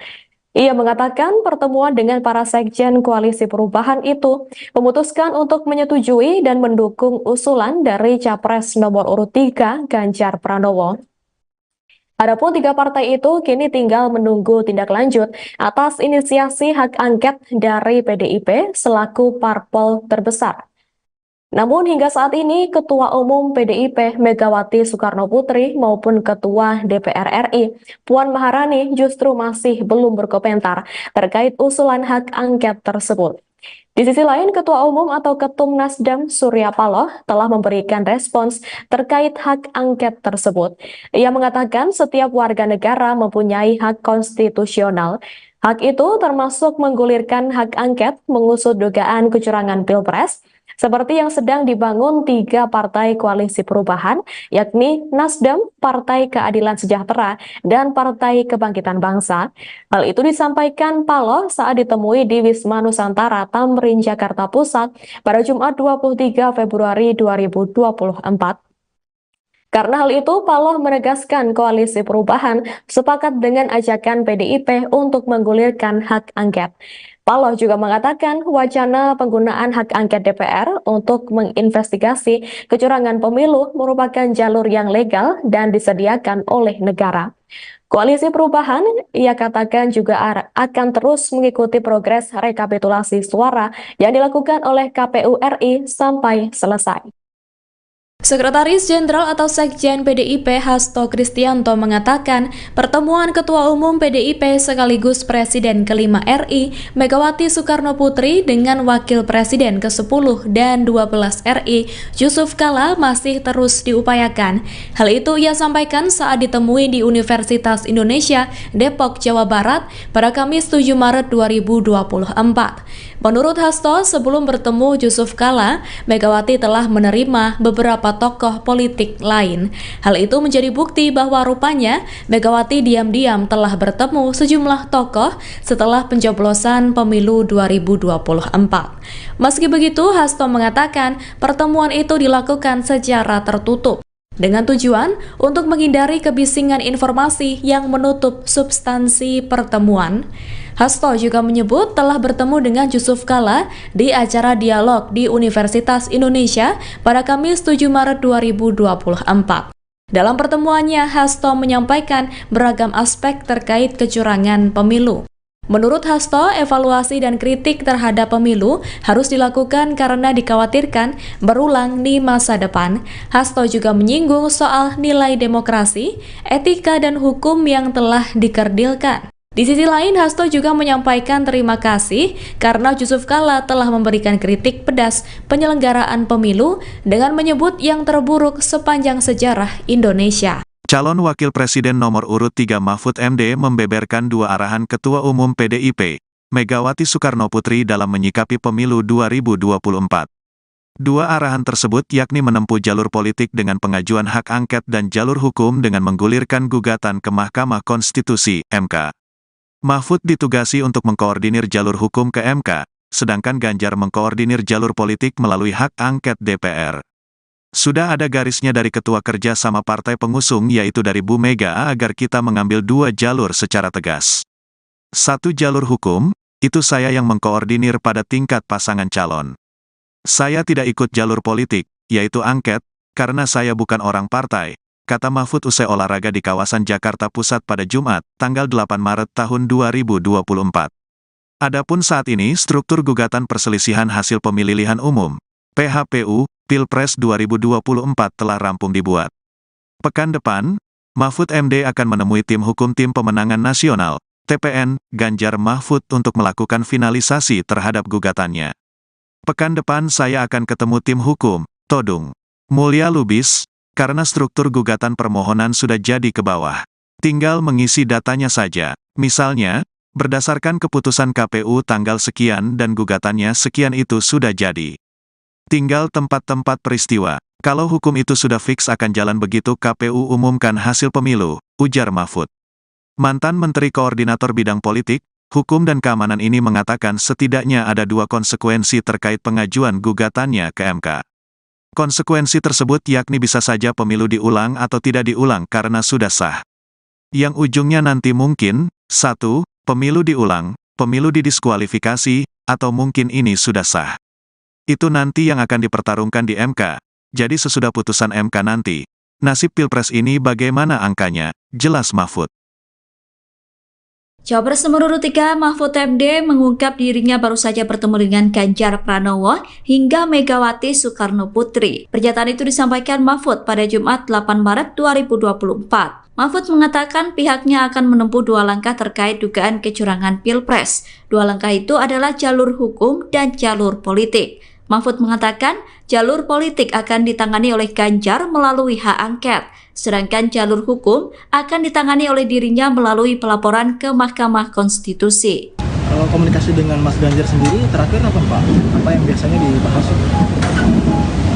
Ia mengatakan pertemuan dengan para sekjen koalisi perubahan itu memutuskan untuk menyetujui dan mendukung usulan dari Capres nomor urut 3 Ganjar Pranowo. Adapun 3 partai itu kini tinggal menunggu tindak lanjut atas inisiasi hak angket dari PDIP selaku parpol terbesar. Namun hingga saat ini Ketua Umum PDIP Megawati Soekarno Putri maupun Ketua DPR RI Puan Maharani justru masih belum berkomentar terkait usulan hak angket tersebut. Di sisi lain, Ketua Umum atau Ketum Nasdem Surya Paloh telah memberikan respons terkait hak angket tersebut. Ia mengatakan setiap warga negara mempunyai hak konstitusional. Hak itu termasuk menggulirkan hak angket mengusut dugaan kecurangan Pilpres, seperti yang sedang dibangun 3 partai koalisi perubahan, yakni Nasdem, Partai Keadilan Sejahtera, dan Partai Kebangkitan Bangsa. Hal itu disampaikan Paloh saat ditemui di Wisma Nusantara Tamrin, Jakarta Pusat pada Jumat 23 Februari 2024. Karena hal itu, Paloh menegaskan koalisi perubahan sepakat dengan ajakan PDIP untuk menggulirkan hak angket. Paloh juga mengatakan wacana penggunaan hak angket DPR untuk menginvestigasi kecurangan pemilu merupakan jalur yang legal dan disediakan oleh negara. Koalisi Perubahan, ia katakan juga akan terus mengikuti progres rekapitulasi suara yang dilakukan oleh KPU RI sampai selesai. Sekretaris Jenderal atau Sekjen PDIP Hasto Kristianto mengatakan pertemuan Ketua Umum PDIP sekaligus Presiden ke-5 RI Megawati Soekarno Putri dengan Wakil Presiden ke-10 dan 12 RI Yusuf Kala masih terus diupayakan. Hal itu ia sampaikan saat ditemui di Universitas Indonesia Depok, Jawa Barat pada Kamis 7 Maret 2024. Menurut Hasto, sebelum bertemu Yusuf Kala, Megawati telah menerima beberapa tokoh politik lain. Hal itu menjadi bukti bahwa rupanya Megawati diam-diam telah bertemu sejumlah tokoh setelah pencoblosan pemilu 2024. Meski begitu, Hasto mengatakan pertemuan itu dilakukan secara tertutup dengan tujuan untuk menghindari kebisingan informasi yang menutup substansi pertemuan. Hasto juga menyebut telah bertemu dengan Yusuf Kala di acara dialog di Universitas Indonesia pada Kamis 7 Maret 2024. Dalam pertemuannya, Hasto menyampaikan beragam aspek terkait kecurangan pemilu. Menurut Hasto, evaluasi dan kritik terhadap pemilu harus dilakukan karena dikhawatirkan berulang di masa depan. Hasto juga menyinggung soal nilai demokrasi, etika, dan hukum yang telah dikerdilkan. Di sisi lain, Hasto juga menyampaikan terima kasih karena Yusuf Kala telah memberikan kritik pedas penyelenggaraan pemilu dengan menyebut yang terburuk sepanjang sejarah Indonesia. Calon Wakil Presiden nomor urut 3 Mahfud MD membeberkan 2 arahan Ketua Umum PDIP, Megawati Soekarno Putri dalam menyikapi pemilu 2024. 2 arahan tersebut yakni menempuh jalur politik dengan pengajuan hak angket dan jalur hukum dengan menggulirkan gugatan ke Mahkamah Konstitusi, MK. Mahfud ditugasi untuk mengkoordinir jalur hukum ke MK, sedangkan Ganjar mengkoordinir jalur politik melalui hak angket DPR. Sudah ada garisnya dari ketua kerja sama partai pengusung yaitu dari Bu Mega agar kita mengambil dua jalur secara tegas. Satu jalur hukum, itu saya yang mengkoordinir pada tingkat pasangan calon. Saya tidak ikut jalur politik, yaitu angket, karena saya bukan orang partai, kata Mahfud usai olahraga di kawasan Jakarta Pusat pada Jumat, tanggal 8 Maret tahun 2024. Adapun saat ini struktur gugatan perselisihan hasil pemilihan umum, PHPU, Pilpres 2024 telah rampung dibuat. Pekan depan, Mahfud MD akan menemui tim hukum Tim Pemenangan Nasional, TPN, Ganjar Mahfud untuk melakukan finalisasi terhadap gugatannya. Pekan depan saya akan ketemu tim hukum, Todung Mulya Lubis, karena struktur gugatan permohonan sudah jadi ke bawah. Tinggal mengisi datanya saja, misalnya, berdasarkan keputusan KPU tanggal sekian dan gugatannya sekian itu sudah jadi. Tinggal tempat-tempat peristiwa. Kalau hukum itu sudah fix akan jalan begitu KPU umumkan hasil pemilu, ujar Mahfud. Mantan Menteri Koordinator Bidang Politik, Hukum dan Keamanan ini mengatakan setidaknya ada dua konsekuensi terkait pengajuan gugatannya ke MK. Konsekuensi tersebut yakni bisa saja pemilu diulang atau tidak diulang karena sudah sah. Yang ujungnya nanti mungkin, 1, pemilu diulang, pemilu didiskualifikasi, atau mungkin ini sudah sah. Itu nanti yang akan dipertarungkan di MK. Jadi sesudah putusan MK nanti, nasib Pilpres ini bagaimana angkanya, jelas Mahfud. Cawapres nomor urut 3 Mahfud MD mengungkap dirinya baru saja bertemu dengan Ganjar Pranowo hingga Megawati Soekarno Putri. Pernyataan itu disampaikan Mahfud pada Jumat 8 Maret 2024. Mahfud mengatakan pihaknya akan menempuh dua langkah terkait dugaan kecurangan Pilpres. Dua langkah itu adalah jalur hukum dan jalur politik. Mahfud mengatakan jalur politik akan ditangani oleh Ganjar melalui hak angket, sedangkan jalur hukum akan ditangani oleh dirinya melalui pelaporan ke Mahkamah Konstitusi. Kalau komunikasi dengan Mas Ganjar sendiri terakhir apa Pak? Apa yang biasanya dibahas?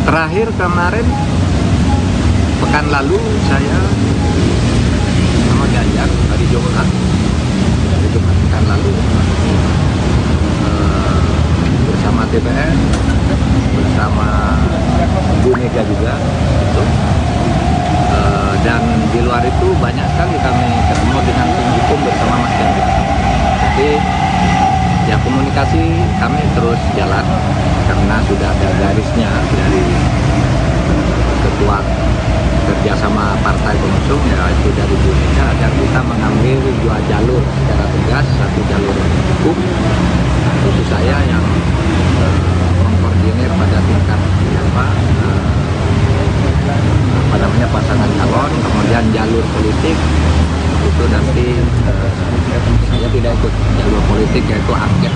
Terakhir kemarin, pekan lalu saya sama Ganjar hari Jumat pekan lalu bersama TPN, bersama Bu Mega juga gitu. Dan di luar itu banyak sekali kami ketemu dengan tim hukum bersama Mas Ganjar. Jadi ya komunikasi kami terus jalan karena sudah ada garisnya dari ketua kerjasama partai pengusung yaitu dari Bu Mega agar kita mengambil dua jalur secara tegas, satu jalur hukum, itu saya yang mengkoordinir pada tingkat pasangan calon, kemudian jalur politik itu nanti saya tidak ikut jalur politik yaitu angket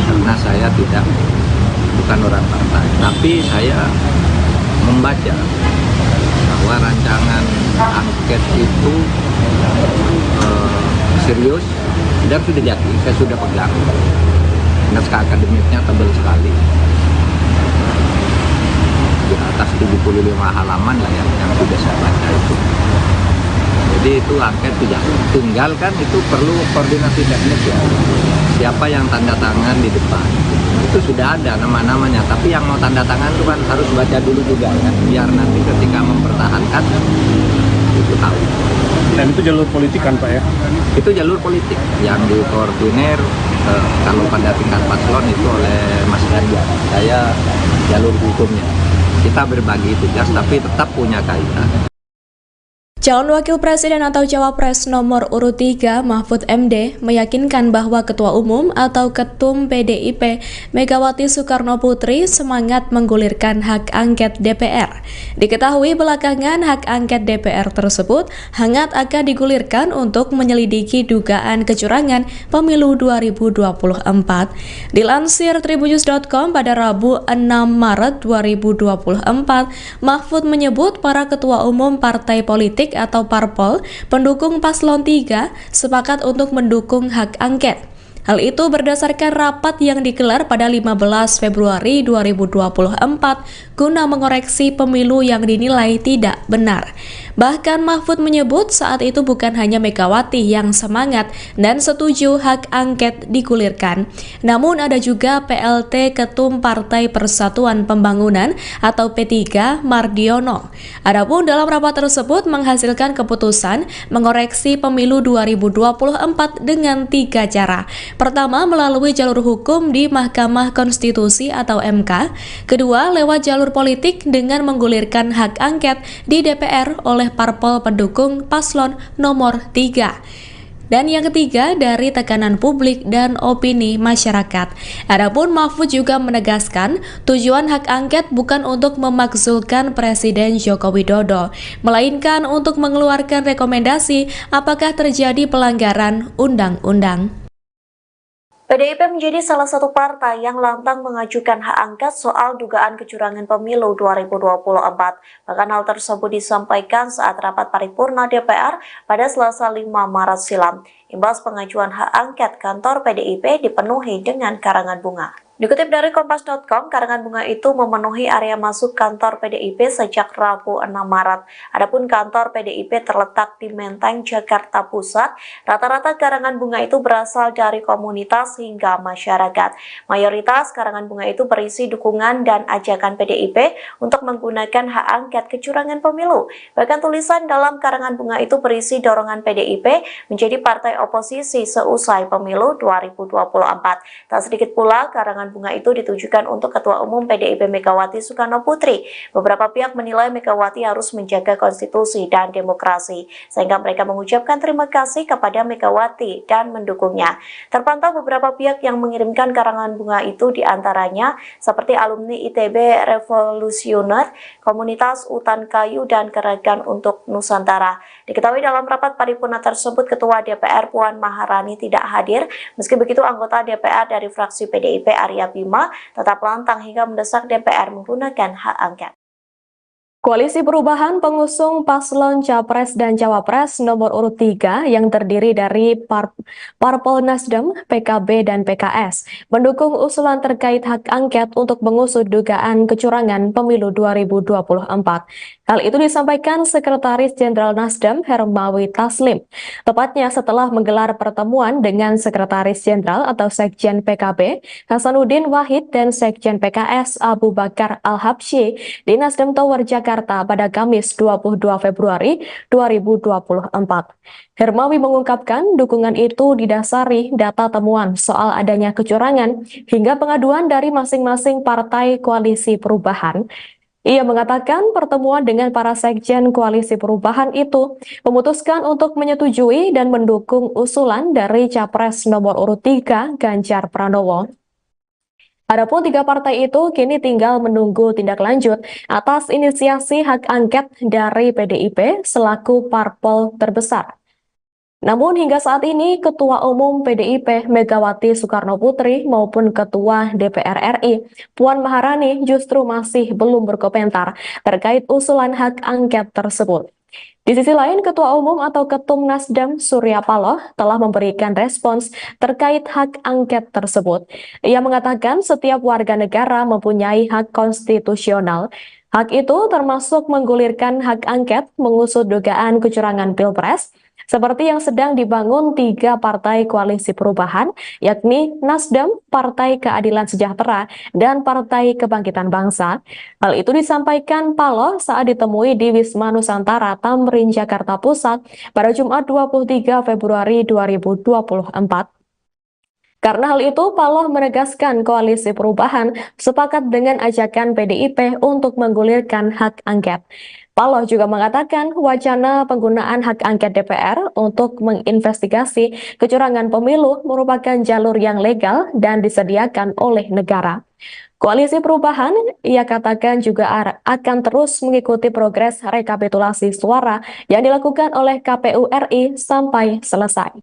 karena saya bukan orang partai, tapi saya membaca bahwa rancangan angket itu serius dan sudah jadi, saya sudah pegang. Naskah akademiknya tebal sekali, di atas 75 halaman lah yang sudah saya baca itu. Jadi itu angket sudah tinggal kan, itu perlu koordinasi teknis ya. Siapa yang tanda tangan di depan itu sudah ada nama-namanya, tapi yang mau tanda tangan itu kan harus baca dulu juga kan, biar nanti ketika mempertahankan itu tahu. Dan itu jalur politik kan Pak ya? Itu jalur politik yang dikoordinir kalau pada tingkat paslon itu oleh Mas Ganjar. Saya jalur hukumnya. Kita berbagi tugas tapi tetap punya kaitan. Calon Wakil Presiden atau Cawapres nomor urut 3 Mahfud MD meyakinkan bahwa Ketua Umum atau Ketum PDIP Megawati Soekarno Putri semangat menggulirkan hak angket DPR. Diketahui belakangan hak angket DPR tersebut hangat akan digulirkan untuk menyelidiki dugaan kecurangan pemilu 2024. Dilansir tribunnews.com pada Rabu 6 Maret 2024, Mahfud menyebut para Ketua Umum partai politik atau parpol pendukung paslon 3 sepakat untuk mendukung hak angket. Hal itu berdasarkan rapat yang digelar pada 15 Februari 2024 guna mengoreksi pemilu yang dinilai tidak benar. Bahkan Mahfud menyebut saat itu bukan hanya Megawati yang semangat dan setuju hak angket digulirkan, namun ada juga PLT Ketum Partai Persatuan Pembangunan atau P3 Mardiono. Adapun dalam rapat tersebut menghasilkan keputusan mengoreksi pemilu 2024 dengan 3 cara. Pertama, melalui jalur hukum di Mahkamah Konstitusi atau MK. Kedua, lewat jalur politik dengan menggulirkan hak angket di DPR oleh parpol pendukung paslon nomor 3. Dan yang ketiga, dari tekanan publik dan opini masyarakat. Adapun Mahfud juga menegaskan, tujuan hak angket bukan untuk memakzulkan Presiden Joko Widodo, melainkan untuk mengeluarkan rekomendasi apakah terjadi pelanggaran undang-undang. PDIP menjadi salah satu partai yang lantang mengajukan hak angket soal dugaan kecurangan pemilu 2024. Bahkan hal tersebut disampaikan saat rapat paripurna DPR pada Selasa 5 Maret silam. Imbas pengajuan hak angket, kantor PDIP dipenuhi dengan karangan bunga. Dikutip dari Kompas.com, karangan bunga itu memenuhi area masuk kantor PDIP sejak Rabu 6 Maret. Adapun kantor PDIP terletak di Menteng, Jakarta Pusat. Rata-rata karangan bunga itu berasal dari komunitas hingga masyarakat. Mayoritas karangan bunga itu berisi dukungan dan ajakan PDIP untuk menggunakan hak angket kecurangan pemilu. Bahkan tulisan dalam karangan bunga itu berisi dorongan PDIP menjadi partai oposisi seusai pemilu 2024. Tak sedikit pula karangan bunga itu ditujukan untuk Ketua Umum PDIP Megawati Soekarno Putri. Beberapa pihak menilai Megawati harus menjaga konstitusi dan demokrasi, sehingga mereka mengucapkan terima kasih kepada Megawati dan mendukungnya. Terpantau beberapa pihak yang mengirimkan karangan bunga itu, diantaranya seperti alumni ITB Revolusioner, Komunitas Utan Kayu, dan Gerakan untuk Nusantara. Diketahui dalam rapat paripurna tersebut, Ketua DPR Puan Maharani tidak hadir. Meski begitu, anggota DPR dari fraksi PDIP Arya Bima tetap lantang hingga mendesak DPR menggunakan hak angket. Koalisi Perubahan pengusung paslon Capres dan Cawapres nomor urut 3 yang terdiri dari Parpol Nasdem, PKB, dan PKS mendukung usulan terkait hak angket untuk mengusut dugaan kecurangan pemilu 2024. Hal itu disampaikan Sekretaris Jenderal Nasdem Hermawi Taslim, tepatnya setelah menggelar pertemuan dengan Sekretaris Jenderal atau Sekjen PKB Hasanuddin Wahid dan Sekjen PKS Abu Bakar Al-Habsyi di Nasdem Tower Jakarta pada Kamis 22 Februari 2024. Hermawi mengungkapkan dukungan itu didasari data temuan soal adanya kecurangan hingga pengaduan dari masing-masing partai koalisi perubahan. Ia mengatakan pertemuan dengan para sekjen koalisi perubahan itu memutuskan untuk menyetujui dan mendukung usulan dari Capres nomor urut 3 Ganjar Pranowo. Adapun 3 partai itu kini tinggal menunggu tindak lanjut atas inisiasi hak angket dari PDIP selaku parpol terbesar. Namun hingga saat ini Ketua Umum PDIP Megawati Soekarno Putri maupun Ketua DPR RI Puan Maharani justru masih belum berkomentar terkait usulan hak angket tersebut. Di sisi lain, Ketua Umum atau Ketum Nasdem Surya Paloh telah memberikan respons terkait hak angket tersebut. Ia mengatakan setiap warga negara mempunyai hak konstitusional. Hak itu termasuk menggulirkan hak angket mengusut dugaan kecurangan Pilpres, seperti yang sedang dibangun 3 partai koalisi perubahan, yakni Nasdem, Partai Keadilan Sejahtera, dan Partai Kebangkitan Bangsa. Hal itu disampaikan Paloh saat ditemui di Wisma Nusantara Tamrin, Jakarta Pusat pada Jumat 23 Februari 2024. Karena hal itu, Paloh menegaskan koalisi perubahan sepakat dengan ajakan PDIP untuk menggulirkan hak angket. Paloh juga mengatakan wacana penggunaan hak angket DPR untuk menginvestigasi kecurangan pemilu merupakan jalur yang legal dan disediakan oleh negara. Koalisi Perubahan, ia katakan juga akan terus mengikuti progres rekapitulasi suara yang dilakukan oleh KPU RI sampai selesai.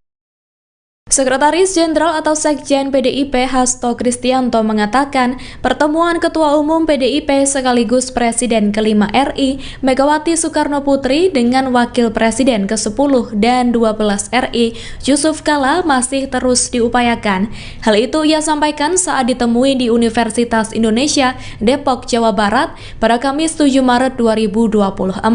Sekretaris Jenderal atau Sekjen PDIP Hasto Kristianto mengatakan pertemuan Ketua Umum PDIP sekaligus Presiden ke-5 RI Megawati Soekarno Putri dengan Wakil Presiden ke-10 dan 12 RI Yusuf Kala masih terus diupayakan. Hal itu ia sampaikan saat ditemui di Universitas Indonesia Depok, Jawa Barat pada Kamis 7 Maret 2024.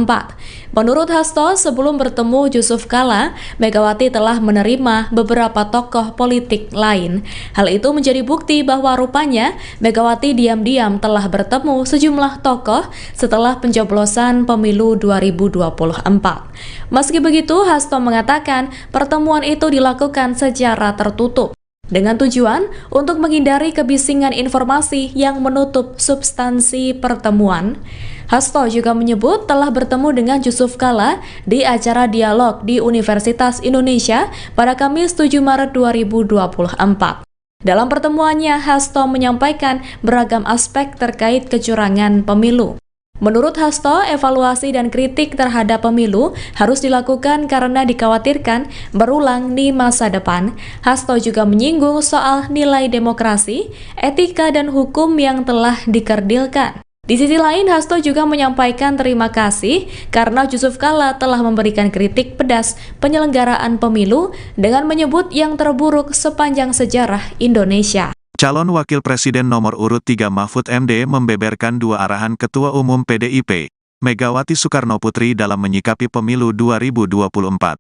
Menurut Hasto, sebelum bertemu Yusuf Kala, Megawati telah menerima beberapa tokoh politik lain. Hal itu menjadi bukti bahwa rupanya Megawati diam-diam telah bertemu sejumlah tokoh setelah pencoblosan pemilu 2024. Meski begitu, Hasto mengatakan pertemuan itu dilakukan secara tertutup dengan tujuan untuk menghindari kebisingan informasi yang menutup substansi pertemuan. Hasto juga menyebut telah bertemu dengan Yusuf Kala di acara dialog di Universitas Indonesia pada Kamis 7 Maret 2024. Dalam pertemuannya, Hasto menyampaikan beragam aspek terkait kecurangan pemilu. Menurut Hasto, evaluasi dan kritik terhadap pemilu harus dilakukan karena dikhawatirkan berulang di masa depan. Hasto juga menyinggung soal nilai demokrasi, etika, dan hukum yang telah dikerdilkan. Di sisi lain, Hasto juga menyampaikan terima kasih karena Yusuf Kala telah memberikan kritik pedas penyelenggaraan pemilu dengan menyebut yang terburuk sepanjang sejarah Indonesia. Calon Wakil Presiden nomor urut 3 Mahfud MD membeberkan dua arahan Ketua Umum PDIP, Megawati Soekarno Putri dalam menyikapi pemilu 2024.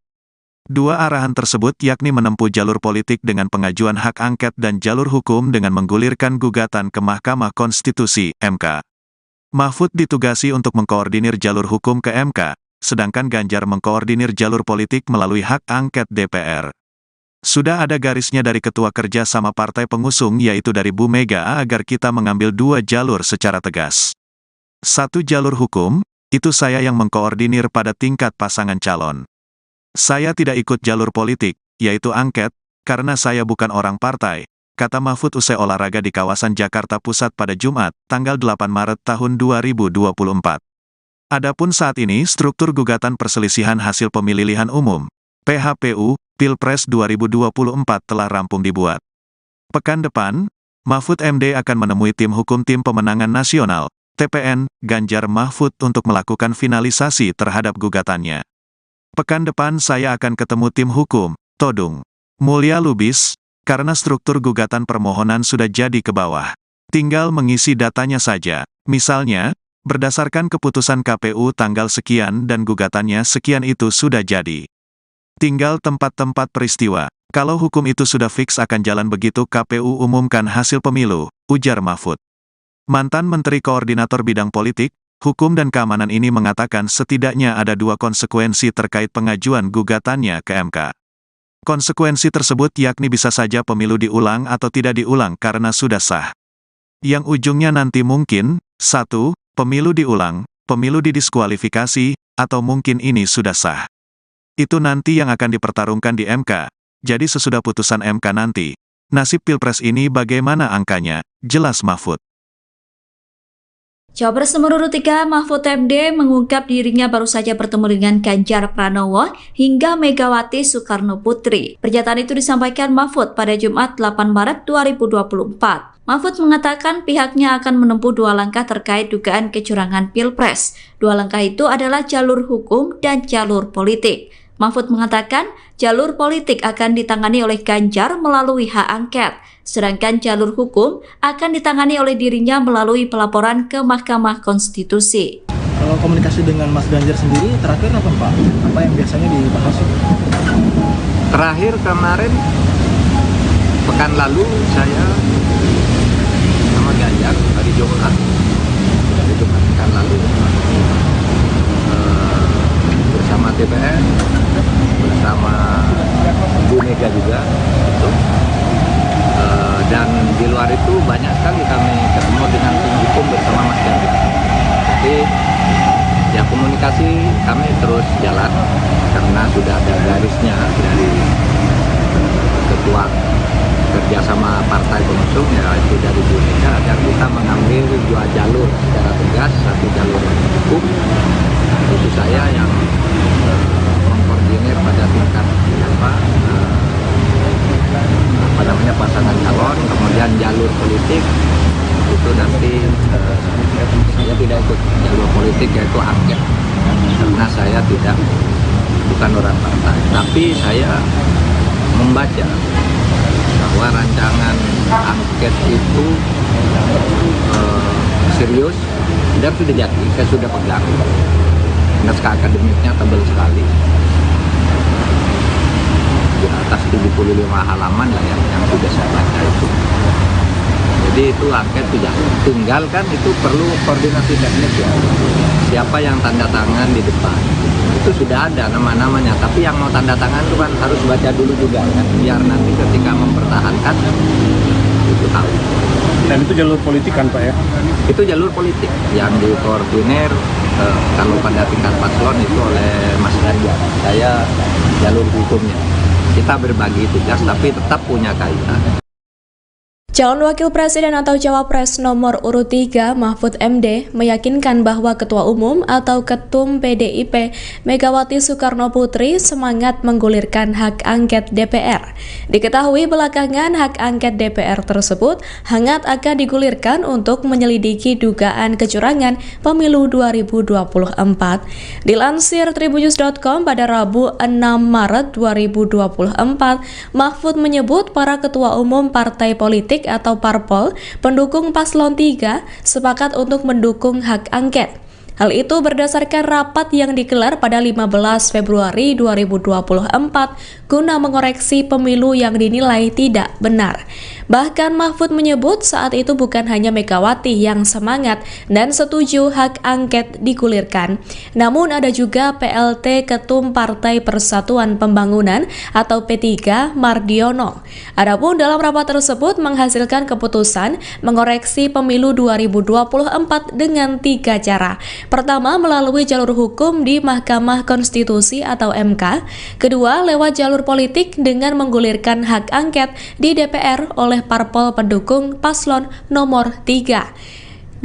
Dua arahan tersebut yakni menempuh jalur politik dengan pengajuan hak angket dan jalur hukum dengan menggulirkan gugatan ke Mahkamah Konstitusi (MK). Mahfud ditugasi untuk mengkoordinir jalur hukum ke MK, sedangkan Ganjar mengkoordinir jalur politik melalui hak angket DPR. Sudah ada garisnya dari Ketua Kerja sama partai pengusung yaitu dari Bu Mega agar kita mengambil dua jalur secara tegas. Satu jalur hukum, itu saya yang mengkoordinir pada tingkat pasangan calon. Saya tidak ikut jalur politik, yaitu angket, karena saya bukan orang partai, kata Mahfud usai olahraga di kawasan Jakarta Pusat pada Jumat, tanggal 8 Maret tahun 2024. Adapun saat ini struktur gugatan perselisihan hasil pemilihan umum, PHPU, Pilpres 2024 telah rampung dibuat. Pekan depan, Mahfud MD akan menemui tim hukum Tim Pemenangan Nasional, TPN, Ganjar Mahfud untuk melakukan finalisasi terhadap gugatannya. Pekan depan saya akan ketemu tim hukum, Todung Mulya Lubis, karena struktur gugatan permohonan sudah jadi ke bawah. Tinggal mengisi datanya saja. Misalnya, berdasarkan keputusan KPU tanggal sekian dan gugatannya sekian itu sudah jadi. Tinggal tempat-tempat peristiwa. Kalau hukum itu sudah fix akan jalan begitu KPU umumkan hasil pemilu, ujar Mahfud. Mantan Menteri Koordinator Bidang Politik, Hukum dan Keamanan ini mengatakan setidaknya ada dua konsekuensi terkait pengajuan gugatannya ke MK. Konsekuensi tersebut yakni bisa saja pemilu diulang atau tidak diulang karena sudah sah. Yang ujungnya nanti mungkin, 1, pemilu diulang, pemilu didiskualifikasi, atau mungkin ini sudah sah. Itu nanti yang akan dipertarungkan di MK, jadi sesudah putusan MK nanti, nasib Pilpres ini bagaimana angkanya, jelas Mahfud. Cawapres nomor urut 3 Mahfud MD mengungkap dirinya baru saja bertemu dengan Ganjar Pranowo hingga Megawati Soekarno Putri. Pernyataan itu disampaikan Mahfud pada Jumat 8 Maret 2024. Mahfud mengatakan pihaknya akan menempuh dua langkah terkait dugaan kecurangan Pilpres. Dua langkah itu adalah jalur hukum dan jalur politik. Mahfud mengatakan jalur politik akan ditangani oleh Ganjar melalui hak angket, sedangkan jalur hukum akan ditangani oleh dirinya melalui pelaporan ke Mahkamah Konstitusi. Kalau komunikasi dengan Mas Ganjar sendiri terakhir apa Pak? Apa yang biasanya dibahas? Terakhir kemarin, pekan lalu saya sama Ganjar hari Jumat pekan lalu bersama TPN, bersama Bu Mega juga gitu. Dan di luar itu banyak sekali kami ketemu dengan tim hukum bersama Mas Ganjar. Jadi ya komunikasi kami terus jalan karena sudah ada garisnya dari Ketua Kerjasama Partai Pengusung yaitu dari Bu Mega agar kita mengambil dua jalur secara tegas, satu jalur hukum itu saya yang mengkoordinir pada tingkat namanya pasangan calon, kemudian jalur politik itu nanti saya tidak ikut jalur politik yaitu angket karena saya bukan orang partai, tapi saya membaca bahwa rancangan angket itu serius dan sudah jadi, saya sudah pegang. Naskah akademiknya tebal sekali, di atas 75 halaman lah yang sudah saya baca itu. Jadi itu angket sudah tinggal kan, itu perlu koordinasi teknis ya. Siapa yang tanda tangan di depan itu sudah ada nama-namanya, tapi yang mau tanda tangan itu kan harus baca dulu juga kan, biar nanti ketika mempertahankan itu tahu. Dan itu jalur politik kan Pak ya? Itu jalur politik yang dikoordinir kalau pada tingkat paslon itu oleh Mas Ganjar. Saya jalur hukumnya. Kita berbagi tugas tapi tetap punya kaitan. Calon Wakil Presiden atau Cawapres nomor urut 3 Mahfud MD meyakinkan bahwa Ketua Umum atau Ketum PDIP Megawati Soekarno Putri semangat menggulirkan hak angket DPR. Diketahui belakangan hak angket DPR tersebut hangat akan digulirkan untuk menyelidiki dugaan kecurangan pemilu 2024. Dilansir tribunnews.com pada Rabu 6 Maret 2024, Mahfud menyebut para ketua umum partai politik atau parpol pendukung paslon 3 sepakat untuk mendukung hak angket. Hal itu berdasarkan rapat yang digelar pada 15 Februari 2024 guna mengoreksi pemilu yang dinilai tidak benar. Bahkan Mahfud menyebut saat itu bukan hanya Megawati yang semangat dan setuju hak angket digulirkan, namun ada juga PLT Ketum Partai Persatuan Pembangunan atau P3 Mardiono. Adapun dalam rapat tersebut menghasilkan keputusan mengoreksi pemilu 2024 dengan 3 cara. Pertama, melalui jalur hukum di Mahkamah Konstitusi atau MK. Kedua, lewat jalur politik dengan menggulirkan hak angket di DPR oleh parpol pendukung paslon nomor 3.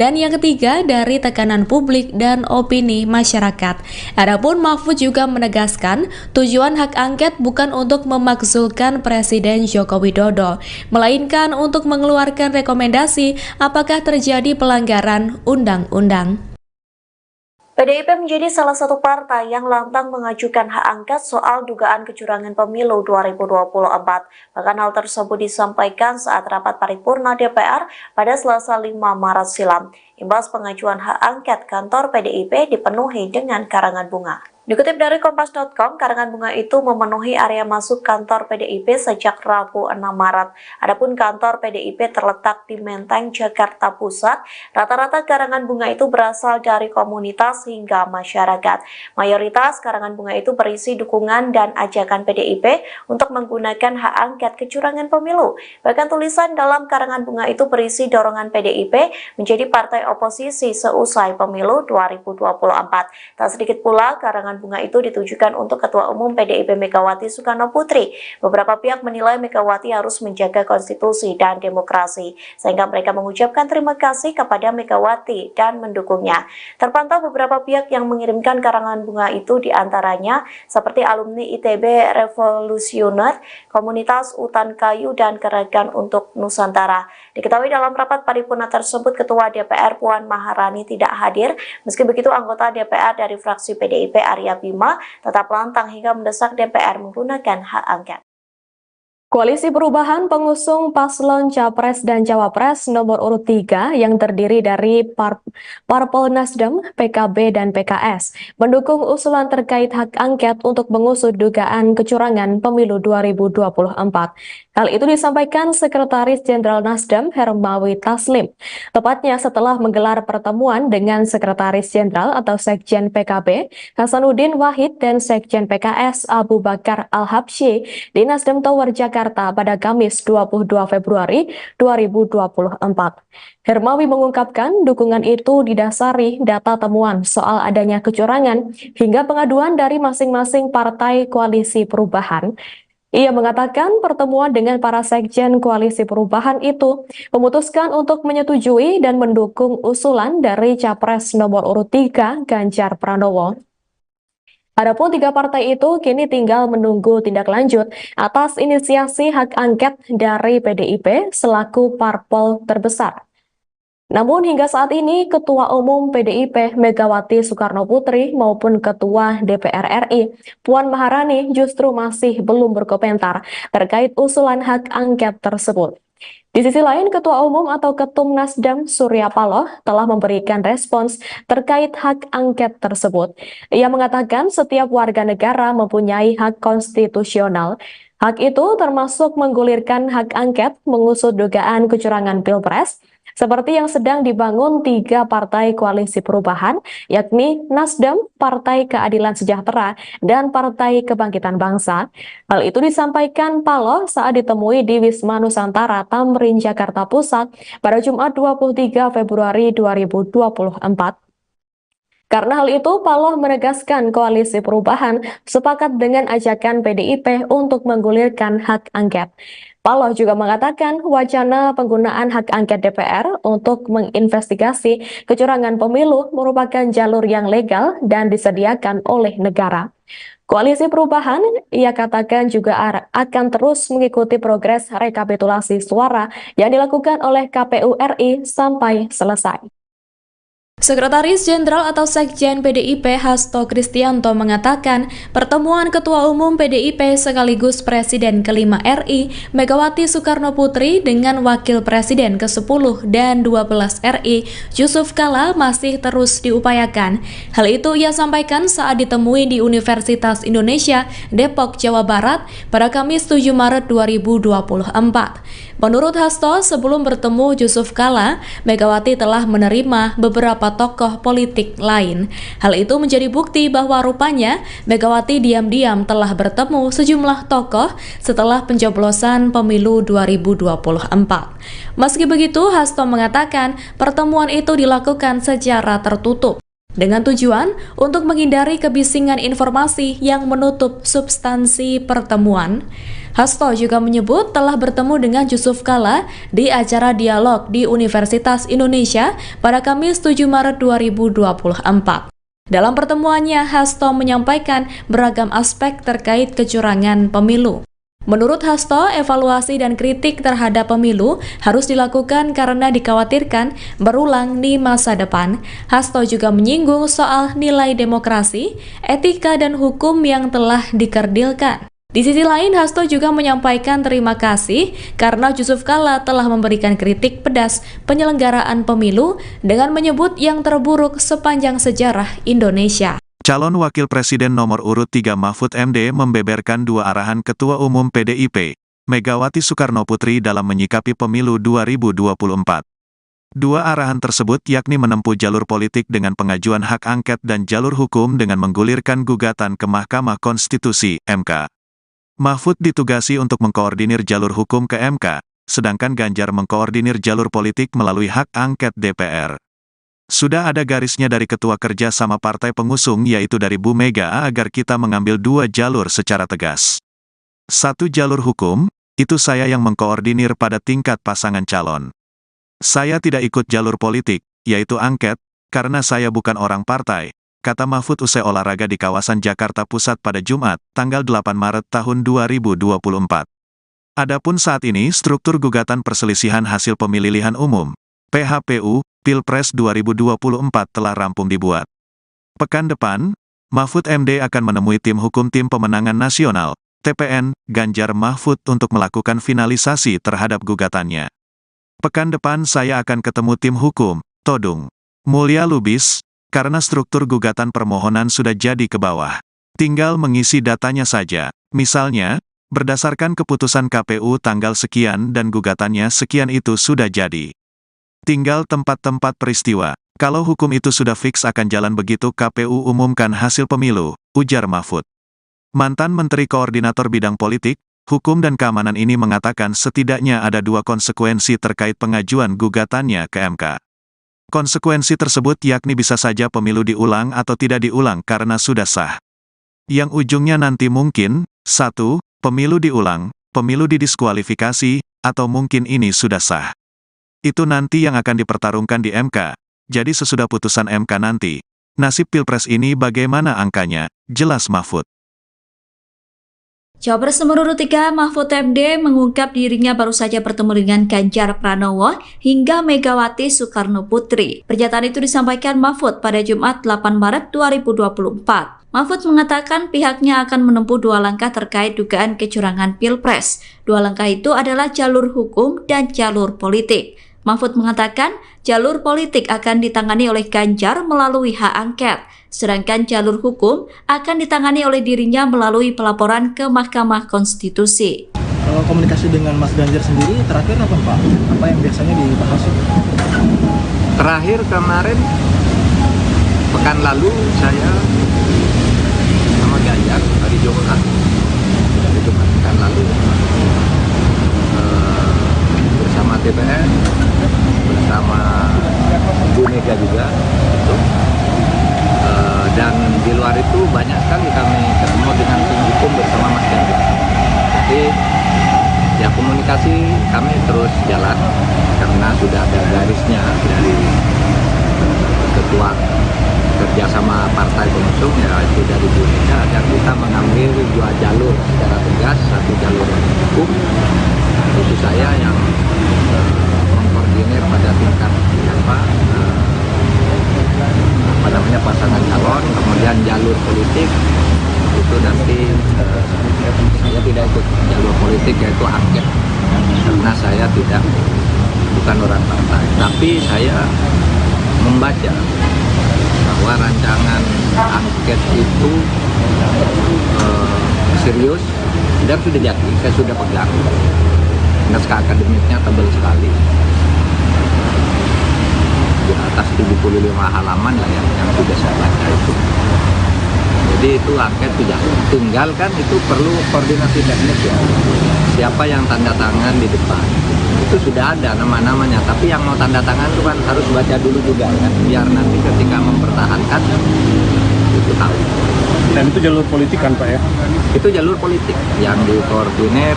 Dan yang ketiga, dari tekanan publik dan opini masyarakat. Adapun Mahfud juga menegaskan, tujuan hak angket bukan untuk memakzulkan Presiden Joko Widodo, melainkan untuk mengeluarkan rekomendasi apakah terjadi pelanggaran undang-undang. PDIP menjadi salah satu partai yang lantang mengajukan hak angket soal dugaan kecurangan pemilu 2024. Bahkan hal tersebut disampaikan saat rapat paripurna DPR pada Selasa 5 Maret silam. Imbas pengajuan hak angket, kantor PDIP dipenuhi dengan karangan bunga. Dikutip dari Kompas.com, karangan bunga itu memenuhi area masuk kantor PDIP sejak Rabu 6 Maret. Adapun kantor PDIP terletak di Menteng, Jakarta Pusat. Rata-rata karangan bunga itu berasal dari komunitas hingga masyarakat. Mayoritas karangan bunga itu berisi dukungan dan ajakan PDIP untuk menggunakan hak angket kecurangan pemilu. Bahkan tulisan dalam karangan bunga itu berisi dorongan PDIP menjadi partai oposisi seusai pemilu 2024. Tak sedikit pula karangan bunga itu ditujukan untuk Ketua Umum PDIP Megawati Soekarno Putri. Beberapa pihak menilai Megawati harus menjaga konstitusi dan demokrasi, sehingga mereka mengucapkan terima kasih kepada Megawati dan mendukungnya. Terpantau beberapa pihak yang mengirimkan karangan bunga itu, diantaranya seperti alumni ITB Revolusioner, Komunitas Utan Kayu, dan Gerakan untuk Nusantara. Diketahui dalam rapat paripurna tersebut, Ketua DPR Puan Maharani tidak hadir. Meski begitu, anggota DPR dari fraksi PDIP Arya Bima tetap lantang hingga mendesak DPR menggunakan hak angket. Koalisi Perubahan pengusung paslon Capres dan Cawapres nomor urut 3 yang terdiri dari Parpol Nasdem, PKB, dan PKS mendukung usulan terkait hak angket untuk mengusut dugaan kecurangan pemilu 2024. Hal itu disampaikan Sekretaris Jenderal Nasdem Hermawi Taslim, tepatnya setelah menggelar pertemuan dengan Sekretaris Jenderal atau Sekjen PKB Hasanuddin Wahid dan Sekjen PKS Abu Bakar Al-Habsyi di Nasdem Tower Jakarta pada Kamis 22 Februari 2024. Hermawi mengungkapkan dukungan itu didasari data temuan soal adanya kecurangan hingga pengaduan dari masing-masing partai koalisi perubahan. Ia mengatakan pertemuan dengan para sekjen koalisi perubahan itu memutuskan untuk menyetujui dan mendukung usulan dari Capres nomor urut 3 Ganjar Pranowo. Adapun tiga partai itu kini tinggal menunggu tindak lanjut atas inisiasi hak angket dari PDIP selaku parpol terbesar. Namun hingga saat ini Ketua Umum PDIP Megawati Soekarnoputri maupun Ketua DPR RI Puan Maharani justru masih belum berkomentar terkait usulan hak angket tersebut. Di sisi lain, Ketua Umum atau Ketum Nasdem Surya Paloh telah memberikan respons terkait hak angket tersebut. Ia mengatakan setiap warga negara mempunyai hak konstitusional. Hak itu termasuk menggulirkan hak angket mengusut dugaan kecurangan Pilpres, seperti yang sedang dibangun tiga partai koalisi perubahan, yakni Nasdem, Partai Keadilan Sejahtera, dan Partai Kebangkitan Bangsa. Hal itu disampaikan Paloh saat ditemui di Wisma Nusantara, Tamrin, Jakarta Pusat pada Jumat 23 Februari 2024. Karena hal itu, Paloh menegaskan koalisi perubahan sepakat dengan ajakan PDIP untuk menggulirkan hak angket. Paloh juga mengatakan wacana penggunaan hak angket DPR untuk menginvestigasi kecurangan pemilu merupakan jalur yang legal dan disediakan oleh negara. Koalisi perubahan, ia katakan juga akan terus mengikuti progres rekapitulasi suara yang dilakukan oleh KPU RI sampai selesai. Sekretaris Jenderal atau Sekjen PDIP Hasto Kristianto mengatakan pertemuan Ketua Umum PDIP sekaligus Presiden ke-5 RI Megawati Soekarnoputri dengan Wakil Presiden ke-10 dan 12 RI Yusuf Kala masih terus diupayakan. Hal itu ia sampaikan saat ditemui di Universitas Indonesia Depok, Jawa Barat pada Kamis 7 Maret 2024. Menurut Hasto, sebelum bertemu Yusuf Kala, Megawati telah menerima beberapa tokoh politik lain. Hal itu menjadi bukti bahwa rupanya Megawati diam-diam telah bertemu sejumlah tokoh setelah pencoblosan pemilu 2024. Meski begitu, Hasto mengatakan pertemuan itu dilakukan secara tertutup, dengan tujuan untuk menghindari kebisingan informasi yang menutup substansi pertemuan. Hasto juga menyebut telah bertemu dengan Yusuf Kala di acara dialog di Universitas Indonesia pada Kamis 7 Maret 2024. Dalam pertemuannya, Hasto menyampaikan beragam aspek terkait kecurangan pemilu. Menurut Hasto, evaluasi dan kritik terhadap pemilu harus dilakukan karena dikhawatirkan berulang di masa depan. Hasto juga menyinggung soal nilai demokrasi, etika, dan hukum yang telah dikerdilkan. Di sisi lain, Hasto juga menyampaikan terima kasih karena Yusuf Kala telah memberikan kritik pedas penyelenggaraan pemilu dengan menyebut yang terburuk sepanjang sejarah Indonesia. Calon Wakil Presiden nomor urut 3 Mahfud MD membeberkan dua arahan Ketua Umum PDIP, Megawati Soekarnoputri dalam menyikapi pemilu 2024. Dua arahan tersebut yakni menempuh jalur politik dengan pengajuan hak angket dan jalur hukum dengan menggulirkan gugatan ke Mahkamah Konstitusi, MK. Mahfud ditugasi untuk mengkoordinir jalur hukum ke MK, sedangkan Ganjar mengkoordinir jalur politik melalui hak angket DPR. Sudah ada garisnya dari Ketua Kerja sama partai pengusung yaitu dari Bu Mega agar kita mengambil dua jalur secara tegas. Satu jalur hukum, itu saya yang mengkoordinir pada tingkat pasangan calon. Saya tidak ikut jalur politik, yaitu angket, karena saya bukan orang partai, kata Mahfud usai olahraga di kawasan Jakarta Pusat pada Jumat, tanggal 8 Maret tahun 2024. Adapun saat ini struktur gugatan perselisihan hasil pemilihan umum, PHPU, Pilpres 2024 telah rampung dibuat. Pekan depan, Mahfud MD akan menemui tim hukum Tim Pemenangan Nasional, TPN, Ganjar Mahfud untuk melakukan finalisasi terhadap gugatannya. Pekan depan saya akan ketemu tim hukum, Todung Mulya Lubis, karena struktur gugatan permohonan sudah jadi ke bawah. Tinggal mengisi datanya saja. Misalnya, berdasarkan keputusan KPU tanggal sekian dan gugatannya sekian itu sudah jadi. Tinggal tempat-tempat peristiwa. Kalau hukum itu sudah fix akan jalan begitu KPU umumkan hasil pemilu, ujar Mahfud. Mantan Menteri Koordinator Bidang Politik, Hukum dan Keamanan ini mengatakan setidaknya ada dua konsekuensi terkait pengajuan gugatannya ke MK. Konsekuensi tersebut yakni bisa saja pemilu diulang atau tidak diulang karena sudah sah. Yang ujungnya nanti mungkin, 1, pemilu diulang, pemilu didiskualifikasi, atau mungkin ini sudah sah. Itu nanti yang akan dipertarungkan di MK, jadi sesudah putusan MK nanti, Nasib Pilpres ini bagaimana angkanya? Jelas Mahfud. Cawapres nomor urut 3 Mahfud MD mengungkap dirinya baru saja bertemu dengan Ganjar Pranowo hingga Megawati Soekarno Putri. Pernyataan itu disampaikan Mahfud pada Jumat 8 Maret 2024. Mahfud mengatakan pihaknya akan menempuh 2 langkah terkait dugaan kecurangan Pilpres. 2 langkah itu adalah jalur hukum dan jalur politik. Mahfud mengatakan jalur politik akan ditangani oleh Ganjar melalui hak angket, sedangkan jalur hukum akan ditangani oleh dirinya melalui pelaporan ke Mahkamah Konstitusi. Kalau komunikasi dengan Mas Ganjar sendiri terakhir apa Pak? Apa yang biasanya dibahas? Terakhir kemarin pekan lalu saya sama Ganjar hari Jumat pekan lalu bersama DPR, bersama Bu Mega juga gitu. Dan di luar itu banyak sekali kami ketemu dengan tim hukum bersama Mas Ganjar. Jadi ya komunikasi kami terus jalan karena sudah ada garisnya dari ketua kerjasama partai pengusung, ya itu dari Bu Mega, dan kita mengambil 2 jalur secara tegas, 1 jalur hukum, itu saya yang mengkoordinir pada tingkat pasangan calon, kemudian jalur politik itu nanti saya tidak ikut jalur politik, yaitu angket, karena saya bukan orang partai, tapi saya membaca bahwa rancangan angket itu serius dan sudah jadi, saya sudah pegang. Naskah akademiknya tebal sekali, di atas 75 halaman lah yang sudah saya baca itu. Jadi itu angket sudah, tinggal kan itu perlu koordinasi teknis ya. Siapa yang tanda tangan di depan, itu sudah ada nama-namanya, tapi yang mau tanda tangan itu kan harus baca dulu juga kan, biar nanti ketika mempertahankan itu tahu. Dan itu jalur politik kan Pak ya? Itu jalur politik yang dikoordinir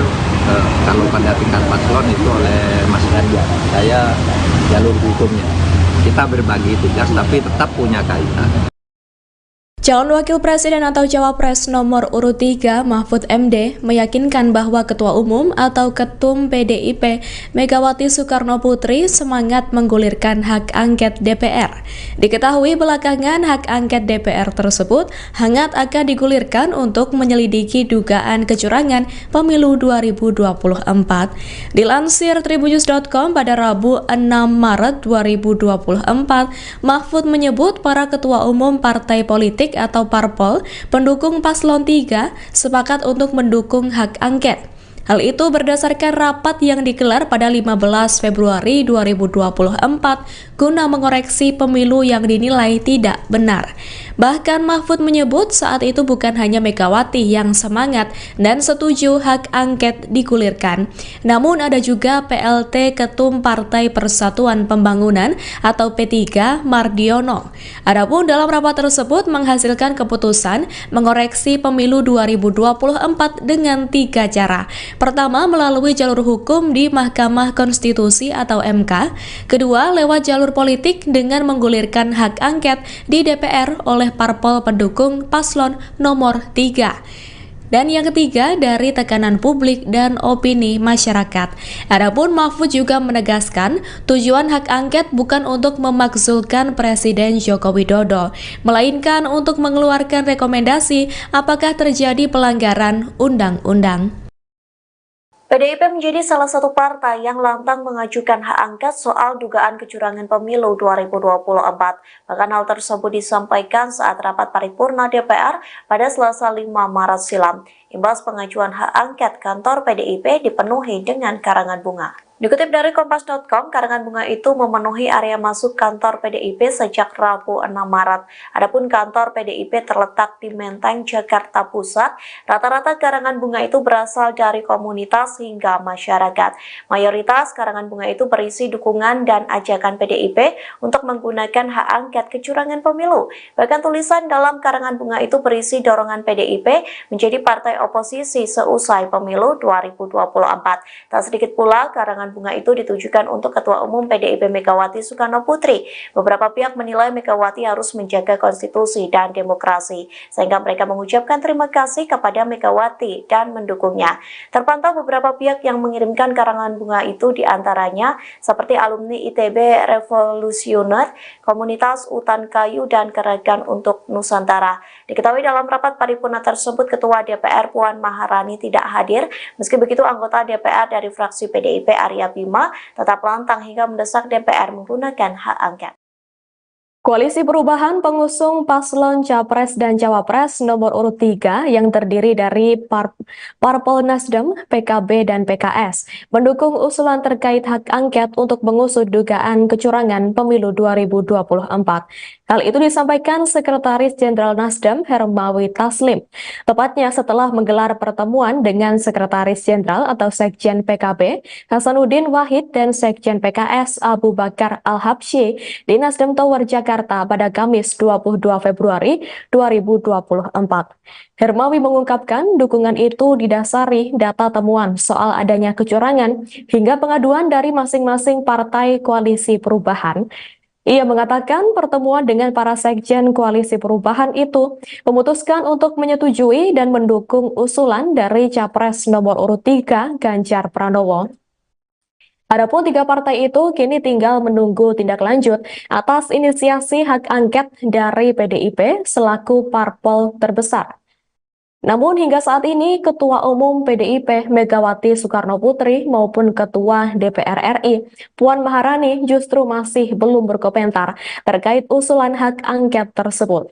kalau pada tingkat paslon itu oleh Mas Ganjar. Saya jalur hukumnya. Kita berbagi tugas tapi tetap punya kaitan. Calon Wakil Presiden atau Cawapres nomor urut 3 Mahfud MD meyakinkan bahwa Ketua Umum atau Ketum PDIP Megawati Soekarno Putri semangat menggulirkan hak angket DPR. Diketahui belakangan hak angket DPR tersebut hangat akan digulirkan untuk menyelidiki dugaan kecurangan pemilu 2024. Dilansir tribunnews.com pada Rabu 6 Maret 2024, Mahfud menyebut para ketua umum partai politik atau parpol pendukung paslon 3 sepakat untuk mendukung hak angket. Hal itu berdasarkan rapat yang digelar pada 15 Februari 2024 guna mengoreksi pemilu yang dinilai tidak benar. Bahkan Mahfud menyebut saat itu bukan hanya Megawati yang semangat dan setuju hak angket digulirkan, namun ada juga PLT Ketum Partai Persatuan Pembangunan atau P3 Mardiono. Adapun dalam rapat tersebut menghasilkan keputusan mengoreksi pemilu 2024 dengan 3 cara. Pertama, melalui jalur hukum di Mahkamah Konstitusi atau MK. Kedua, lewat jalur politik dengan menggulirkan hak angket di DPR oleh parpol pendukung paslon nomor 3. Dan yang ketiga, dari tekanan publik dan opini masyarakat. Adapun Mahfud juga menegaskan tujuan hak angket bukan untuk memakzulkan Presiden Joko Widodo, melainkan untuk mengeluarkan rekomendasi apakah terjadi pelanggaran undang-undang. PDIP menjadi salah satu partai yang lantang mengajukan hak angket soal dugaan kecurangan pemilu 2024. Bahkan hal tersebut disampaikan saat rapat paripurna DPR pada Selasa 5 Maret silam. Imbas pengajuan hak angket, kantor PDIP dipenuhi dengan karangan bunga. Dikutip dari Kompas.com, karangan bunga itu memenuhi area masuk kantor PDIP sejak Rabu 6 Maret. Adapun kantor PDIP terletak di Menteng, Jakarta Pusat. Rata-rata karangan bunga itu berasal dari komunitas hingga masyarakat. Mayoritas karangan bunga itu berisi dukungan dan ajakan PDIP untuk menggunakan hak angket kecurangan pemilu. Bahkan tulisan dalam karangan bunga itu berisi dorongan PDIP menjadi partai oposisi seusai pemilu 2024. Tak sedikit pula karangan bunga itu ditujukan untuk Ketua Umum PDIP Megawati Soekarno Putri. Beberapa pihak menilai Megawati harus menjaga konstitusi dan demokrasi, sehingga mereka mengucapkan terima kasih kepada Megawati dan mendukungnya. Terpantau beberapa pihak yang mengirimkan karangan bunga itu diantaranya seperti alumni ITB Revolusioner, Komunitas Utan Kayu, dan Gerakan untuk Nusantara. Diketahui dalam rapat paripurna tersebut, Ketua DPR Puan Maharani tidak hadir. Meski begitu, anggota DPR dari fraksi PDIP Arya Bima tetap lantang hingga mendesak DPR menggunakan hak angket. Koalisi Perubahan pengusung paslon Capres dan Cawapres nomor urut 3 yang terdiri dari Parpol Nasdem, PKB, dan PKS mendukung usulan terkait hak angket untuk mengusut dugaan kecurangan pemilu 2024. Hal itu disampaikan Sekretaris Jenderal Nasdem Hermawi Taslim, tepatnya setelah menggelar pertemuan dengan Sekretaris Jenderal atau Sekjen PKB Hasanuddin Wahid dan Sekjen PKS Abu Bakar Al-Habsyi di Nasdem Tower Jakarta pada Kamis 22 Februari 2024. Hermawi mengungkapkan dukungan itu didasari data temuan soal adanya kecurangan hingga pengaduan dari masing-masing partai koalisi perubahan. Ia mengatakan pertemuan dengan para sekjen koalisi perubahan itu memutuskan untuk menyetujui dan mendukung usulan dari Capres nomor urut 3 Ganjar Pranowo. Adapun 3 partai itu kini tinggal menunggu tindak lanjut atas inisiasi hak angket dari PDIP selaku parpol terbesar. Namun hingga saat ini Ketua Umum PDIP Megawati Soekarno Putri maupun Ketua DPR RI Puan Maharani justru masih belum berkomentar terkait usulan hak angket tersebut.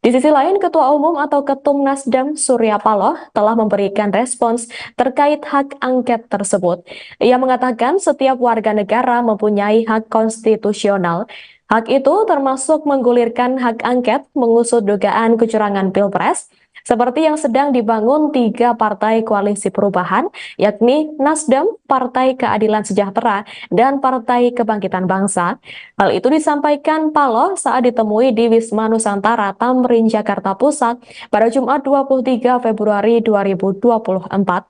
Di sisi lain, Ketua Umum atau Ketum Nasdem Surya Paloh telah memberikan respons terkait hak angket tersebut. Ia mengatakan setiap warga negara mempunyai hak konstitusional. Hak itu termasuk menggulirkan hak angket mengusut dugaan kecurangan Pilpres, seperti yang sedang dibangun 3 partai koalisi perubahan, yakni Nasdem, Partai Keadilan Sejahtera, dan Partai Kebangkitan Bangsa. Hal itu disampaikan Paloh saat ditemui di Wisma Nusantara, Tamrin, Jakarta Pusat pada Jumat 23 Februari 2024.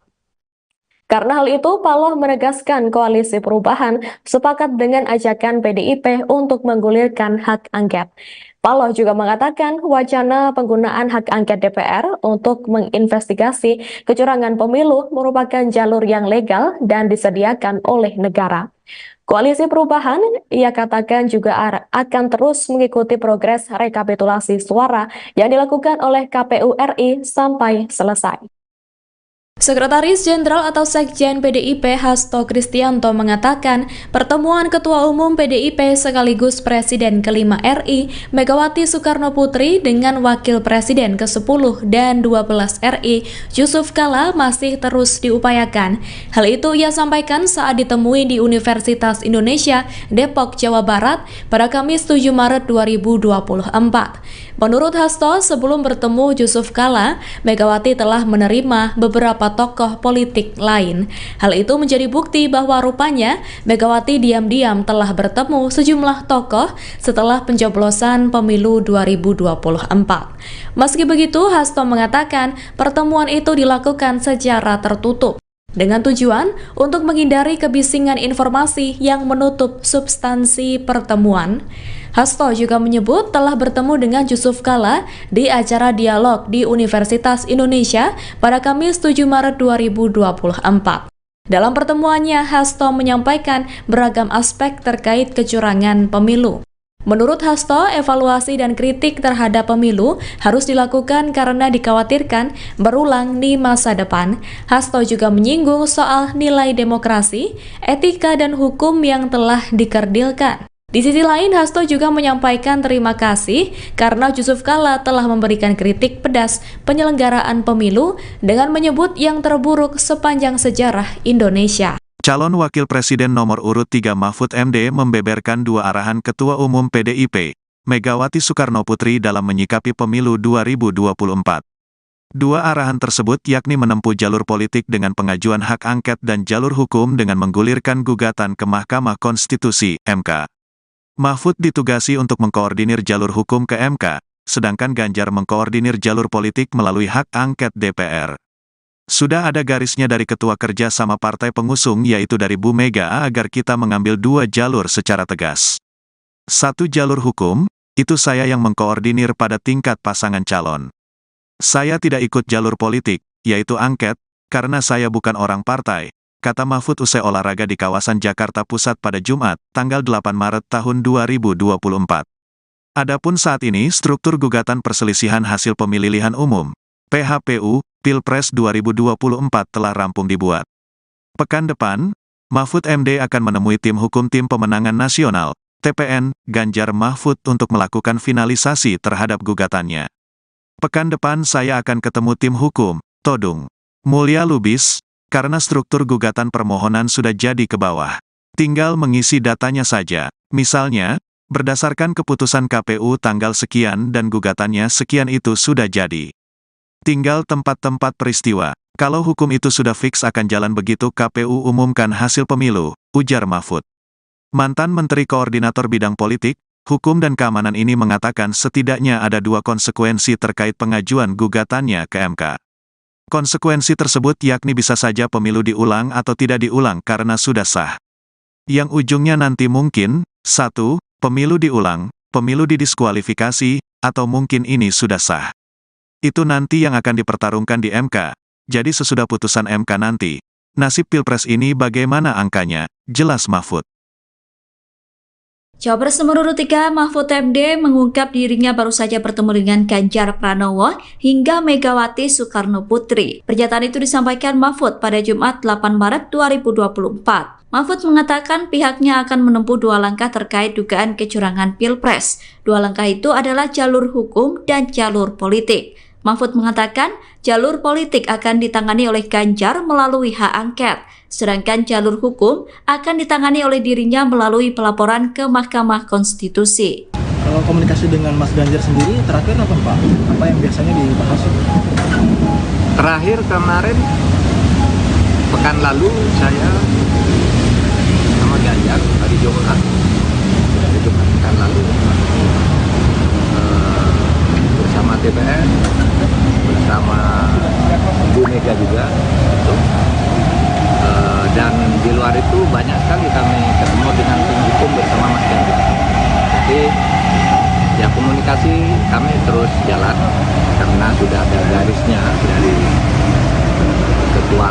Karena hal itu, Paloh menegaskan koalisi perubahan sepakat dengan ajakan PDIP untuk menggulirkan hak angket. Paloh juga mengatakan wacana penggunaan hak angket DPR untuk menginvestigasi kecurangan pemilu merupakan jalur yang legal dan disediakan oleh negara. Koalisi Perubahan, ia katakan juga akan terus mengikuti progres rekapitulasi suara yang dilakukan oleh KPU RI sampai selesai. Sekretaris Jenderal atau Sekjen PDIP Hasto Kristianto mengatakan pertemuan Ketua Umum PDIP sekaligus Presiden ke-5 RI Megawati Soekarno Putri dengan Wakil Presiden ke-10 dan 12 RI Yusuf Kala masih terus diupayakan. Hal itu ia sampaikan saat ditemui di Universitas Indonesia Depok, Jawa Barat pada Kamis 7 Maret 2024. Menurut Hasto, sebelum bertemu Yusuf Kala, Megawati telah menerima beberapa tokoh politik lain. Hal itu menjadi bukti bahwa rupanya Megawati diam-diam telah bertemu sejumlah tokoh setelah pencoblosan pemilu 2024. Meski begitu, Hasto mengatakan pertemuan itu dilakukan secara tertutup dengan tujuan untuk menghindari kebisingan informasi yang menutup substansi pertemuan. Hasto juga menyebut telah bertemu dengan Yusuf Kala di acara dialog di Universitas Indonesia pada Kamis 7 Maret 2024. Dalam pertemuannya, Hasto menyampaikan beragam aspek terkait kecurangan pemilu. Menurut Hasto, evaluasi dan kritik terhadap pemilu harus dilakukan karena dikhawatirkan berulang di masa depan. Hasto juga menyinggung soal nilai demokrasi, etika, dan hukum yang telah dikerdilkan. Di sisi lain, Hasto juga menyampaikan terima kasih karena Yusuf Kala telah memberikan kritik pedas penyelenggaraan pemilu dengan menyebut yang terburuk sepanjang sejarah Indonesia. Calon Wakil Presiden nomor urut 3 Mahfud MD membeberkan 2 arahan Ketua Umum PDIP, Megawati Soekarno Putri dalam menyikapi pemilu 2024. 2 arahan tersebut yakni menempuh jalur politik dengan pengajuan hak angket dan jalur hukum dengan menggulirkan gugatan ke Mahkamah Konstitusi, MK. Mahfud ditugasi untuk mengkoordinir jalur hukum ke MK, sedangkan Ganjar mengkoordinir jalur politik melalui hak angket DPR. Sudah ada garisnya dari ketua kerja sama partai pengusung yaitu dari Bu Mega agar kita mengambil dua jalur secara tegas. Satu jalur hukum, itu saya yang mengkoordinir pada tingkat pasangan calon. Saya tidak ikut jalur politik, yaitu angket, karena saya bukan orang partai, kata Mahfud usai olahraga di kawasan Jakarta Pusat pada Jumat, tanggal 8 Maret tahun 2024. Adapun saat ini struktur gugatan perselisihan hasil pemilihan umum, PHPU, Pilpres 2024 telah rampung dibuat. Pekan depan, Mahfud MD akan menemui tim hukum Tim Pemenangan Nasional, TPN, Ganjar Mahfud untuk melakukan finalisasi terhadap gugatannya. Pekan depan saya akan ketemu tim hukum, Todung Mulya Lubis, karena struktur gugatan permohonan sudah jadi ke bawah. Tinggal mengisi datanya saja, misalnya, berdasarkan keputusan KPU tanggal sekian dan gugatannya sekian itu sudah jadi. Tinggal tempat-tempat peristiwa. Kalau hukum itu sudah fix akan jalan begitu KPU umumkan hasil pemilu, ujar Mahfud. Mantan Menteri Koordinator Bidang Politik, Hukum dan Keamanan ini mengatakan setidaknya ada dua konsekuensi terkait pengajuan gugatannya ke MK. Konsekuensi tersebut yakni bisa saja pemilu diulang atau tidak diulang karena sudah sah. Yang ujungnya nanti mungkin, 1, pemilu diulang, pemilu didiskualifikasi, atau mungkin ini sudah sah. Itu nanti yang akan dipertarungkan di MK. Jadi sesudah putusan MK nanti, nasib Pilpres ini bagaimana angkanya, jelas Mahfud. Cawapres nomor urut 3 Mahfud MD mengungkap dirinya baru saja bertemu dengan Ganjar Pranowo hingga Megawati Soekarno Putri. Pernyataan itu disampaikan Mahfud pada Jumat 8 Maret 2024. Mahfud mengatakan pihaknya akan menempuh dua langkah terkait dugaan kecurangan Pilpres. Dua langkah itu adalah jalur hukum dan jalur politik. Mahfud mengatakan jalur politik akan ditangani oleh Ganjar melalui hak angket, sedangkan jalur hukum akan ditangani oleh dirinya melalui pelaporan ke Mahkamah Konstitusi. Kalau komunikasi dengan Mas Ganjar sendiri terakhir apa Pak? Apa yang biasanya dibahas? Terakhir kemarin, pekan lalu saya sama Ganjar hari Jumat pekan lalu bersama TPN, bersama Bu Mega juga, dan di luar itu banyak sekali kami ketemu dengan tim hukum bersama Mas Ganjar. Jadi ya komunikasi kami terus jalan karena sudah ada garisnya dari ketua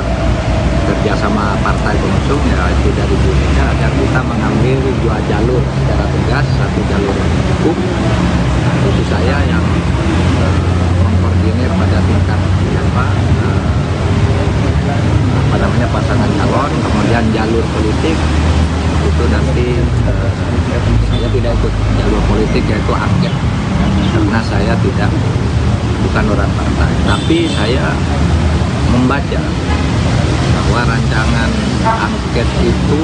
kerjasama partai pengusung yaitu dari Bu Mega agar kita mengambil dua jalur secara tegas, satu jalur hukum, itu saya yang mengkoordinir pada tingkat pasangan calon, kemudian jalur politik itu nanti saya tidak ikut jalur politik yaitu angket karena saya bukan orang partai, tapi saya membaca bahwa rancangan angket itu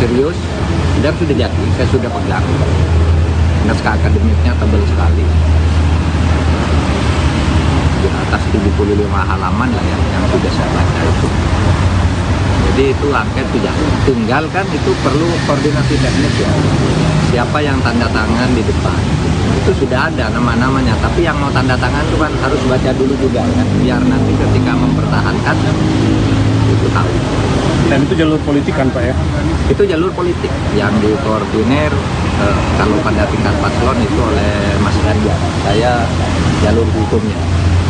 serius dan sudah jadi, saya sudah pegang. Naskah akademiknya tebal sekali, di atas 75 halaman lah yang sudah saya baca itu. Jadi itu angket sudah tinggal kan, itu perlu koordinasi teknis ya. Siapa yang tanda tangan di depan itu sudah ada nama-namanya, tapi yang mau tanda tangan itu kan harus baca dulu juga kan, biar nanti ketika mempertahankan itu tahu. Dan itu jalur politik kan Pak ya? Itu jalur politik yang dikoordinir kalau pada tingkat paslon itu oleh Mas Ganjar. Saya jalur hukumnya.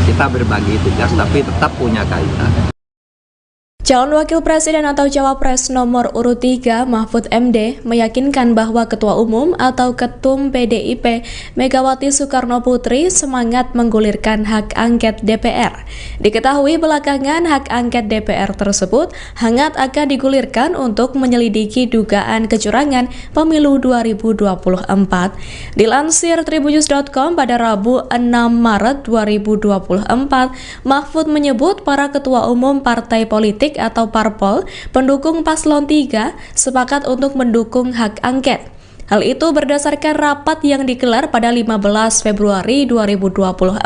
Kita berbagi tugas tapi tetap punya kaitan. Calon Wakil Presiden atau Cawapres nomor urut 3 Mahfud MD meyakinkan bahwa Ketua Umum atau Ketum PDIP Megawati Soekarno Putri semangat menggulirkan hak angket DPR. Diketahui belakangan hak angket DPR tersebut hangat akan digulirkan untuk menyelidiki dugaan kecurangan pemilu 2024. Dilansir Tribunnews.com pada Rabu 6 Maret 2024, Mahfud menyebut para Ketua Umum partai politik atau parpol pendukung paslon 3 sepakat untuk mendukung hak angket. Hal itu berdasarkan rapat yang digelar pada 15 Februari 2024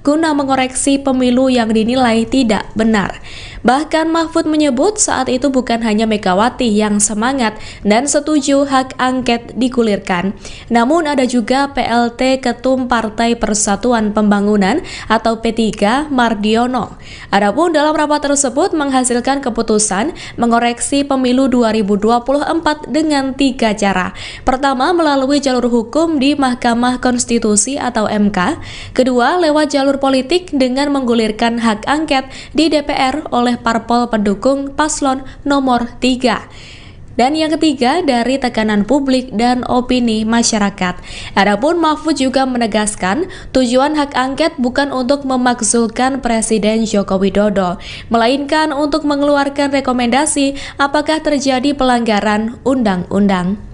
guna mengoreksi pemilu yang dinilai tidak benar. Bahkan Mahfud menyebut saat itu bukan hanya Megawati yang semangat dan setuju hak angket digulirkan, namun ada juga PLT Ketum Partai Persatuan Pembangunan atau P3 Mardiono. Adapun dalam rapat tersebut menghasilkan keputusan mengoreksi pemilu 2024 dengan 3 cara. Pertama, melalui jalur hukum di Mahkamah Konstitusi atau MK. Kedua, lewat jalur politik dengan menggulirkan hak angket di DPR oleh parpol pendukung paslon nomor 3. Dan yang ketiga, dari tekanan publik dan opini masyarakat. Adapun Mahfud juga menegaskan, tujuan hak angket bukan untuk memakzulkan Presiden Joko Widodo, melainkan untuk mengeluarkan rekomendasi apakah terjadi pelanggaran undang-undang.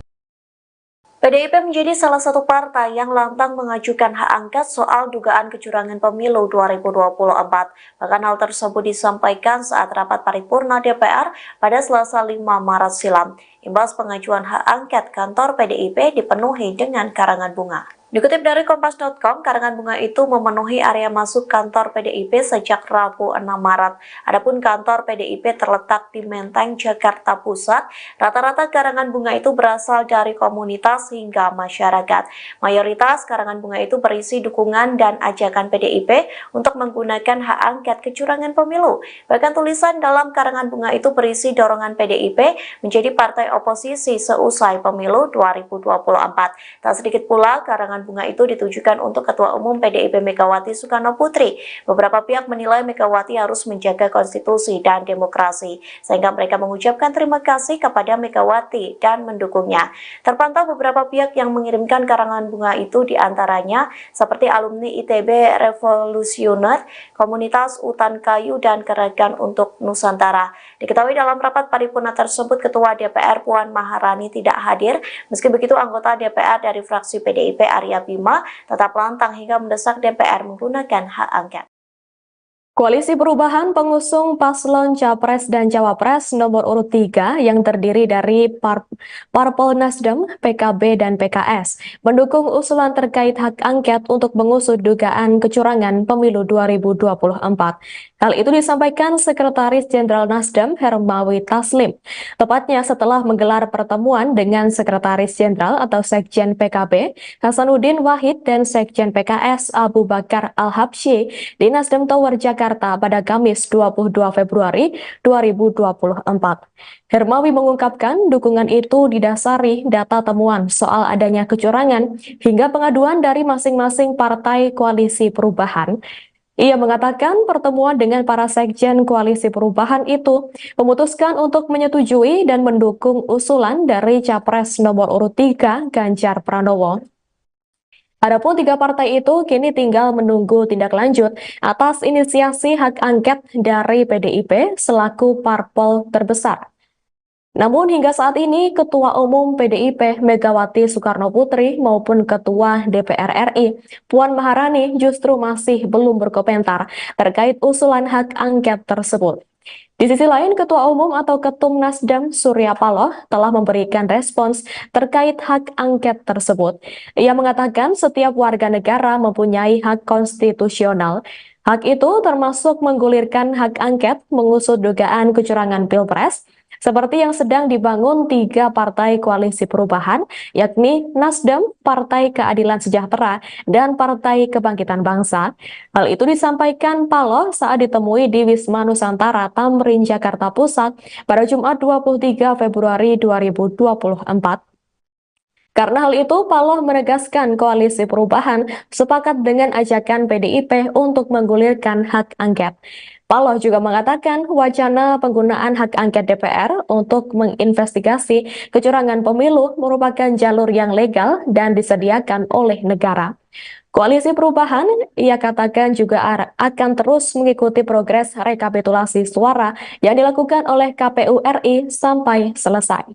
PDIP menjadi salah satu partai yang lantang mengajukan hak angket soal dugaan kecurangan pemilu 2024. Bahkan hal tersebut disampaikan saat rapat paripurna DPR pada Selasa 5 Maret silam. Imbas pengajuan hak angket, kantor PDIP dipenuhi dengan karangan bunga. Dikutip dari Kompas.com, karangan bunga itu memenuhi area masuk kantor PDIP sejak Rabu 6 Maret. Adapun kantor PDIP terletak di Menteng, Jakarta Pusat. Rata-rata karangan bunga itu berasal dari komunitas hingga masyarakat. Mayoritas karangan bunga itu berisi dukungan dan ajakan PDIP untuk menggunakan hak angket kecurangan pemilu. Bahkan tulisan dalam karangan bunga itu berisi dorongan PDIP menjadi partai oposisi seusai pemilu 2024. Tak sedikit pula karangan bunga itu ditujukan untuk Ketua Umum PDIP Megawati Soekarno Putri. Beberapa pihak menilai Megawati harus menjaga konstitusi dan demokrasi, sehingga mereka mengucapkan terima kasih kepada Megawati dan mendukungnya. Terpantau beberapa pihak yang mengirimkan karangan bunga itu, diantaranya seperti alumni ITB Revolusioner, Komunitas Utan Kayu, dan Gerakan untuk Nusantara. Diketahui dalam rapat paripurna tersebut, Ketua DPR Puan Maharani tidak hadir. Meski begitu, anggota DPR dari fraksi PDIP Arya Bima tetap lantang hingga mendesak DPR menggunakan hak angket. Koalisi Perubahan pengusung paslon Capres dan Cawapres nomor urut 3 yang terdiri dari Parpol Nasdem, PKB, dan PKS mendukung usulan terkait hak angket untuk mengusut dugaan kecurangan pemilu 2024. Hal itu disampaikan Sekretaris Jenderal Nasdem Hermawi Taslim, tepatnya setelah menggelar pertemuan dengan Sekretaris Jenderal atau Sekjen PKB Hasanuddin Wahid dan Sekjen PKS Abu Bakar Al-Habsyi di Nasdem Tower Jakarta pada Kamis 22 Februari 2024. Hermawi mengungkapkan dukungan itu didasari data temuan soal adanya kecurangan hingga pengaduan dari masing-masing partai koalisi perubahan. Ia mengatakan pertemuan dengan para sekjen koalisi perubahan itu memutuskan untuk menyetujui dan mendukung usulan dari Capres nomor urut 3 Ganjar Pranowo. Adapun 3 partai itu kini tinggal menunggu tindak lanjut atas inisiasi hak angket dari PDIP selaku parpol terbesar. Namun hingga saat ini Ketua Umum PDIP Megawati Soekarno Putri maupun Ketua DPR RI Puan Maharani justru masih belum berkomentar terkait usulan hak angket tersebut. Di sisi lain, Ketua Umum atau Ketum Nasdem Surya Paloh telah memberikan respons terkait hak angket tersebut. Ia mengatakan setiap warga negara mempunyai hak konstitusional. Hak itu termasuk menggulirkan hak angket mengusut dugaan kecurangan Pilpres, seperti yang sedang dibangun 3 partai koalisi perubahan, yakni Nasdem, Partai Keadilan Sejahtera, dan Partai Kebangkitan Bangsa. Hal itu disampaikan Paloh saat ditemui di Wisma Nusantara Tamrin, Jakarta Pusat pada Jumat 23 Februari 2024. Karena hal itu, Paloh menegaskan koalisi perubahan sepakat dengan ajakan PDIP untuk menggulirkan hak angket. Paloh juga mengatakan wacana penggunaan hak angket DPR untuk menginvestigasi kecurangan pemilu merupakan jalur yang legal dan disediakan oleh negara. Koalisi Perubahan, ia katakan juga akan terus mengikuti progres rekapitulasi suara yang dilakukan oleh KPU RI sampai selesai.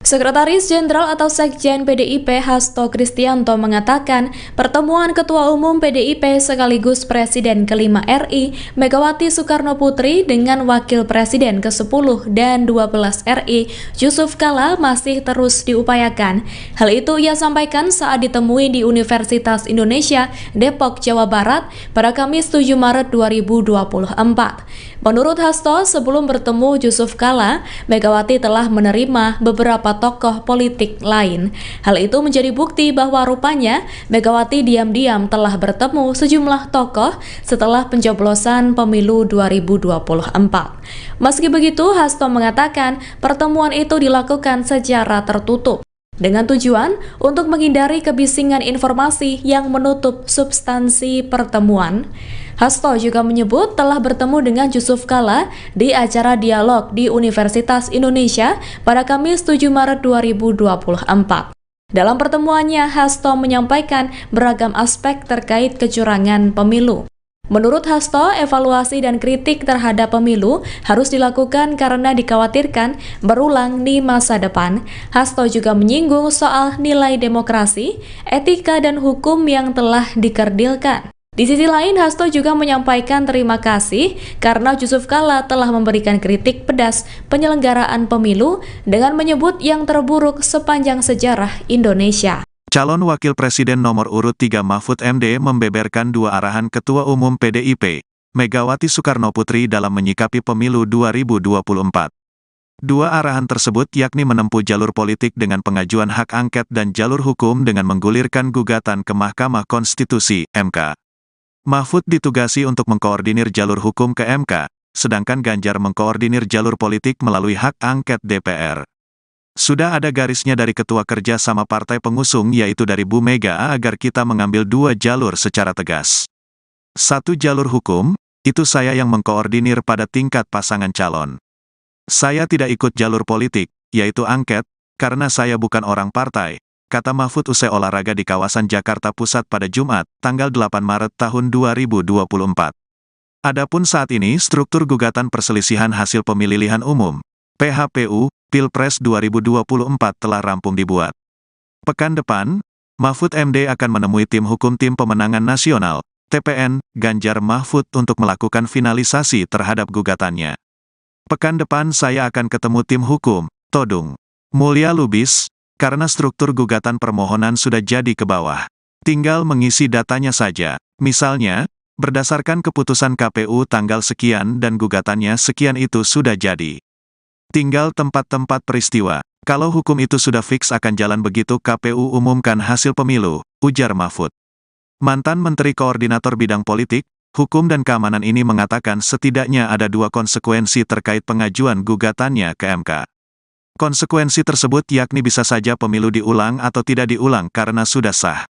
Sekretaris Jenderal atau Sekjen PDIP Hasto Kristianto mengatakan pertemuan Ketua Umum PDIP sekaligus Presiden ke-5 RI Megawati Soekarno Putri dengan Wakil Presiden ke-10 dan 12 RI Yusuf Kala masih terus diupayakan. Hal itu ia sampaikan saat ditemui di Universitas Indonesia Depok, Jawa Barat pada Kamis 7 Maret 2024. Menurut Hasto, sebelum bertemu Yusuf Kala, Megawati telah menerima beberapa tokoh politik lain. Hal itu menjadi bukti bahwa rupanya Megawati diam-diam telah bertemu sejumlah tokoh setelah pencoblosan pemilu 2024. Meski begitu, Hasto mengatakan pertemuan itu dilakukan secara tertutup dengan tujuan untuk menghindari kebisingan informasi yang menutup substansi pertemuan. Hasto juga menyebut telah bertemu dengan Yusuf Kala di acara dialog di Universitas Indonesia pada Kamis 7 Maret 2024. Dalam pertemuannya, Hasto menyampaikan beragam aspek terkait kecurangan pemilu. Menurut Hasto, evaluasi dan kritik terhadap pemilu harus dilakukan karena dikhawatirkan berulang di masa depan. Hasto juga menyinggung soal nilai demokrasi, etika, dan hukum yang telah dikerdilkan. Di sisi lain, Hasto juga menyampaikan terima kasih karena Yusuf Kala telah memberikan kritik pedas penyelenggaraan pemilu dengan menyebut yang terburuk sepanjang sejarah Indonesia. Calon Wakil Presiden nomor urut 3 Mahfud MD membeberkan dua arahan Ketua Umum PDIP, Megawati Soekarno Putri dalam menyikapi pemilu 2024. Dua arahan tersebut yakni menempuh jalur politik dengan pengajuan hak angket dan jalur hukum dengan menggulirkan gugatan ke Mahkamah Konstitusi, MK. Mahfud ditugasi untuk mengkoordinir jalur hukum ke MK, sedangkan Ganjar mengkoordinir jalur politik melalui hak angket DPR. Sudah ada garisnya dari Ketua Kerja sama Partai Pengusung yaitu dari Bu Mega agar kita mengambil dua jalur secara tegas. Satu jalur hukum, itu saya yang mengkoordinir pada tingkat pasangan calon. Saya tidak ikut jalur politik, yaitu angket, karena saya bukan orang partai, kata Mahfud usai olahraga di kawasan Jakarta Pusat pada Jumat, tanggal 8 Maret tahun 2024. Adapun saat ini struktur gugatan perselisihan hasil pemilihan umum, PHPU, Pilpres 2024 telah rampung dibuat. Pekan depan, Mahfud MD akan menemui tim hukum Tim Pemenangan Nasional, TPN, Ganjar Mahfud untuk melakukan finalisasi terhadap gugatannya. Pekan depan saya akan ketemu tim hukum, Todung Mulya Lubis, karena struktur gugatan permohonan sudah jadi ke bawah. Tinggal mengisi datanya saja. Misalnya, berdasarkan keputusan KPU tanggal sekian dan gugatannya sekian itu sudah jadi. Tinggal tempat-tempat peristiwa. Kalau hukum itu sudah fix akan jalan begitu KPU umumkan hasil pemilu, ujar Mahfud. Mantan Menteri Koordinator Bidang Politik, Hukum dan Keamanan ini mengatakan setidaknya ada dua konsekuensi terkait pengajuan gugatannya ke MK. Konsekuensi tersebut yakni bisa saja pemilu diulang atau tidak diulang karena sudah sah.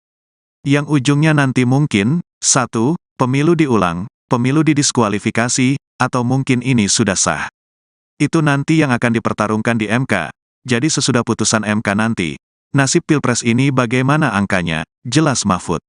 Yang ujungnya nanti mungkin, 1, pemilu diulang, pemilu didiskualifikasi, atau mungkin ini sudah sah. Itu nanti yang akan dipertarungkan di MK. Jadi sesudah putusan MK nanti, nasib Pilpres ini bagaimana angkanya, jelas Mahfud.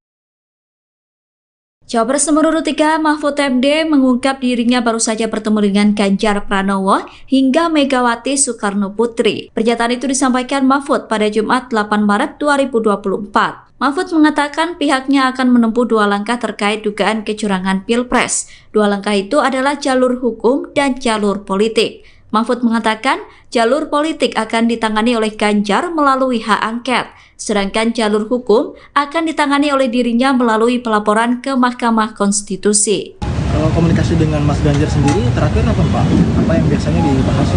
Cawapres nomor urut 3 Mahfud MD mengungkap dirinya baru saja bertemu dengan Ganjar Pranowo hingga Megawati Soekarno Putri. Pernyataan itu disampaikan Mahfud pada Jumat 8 Maret 2024. Mahfud mengatakan pihaknya akan menempuh dua langkah terkait dugaan kecurangan Pilpres. Dua langkah itu adalah jalur hukum dan jalur politik. Mahfud mengatakan jalur politik akan ditangani oleh Ganjar melalui hak angket, sedangkan jalur hukum akan ditangani oleh dirinya melalui pelaporan ke Mahkamah Konstitusi. Kalau komunikasi dengan Mas Ganjar sendiri terakhir apa Pak? Apa yang biasanya dibahas?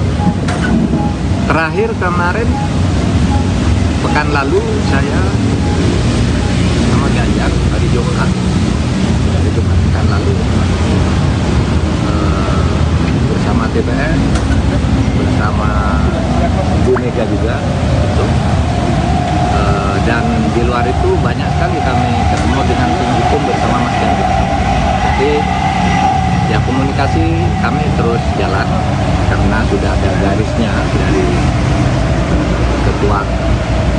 Terakhir kemarin, pekan lalu saya sama Ganjar hari Jumat pekan lalu bersama TPN, bersama Bu Mega juga, dan di luar itu banyak sekali kami ketemu dengan tim hukum bersama Mas Ganjar. Jadi ya komunikasi kami terus jalan karena sudah ada garisnya dari Ketua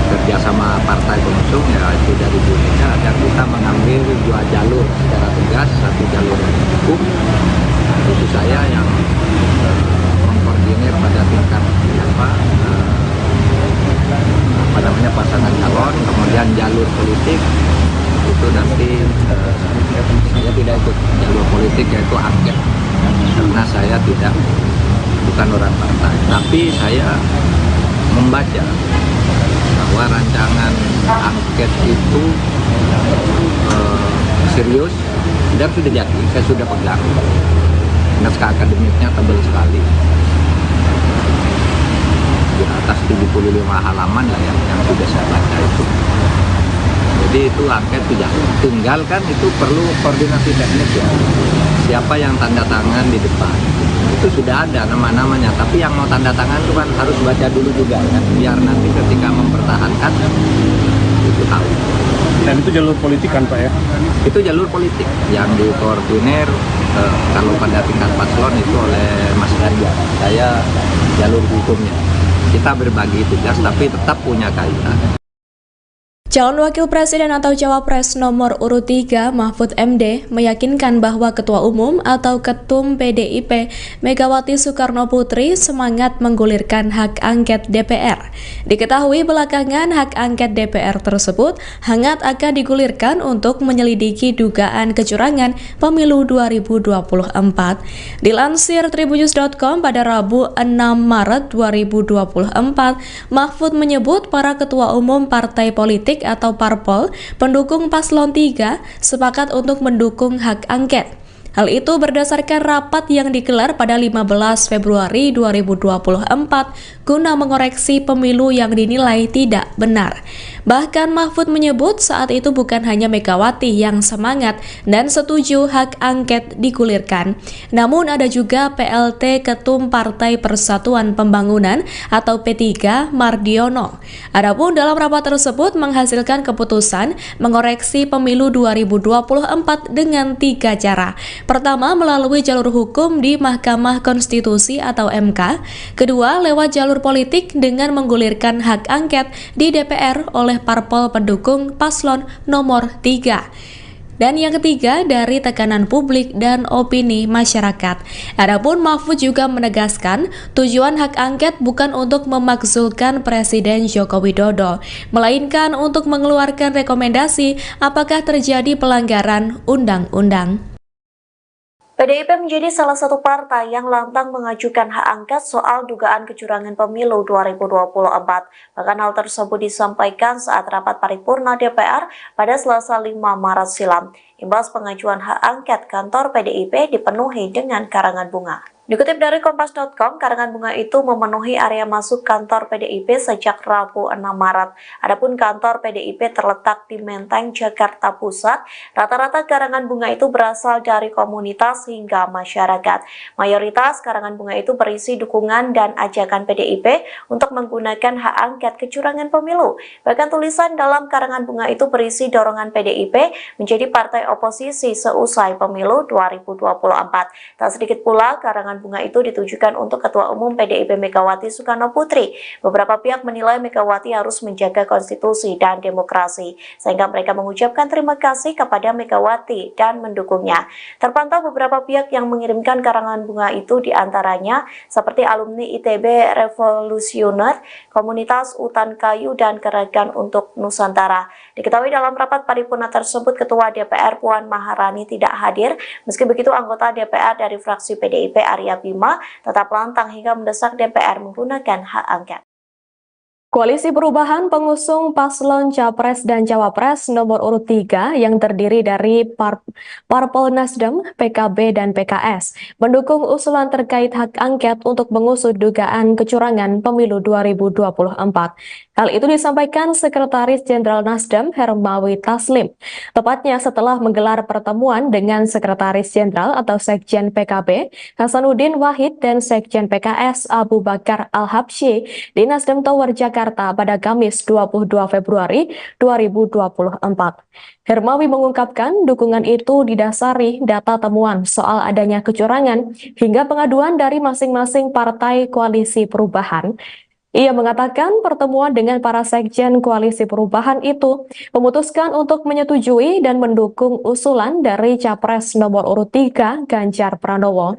Kerjasama Partai Pengusung yaitu dari Bu Mega agar kita mengambil dua jalur secara tegas, satu jalur hukum, itu saya yang mengkoordinir pada tingkat pasangan calon, kemudian jalur politik itu nanti saya tidak ikut jalur politik, yaitu angket, karena saya bukan orang partai, tapi saya membaca bahwa rancangan angket itu serius dan sudah jadi, saya sudah pegang. Naskah akademiknya tebal sekali, di atas 75 halaman lah yang sudah saya baca itu. Jadi itu angket sudah, tinggal kan itu perlu koordinasi teknis ya, siapa yang tanda tangan di depan, itu sudah ada nama-namanya, tapi yang mau tanda tangan itu kan harus baca dulu juga kan, biar nanti ketika mempertahankan itu tahu. Dan itu jalur politik kan Pak ya? Itu jalur politik yang dikoordinir kalau pada tingkat paslon itu oleh Mas Ganjar. Saya jalur hukumnya. Kita berbagi tugas tapi tetap punya kaitan. Calon Wakil Presiden atau Cawapres nomor urut 3 Mahfud MD meyakinkan bahwa Ketua Umum atau Ketum PDIP Megawati Soekarno Putri semangat menggulirkan hak angket DPR. Diketahui belakangan hak angket DPR tersebut hangat akan digulirkan untuk menyelidiki dugaan kecurangan pemilu 2024. Dilansir tribunnews.com pada Rabu 6 Maret 2024, Mahfud menyebut para ketua umum partai politik atau parpol pendukung paslon 3 sepakat untuk mendukung hak angket. Hal itu berdasarkan rapat yang digelar pada 15 Februari 2024 guna mengoreksi pemilu yang dinilai tidak benar. Bahkan Mahfud menyebut saat itu bukan hanya Megawati yang semangat dan setuju hak angket digulirkan, namun ada juga PLT Ketum Partai Persatuan Pembangunan atau P3 Mardiono. Adapun dalam rapat tersebut menghasilkan keputusan mengoreksi pemilu 2024 dengan 3 cara. Pertama, melalui jalur hukum di Mahkamah Konstitusi atau MK. Kedua, lewat jalur politik dengan menggulirkan hak angket di DPR oleh parpol pendukung paslon nomor 3. Dan yang ketiga, dari tekanan publik dan opini masyarakat. Adapun Mahfud juga menegaskan tujuan hak angket bukan untuk memakzulkan Presiden Joko Widodo, melainkan untuk mengeluarkan rekomendasi apakah terjadi pelanggaran undang-undang. PDIP menjadi salah satu partai yang lantang mengajukan hak angket soal dugaan kecurangan pemilu 2024. Bahkan hal tersebut disampaikan saat rapat paripurna DPR pada Selasa 5 Maret silam. Imbas pengajuan hak angket, kantor PDIP dipenuhi dengan karangan bunga. Dikutip dari Kompas.com, karangan bunga itu memenuhi area masuk kantor PDIP sejak Rabu 6 Maret. Adapun kantor PDIP terletak di Menteng, Jakarta Pusat. Rata-rata karangan bunga itu berasal dari komunitas hingga masyarakat. Mayoritas karangan bunga itu berisi dukungan dan ajakan PDIP untuk menggunakan hak angket kecurangan pemilu. Bahkan tulisan dalam karangan bunga itu berisi dorongan PDIP menjadi partai oposisi seusai pemilu 2024. Tak sedikit pula karangan bunga itu ditujukan untuk Ketua Umum PDIP Megawati Soekarno Putri. Beberapa pihak menilai Megawati harus menjaga konstitusi dan demokrasi, sehingga mereka mengucapkan terima kasih kepada Megawati dan mendukungnya. Terpantau beberapa pihak yang mengirimkan karangan bunga itu, diantaranya seperti alumni ITB Revolusioner, Komunitas Utan Kayu, dan Gerakan untuk Nusantara. Diketahui dalam rapat paripurna tersebut, Ketua DPR Puan Maharani tidak hadir. Meski begitu, anggota DPR dari fraksi PDIP Arya Bima tetap lantang hingga mendesak DPR menggunakan hak angket. Koalisi Perubahan pengusung paslon Capres dan Cawapres nomor urut 3 yang terdiri dari Parpol Nasdem, PKB, dan PKS mendukung usulan terkait hak angket untuk mengusut dugaan kecurangan pemilu 2024. Hal itu disampaikan Sekretaris Jenderal Nasdem Hermawi Taslim, tepatnya setelah menggelar pertemuan dengan Sekretaris Jenderal atau Sekjen PKB Hasanuddin Wahid dan Sekjen PKS Abu Bakar Al-Habsyi di Nasdem Tower Jakarta pada Kamis 22 Februari 2024. Hermawi mengungkapkan dukungan itu didasari data temuan soal adanya kecurangan hingga pengaduan dari masing-masing partai koalisi perubahan. Ia mengatakan pertemuan dengan para sekjen koalisi perubahan itu memutuskan untuk menyetujui dan mendukung usulan dari Capres nomor urut 3 Ganjar Pranowo.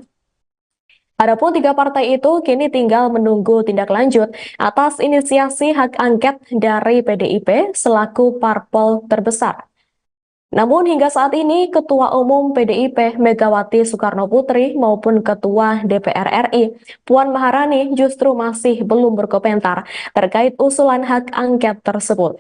Adapun 3 partai itu kini tinggal menunggu tindak lanjut atas inisiasi hak angket dari PDIP selaku parpol terbesar. Namun hingga saat ini Ketua Umum PDIP Megawati Soekarnoputri maupun Ketua DPR RI Puan Maharani justru masih belum berkomentar terkait usulan hak angket tersebut.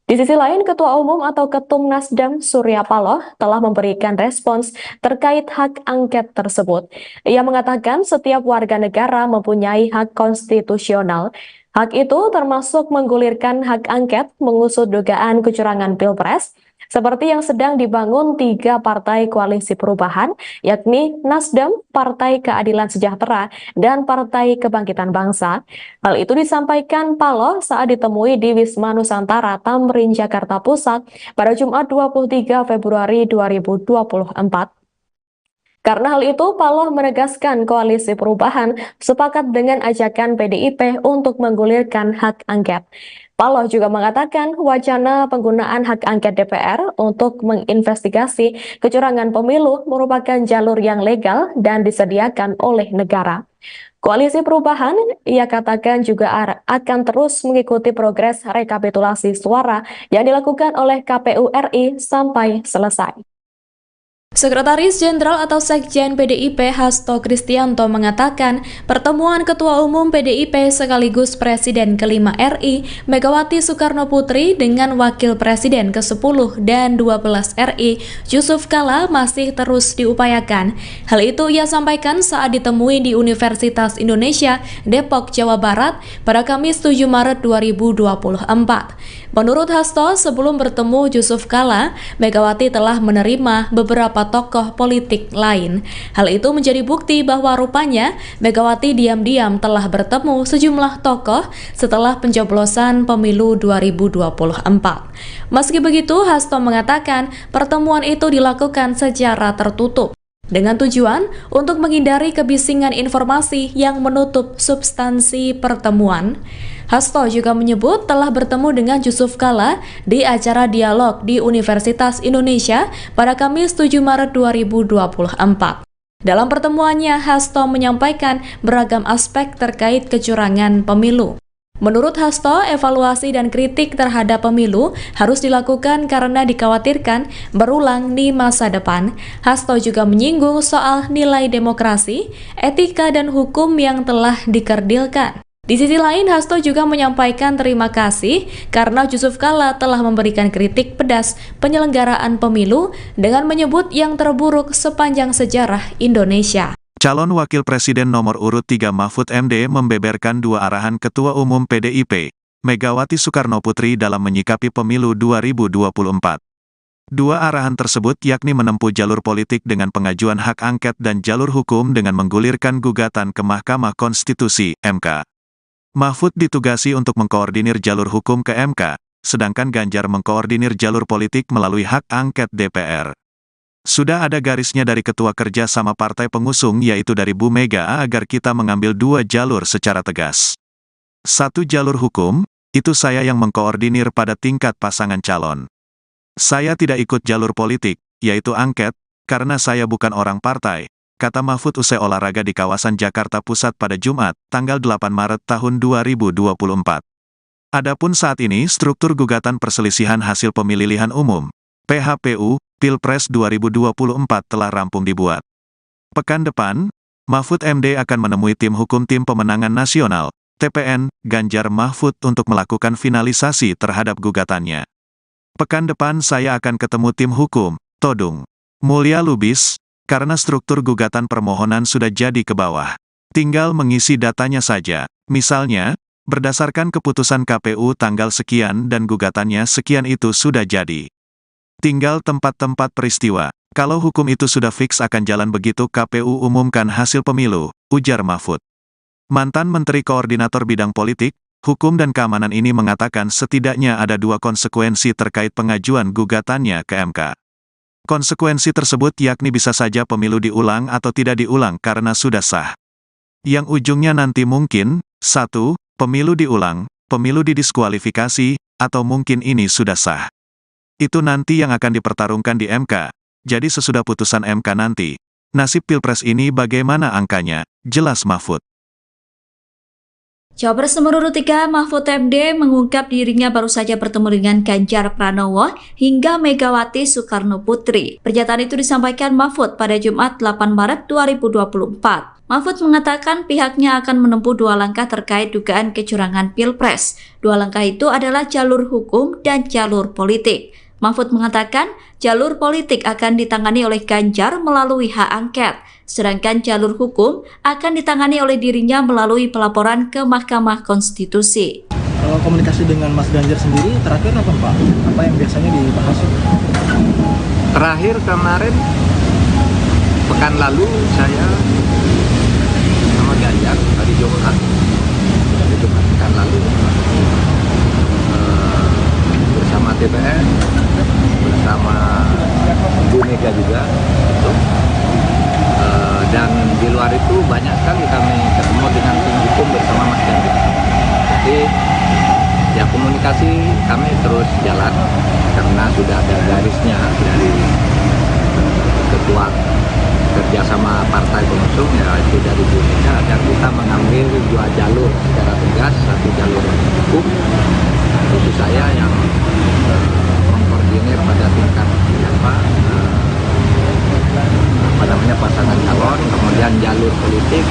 Di sisi lain, Ketua Umum atau Ketum Nasdem Surya Paloh telah memberikan respons terkait hak angket tersebut. Ia mengatakan setiap warga negara mempunyai hak konstitusional. Hak itu termasuk menggulirkan hak angket mengusut dugaan kecurangan Pilpres, seperti yang sedang dibangun 3 partai koalisi perubahan, yakni Nasdem, Partai Keadilan Sejahtera, dan Partai Kebangkitan Bangsa. Hal itu disampaikan Paloh saat ditemui di Wisma Nusantara, Tamrin, Jakarta Pusat pada Jumat 23 Februari 2024. Karena hal itu, Paloh menegaskan koalisi perubahan sepakat dengan ajakan PDIP untuk menggulirkan hak angket. Paloh juga mengatakan wacana penggunaan hak angket DPR untuk menginvestigasi kecurangan pemilu merupakan jalur yang legal dan disediakan oleh negara. Koalisi perubahan, ia katakan juga akan terus mengikuti progres rekapitulasi suara yang dilakukan oleh KPU RI sampai selesai. Sekretaris Jenderal atau Sekjen PDIP Hasto Kristianto mengatakan pertemuan Ketua Umum PDIP sekaligus Presiden ke-5 RI Megawati Soekarnoputri dengan Wakil Presiden ke-10 dan 12 RI Yusuf Kala masih terus diupayakan. Hal itu ia sampaikan saat ditemui di Universitas Indonesia Depok, Jawa Barat pada Kamis 7 Maret 2024. Menurut Hasto, sebelum bertemu Yusuf Kala, Megawati telah menerima beberapa tokoh politik lain. Hal itu menjadi bukti bahwa rupanya Megawati diam-diam telah bertemu sejumlah tokoh setelah pencoblosan pemilu 2024. Meski begitu, Hasto mengatakan pertemuan itu dilakukan secara tertutup dengan tujuan untuk menghindari kebisingan informasi yang menutup substansi pertemuan. Hasto juga menyebut telah bertemu dengan Yusuf Kala di acara dialog di Universitas Indonesia pada Kamis 7 Maret 2024. Dalam pertemuannya, Hasto menyampaikan beragam aspek terkait kecurangan pemilu. Menurut Hasto, evaluasi dan kritik terhadap pemilu harus dilakukan karena dikhawatirkan berulang di masa depan. Hasto juga menyinggung soal nilai demokrasi, etika, dan hukum yang telah dikerdilkan. Di sisi lain, Hasto juga menyampaikan terima kasih karena Yusuf Kala telah memberikan kritik pedas penyelenggaraan pemilu dengan menyebut yang terburuk sepanjang sejarah Indonesia. Calon Wakil Presiden nomor urut 3 Mahfud MD membeberkan 2 arahan Ketua Umum PDIP, Megawati Soekarnoputri dalam menyikapi pemilu 2024. 2 arahan tersebut yakni menempuh jalur politik dengan pengajuan hak angket dan jalur hukum dengan menggulirkan gugatan ke Mahkamah Konstitusi, MK. Mahfud ditugasi untuk mengkoordinir jalur hukum ke MK, sedangkan Ganjar mengkoordinir jalur politik melalui hak angket DPR. Sudah ada garisnya dari Ketua Kerja sama Partai Pengusung yaitu dari Bu Mega agar kita mengambil 2 jalur secara tegas. 1 jalur hukum, itu saya yang mengkoordinir pada tingkat pasangan calon. Saya tidak ikut jalur politik, yaitu angket, karena saya bukan orang partai, kata Mahfud usai olahraga di kawasan Jakarta Pusat pada Jumat, tanggal 8 Maret tahun 2024. Adapun saat ini struktur gugatan perselisihan hasil pemilihan umum, PHPU, Pilpres 2024 telah rampung dibuat. Pekan depan, Mahfud MD akan menemui tim hukum Tim Pemenangan Nasional, TPN, Ganjar Mahfud untuk melakukan finalisasi terhadap gugatannya. Pekan depan saya akan ketemu tim hukum, Todung Mulya Lubis, karena struktur gugatan permohonan sudah jadi ke bawah. Tinggal mengisi datanya saja, misalnya, berdasarkan keputusan KPU tanggal sekian dan gugatannya sekian itu sudah jadi. Tinggal tempat-tempat peristiwa. Kalau hukum itu sudah fix akan jalan begitu KPU umumkan hasil pemilu, ujar Mahfud. Mantan Menteri Koordinator Bidang Politik, Hukum dan Keamanan ini mengatakan setidaknya ada 2 konsekuensi terkait pengajuan gugatannya ke MK. Konsekuensi tersebut yakni bisa saja pemilu diulang atau tidak diulang karena sudah sah. Yang ujungnya nanti mungkin, 1, pemilu diulang, pemilu didiskualifikasi, atau mungkin ini sudah sah. Itu nanti yang akan dipertarungkan di MK, jadi sesudah putusan MK nanti, Nasib Pilpres ini bagaimana angkanya? Jelas Mahfud. Cawapres nomor urut 3 Mahfud MD mengungkap dirinya baru saja bertemu dengan Ganjar Pranowo hingga Megawati Soekarno Putri. Pernyataan itu disampaikan Mahfud pada Jumat 8 Maret 2024. Mahfud mengatakan pihaknya akan menempuh 2 langkah terkait dugaan kecurangan Pilpres. 2 langkah itu adalah jalur hukum dan jalur politik. Mahfud mengatakan jalur politik akan ditangani oleh Ganjar melalui hak angket, sedangkan jalur hukum akan ditangani oleh dirinya melalui pelaporan ke Mahkamah Konstitusi. Kalau komunikasi dengan Mas Ganjar sendiri terakhir apa Pak? Apa yang biasanya dibahas? Terakhir kemarin pekan lalu saya sama Ganjar hari Jumat pekan lalu bersama DPR, bersama Bu Mega juga gitu. Dan di luar itu banyak sekali kami ketemu dengan tim hukum bersama Mas Ganjar. Jadi ya komunikasi kami terus jalan karena sudah ada garisnya dari ketua kerjasama partai pengusung, ya itu dari Bu Mega, agar kita mengambil 2 jalur secara tegas, 1 jalur hukum, itu saya yang mengkoordinir pada tingkat pasangan calon, kemudian jalur politik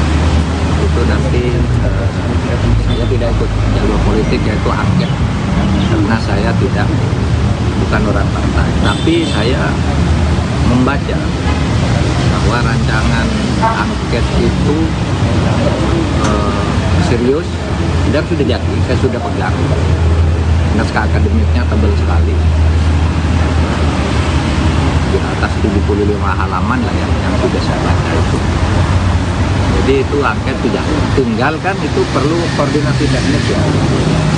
itu nanti saya tidak ikut jalur politik, yaitu angket, karena saya bukan orang partai, tapi saya membaca bahwa rancangan angket itu serius dan sudah jadi, saya sudah pegang. Naskah akademiknya tebal sekali, di atas 75 halaman lah yang sudah saya baca itu. Jadi itu angket sudah, tinggal kan itu perlu koordinasi teknis ya.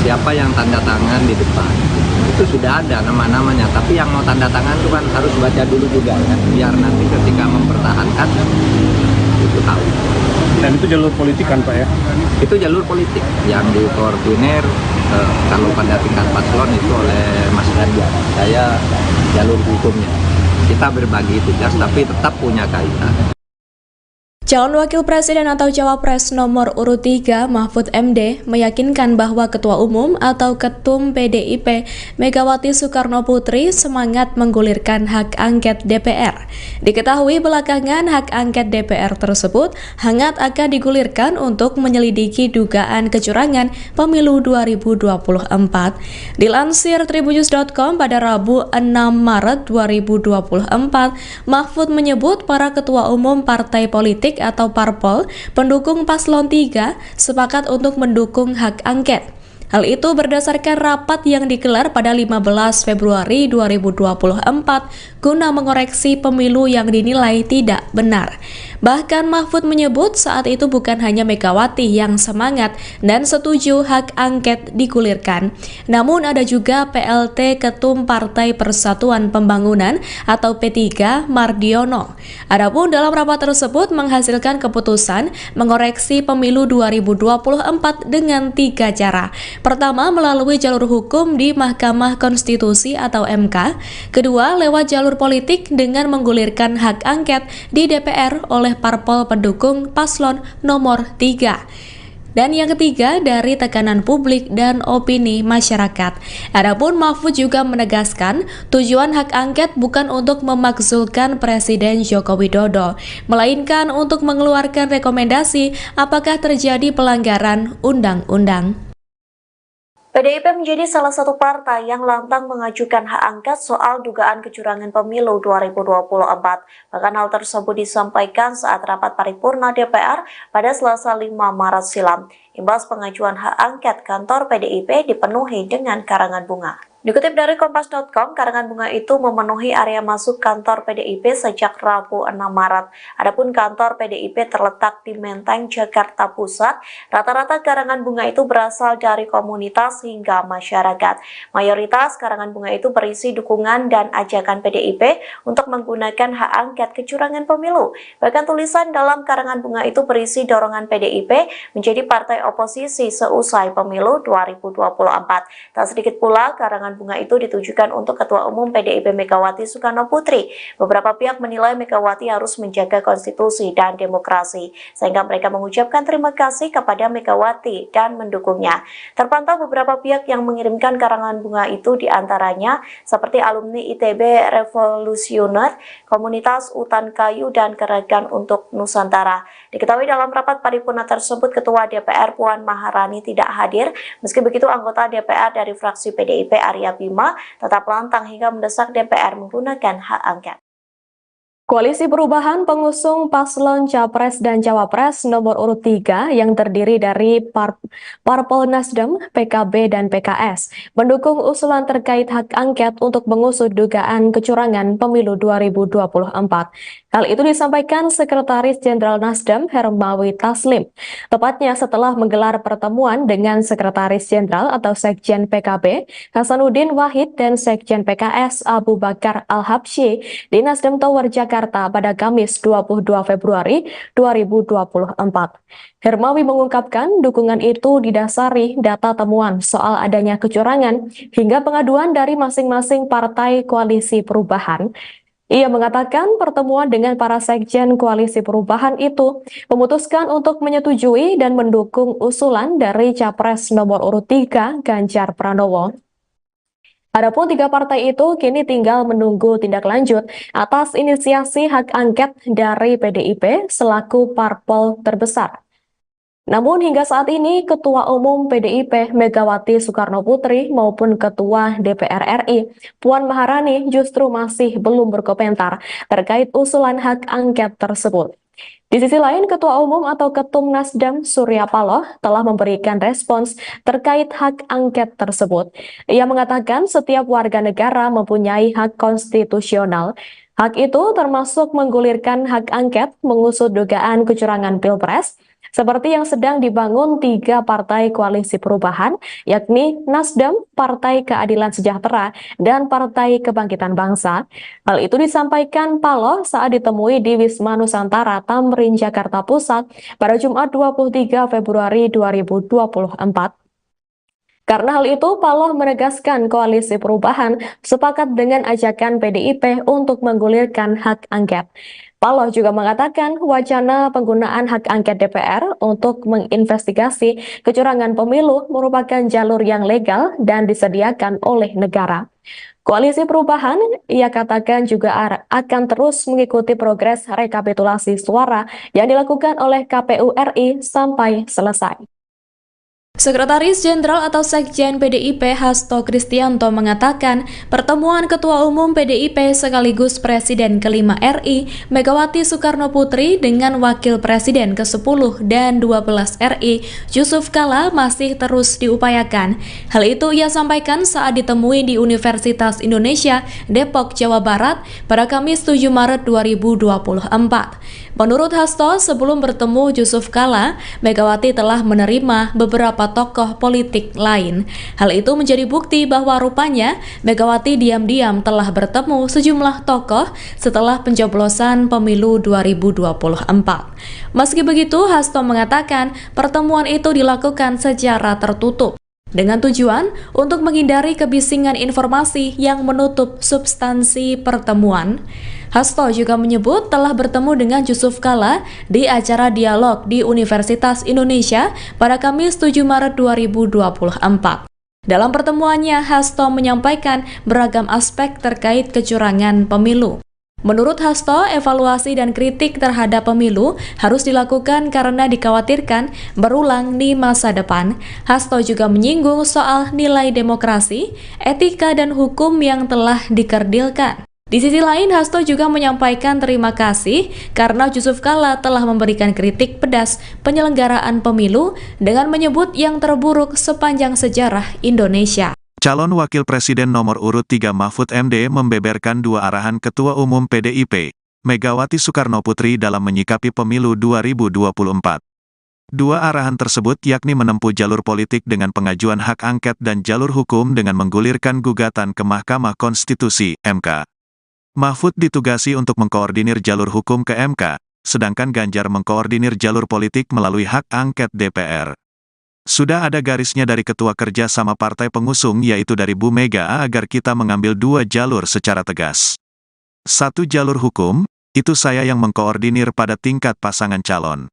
Siapa yang tanda tangan di depan, itu sudah ada nama-namanya, tapi yang mau tanda tangan itu kan harus baca dulu juga kan, biar nanti ketika mempertahankan itu tahu. Dan itu jalur politik kan Pak ya? Itu jalur politik yang dikoordinir kalau pada tingkat paslon itu oleh Mas Ganjar. Saya jalur hukumnya. Kita berbagi tugas tapi tetap punya kaitan. Calon Wakil Presiden atau Cawapres nomor urut 3 Mahfud MD meyakinkan bahwa Ketua Umum atau Ketum PDIP Megawati Soekarno Putri semangat menggulirkan hak angket DPR. Diketahui belakangan hak angket DPR tersebut hangat akan digulirkan untuk menyelidiki dugaan kecurangan pemilu 2024. Dilansir tribunnews.com pada Rabu 6 Maret 2024, Mahfud menyebut para ketua umum partai politik atau parpol pendukung paslon 3 sepakat untuk mendukung hak angket. Hal itu berdasarkan rapat yang digelar pada 15 Februari 2024 guna mengoreksi pemilu yang dinilai tidak benar. Bahkan Mahfud menyebut saat itu bukan hanya Megawati yang semangat dan setuju hak angket digulirkan, namun ada juga PLT Ketum Partai Persatuan Pembangunan atau P3 Mardiono. Adapun dalam rapat tersebut menghasilkan keputusan mengoreksi pemilu 2024 dengan 3 cara. Pertama, melalui jalur hukum di Mahkamah Konstitusi atau MK. Kedua, lewat jalur politik dengan menggulirkan hak angket di DPR oleh parpol pendukung paslon nomor 3. Dan yang ketiga, dari tekanan publik dan opini masyarakat. Adapun Mahfud juga menegaskan tujuan hak angket bukan untuk memakzulkan Presiden Joko Widodo, melainkan untuk mengeluarkan rekomendasi apakah terjadi pelanggaran undang-undang. PDIP menjadi salah satu partai yang lantang mengajukan hak angket soal dugaan kecurangan pemilu 2024. Bahkan hal tersebut disampaikan saat rapat paripurna DPR pada Selasa 5 Maret silam. Imbas pengajuan hak angket, kantor PDIP dipenuhi dengan karangan bunga. Dikutip dari Kompas.com, karangan bunga itu memenuhi area masuk kantor PDIP sejak Rabu 6 Maret. Adapun kantor PDIP terletak di Menteng, Jakarta Pusat. Rata-rata karangan bunga itu berasal dari komunitas hingga masyarakat. Mayoritas karangan bunga itu berisi dukungan dan ajakan PDIP untuk menggunakan hak angket kecurangan pemilu. Bahkan tulisan dalam karangan bunga itu berisi dorongan PDIP menjadi partai oposisi seusai pemilu 2024. Tak sedikit pula karangan karangan bunga itu ditujukan untuk Ketua Umum PDIP Megawati Soekarno Putri. Beberapa pihak menilai Megawati harus menjaga konstitusi dan demokrasi, sehingga mereka mengucapkan terima kasih kepada Megawati dan mendukungnya. Terpantau beberapa pihak yang mengirimkan karangan bunga itu diantaranya seperti alumni ITB Revolusioner, Komunitas Utan Kayu, dan Gerakan untuk Nusantara. Diketahui dalam rapat paripurna tersebut, Ketua DPR Puan Maharani tidak hadir. Meski begitu, anggota DPR dari fraksi PDIP Arya Bima tetap lantang hingga mendesak DPR menggunakan hak angket. Koalisi Perubahan pengusung paslon Capres dan Cawapres nomor urut 3 yang terdiri dari Parpol Nasdem, PKB, dan PKS mendukung usulan terkait hak angket untuk mengusut dugaan kecurangan pemilu 2024. Hal itu disampaikan Sekretaris Jenderal Nasdem Hermawi Taslim, tepatnya setelah menggelar pertemuan dengan Sekretaris Jenderal atau Sekjen PKB Hasanuddin Wahid dan Sekjen PKS Abu Bakar Al-Habsyi di Nasdem Tower Jakarta pada Kamis 22 Februari 2024. Hermawi mengungkapkan dukungan itu didasari data temuan soal adanya kecurangan hingga pengaduan dari masing-masing partai koalisi perubahan. Ia mengatakan pertemuan dengan para sekjen koalisi perubahan itu memutuskan untuk menyetujui dan mendukung usulan dari Capres nomor urut 3 Ganjar Pranowo. Adapun 3 partai itu kini tinggal menunggu tindak lanjut atas inisiasi hak angket dari PDIP selaku parpol terbesar. Namun hingga saat ini Ketua Umum PDIP Megawati Soekarno Putri maupun Ketua DPR RI Puan Maharani justru masih belum berkomentar terkait usulan hak angket tersebut. Di sisi lain, Ketua Umum atau Ketum Nasdem Surya Paloh telah memberikan respons terkait hak angket tersebut. Ia mengatakan setiap warga negara mempunyai hak konstitusional. Hak itu termasuk menggulirkan hak angket mengusut dugaan kecurangan Pilpres, seperti yang sedang dibangun 3 partai koalisi perubahan, yakni Nasdem, Partai Keadilan Sejahtera, dan Partai Kebangkitan Bangsa. Hal itu disampaikan Paloh saat ditemui di Wisma Nusantara Tamrin, Jakarta Pusat pada Jumat 23 Februari 2024. Karena hal itu, Paloh menegaskan koalisi perubahan sepakat dengan ajakan PDIP untuk menggulirkan hak angket. Paloh juga mengatakan wacana penggunaan hak angket DPR untuk menginvestigasi kecurangan pemilu merupakan jalur yang legal dan disediakan oleh negara. Koalisi perubahan, ia katakan juga akan terus mengikuti progres rekapitulasi suara yang dilakukan oleh KPU RI sampai selesai. Sekretaris Jenderal atau Sekjen PDIP Hasto Kristianto mengatakan pertemuan Ketua Umum PDIP sekaligus Presiden ke-5 RI Megawati Soekarno Putri dengan Wakil Presiden ke-10 dan 12 RI Yusuf Kala masih terus diupayakan. Hal itu ia sampaikan saat ditemui di Universitas Indonesia Depok, Jawa Barat pada Kamis 7 Maret 2024. Menurut Hasto, sebelum bertemu Yusuf Kala, Megawati telah menerima beberapa tokoh politik lain. Hal itu menjadi bukti bahwa rupanya Megawati diam-diam telah bertemu sejumlah tokoh setelah pencoblosan pemilu 2024. Meski begitu, Hasto mengatakan pertemuan itu dilakukan secara tertutup, dengan tujuan untuk menghindari kebisingan informasi yang menutup substansi pertemuan. Hasto juga menyebut telah bertemu dengan Yusuf Kala di acara dialog di Universitas Indonesia pada Kamis 7 Maret 2024. Dalam pertemuannya, Hasto menyampaikan beragam aspek terkait kecurangan pemilu. Menurut Hasto, evaluasi dan kritik terhadap pemilu harus dilakukan karena dikhawatirkan berulang di masa depan. Hasto juga menyinggung soal nilai demokrasi, etika, dan hukum yang telah dikerdilkan. Di sisi lain, Hasto juga menyampaikan terima kasih karena Yusuf Kala telah memberikan kritik pedas penyelenggaraan pemilu dengan menyebut yang terburuk sepanjang sejarah Indonesia. Calon Wakil Presiden nomor urut 3 Mahfud MD membeberkan 2 arahan Ketua Umum PDIP, Megawati Soekarno Putri dalam menyikapi pemilu 2024. 2 arahan tersebut yakni menempuh jalur politik dengan pengajuan hak angket dan jalur hukum dengan menggulirkan gugatan ke Mahkamah Konstitusi, MK. Mahfud ditugasi untuk mengkoordinir jalur hukum ke MK, sedangkan Ganjar mengkoordinir jalur politik melalui hak angket DPR. Sudah ada garisnya dari ketua kerja sama partai pengusung yaitu dari Bu Mega agar kita mengambil dua jalur secara tegas. Satu jalur hukum, itu saya yang mengkoordinir pada tingkat pasangan calon.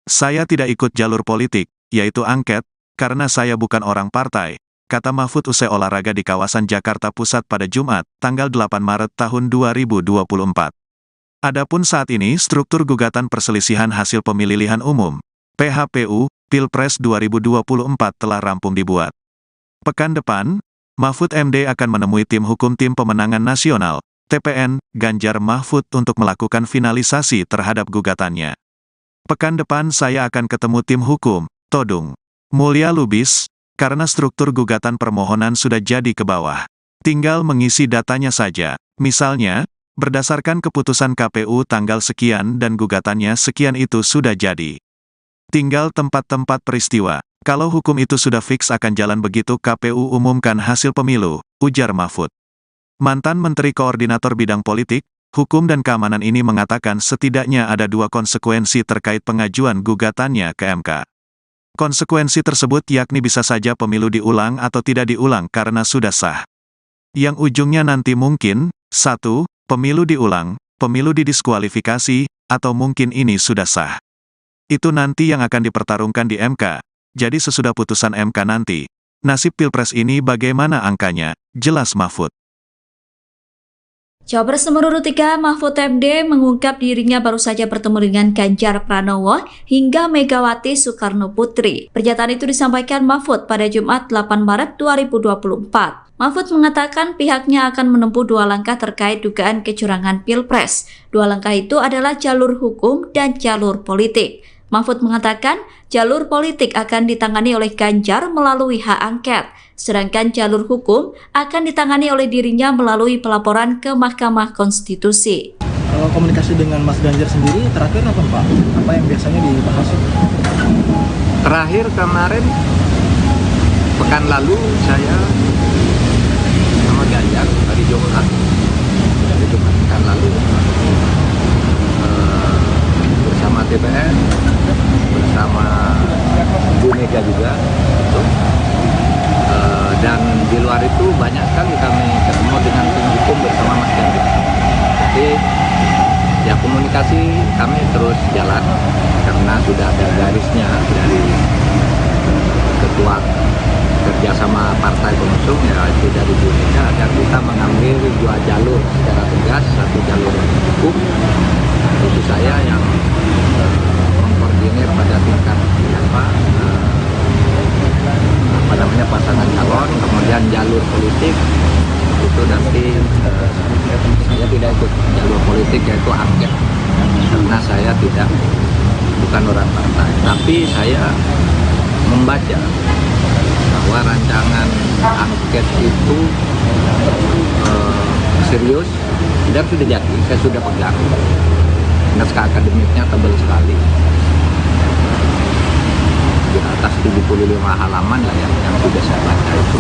Saya tidak ikut jalur politik, yaitu angket, karena saya bukan orang partai, kata Mahfud usai olahraga di kawasan Jakarta Pusat pada Jumat, tanggal 8 Maret tahun 2024. Adapun saat ini struktur gugatan perselisihan hasil pemilihan umum, PHPU, Pilpres 2024 telah rampung dibuat. Pekan depan, Mahfud MD akan menemui tim hukum Tim Pemenangan Nasional, TPN, Ganjar Mahfud untuk melakukan finalisasi terhadap gugatannya. Pekan depan saya akan ketemu tim hukum, Todung Mulya Lubis, karena struktur gugatan permohonan sudah jadi ke bawah. Tinggal mengisi datanya saja, misalnya, berdasarkan keputusan KPU tanggal sekian dan gugatannya sekian itu sudah jadi. Tinggal tempat-tempat peristiwa. Kalau hukum itu sudah fix akan jalan begitu KPU umumkan hasil pemilu, ujar Mahfud. Mantan Menteri Koordinator Bidang Politik, Hukum dan Keamanan ini mengatakan setidaknya ada dua konsekuensi terkait pengajuan gugatannya ke MK. Konsekuensi tersebut yakni bisa saja pemilu diulang atau tidak diulang karena sudah sah. Yang ujungnya nanti mungkin, 1, pemilu diulang, pemilu didiskualifikasi, atau mungkin ini sudah sah. Itu nanti yang akan dipertarungkan di MK. Jadi sesudah putusan MK nanti, nasib Pilpres ini bagaimana angkanya, jelas Mahfud. Cawapres nomor urut 3 Mahfud MD mengungkap dirinya baru saja bertemu dengan Ganjar Pranowo hingga Megawati Soekarno Putri. Pernyataan itu disampaikan Mahfud pada Jumat 8 Maret 2024. Mahfud mengatakan pihaknya akan menempuh dua langkah terkait dugaan kecurangan Pilpres. Dua langkah itu adalah jalur hukum dan jalur politik. Mahfud mengatakan jalur politik akan ditangani oleh Ganjar melalui hak angket, sedangkan jalur hukum akan ditangani oleh dirinya melalui pelaporan ke Mahkamah Konstitusi. Kalau komunikasi dengan Mas Ganjar sendiri terakhir apa Pak? Apa yang biasanya dibahas? Terakhir kemarin, pekan lalu saya sama Ganjar hari Jumat pekan lalu bersama TPN, bersama Bu Mega juga, dan di luar itu banyak sekali kami ketemu dengan tim hukum bersama Mas Ganjar. Jadi ya komunikasi kami terus jalan karena sudah ada garisnya dari ketua kerjasama partai pengusung yaitu dari Bu Mega agar kita mengambil dua jalur secara tegas, satu jalur hukum, itu saya yang mengkoordinir pada tingkat pasangan calon, kemudian jalur politik itu nanti saya tidak ikut jalur politik yaitu angket karena saya bukan orang partai, tapi saya membaca bahwa rancangan angket itu serius dan sudah jadi, saya sudah pegang. Naskah akademiknya tebal sekali, di atas 75 halaman lah yang sudah saya baca itu.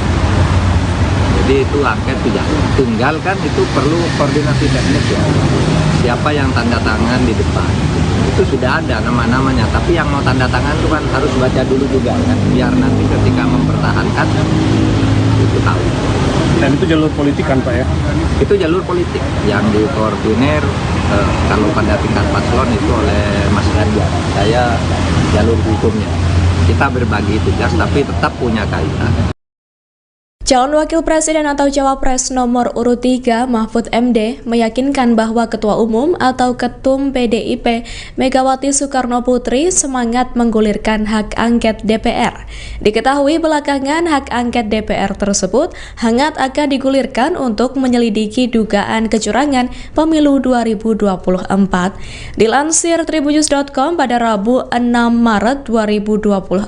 Jadi itu angket tidak tinggal kan, itu perlu koordinasi teknis ya. Siapa yang tanda tangan di depan itu sudah ada nama-namanya, tapi yang mau tanda tangan itu kan harus baca dulu juga kan, biar nanti ketika mempertahankan itu tahu. Dan itu jalur politik kan Pak ya? Itu jalur politik yang dikoordinir kalau pada tingkat paslon itu oleh Mas Ganjar. Saya jalur hukumnya. Kita berbagi tugas tapi tetap punya kaitan. Calon Wakil Presiden atau Cawapres nomor urut 3 Mahfud MD meyakinkan bahwa Ketua Umum atau Ketum PDIP Megawati Soekarno Putri semangat menggulirkan hak angket DPR. Diketahui belakangan hak angket DPR tersebut hangat akan digulirkan untuk menyelidiki dugaan kecurangan pemilu 2024. Dilansir tribunnews.com pada Rabu 6 Maret 2024,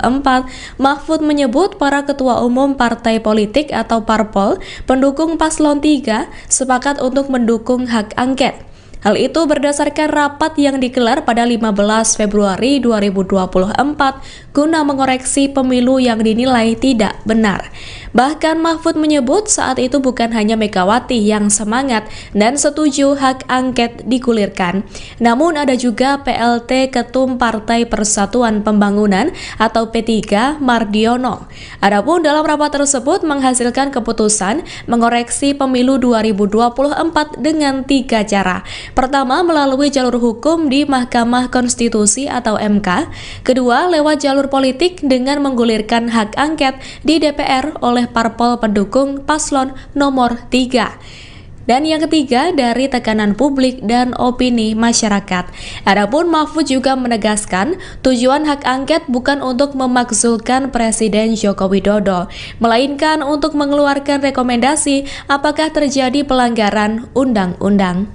Mahfud menyebut para ketua umum partai politik atau parpol pendukung paslon 3 sepakat untuk mendukung hak angket. Hal itu berdasarkan rapat yang digelar pada 15 Februari 2024 guna mengoreksi pemilu yang dinilai tidak benar. Bahkan Mahfud menyebut saat itu bukan hanya Megawati yang semangat dan setuju hak angket digulirkan, namun ada juga PLT Ketum Partai Persatuan Pembangunan atau P3 Mardiono. Adapun dalam rapat tersebut menghasilkan keputusan mengoreksi pemilu 2024 dengan 3 cara. Pertama, melalui jalur hukum di Mahkamah Konstitusi atau MK. Kedua, lewat jalur politik dengan menggulirkan hak angket di DPR oleh parpol pendukung paslon nomor 3. Dan yang ketiga, dari tekanan publik dan opini masyarakat. Adapun Mahfud juga menegaskan, tujuan hak angket bukan untuk memakzulkan Presiden Joko Widodo, melainkan untuk mengeluarkan rekomendasi apakah terjadi pelanggaran undang-undang.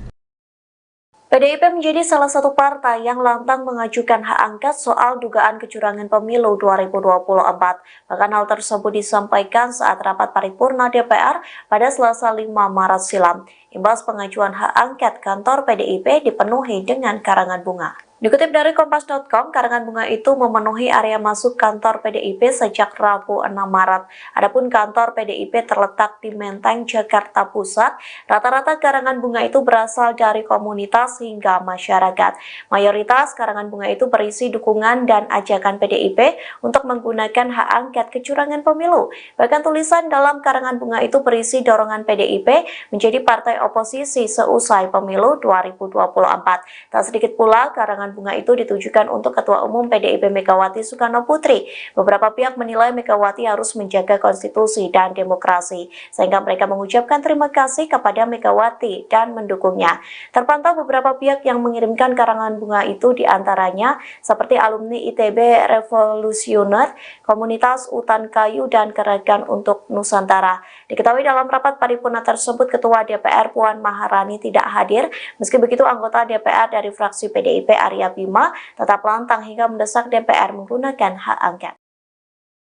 PDIP menjadi salah satu partai yang lantang mengajukan hak angket soal dugaan kecurangan pemilu 2024. Bahkan hal tersebut disampaikan saat rapat paripurna DPR pada Selasa 5 Maret silam. Imbas pengajuan hak angket, kantor PDIP dipenuhi dengan karangan bunga. Dikutip dari Kompas.com, karangan bunga itu memenuhi area masuk kantor PDIP sejak Rabu 6 Maret. Adapun kantor PDIP terletak di Menteng, Jakarta Pusat. Rata-rata karangan bunga itu berasal dari komunitas hingga masyarakat. Mayoritas karangan bunga itu berisi dukungan dan ajakan PDIP untuk menggunakan hak angket kecurangan pemilu. Bahkan tulisan dalam karangan bunga itu berisi dorongan PDIP menjadi partai oposisi seusai pemilu 2024. Tak sedikit pula karangan bunga itu ditujukan untuk Ketua Umum PDIP Megawati Soekarno Putri. Beberapa pihak menilai Megawati harus menjaga konstitusi dan demokrasi, sehingga mereka mengucapkan terima kasih kepada Megawati dan mendukungnya. Terpantau beberapa pihak yang mengirimkan karangan bunga itu, diantaranya seperti alumni ITB Revolusioner, Komunitas Utan Kayu, dan Gerakan untuk Nusantara. Diketahui dalam rapat paripurna tersebut, Ketua DPR Puan Maharani tidak hadir. Meski begitu, anggota DPR dari fraksi PDIP Arya Bima tetap lantang hingga mendesak DPR menggunakan hak angket.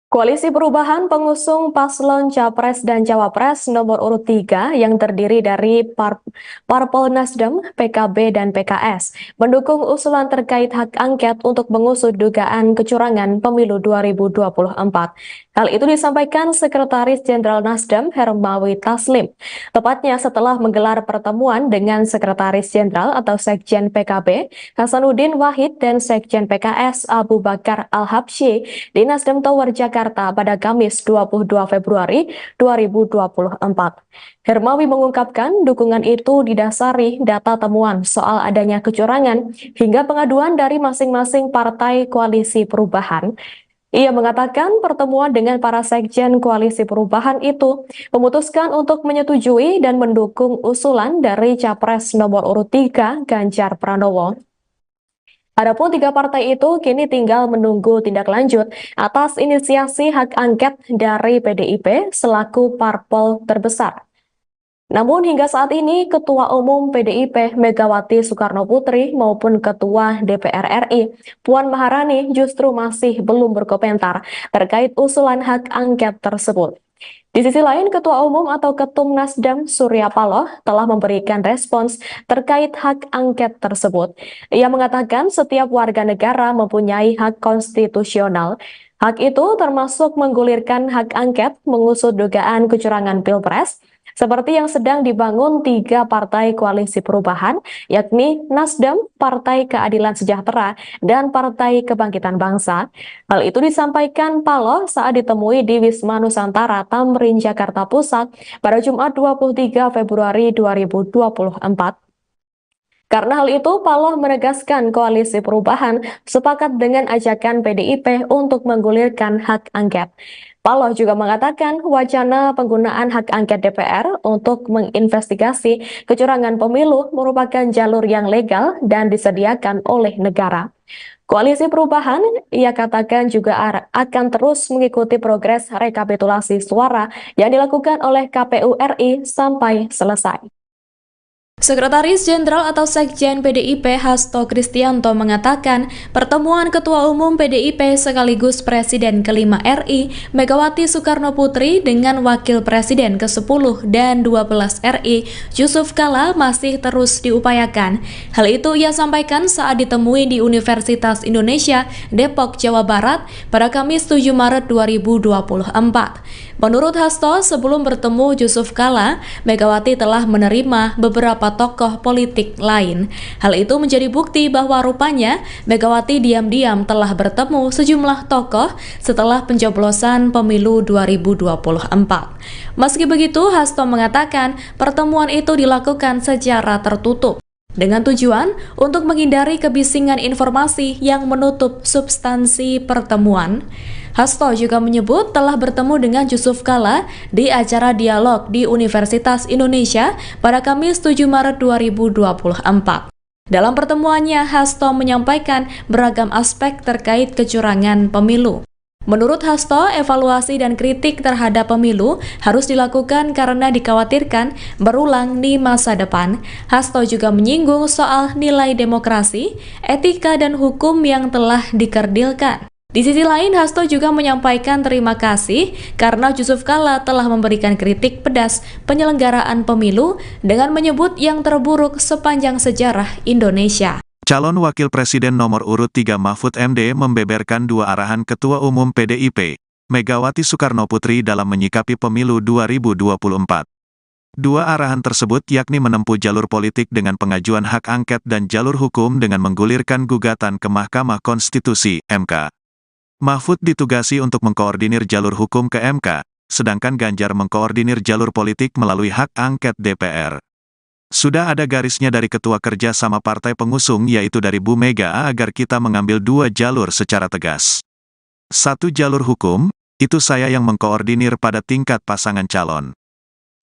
Koalisi Perubahan pengusung paslon Capres dan Cawapres nomor urut 3 yang terdiri dari Parpol Nasdem, PKB, dan PKS mendukung usulan terkait hak angket untuk mengusut dugaan kecurangan pemilu 2024. Hal itu disampaikan Sekretaris Jenderal Nasdem Hermawi Taslim, tepatnya setelah menggelar pertemuan dengan Sekretaris Jenderal atau Sekjen PKB Hasanuddin Wahid dan Sekjen PKS Abu Bakar Al-Habsyi di Nasdem Tower Jakarta pada Kamis 22 Februari 2024. Hermawi mengungkapkan dukungan itu didasari data temuan soal adanya kecurangan hingga pengaduan dari masing-masing partai koalisi perubahan. Ia mengatakan pertemuan dengan para sekjen koalisi perubahan itu memutuskan untuk menyetujui dan mendukung usulan dari Capres nomor urut 3 Ganjar Pranowo. Adapun 3 partai itu kini tinggal menunggu tindak lanjut atas inisiasi hak angket dari PDIP selaku parpol terbesar. Namun hingga saat ini Ketua Umum PDIP Megawati Soekarno Putri maupun Ketua DPR RI Puan Maharani justru masih belum berkomentar terkait usulan hak angket tersebut. Di sisi lain, Ketua Umum atau Ketum Nasdem Surya Paloh telah memberikan respons terkait hak angket tersebut. Ia mengatakan setiap warga negara mempunyai hak konstitusional. Hak itu termasuk menggulirkan hak angket mengusut dugaan kecurangan Pilpres, seperti yang sedang dibangun 3 partai koalisi perubahan, yakni Nasdem, Partai Keadilan Sejahtera, dan Partai Kebangkitan Bangsa. Hal itu disampaikan Paloh saat ditemui di Wisma Nusantara Tamrin, Jakarta Pusat pada Jumat 23 Februari 2024. Karena hal itu, Paloh menegaskan koalisi perubahan sepakat dengan ajakan PDIP untuk menggulirkan hak angket. Paloh juga mengatakan wacana penggunaan hak angket DPR untuk menginvestigasi kecurangan pemilu merupakan jalur yang legal dan disediakan oleh negara. Koalisi perubahan, ia katakan juga akan terus mengikuti progres rekapitulasi suara yang dilakukan oleh KPU RI sampai selesai. Sekretaris Jenderal atau Sekjen PDIP Hasto Kristianto mengatakan pertemuan Ketua Umum PDIP sekaligus Presiden ke-5 RI Megawati Soekarno Putri dengan Wakil Presiden ke-10 dan 12 RI Yusuf Kala masih terus diupayakan. Hal itu ia sampaikan saat ditemui di Universitas Indonesia Depok, Jawa Barat pada Kamis 7 Maret 2024. Menurut Hasto, sebelum bertemu Yusuf Kala, Megawati telah menerima beberapa tokoh politik lain. Hal itu menjadi bukti bahwa rupanya Megawati diam-diam telah bertemu sejumlah tokoh setelah pencoblosan pemilu 2024. Meski begitu, Hasto mengatakan pertemuan itu dilakukan secara tertutup dengan tujuan untuk menghindari kebisingan informasi yang menutup substansi pertemuan. Hasto juga menyebut telah bertemu dengan Yusuf Kala di acara dialog di Universitas Indonesia pada Kamis 7 Maret 2024. Dalam pertemuannya, Hasto menyampaikan beragam aspek terkait kecurangan pemilu. Menurut Hasto, evaluasi dan kritik terhadap pemilu harus dilakukan karena dikhawatirkan berulang di masa depan. Hasto juga menyinggung soal nilai demokrasi, etika, dan hukum yang telah dikerdilkan. Di sisi lain, Hasto juga menyampaikan terima kasih karena Yusuf Kala telah memberikan kritik pedas penyelenggaraan pemilu dengan menyebut yang terburuk sepanjang sejarah Indonesia. Calon Wakil Presiden nomor urut 3 Mahfud MD membeberkan dua arahan Ketua Umum PDIP, Megawati Soekarno Putri dalam menyikapi pemilu 2024. Dua arahan tersebut yakni menempuh jalur politik dengan pengajuan hak angket dan jalur hukum dengan menggulirkan gugatan ke Mahkamah Konstitusi, MK. Mahfud ditugasi untuk mengkoordinir jalur hukum ke MK, sedangkan Ganjar mengkoordinir jalur politik melalui hak angket DPR. Sudah ada garisnya dari Ketua Kerja sama partai pengusung yaitu dari Bu Mega agar kita mengambil dua jalur secara tegas. Satu jalur hukum, itu saya yang mengkoordinir pada tingkat pasangan calon.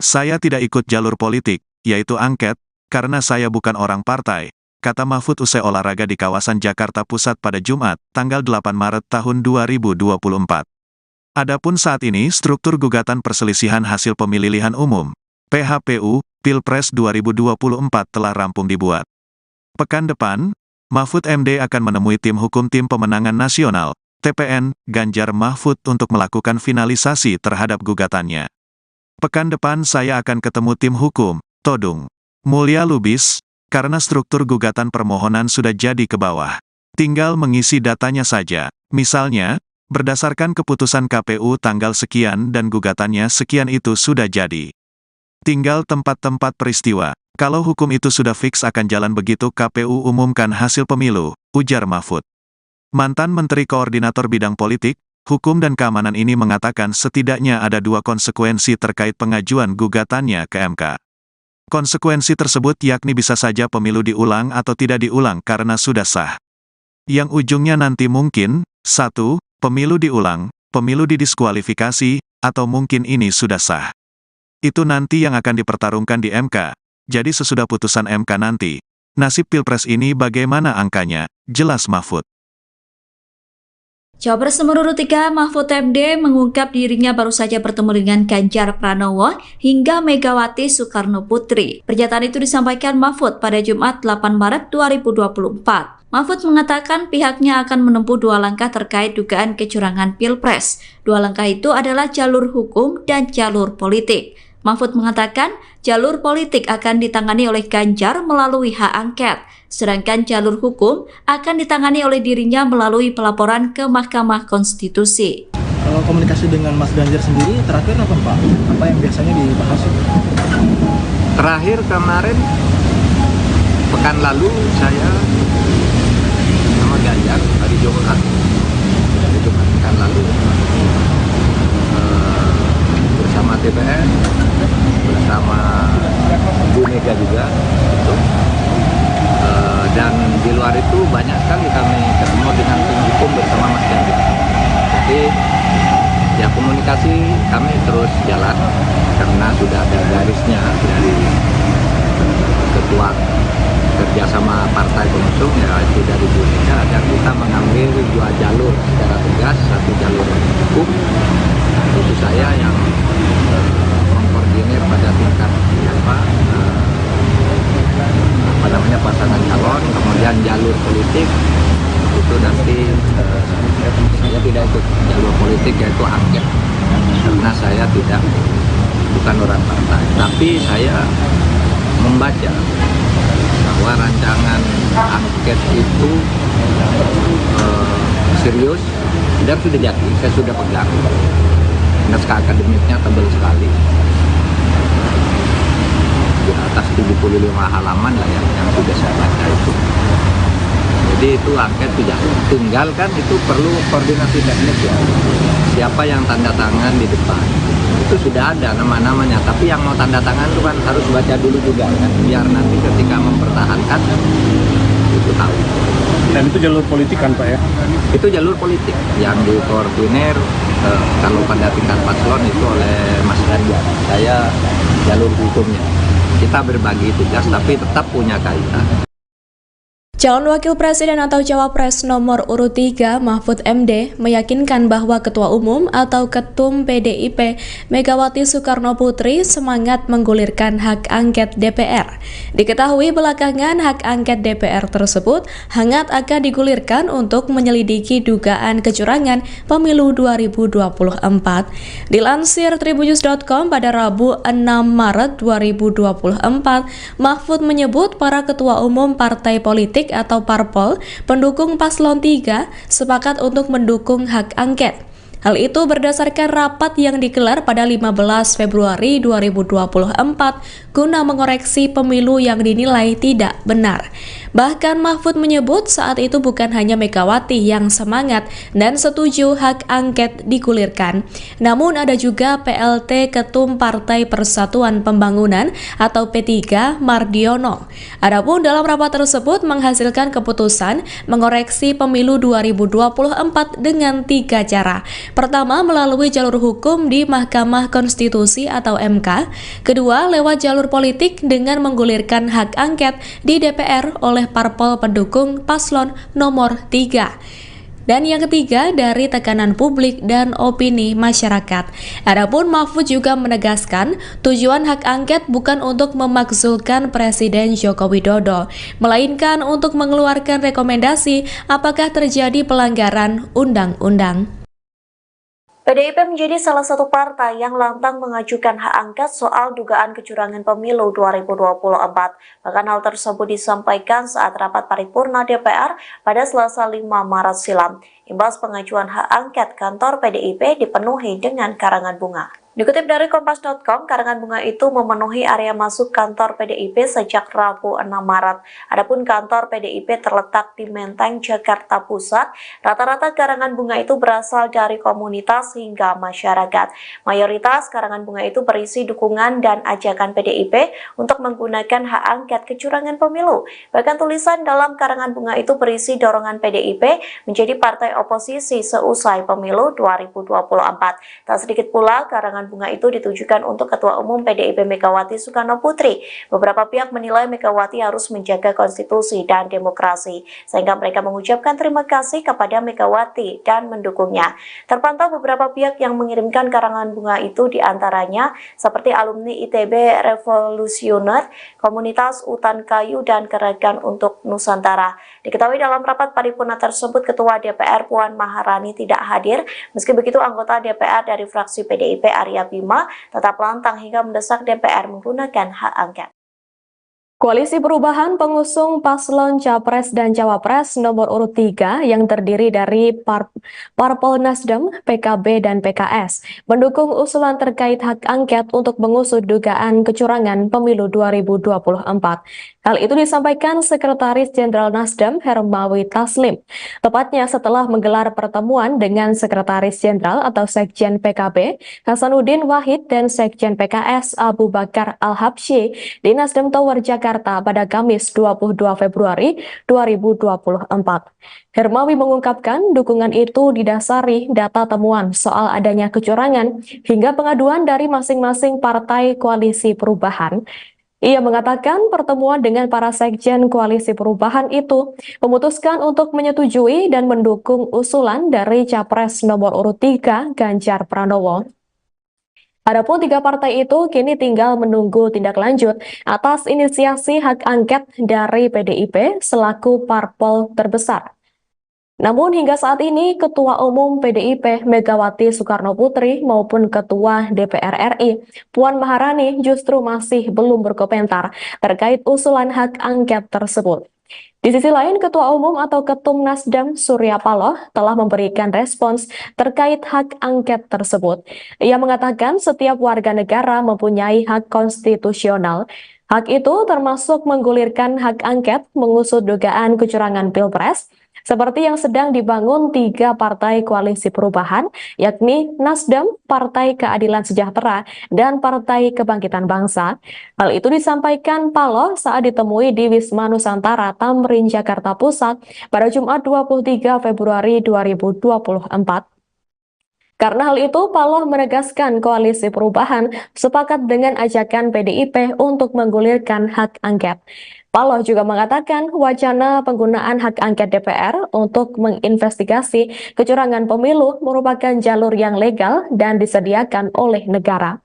Saya tidak ikut jalur politik, yaitu angket, karena saya bukan orang partai, kata Mahfud usai olahraga di kawasan Jakarta Pusat pada Jumat, tanggal 8 Maret tahun 2024. Adapun saat ini struktur gugatan perselisihan hasil pemilihan umum, PHPU, Pilpres 2024 telah rampung dibuat. Pekan depan, Mahfud MD akan menemui tim hukum Tim Pemenangan Nasional, TPN, Ganjar Mahfud untuk melakukan finalisasi terhadap gugatannya. Pekan depan saya akan ketemu tim hukum, Todung Mulya Lubis, karena struktur gugatan permohonan sudah jadi ke bawah. Tinggal mengisi datanya saja, misalnya, berdasarkan keputusan KPU tanggal sekian dan gugatannya sekian itu sudah jadi. Tinggal tempat-tempat peristiwa. Kalau hukum itu sudah fix akan jalan begitu KPU umumkan hasil pemilu, ujar Mahfud. Mantan Menteri Koordinator Bidang Politik, Hukum dan Keamanan ini mengatakan setidaknya ada dua konsekuensi terkait pengajuan gugatannya ke MK. Konsekuensi tersebut yakni bisa saja pemilu diulang atau tidak diulang karena sudah sah. Yang ujungnya nanti mungkin, 1, pemilu diulang, pemilu didiskualifikasi, atau mungkin ini sudah sah. Itu nanti yang akan dipertarungkan di MK. Jadi sesudah putusan MK nanti, nasib Pilpres ini bagaimana angkanya, jelas Mahfud. Cawapres nomor urut 3 Mahfud MD mengungkap dirinya baru saja bertemu dengan Ganjar Pranowo hingga Megawati Soekarno Putri. Pernyataan itu disampaikan Mahfud pada Jumat 8 Maret 2024. Mahfud mengatakan pihaknya akan menempuh dua langkah terkait dugaan kecurangan Pilpres. Dua langkah itu adalah jalur hukum dan jalur politik. Mahfud mengatakan jalur politik akan ditangani oleh Ganjar melalui hak angket, sedangkan jalur hukum akan ditangani oleh dirinya melalui pelaporan ke Mahkamah Konstitusi. Kalau komunikasi dengan Mas Ganjar sendiri terakhir apa Pak? Apa yang biasanya dibahas? Terakhir kemarin, pekan lalu saya sama Ganjar hari Jumat pekan lalu bersama TPN, bersama Bu Mega juga gitu. Dan di luar itu banyak sekali kami ketemu dengan tim hukum bersama Mas Ganjar. Jadi ya komunikasi kami terus jalan karena sudah ada garisnya dari Ketua Kerjasama Partai Pengusung yaitu dari Bu Mega dan kita mengambil dua jalur secara tegas, satu jalur hukum, itu saya yang mengkoordinir pada tingkat pasangan calon, kemudian jalur politik itu nanti saya tidak ikut jalur politik, yaitu angket, karena saya bukan orang partai, tapi saya membaca bahwa rancangan angket itu serius dan sudah jadi, saya sudah pegang. Naskah akademiknya tebal sekali, di atas 75 halaman lah yang sudah saya baca itu. Jadi itu angket sudah tinggal, kan itu perlu koordinasi teknis ya. Siapa yang tanda tangan di depan itu sudah ada nama-namanya, tapi yang mau tanda tangan itu kan harus baca dulu juga kan, biar nanti ketika mempertahankan itu tahu. Dan itu jalur politik kan Pak ya? Itu jalur politik yang dikoordinir kalau pada tingkat paslon itu oleh Mas Ganjar. Saya jalur hukumnya. Kita berbagi tugas tapi tetap punya kaitan. Calon Wakil Presiden atau Cawapres nomor urut 3 Mahfud MD meyakinkan bahwa Ketua Umum atau Ketum PDIP Megawati Soekarno Putri semangat menggulirkan hak angket DPR. Diketahui belakangan hak angket DPR tersebut hangat akan digulirkan untuk menyelidiki dugaan kecurangan pemilu 2024. Dilansir tribunnews.com pada Rabu 6 Maret 2024, Mahfud menyebut para ketua umum partai politik atau parpol pendukung paslon 3 sepakat untuk mendukung hak angket. Hal itu berdasarkan rapat yang digelar pada 15 Februari 2024 guna mengoreksi pemilu yang dinilai tidak benar. Bahkan Mahfud menyebut saat itu bukan hanya Megawati yang semangat dan setuju hak angket digulirkan, namun ada juga PLT Ketum Partai Persatuan Pembangunan atau P3 Mardiono. Adapun dalam rapat tersebut menghasilkan keputusan mengoreksi pemilu 2024 dengan 3 cara. Pertama, melalui jalur hukum di Mahkamah Konstitusi atau MK. Kedua, lewat jalur politik dengan menggulirkan hak angket di DPR oleh parpol pendukung paslon nomor 3. Dan yang ketiga, dari tekanan publik dan opini masyarakat. Adapun Mahfud juga menegaskan tujuan hak angket bukan untuk memakzulkan Presiden Joko Widodo, melainkan untuk mengeluarkan rekomendasi apakah terjadi pelanggaran undang-undang. PDIP menjadi salah satu partai yang lantang mengajukan hak angket soal dugaan kecurangan pemilu 2024. Bahkan hal tersebut disampaikan saat rapat paripurna DPR pada Selasa 5 Maret silam. Imbas pengajuan hak angket, kantor PDIP dipenuhi dengan karangan bunga. Dikutip dari Kompas.com, karangan bunga itu memenuhi area masuk kantor PDIP sejak Rabu 6 Maret. Adapun kantor PDIP terletak di Menteng, Jakarta Pusat. Rata-rata karangan bunga itu berasal dari komunitas hingga masyarakat. Mayoritas karangan bunga itu berisi dukungan dan ajakan PDIP untuk menggunakan hak angket kecurangan pemilu. Bahkan tulisan dalam karangan bunga itu berisi dorongan PDIP menjadi partai oposisi seusai pemilu 2024. Tak sedikit pula karangan bunga itu ditujukan untuk Ketua Umum PDIP Megawati Soekarno Putri. Beberapa pihak menilai Megawati harus menjaga konstitusi dan demokrasi, sehingga mereka mengucapkan terima kasih kepada Megawati dan mendukungnya. Terpantau beberapa pihak yang mengirimkan karangan bunga itu, diantaranya seperti alumni ITB Revolusioner, Komunitas Utan Kayu, dan Gerakan untuk Nusantara. Diketahui dalam rapat paripurna tersebut, Ketua DPR Puan Maharani tidak hadir. Meski begitu, anggota DPR dari fraksi PDIP Arya Bima tetap lantang hingga mendesak DPR menggunakan hak angket. Koalisi Perubahan pengusung paslon Capres dan Cawapres nomor urut 3 yang terdiri dari Parpol Nasdem, PKB, dan PKS mendukung usulan terkait hak angket untuk mengusut dugaan kecurangan pemilu 2024. Hal itu disampaikan Sekretaris Jenderal Nasdem Hermawi Taslim, tepatnya setelah menggelar pertemuan dengan Sekretaris Jenderal atau Sekjen PKB Hasanuddin Wahid dan Sekjen PKS Abu Bakar Al-Habsyi di Nasdem Tower Jakarta pada Kamis 22 Februari 2024. Hermawi mengungkapkan dukungan itu didasari data temuan soal adanya kecurangan hingga pengaduan dari masing-masing partai koalisi perubahan. Ia mengatakan pertemuan dengan para sekjen koalisi perubahan itu memutuskan untuk menyetujui dan mendukung usulan dari Capres nomor urut 3 Ganjar Pranowo. Adapun tiga partai itu kini tinggal menunggu tindak lanjut atas inisiasi hak angket dari PDIP selaku parpol terbesar. Namun hingga saat ini Ketua Umum PDIP Megawati Soekarnoputri maupun Ketua DPR RI Puan Maharani justru masih belum berkomentar terkait usulan hak angket tersebut. Di sisi lain, Ketua Umum atau Ketum Nasdem Surya Paloh telah memberikan respons terkait hak angket tersebut. Ia mengatakan setiap warga negara mempunyai hak konstitusional. Hak itu termasuk menggulirkan hak angket mengusut dugaan kecurangan Pilpres, seperti yang sedang dibangun tiga partai koalisi perubahan, yakni Nasdem, Partai Keadilan Sejahtera, dan Partai Kebangkitan Bangsa. Hal itu disampaikan Paloh saat ditemui di Wisma Nusantara Tamrin, Jakarta Pusat pada Jumat 23 Februari 2024. Karena hal itu, Paloh menegaskan koalisi perubahan sepakat dengan ajakan PDIP untuk menggulirkan hak angket. Paloh juga mengatakan wacana penggunaan hak angket DPR untuk menginvestigasi kecurangan pemilu merupakan jalur yang legal dan disediakan oleh negara.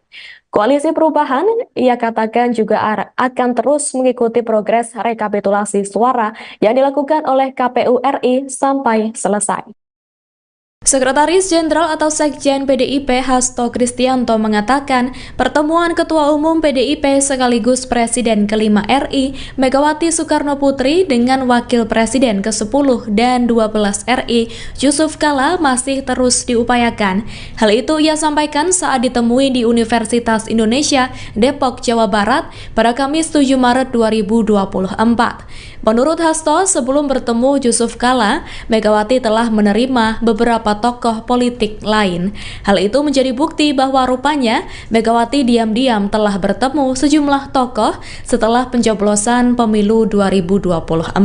Koalisi perubahan, ia katakan juga akan terus mengikuti progres rekapitulasi suara yang dilakukan oleh KPU RI sampai selesai. Sekretaris Jenderal atau Sekjen PDIP Hasto Kristianto mengatakan pertemuan Ketua Umum PDIP sekaligus Presiden ke-5 RI Megawati Soekarnoputri dengan Wakil Presiden ke-10 dan 12 RI Yusuf Kala masih terus diupayakan. Hal itu ia sampaikan saat ditemui di Universitas Indonesia Depok, Jawa Barat pada Kamis 7 Maret 2024. Menurut Hasto, sebelum bertemu Yusuf Kala, Megawati telah menerima beberapa tokoh politik lain. Hal itu menjadi bukti bahwa rupanya Megawati diam-diam telah bertemu sejumlah tokoh setelah pencoblosan pemilu 2024.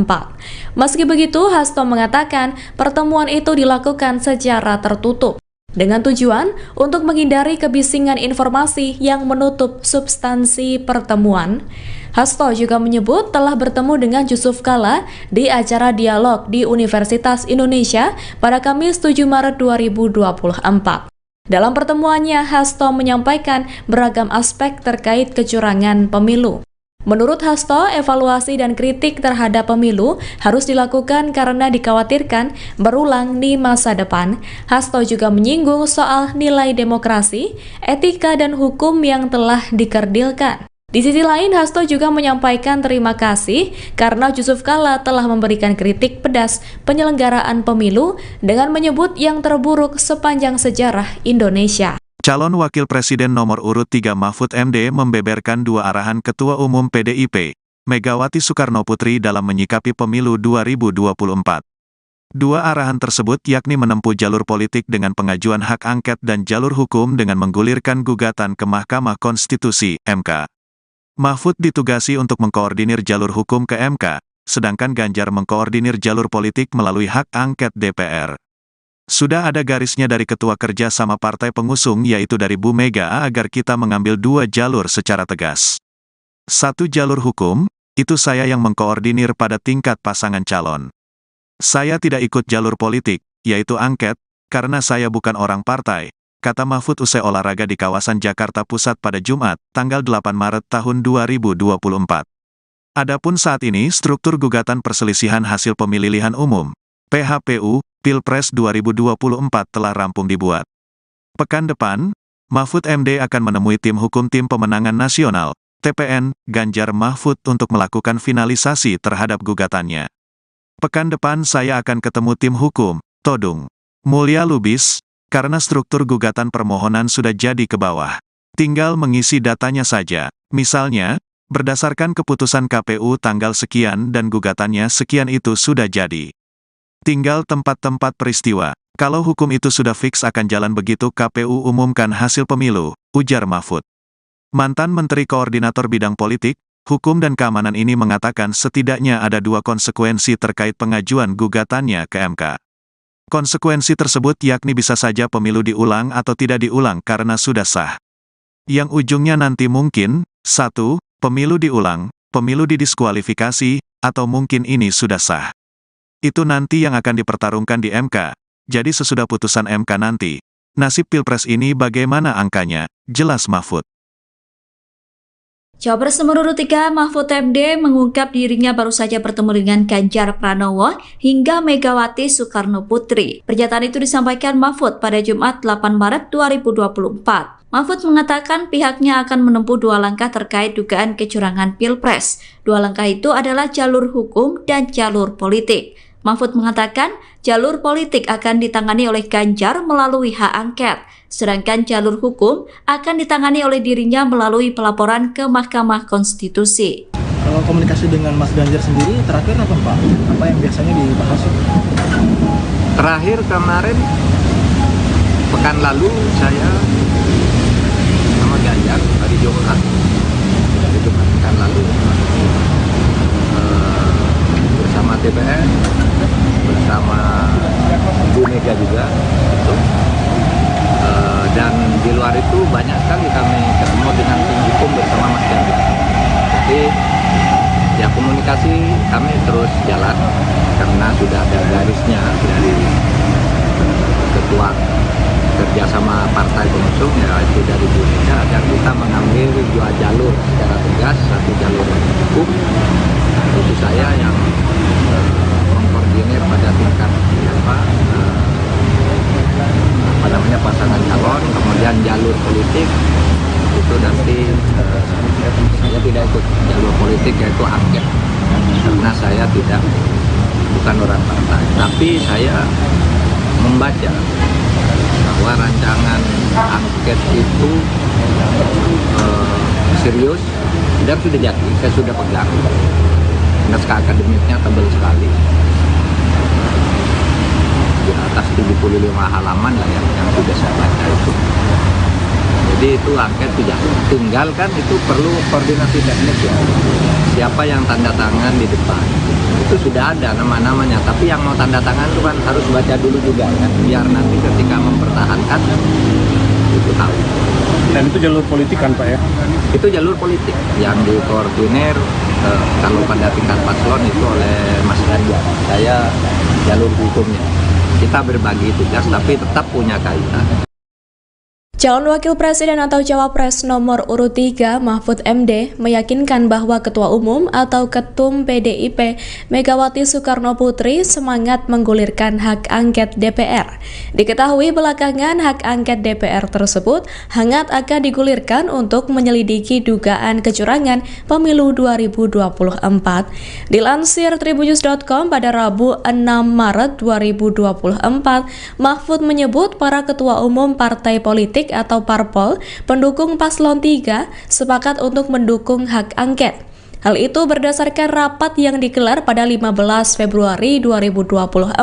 Meski begitu, Hasto mengatakan pertemuan itu dilakukan secara tertutup, dengan tujuan untuk menghindari kebisingan informasi yang menutup substansi pertemuan. Hasto juga menyebut telah bertemu dengan Yusuf Kala di acara dialog di Universitas Indonesia pada Kamis 7 Maret 2024. Dalam pertemuannya, Hasto menyampaikan beragam aspek terkait kecurangan pemilu. Menurut Hasto, evaluasi dan kritik terhadap pemilu harus dilakukan karena dikhawatirkan berulang di masa depan. Hasto juga menyinggung soal nilai demokrasi, etika, dan hukum yang telah dikerdilkan. Di sisi lain, Hasto juga menyampaikan terima kasih karena Yusuf Kala telah memberikan kritik pedas penyelenggaraan pemilu dengan menyebut yang terburuk sepanjang sejarah Indonesia. Calon Wakil Presiden nomor urut 3 Mahfud MD membeberkan dua arahan Ketua Umum PDIP, Megawati Soekarnoputri dalam menyikapi pemilu 2024. Dua arahan tersebut yakni menempuh jalur politik dengan pengajuan hak angket dan jalur hukum dengan menggulirkan gugatan ke Mahkamah Konstitusi, MK. Mahfud ditugasi untuk mengkoordinir jalur hukum ke MK, sedangkan Ganjar mengkoordinir jalur politik melalui hak angket DPR. Sudah ada garisnya dari Ketua Kerja sama partai pengusung yaitu dari Bu Mega agar kita mengambil dua jalur secara tegas. Satu jalur hukum, itu saya yang mengkoordinir pada tingkat pasangan calon. Saya tidak ikut jalur politik, yaitu angket, karena saya bukan orang partai, kata Mahfud usai olahraga di kawasan Jakarta Pusat pada Jumat, tanggal 8 Maret tahun 2024. Adapun saat ini struktur gugatan perselisihan hasil pemilihan umum, PHPU, Pilpres 2024 telah rampung dibuat. Pekan depan, Mahfud MD akan menemui tim hukum Tim Pemenangan Nasional, TPN, Ganjar Mahfud untuk melakukan finalisasi terhadap gugatannya. Pekan depan saya akan ketemu tim hukum, Todung Mulya Lubis, karena struktur gugatan permohonan sudah jadi ke bawah. Tinggal mengisi datanya saja, misalnya, berdasarkan keputusan KPU tanggal sekian dan gugatannya sekian itu sudah jadi. Tinggal tempat-tempat peristiwa. Kalau hukum itu sudah fix akan jalan begitu KPU umumkan hasil pemilu, ujar Mahfud. Mantan Menteri Koordinator Bidang Politik, Hukum dan Keamanan ini mengatakan setidaknya ada dua konsekuensi terkait pengajuan gugatannya ke MK. Konsekuensi tersebut yakni bisa saja pemilu diulang atau tidak diulang karena sudah sah. Yang ujungnya nanti mungkin, 1, pemilu diulang, pemilu didiskualifikasi, atau mungkin ini sudah sah. Itu nanti yang akan dipertarungkan di MK, jadi sesudah putusan MK nanti, Nasib Pilpres ini bagaimana angkanya? Jelas Mahfud. Cawapres nomor urut 3 Mahfud MD mengungkap dirinya baru saja bertemu dengan Ganjar Pranowo hingga Megawati Soekarno Putri. Pernyataan itu disampaikan Mahfud pada Jumat 8 Maret 2024. Mahfud mengatakan pihaknya akan menempuh 2 langkah terkait dugaan kecurangan Pilpres. 2 langkah itu adalah jalur hukum dan jalur politik. Mahfud mengatakan jalur politik akan ditangani oleh Ganjar melalui hak angket, sedangkan jalur hukum akan ditangani oleh dirinya melalui pelaporan ke Mahkamah Konstitusi. Kalau komunikasi dengan Mas Ganjar sendiri terakhir apa Pak? Apa yang biasanya dibahas? Terakhir kemarin pekan lalu saya sama Ganjar hari Jumat pekan lalu bersama DPR, bersama Bu Mega juga gitu. Dan di luar itu banyak sekali kami ketemu dengan tim hukum bersama Mas Ganjar. Jadi ya komunikasi kami terus jalan karena sudah ada garisnya dari ketua kerjasama partai pengusung, yaitu dari Bu Mega, agar kita mengambil 2 jalur secara tegas, 1 jalur hukum, itu saya yang mengkoordinir pada tingkat pasangan calon, kemudian jalur politik itu nanti saya tidak ikut jalur politik, yaitu angket, karena saya bukan orang partai, tapi saya membaca bahwa rancangan angket itu serius dan sudah jadi, saya sudah pegang. Naskah akademiknya tebal sekali, di atas 75 halaman lah yang sudah saya baca itu. Jadi itu angket sudah, tinggal kan itu perlu koordinasi teknis ya. Siapa yang tanda tangan di depan, itu sudah ada nama-namanya, tapi yang mau tanda tangan itu kan harus baca dulu juga kan, biar nanti ketika mempertahankan itu tahu. Dan itu jalur politik kan Pak ya? Itu jalur politik yang dikoordinir kalau pada tingkat paslon itu oleh Mas Ganjar. Saya jalur hukumnya. Kita berbagi tugas tapi tetap punya kaitan. Calon Wakil Presiden atau Cawapres nomor urut 3 Mahfud MD meyakinkan bahwa Ketua Umum atau Ketum PDIP Megawati Soekarno Putri semangat menggulirkan hak angket DPR. Diketahui belakangan hak angket DPR tersebut hangat akan digulirkan untuk menyelidiki dugaan kecurangan pemilu 2024. Dilansir tribunnews.com pada Rabu 6 Maret 2024, Mahfud menyebut para Ketua Umum partai politik atau parpol pendukung paslon 3 sepakat untuk mendukung hak angket. Hal itu berdasarkan rapat yang digelar pada 15 Februari 2024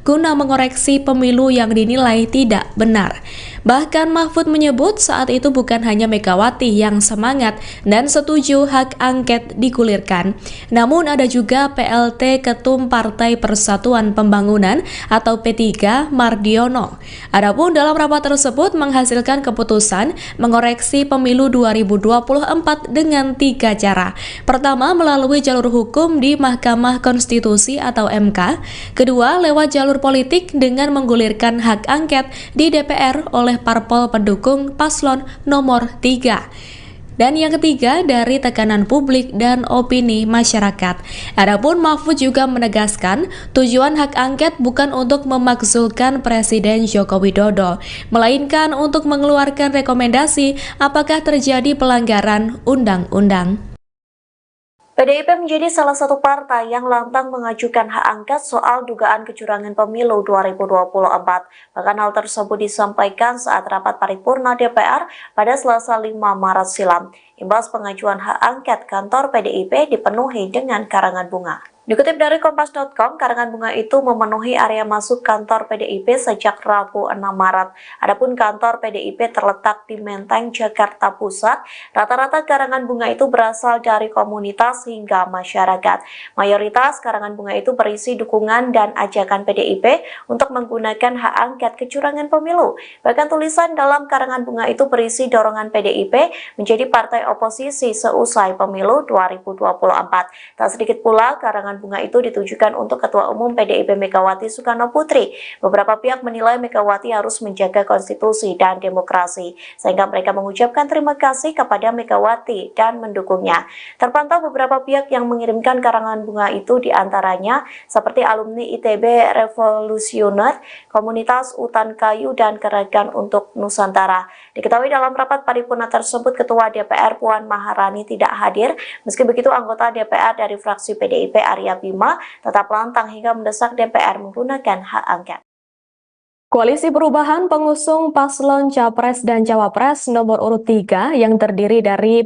guna mengoreksi pemilu yang dinilai tidak benar. Bahkan Mahfud menyebut saat itu bukan hanya Megawati yang semangat dan setuju hak angket digulirkan, namun ada juga PLT Ketum Partai Persatuan Pembangunan atau P3 Mardiono. Adapun dalam rapat tersebut menghasilkan keputusan mengoreksi pemilu 2024 dengan 3 cara. Pertama, melalui jalur hukum di Mahkamah Konstitusi atau MK. Kedua, lewat jalur politik dengan menggulirkan hak angket di DPR oleh parpol pendukung paslon nomor 3. Dan yang ketiga, dari tekanan publik dan opini masyarakat. Adapun Mahfud juga menegaskan tujuan hak angket bukan untuk memakzulkan Presiden Joko Widodo, melainkan untuk mengeluarkan rekomendasi apakah terjadi pelanggaran undang-undang. PDIP menjadi salah satu partai yang lantang mengajukan hak angket soal dugaan kecurangan pemilu 2024. Bahkan hal tersebut disampaikan saat rapat paripurna DPR pada Selasa 5 Maret silam. Imbas pengajuan hak angket, kantor PDIP dipenuhi dengan karangan bunga. Dikutip dari Kompas.com, karangan bunga itu memenuhi area masuk kantor PDIP sejak Rabu 6 Maret. Adapun kantor PDIP terletak di Menteng, Jakarta Pusat. Rata-rata karangan bunga itu berasal dari komunitas hingga masyarakat. Mayoritas karangan bunga itu berisi dukungan dan ajakan PDIP untuk menggunakan hak angket kecurangan pemilu. Bahkan tulisan dalam karangan bunga itu berisi dorongan PDIP menjadi partai oposisi seusai pemilu 2024. Tak sedikit pula karangan karangan bunga itu ditujukan untuk Ketua Umum PDIP Megawati Soekarno Putri. Beberapa pihak menilai Megawati harus menjaga konstitusi dan demokrasi, sehingga mereka mengucapkan terima kasih kepada Megawati dan mendukungnya. Terpantau beberapa pihak yang mengirimkan karangan bunga itu diantaranya seperti alumni ITB Revolusioner, Komunitas Utan Kayu, dan Gerakan untuk Nusantara. Diketahui dalam rapat paripurna tersebut, Ketua DPR Puan Maharani tidak hadir. Meski begitu, anggota DPR dari fraksi PDIP Arya Bima tetap lantang hingga mendesak DPR menggunakan hak angket. Koalisi Perubahan pengusung paslon Capres dan Cawapres nomor urut 3 yang terdiri dari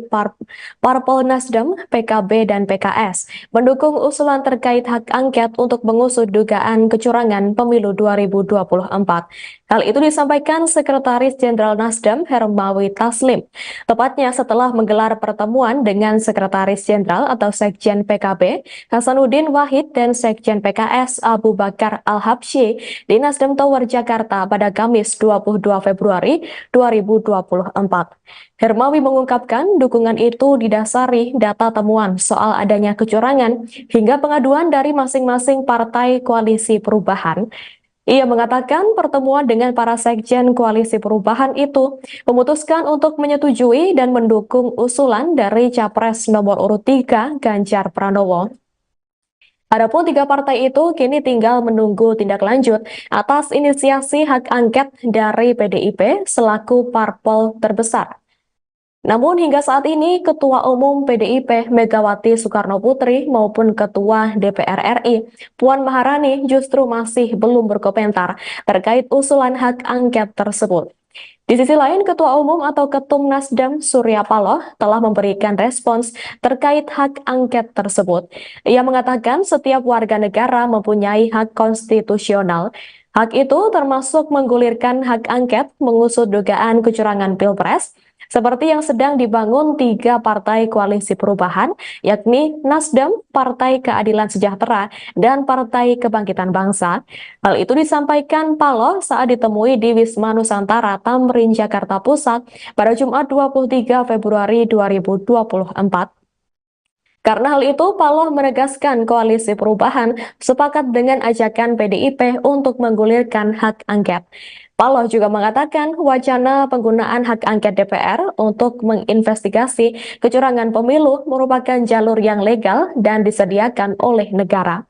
Parpol Nasdem, PKB, dan PKS mendukung usulan terkait hak angket untuk mengusut dugaan kecurangan pemilu 2024. Hal itu disampaikan Sekretaris Jenderal Nasdem Hermawi Taslim, tepatnya setelah menggelar pertemuan dengan Sekretaris Jenderal atau Sekjen PKB Hasanuddin Wahid dan Sekjen PKS Abu Bakar Al-Habsyi di Nasdem Tower Jakarta pada Kamis 22 Februari 2024. Hermawi mengungkapkan dukungan itu didasari data temuan soal adanya kecurangan hingga pengaduan dari masing-masing partai koalisi perubahan. Ia mengatakan pertemuan dengan para sekjen koalisi perubahan itu memutuskan untuk menyetujui dan mendukung usulan dari Capres nomor urut 3 Ganjar Pranowo. Adapun 3 partai itu kini tinggal menunggu tindak lanjut atas inisiasi hak angket dari PDIP selaku parpol terbesar. Namun hingga saat ini Ketua Umum PDIP Megawati Soekarno Putri maupun Ketua DPR RI Puan Maharani justru masih belum berkomentar terkait usulan hak angket tersebut. Di sisi lain, Ketua Umum atau Ketum Nasdem Surya Paloh telah memberikan respons terkait hak angket tersebut. Ia mengatakan setiap warga negara mempunyai hak konstitusional. Hak itu termasuk menggulirkan hak angket mengusut dugaan kecurangan Pilpres, seperti yang sedang dibangun 3 partai koalisi perubahan, yakni Nasdem, Partai Keadilan Sejahtera, dan Partai Kebangkitan Bangsa. Hal itu disampaikan Paloh saat ditemui di Wisma Nusantara Tamrin, Jakarta Pusat pada Jumat 23 Februari 2024. Karena hal itu, Paloh menegaskan koalisi perubahan sepakat dengan ajakan PDIP untuk menggulirkan hak angket. Paloh juga mengatakan wacana penggunaan hak angket DPR untuk menginvestigasi kecurangan pemilu merupakan jalur yang legal dan disediakan oleh negara.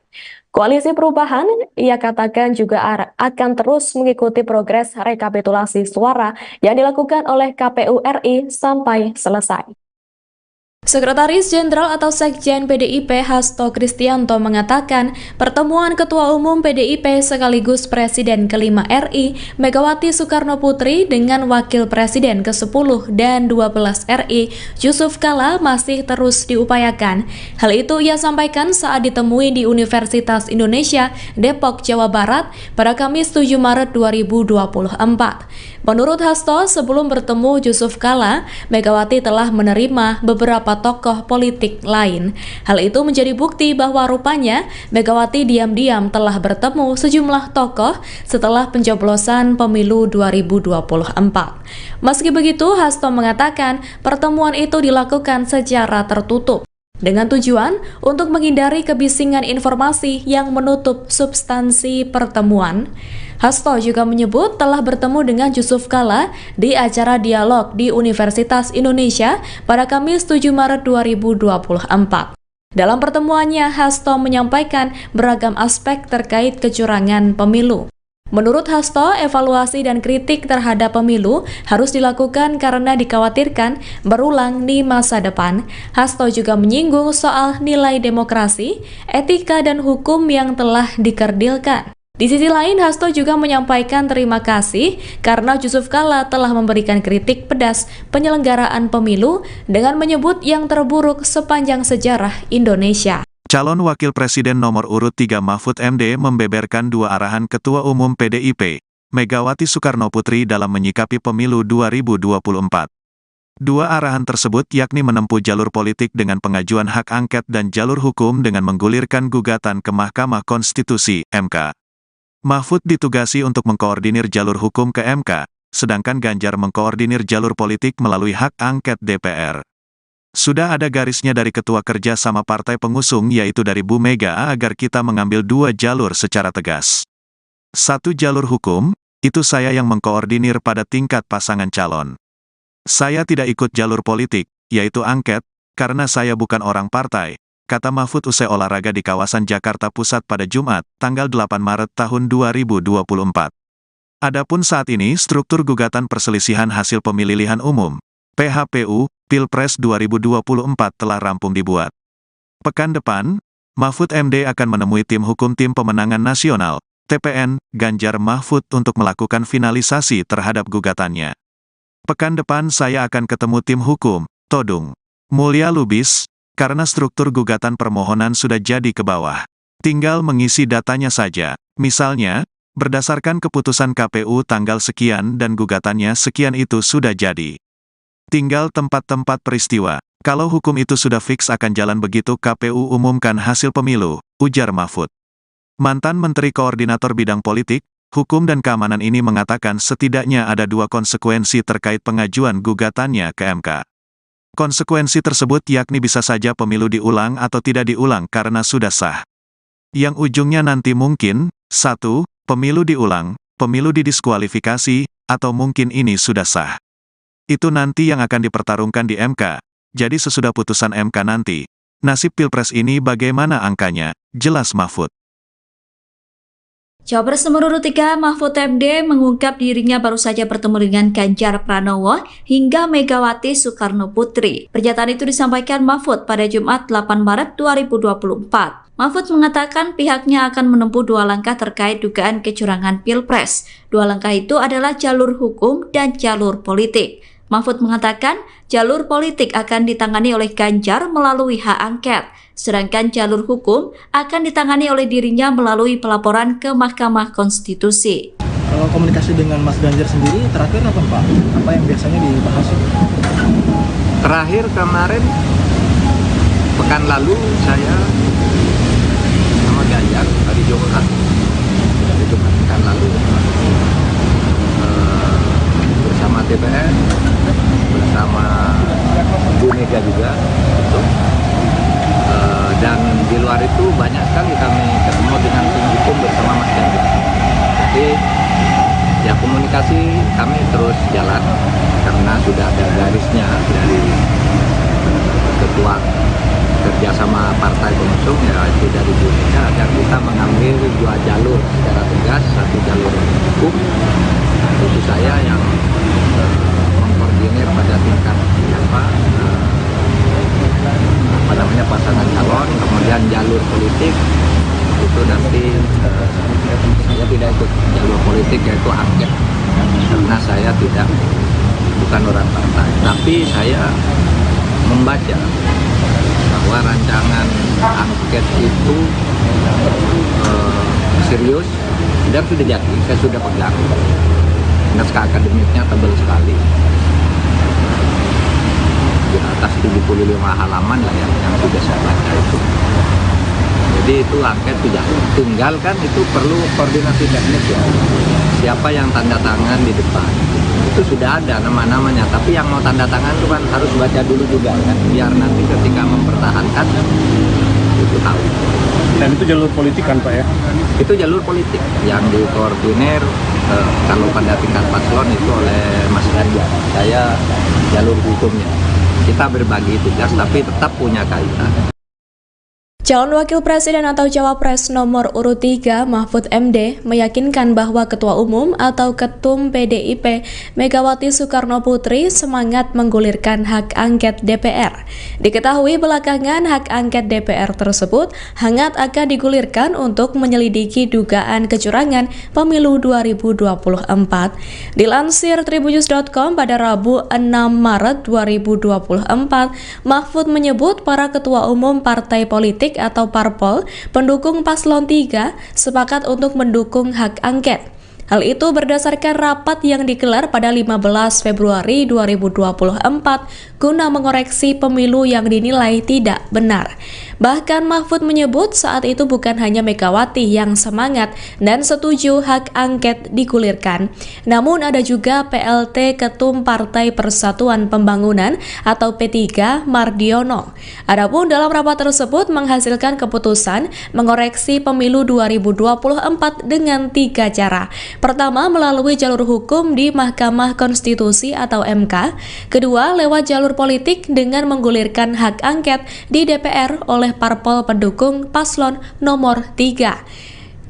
Koalisi Perubahan, ia katakan juga akan terus mengikuti progres rekapitulasi suara yang dilakukan oleh KPU RI sampai selesai. Sekretaris Jenderal atau Sekjen PDIP Hasto Kristianto mengatakan pertemuan Ketua Umum PDIP sekaligus Presiden ke-5 RI Megawati Soekarno Putri dengan Wakil Presiden ke-10 dan 12 RI Yusuf Kala masih terus diupayakan. Hal itu ia sampaikan saat ditemui di Universitas Indonesia Depok, Jawa Barat pada Kamis 7 Maret 2024. Menurut Hasto, sebelum bertemu Yusuf Kala, Megawati telah menerima beberapa tokoh politik lain. Hal itu menjadi bukti bahwa rupanya Megawati diam-diam telah bertemu sejumlah tokoh setelah pencoblosan pemilu 2024. Meski begitu, Hasto mengatakan pertemuan itu dilakukan secara tertutup dengan tujuan untuk menghindari kebisingan informasi yang menutup substansi pertemuan. Hasto juga menyebut telah bertemu dengan Yusuf Kala di acara dialog di Universitas Indonesia pada Kamis 7 Maret 2024. Dalam pertemuannya, Hasto menyampaikan beragam aspek terkait kecurangan pemilu. Menurut Hasto, evaluasi dan kritik terhadap pemilu harus dilakukan karena dikhawatirkan berulang di masa depan. Hasto juga menyinggung soal nilai demokrasi, etika, dan hukum yang telah dikerdilkan. Di sisi lain, Hasto juga menyampaikan terima kasih karena Yusuf Kala telah memberikan kritik pedas penyelenggaraan pemilu dengan menyebut yang terburuk sepanjang sejarah Indonesia. Calon Wakil Presiden nomor urut 3 Mahfud MD membeberkan 2 arahan Ketua Umum PDIP, Megawati Soekarno Putri dalam menyikapi pemilu 2024. 2 arahan tersebut yakni menempuh jalur politik dengan pengajuan hak angket dan jalur hukum dengan menggulirkan gugatan ke Mahkamah Konstitusi, MK. Mahfud ditugasi untuk mengkoordinir jalur hukum ke MK, sedangkan Ganjar mengkoordinir jalur politik melalui hak angket DPR. Sudah ada garisnya dari ketua kerja sama partai pengusung yaitu dari Bu Mega agar kita mengambil dua jalur secara tegas. Satu jalur hukum, itu saya yang mengkoordinir pada tingkat pasangan calon. Saya tidak ikut jalur politik, yaitu angket, karena saya bukan orang partai, kata Mahfud usai olahraga di kawasan Jakarta Pusat pada Jumat, tanggal 8 Maret tahun 2024. Adapun saat ini struktur gugatan perselisihan hasil pemilihan umum, PHPU, Pilpres 2024 telah rampung dibuat. Pekan depan, Mahfud MD akan menemui tim hukum Tim Pemenangan Nasional, TPN, Ganjar Mahfud untuk melakukan finalisasi terhadap gugatannya. Pekan depan saya akan ketemu tim hukum, Todung Mulya Lubis, karena struktur gugatan permohonan sudah jadi ke bawah. Tinggal mengisi datanya saja, misalnya, berdasarkan keputusan KPU tanggal sekian dan gugatannya sekian itu sudah jadi. Tinggal tempat-tempat peristiwa. Kalau hukum itu sudah fix akan jalan begitu KPU umumkan hasil pemilu, ujar Mahfud. Mantan Menteri Koordinator Bidang Politik, Hukum dan Keamanan ini mengatakan setidaknya ada dua konsekuensi terkait pengajuan gugatannya ke MK. Konsekuensi tersebut yakni bisa saja pemilu diulang atau tidak diulang karena sudah sah. Yang ujungnya nanti mungkin, 1, pemilu diulang, pemilu didiskualifikasi, atau mungkin ini sudah sah. Itu nanti yang akan dipertarungkan di MK. Jadi sesudah putusan MK nanti, nasib Pilpres ini bagaimana angkanya, jelas Mahfud. Cawapres nomor urut 3 Mahfud MD mengungkap dirinya baru saja bertemu dengan Ganjar Pranowo hingga Megawati Soekarno Putri. Pernyataan itu disampaikan Mahfud pada Jumat 8 Maret 2024. Mahfud mengatakan pihaknya akan menempuh dua langkah terkait dugaan kecurangan Pilpres. Dua langkah itu adalah jalur hukum dan jalur politik. Mahfud mengatakan jalur politik akan ditangani oleh Ganjar melalui hak angket, sedangkan jalur hukum akan ditangani oleh dirinya melalui pelaporan ke Mahkamah Konstitusi. Kalau komunikasi dengan Mas Ganjar sendiri terakhir apa Pak? Apa yang biasanya dibahas? Terakhir kemarin, pekan lalu saya sama Ganjar hari Jumat pekan lalu bersama TPN, bersama Bu Mega juga, gitu. Dan di luar itu banyak sekali kami ketemu dengan tim hukum bersama Mas Ganjar. Jadi ya komunikasi kami terus jalan karena sudah ada garisnya dari ketua kerjasama partai pengusung yaitu dari Bu Mega agar kita mengambil dua jalur secara tegas, satu jalur hukum, itu saya yang mengkoordinir pada tingkat pasangan calon, kemudian jalur politik itu nanti saya tidak ikut jalur politik yaitu angket karena saya bukan orang partai, tapi saya membaca bahwa rancangan angket itu serius dan sudah jadi, saya sudah pegang. Naskah akademiknya tebal sekali, di atas 75 halaman lah yang sudah saya baca itu. Jadi itu angket sudah tinggal kan, itu perlu koordinasi teknis ya. Siapa yang tanda tangan di depan itu sudah ada nama-namanya, tapi yang mau tanda tangan itu kan harus baca dulu juga kan, biar nanti ketika mempertahankan itu tahu. Dan itu jalur politik kan Pak ya? Itu jalur politik yang dikoordinir kalau pada tingkat paslon itu oleh Mas Ganjar. Saya jalur hukumnya. Kita berbagi tugas tapi tetap punya kaitan. Calon Wakil Presiden atau Cawapres nomor urut 3 Mahfud MD meyakinkan bahwa Ketua Umum atau Ketum PDIP Megawati Soekarno Putri semangat menggulirkan hak angket DPR. Diketahui belakangan hak angket DPR tersebut hangat akan digulirkan untuk menyelidiki dugaan kecurangan pemilu 2024. Dilansir tribunnews.com pada Rabu 6 Maret 2024, Mahfud menyebut para Ketua Umum partai politik atau parpol pendukung paslon 3 sepakat untuk mendukung hak angket. Hal itu berdasarkan rapat yang digelar pada 15 Februari 2024 guna mengoreksi pemilu yang dinilai tidak benar. Bahkan Mahfud menyebut saat itu bukan hanya Megawati yang semangat dan setuju hak angket digulirkan, namun ada juga PLT Ketum Partai Persatuan Pembangunan atau P3 Mardiono. Adapun dalam rapat tersebut menghasilkan keputusan mengoreksi pemilu 2024 dengan 3 cara. Pertama, melalui jalur hukum di Mahkamah Konstitusi atau MK. Kedua, lewat jalur politik dengan menggulirkan hak angket di DPR oleh parpol pendukung paslon nomor 3.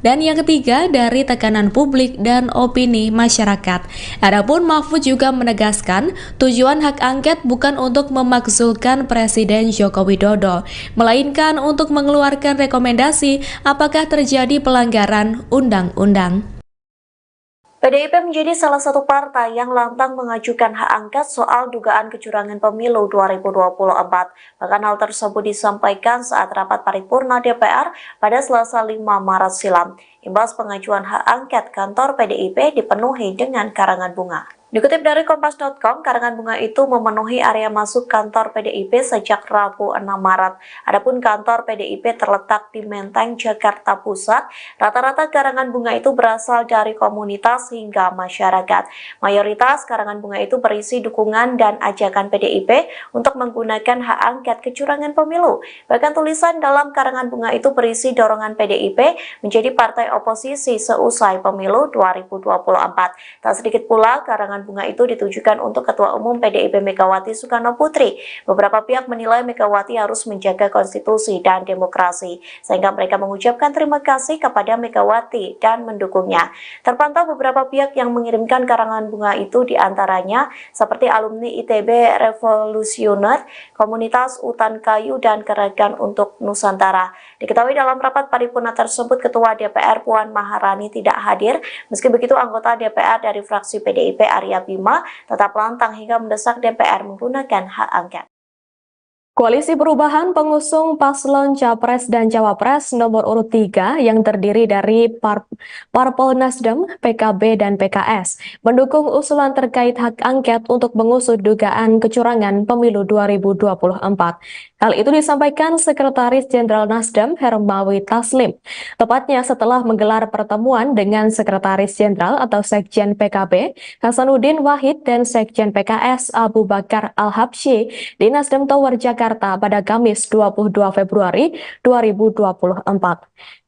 Dan yang ketiga, dari tekanan publik dan opini masyarakat. Adapun Mahfud juga menegaskan, tujuan hak angket bukan untuk memakzulkan Presiden Joko Widodo, melainkan untuk mengeluarkan rekomendasi apakah terjadi pelanggaran undang-undang. PDIP menjadi salah satu partai yang lantang mengajukan hak angket soal dugaan kecurangan pemilu 2024. Bahkan hal tersebut disampaikan saat rapat paripurna DPR pada Selasa 5 Maret silam. Imbas pengajuan hak angket, kantor PDIP dipenuhi dengan karangan bunga. Dikutip dari Kompas.com, karangan bunga itu memenuhi area masuk kantor PDIP sejak Rabu 6 Maret. Adapun kantor PDIP terletak di Menteng, Jakarta Pusat. Rata-rata karangan bunga itu berasal dari komunitas hingga masyarakat. Mayoritas karangan bunga itu berisi dukungan dan ajakan PDIP untuk menggunakan hak angket kecurangan pemilu. Bahkan tulisan dalam karangan bunga itu berisi dorongan PDIP menjadi partai oposisi seusai pemilu 2024. Tak sedikit pula karangan bunga itu ditujukan untuk Ketua Umum PDIP Megawati Soekarno Putri. Beberapa pihak menilai Megawati harus menjaga konstitusi dan demokrasi, sehingga mereka mengucapkan terima kasih kepada Megawati dan mendukungnya. Terpantau beberapa pihak yang mengirimkan karangan bunga itu diantaranya seperti alumni ITB Revolusioner, Komunitas Utan Kayu, dan Gerakan untuk Nusantara. Diketahui dalam rapat paripurna tersebut, Ketua DPR Puan Maharani tidak hadir. Meski begitu, anggota DPR dari fraksi PDIP Arya Bima tetap lantang hingga mendesak DPR menggunakan hak angket. Koalisi Perubahan pengusung paslon Capres dan Cawapres nomor urut 3 yang terdiri dari Parpol Nasdem, PKB, dan PKS mendukung usulan terkait hak angket untuk mengusut dugaan kecurangan pemilu 2024. Hal itu disampaikan Sekretaris Jenderal Nasdem Hermawi Taslim, tepatnya setelah menggelar pertemuan dengan Sekretaris Jenderal atau Sekjen PKB Hasanuddin Wahid dan Sekjen PKS Abu Bakar Al-Habsyi di Nasdem Tower Jakarta pada Kamis 22 Februari 2024.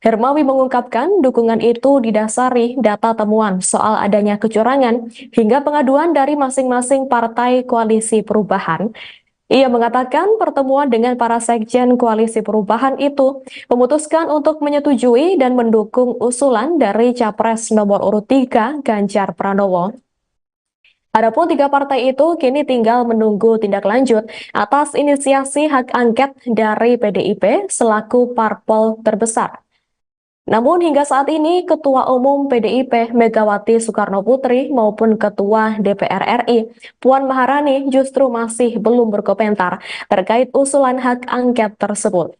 Hermawi mengungkapkan dukungan itu didasari data temuan soal adanya kecurangan hingga pengaduan dari masing-masing partai koalisi perubahan. Ia mengatakan pertemuan dengan para sekjen koalisi perubahan itu memutuskan untuk menyetujui dan mendukung usulan dari Capres nomor urut 3 Ganjar Pranowo. Adapun 3 partai itu kini tinggal menunggu tindak lanjut atas inisiasi hak angket dari PDIP selaku parpol terbesar. Namun hingga saat ini Ketua Umum PDIP Megawati Soekarno Putri maupun Ketua DPR RI Puan Maharani justru masih belum berkomentar terkait usulan hak angket tersebut.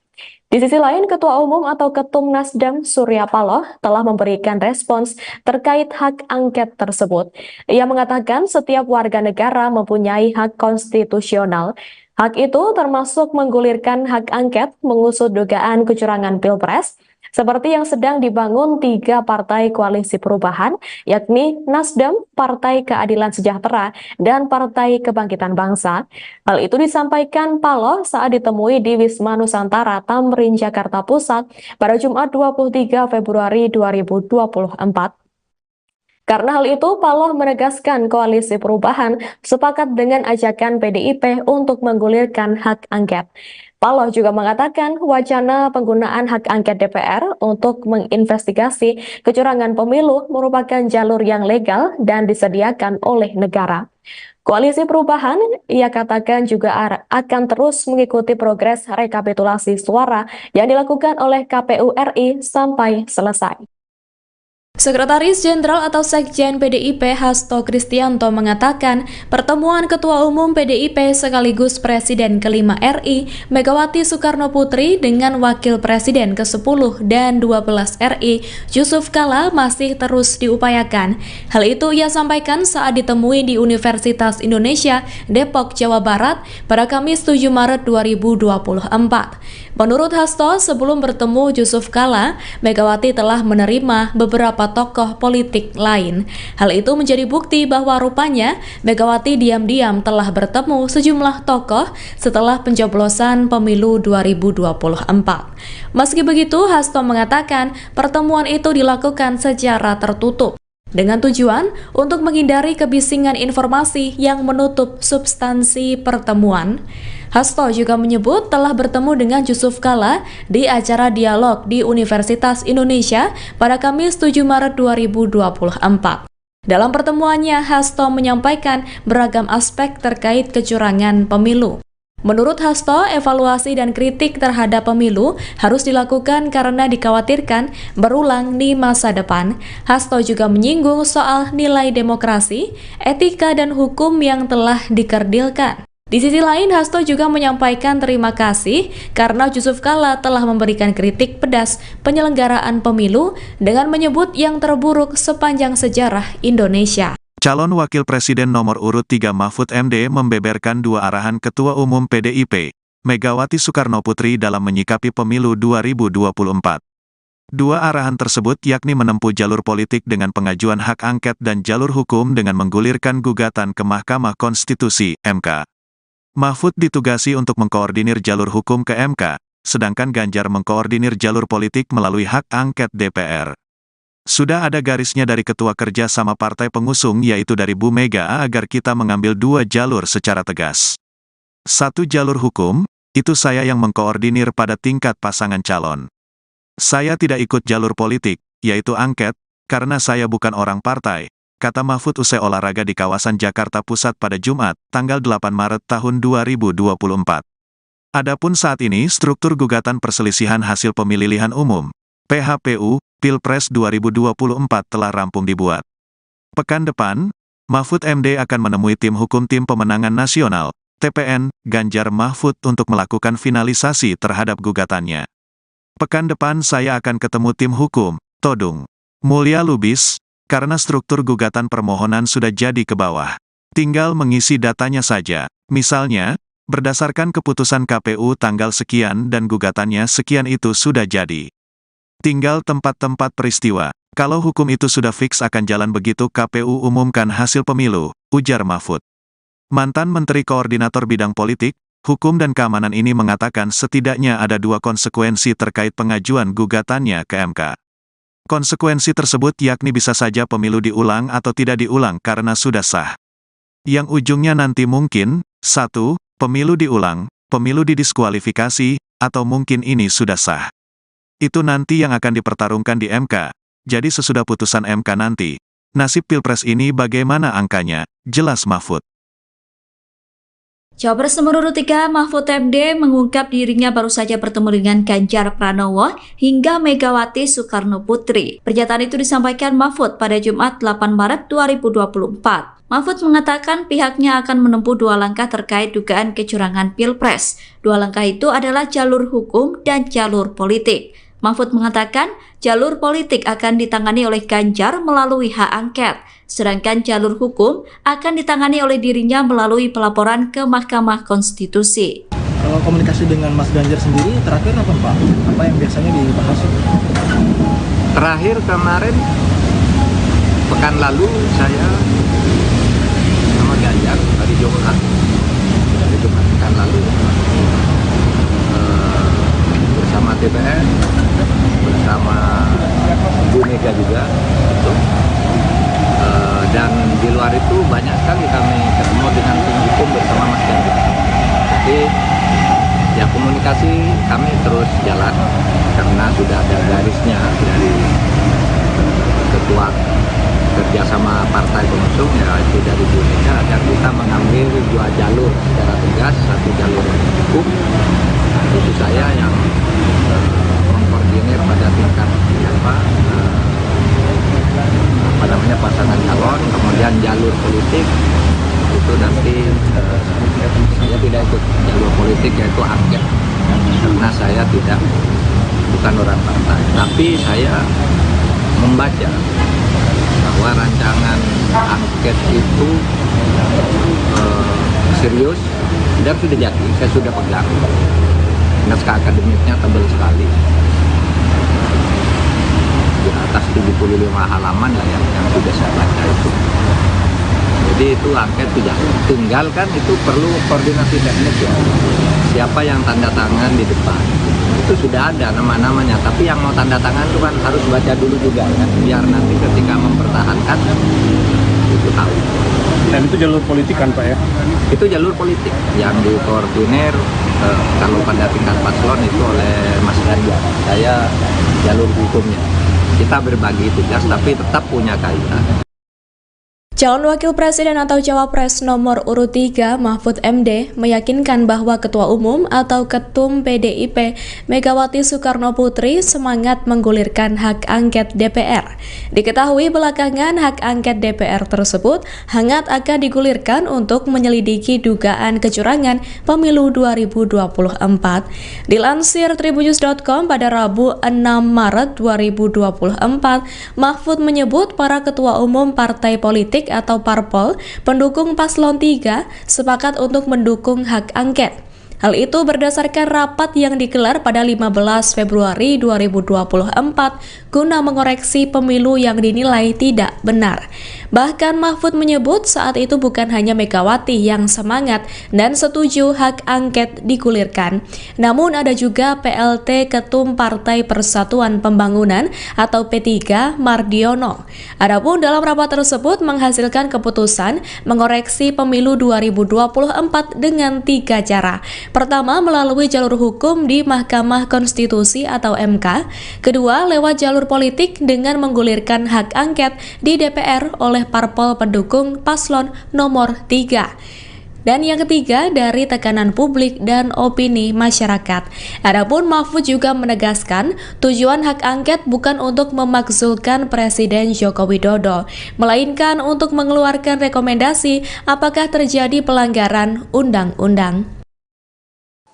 Di sisi lain, Ketua Umum atau Ketum Nasdem Surya Paloh telah memberikan respons terkait hak angket tersebut. Ia mengatakan setiap warga negara mempunyai hak konstitusional. Hak itu termasuk menggulirkan hak angket mengusut dugaan kecurangan Pilpres, seperti yang sedang dibangun 3 partai koalisi perubahan, yakni Nasdem, Partai Keadilan Sejahtera, dan Partai Kebangkitan Bangsa. Hal itu disampaikan Paloh saat ditemui di Wisma Nusantara Tamrin, Jakarta Pusat pada Jumat 23 Februari 2024. Karena hal itu, Paloh menegaskan koalisi perubahan sepakat dengan ajakan PDIP untuk menggulirkan hak angket. Paloh juga mengatakan wacana penggunaan hak angket DPR untuk menginvestigasi kecurangan pemilu merupakan jalur yang legal dan disediakan oleh negara. Koalisi Perubahan, ia katakan juga akan terus mengikuti progres rekapitulasi suara yang dilakukan oleh KPU RI sampai selesai. Sekretaris Jenderal atau Sekjen PDIP Hasto Kristianto mengatakan pertemuan Ketua Umum PDIP sekaligus Presiden ke-5 RI Megawati Soekarno Putri dengan Wakil Presiden ke-10 dan 12 RI Yusuf Kala masih terus diupayakan. Hal itu ia sampaikan saat ditemui di Universitas Indonesia, Depok, Jawa Barat pada Kamis 7 Maret 2024. Menurut Hasto, sebelum bertemu Yusuf Kala, Megawati telah menerima beberapa tokoh politik lain. Hal itu menjadi bukti bahwa rupanya Megawati diam-diam telah bertemu sejumlah tokoh setelah pencoblosan pemilu 2024. Meski begitu, Hasto mengatakan pertemuan itu dilakukan secara tertutup dengan tujuan untuk menghindari kebisingan informasi yang menutup substansi pertemuan. Hasto juga menyebut telah bertemu dengan Yusuf Kala di acara dialog di Universitas Indonesia pada Kamis 7 Maret 2024. Dalam pertemuannya, Hasto menyampaikan beragam aspek terkait kecurangan pemilu. Menurut Hasto, evaluasi dan kritik terhadap pemilu harus dilakukan karena dikhawatirkan berulang di masa depan. Hasto juga menyinggung soal nilai demokrasi, etika, dan hukum yang telah dikerdilkan. Di sisi lain, Hasto juga menyampaikan terima kasih karena Yusuf Kala telah memberikan kritik pedas penyelenggaraan pemilu dengan menyebut yang terburuk sepanjang sejarah Indonesia. Calon Wakil Presiden nomor urut 3 Mahfud MD membeberkan dua arahan Ketua Umum PDIP, Megawati Soekarno Putri dalam menyikapi pemilu 2024. Dua arahan tersebut yakni menempuh jalur politik dengan pengajuan hak angket dan jalur hukum dengan menggulirkan gugatan ke Mahkamah Konstitusi, MK. Mahfud ditugasi untuk mengkoordinir jalur hukum ke MK, sedangkan Ganjar mengkoordinir jalur politik melalui hak angket DPR. Sudah ada garisnya dari Ketua Kerja sama partai pengusung yaitu dari Bu Mega agar kita mengambil dua jalur secara tegas. Satu jalur hukum, itu saya yang mengkoordinir pada tingkat pasangan calon. Saya tidak ikut jalur politik, yaitu angket, karena saya bukan orang partai, kata Mahfud usai olahraga di kawasan Jakarta Pusat pada Jumat, tanggal 8 Maret tahun 2024. Adapun saat ini struktur gugatan perselisihan hasil pemilihan umum, PHPU, Pilpres 2024 telah rampung dibuat. Pekan depan, Mahfud MD akan menemui tim hukum Tim Pemenangan Nasional, TPN, Ganjar Mahfud untuk melakukan finalisasi terhadap gugatannya. Pekan depan saya akan ketemu tim hukum, Todung Mulya Lubis, karena struktur gugatan permohonan sudah jadi ke bawah. Tinggal mengisi datanya saja, misalnya, berdasarkan keputusan KPU tanggal sekian dan gugatannya sekian itu sudah jadi. Tinggal tempat-tempat peristiwa. Kalau hukum itu sudah fix akan jalan begitu KPU umumkan hasil pemilu, ujar Mahfud. Mantan Menteri Koordinator Bidang Politik, Hukum dan Keamanan ini mengatakan setidaknya ada dua konsekuensi terkait pengajuan gugatannya ke MK. Konsekuensi tersebut yakni bisa saja pemilu diulang atau tidak diulang karena sudah sah. Yang ujungnya nanti mungkin, 1, pemilu diulang, pemilu didiskualifikasi, atau mungkin ini sudah sah. Itu nanti yang akan dipertarungkan di MK. Jadi sesudah putusan MK nanti, nasib Pilpres ini bagaimana angkanya, jelas Mahfud. Cawapres nomor urut 3 Mahfud MD mengungkap dirinya baru saja bertemu dengan Ganjar Pranowo hingga Megawati Soekarno Putri. Pernyataan itu disampaikan Mahfud pada Jumat 8 Maret 2024. Mahfud mengatakan pihaknya akan menempuh dua langkah terkait dugaan kecurangan Pilpres. Dua langkah itu adalah jalur hukum dan jalur politik. Mahfud mengatakan jalur politik akan ditangani oleh Ganjar melalui hak angket, sedangkan jalur hukum akan ditangani oleh dirinya melalui pelaporan ke Mahkamah Konstitusi. Kalau komunikasi dengan Mas Ganjar sendiri terakhir apa Pak? Apa yang biasanya dibahas? Terakhir kemarin, pekan lalu saya sama Ganjar hari Jumat pekan lalu bersama TPN, bersama Bu Mega juga gitu. Dan di luar itu banyak sekali kami ketemu dengan tim hukum bersama Mas Ganjar. Jadi ya komunikasi kami terus jalan karena sudah ada garisnya dari Ketua Kerjasama Partai Pengusung yaitu dari Bu Mega agar kita mengambil dua jalur secara tegas, satu jalur hukum, itu saya yang mengkoordinir pada tingkat politik, yaitu angket. Karena saya bukan orang partai, tapi saya membaca bahwa rancangan angket itu serius dan sudah jadi. Saya sudah pegang. Naskah akademiknya tebal sekali, di atas 75 halaman lah yang sudah saya baca itu. Jadi itu angket sudah, tinggal kan itu perlu koordinasi teknis ya. Siapa yang tanda tangan di depan, itu sudah ada nama-namanya. Tapi yang mau tanda tangan itu kan harus baca dulu juga kan, biar nanti ketika mempertahankan itu tahu. Dan itu jalur politik kan Pak ya? Itu jalur politik yang dikoordinir kalau pada tingkat paslon itu oleh Mas Ganjar. Saya jalur hukumnya. Kita berbagi tugas tapi tetap punya kaitan. Calon Wakil Presiden atau Cawapres nomor urut 3 Mahfud MD meyakinkan bahwa Ketua Umum atau Ketum PDIP Megawati Soekarno Putri semangat menggulirkan hak angket DPR. Diketahui belakangan hak angket DPR tersebut hangat akan digulirkan untuk menyelidiki dugaan kecurangan pemilu 2024. Dilansir tribunnews.com pada Rabu 6 Maret 2024, Mahfud menyebut para ketua umum partai politik atau parpol pendukung paslon 3 sepakat untuk mendukung hak angket. Hal itu berdasarkan rapat yang digelar pada 15 Februari 2024 guna mengoreksi pemilu yang dinilai tidak benar. Bahkan Mahfud menyebut saat itu bukan hanya Megawati yang semangat dan setuju hak angket digulirkan, namun ada juga PLT Ketum Partai Persatuan Pembangunan atau P3 Mardiono. Adapun dalam rapat tersebut menghasilkan keputusan mengoreksi pemilu 2024 dengan 3 cara. Pertama, melalui jalur hukum di Mahkamah Konstitusi atau MK. Kedua, lewat jalur politik dengan menggulirkan hak angket di DPR oleh parpol pendukung paslon nomor 3. Dan yang ketiga, dari tekanan publik dan opini masyarakat. Adapun Mahfud juga menegaskan tujuan hak angket bukan untuk memakzulkan Presiden Joko Widodo, melainkan untuk mengeluarkan rekomendasi apakah terjadi pelanggaran undang-undang.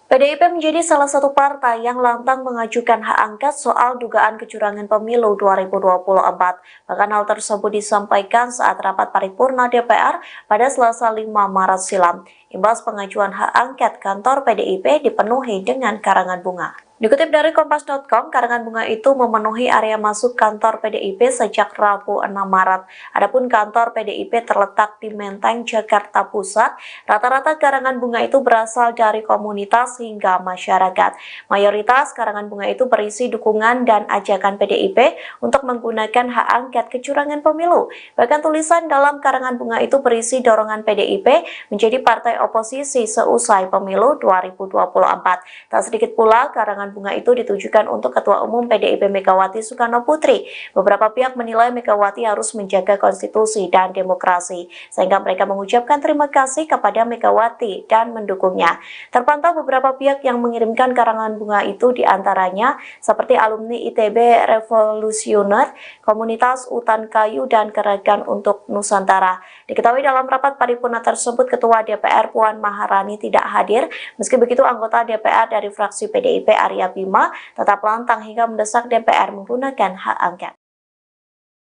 PDIP menjadi salah satu partai yang lantang mengajukan hak angket soal dugaan kecurangan pemilu 2024. Bahkan hal tersebut disampaikan saat rapat paripurna DPR pada Selasa 5 Maret silam. Imbas pengajuan hak angket, kantor PDIP dipenuhi dengan karangan bunga. Dikutip dari Kompas.com, karangan bunga itu memenuhi area masuk kantor PDIP sejak Rabu 6 Maret. Adapun kantor PDIP terletak di Menteng, Jakarta Pusat. Rata-rata karangan bunga itu berasal dari komunitas hingga masyarakat. Mayoritas karangan bunga itu berisi dukungan dan ajakan PDIP untuk menggunakan hak angket kecurangan pemilu. Bahkan tulisan dalam karangan bunga itu berisi dorongan PDIP menjadi partai oposisi seusai pemilu 2024. Tak sedikit pula karangan bunga itu ditujukan untuk Ketua Umum PDIP Megawati Soekarno Putri. Beberapa pihak menilai Megawati harus menjaga konstitusi dan demokrasi, sehingga mereka mengucapkan terima kasih kepada Megawati dan mendukungnya. Terpantau beberapa pihak yang mengirimkan karangan bunga itu diantaranya seperti alumni ITB Revolusioner, Komunitas Utan Kayu, dan Gerakan untuk Nusantara. Diketahui dalam rapat paripurna tersebut, Ketua DPR Puan Maharani tidak hadir. Meski begitu, anggota DPR dari fraksi PDIP Arya Bima tetap lantang hingga mendesak DPR menggunakan hak angket.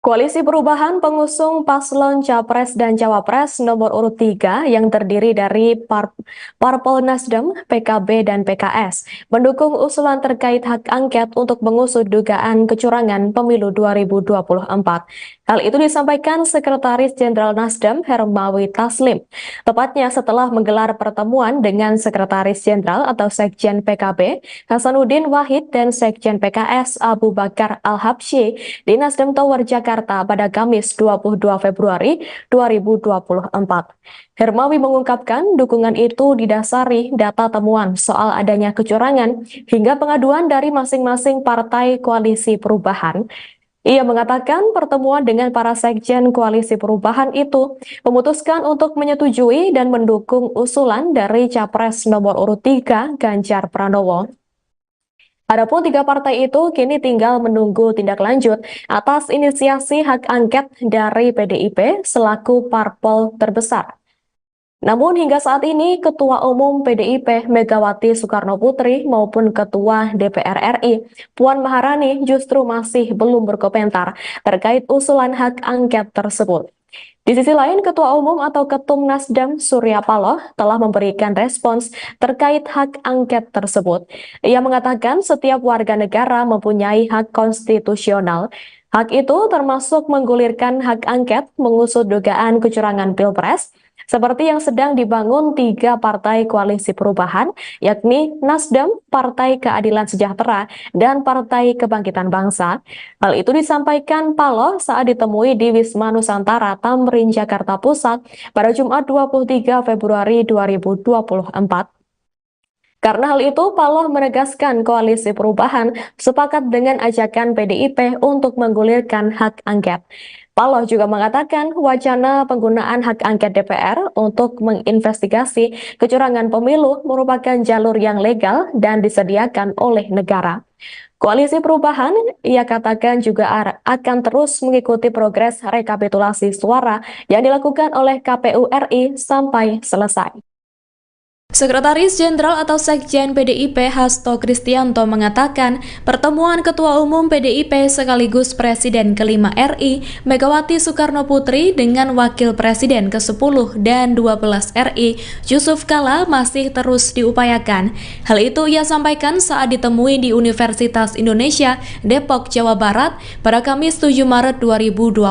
Koalisi Perubahan pengusung paslon Capres dan Cawapres nomor urut 3 yang terdiri dari Parpol Nasdem, PKB, dan PKS mendukung usulan terkait hak angket untuk mengusut dugaan kecurangan pemilu 2024. Hal itu disampaikan Sekretaris Jenderal Nasdem Hermawi Taslim, tepatnya setelah menggelar pertemuan dengan Sekretaris Jenderal atau Sekjen PKB Hasanuddin Wahid dan Sekjen PKS Abu Bakar Al-Habsyi di Nasdem Tower Jakarta pada Kamis 22 Februari 2024. Hermawi mengungkapkan dukungan itu didasari data temuan soal adanya kecurangan hingga pengaduan dari masing-masing partai koalisi perubahan. Ia mengatakan pertemuan dengan para sekjen koalisi perubahan itu memutuskan untuk menyetujui dan mendukung usulan dari Capres nomor urut 3 Ganjar Pranowo. Adapun 3 partai itu kini tinggal menunggu tindak lanjut atas inisiasi hak angket dari PDIP selaku parpol terbesar. Namun hingga saat ini Ketua Umum PDIP Megawati Soekarnoputri maupun Ketua DPR RI Puan Maharani justru masih belum berkomentar terkait usulan hak angket tersebut. Di sisi lain, Ketua Umum atau Ketum Nasdem Surya Paloh telah memberikan respons terkait hak angket tersebut. Ia mengatakan setiap warga negara mempunyai hak konstitusional. Hak itu termasuk menggulirkan hak angket mengusut dugaan kecurangan Pilpres, seperti yang sedang dibangun 3 partai koalisi perubahan, yakni Nasdem, Partai Keadilan Sejahtera, dan Partai Kebangkitan Bangsa. Hal itu disampaikan Paloh saat ditemui di Wisma Nusantara Tamrin, Jakarta Pusat pada Jumat 23 Februari 2024. Karena hal itu, Paloh menegaskan koalisi perubahan sepakat dengan ajakan PDIP untuk menggulirkan hak angket. Paloh juga mengatakan wacana penggunaan hak angket DPR untuk menginvestigasi kecurangan pemilu merupakan jalur yang legal dan disediakan oleh negara. Koalisi perubahan, ia katakan juga akan terus mengikuti progres rekapitulasi suara yang dilakukan oleh KPU RI sampai selesai. Sekretaris Jenderal atau Sekjen PDIP Hasto Kristianto mengatakan pertemuan Ketua Umum PDIP sekaligus Presiden ke-5 RI Megawati Soekarnoputri dengan Wakil Presiden ke-10 dan 12 RI Yusuf Kala masih terus diupayakan. Hal itu ia sampaikan saat ditemui di Universitas Indonesia Depok, Jawa Barat pada Kamis 7 Maret 2024.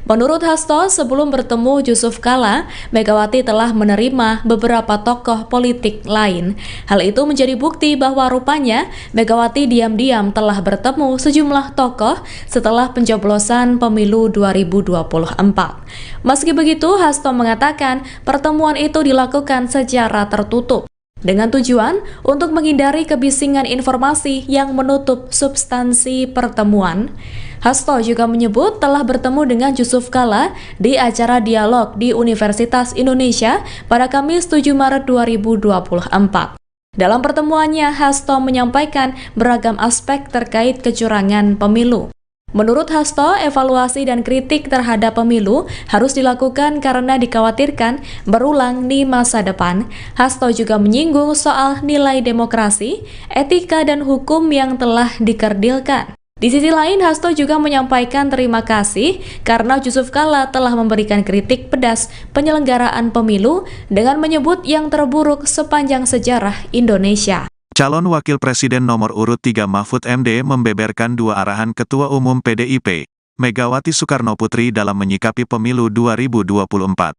Menurut Hasto, sebelum bertemu Yusuf Kala, Megawati telah menerima beberapa tokoh politik lain. Hal itu menjadi bukti bahwa rupanya Megawati diam-diam telah bertemu sejumlah tokoh setelah pencoblosan pemilu 2024. Meski begitu, Hasto mengatakan pertemuan itu dilakukan secara tertutup, dengan tujuan untuk menghindari kebisingan informasi yang menutup substansi pertemuan. Hasto juga menyebut telah bertemu dengan Yusuf Kala di acara dialog di Universitas Indonesia pada Kamis 7 Maret 2024. Dalam pertemuannya, Hasto menyampaikan beragam aspek terkait kecurangan pemilu. Menurut Hasto, evaluasi dan kritik terhadap pemilu harus dilakukan karena dikhawatirkan berulang di masa depan. Hasto juga menyinggung soal nilai demokrasi, etika, dan hukum yang telah dikerdilkan. Di sisi lain, Hasto juga menyampaikan terima kasih karena Yusuf Kala telah memberikan kritik pedas penyelenggaraan pemilu dengan menyebut yang terburuk sepanjang sejarah Indonesia. Calon Wakil Presiden nomor urut 3 Mahfud MD membeberkan 2 arahan Ketua Umum PDIP, Megawati Soekarnoputri dalam menyikapi pemilu 2024.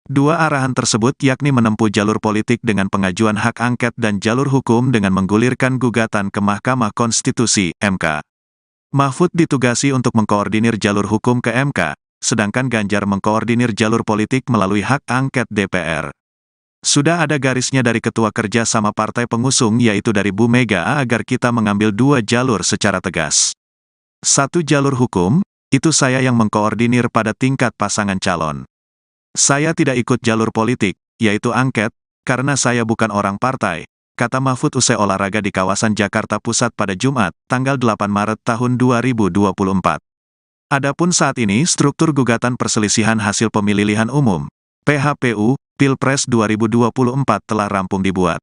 2 arahan tersebut yakni menempuh jalur politik dengan pengajuan hak angket dan jalur hukum dengan menggulirkan gugatan ke Mahkamah Konstitusi (MK). Mahfud ditugasi untuk mengkoordinir jalur hukum ke MK, sedangkan Ganjar mengkoordinir jalur politik melalui hak angket DPR. Sudah ada garisnya dari Ketua Kerja sama Partai Pengusung yaitu dari Bu Mega agar kita mengambil 2 jalur secara tegas. 1 jalur hukum, itu saya yang mengkoordinir pada tingkat pasangan calon. Saya tidak ikut jalur politik, yaitu angket, karena saya bukan orang partai, kata Mahfud usai olahraga di kawasan Jakarta Pusat pada Jumat, tanggal 8 Maret tahun 2024. Adapun saat ini struktur gugatan perselisihan hasil pemilihan umum, PHPU, Pilpres 2024 telah rampung dibuat.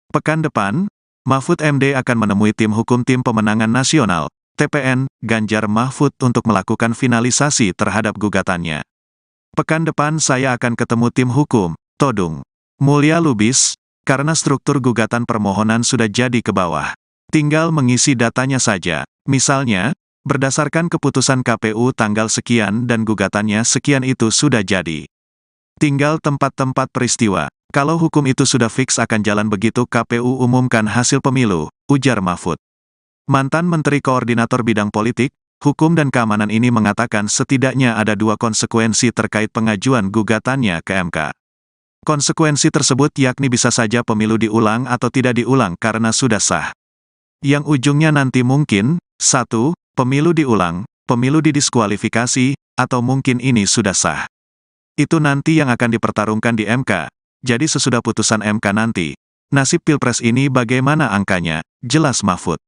Pekan depan, Mahfud MD akan menemui tim hukum Tim Pemenangan Nasional, TPN, Ganjar Mahfud untuk melakukan finalisasi terhadap gugatannya. Pekan depan saya akan ketemu tim hukum, Todung Mulya Lubis, karena struktur gugatan permohonan sudah jadi ke bawah. Tinggal mengisi datanya saja. Misalnya, berdasarkan keputusan KPU tanggal sekian dan gugatannya sekian itu sudah jadi. Tinggal tempat-tempat peristiwa. Kalau hukum itu sudah fix akan jalan begitu KPU umumkan hasil pemilu, ujar Mahfud. Mantan Menteri Koordinator Bidang Politik, Hukum dan Keamanan ini mengatakan setidaknya ada 2 konsekuensi terkait pengajuan gugatannya ke MK. Konsekuensi tersebut yakni bisa saja pemilu diulang atau tidak diulang karena sudah sah. Yang ujungnya nanti mungkin, 1, pemilu diulang, pemilu didiskualifikasi, atau mungkin ini sudah sah. Itu nanti yang akan dipertarungkan di MK. Jadi sesudah putusan MK nanti, nasib Pilpres ini bagaimana angkanya, jelas Mahfud.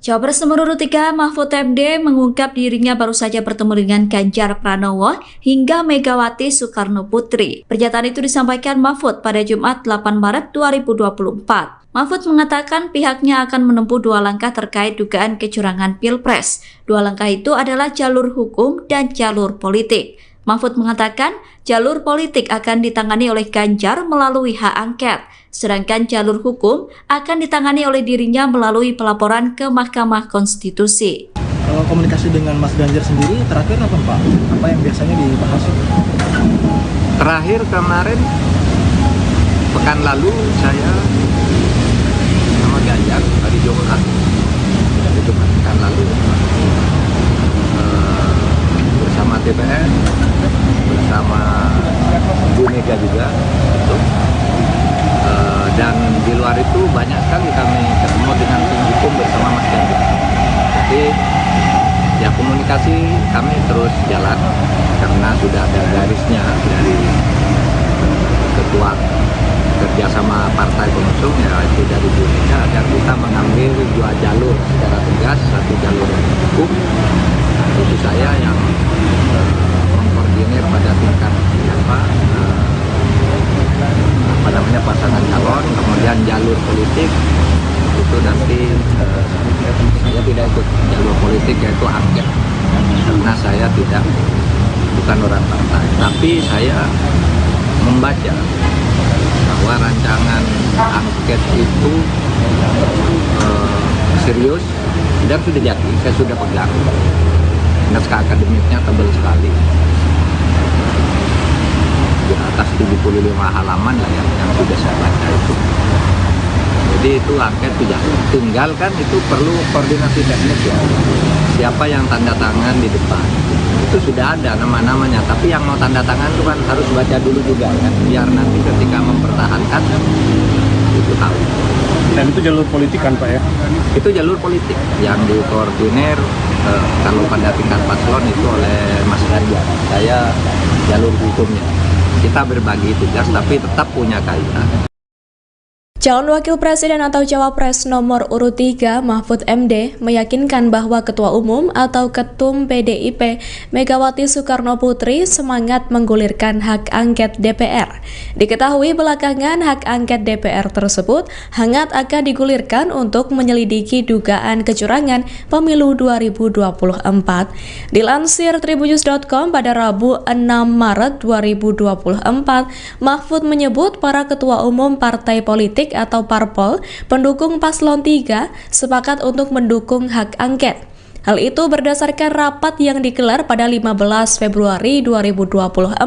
Cawapres nomor urut 3 Mahfud MD mengungkap dirinya baru saja bertemu dengan Ganjar Pranowo hingga Megawati Soekarno Putri. Pernyataan itu disampaikan Mahfud pada Jumat 8 Maret 2024. Mahfud mengatakan pihaknya akan menempuh dua langkah terkait dugaan kecurangan Pilpres. Dua langkah itu adalah jalur hukum dan jalur politik. Mahfud mengatakan jalur politik akan ditangani oleh Ganjar melalui hak angket, sedangkan jalur hukum akan ditangani oleh dirinya melalui pelaporan ke Mahkamah Konstitusi. Kalau komunikasi dengan Mas Ganjar sendiri terakhir apa Pak? Apa yang biasanya dibahas? Terakhir kemarin pekan lalu saya sama Ganjar hari Jumat pekan lalu bersama DPR, bersama Bu Mega juga gitu. Dan di luar itu banyak sekali kami ketemu dengan tim hukum bersama Mas Ganjar. Jadi ya komunikasi kami terus jalan karena sudah ada garisnya dari ketua kerjasama partai pengusung, ya itu dari Bu Mega, agar kita mengambil dua jalur secara tegas, satu jalur hukum, itu saya yang mengkoordinir pada tingkat pasangan calon, kemudian jalur politik itu nanti saya tidak ikut jalur politik, yaitu angket, karena saya bukan orang partai, tapi saya membaca bahwa rancangan angket itu serius dan sudah jadi, saya sudah pegang. Naskah akademiknya tebal sekali, di atas 75 halaman lah yang sudah saya baca itu. Jadi itu angket sudah, tinggal kan itu perlu koordinasi teknis ya, siapa yang tanda tangan di depan. Itu sudah ada nama-namanya, tapi yang mau tanda tangan itu kan harus baca dulu juga kan, biar nanti ketika mempertahankan itu tahu. Dan itu jalur politik kan Pak ya? Itu jalur politik yang dikoordinir kalau pada tingkat paslon itu oleh Mas Ganjar. Saya jalur hukumnya. Kita berbagi tugas tapi tetap punya kaitan. Calon Wakil Presiden atau Cawapres nomor urut 3 Mahfud MD meyakinkan bahwa Ketua Umum atau Ketum PDIP Megawati Soekarno Putri semangat menggulirkan hak angket DPR. Diketahui belakangan hak angket DPR tersebut hangat akan digulirkan untuk menyelidiki dugaan kecurangan pemilu 2024. Dilansir tribunnews.com pada Rabu 6 Maret 2024, Mahfud menyebut para ketua umum partai politik atau parpol pendukung paslon 3 sepakat untuk mendukung hak angket. Hal itu berdasarkan rapat yang digelar pada 15 Februari 2024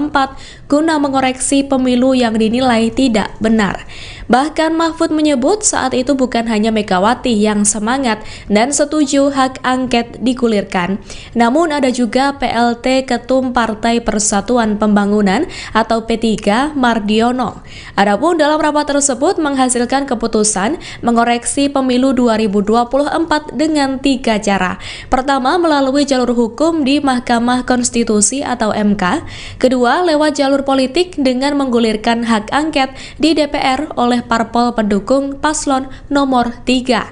guna mengoreksi pemilu yang dinilai tidak benar. Bahkan Mahfud menyebut saat itu bukan hanya Megawati yang semangat dan setuju hak angket digulirkan, namun ada juga PLT Ketum Partai Persatuan Pembangunan atau P3 Mardiono. Adapun dalam rapat tersebut menghasilkan keputusan mengoreksi pemilu 2024 dengan 3 cara. Pertama, melalui jalur hukum di Mahkamah Konstitusi atau MK. Kedua, lewat jalur politik dengan menggulirkan hak angket di DPR oleh parpol pendukung paslon nomor 3.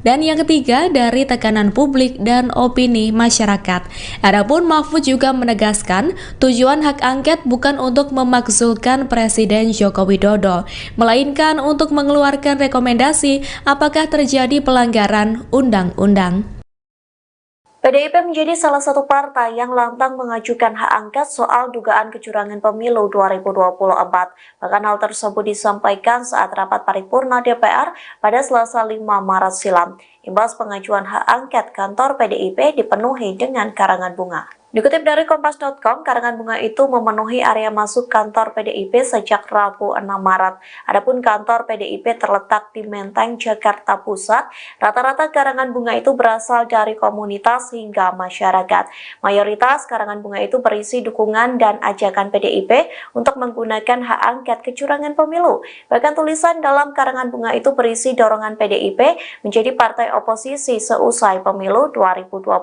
Dan yang ketiga, dari tekanan publik dan opini masyarakat. Adapun Mahfud juga menegaskan tujuan hak angket bukan untuk memakzulkan Presiden Joko Widodo, melainkan untuk mengeluarkan rekomendasi apakah terjadi pelanggaran undang-undang. PDIP menjadi salah satu partai yang lantang mengajukan hak angket soal dugaan kecurangan pemilu 2024. Bahkan hal tersebut disampaikan saat rapat paripurna DPR pada Selasa 5 Maret silam. Imbas pengajuan hak angket, kantor PDIP dipenuhi dengan karangan bunga. Dikutip dari Kompas.com, karangan bunga itu memenuhi area masuk kantor PDIP sejak Rabu 6 Maret. Adapun kantor PDIP terletak di Menteng, Jakarta Pusat. Rata-rata karangan bunga itu berasal dari komunitas hingga masyarakat. Mayoritas karangan bunga itu berisi dukungan dan ajakan PDIP untuk menggunakan hak angket kecurangan pemilu. Bahkan tulisan dalam karangan bunga itu berisi dorongan PDIP menjadi partai oposisi seusai pemilu 2024.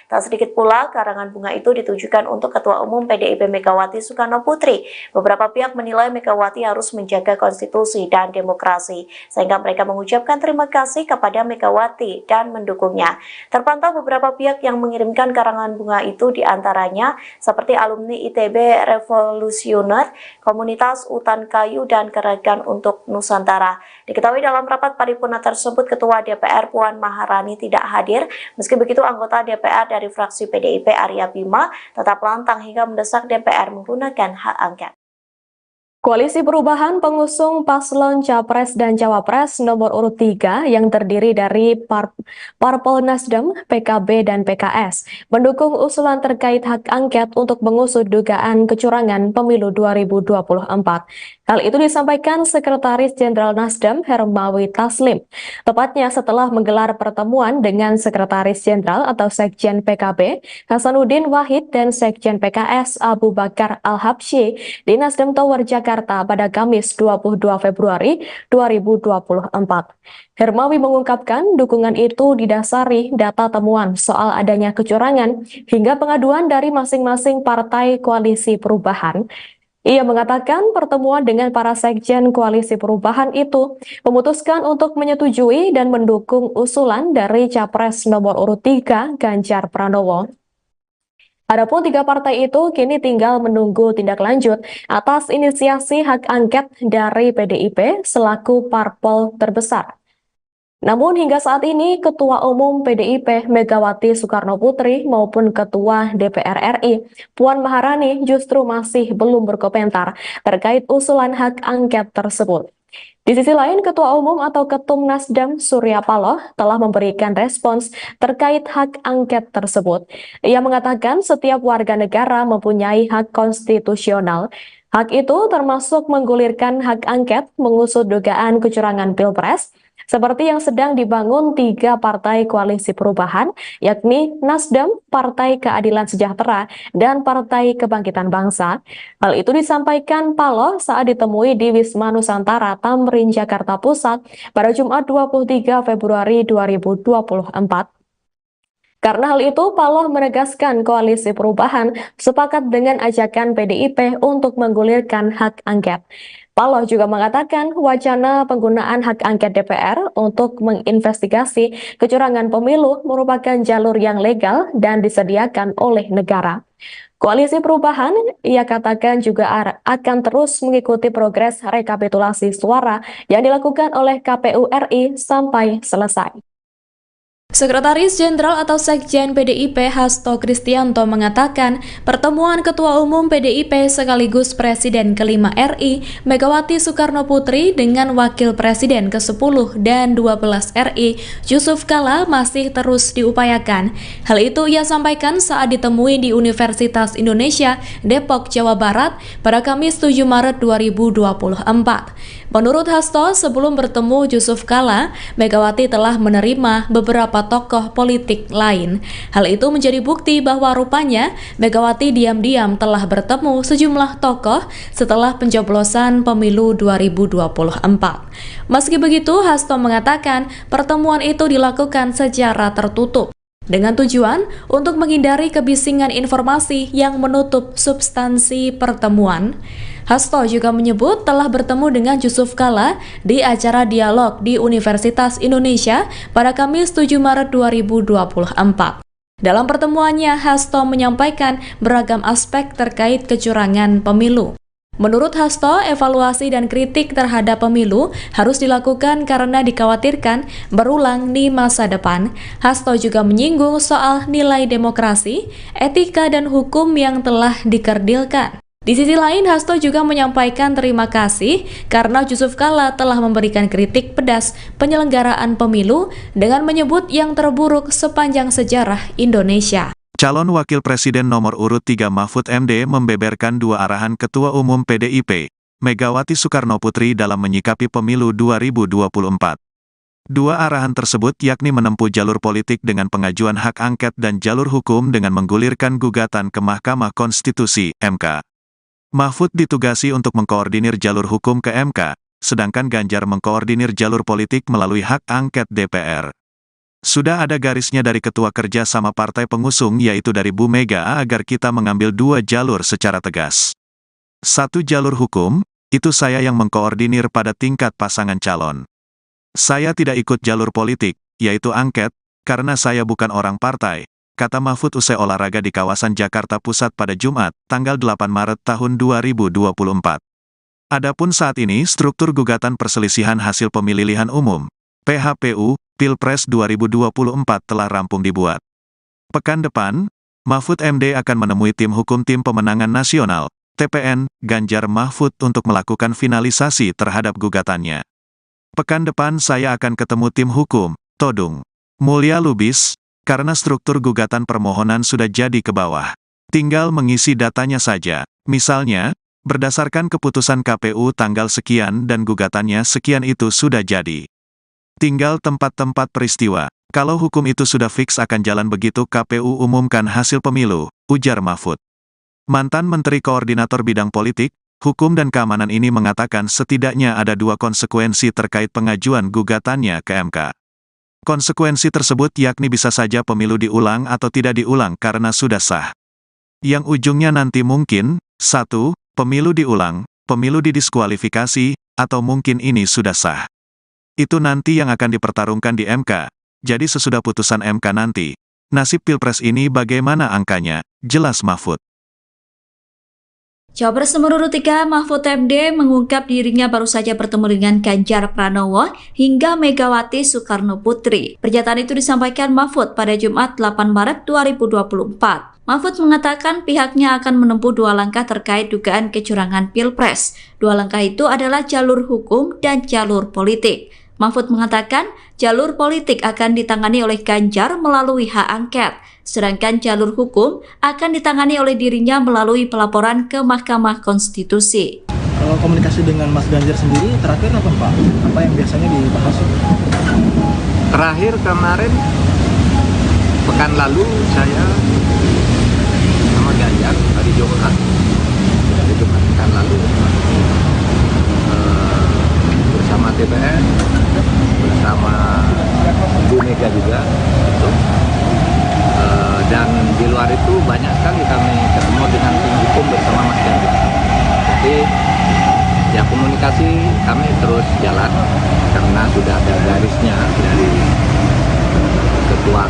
Tak sedikit pula karangan karangan bunga itu ditujukan untuk Ketua Umum PDIP Megawati Soekarno Putri. Beberapa pihak menilai Megawati harus menjaga konstitusi dan demokrasi, sehingga mereka mengucapkan terima kasih kepada Megawati dan mendukungnya. Terpantau beberapa pihak yang mengirimkan karangan bunga itu diantaranya seperti alumni ITB Revolusioner, Komunitas Utan Kayu, dan Gerakan untuk Nusantara. Diketahui dalam rapat paripurna tersebut, Ketua DPR Puan Maharani tidak hadir. Meski begitu, anggota DPR dari fraksi PDIP Arya Bima tetap lantang hingga mendesak DPR menggunakan hak angket. Koalisi Perubahan pengusung paslon Capres dan Cawapres nomor urut 3 yang terdiri dari Parpol Nasdem, PKB, dan PKS mendukung usulan terkait hak angket untuk mengusut dugaan kecurangan pemilu 2024. Hal itu disampaikan Sekretaris Jenderal Nasdem Hermawi Taslim, tepatnya setelah menggelar pertemuan dengan Sekretaris Jenderal atau Sekjen PKB Hasanuddin Wahid dan Sekjen PKS Abu Bakar Al-Habsyi di Nasdem Tower Jakarta pada Kamis 22 Februari 2024. Hermawi mengungkapkan dukungan itu didasari data temuan soal adanya kecurangan hingga pengaduan dari masing-masing partai koalisi perubahan. Ia mengatakan pertemuan dengan para sekjen koalisi perubahan itu memutuskan untuk menyetujui dan mendukung usulan dari Capres nomor urut 3 Ganjar Pranowo. Adapun 3 partai itu kini tinggal menunggu tindak lanjut atas inisiasi hak angket dari PDIP selaku parpol terbesar. Namun hingga saat ini Ketua Umum PDIP Megawati Soekarno Putri maupun Ketua DPR RI Puan Maharani justru masih belum berkomentar terkait usulan hak angket tersebut. Di sisi lain, Ketua Umum atau Ketum Nasdem Surya Paloh telah memberikan respons terkait hak angket tersebut. Ia mengatakan setiap warga negara mempunyai hak konstitusional. Hak itu termasuk menggulirkan hak angket mengusut dugaan kecurangan Pilpres, seperti yang sedang dibangun 3 partai koalisi perubahan, yakni Nasdem, Partai Keadilan Sejahtera, dan Partai Kebangkitan Bangsa. Hal itu disampaikan Paloh saat ditemui di Wisma Nusantara Tamrin, Jakarta Pusat pada Jumat 23 Februari 2024. Karena hal itu, Paloh menegaskan koalisi perubahan sepakat dengan ajakan PDIP untuk menggulirkan hak angket. Paloh juga mengatakan wacana penggunaan hak angket DPR untuk menginvestigasi kecurangan pemilu merupakan jalur yang legal dan disediakan oleh negara. Koalisi Perubahan, ia katakan juga akan terus mengikuti progres rekapitulasi suara yang dilakukan oleh KPU RI sampai selesai. Sekretaris Jenderal atau Sekjen PDIP Hasto Kristianto mengatakan pertemuan Ketua Umum PDIP sekaligus Presiden ke-5 RI Megawati Soekarno Putri dengan Wakil Presiden ke-10 dan 12 RI Yusuf Kala masih terus diupayakan. Hal itu ia sampaikan saat ditemui di Universitas Indonesia Depok, Jawa Barat pada Kamis 7 Maret 2024. Menurut Hasto, sebelum bertemu Yusuf Kala, Megawati telah menerima beberapa tokoh politik lain. Hal itu menjadi bukti bahwa rupanya Megawati diam-diam telah bertemu sejumlah tokoh setelah pencoblosan pemilu 2024. Meski begitu, Hasto mengatakan pertemuan itu dilakukan secara tertutup dengan tujuan untuk menghindari kebisingan informasi yang menutup substansi pertemuan. Hasto juga menyebut telah bertemu dengan Yusuf Kala di acara dialog di Universitas Indonesia pada Kamis 7 Maret 2024. Dalam pertemuannya, Hasto menyampaikan beragam aspek terkait kecurangan pemilu. Menurut Hasto, evaluasi dan kritik terhadap pemilu harus dilakukan karena dikhawatirkan berulang di masa depan. Hasto juga menyinggung soal nilai demokrasi, etika, dan hukum yang telah dikerdilkan. Di sisi lain, Hasto juga menyampaikan terima kasih karena Yusuf Kala telah memberikan kritik pedas penyelenggaraan pemilu dengan menyebut yang terburuk sepanjang sejarah Indonesia. Calon Wakil Presiden nomor urut 3 Mahfud MD membeberkan 2 arahan Ketua Umum PDIP, Megawati Soekarno Putri dalam menyikapi pemilu 2024. 2 arahan tersebut yakni menempuh jalur politik dengan pengajuan hak angket dan jalur hukum dengan menggulirkan gugatan ke Mahkamah Konstitusi, MK. Mahfud ditugasi untuk mengkoordinir jalur hukum ke MK, sedangkan Ganjar mengkoordinir jalur politik melalui hak angket DPR. Sudah ada garisnya dari ketua kerja sama partai pengusung yaitu dari Bu Mega agar kita mengambil dua jalur secara tegas. Satu jalur hukum, itu saya yang mengkoordinir pada tingkat pasangan calon. Saya tidak ikut jalur politik, yaitu angket, karena saya bukan orang partai, kata Mahfud usai olahraga di kawasan Jakarta Pusat pada Jumat, tanggal 8 Maret tahun 2024. Adapun saat ini struktur gugatan perselisihan hasil pemilihan umum, PHPU, Pilpres 2024 telah rampung dibuat. Pekan depan, Mahfud MD akan menemui tim hukum Tim Pemenangan Nasional, TPN, Ganjar Mahfud untuk melakukan finalisasi terhadap gugatannya. Pekan depan saya akan ketemu tim hukum, Todung Mulya Lubis, karena struktur gugatan permohonan sudah jadi ke bawah. Tinggal mengisi datanya saja, misalnya, berdasarkan keputusan KPU tanggal sekian dan gugatannya sekian itu sudah jadi. Tinggal tempat-tempat peristiwa. Kalau hukum itu sudah fix akan jalan begitu KPU umumkan hasil pemilu, ujar Mahfud. Mantan Menteri Koordinator Bidang Politik, Hukum dan Keamanan ini mengatakan setidaknya ada dua konsekuensi terkait pengajuan gugatannya ke MK. Konsekuensi tersebut yakni bisa saja pemilu diulang atau tidak diulang karena sudah sah. Yang ujungnya nanti mungkin, 1, pemilu diulang, pemilu didiskualifikasi, atau mungkin ini sudah sah. Itu nanti yang akan dipertarungkan di MK. Jadi sesudah putusan MK nanti, nasib Pilpres ini bagaimana angkanya, jelas Mahfud. Cawapres nomor urut 3 Mahfud MD mengungkap dirinya baru saja bertemu dengan Ganjar Pranowo hingga Megawati Soekarno Putri. Pernyataan itu disampaikan Mahfud pada Jumat 8 Maret 2024. Mahfud mengatakan pihaknya akan menempuh dua langkah terkait dugaan kecurangan Pilpres. Dua langkah itu adalah jalur hukum dan jalur politik. Mahfud mengatakan jalur politik akan ditangani oleh Ganjar melalui hak angket, sedangkan jalur hukum akan ditangani oleh dirinya melalui pelaporan ke Mahkamah Konstitusi. Kalau komunikasi dengan Mas Ganjar sendiri terakhir apa Pak? Apa yang biasanya dibahas? Terakhir kemarin, pekan lalu saya sama Ganjar hari Jumat pekan lalu bersama TPN, bersama Bu Mega juga, dan di luar itu banyak sekali kami ketemu dengan tim hukum bersama Mas Ganjar. Jadi ya komunikasi kami terus jalan karena sudah ada garisnya dari ketua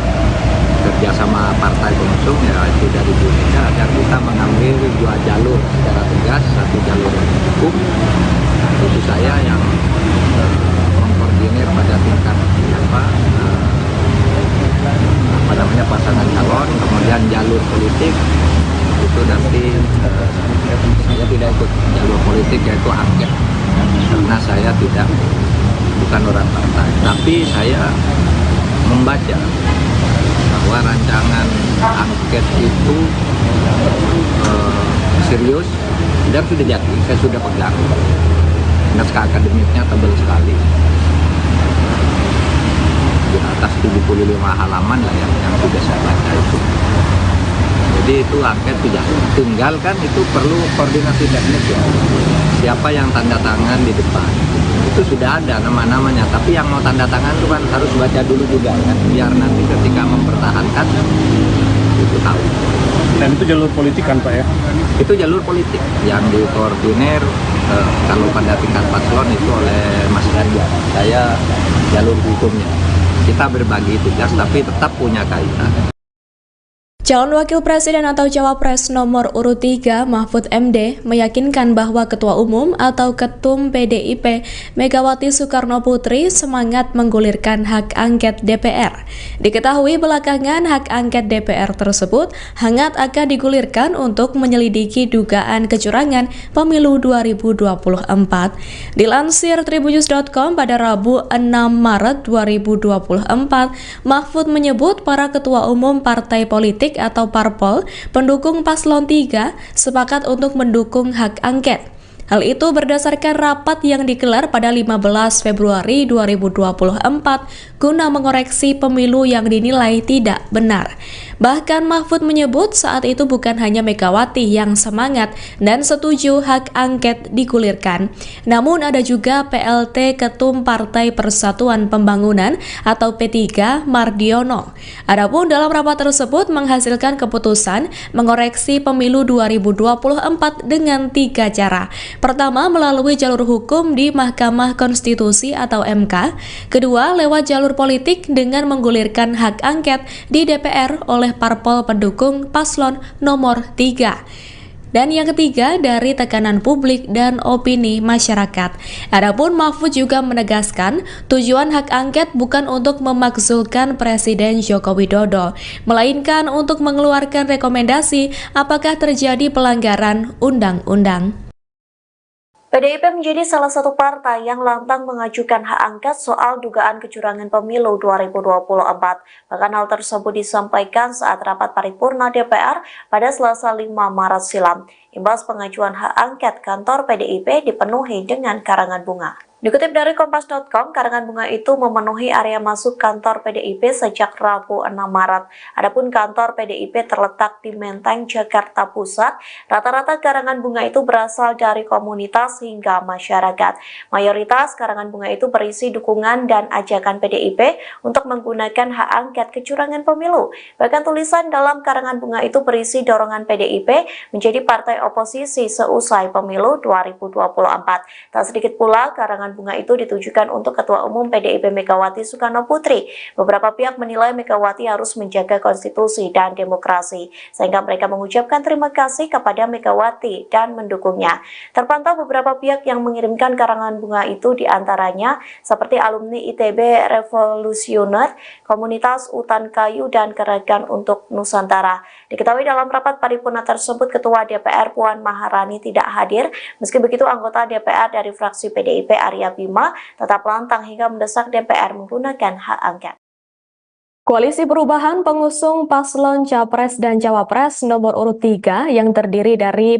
kerjasama partai pengusung yaitu dari Bu Mega agar kita mengambil dua jalur secara tegas, satu jalur hukum, itu saya yang mengkoordinir pada tingkat pasangan calon, kemudian jalur politik itu nanti saya tidak ikut jalur politik yaitu angket karena saya bukan orang partai, tapi saya membaca bahwa rancangan angket itu serius dan sudah jadi, saya sudah pegang. Naskah akademiknya tebal sekali, di atas 75 halaman lah yang sudah saya baca itu. Jadi itu angket sudah, tinggal kan itu perlu koordinasi teknis ya. Siapa yang tanda tangan di depan, itu sudah ada nama-namanya. Tapi yang mau tanda tangan itu kan harus baca dulu juga kan, biar nanti ketika mempertahankan itu tahu. Dan itu jalur politik kan Pak ya? Itu jalur politik yang dikoordinir kalau pada tingkat paslon itu oleh Mas Ganjar. Saya jalur hukumnya. Kita berbagi tugas tapi tetap punya kaitan. Calon Wakil Presiden atau Cawapres nomor urut 3 Mahfud MD meyakinkan bahwa Ketua Umum atau Ketum PDIP Megawati Soekarno Putri semangat menggulirkan hak angket DPR. Diketahui belakangan hak angket DPR tersebut hangat akan digulirkan untuk menyelidiki dugaan kecurangan pemilu 2024. Dilansir tribunnews.com pada Rabu 6 Maret 2024, Mahfud menyebut para Ketua Umum Partai Politik atau parpol pendukung paslon 3 sepakat untuk mendukung hak angket. Hal itu berdasarkan rapat yang digelar pada 15 Februari 2024 guna mengoreksi pemilu yang dinilai tidak benar. Bahkan Mahfud menyebut saat itu bukan hanya Megawati yang semangat dan setuju hak angket digulirkan, namun ada juga PLT Ketum Partai Persatuan Pembangunan atau P3 Mardiono. Adapun dalam rapat tersebut menghasilkan keputusan mengoreksi pemilu 2024 dengan 3 cara. Pertama, melalui jalur hukum di Mahkamah Konstitusi atau MK. Kedua, lewat jalur politik dengan menggulirkan hak angket di DPR oleh parpol pendukung paslon nomor 3. Dan yang ketiga, dari tekanan publik dan opini masyarakat. Adapun Mahfud juga menegaskan, tujuan hak angket bukan untuk memakzulkan Presiden Joko Widodo, melainkan untuk mengeluarkan rekomendasi apakah terjadi pelanggaran undang-undang. PDIP menjadi salah satu partai yang lantang mengajukan hak angket soal dugaan kecurangan pemilu 2024. Bahkan hal tersebut disampaikan saat rapat paripurna DPR pada Selasa 5 Maret silam. Imbas pengajuan hak angket, kantor PDIP dipenuhi dengan karangan bunga. Dikutip dari Kompas.com, karangan bunga itu memenuhi area masuk kantor PDIP sejak Rabu 6 Maret. Adapun kantor PDIP terletak di Menteng, Jakarta Pusat. Rata-rata karangan bunga itu berasal dari komunitas hingga masyarakat. Mayoritas karangan bunga itu berisi dukungan dan ajakan PDIP untuk menggunakan hak angket kecurangan pemilu. Bahkan tulisan dalam karangan bunga itu berisi dorongan PDIP menjadi partai oposisi seusai pemilu 2024. Tak sedikit pula karangan bunga itu ditujukan untuk Ketua Umum PDIP Megawati Soekarno Putri. Beberapa pihak menilai Megawati harus menjaga konstitusi dan demokrasi, sehingga mereka mengucapkan terima kasih kepada Megawati dan mendukungnya. Terpantau beberapa pihak yang mengirimkan karangan bunga itu, diantaranya seperti alumni ITB Revolusioner, Komunitas Utan Kayu, dan Gerakan untuk Nusantara. Diketahui dalam rapat paripurna tersebut, Ketua DPR Puan Maharani tidak hadir. Meski begitu, anggota DPR dari fraksi PDIP Arya Bima tetap lantang hingga mendesak DPR menggunakan hak angket. Koalisi Perubahan pengusung paslon Capres dan Cawapres nomor urut 3 yang terdiri dari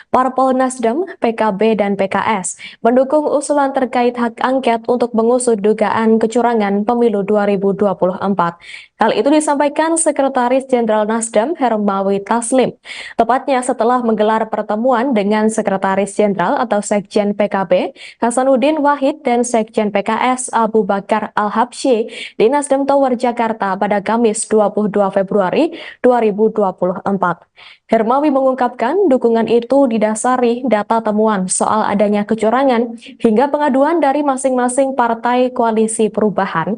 Parpol Nasdem, PKB, dan PKS mendukung usulan terkait hak angket untuk mengusut dugaan kecurangan pemilu 2024. Hal itu disampaikan Sekretaris Jenderal Nasdem Hermawi Taslim, tepatnya setelah menggelar pertemuan dengan Sekretaris Jenderal atau Sekjen PKB Hasanuddin Wahid dan Sekjen PKS Abu Bakar Al-Habsyi di Nasdem Tower Jakarta pada Kamis 22 Februari 2024. Hermawi mengungkapkan dukungan itu didasari data temuan soal adanya kecurangan hingga pengaduan dari masing-masing partai koalisi perubahan.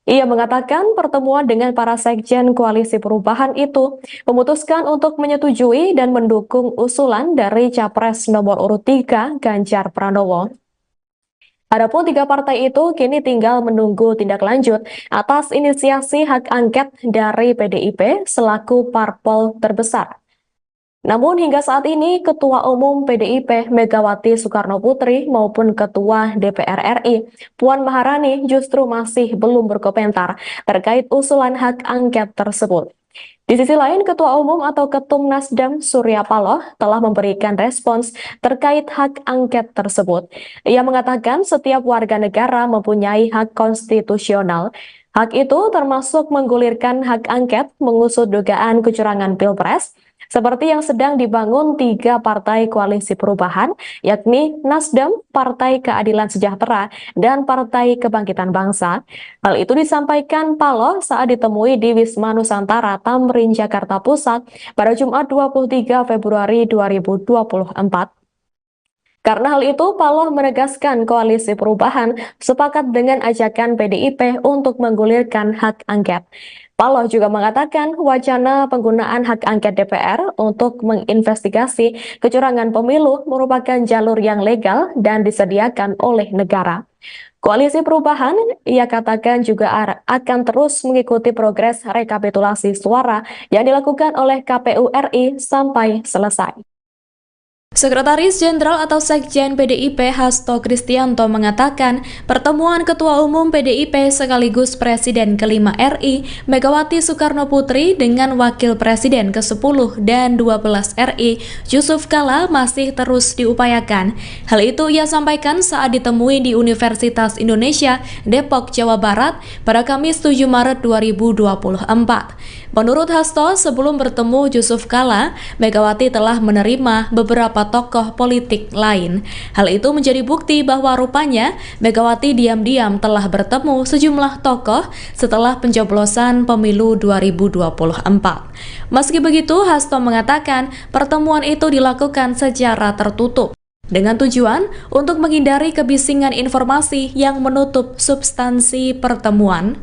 Ia mengatakan pertemuan dengan para sekjen koalisi perubahan itu memutuskan untuk menyetujui dan mendukung usulan dari Capres nomor urut 3 Ganjar Pranowo. Adapun 3 partai itu kini tinggal menunggu tindak lanjut atas inisiasi hak angket dari PDIP selaku parpol terbesar. Namun hingga saat ini Ketua Umum PDIP Megawati Soekarno Putri maupun Ketua DPR RI Puan Maharani justru masih belum berkomentar terkait usulan hak angket tersebut. Di sisi lain, Ketua Umum atau Ketum Nasdem Surya Paloh telah memberikan respons terkait hak angket tersebut. Ia mengatakan setiap warga negara mempunyai hak konstitusional. Hak itu termasuk menggulirkan hak angket mengusut dugaan kecurangan Pilpres, seperti yang sedang dibangun 3 partai koalisi perubahan, yakni Nasdem, Partai Keadilan Sejahtera, dan Partai Kebangkitan Bangsa. Hal itu disampaikan Paloh saat ditemui di Wisma Nusantara Tamrin, Jakarta Pusat pada Jumat 23 Februari 2024. Karena hal itu, Paloh menegaskan koalisi perubahan sepakat dengan ajakan PDIP untuk menggulirkan hak angket. Paloh juga mengatakan wacana penggunaan hak angket DPR untuk menginvestigasi kecurangan pemilu merupakan jalur yang legal dan disediakan oleh negara. Koalisi Perubahan, ia katakan juga akan terus mengikuti progres rekapitulasi suara yang dilakukan oleh KPU RI sampai selesai. Sekretaris Jenderal atau Sekjen PDIP Hasto Kristianto mengatakan pertemuan Ketua Umum PDIP sekaligus Presiden ke-5 RI Megawati Soekarno Putri dengan Wakil Presiden ke-10 dan 12 RI Yusuf Kala masih terus diupayakan. Hal itu ia sampaikan saat ditemui di Universitas Indonesia Depok, Jawa Barat pada Kamis 7 Maret 2024. Menurut Hasto, sebelum bertemu Yusuf Kala, Megawati telah menerima beberapa tokoh politik lain. Hal itu menjadi bukti bahwa rupanya Megawati diam-diam telah bertemu sejumlah tokoh setelah pencoblosan pemilu 2024. Meski begitu, Hasto mengatakan pertemuan itu dilakukan secara tertutup dengan tujuan untuk menghindari kebisingan informasi yang menutup substansi pertemuan.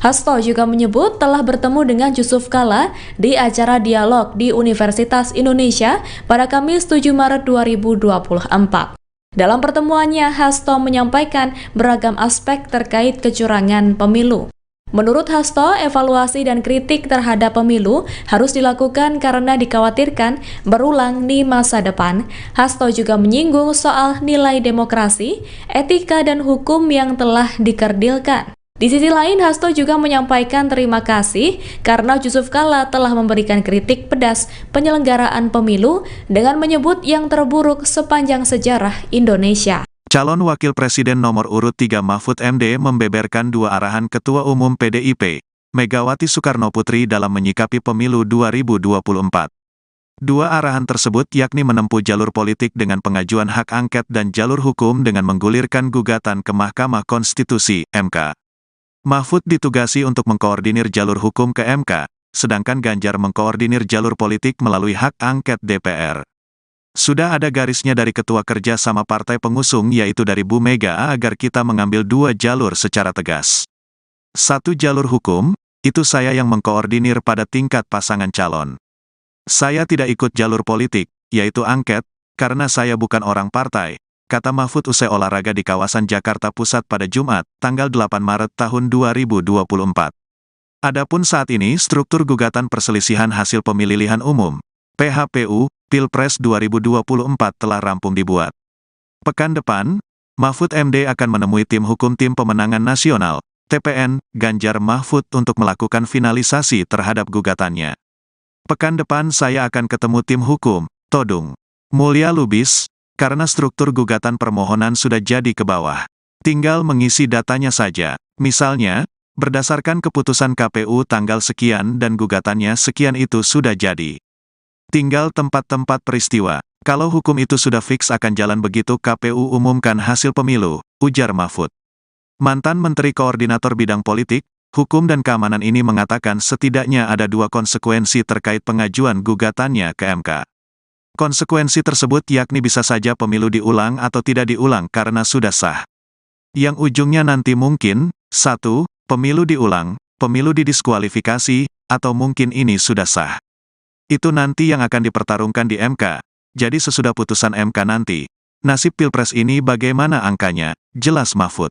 Hasto juga menyebut telah bertemu dengan Yusuf Kala di acara dialog di Universitas Indonesia pada Kamis 7 Maret 2024. Dalam pertemuannya, Hasto menyampaikan beragam aspek terkait kecurangan pemilu. Menurut Hasto, evaluasi dan kritik terhadap pemilu harus dilakukan karena dikhawatirkan berulang di masa depan. Hasto juga menyinggung soal nilai demokrasi, etika, dan hukum yang telah dikerdilkan. Di sisi lain, Hasto juga menyampaikan terima kasih karena Yusuf Kala telah memberikan kritik pedas penyelenggaraan pemilu dengan menyebut yang terburuk sepanjang sejarah Indonesia. Calon Wakil Presiden nomor urut 3 Mahfud MD membeberkan dua arahan Ketua Umum PDIP, Megawati Soekarno Putri dalam menyikapi pemilu 2024. Dua arahan tersebut yakni menempuh jalur politik dengan pengajuan hak angket dan jalur hukum dengan menggulirkan gugatan ke Mahkamah Konstitusi (MK). Mahfud ditugasi untuk mengkoordinir jalur hukum ke MK, sedangkan Ganjar mengkoordinir jalur politik melalui hak angket DPR. Sudah ada garisnya dari Ketua Kerja sama Partai Pengusung yaitu dari Bu Mega agar kita mengambil dua jalur secara tegas. Satu jalur hukum, itu saya yang mengkoordinir pada tingkat pasangan calon. Saya tidak ikut jalur politik, yaitu angket, karena saya bukan orang partai, kata Mahfud usai olahraga di kawasan Jakarta Pusat pada Jumat, tanggal 8 Maret tahun 2024. Adapun saat ini struktur gugatan perselisihan hasil pemilihan umum, PHPU, Pilpres 2024 telah rampung dibuat. Pekan depan, Mahfud MD akan menemui tim hukum Tim Pemenangan Nasional, TPN, Ganjar Mahfud untuk melakukan finalisasi terhadap gugatannya. Pekan depan saya akan ketemu tim hukum, Todung Mulya Lubis, karena struktur gugatan permohonan sudah jadi ke bawah. Tinggal mengisi datanya saja. Misalnya, berdasarkan keputusan KPU tanggal sekian dan gugatannya sekian itu sudah jadi. Tinggal tempat-tempat peristiwa. Kalau hukum itu sudah fix akan jalan begitu KPU umumkan hasil pemilu, ujar Mahfud. Mantan Menteri Koordinator Bidang Politik, Hukum dan Keamanan ini mengatakan setidaknya ada dua konsekuensi terkait pengajuan gugatannya ke MK. Konsekuensi tersebut yakni bisa saja pemilu diulang atau tidak diulang karena sudah sah. Yang ujungnya nanti mungkin, 1. Pemilu diulang, pemilu didiskualifikasi, atau mungkin ini sudah sah. Itu nanti yang akan dipertarungkan di MK. Jadi sesudah putusan MK nanti, nasib Pilpres ini bagaimana angkanya, jelas Mahfud.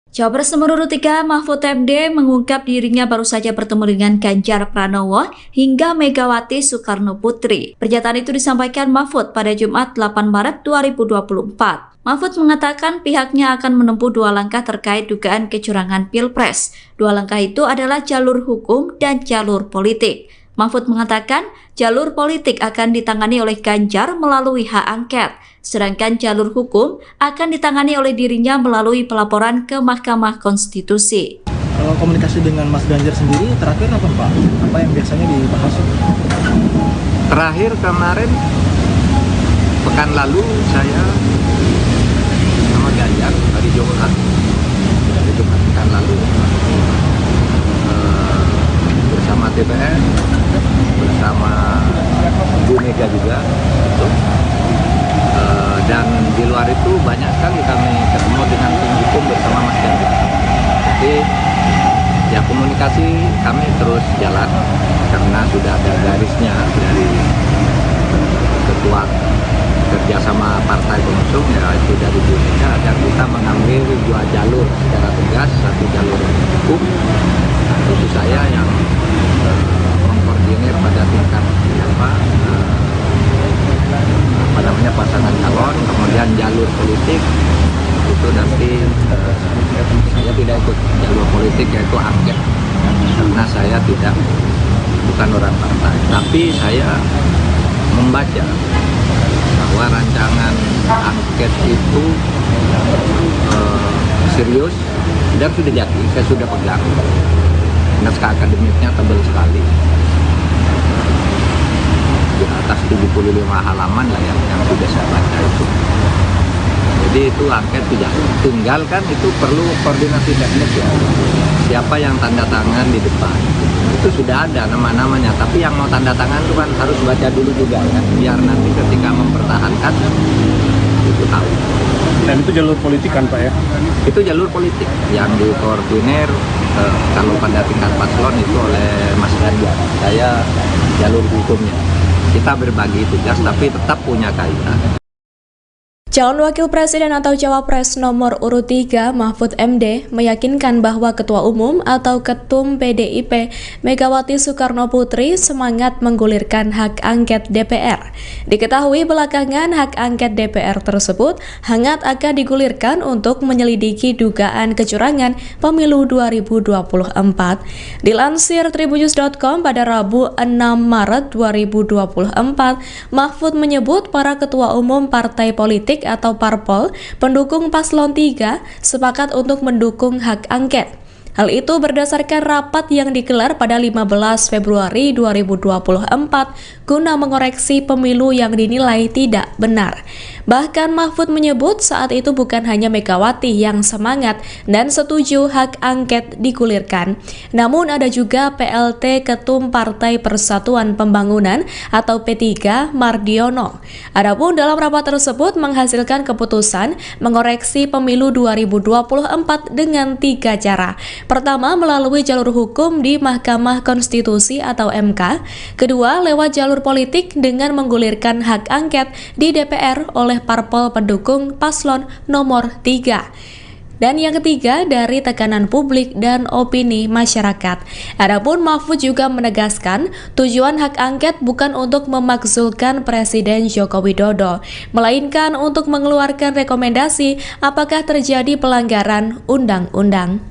Cawapres nomor urut 3 Mahfud MD mengungkap dirinya baru saja bertemu dengan Ganjar Pranowo hingga Megawati Soekarno Putri. Pernyataan itu disampaikan Mahfud pada Jumat 8 Maret 2024. Mahfud mengatakan pihaknya akan menempuh dua langkah terkait dugaan kecurangan Pilpres. Dua langkah itu adalah jalur hukum dan jalur politik. Mahfud mengatakan jalur politik akan ditangani oleh Ganjar melalui hak angket, sedangkan jalur hukum akan ditangani oleh dirinya melalui pelaporan ke Mahkamah Konstitusi. Kalau komunikasi dengan Mas Ganjar sendiri terakhir apa Pak? Apa yang biasanya dibahas? Terakhir kemarin, pekan lalu saya sama Ganjar hari Jumat pekan lalu bersama TPN, bersama Bu Mega juga, dan di luar itu banyak sekali kami ketemu dengan tim hukum bersama Mas Ganjar. Jadi ya komunikasi kami terus jalan karena sudah ada garisnya dari Ketua Kerjasama Partai Pengusung yaitu dari Bu Mega agar kita mengambil dua jalur secara tegas, satu jalur hukum, itu saya yang mengkoordinir pada tingkat bukan orang partai, tapi saya membaca bahwa rancangan angket itu serius dan sudah jadi, saya sudah pegang. Naskah akademiknya tebal sekali, di atas 75 halaman lah yang sudah saya baca itu. Jadi itu angket sudah, tinggal kan itu perlu koordinasi teknis ya, siapa yang tanda tangan di depan, itu sudah ada nama-namanya, tapi yang mau tanda tangan itu kan harus baca dulu juga ya, biar nanti ketika mempertahankan itu tahu. Dan itu jalur politik kan Pak ya? Itu jalur politik yang dikoordinir kalau pada tingkat paslon itu oleh Mas Ganjar. Saya jalur hukumnya. Kita berbagi tugas tapi tetap punya kaitan. Calon Wakil Presiden atau Cawapres nomor urut 3 Mahfud MD meyakinkan bahwa Ketua Umum atau Ketum PDIP Megawati Soekarno Putri semangat menggulirkan hak angket DPR. Diketahui belakangan hak angket DPR tersebut hangat akan digulirkan untuk menyelidiki dugaan kecurangan pemilu 2024. Dilansir tribunnews.com pada Rabu 6 Maret 2024, Mahfud menyebut para ketua umum partai politik atau parpol pendukung paslon 3 sepakat untuk mendukung hak angket. Hal itu berdasarkan rapat yang digelar pada 15 Februari 2024 guna mengoreksi pemilu yang dinilai tidak benar. Bahkan Mahfud menyebut saat itu bukan hanya Megawati yang semangat dan setuju hak angket digulirkan, namun ada juga PLT Ketum Partai Persatuan Pembangunan atau P3 Mardiono. Adapun dalam rapat tersebut menghasilkan keputusan mengoreksi pemilu 2024 dengan 3 cara. Pertama, melalui jalur hukum di Mahkamah Konstitusi atau MK. Kedua, lewat jalur politik dengan menggulirkan hak angket di DPR oleh parpol pendukung paslon nomor 3. Dan yang ketiga, dari tekanan publik dan opini masyarakat. Adapun Mahfud juga menegaskan, tujuan hak angket bukan untuk memakzulkan Presiden Joko Widodo, melainkan untuk mengeluarkan rekomendasi apakah terjadi pelanggaran undang-undang.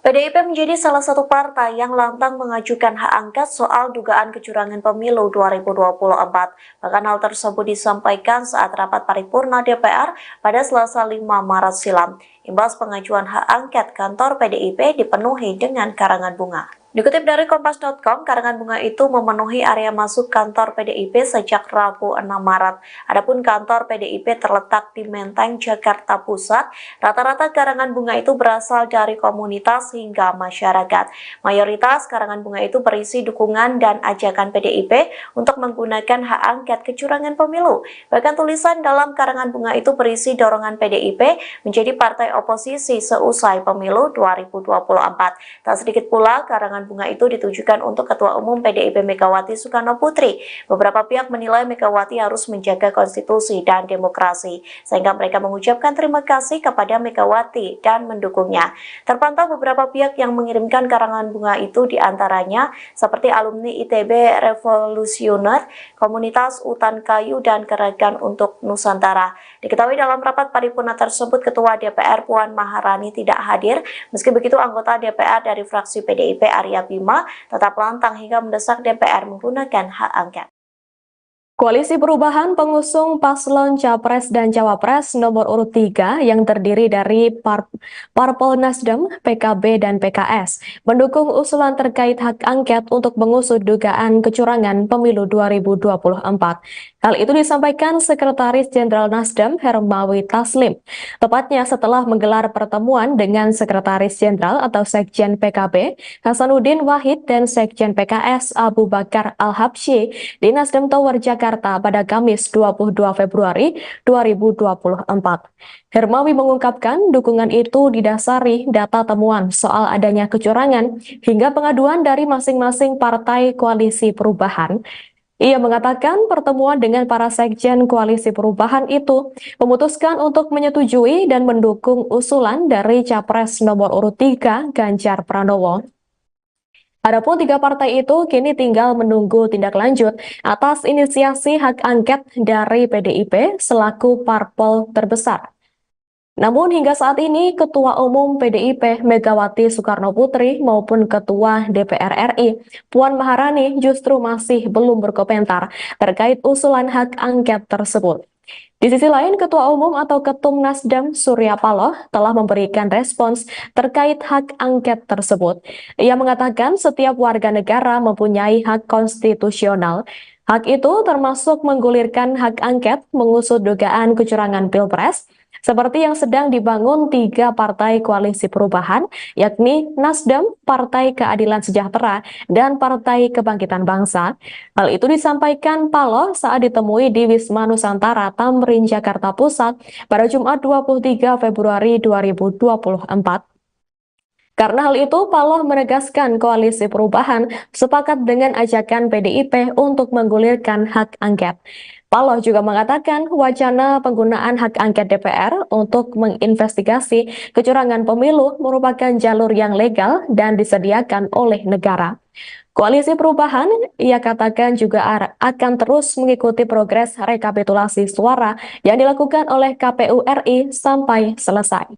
PDIP menjadi salah satu partai yang lantang mengajukan hak angket soal dugaan kecurangan pemilu 2024. Bahkan hal tersebut disampaikan saat rapat paripurna DPR pada Selasa 5 Maret silam. Imbas pengajuan hak angket, kantor PDIP dipenuhi dengan karangan bunga. Dikutip dari Kompas.com, karangan bunga itu memenuhi area masuk kantor PDIP sejak Rabu 6 Maret. Adapun kantor PDIP terletak di Menteng, Jakarta Pusat. Rata-rata karangan bunga itu berasal dari komunitas hingga masyarakat. Mayoritas karangan bunga itu berisi dukungan dan ajakan PDIP untuk menggunakan hak angket kecurangan pemilu. Bahkan tulisan dalam karangan bunga itu berisi dorongan PDIP menjadi partai oposisi seusai pemilu 2024. Tak sedikit pula karangan bunga itu ditujukan untuk Ketua Umum PDIP Megawati Soekarno Putri. Beberapa pihak menilai Megawati harus menjaga konstitusi dan demokrasi, sehingga mereka mengucapkan terima kasih kepada Megawati dan mendukungnya. Terpantau beberapa pihak yang mengirimkan karangan bunga itu, diantaranya seperti alumni ITB Revolusioner, Komunitas Utan Kayu, dan Gerakan untuk Nusantara. Diketahui dalam rapat paripurna tersebut, Ketua DPR Puan Maharani tidak hadir. Meski begitu, anggota DPR dari fraksi PDIP Arya Bima tetap lantang hingga mendesak DPR menggunakan hak angket. Koalisi Perubahan pengusung paslon Capres dan Cawapres nomor urut 3 yang terdiri dari Parpol Nasdem, PKB, dan PKS mendukung usulan terkait hak angket untuk mengusut dugaan kecurangan pemilu 2024. Hal itu disampaikan Sekretaris Jenderal Nasdem Hermawi Taslim, tepatnya setelah menggelar pertemuan dengan Sekretaris Jenderal atau Sekjen PKB Hasanuddin Wahid dan Sekjen PKS Abu Bakar Al-Habsyi di Nasdem Tower Jakarta pada Kamis 22 Februari 2024. Hermawi mengungkapkan dukungan itu didasari data temuan soal adanya kecurangan hingga pengaduan dari masing-masing partai koalisi perubahan. Ia mengatakan pertemuan dengan para sekjen koalisi perubahan itu memutuskan untuk menyetujui dan mendukung usulan dari Capres nomor urut 3 Ganjar Pranowo. Adapun 3 partai itu kini tinggal menunggu tindak lanjut atas inisiasi hak angket dari PDIP selaku parpol terbesar. Namun hingga saat ini Ketua Umum PDIP Megawati Soekarnoputri maupun Ketua DPR RI Puan Maharani justru masih belum berkomentar terkait usulan hak angket tersebut. Di sisi lain, Ketua Umum atau Ketum Nasdem Surya Paloh telah memberikan respons terkait hak angket tersebut. Ia mengatakan setiap warga negara mempunyai hak konstitusional. Hak itu termasuk menggulirkan hak angket mengusut dugaan kecurangan Pilpres, seperti yang sedang dibangun 3 partai koalisi perubahan, yakni Nasdem, Partai Keadilan Sejahtera, dan Partai Kebangkitan Bangsa. Hal itu disampaikan Paloh saat ditemui di Wisma Nusantara, Tamrin, Jakarta Pusat pada Jumat 23 Februari 2024. Karena hal itu, Paloh menegaskan koalisi perubahan sepakat dengan ajakan PDIP untuk menggulirkan hak angket. Paloh juga mengatakan wacana penggunaan hak angket DPR untuk menginvestigasi kecurangan pemilu merupakan jalur yang legal dan disediakan oleh negara. Koalisi perubahan, ia katakan juga akan terus mengikuti progres rekapitulasi suara yang dilakukan oleh KPU RI sampai selesai.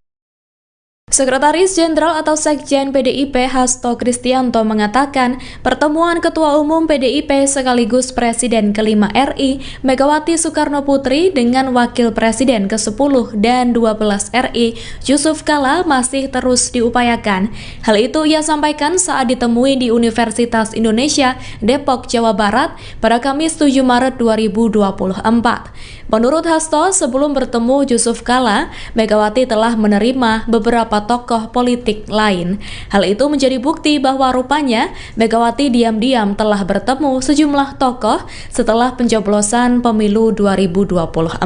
Sekretaris Jenderal atau Sekjen PDIP Hasto Kristianto mengatakan pertemuan Ketua Umum PDIP sekaligus Presiden ke-5 RI Megawati Soekarnoputri dengan Wakil Presiden ke-10 dan 12 RI Yusuf Kala masih terus diupayakan. Hal itu ia sampaikan saat ditemui di Universitas Indonesia Depok, Jawa Barat pada Kamis 7 Maret 2024. Menurut Hasto, sebelum bertemu Yusuf Kala, Megawati telah menerima beberapa tokoh politik lain. Hal itu menjadi bukti bahwa rupanya Megawati diam-diam telah bertemu sejumlah tokoh setelah pencoblosan pemilu 2024.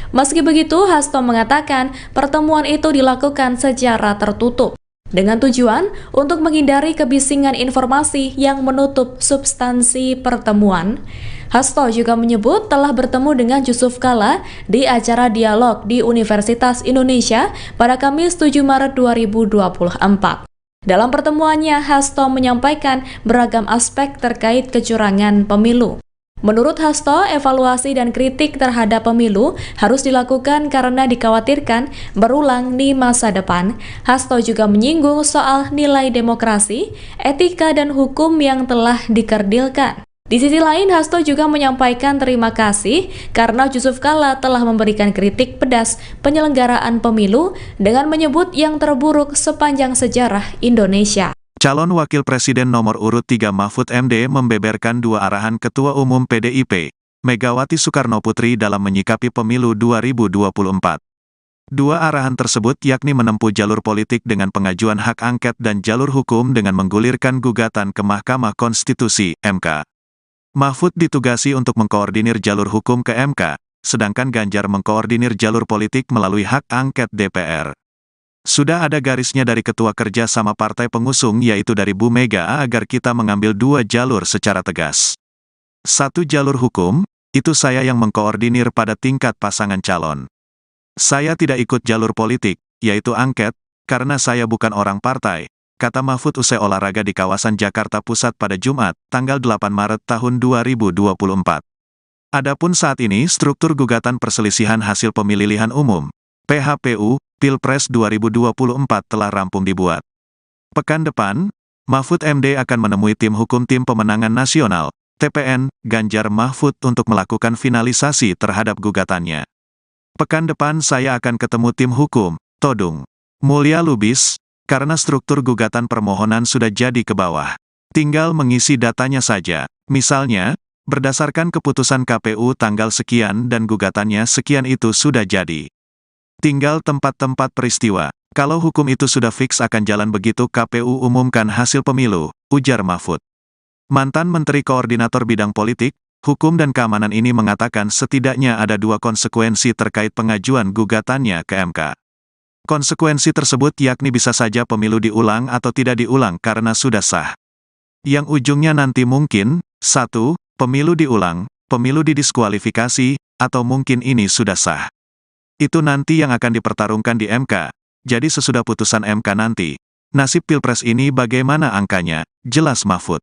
Meski begitu, Hasto mengatakan pertemuan itu dilakukan secara tertutup dengan tujuan untuk menghindari kebisingan informasi yang menutup substansi pertemuan. Hasto juga menyebut telah bertemu dengan Yusuf Kala di acara dialog di Universitas Indonesia pada Kamis 7 Maret 2024. Dalam pertemuannya, Hasto menyampaikan beragam aspek terkait kecurangan pemilu. Menurut Hasto, evaluasi dan kritik terhadap pemilu harus dilakukan karena dikhawatirkan berulang di masa depan. Hasto juga menyinggung soal nilai demokrasi, etika, dan hukum yang telah dikerdilkan. Di sisi lain, Hasto juga menyampaikan terima kasih karena Yusuf Kala telah memberikan kritik pedas penyelenggaraan pemilu dengan menyebut yang terburuk sepanjang sejarah Indonesia. Calon Wakil Presiden nomor urut 3 Mahfud MD membeberkan 2 arahan Ketua Umum PDIP, Megawati Soekarnoputri dalam menyikapi pemilu 2024. 2 arahan tersebut yakni menempuh jalur politik dengan pengajuan hak angket dan jalur hukum dengan menggulirkan gugatan ke Mahkamah Konstitusi, MK. Mahfud ditugasi untuk mengkoordinir jalur hukum ke MK, sedangkan Ganjar mengkoordinir jalur politik melalui hak angket DPR. Sudah ada garisnya dari Ketua Kerja sama Partai Pengusung yaitu dari Bu Mega agar kita mengambil 2 jalur secara tegas. 1 jalur hukum, itu saya yang mengkoordinir pada tingkat pasangan calon. Saya tidak ikut jalur politik, yaitu angket, karena saya bukan orang partai, kata Mahfud usai olahraga di kawasan Jakarta Pusat pada Jumat, tanggal 8 Maret tahun 2024. Adapun saat ini struktur gugatan perselisihan hasil pemilihan umum, PHPU, Pilpres 2024 telah rampung dibuat. Pekan depan, Mahfud MD akan menemui tim hukum Tim Pemenangan Nasional, TPN, Ganjar Mahfud untuk melakukan finalisasi terhadap gugatannya. Pekan depan saya akan ketemu tim hukum, Todung Mulya Lubis, karena struktur gugatan permohonan sudah jadi ke bawah. Tinggal mengisi datanya saja. Misalnya, berdasarkan keputusan KPU tanggal sekian dan gugatannya sekian itu sudah jadi. Tinggal tempat-tempat peristiwa. Kalau hukum itu sudah fix akan jalan begitu KPU umumkan hasil pemilu, ujar Mahfud. Mantan Menteri Koordinator Bidang Politik, Hukum dan Keamanan ini mengatakan setidaknya ada 2 konsekuensi terkait pengajuan gugatannya ke MK. Konsekuensi tersebut yakni bisa saja pemilu diulang atau tidak diulang karena sudah sah. Yang ujungnya nanti mungkin, 1, pemilu diulang, pemilu didiskualifikasi, atau mungkin ini sudah sah. Itu nanti yang akan dipertarungkan di MK. Jadi sesudah putusan MK nanti, nasib Pilpres ini bagaimana angkanya, jelas Mahfud.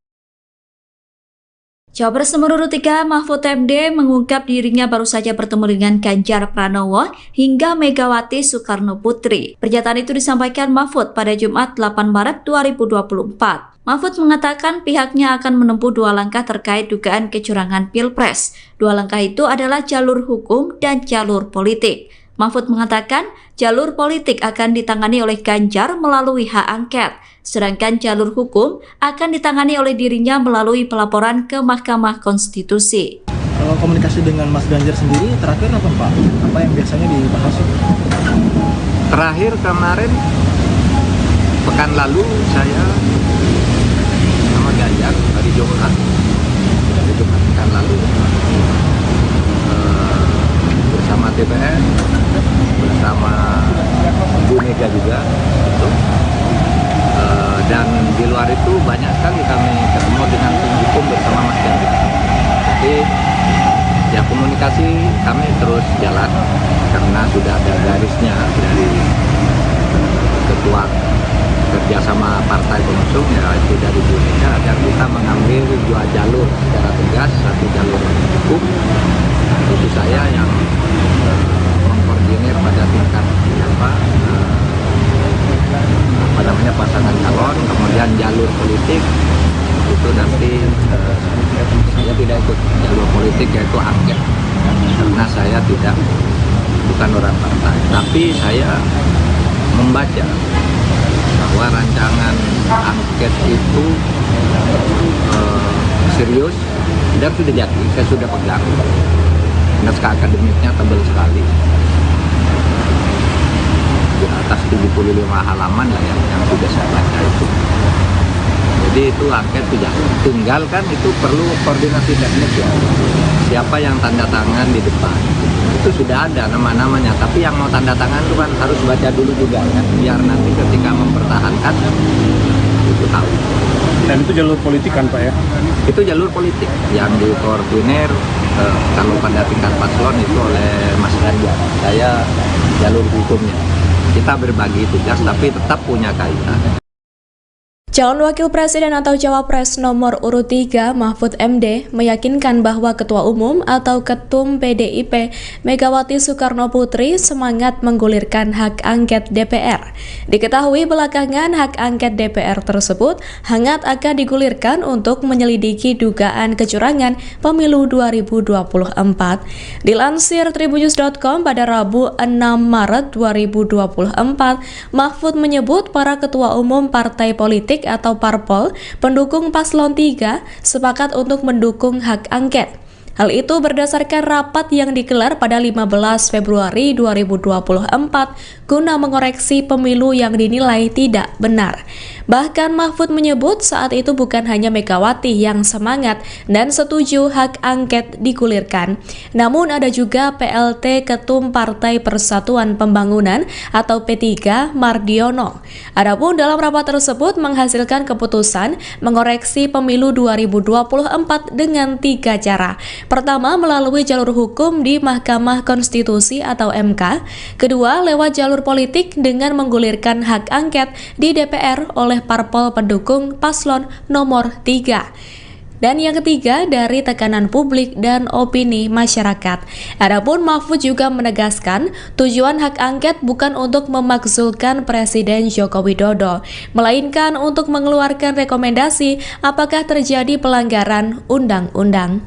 Cawapres nomor urut 3 Mahfud MD mengungkap dirinya baru saja bertemu dengan Ganjar Pranowo hingga Megawati Soekarno Putri. Pernyataan itu disampaikan Mahfud pada Jumat 8 Maret 2024. Mahfud mengatakan pihaknya akan menempuh dua langkah terkait dugaan kecurangan Pilpres. Dua langkah itu adalah jalur hukum dan jalur politik. Mahfud mengatakan jalur politik akan ditangani oleh Ganjar melalui hak angket, sedangkan jalur hukum akan ditangani oleh dirinya melalui pelaporan ke Mahkamah Konstitusi. Kalau komunikasi dengan Mas Ganjar sendiri terakhir apa Pak? Apa yang biasanya dibahas? Terakhir kemarin pekan lalu saya sama Ganjar hari Jumat pekan lalu bersama DPR, bersama Bu Mega juga gitu. Dan di luar itu banyak sekali kami ketemu dengan tim hukum bersama Mas Ganjar. Jadi ya komunikasi kami terus jalan karena sudah ada garisnya dari ketua kerjasama partai pengusung ya itu dari Bu Mega agar kita mengambil dua jalur secara tegas, satu jalur hukum, itu saya yang mengkoordinir pada tingkat pasangan calon, kemudian jalur politik itu nanti saya tidak ikut jalur politik yaitu angket karena saya bukan orang partai, tapi saya membaca bahwa rancangan angket itu serius dan sudah jadi, saya sudah pegang. Naskah akademiknya tebal sekali, di atas 75 halaman lah yang sudah saya baca itu. Jadi itu angket sudah tinggal kan, itu perlu koordinasi teknis ya. Siapa yang tanda tangan di depan itu sudah ada nama-namanya, tapi yang mau tanda tangan itu kan harus baca dulu juga kan, biar nanti ketika mempertahankan itu tahu. Dan itu jalur politik kan Pak ya? Itu jalur politik yang dikoordinir kalau pada tingkat paslon itu oleh Mas Ganjar. Saya jalur hukumnya. Kita berbagi tugas tapi tetap punya kaitan. Calon Wakil Presiden atau Cawapres nomor urut 3 Mahfud MD meyakinkan bahwa Ketua Umum atau Ketum PDIP Megawati Soekarno Putri semangat menggulirkan hak angket DPR. Diketahui belakangan hak angket DPR tersebut hangat akan digulirkan untuk menyelidiki dugaan kecurangan pemilu 2024. Dilansir tribunnews.com pada Rabu 6 Maret 2024, Mahfud menyebut para ketua umum partai politik atau parpol pendukung paslon 3 sepakat untuk mendukung hak angket. Hal itu berdasarkan rapat yang digelar pada 15 Februari 2024 guna mengoreksi pemilu yang dinilai tidak benar. Bahkan Mahfud menyebut saat itu bukan hanya Megawati yang semangat dan setuju hak angket digulirkan, namun ada juga PLT Ketum Partai Persatuan Pembangunan atau P3 Mardiono. Adapun dalam rapat tersebut menghasilkan keputusan mengoreksi pemilu 2024 dengan 3 cara. Pertama, melalui jalur hukum di Mahkamah Konstitusi atau MK. Kedua, lewat jalur politik dengan menggulirkan hak angket di DPR oleh parpol pendukung paslon nomor 3. Dan yang ketiga, dari tekanan publik dan opini masyarakat. Adapun Mahfud juga menegaskan tujuan hak angket bukan untuk memakzulkan Presiden Joko Widodo, melainkan untuk mengeluarkan rekomendasi apakah terjadi pelanggaran undang-undang.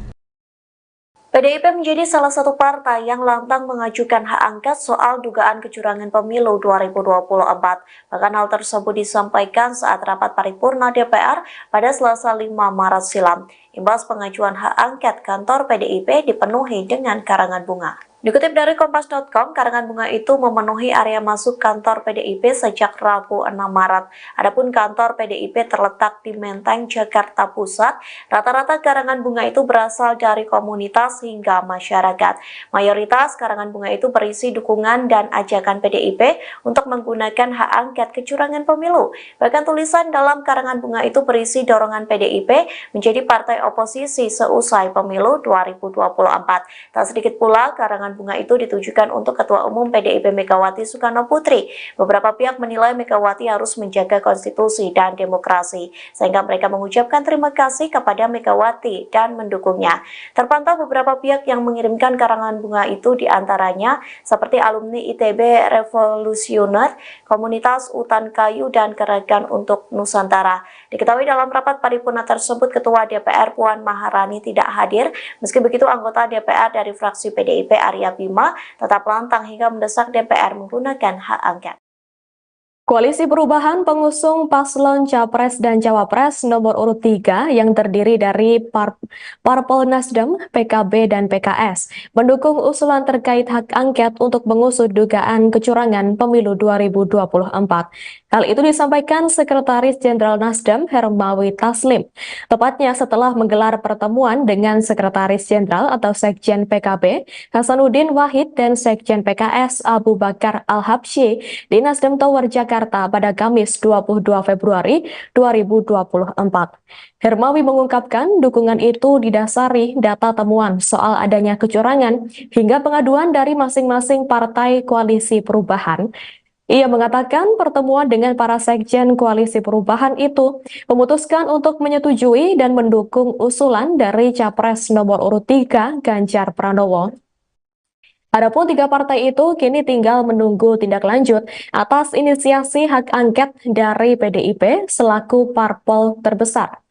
PDIP menjadi salah satu partai yang lantang mengajukan hak angket soal dugaan kecurangan pemilu 2024. Bahkan hal tersebut disampaikan saat rapat paripurna DPR pada Selasa 5 Maret silam. Imbas pengajuan hak angket, kantor PDIP dipenuhi dengan karangan bunga. Dikutip dari Kompas.com, karangan bunga itu memenuhi area masuk kantor PDIP sejak Rabu 6 Maret. Adapun kantor PDIP terletak di Menteng, Jakarta Pusat. Rata-rata karangan bunga itu berasal dari komunitas hingga masyarakat. Mayoritas karangan bunga itu berisi dukungan dan ajakan PDIP untuk menggunakan hak angket kecurangan pemilu. Bahkan tulisan dalam karangan bunga itu berisi dorongan PDIP menjadi partai oposisi seusai pemilu 2024. Tak sedikit pula karangan karangan bunga itu ditujukan untuk Ketua Umum PDIP Megawati Soekarno Putri. Beberapa pihak menilai Megawati harus menjaga konstitusi dan demokrasi, sehingga mereka mengucapkan terima kasih kepada Megawati dan mendukungnya. Terpantau beberapa pihak yang mengirimkan karangan bunga itu diantaranya seperti alumni ITB Revolusioner, Komunitas Utan Kayu, dan Gerakan untuk Nusantara. Diketahui dalam rapat paripurna tersebut, Ketua DPR Puan Maharani tidak hadir. Meski begitu, anggota DPR dari fraksi PDIP Arya Bima tetap lantang hingga mendesak DPR menggunakan hak angket. Koalisi Perubahan pengusung paslon Capres dan Cawapres nomor urut 3 yang terdiri dari Parpol Nasdem, PKB, dan PKS mendukung usulan terkait hak angket untuk mengusut dugaan kecurangan pemilu 2024. Hal itu disampaikan Sekretaris Jenderal Nasdem Hermawi Taslim, tepatnya setelah menggelar pertemuan dengan Sekretaris Jenderal atau Sekjen PKB Hasanuddin Wahid dan Sekjen PKS Abu Bakar Al-Habsyi di Nasdem Tower Jakarta pada Kamis 22 Februari 2024. Hermawi mengungkapkan dukungan itu didasari data temuan soal adanya kecurangan hingga pengaduan dari masing-masing partai koalisi perubahan. Ia mengatakan pertemuan dengan para sekjen koalisi perubahan itu memutuskan untuk menyetujui dan mendukung usulan dari Capres nomor urut 3 Ganjar Pranowo. Adapun 3 partai itu kini tinggal menunggu tindak lanjut atas inisiasi hak angket dari PDIP selaku parpol terbesar.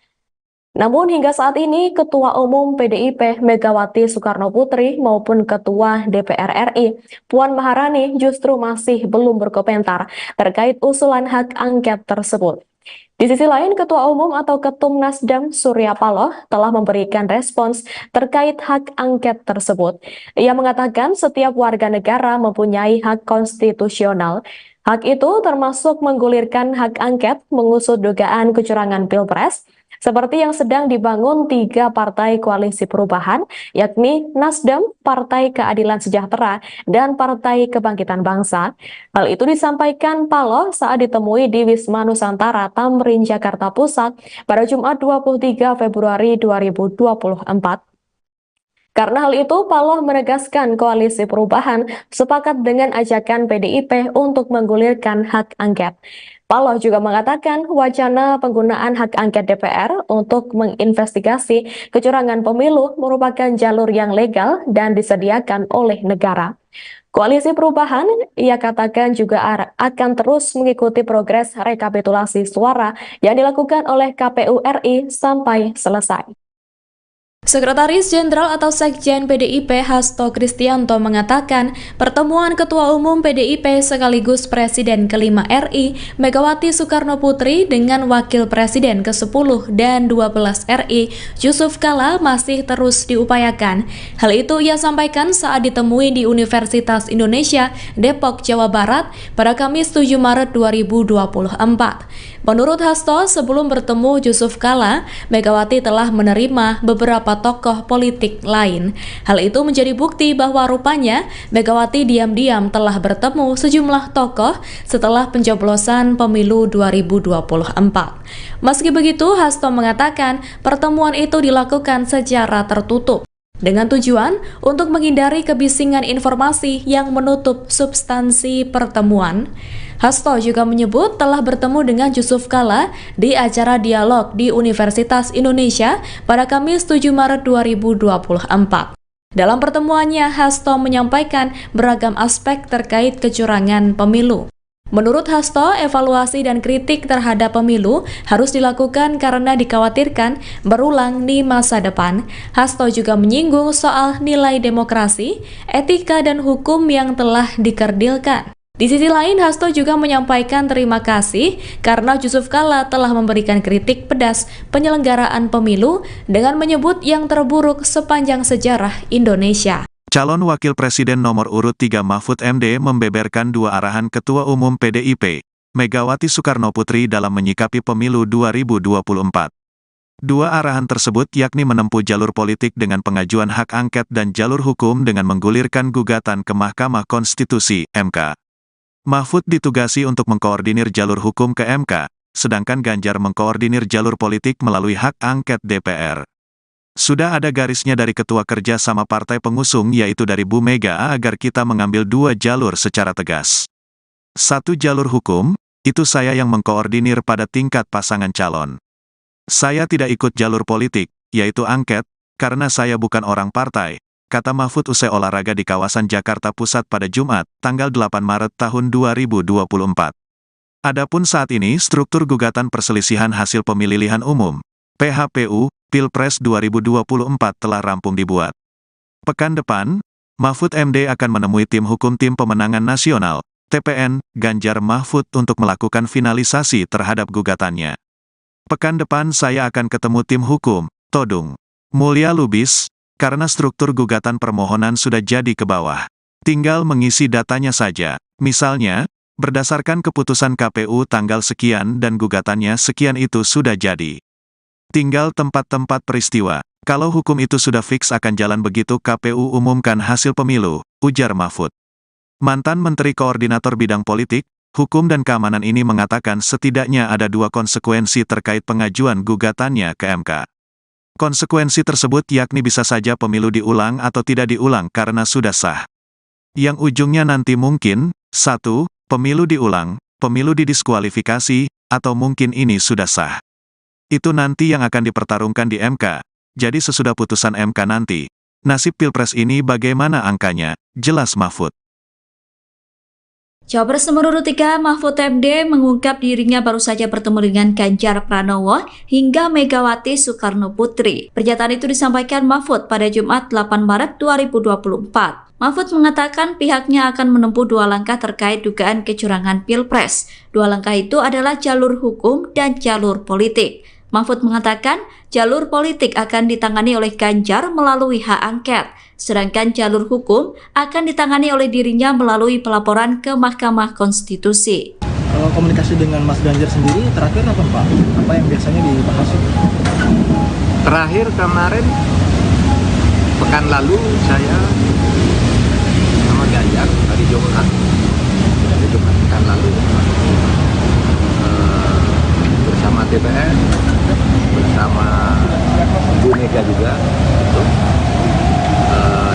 Namun hingga saat ini Ketua Umum PDIP Megawati Soekarno Putri maupun Ketua DPR RI Puan Maharani justru masih belum berkomentar terkait usulan hak angket tersebut. Di sisi lain, Ketua Umum atau Ketum Nasdem Surya Paloh telah memberikan respons terkait hak angket tersebut. Ia mengatakan setiap warga negara mempunyai hak konstitusional. Hak itu termasuk menggulirkan hak angket mengusut dugaan kecurangan Pilpres, seperti yang sedang dibangun 3 partai koalisi perubahan, yakni Nasdem, Partai Keadilan Sejahtera, dan Partai Kebangkitan Bangsa. Hal itu disampaikan Paloh saat ditemui di Wisma Nusantara Tamrin, Jakarta Pusat pada Jumat 23 Februari 2024. Karena hal itu, Paloh menegaskan koalisi perubahan sepakat dengan ajakan PDIP untuk menggulirkan hak angket. Paloh juga mengatakan wacana penggunaan hak angket DPR untuk menginvestigasi kecurangan pemilu merupakan jalur yang legal dan disediakan oleh negara. Koalisi Perubahan, ia katakan juga akan terus mengikuti progres rekapitulasi suara yang dilakukan oleh KPU RI sampai selesai. Sekretaris Jenderal atau Sekjen PDIP Hasto Kristianto mengatakan pertemuan Ketua Umum PDIP sekaligus Presiden ke-5 RI Megawati Soekarno Putri dengan Wakil Presiden ke-10 dan 12 RI Yusuf Kala masih terus diupayakan. Hal itu ia sampaikan saat ditemui di Universitas Indonesia Depok, Jawa Barat pada Kamis 7 Maret 2024. Menurut Hasto, sebelum bertemu Yusuf Kala, Megawati telah menerima beberapa tokoh politik lain. Hal itu menjadi bukti bahwa rupanya Megawati diam-diam telah bertemu sejumlah tokoh setelah pencoblosan pemilu 2024. Meski begitu, Hasto mengatakan pertemuan itu dilakukan secara tertutup, dengan tujuan untuk menghindari kebisingan informasi yang menutup substansi pertemuan. Hasto juga menyebut telah bertemu dengan Yusuf Kala di acara dialog di Universitas Indonesia pada Kamis 7 Maret 2024. Dalam pertemuannya, Hasto menyampaikan beragam aspek terkait kecurangan pemilu. Menurut Hasto, evaluasi dan kritik terhadap pemilu harus dilakukan karena dikhawatirkan berulang di masa depan. Hasto juga menyinggung soal nilai demokrasi, etika, dan hukum yang telah dikerdilkan. Di sisi lain, Hasto juga menyampaikan terima kasih karena Yusuf Kala telah memberikan kritik pedas penyelenggaraan pemilu dengan menyebut yang terburuk sepanjang sejarah Indonesia. Calon Wakil Presiden nomor urut 3 Mahfud MD membeberkan 2 arahan Ketua Umum PDIP, Megawati Soekarno Putri dalam menyikapi pemilu 2024. 2 arahan tersebut yakni menempuh jalur politik dengan pengajuan hak angket dan jalur hukum dengan menggulirkan gugatan ke Mahkamah Konstitusi, MK. Mahfud ditugasi untuk mengkoordinir jalur hukum ke MK, sedangkan Ganjar mengkoordinir jalur politik melalui hak angket DPR. Sudah ada garisnya dari ketua kerja sama partai pengusung yaitu dari Bu Mega agar kita mengambil dua jalur secara tegas. Satu jalur hukum, itu saya yang mengkoordinir pada tingkat pasangan calon. Saya tidak ikut jalur politik, yaitu angket, karena saya bukan orang partai, kata Mahfud usai olahraga di kawasan Jakarta Pusat pada Jumat, tanggal 8 Maret tahun 2024. Adapun saat ini struktur gugatan perselisihan hasil pemilihan umum, PHPU, Pilpres 2024 telah rampung dibuat. Pekan depan, Mahfud MD akan menemui tim hukum Tim Pemenangan Nasional, TPN, Ganjar Mahfud untuk melakukan finalisasi terhadap gugatannya. Pekan depan saya akan ketemu tim hukum, Todung Mulya Lubis, karena struktur gugatan permohonan sudah jadi ke bawah. Tinggal mengisi datanya saja, misalnya, berdasarkan keputusan KPU tanggal sekian dan gugatannya sekian itu sudah jadi. Tinggal tempat-tempat peristiwa. Kalau hukum itu sudah fix akan jalan begitu KPU umumkan hasil pemilu, ujar Mahfud. Mantan Menteri Koordinator Bidang Politik, Hukum dan Keamanan ini mengatakan setidaknya ada dua konsekuensi terkait pengajuan gugatannya ke MK. Konsekuensi tersebut yakni bisa saja pemilu diulang atau tidak diulang karena sudah sah. Yang ujungnya nanti mungkin, 1, pemilu diulang, pemilu didiskualifikasi, atau mungkin ini sudah sah. Itu nanti yang akan dipertarungkan di MK. Jadi sesudah putusan MK nanti, nasib Pilpres ini bagaimana angkanya, jelas Mahfud. Cawapres nomor urut 3 Mahfud MD mengungkap dirinya baru saja bertemu dengan Ganjar Pranowo hingga Megawati Soekarno Putri. Pernyataan itu disampaikan Mahfud pada Jumat 8 Maret 2024. Mahfud mengatakan pihaknya akan menempuh dua langkah terkait dugaan kecurangan Pilpres. Dua langkah itu adalah jalur hukum dan jalur politik. Mahfud mengatakan jalur politik akan ditangani oleh Ganjar melalui hak angket, sedangkan jalur hukum akan ditangani oleh dirinya melalui pelaporan ke Mahkamah Konstitusi. Kalau komunikasi dengan Mas Ganjar sendiri terakhir apa Pak? Apa yang biasanya dibahas? Terakhir kemarin, pekan lalu saya sama Ganjar hari Jumat pekan lalu bersama TPN, bersama Bu Mega juga, gitu.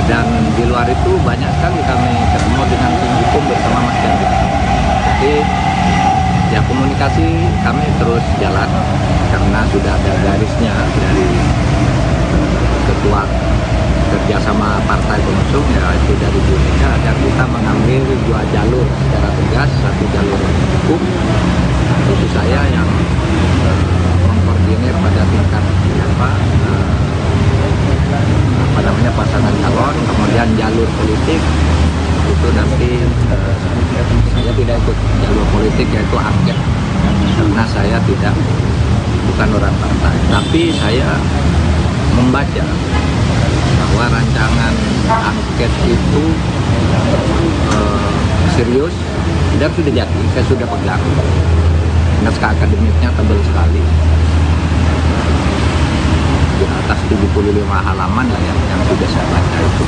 Dan di luar itu banyak sekali kami ketemu dengan tim hukum bersama Mas Ganjar. Jadi ya komunikasi kami terus jalan karena sudah ada garisnya dari ketua kerjasama partai pengusung yaitu dari Bu Mega agar kita mengambil dua jalur secara tegas, satu jalur hukum, itu saya yang mengkoordinir pada tingkat pasangan calon, kemudian jalur politik itu nanti saya tidak ikut jalur politik yaitu angket karena saya bukan orang partai, tapi saya membaca bahwa rancangan angket itu serius dan sudah jadi, saya sudah pegang. Naskah akademiknya tebal sekali, di atas 75 halaman lah yang sudah saya baca itu.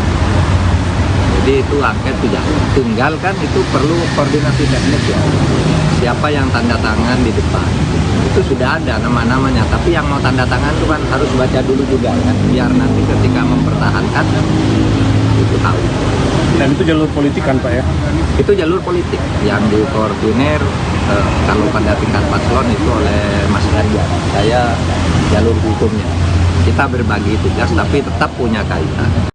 Jadi itu angket sudah tinggal kan, itu perlu koordinasi teknis ya. Siapa yang tanda tangan di depan itu sudah ada nama-namanya, tapi yang mau tanda tangan itu kan harus baca dulu juga kan, biar nanti ketika mempertahankan itu tahu. Dan itu jalur politik kan Pak ya? Itu jalur politik yang dikoordinir kalau pada tingkat paslon itu oleh Mas Ganjar. Saya jalur hukumnya. Kita berbagi tugas tapi tetap punya kaitan.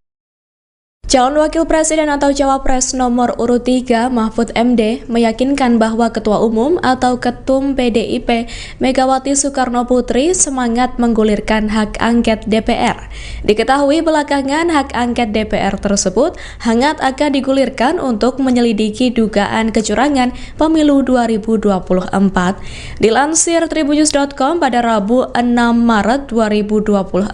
Calon Wakil Presiden atau Cawapres nomor urut 3 Mahfud MD meyakinkan bahwa Ketua Umum atau Ketum PDIP Megawati Soekarno Putri semangat menggulirkan hak angket DPR. Diketahui belakangan hak angket DPR tersebut hangat akan digulirkan untuk menyelidiki dugaan kecurangan pemilu 2024. Dilansir tribunnews.com pada Rabu 6 Maret 2024,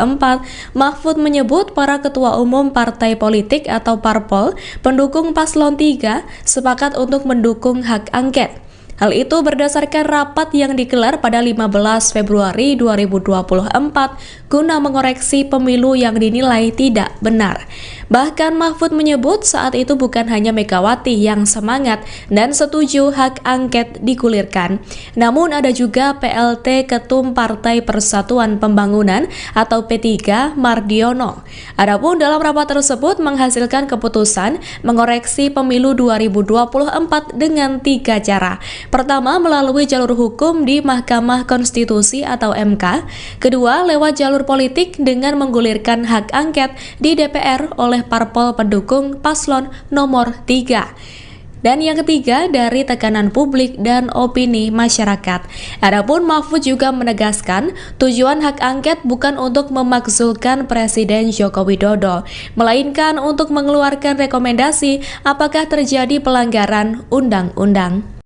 Mahfud menyebut para ketua umum partai politik atau parpol pendukung paslon 3 sepakat untuk mendukung hak angket. Hal itu berdasarkan rapat yang digelar pada 15 Februari 2024 guna mengoreksi pemilu yang dinilai tidak benar. Bahkan Mahfud menyebut saat itu bukan hanya Megawati yang semangat dan setuju hak angket digulirkan, namun ada juga PLT Ketum Partai Persatuan Pembangunan atau P3 Mardiono. Adapun dalam rapat tersebut menghasilkan keputusan mengoreksi pemilu 2024 dengan 3 cara. Pertama, melalui jalur hukum di Mahkamah Konstitusi atau MK. Kedua, lewat jalur politik dengan menggulirkan hak angket di DPR oleh parpol pendukung paslon nomor 3. Dan yang ketiga, dari tekanan publik dan opini masyarakat. Adapun Mahfud juga menegaskan, tujuan hak angket bukan untuk memakzulkan Presiden Joko Widodo, melainkan untuk mengeluarkan rekomendasi apakah terjadi pelanggaran undang-undang.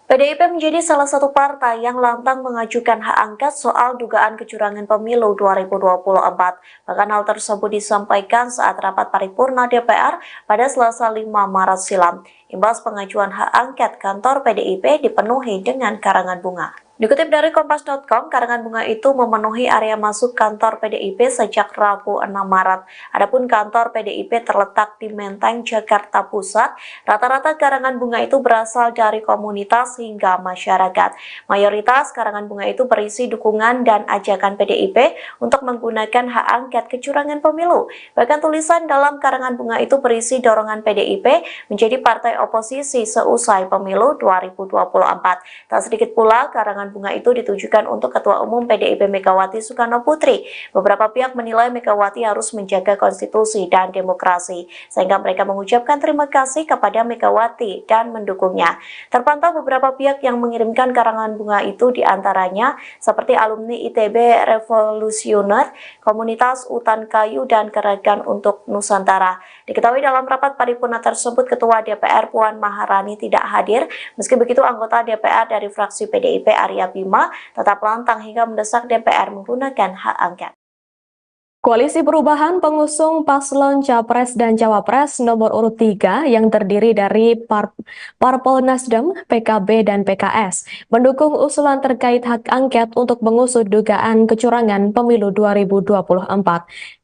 PDIP menjadi salah satu partai yang lantang mengajukan hak angket soal dugaan kecurangan pemilu 2024. Bahkan hal tersebut disampaikan saat rapat paripurna DPR pada Selasa 5 Maret silam. Imbas pengajuan hak angket, kantor PDIP dipenuhi dengan karangan bunga. Dikutip dari Kompas.com, karangan bunga itu memenuhi area masuk kantor PDIP sejak Rabu 6 Maret. Adapun kantor PDIP terletak di Menteng, Jakarta Pusat. Rata-rata karangan bunga itu berasal dari komunitas hingga masyarakat. Mayoritas karangan bunga itu berisi dukungan dan ajakan PDIP untuk menggunakan hak angket kecurangan pemilu. Bahkan tulisan dalam karangan bunga itu berisi dorongan PDIP menjadi partai oposisi seusai pemilu 2024. Tak sedikit pula karangan bunga itu ditujukan untuk Ketua Umum PDIP Megawati Soekarno Putri. Beberapa pihak menilai Megawati harus menjaga konstitusi dan demokrasi, sehingga mereka mengucapkan terima kasih kepada Megawati dan mendukungnya. Terpantau beberapa pihak yang mengirimkan karangan bunga itu, diantaranya seperti alumni ITB Revolusioner, Komunitas Utan Kayu, dan Gerakan untuk Nusantara. Diketahui dalam rapat paripurna tersebut, Ketua DPR Puan Maharani tidak hadir. Meski begitu, anggota DPR dari fraksi PDIP Arya Bima tetap lantang hingga mendesak DPR menggunakan hak angket. Koalisi Perubahan pengusung paslon Capres dan Cawapres nomor urut 3 yang terdiri dari Parpol Nasdem, PKB, dan PKS mendukung usulan terkait hak angket untuk mengusut dugaan kecurangan pemilu 2024.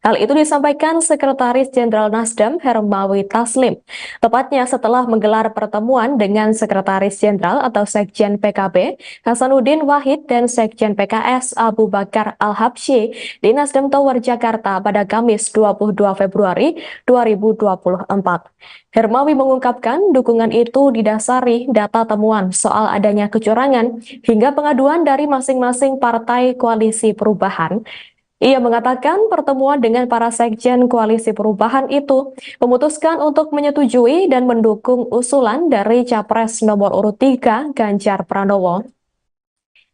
Hal itu disampaikan Sekretaris Jenderal Nasdem Hermawi Taslim, tepatnya setelah menggelar pertemuan dengan Sekretaris Jenderal atau Sekjen PKB Hasanuddin Wahid dan Sekjen PKS Abu Bakar Al-Habsyi di Nasdem Tower Jakarta pada Kamis 22 Februari 2024. Hermawi mengungkapkan dukungan itu didasari data temuan soal adanya kecurangan hingga pengaduan dari masing-masing partai koalisi perubahan. Ia mengatakan pertemuan dengan para sekjen koalisi perubahan itu memutuskan untuk menyetujui dan mendukung usulan dari Capres nomor urut 3 Ganjar Pranowo.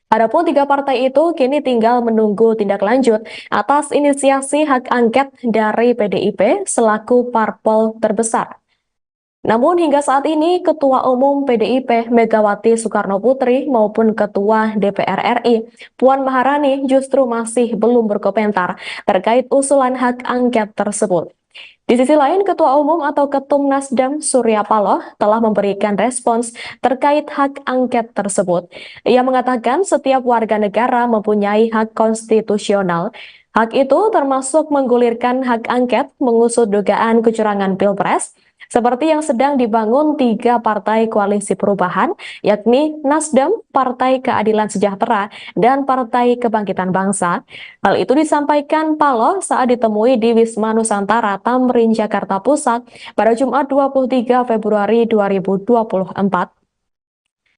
Adapun 3 partai itu kini tinggal menunggu tindak lanjut atas inisiasi hak angket dari PDIP selaku parpol terbesar. Namun hingga saat ini Ketua Umum PDIP Megawati Soekarno Putri maupun Ketua DPR RI Puan Maharani justru masih belum berkomentar terkait usulan hak angket tersebut. Di sisi lain, Ketua Umum atau Ketum Nasdem Surya Paloh telah memberikan respons terkait hak angket tersebut. Ia mengatakan setiap warga negara mempunyai hak konstitusional. Hak itu termasuk menggulirkan hak angket mengusut dugaan kecurangan Pilpres, seperti yang sedang dibangun 3 partai koalisi perubahan, yakni Nasdem, Partai Keadilan Sejahtera, dan Partai Kebangkitan Bangsa. Hal itu disampaikan Paloh saat ditemui di Wisma Nusantara Tamrin, Jakarta Pusat pada Jumat 23 Februari 2024.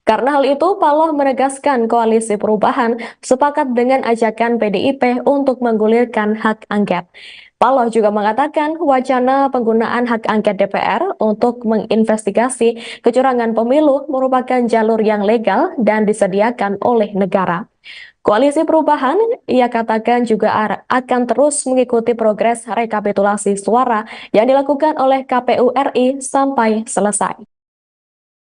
Karena hal itu, Paloh menegaskan koalisi perubahan sepakat dengan ajakan PDIP untuk menggulirkan hak angket. Paloh juga mengatakan wacana penggunaan hak angket DPR untuk menginvestigasi kecurangan pemilu merupakan jalur yang legal dan disediakan oleh negara. Koalisi perubahan, ia katakan juga akan terus mengikuti progres rekapitulasi suara yang dilakukan oleh KPU RI sampai selesai.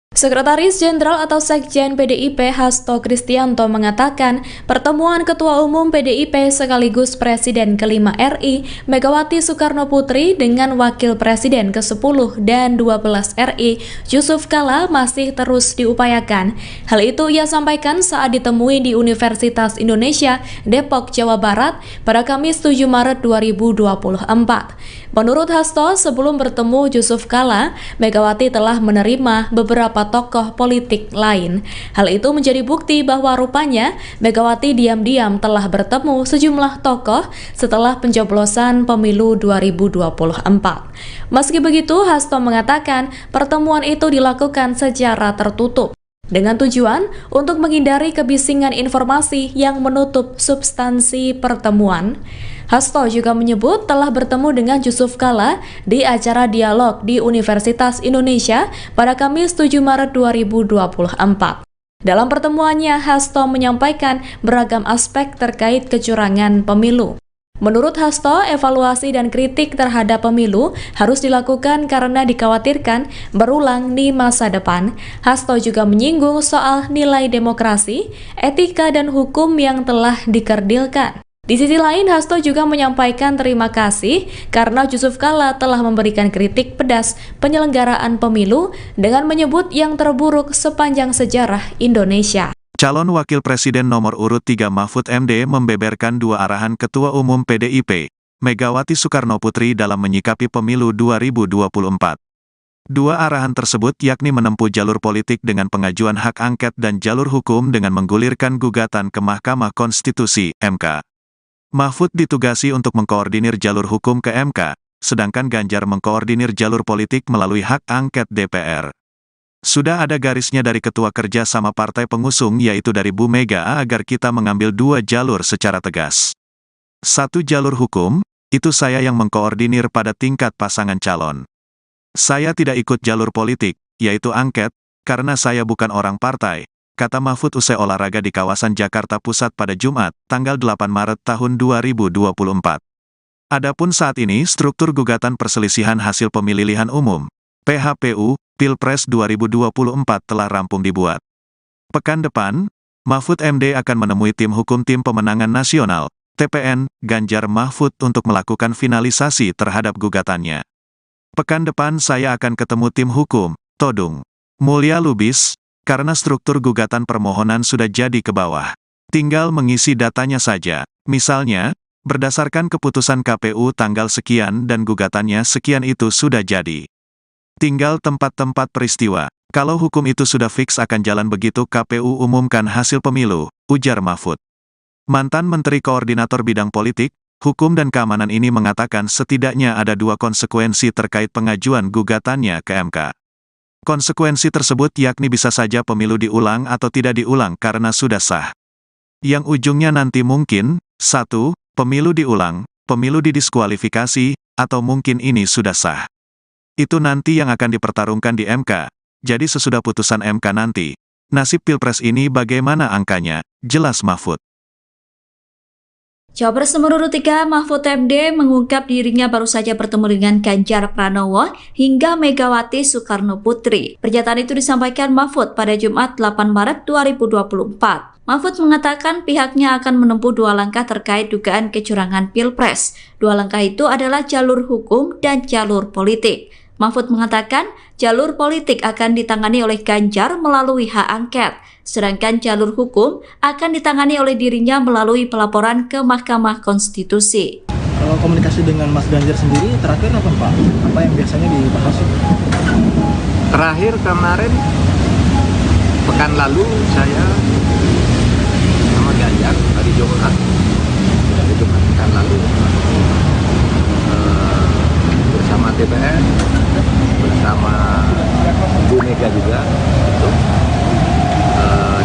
Sekretaris Jenderal atau Sekjen PDIP Hasto Kristianto mengatakan pertemuan Ketua Umum PDIP sekaligus Presiden ke-5 RI Megawati Soekarno Putri dengan Wakil Presiden ke-10 dan 12 RI Yusuf Kala masih terus diupayakan. Hal itu ia sampaikan saat ditemui di Universitas Indonesia Depok, Jawa Barat pada Kamis 7 Maret 2024. Menurut Hasto, sebelum bertemu Yusuf Kala, Megawati telah menerima beberapa tokoh politik lain. Hal itu menjadi bukti bahwa rupanya Megawati diam-diam telah bertemu sejumlah tokoh setelah pencoblosan pemilu 2024. Meski begitu, Hasto mengatakan pertemuan itu dilakukan secara tertutup dengan tujuan untuk menghindari kebisingan informasi yang menutup substansi pertemuan. Hasto juga menyebut telah bertemu dengan Yusuf Kala di acara dialog di Universitas Indonesia pada Kamis 7 Maret 2024. Dalam pertemuannya, Hasto menyampaikan beragam aspek terkait kecurangan pemilu. Menurut Hasto, evaluasi dan kritik terhadap pemilu harus dilakukan karena dikhawatirkan berulang di masa depan. Hasto juga menyinggung soal nilai demokrasi, etika, dan hukum yang telah dikerdilkan. Di sisi lain, Hasto juga menyampaikan terima kasih karena Yusuf Kala telah memberikan kritik pedas penyelenggaraan pemilu dengan menyebut yang terburuk sepanjang sejarah Indonesia. Calon Wakil Presiden nomor urut 3 Mahfud MD membeberkan dua arahan Ketua Umum PDIP, Megawati Soekarno Putri dalam menyikapi pemilu 2024. Dua arahan tersebut yakni menempuh jalur politik dengan pengajuan hak angket dan jalur hukum dengan menggulirkan gugatan ke Mahkamah Konstitusi, MK. Mahfud ditugasi untuk mengkoordinir jalur hukum ke MK, sedangkan Ganjar mengkoordinir jalur politik melalui hak angket DPR. Sudah ada garisnya dari Ketua Kerja sama Partai Pengusung yaitu dari Bu Mega agar kita mengambil dua jalur secara tegas. Satu jalur hukum, itu saya yang mengkoordinir pada tingkat pasangan calon. Saya tidak ikut jalur politik, yaitu angket, karena saya bukan orang partai, kata Mahfud usai olahraga di kawasan Jakarta Pusat pada Jumat, tanggal 8 Maret tahun 2024. Adapun saat ini struktur gugatan perselisihan hasil pemilihan umum, PHPU, Pilpres 2024 telah rampung dibuat. Pekan depan, Mahfud MD akan menemui tim hukum Tim Pemenangan Nasional, TPN, Ganjar Mahfud untuk melakukan finalisasi terhadap gugatannya. Pekan depan saya akan ketemu tim hukum, Todung Mulya Lubis, karena struktur gugatan permohonan sudah jadi ke bawah. Tinggal mengisi datanya saja, misalnya, berdasarkan keputusan KPU tanggal sekian dan gugatannya sekian itu sudah jadi. Tinggal tempat-tempat peristiwa. Kalau hukum itu sudah fix akan jalan begitu KPU umumkan hasil pemilu, ujar Mahfud. Mantan Menteri Koordinator Bidang Politik, Hukum dan Keamanan ini mengatakan setidaknya ada dua konsekuensi terkait pengajuan gugatannya ke MK. Konsekuensi tersebut yakni bisa saja pemilu diulang atau tidak diulang karena sudah sah. Yang ujungnya nanti mungkin, 1, pemilu diulang, pemilu didiskualifikasi, atau mungkin ini sudah sah. Itu nanti yang akan dipertarungkan di MK, jadi sesudah putusan MK nanti, nasib Pilpres ini bagaimana angkanya, jelas Mahfud. Cawapres nomor urut 3 Mahfud MD mengungkap dirinya baru saja bertemu dengan Ganjar Pranowo hingga Megawati Soekarno Putri. Pernyataan itu disampaikan Mahfud pada Jumat 8 Maret 2024. Mahfud mengatakan pihaknya akan menempuh dua langkah terkait dugaan kecurangan Pilpres. Dua langkah itu adalah jalur hukum dan jalur politik. Mahfud mengatakan jalur politik akan ditangani oleh Ganjar melalui hak angket, sedangkan jalur hukum akan ditangani oleh dirinya melalui pelaporan ke Mahkamah Konstitusi. Kalau komunikasi dengan Mas Ganjar sendiri terakhir apa Pak? Apa yang biasanya dibahas? Terakhir kemarin, pekan lalu saya sama Ganjar hari Jumat pekan lalu bersama TPN, bersama Bu Mega juga, gitu.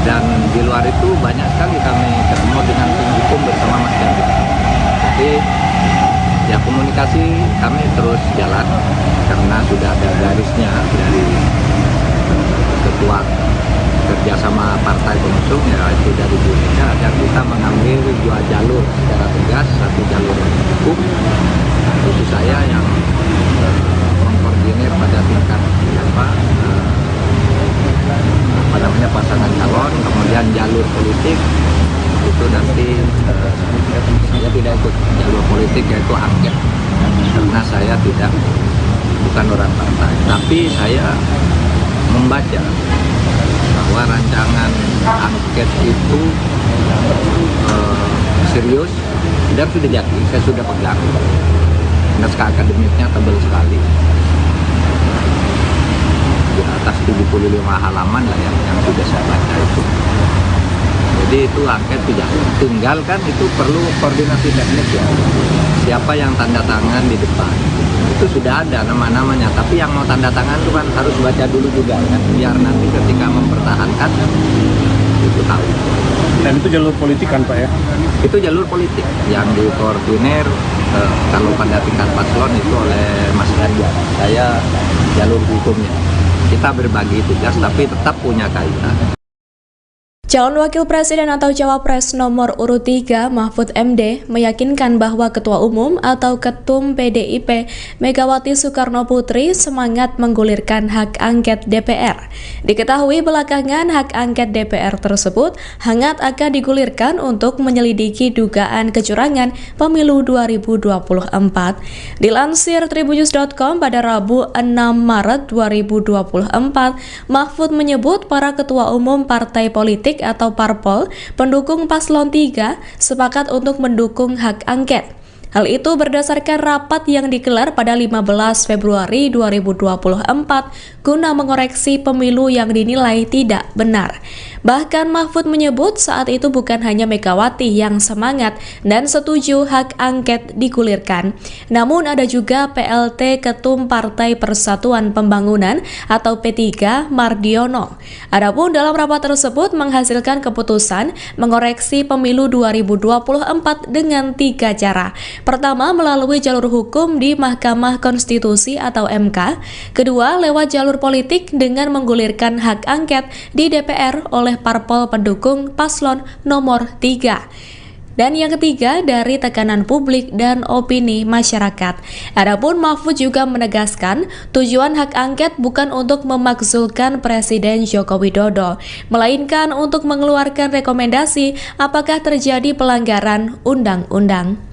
Dan di luar itu banyak sekali kami ketemu dengan tim hukum bersama Mas Ganjar. Jadi ya komunikasi kami terus jalan karena sudah ada garisnya dari Ketua Kerjasama Partai Pengusung yaitu dari Bu Mega agar kita mengambil dua jalur secara tegas, satu jalur hukum, khusus saya yang mengkoordinir pada tingkat politik itu nanti saya tidak ikut jalur politik, yaitu angket, karena saya bukan orang partai. Tapi saya membaca bahwa rancangan angket itu serius dan sudah jadi, saya sudah pegang. Naskah akademiknya tebal sekali, di atas 75 halaman lah yang sudah saya baca itu. Jadi itu angket tidak tinggal kan, itu perlu koordinasi teknis ya. Siapa yang tanda tangan di depan itu sudah ada nama-namanya, tapi yang mau tanda tangan itu kan harus baca dulu juga kan, biar nanti ketika mempertahankan itu tahu. Dan itu jalur politik kan Pak ya? Itu jalur politik yang dikoordinir kalau pada tingkat paslon itu oleh Mas Ganjar. Saya jalur hukumnya. Kita berbagi tugas tapi tetap punya kaitan. Calon Wakil Presiden atau Cawapres nomor urut 3 Mahfud MD meyakinkan bahwa Ketua Umum atau Ketum PDIP Megawati Soekarno Putri semangat menggulirkan hak angket DPR. Diketahui belakangan hak angket DPR tersebut hangat akan digulirkan untuk menyelidiki dugaan kecurangan pemilu 2024. Dilansir tribunnews.com pada Rabu 6 Maret 2024, Mahfud menyebut para ketua umum partai politik atau parpol pendukung paslon 3 sepakat untuk mendukung hak angket. Hal itu berdasarkan rapat yang digelar pada 15 Februari 2024 guna mengoreksi pemilu yang dinilai tidak benar. Bahkan Mahfud menyebut saat itu bukan hanya Megawati yang semangat dan setuju hak angket digulirkan, namun ada juga PLT Ketum Partai Persatuan Pembangunan atau P3 Mardiono. Adapun dalam rapat tersebut menghasilkan keputusan mengoreksi pemilu 2024 dengan 3 cara. Pertama, melalui jalur hukum di Mahkamah Konstitusi atau MK. Kedua, lewat jalur politik dengan menggulirkan hak angket di DPR oleh parpol pendukung paslon nomor 3. Dan yang ketiga, dari tekanan publik dan opini masyarakat. Adapun Mahfud juga menegaskan, tujuan hak angket bukan untuk memakzulkan Presiden Joko Widodo, melainkan untuk mengeluarkan rekomendasi apakah terjadi pelanggaran undang-undang.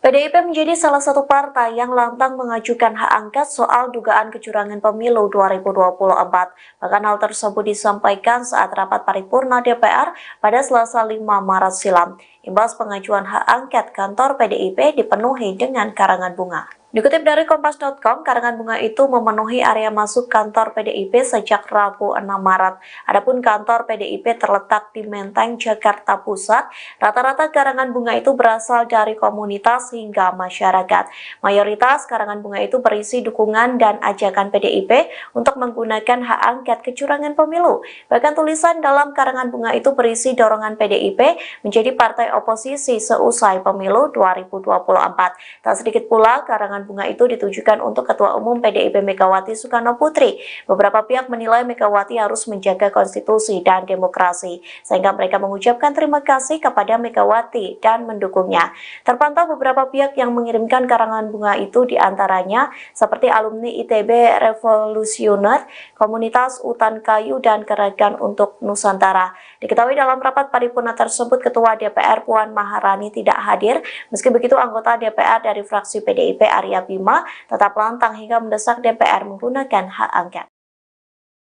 PDIP menjadi salah satu partai yang lantang mengajukan hak angket soal dugaan kecurangan pemilu 2024. Bahkan hal tersebut disampaikan saat rapat paripurna DPR pada Selasa 5 Maret silam. Imbas pengajuan hak angket, kantor PDIP dipenuhi dengan karangan bunga. Dikutip dari Kompas.com, karangan bunga itu memenuhi area masuk kantor PDIP sejak Rabu 6 Maret. Adapun kantor PDIP terletak di Menteng, Jakarta Pusat. Rata-rata karangan bunga itu berasal dari komunitas hingga masyarakat. Mayoritas karangan bunga itu berisi dukungan dan ajakan PDIP untuk menggunakan hak angket kecurangan pemilu. Bahkan tulisan dalam karangan bunga itu berisi dorongan PDIP menjadi partai oposisi seusai pemilu 2024. Tak sedikit pula karangan bunga itu ditujukan untuk Ketua Umum PDIP Megawati Soekarno Putri. Beberapa pihak menilai Megawati harus menjaga konstitusi dan demokrasi, sehingga mereka mengucapkan terima kasih kepada Megawati dan mendukungnya. Terpantau beberapa pihak yang mengirimkan karangan bunga itu, diantaranya seperti alumni ITB Revolusioner, Komunitas Utan Kayu, dan Gerakan untuk Nusantara. Diketahui dalam rapat paripurna tersebut, Ketua DPR Puan Maharani tidak hadir. Meski begitu, anggota DPR dari fraksi PDIP Arya Bima tetap lantang hingga mendesak DPR menggunakan hak angket.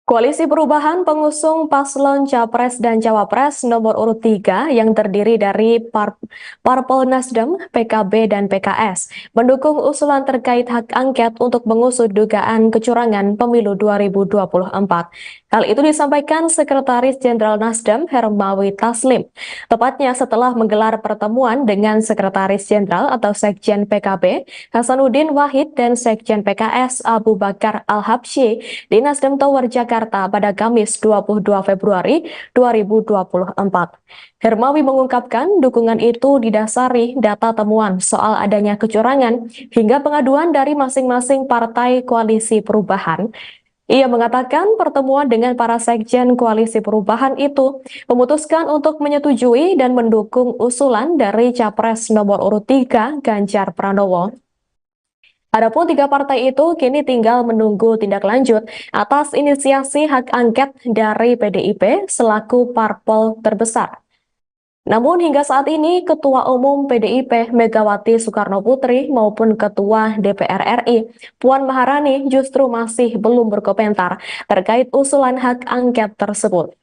Koalisi Perubahan pengusung paslon Capres dan Cawapres nomor urut 3 yang terdiri dari Parpol Nasdem, PKB, dan PKS mendukung usulan terkait hak angket untuk mengusut dugaan kecurangan pemilu 2024. Hal itu disampaikan Sekretaris Jenderal Nasdem Hermawi Taslim, tepatnya setelah menggelar pertemuan dengan Sekretaris Jenderal atau Sekjen PKB Hasanuddin Wahid dan Sekjen PKS Abu Bakar Al-Habsyi di Nasdem Tower Jakarta pada Kamis 22 Februari 2024. Hermawi mengungkapkan dukungan itu didasari data temuan soal adanya kecurangan hingga pengaduan dari masing-masing partai koalisi perubahan. Ia mengatakan pertemuan dengan para sekjen koalisi perubahan itu memutuskan untuk menyetujui dan mendukung usulan dari Capres nomor urut 3 Ganjar Pranowo. Adapun 3 partai itu kini tinggal menunggu tindak lanjut atas inisiasi hak angket dari PDIP selaku parpol terbesar. Namun hingga saat ini Ketua Umum PDIP Megawati Soekarnoputri maupun Ketua DPR RI Puan Maharani justru masih belum berkomentar terkait usulan hak angket tersebut.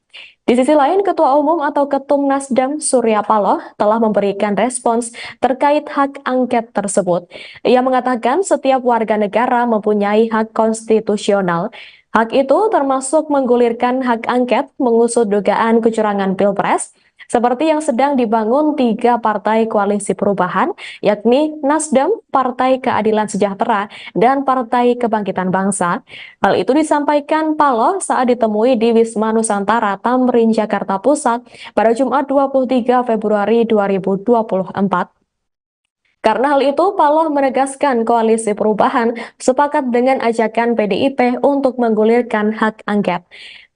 Di sisi lain, Ketua Umum atau Ketum Nasdem Surya Paloh telah memberikan respons terkait hak angket tersebut. Ia mengatakan setiap warga negara mempunyai hak konstitusional. Hak itu termasuk menggulirkan hak angket mengusut dugaan kecurangan Pilpres, seperti yang sedang dibangun 3 partai koalisi perubahan, yakni Nasdem, Partai Keadilan Sejahtera, dan Partai Kebangkitan Bangsa. Hal itu disampaikan Paloh saat ditemui di Wisma Nusantara, Tamrin, Jakarta Pusat pada Jumat 23 Februari 2024. Karena hal itu, Paloh menegaskan koalisi perubahan sepakat dengan ajakan PDIP untuk menggulirkan hak angket.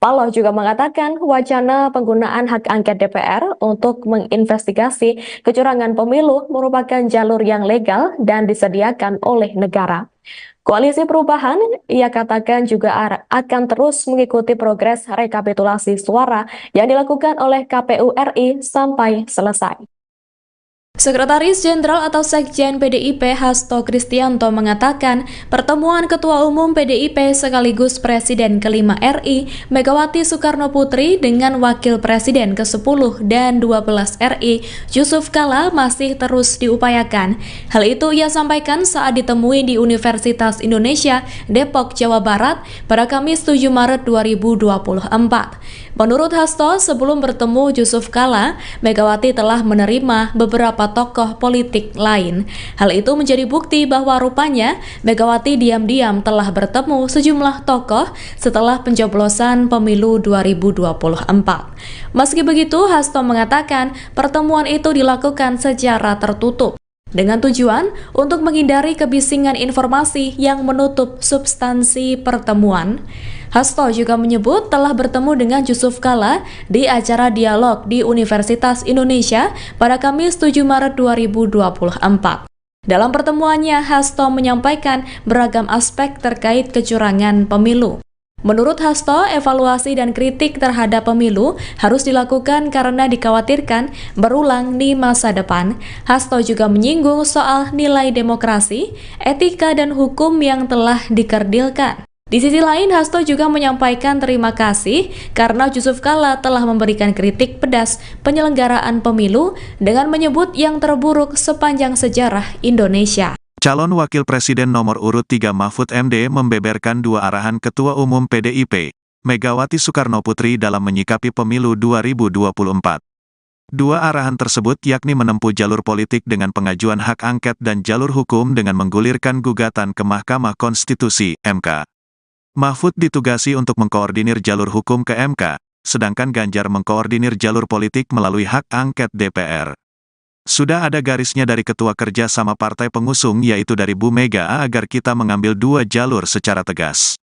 Paloh juga mengatakan wacana penggunaan hak angket DPR untuk menginvestigasi kecurangan pemilu merupakan jalur yang legal dan disediakan oleh negara. Koalisi perubahan, ia katakan juga akan terus mengikuti progres rekapitulasi suara yang dilakukan oleh KPU RI sampai selesai. Sekretaris Jenderal atau Sekjen PDIP Hasto Kristianto mengatakan pertemuan Ketua Umum PDIP sekaligus Presiden ke-5 RI Megawati Soekarnoputri dengan Wakil Presiden ke-10 dan 12 RI Yusuf Kala masih terus diupayakan. Hal itu ia sampaikan saat ditemui di Universitas Indonesia Depok, Jawa Barat pada Kamis 7 Maret 2024. Menurut Hasto, sebelum bertemu Yusuf Kala, Megawati telah menerima beberapa tokoh politik lain. Hal itu menjadi bukti bahwa rupanya Megawati diam-diam telah bertemu sejumlah tokoh setelah pencoblosan pemilu 2024. Meski begitu, Hasto mengatakan pertemuan itu dilakukan secara tertutup, dengan tujuan untuk menghindari kebisingan informasi yang menutup substansi pertemuan. Hasto juga menyebut telah bertemu dengan Yusuf Kala di acara dialog di Universitas Indonesia pada Kamis 7 Maret 2024. Dalam pertemuannya, Hasto menyampaikan beragam aspek terkait kecurangan pemilu. Menurut Hasto, evaluasi dan kritik terhadap pemilu harus dilakukan karena dikhawatirkan berulang di masa depan. Hasto juga menyinggung soal nilai demokrasi, etika, dan hukum yang telah dikerdilkan. Di sisi lain, Hasto juga menyampaikan terima kasih karena Yusuf Kala telah memberikan kritik pedas penyelenggaraan pemilu dengan menyebut yang terburuk sepanjang sejarah Indonesia. Calon Wakil Presiden nomor urut 3 Mahfud MD membeberkan 2 arahan Ketua Umum PDIP, Megawati Soekarnoputri dalam menyikapi pemilu 2024. 2 arahan tersebut yakni menempuh jalur politik dengan pengajuan hak angket dan jalur hukum dengan menggulirkan gugatan ke Mahkamah Konstitusi, MK. Mahfud ditugasi untuk mengkoordinir jalur hukum ke MK, sedangkan Ganjar mengkoordinir jalur politik melalui hak angket DPR. Sudah ada garisnya dari Ketua Kerja sama Partai Pengusung yaitu dari Bu Mega agar kita mengambil 2 jalur secara tegas.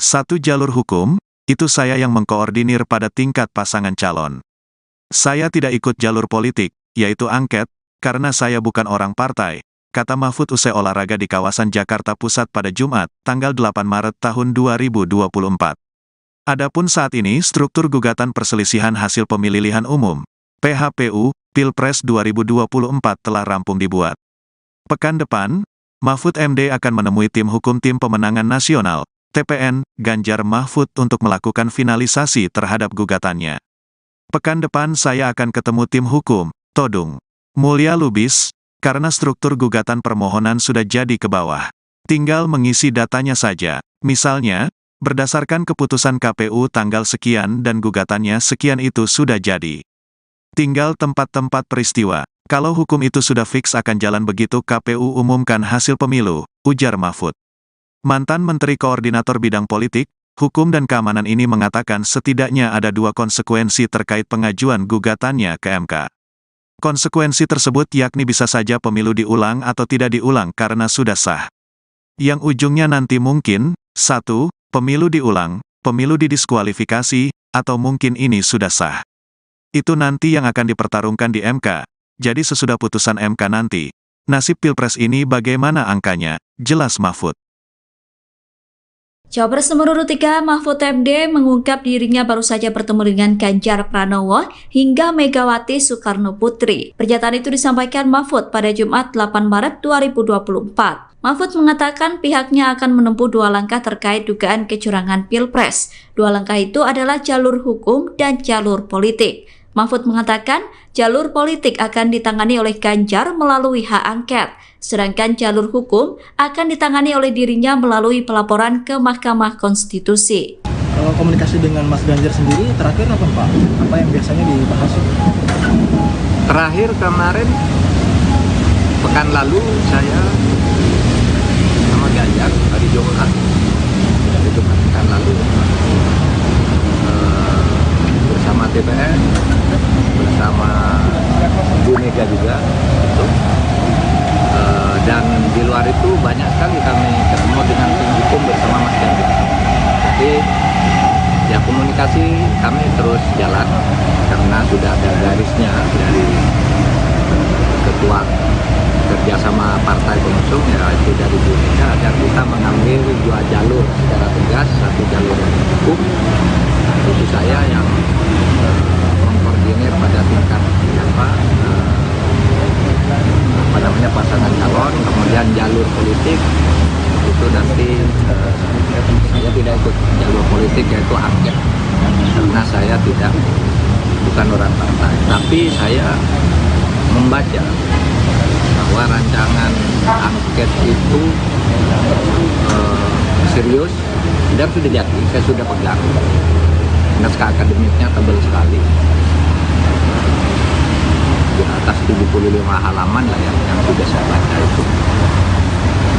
1 jalur hukum, itu saya yang mengkoordinir pada tingkat pasangan calon. Saya tidak ikut jalur politik, yaitu angket, karena saya bukan orang partai, kata Mahfud usai olahraga di kawasan Jakarta Pusat pada Jumat, tanggal 8 Maret tahun 2024. Adapun saat ini struktur gugatan perselisihan hasil pemilihan umum, PHPU, Pilpres 2024 telah rampung dibuat. Pekan depan, Mahfud MD akan menemui tim hukum Tim Pemenangan Nasional, TPN, Ganjar Mahfud untuk melakukan finalisasi terhadap gugatannya. Pekan depan saya akan ketemu tim hukum, Todung Mulya Lubis, karena struktur gugatan permohonan sudah jadi ke bawah. Tinggal mengisi datanya saja, misalnya, berdasarkan keputusan KPU tanggal sekian dan gugatannya sekian itu sudah jadi. Tinggal tempat-tempat peristiwa. Kalau hukum itu sudah fix akan jalan begitu KPU umumkan hasil pemilu, ujar Mahfud. Mantan Menteri Koordinator Bidang Politik, Hukum dan Keamanan ini mengatakan setidaknya ada 2 konsekuensi terkait pengajuan gugatannya ke MK. Konsekuensi tersebut yakni bisa saja pemilu diulang atau tidak diulang karena sudah sah. Yang ujungnya nanti mungkin, 1, pemilu diulang, pemilu didiskualifikasi, atau mungkin ini sudah sah. Itu nanti yang akan dipertarungkan di MK, jadi sesudah putusan MK nanti, Nasib Pilpres ini bagaimana angkanya? Jelas Mahfud. Cawapres nomor urut 3 Mahfud MD mengungkap dirinya baru saja bertemu dengan Ganjar Pranowo hingga Megawati Soekarno Putri. Pernyataan itu disampaikan Mahfud pada Jumat 8 Maret 2024. Mahfud mengatakan pihaknya akan menempuh 2 langkah terkait dugaan kecurangan Pilpres. 2 langkah itu adalah jalur hukum dan jalur politik. Mahfud mengatakan jalur politik akan ditangani oleh Ganjar melalui hak angket, sedangkan jalur hukum akan ditangani oleh dirinya melalui pelaporan ke Mahkamah Konstitusi. Kalau komunikasi dengan Mas Ganjar sendiri terakhir apa Pak? Apa yang biasanya dibahas? Terakhir kemarin, pekan lalu saya sama Ganjar hari Jumat, pekan lalu bersama DPR, bersama Bu Mega juga, gitu. Dan di luar itu banyak sekali kami ketemu dengan tim hukum bersama Mas Ganjar. Jadi ya komunikasi kami terus jalan karena sudah ada garisnya dari ketua kerjasama partai pengusung, ya itu dari Bu Mega, agar kita mengambil 2 jalur secara tegas, 1 jalur hukum, itu saya yang mengkoordinir pada tingkat pasangan calon, kemudian jalur politik itu nanti saya tidak ikut jalur politik, yaitu angket, karena saya bukan orang partai, tapi saya membaca bahwa rancangan angket itu serius dan sudah jadi, saya sudah pegang. Naskah akademiknya tebal sekali, di atas 75 halaman lah yang sudah saya baca itu.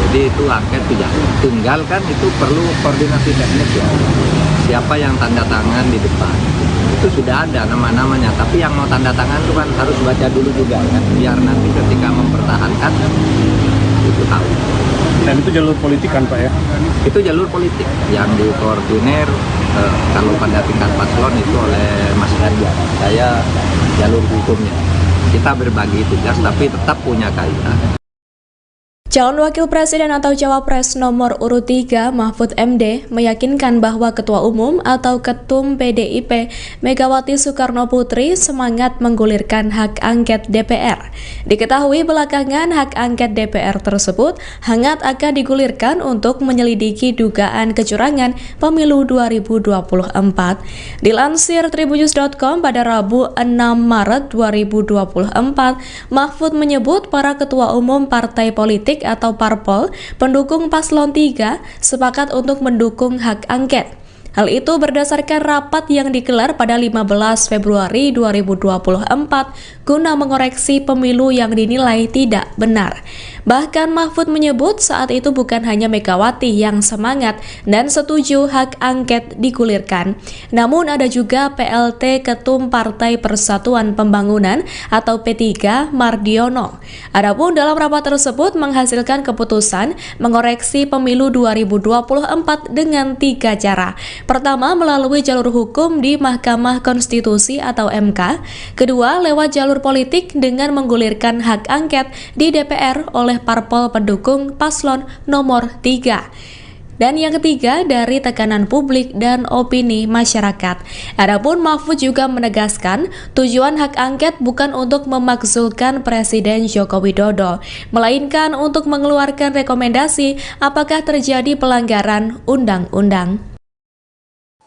Jadi itu angket tidak tinggal kan, itu perlu koordinasi teknis ya. Siapa yang tanda tangan di depan itu sudah ada nama-namanya, tapi yang mau tanda tangan itu kan harus baca dulu juga kan, biar nanti ketika mempertahankan itu tahu. Dan itu jalur politik kan Pak ya? Itu jalur politik yang dikoordinir kalau pada tingkat paslon itu oleh Mas Ganjar. Saya jalur hukumnya. Kita berbagi tugas tapi tetap punya kaitan. Calon Wakil Presiden atau Cawapres nomor urut 3 Mahfud MD meyakinkan bahwa Ketua Umum atau Ketum PDIP Megawati Soekarno Putri semangat menggulirkan hak angket DPR. Diketahui belakangan hak angket DPR tersebut hangat akan digulirkan untuk menyelidiki dugaan kecurangan pemilu 2024. Dilansir tribunnews.com pada Rabu 6 Maret 2024, Mahfud menyebut para ketua umum partai politik atau parpol pendukung paslon 3 sepakat untuk mendukung hak angket. Hal itu berdasarkan rapat yang digelar pada 15 Februari 2024 guna mengoreksi pemilu yang dinilai tidak benar. Bahkan Mahfud menyebut saat itu bukan hanya Megawati yang semangat dan setuju hak angket digulirkan, namun ada juga PLT Ketum Partai Persatuan Pembangunan atau P3 Mardiono. Adapun dalam rapat tersebut menghasilkan keputusan mengoreksi pemilu 2024 dengan 3 cara. Pertama, melalui jalur hukum di Mahkamah Konstitusi atau MK. Kedua, lewat jalur politik dengan menggulirkan hak angket di DPR oleh parpol pendukung paslon nomor 3. Dan yang ketiga, dari tekanan publik dan opini masyarakat. Adapun Mahfud juga menegaskan tujuan hak angket bukan untuk memakzulkan Presiden Joko Widodo, melainkan untuk mengeluarkan rekomendasi apakah terjadi pelanggaran undang-undang.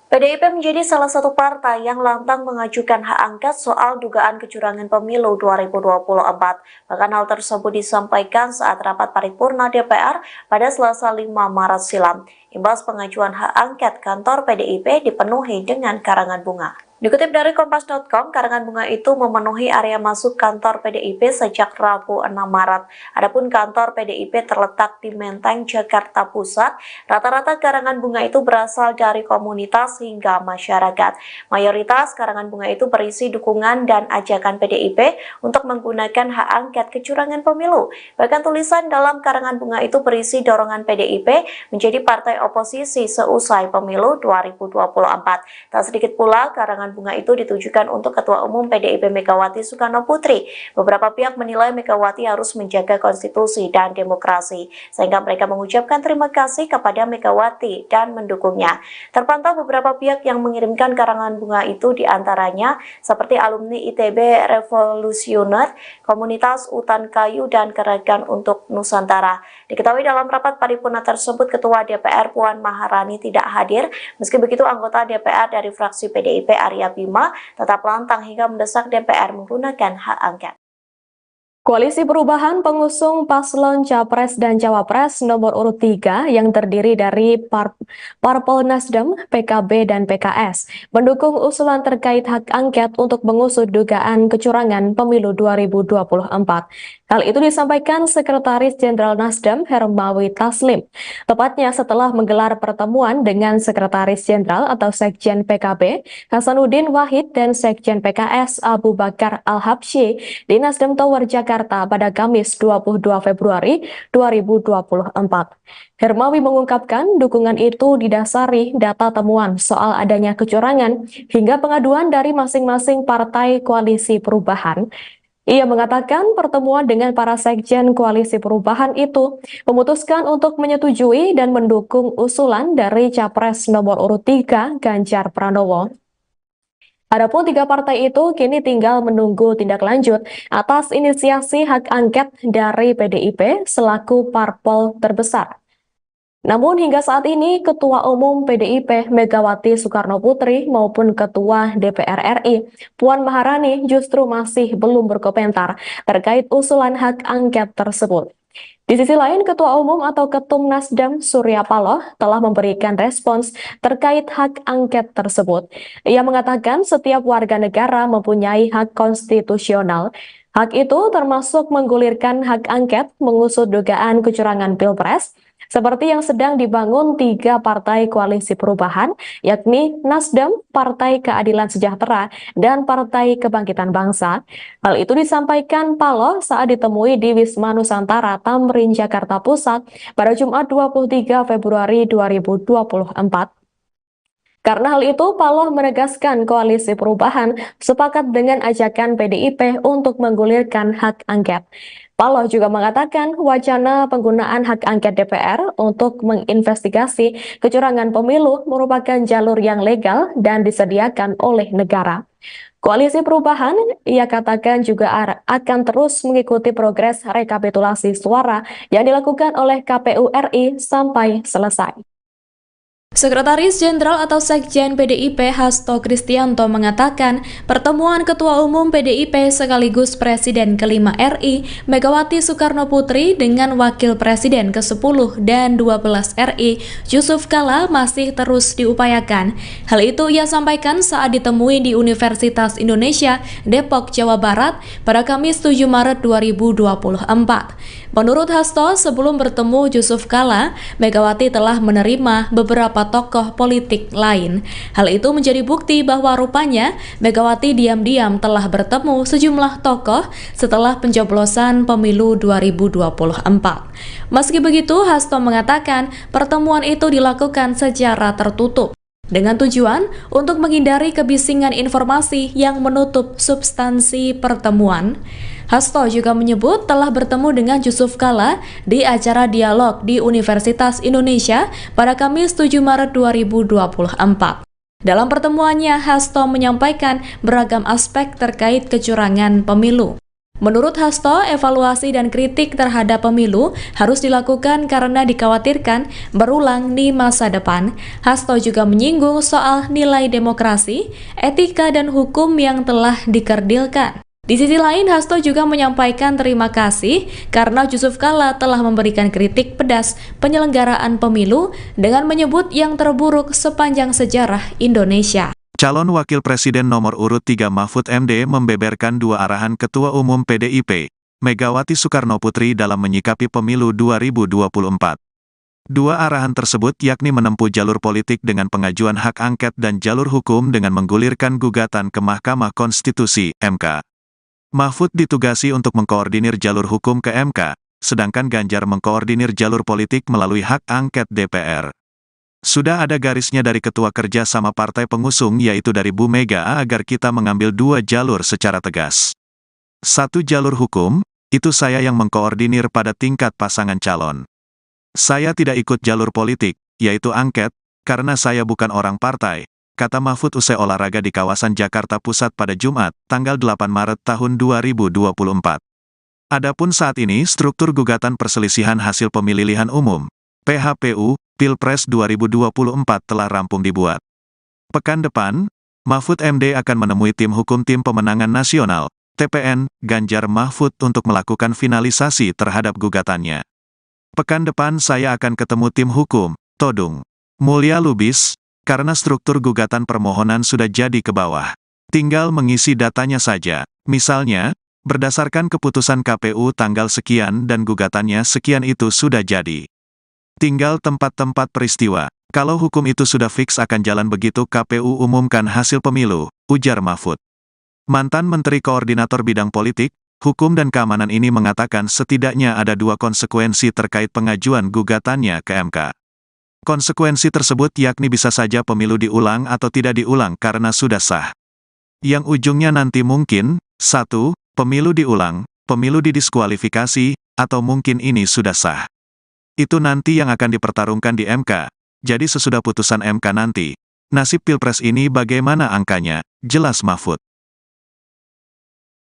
PDIP menjadi salah satu partai yang lantang mengajukan hak angket soal dugaan kecurangan pemilu 2024. Bahkan hal tersebut disampaikan saat rapat paripurna DPR pada Selasa 5 Maret silam. Imbas pengajuan hak angket, kantor PDIP dipenuhi dengan karangan bunga. Dikutip dari Kompas.com, karangan bunga itu memenuhi area masuk kantor PDIP sejak Rabu 6 Maret. Adapun kantor PDIP terletak di Menteng, Jakarta Pusat. Rata-rata karangan bunga itu berasal dari komunitas hingga masyarakat. Mayoritas karangan bunga itu berisi dukungan dan ajakan PDIP untuk menggunakan hak angket kecurangan pemilu. Bahkan tulisan dalam karangan bunga itu berisi dorongan PDIP menjadi partai oposisi seusai pemilu 2024. Tak sedikit pula karangan karangan bunga itu ditujukan untuk Ketua Umum PDIP Megawati Soekarno Putri. Beberapa pihak menilai Megawati harus menjaga konstitusi dan demokrasi, sehingga mereka mengucapkan terima kasih kepada Megawati dan mendukungnya. Terpantau beberapa pihak yang mengirimkan karangan bunga itu diantaranya seperti alumni ITB Revolusioner, Komunitas Utan Kayu, dan Gerakan untuk Nusantara. Diketahui dalam rapat paripurna tersebut, Ketua DPR Puan Maharani tidak hadir. Meski begitu, anggota DPR dari fraksi PDIP Arya Bima tetap lantang hingga mendesak DPR menggunakan hak angket. Koalisi Perubahan pengusung paslon Capres dan Cawapres nomor urut 3 yang terdiri dari Parpol Nasdem, PKB, dan PKS mendukung usulan terkait hak angket untuk mengusut dugaan kecurangan pemilu 2024. Hal itu disampaikan Sekretaris Jenderal Nasdem Hermawi Taslim, tepatnya setelah menggelar pertemuan dengan Sekretaris Jenderal atau Sekjen PKB Hasanuddin Wahid dan Sekjen PKS Abu Bakar Al-Habsyi di Nasdem Tower Jakarta pada Kamis 22 Februari 2024. Hermawi mengungkapkan dukungan itu didasari data temuan soal adanya kecurangan hingga pengaduan dari masing-masing partai koalisi perubahan. Ia mengatakan pertemuan dengan para sekjen koalisi perubahan itu memutuskan untuk menyetujui dan mendukung usulan dari Capres nomor urut 3 Ganjar Pranowo. Adapun 3 partai itu kini tinggal menunggu tindak lanjut atas inisiasi hak angket dari PDIP selaku parpol terbesar. Namun hingga saat ini Ketua Umum PDIP Megawati Soekarno Putri maupun Ketua DPR RI Puan Maharani justru masih belum berkomentar terkait usulan hak angket tersebut. Di sisi lain, Ketua Umum atau Ketum Nasdem Surya Paloh telah memberikan respons terkait hak angket tersebut. Ia mengatakan setiap warga negara mempunyai hak konstitusional. Hak itu termasuk menggulirkan hak angket mengusut dugaan kecurangan Pilpres, seperti yang sedang dibangun 3 partai koalisi perubahan, yakni Nasdem, Partai Keadilan Sejahtera, dan Partai Kebangkitan Bangsa. Hal itu disampaikan Paloh saat ditemui di Wisma Nusantara Tamrin, Jakarta Pusat pada Jumat 23 Februari 2024. Karena hal itu, Paloh menegaskan koalisi perubahan sepakat dengan ajakan PDIP untuk menggulirkan hak angket. Paloh juga mengatakan wacana penggunaan hak angket DPR untuk menginvestigasi kecurangan pemilu merupakan jalur yang legal dan disediakan oleh negara. Koalisi perubahan, ia katakan juga akan terus mengikuti progres rekapitulasi suara yang dilakukan oleh KPU RI sampai selesai. Sekretaris Jenderal atau Sekjen PDIP Hasto Kristianto mengatakan pertemuan Ketua Umum PDIP sekaligus Presiden ke-5 RI Megawati Soekarno Putri dengan Wakil Presiden ke-10 dan 12 RI Yusuf Kala masih terus diupayakan. Hal itu ia sampaikan saat ditemui di Universitas Indonesia Depok, Jawa Barat pada Kamis 7 Maret 2024. Menurut Hasto, sebelum bertemu Yusuf Kala, Megawati telah menerima beberapa tokoh politik lain. Hal itu menjadi bukti bahwa rupanya Megawati diam-diam telah bertemu sejumlah tokoh setelah pencoblosan pemilu 2024. Meski begitu, Hasto mengatakan pertemuan itu dilakukan secara tertutup, dengan tujuan untuk menghindari kebisingan informasi yang menutup substansi pertemuan. Hasto juga menyebut telah bertemu dengan Yusuf Kala di acara dialog di Universitas Indonesia pada Kamis 7 Maret 2024. Dalam pertemuannya, Hasto menyampaikan beragam aspek terkait kecurangan pemilu. Menurut Hasto, evaluasi dan kritik terhadap pemilu harus dilakukan karena dikhawatirkan berulang di masa depan. Hasto juga menyinggung soal nilai demokrasi, etika, dan hukum yang telah dikerdilkan. Di sisi lain, Hasto juga menyampaikan terima kasih karena Yusuf Kala telah memberikan kritik pedas penyelenggaraan pemilu dengan menyebut yang terburuk sepanjang sejarah Indonesia. Calon Wakil Presiden nomor urut 3 Mahfud MD membeberkan 2 arahan Ketua Umum PDIP, Megawati Soekarno Putri dalam menyikapi pemilu 2024. 2 arahan tersebut yakni menempuh jalur politik dengan pengajuan hak angket dan jalur hukum dengan menggulirkan gugatan ke Mahkamah Konstitusi, MK. Mahfud ditugasi untuk mengkoordinir jalur hukum ke MK, sedangkan Ganjar mengkoordinir jalur politik melalui hak angket DPR. Sudah ada garisnya dari ketua kerja sama partai pengusung yaitu dari Bu Mega agar kita mengambil dua jalur secara tegas. Satu jalur hukum, itu saya yang mengkoordinir pada tingkat pasangan calon. Saya tidak ikut jalur politik, yaitu angket, karena saya bukan orang partai, kata Mahfud usai olahraga di kawasan Jakarta Pusat pada Jumat, tanggal 8 Maret tahun 2024. Adapun saat ini struktur gugatan perselisihan hasil pemilihan umum, PHPU, Pilpres 2024 telah rampung dibuat. Pekan depan, Mahfud MD akan menemui tim hukum Tim Pemenangan Nasional, TPN, Ganjar Mahfud untuk melakukan finalisasi terhadap gugatannya. Pekan depan saya akan ketemu tim hukum, Todung Mulya Lubis, karena struktur gugatan permohonan sudah jadi ke bawah. Tinggal mengisi datanya saja, misalnya, berdasarkan keputusan KPU tanggal sekian dan gugatannya sekian itu sudah jadi. Tinggal tempat-tempat peristiwa. Kalau hukum itu sudah fix akan jalan begitu KPU umumkan hasil pemilu, ujar Mahfud. Mantan Menteri Koordinator Bidang Politik, Hukum dan Keamanan ini mengatakan setidaknya ada dua konsekuensi terkait pengajuan gugatannya ke MK. Konsekuensi tersebut yakni bisa saja pemilu diulang atau tidak diulang karena sudah sah. Yang ujungnya nanti mungkin, 1, pemilu diulang, pemilu didiskualifikasi, atau mungkin ini sudah sah. Itu nanti yang akan dipertarungkan di MK. Jadi sesudah putusan MK nanti, nasib Pilpres ini bagaimana angkanya, jelas Mahfud.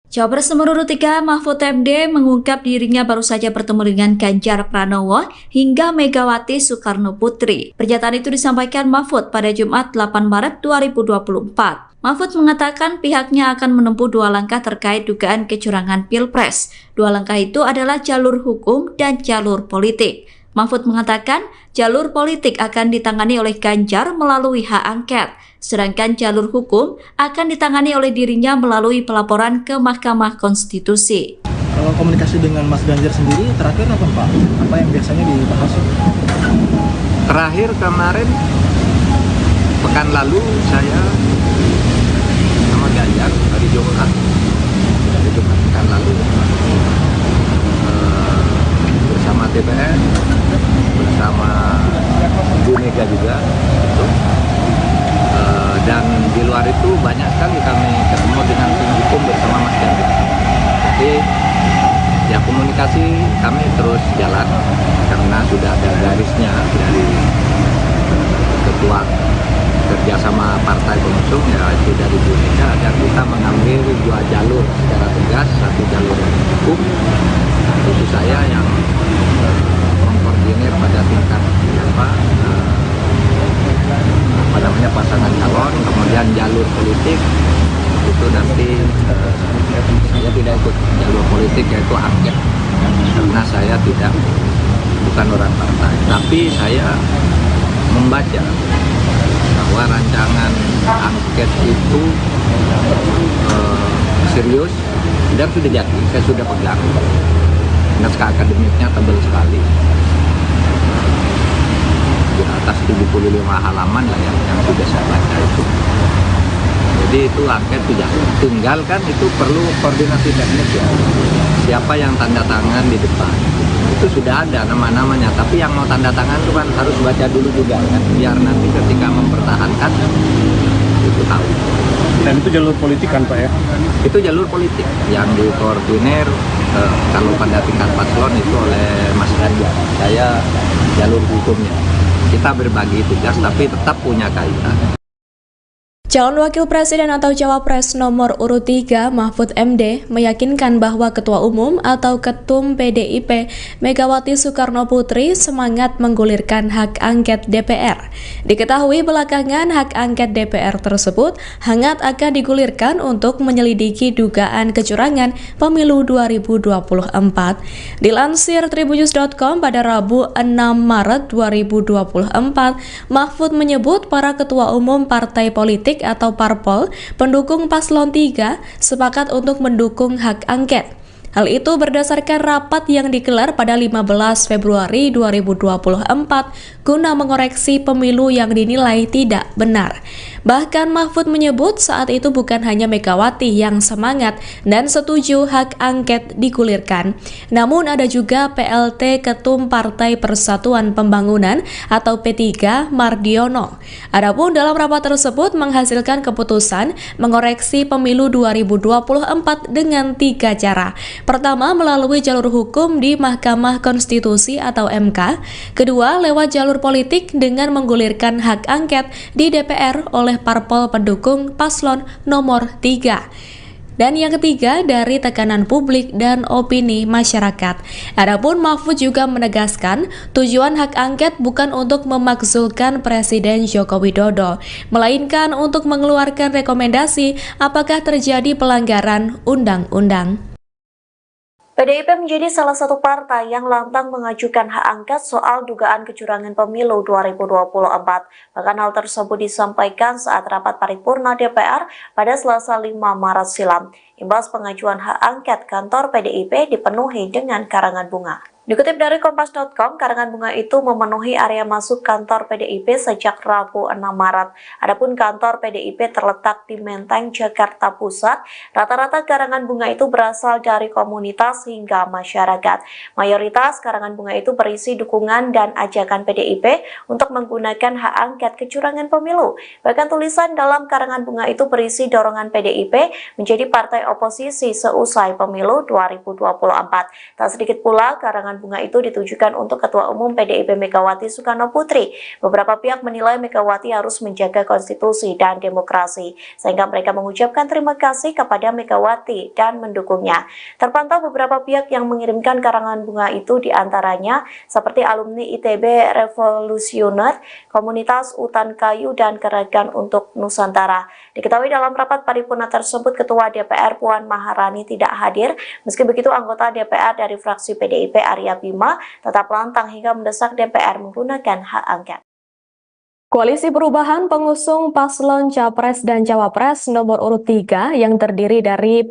Cawapres nomor urut 3 Mahfud MD mengungkap dirinya baru saja bertemu dengan Ganjar Pranowo hingga Megawati Soekarno Putri. Pernyataan itu disampaikan Mahfud pada Jumat 8 Maret 2024. Mahfud mengatakan pihaknya akan menempuh dua langkah terkait dugaan kecurangan Pilpres. Dua langkah itu adalah jalur hukum dan jalur politik. Mahfud mengatakan jalur politik akan ditangani oleh Ganjar melalui hak angket, sedangkan jalur hukum akan ditangani oleh dirinya melalui pelaporan ke Mahkamah Konstitusi. Kalau komunikasi dengan Mas Ganjar sendiri terakhir apa Pak? Apa yang biasanya dibahas? Terakhir kemarin, pekan lalu saya sama Ganjar hari Jumat pekan lalu bersama TPN, bersama Bu Mega juga, dan di luar itu banyak sekali kami ketemu dengan tim hukum bersama Mas Ganjar. Jadi ya komunikasi kami terus jalan karena sudah ada garisnya dari ketua kerjasama partai pengusung yaitu dari Bu Mega agar kita mengambil dua jalur secara tegas, satu jalur hukum, itu saya yang mengkoordinir pada tingkat pasangan calon, kemudian jalur politik itu nanti saya tidak ikut jalur politik yaitu angket karena saya bukan orang partai, tapi saya membaca bahwa rancangan angket itu serius dan sudah jadi, saya sudah pegang. Naskah akademiknya tebal sekali, di atas 75 halaman lah yang sudah saya baca itu. Jadi itu angket sudah, tinggal kan itu perlu koordinasi teknis ya. Siapa yang tanda tangan di depan, itu sudah ada nama-namanya. Tapi yang mau tanda tangan itu kan harus baca dulu juga kan, biar nanti ketika mempertahankan itu tahu. Dan itu jalur politik kan Pak ya? Itu jalur politik yang dikoordinir kalau pada tingkat paslon itu oleh Mas Ganjar. Saya jalur hukumnya. Kita berbagi tugas tapi tetap punya kaitan. Calon Wakil Presiden atau Cawapres nomor urut 3 Mahfud MD meyakinkan bahwa Ketua Umum atau Ketum PDIP Megawati Soekarno Putri semangat menggulirkan hak angket DPR. Diketahui belakangan hak angket DPR tersebut hangat akan digulirkan untuk menyelidiki dugaan kecurangan pemilu 2024. Dilansir tribunnews.com pada Rabu 6 Maret 2024, Mahfud menyebut para ketua umum partai politik atau parpol pendukung paslon 3 sepakat untuk mendukung hak angket. Hal itu berdasarkan rapat yang digelar pada 15 Februari 2024 guna mengoreksi pemilu yang dinilai tidak benar. Bahkan Mahfud menyebut saat itu bukan hanya Megawati yang semangat dan setuju hak angket digulirkan, namun ada juga PLT Ketum Partai Persatuan Pembangunan atau P3 Mardiono. Adapun dalam rapat tersebut menghasilkan keputusan mengoreksi pemilu 2024 dengan 3 cara. Pertama, melalui jalur hukum di Mahkamah Konstitusi atau MK. Kedua, lewat jalur politik dengan menggulirkan hak angket di DPR oleh parpol pendukung paslon nomor 3. Dan yang ketiga, dari tekanan publik dan opini masyarakat. Adapun Mahfud juga menegaskan, tujuan hak angket bukan untuk memakzulkan Presiden Joko Widodo, melainkan untuk mengeluarkan rekomendasi apakah terjadi pelanggaran undang-undang. PDIP menjadi salah satu partai yang lantang mengajukan hak angket soal dugaan kecurangan pemilu 2024. Bahkan hal tersebut disampaikan saat rapat paripurna DPR pada Selasa 5 Maret silam. Imbas pengajuan hak angket, kantor PDIP dipenuhi dengan karangan bunga. Dikutip dari Kompas.com, karangan bunga itu memenuhi area masuk kantor PDIP sejak Rabu 6 Maret. Adapun kantor PDIP terletak di Menteng, Jakarta Pusat. Rata-rata karangan bunga itu berasal dari komunitas hingga masyarakat. Mayoritas karangan bunga itu berisi dukungan dan ajakan PDIP untuk menggunakan hak angket kecurangan pemilu. Bahkan tulisan dalam karangan bunga itu berisi dorongan PDIP menjadi partai oposisi seusai pemilu 2024. Tak sedikit pula karangan bunga itu ditujukan untuk Ketua Umum PDIP Megawati Soekarno Putri. Beberapa pihak menilai Megawati harus menjaga konstitusi dan demokrasi, sehingga mereka mengucapkan terima kasih kepada Megawati dan mendukungnya. Terpantau beberapa pihak yang mengirimkan karangan bunga itu, diantaranya seperti alumni ITB Revolusioner, Komunitas Utan Kayu, dan Gerakan untuk Nusantara. Diketahui dalam rapat paripurna tersebut, Ketua DPR Puan Maharani tidak hadir. Meski begitu, anggota DPR dari fraksi PDIP Arya Bima tetap lantang hingga mendesak DPR menggunakan hak angket. Koalisi Perubahan pengusung paslon Capres dan Cawapres nomor urut 3 yang terdiri dari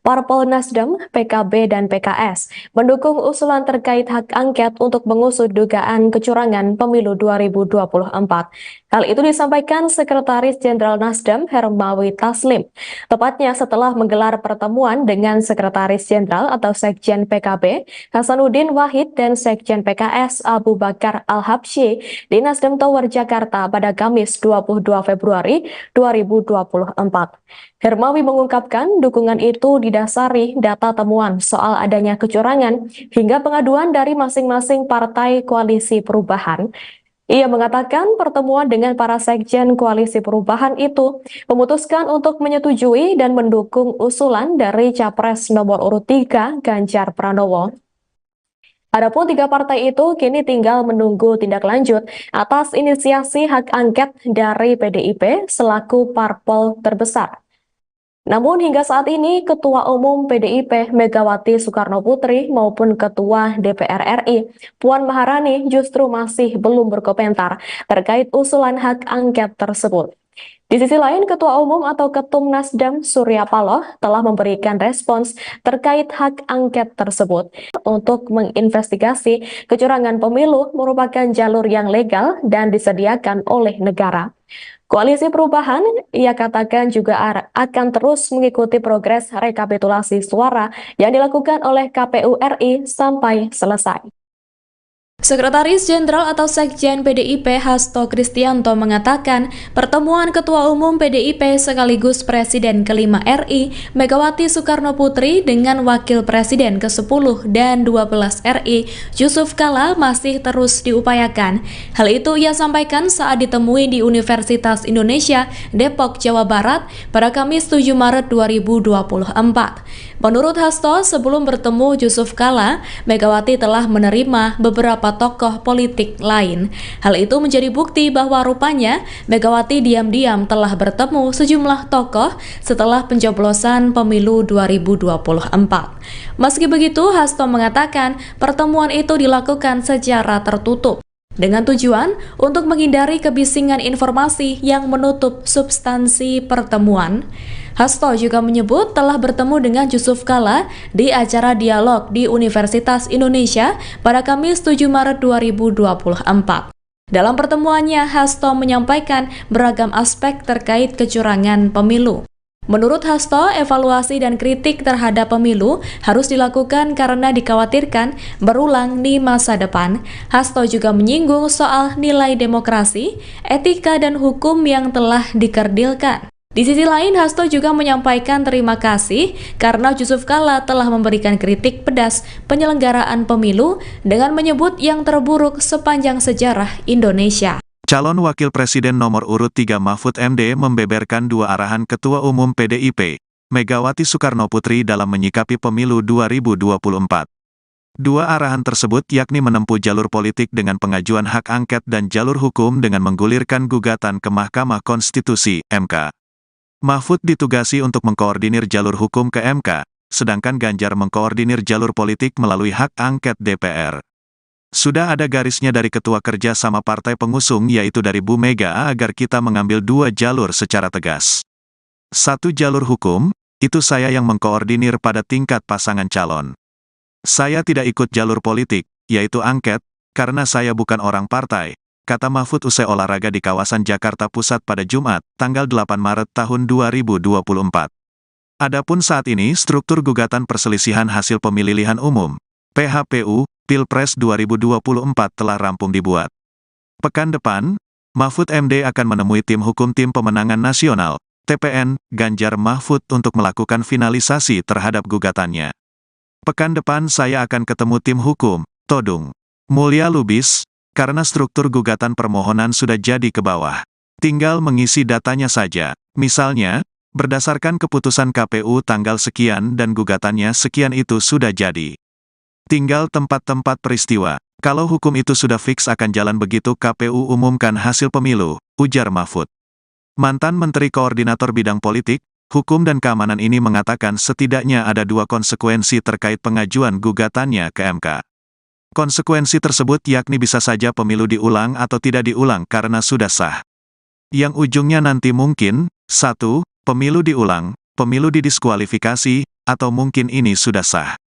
Parpol Nasdem, PKB, dan PKS mendukung usulan terkait hak angket untuk mengusut dugaan kecurangan pemilu 2024. Hal itu disampaikan Sekretaris Jenderal Nasdem Hermawi Taslim, tepatnya setelah menggelar pertemuan dengan Sekretaris Jenderal atau Sekjen PKB Hasanuddin Wahid dan Sekjen PKS Abu Bakar Al-Habsyi di Nasdem Tower Jakarta pada Kamis 22 Februari 2024. Hermawi mengungkapkan dukungan itu didasari data temuan soal adanya kecurangan hingga pengaduan dari masing-masing partai koalisi perubahan. Ia mengatakan pertemuan dengan para sekjen koalisi perubahan itu memutuskan untuk menyetujui dan mendukung usulan dari Capres nomor urut 3 Ganjar Pranowo. Adapun 3 partai itu kini tinggal menunggu tindak lanjut atas inisiasi hak angket dari PDIP selaku parpol terbesar. Namun hingga saat ini Ketua Umum PDIP Megawati Soekarno Putri maupun Ketua DPR RI Puan Maharani justru masih belum berkomentar terkait usulan hak angket tersebut. Di sisi lain, Ketua Umum atau Ketum Nasdem Surya Paloh telah memberikan respons terkait hak angket tersebut. Untuk menginvestigasi kecurangan pemilu merupakan jalur yang legal dan disediakan oleh negara. Koalisi Perubahan, ia katakan juga akan terus mengikuti progres rekapitulasi suara yang dilakukan oleh KPU RI sampai selesai. Sekretaris Jenderal atau Sekjen PDIP Hasto Kristianto mengatakan pertemuan Ketua Umum PDIP sekaligus Presiden kelima RI Megawati Soekarno Putri dengan Wakil Presiden ke-10 dan 12 RI Yusuf Kala masih terus diupayakan. Hal itu ia sampaikan saat ditemui di Universitas Indonesia Depok, Jawa Barat pada Kamis 7 Maret 2024. Menurut Hasto, sebelum bertemu Yusuf Kala, Megawati telah menerima beberapa tokoh politik lain. Hal itu menjadi bukti bahwa rupanya Megawati diam-diam telah bertemu sejumlah tokoh setelah pencoblosan pemilu 2024. Meski begitu, Hasto mengatakan pertemuan itu dilakukan secara tertutup. dengan tujuan untuk menghindari kebisingan informasi yang menutup substansi pertemuan. Hasto juga menyebut telah bertemu dengan Yusuf Kalla di acara dialog di Universitas Indonesia pada Kamis 7 Maret 2024. Dalam pertemuannya, Hasto menyampaikan beragam aspek terkait kecurangan pemilu. Menurut Hasto, evaluasi dan kritik terhadap pemilu harus dilakukan karena dikhawatirkan berulang di masa depan. Hasto juga menyinggung soal nilai demokrasi, etika, dan hukum yang telah dikerdilkan. Di sisi lain, Hasto juga menyampaikan terima kasih karena Yusuf Kalla telah memberikan kritik pedas penyelenggaraan pemilu dengan menyebut yang terburuk sepanjang sejarah Indonesia. Calon Wakil Presiden nomor urut 3 Mahfud MD membeberkan dua arahan Ketua Umum PDIP, Megawati Soekarnoputri dalam menyikapi pemilu 2024. Dua arahan tersebut yakni menempuh jalur politik dengan pengajuan hak angket dan jalur hukum dengan menggulirkan gugatan ke Mahkamah Konstitusi, MK. Mahfud ditugasi untuk mengkoordinir jalur hukum ke MK, sedangkan Ganjar mengkoordinir jalur politik melalui hak angket DPR. Sudah ada garisnya dari Ketua Kerja sama Partai Pengusung yaitu dari Bu Mega agar kita mengambil dua jalur secara tegas. Satu jalur hukum, itu saya yang mengkoordinir pada tingkat pasangan calon. Saya tidak ikut jalur politik, yaitu angket, karena saya bukan orang partai, kata Mahfud usai olahraga di kawasan Jakarta Pusat pada Jumat, tanggal 8 Maret tahun 2024. Adapun saat ini struktur gugatan perselisihan hasil pemilihan umum, PHPU, Pilpres 2024 telah rampung dibuat. Pekan depan, Mahfud MD akan menemui tim hukum Tim Pemenangan Nasional, TPN, Ganjar Mahfud untuk melakukan finalisasi terhadap gugatannya. Pekan depan saya akan ketemu tim hukum, Todung Mulya Lubis, karena struktur gugatan permohonan sudah jadi ke bawah. Tinggal mengisi datanya saja, misalnya, berdasarkan keputusan KPU tanggal sekian dan gugatannya sekian itu sudah jadi. Tinggal tempat-tempat peristiwa. Kalau hukum itu sudah fix akan jalan begitu KPU umumkan hasil pemilu, ujar Mahfud. Mantan Menteri Koordinator Bidang Politik, Hukum dan Keamanan ini mengatakan setidaknya ada dua konsekuensi terkait pengajuan gugatannya ke MK. Konsekuensi tersebut yakni bisa saja pemilu diulang atau tidak diulang karena sudah sah. Yang ujungnya nanti mungkin, 1, pemilu diulang, pemilu didiskualifikasi, atau mungkin ini sudah sah.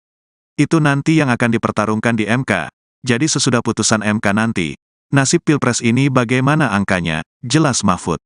Itu nanti yang akan dipertarungkan di MK. Jadi sesudah putusan MK nanti, nasib Pilpres ini bagaimana angkanya, jelas Mahfud.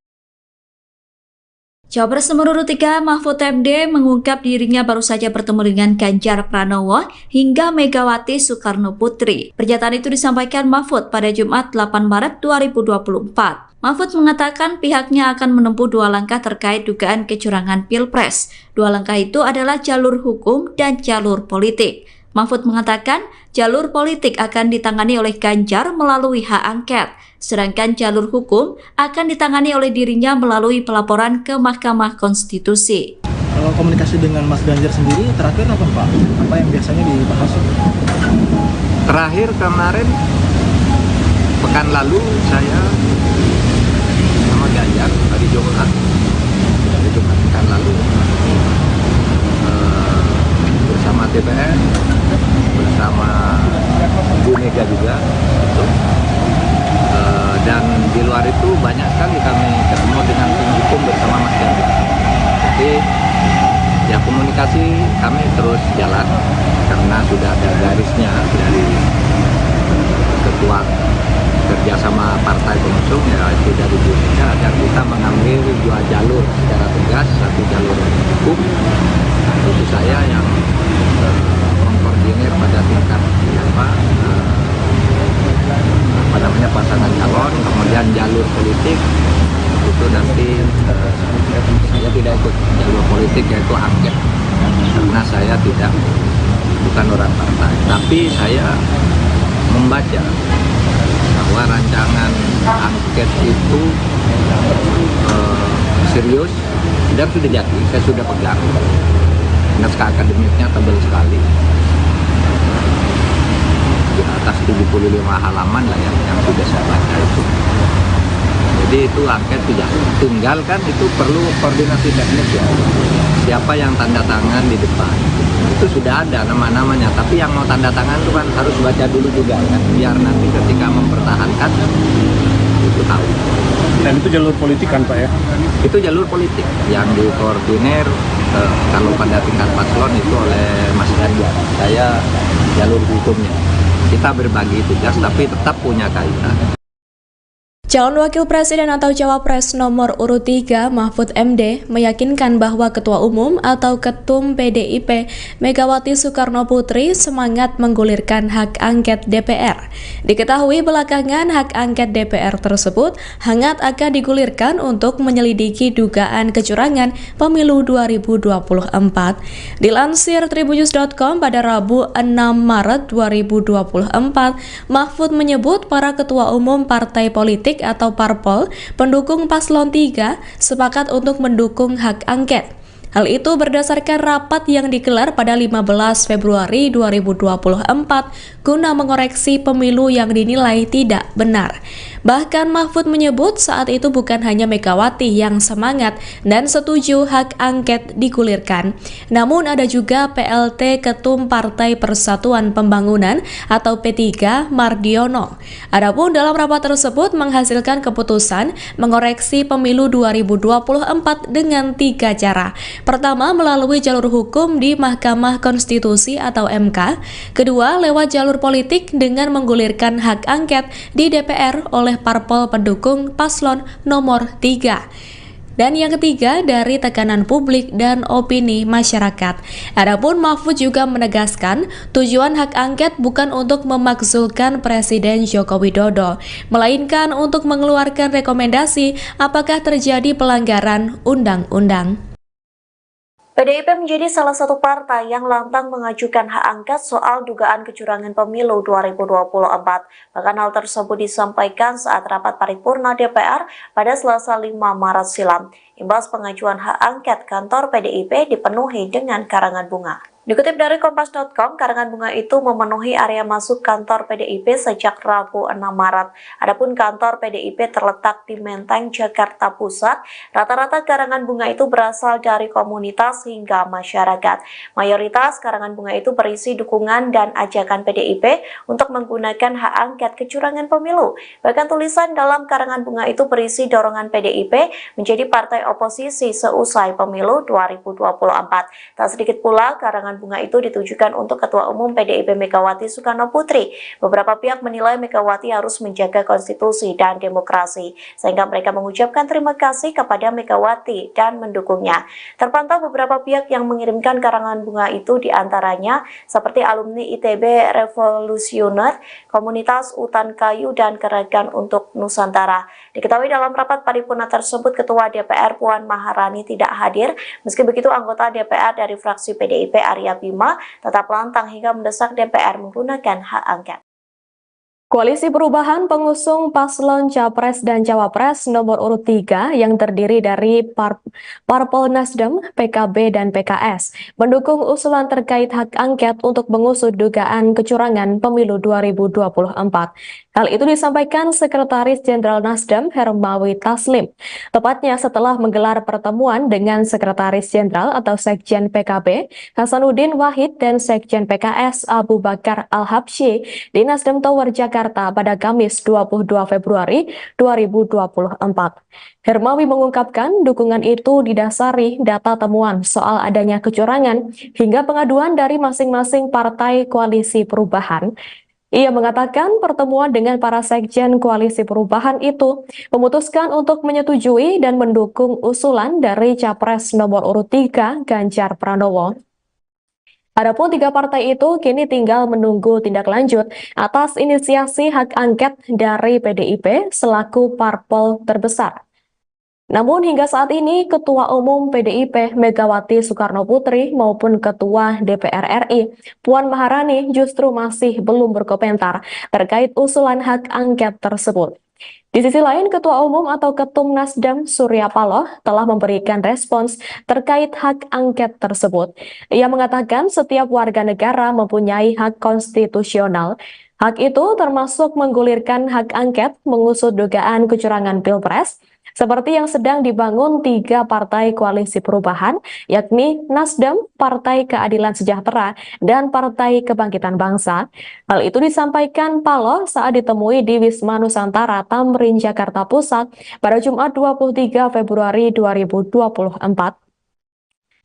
Cawapres nomor urut 3 Mahfud MD mengungkap dirinya baru saja bertemu dengan Ganjar Pranowo hingga Megawati Soekarnoputri. Pernyataan itu disampaikan Mahfud pada Jumat 8 Maret 2024. Mahfud mengatakan pihaknya akan menempuh dua langkah terkait dugaan kecurangan Pilpres. Dua langkah itu adalah jalur hukum dan jalur politik. Mahfud mengatakan jalur politik akan ditangani oleh Ganjar melalui hak angket, sedangkan jalur hukum akan ditangani oleh dirinya melalui pelaporan ke Mahkamah Konstitusi. Kalau komunikasi dengan Mas Ganjar sendiri terakhir apa Pak? Apa yang biasanya dibahas? Terakhir kemarin, pekan lalu saya sama Ganjar hari Jumat pekan lalu bersama TPN, bersama Bu Mega juga, dan di luar itu banyak sekali kami ketemu dengan tim hukum bersama Mas Ganjar. Jadi ya komunikasi kami terus jalan karena sudah ada garisnya dari Ketua Kerjasama Partai Pengusung yaitu dari Bu Mega agar kita mengambil dua jalur secara tegas, satu jalur hukum, itu saya yang mengkoordinir pada tingkat pasangan calon, kemudian jalur politik itu nanti saya tidak ikut jalur politik yaitu angket karena saya bukan orang partai, tapi saya membaca bahwa rancangan angket itu serius dan sudah jadi, saya sudah pegang. Naskah akademiknya tebal sekali, di atas 75 halaman lah yang sudah saya baca itu. Jadi itu angket tidak tinggal kan, itu perlu koordinasi teknis ya. Siapa yang tanda tangan di depan itu sudah ada nama-namanya, tapi yang mau tanda tangan itu kan harus baca dulu juga kan, biar nanti ketika mempertahankan masyarakat itu tahu. Dan itu jalur politik kan Pak ya? Itu jalur politik yang dikoordinir kalau pada tingkat paslon itu oleh Mas Ganjar. Saya jalur hukumnya. Kita berbagi tugas tapi tetap punya kaitan. Calon Wakil Presiden atau Cawapres nomor urut 3 Mahfud MD meyakinkan bahwa Ketua Umum atau Ketum PDIP Megawati Soekarno Putri semangat menggulirkan hak angket DPR. Diketahui belakangan hak angket DPR tersebut hangat akan digulirkan untuk menyelidiki dugaan kecurangan pemilu 2024. Dilansir tribunnews.com pada Rabu 6 Maret 2024, Mahfud menyebut para ketua umum partai politik atau parpol pendukung paslon 3 sepakat untuk mendukung hak angket. Hal itu berdasarkan rapat yang digelar pada 15 Februari 2024 guna mengoreksi pemilu yang dinilai tidak benar. Bahkan Mahfud menyebut saat itu bukan hanya Megawati yang semangat dan setuju hak angket digulirkan, namun ada juga PLT Ketum Partai Persatuan Pembangunan atau P3 Mardiono. Adapun dalam rapat tersebut menghasilkan keputusan mengoreksi pemilu 2024 dengan 3 cara. Pertama, melalui jalur hukum di Mahkamah Konstitusi atau MK. Kedua, lewat jalur politik dengan menggulirkan hak angket di DPR oleh parpol pendukung paslon nomor 3. Dan yang ketiga, dari tekanan publik dan opini masyarakat. Adapun Mahfud juga menegaskan tujuan hak angket bukan untuk memakzulkan Presiden Joko Widodo, melainkan untuk mengeluarkan rekomendasi apakah terjadi pelanggaran undang-undang. PDIP menjadi salah satu partai yang lantang mengajukan hak angket soal dugaan kecurangan pemilu 2024. Bahkan hal tersebut disampaikan saat rapat paripurna DPR pada Selasa 5 Maret silam. Imbas pengajuan hak angket, kantor PDIP dipenuhi dengan karangan bunga. Dikutip dari Kompas.com, karangan bunga itu memenuhi area masuk kantor PDIP sejak Rabu 6 Maret. Adapun kantor PDIP terletak di Menteng, Jakarta Pusat. Rata-rata karangan bunga itu berasal dari komunitas hingga masyarakat. Mayoritas karangan bunga itu berisi dukungan dan ajakan PDIP untuk menggunakan hak angket kecurangan pemilu. Bahkan tulisan dalam karangan bunga itu berisi dorongan PDIP menjadi partai oposisi seusai pemilu 2024. Tak sedikit pula karangan bunga itu ditujukan untuk Ketua Umum PDIP Megawati Soekarno Putri. Beberapa pihak menilai Megawati harus menjaga konstitusi dan demokrasi, sehingga mereka mengucapkan terima kasih kepada Megawati dan mendukungnya. Terpantau beberapa pihak yang mengirimkan karangan bunga itu diantaranya seperti alumni ITB Revolusioner, Komunitas Utan Kayu, dan Gerakan untuk Nusantara. Diketahui dalam rapat paripurna tersebut, Ketua DPR Puan Maharani tidak hadir. Meski begitu, anggota DPR dari fraksi PDIP Arya Bima tetap lantang hingga mendesak DPR menggunakan hak angket. Koalisi Perubahan pengusung paslon Capres dan Cawapres nomor urut 3 yang terdiri dari Parpol Nasdem, PKB, dan PKS mendukung usulan terkait hak angket untuk mengusut dugaan kecurangan pemilu 2024. Hal itu disampaikan Sekretaris Jenderal Nasdem Hermawi Taslim, tepatnya setelah menggelar pertemuan dengan Sekretaris Jenderal atau Sekjen PKB Hasanuddin Wahid dan Sekjen PKS Abu Bakar Al-Habsyi di Nasdem Tower Jakarta pada Kamis 22 Februari 2024. Hermawi mengungkapkan dukungan itu didasari data temuan soal adanya kecurangan hingga pengaduan dari masing-masing partai koalisi perubahan. Ia mengatakan pertemuan dengan para sekjen koalisi perubahan itu memutuskan untuk menyetujui dan mendukung usulan dari Capres nomor urut 3 Ganjar Pranowo. Adapun 3 partai itu kini tinggal menunggu tindak lanjut atas inisiasi hak angket dari PDIP selaku parpol terbesar. Namun hingga saat ini Ketua Umum PDIP Megawati Soekarno Putri maupun Ketua DPR RI Puan Maharani justru masih belum berkomentar terkait usulan hak angket tersebut. Di sisi lain, Ketua Umum atau Ketum Nasdem Surya Paloh telah memberikan respons terkait hak angket tersebut. Ia mengatakan setiap warga negara mempunyai hak konstitusional Hak itu termasuk menggulirkan hak angket mengusut dugaan kecurangan Pilpres, seperti yang sedang dibangun 3 partai koalisi perubahan, yakni Nasdem, Partai Keadilan Sejahtera, dan Partai Kebangkitan Bangsa. Hal itu disampaikan Paloh saat ditemui di Wisma Nusantara, Tamrin, Jakarta Pusat pada Jumat 23 Februari 2024.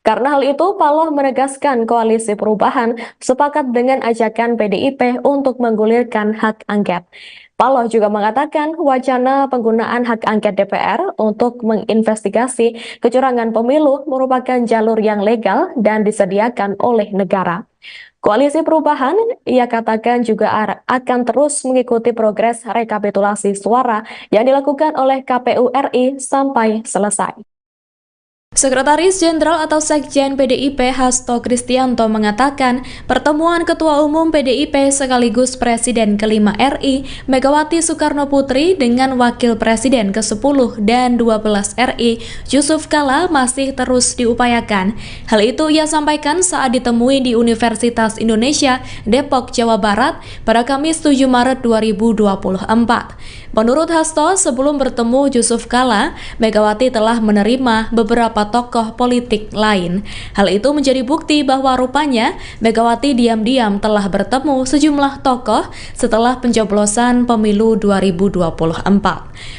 Karena hal itu, Paloh menegaskan koalisi perubahan sepakat dengan ajakan PDIP untuk menggulirkan hak angket. Paloh juga mengatakan wacana penggunaan hak angket DPR untuk menginvestigasi kecurangan pemilu merupakan jalur yang legal dan disediakan oleh negara. Koalisi perubahan, ia katakan juga akan terus mengikuti progres rekapitulasi suara yang dilakukan oleh KPU RI sampai selesai. Sekretaris Jenderal atau Sekjen PDIP Hasto Kristianto mengatakan pertemuan Ketua Umum PDIP sekaligus Presiden ke-5 RI Megawati Soekarno Putri dengan Wakil Presiden ke-10 dan 12 RI Yusuf Kala masih terus diupayakan. Hal itu ia sampaikan saat ditemui di Universitas Indonesia Depok, Jawa Barat pada Kamis 7 Maret 2024. Menurut Hasto, sebelum bertemu Yusuf Kala, Megawati telah menerima beberapa tokoh politik lain. Hal itu menjadi bukti bahwa rupanya Megawati diam-diam telah bertemu sejumlah tokoh setelah pencoblosan pemilu 2024.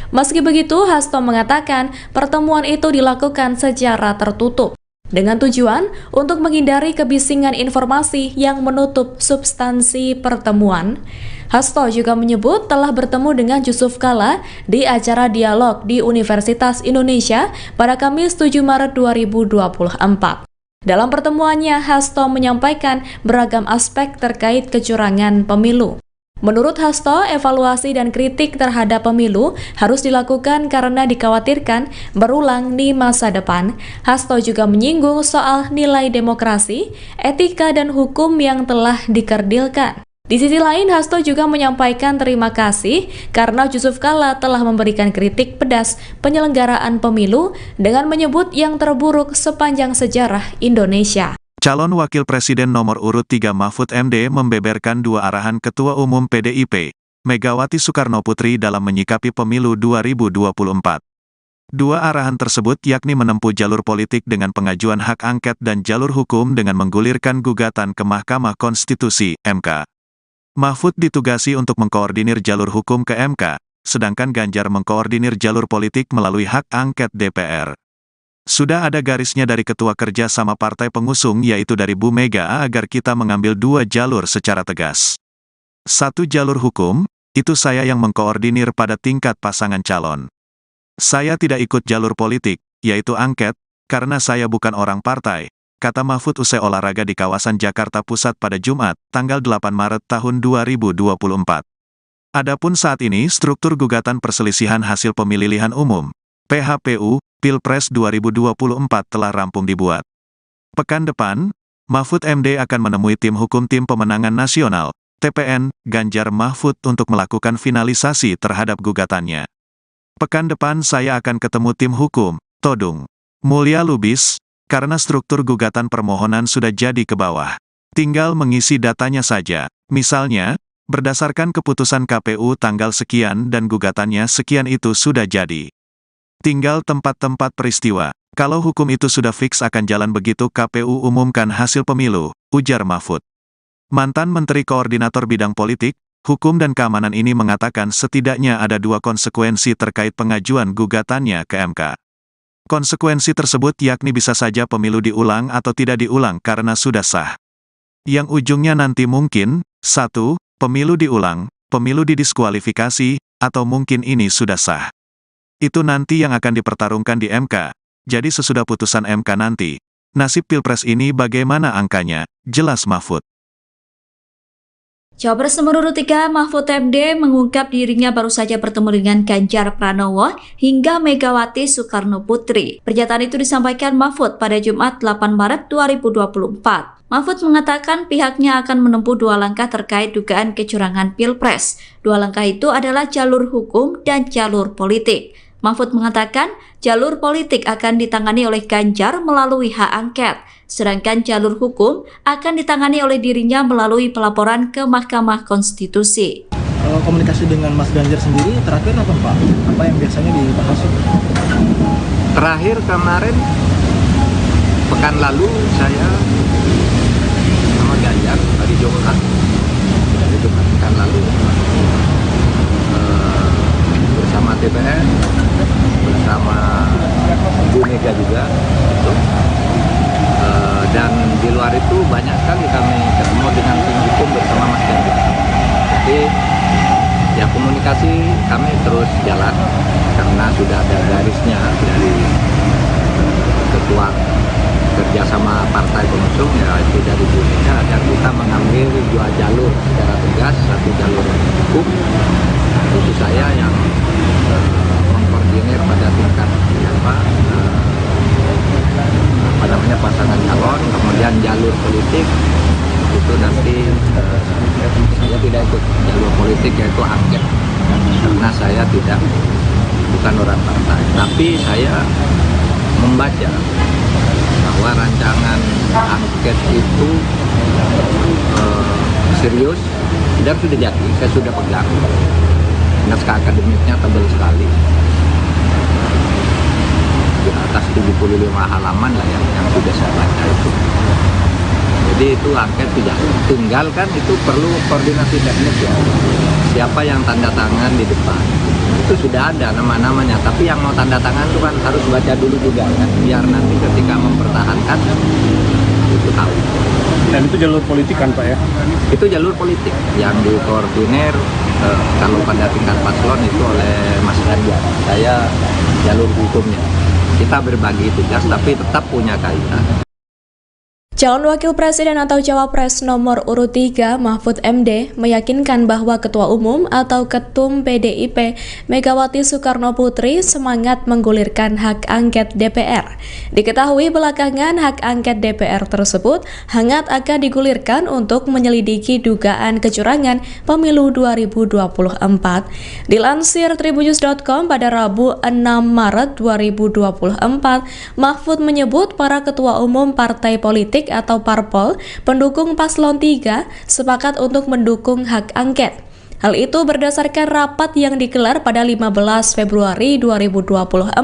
Meski begitu, Hasto mengatakan pertemuan itu dilakukan secara tertutup dengan tujuan untuk menghindari kebisingan informasi yang menutup substansi pertemuan. Hasto juga menyebut telah bertemu dengan Yusuf Kala di acara dialog di Universitas Indonesia pada Kamis 7 Maret 2024. Dalam pertemuannya, Hasto menyampaikan beragam aspek terkait kecurangan pemilu. Menurut Hasto, evaluasi dan kritik terhadap pemilu harus dilakukan karena dikhawatirkan berulang di masa depan. Hasto juga menyinggung soal nilai demokrasi, etika, dan hukum yang telah dikerdilkan. Di sisi lain, Hasto juga menyampaikan terima kasih karena Yusuf Kala telah memberikan kritik pedas penyelenggaraan pemilu dengan menyebut yang terburuk sepanjang sejarah Indonesia. Calon Wakil Presiden nomor urut 3 Mahfud MD membeberkan 2 arahan Ketua Umum PDIP, Megawati Soekarno Putri dalam menyikapi pemilu 2024. 2 arahan tersebut yakni menempuh jalur politik dengan pengajuan hak angket dan jalur hukum dengan menggulirkan gugatan ke Mahkamah Konstitusi, MK. Mahfud ditugasi untuk mengkoordinir jalur hukum ke MK, sedangkan Ganjar mengkoordinir jalur politik melalui hak angket DPR. Sudah ada garisnya dari Ketua Kerja sama Partai Pengusung yaitu dari Bu Mega agar kita mengambil 2 jalur secara tegas. 1 jalur hukum, itu saya yang mengkoordinir pada tingkat pasangan calon. Saya tidak ikut jalur politik, yaitu angket, karena saya bukan orang partai, kata Mahfud usai olahraga di kawasan Jakarta Pusat pada Jumat, tanggal 8 Maret tahun 2024. Adapun saat ini struktur gugatan perselisihan hasil pemilihan umum, PHPU, Pilpres 2024 telah rampung dibuat. Pekan depan, Mahfud MD akan menemui tim hukum Tim Pemenangan Nasional, TPN, Ganjar Mahfud untuk melakukan finalisasi terhadap gugatannya. Pekan depan saya akan ketemu tim hukum, Todung Mulya Lubis, karena struktur gugatan permohonan sudah jadi ke bawah. Tinggal mengisi datanya saja. Misalnya, berdasarkan keputusan KPU tanggal sekian dan gugatannya sekian itu sudah jadi. Tinggal tempat-tempat peristiwa. Kalau hukum itu sudah fix akan jalan begitu KPU umumkan hasil pemilu, ujar Mahfud. Mantan Menteri Koordinator Bidang Politik, Hukum dan Keamanan ini mengatakan setidaknya ada 2 konsekuensi terkait pengajuan gugatannya ke MK. Konsekuensi tersebut yakni bisa saja pemilu diulang atau tidak diulang karena sudah sah. Yang ujungnya nanti mungkin, 1, pemilu diulang, pemilu didiskualifikasi, atau mungkin ini sudah sah. Itu nanti yang akan dipertarungkan di MK. Jadi sesudah putusan MK nanti, nasib Pilpres ini bagaimana angkanya, jelas Mahfud. Cawapres nomor urut 3 Mahfud MD mengungkap dirinya baru saja bertemu dengan Ganjar Pranowo hingga Megawati Soekarno Putri. Pernyataan itu disampaikan Mahfud pada Jumat 8 Maret 2024. Mahfud mengatakan pihaknya akan menempuh 2 langkah terkait dugaan kecurangan Pilpres. 2 langkah itu adalah jalur hukum dan jalur politik. Mahfud mengatakan jalur politik akan ditangani oleh Ganjar melalui hak angket, sedangkan jalur hukum akan ditangani oleh dirinya melalui pelaporan ke Mahkamah Konstitusi. Kalau komunikasi dengan Mas Ganjar sendiri terakhir apa Pak? Apa yang biasanya dibahas? Terakhir kemarin pekan lalu saya sama Ganjar hari Jumat, pekan lalu bersama DPR, bersama Bu Mega juga gitu. Dan di luar itu banyak sekali kami ketemu dengan tim hukum bersama Mas Ganjar. Jadi ya komunikasi kami terus jalan karena sudah ada garisnya dari ketua kerjasama partai pengusung, ya itu dari Bu Mega, agar kita mengambil dua jalur secara tegas, satu jalur hukum, itu saya yang mengkoordinir pada tingkat pasangan calon, kemudian jalur politik itu nanti saya tidak ikut jalur politik, yaitu angket, karena saya bukan orang partai, tapi saya membaca bahwa rancangan angket itu serius dan sudah jadi, saya sudah pegang. Naskah akademiknya tebal sekali, di atas 75 halaman lah yang sudah saya baca itu. Jadi itu angket tidak tinggal, kan itu perlu koordinasi teknis ya. Siapa yang tanda tangan di depan itu sudah ada nama-namanya, tapi yang mau tanda tangan itu kan harus baca dulu juga kan, biar nanti ketika mempertahankan itu tahu. Dan itu jalur politik kan Pak ya? Itu jalur politik yang dikoordinir kalau pada tingkat paslon itu oleh Mas Ganjar. Saya jalur hukumnya. Kita berbagi tugas tapi tetap punya kaitan. Calon Wakil Presiden atau Cawapres nomor urut 3 Mahfud MD meyakinkan bahwa Ketua Umum atau Ketum PDIP Megawati Soekarno Putri semangat menggulirkan hak angket DPR. Diketahui belakangan hak angket DPR tersebut hangat akan digulirkan untuk menyelidiki dugaan kecurangan pemilu 2024. Dilansir tribunnews.com pada Rabu 6 Maret 2024, Mahfud menyebut para ketua umum partai politik atau parpol pendukung paslon 3 sepakat untuk mendukung hak angket. Hal itu berdasarkan rapat yang digelar pada 15 Februari 2024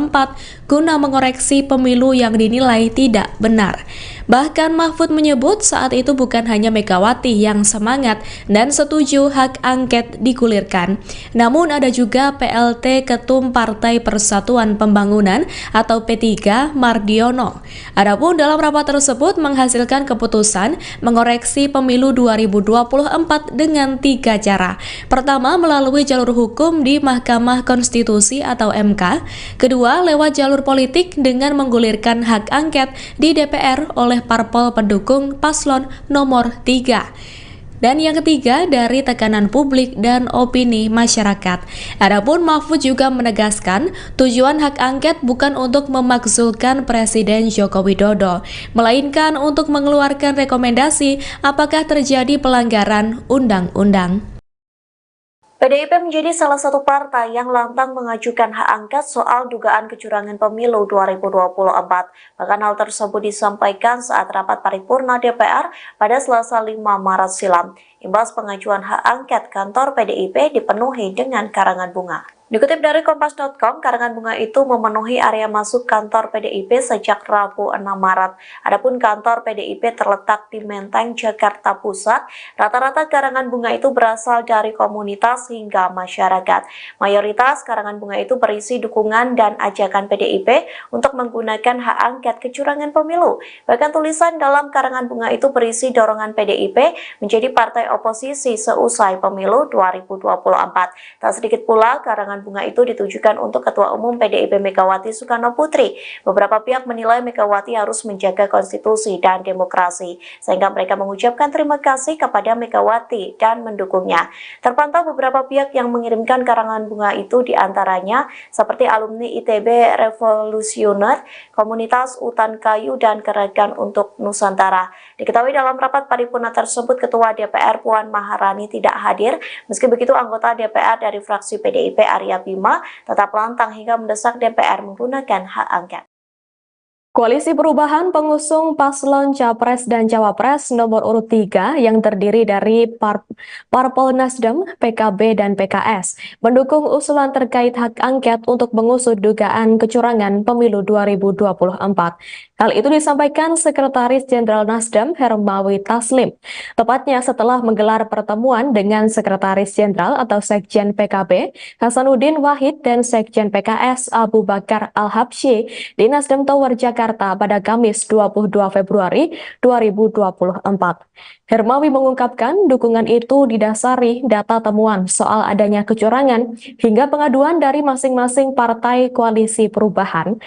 guna mengoreksi pemilu yang dinilai tidak benar. Bahkan Mahfud menyebut saat itu bukan hanya Megawati yang semangat dan setuju hak angket digulirkan, namun ada juga PLT Ketum Partai Persatuan Pembangunan atau P3 Mardiono. Adapun dalam rapat tersebut menghasilkan keputusan mengoreksi pemilu 2024 dengan 3 cara. Pertama, melalui jalur hukum di Mahkamah Konstitusi atau MK. Kedua, lewat jalur politik dengan menggulirkan hak angket di DPR oleh parpol pendukung paslon nomor 3. Dan yang ketiga, dari tekanan publik dan opini masyarakat. Adapun Mahfud juga menegaskan tujuan hak angket bukan untuk memakzulkan Presiden Joko Widodo, melainkan untuk mengeluarkan rekomendasi apakah terjadi pelanggaran undang-undang. PDIP menjadi salah satu partai yang lantang mengajukan hak angket soal dugaan kecurangan pemilu 2024. Bahkan hal tersebut disampaikan saat rapat paripurna DPR pada Selasa 5 Maret silam. Imbas pengajuan hak angket, kantor PDIP dipenuhi dengan karangan bunga. Dikutip dari Kompas.com, karangan bunga itu memenuhi area masuk kantor PDIP sejak Rabu 6 Maret. Adapun kantor PDIP terletak di Menteng, Jakarta Pusat. Rata-rata karangan bunga itu berasal dari komunitas hingga masyarakat. Mayoritas karangan bunga itu berisi dukungan dan ajakan PDIP untuk menggunakan hak angket kecurangan pemilu. Bahkan tulisan dalam karangan bunga itu berisi dorongan PDIP menjadi partai oposisi seusai pemilu 2024. Tak sedikit pula karangan bunga itu ditujukan untuk Ketua Umum PDIP Megawati Soekarno Putri. Beberapa pihak menilai Megawati harus menjaga konstitusi dan demokrasi, sehingga mereka mengucapkan terima kasih kepada Megawati dan mendukungnya. Terpantau beberapa pihak yang mengirimkan karangan bunga itu, diantaranya seperti alumni ITB Revolusioner, Komunitas Utan Kayu, dan Gerakan untuk Nusantara. Diketahui dalam rapat paripurna tersebut, Ketua DPR DPR Puan Maharani tidak hadir. Meski begitu, anggota DPR dari fraksi PDIP Arya Bima tetap lantang hingga mendesak DPR menggunakan hak angket. Koalisi Perubahan pengusung paslon Capres dan Cawapres nomor urut 3 yang terdiri dari Parpol Nasdem, PKB, dan PKS mendukung usulan terkait hak angket untuk mengusut dugaan kecurangan pemilu 2024. Hal itu disampaikan Sekretaris Jenderal Nasdem Hermawi Taslim, tepatnya setelah menggelar pertemuan dengan Sekretaris Jenderal atau Sekjen PKB Hasanuddin Wahid dan Sekjen PKS Abu Bakar Al-Habsyi di Nasdem Tower Jakarta pada Kamis 22 Februari 2024. Hermawi mengungkapkan dukungan itu didasari data temuan soal adanya kecurangan hingga pengaduan dari masing-masing partai koalisi perubahan.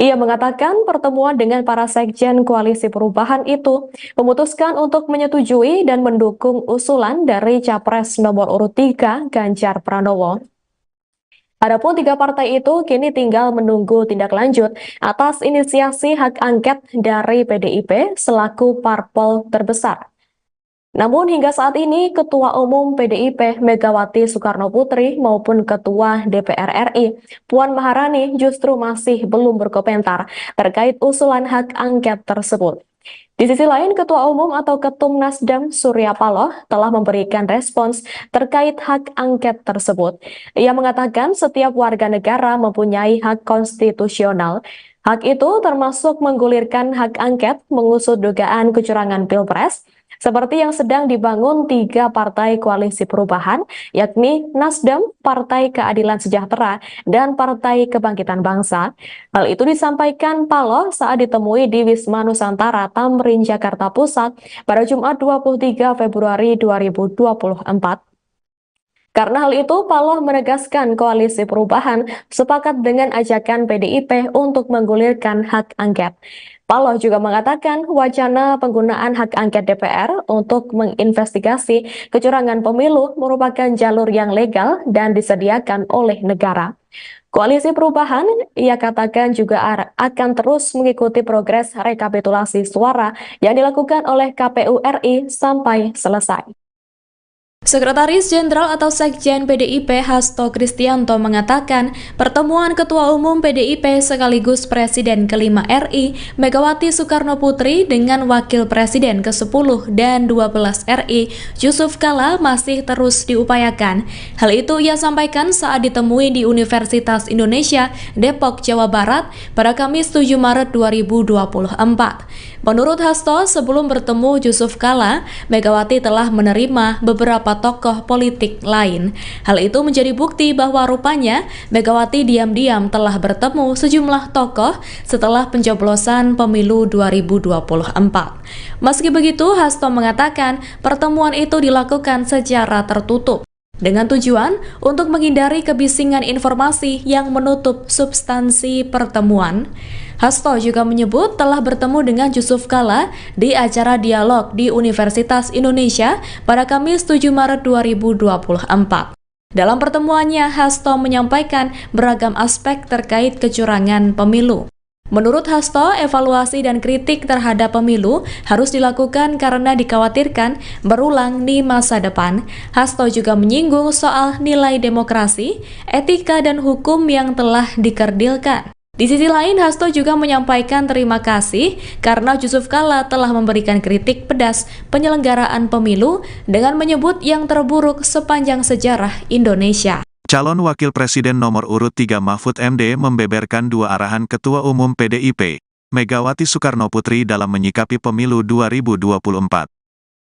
Ia mengatakan pertemuan dengan para sekjen koalisi perubahan itu memutuskan untuk menyetujui dan mendukung usulan dari Capres nomor urut 3 Ganjar Pranowo. Adapun 3 partai itu kini tinggal menunggu tindak lanjut atas inisiasi hak angket dari PDIP selaku parpol terbesar. Namun hingga saat ini Ketua Umum PDIP Megawati Soekarnoputri maupun Ketua DPR RI Puan Maharani justru masih belum berkomentar terkait usulan hak angket tersebut. Di sisi lain, Ketua Umum atau Ketum Nasdem Surya Paloh telah memberikan respons terkait hak angket tersebut. Ia mengatakan setiap warga negara mempunyai hak konstitusional. Hak itu termasuk menggulirkan hak angket mengusut dugaan kecurangan Pilpres, seperti yang sedang dibangun 3 partai koalisi perubahan, yakni Nasdem, Partai Keadilan Sejahtera, dan Partai Kebangkitan Bangsa. Hal itu disampaikan Paloh saat ditemui di Wisma Nusantara Tamrin, Jakarta Pusat pada Jumat 23 Februari 2024. Karena hal itu, Paloh menegaskan koalisi perubahan sepakat dengan ajakan PDIP untuk menggulirkan hak angket. Paloh juga mengatakan wacana penggunaan hak angket DPR untuk menginvestigasi kecurangan pemilu merupakan jalur yang legal dan disediakan oleh negara. Koalisi perubahan, ia katakan juga akan terus mengikuti progres rekapitulasi suara yang dilakukan oleh KPU RI sampai selesai. Sekretaris Jenderal atau Sekjen PDIP Hasto Kristianto mengatakan pertemuan Ketua Umum PDIP sekaligus Presiden ke-5 RI Megawati Soekarnoputri dengan Wakil Presiden ke-10 dan 12 RI Yusuf Kala masih terus diupayakan. Hal itu ia sampaikan saat ditemui di Universitas Indonesia Depok, Jawa Barat pada Kamis 7 Maret 2024. Menurut Hasto, sebelum bertemu Yusuf Kala, Megawati telah menerima beberapa tokoh politik lain. Hal itu menjadi bukti bahwa rupanya Megawati diam-diam telah bertemu sejumlah tokoh setelah pencoblosan pemilu 2024. Meski begitu, Hasto mengatakan pertemuan itu dilakukan secara tertutup dengan tujuan untuk menghindari kebisingan informasi yang menutup substansi pertemuan. Hasto juga menyebut telah bertemu dengan Yusuf Kala di acara dialog di Universitas Indonesia pada Kamis 7 Maret 2024. Dalam pertemuannya, Hasto menyampaikan beragam aspek terkait kecurangan pemilu. Menurut Hasto, evaluasi dan kritik terhadap pemilu harus dilakukan karena dikhawatirkan berulang di masa depan. Hasto juga menyinggung soal nilai demokrasi, etika, dan hukum yang telah dikerdilkan. Di sisi lain, Hasto juga menyampaikan terima kasih karena Yusuf Kala telah memberikan kritik pedas penyelenggaraan pemilu dengan menyebut yang terburuk sepanjang sejarah Indonesia. Calon Wakil Presiden nomor urut 3 Mahfud MD membeberkan 2 arahan Ketua Umum PDIP, Megawati Soekarnoputri dalam menyikapi pemilu 2024.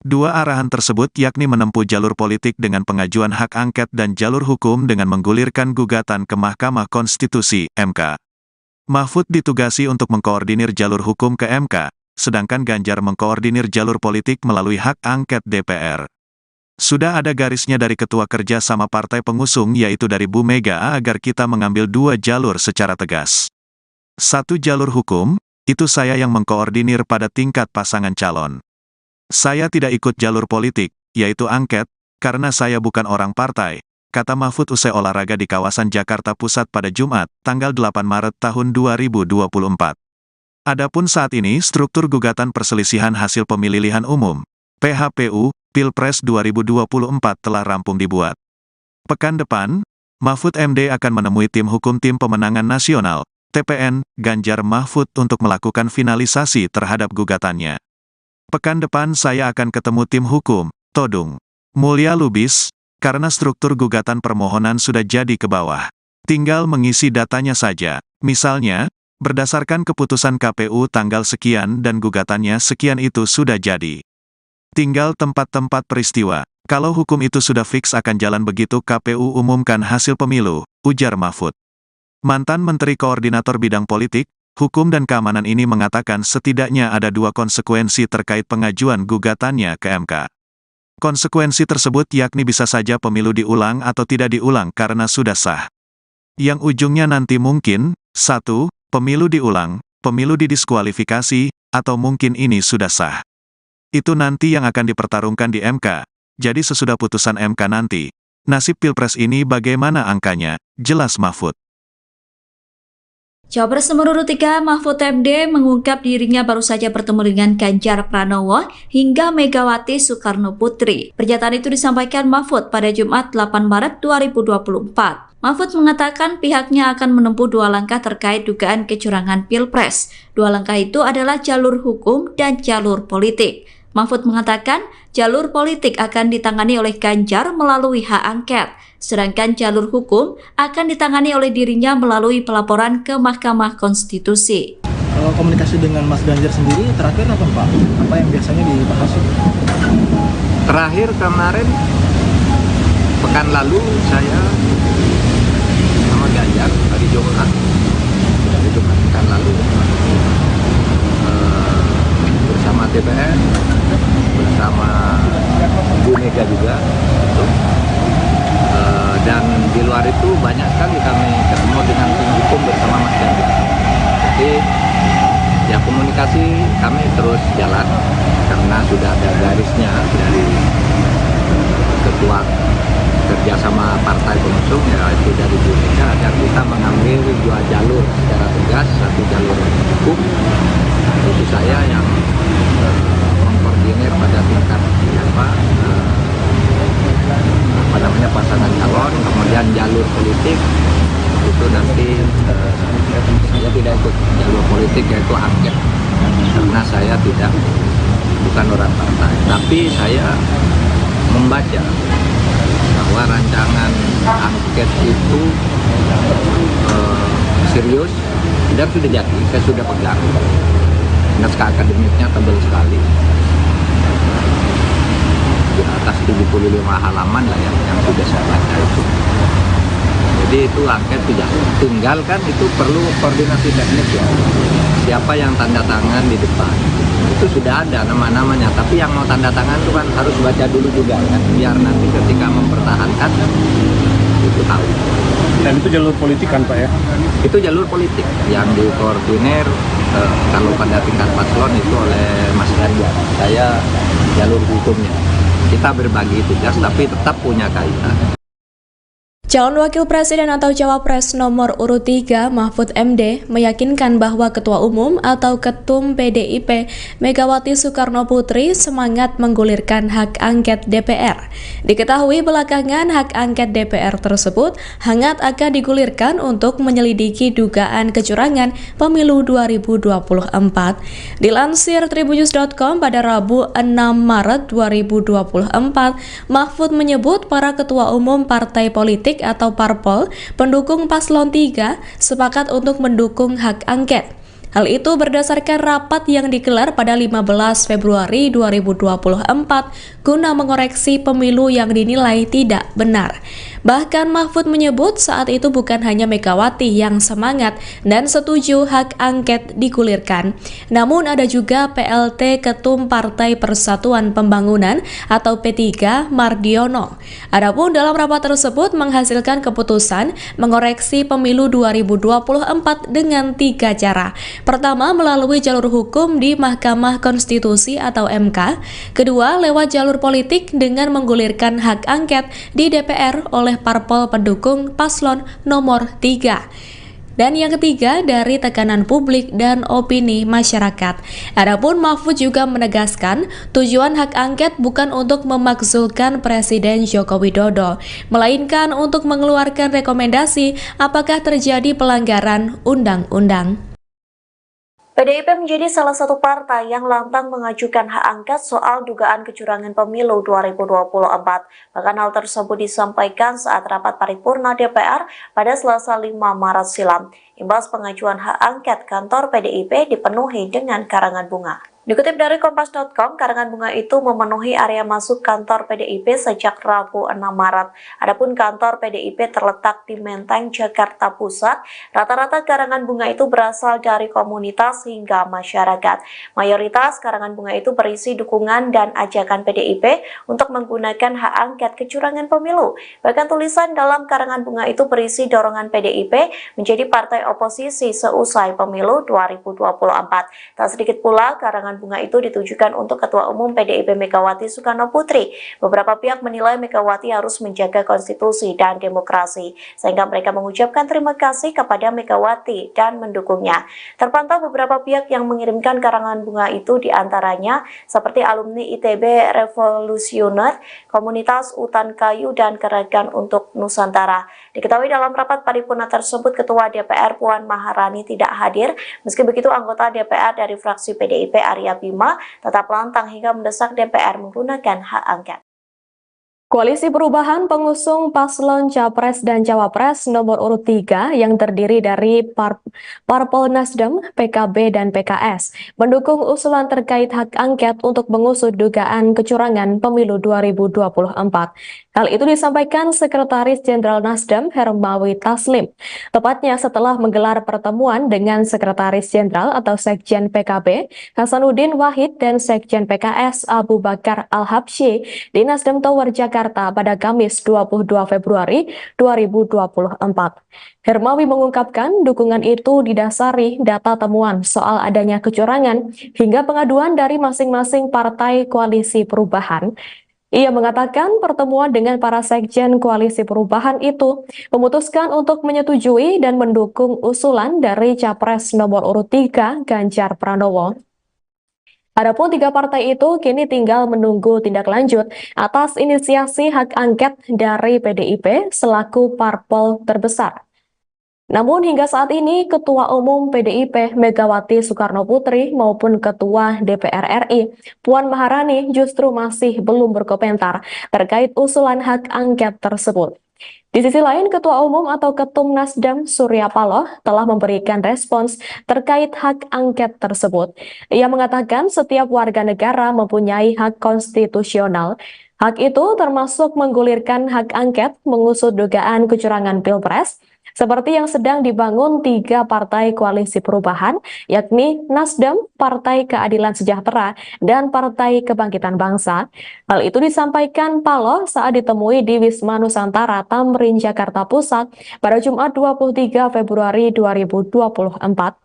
2 arahan tersebut yakni menempuh jalur politik dengan pengajuan hak angket dan jalur hukum dengan menggulirkan gugatan ke Mahkamah Konstitusi, MK. Mahfud ditugasi untuk mengkoordinir jalur hukum ke MK, sedangkan Ganjar mengkoordinir jalur politik melalui hak angket DPR. Sudah ada garisnya dari Ketua Kerja sama Partai Pengusung yaitu dari Bu Mega agar kita mengambil 2 jalur secara tegas. 1 jalur hukum, itu saya yang mengkoordinir pada tingkat pasangan calon. Saya tidak ikut jalur politik, yaitu angket, karena saya bukan orang partai, kata Mahfud usai olahraga di kawasan Jakarta Pusat pada Jumat, tanggal 8 Maret tahun 2024. Adapun saat ini struktur gugatan perselisihan hasil pemilihan umum, PHPU, Pilpres 2024 telah rampung dibuat. Pekan depan, Mahfud MD akan menemui tim hukum Tim Pemenangan Nasional, TPN, Ganjar Mahfud untuk melakukan finalisasi terhadap gugatannya. Pekan depan saya akan ketemu tim hukum, Todung Mulya Lubis, karena struktur gugatan permohonan sudah jadi ke bawah. Tinggal mengisi datanya saja, misalnya, berdasarkan keputusan KPU tanggal sekian dan gugatannya sekian itu sudah jadi. Tinggal tempat-tempat peristiwa. Kalau hukum itu sudah fix akan jalan begitu KPU umumkan hasil pemilu, ujar Mahfud. Mantan Menteri Koordinator Bidang Politik, Hukum dan Keamanan ini mengatakan setidaknya ada 2 konsekuensi terkait pengajuan gugatannya ke MK. Konsekuensi tersebut yakni bisa saja pemilu diulang atau tidak diulang karena sudah sah. Yang ujungnya nanti mungkin, 1, pemilu diulang, pemilu didiskualifikasi, atau mungkin ini sudah sah. Itu nanti yang akan dipertarungkan di MK. Jadi sesudah putusan MK nanti, nasib Pilpres ini bagaimana angkanya, jelas Mahfud. Cawapres nomor urut 3 Mahfud MD mengungkap dirinya baru saja bertemu dengan Ganjar Pranowo hingga Megawati Soekarno Putri. Pernyataan itu disampaikan Mahfud pada Jumat 8 Maret 2024. Mahfud mengatakan pihaknya akan menempuh 2 langkah terkait dugaan kecurangan Pilpres. 2 langkah itu adalah jalur hukum dan jalur politik. Mahfud mengatakan jalur politik akan ditangani oleh Ganjar melalui hak angket, sedangkan jalur hukum akan ditangani oleh dirinya melalui pelaporan ke Mahkamah Konstitusi. Kalau komunikasi dengan Mas Ganjar sendiri terakhir apa Pak? Apa yang biasanya dibahas? Terakhir kemarin, pekan lalu saya sama Ganjar hari Jumat pekan lalu bersama TPN, bersama Bu Mega juga, dan di luar itu banyak sekali kami ketemu dengan tim hukum bersama Mas Ganjar. Jadi ya komunikasi kami terus jalan karena sudah ada garisnya dari ketua kerjasama partai pengusung, yaitu dari Bu Mega, agar kita mengambil 2 jalur secara tegas, 1 jalur hukum, itu saya yang mengkoordinir pada tingkat pasangan calon, kemudian jalur politik itu nanti saya tidak ikut jalur politik yaitu angket karena saya bukan orang partai, tapi saya membaca bahwa rancangan angket itu serius dan sudah jadi, saya sudah pegang. Naskah akademiknya tebal sekali, di atas 75 halaman lah yang sudah saya baca itu. Jadi itu angket tidak tinggal kan, itu perlu koordinasi teknik ya. Siapa yang tanda tangan di depan itu sudah ada nama-namanya, tapi yang mau tanda tangan itu kan harus baca dulu juga kan, biar nanti ketika mempertahankan itu tahu. Dan itu jalur politik kan Pak ya? Itu jalur politik yang dikoordinir kalau pada tingkat paslon itu oleh Mas Ganjar. Saya jalur hukumnya. Kita berbagi tugas tapi tetap punya kaitan. Calon Wakil Presiden atau Cawapres nomor urut 3 Mahfud MD meyakinkan bahwa Ketua Umum atau Ketum PDIP Megawati Soekarno Putri semangat menggulirkan hak angket DPR. Diketahui belakangan hak angket DPR tersebut hangat akan digulirkan untuk menyelidiki dugaan kecurangan pemilu 2024. Dilansir tribunnews.com pada Rabu 6 Maret 2024, Mahfud menyebut para ketua umum partai politik atau parpol pendukung paslon 3 sepakat untuk mendukung hak angket. Hal itu berdasarkan rapat yang digelar pada 15 Februari 2024 guna mengoreksi pemilu yang dinilai tidak benar. Bahkan Mahfud menyebut saat itu bukan hanya Megawati yang semangat dan setuju hak angket digulirkan, namun ada juga PLT Ketum Partai Persatuan Pembangunan atau P3 Mardiono. Adapun dalam rapat tersebut menghasilkan keputusan mengoreksi pemilu 2024 dengan 3 cara. Pertama, melalui jalur hukum di Mahkamah Konstitusi atau MK. Kedua, lewat jalur politik dengan menggulirkan hak angket di DPR oleh parpol pendukung paslon nomor 3. Dan yang ketiga, dari tekanan publik dan opini masyarakat. Adapun Mahfud juga menegaskan, tujuan hak angket bukan untuk memakzulkan Presiden Joko Widodo, melainkan untuk mengeluarkan rekomendasi apakah terjadi pelanggaran undang-undang. PDIP menjadi salah satu partai yang lantang mengajukan hak angket soal dugaan kecurangan pemilu 2024. Bahkan hal tersebut disampaikan saat rapat paripurna DPR pada Selasa 5 Maret silam. Imbas pengajuan hak angket, kantor PDIP dipenuhi dengan karangan bunga. Dikutip dari Kompas.com, karangan bunga itu memenuhi area masuk kantor PDIP sejak Rabu 6 Maret. Adapun kantor PDIP terletak di Menteng, Jakarta Pusat. Rata-rata karangan bunga itu berasal dari komunitas hingga masyarakat. Mayoritas karangan bunga itu berisi dukungan dan ajakan PDIP untuk menggunakan hak angket kecurangan pemilu. Bahkan tulisan dalam karangan bunga itu berisi dorongan PDIP menjadi partai oposisi seusai pemilu 2024. Tak sedikit pula karangan bunga itu ditujukan untuk Ketua Umum PDIP Megawati Soekarno Putri. Beberapa pihak menilai Megawati harus menjaga konstitusi dan demokrasi, sehingga mereka mengucapkan terima kasih kepada Megawati dan mendukungnya. Terpantau beberapa pihak yang mengirimkan karangan bunga itu, diantaranya seperti alumni ITB Revolusioner, Komunitas Utan Kayu, dan Gerakan untuk Nusantara. Diketahui dalam rapat paripurna tersebut, Ketua DPR Puan Maharani tidak hadir. Meski begitu, anggota DPR dari fraksi PDIP Arya Bima tetap lantang hingga mendesak DPR menggunakan hak angket. Koalisi Perubahan pengusung paslon Capres dan Cawapres nomor urut 3 yang terdiri dari Parpol Nasdem, PKB, dan PKS mendukung usulan terkait hak angket untuk mengusut dugaan kecurangan pemilu 2024. Hal itu disampaikan Sekretaris Jenderal Nasdem Hermawi Taslim, tepatnya setelah menggelar pertemuan dengan Sekretaris Jenderal atau Sekjen PKB Hasanuddin Wahid dan Sekjen PKS Abu Bakar Al-Habsyi di Nasdem Tower Jakarta pada Kamis 22 Februari 2024. Hermawi mengungkapkan dukungan itu didasari data temuan soal adanya kecurangan hingga pengaduan dari masing-masing partai koalisi perubahan. Ia mengatakan pertemuan dengan para sekjen koalisi perubahan itu memutuskan untuk menyetujui dan mendukung usulan dari Capres nomor urut 3 Ganjar Pranowo. Adapun tiga partai itu kini tinggal menunggu tindak lanjut atas inisiasi hak angket dari PDIP selaku parpol terbesar. Namun hingga saat ini Ketua Umum PDIP Megawati Soekarno Putri maupun Ketua DPR RI Puan Maharani justru masih belum berkomentar terkait usulan hak angket tersebut. Di sisi lain, Ketua Umum atau Ketum Nasdem Surya Paloh telah memberikan respons terkait hak angket tersebut. Ia mengatakan setiap warga negara mempunyai hak konstitusional. Hak itu termasuk menggulirkan hak angket mengusut dugaan kecurangan Pilpres, seperti yang sedang dibangun tiga partai koalisi perubahan, yakni Nasdem, Partai Keadilan Sejahtera, dan Partai Kebangkitan Bangsa. Hal itu disampaikan Paloh saat ditemui di Wisma Nusantara Tamrin, Jakarta Pusat pada Jumat 23 Februari 2024.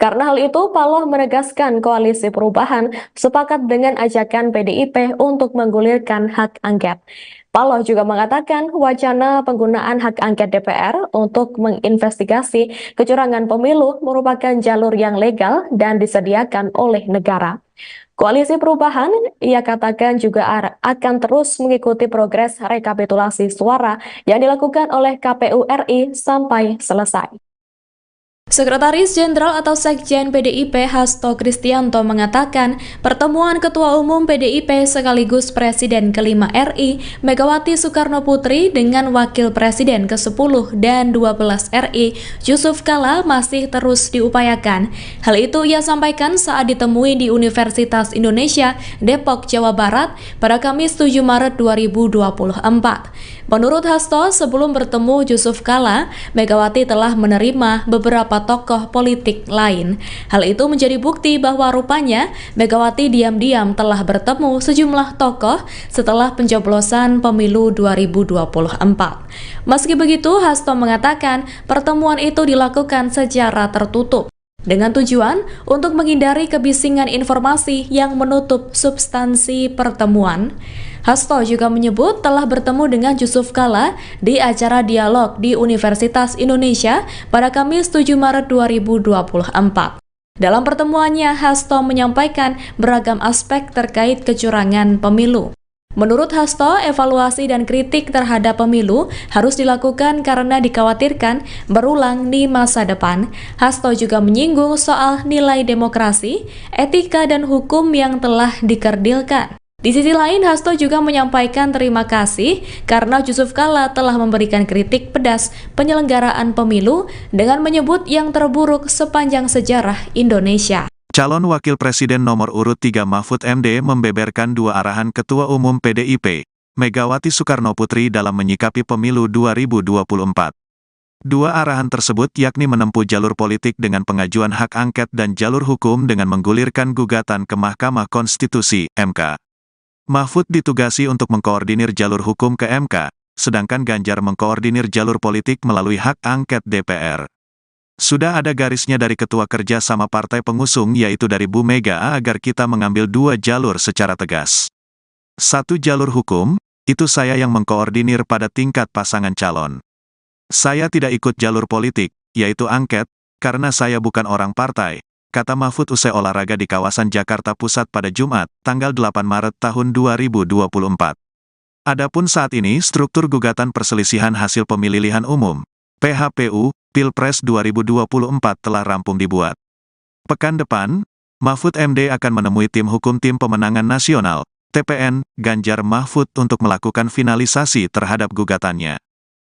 Karena hal itu, Paloh menegaskan koalisi perubahan sepakat dengan ajakan PDIP untuk menggulirkan hak angket. Paloh juga mengatakan wacana penggunaan hak angket DPR untuk menginvestigasi kecurangan pemilu merupakan jalur yang legal dan disediakan oleh negara. Koalisi perubahan, ia katakan juga akan terus mengikuti progres rekapitulasi suara yang dilakukan oleh KPU RI sampai selesai. Sekretaris Jenderal atau Sekjen PDIP Hasto Kristianto mengatakan pertemuan Ketua Umum PDIP sekaligus Presiden ke-5 RI Megawati Soekarno Putri dengan Wakil Presiden ke-10 dan 12 RI Yusuf Kala masih terus diupayakan. Hal itu ia sampaikan saat ditemui di Universitas Indonesia Depok, Jawa Barat pada Kamis 7 Maret 2024. Menurut Hasto, sebelum bertemu Yusuf Kala, Megawati telah menerima beberapa tokoh politik lain. Hal itu menjadi bukti bahwa rupanya Megawati diam-diam telah bertemu sejumlah tokoh setelah pencoblosan pemilu 2024. Meski begitu, Hasto mengatakan pertemuan itu dilakukan secara tertutup dengan tujuan untuk menghindari kebisingan informasi yang menutup substansi pertemuan. Hasto juga menyebut telah bertemu dengan Yusuf Kalla di acara dialog di Universitas Indonesia pada Kamis 7 Maret 2024. Dalam pertemuannya, Hasto menyampaikan beragam aspek terkait kecurangan pemilu. Menurut Hasto, evaluasi dan kritik terhadap pemilu harus dilakukan karena dikhawatirkan berulang di masa depan. Hasto juga menyinggung soal nilai demokrasi, etika, dan hukum yang telah dikerdilkan. Di sisi lain, Hasto juga menyampaikan terima kasih karena Yusuf Kalla telah memberikan kritik pedas penyelenggaraan pemilu dengan menyebut yang terburuk sepanjang sejarah Indonesia. Calon Wakil Presiden nomor urut 3 Mahfud MD membeberkan dua arahan Ketua Umum PDIP, Megawati Soekarnoputri dalam menyikapi pemilu 2024. Dua arahan tersebut yakni menempuh jalur politik dengan pengajuan hak angket dan jalur hukum dengan menggulirkan gugatan ke Mahkamah Konstitusi, MK. Mahfud ditugasi untuk mengkoordinir jalur hukum ke MK, sedangkan Ganjar mengkoordinir jalur politik melalui hak angket DPR. Sudah ada garisnya dari Ketua Kerja sama Partai Pengusung yaitu dari Bu Mega agar kita mengambil dua jalur secara tegas. Satu jalur hukum, itu saya yang mengkoordinir pada tingkat pasangan calon. Saya tidak ikut jalur politik, yaitu angket, karena saya bukan orang partai, kata Mahfud usai olahraga di kawasan Jakarta Pusat pada Jumat, tanggal 8 Maret tahun 2024. Adapun saat ini struktur gugatan perselisihan hasil pemilihan umum, PHPU, Pilpres 2024 telah rampung dibuat. Pekan depan, Mahfud MD akan menemui tim hukum Tim Pemenangan Nasional, TPN, Ganjar Mahfud untuk melakukan finalisasi terhadap gugatannya.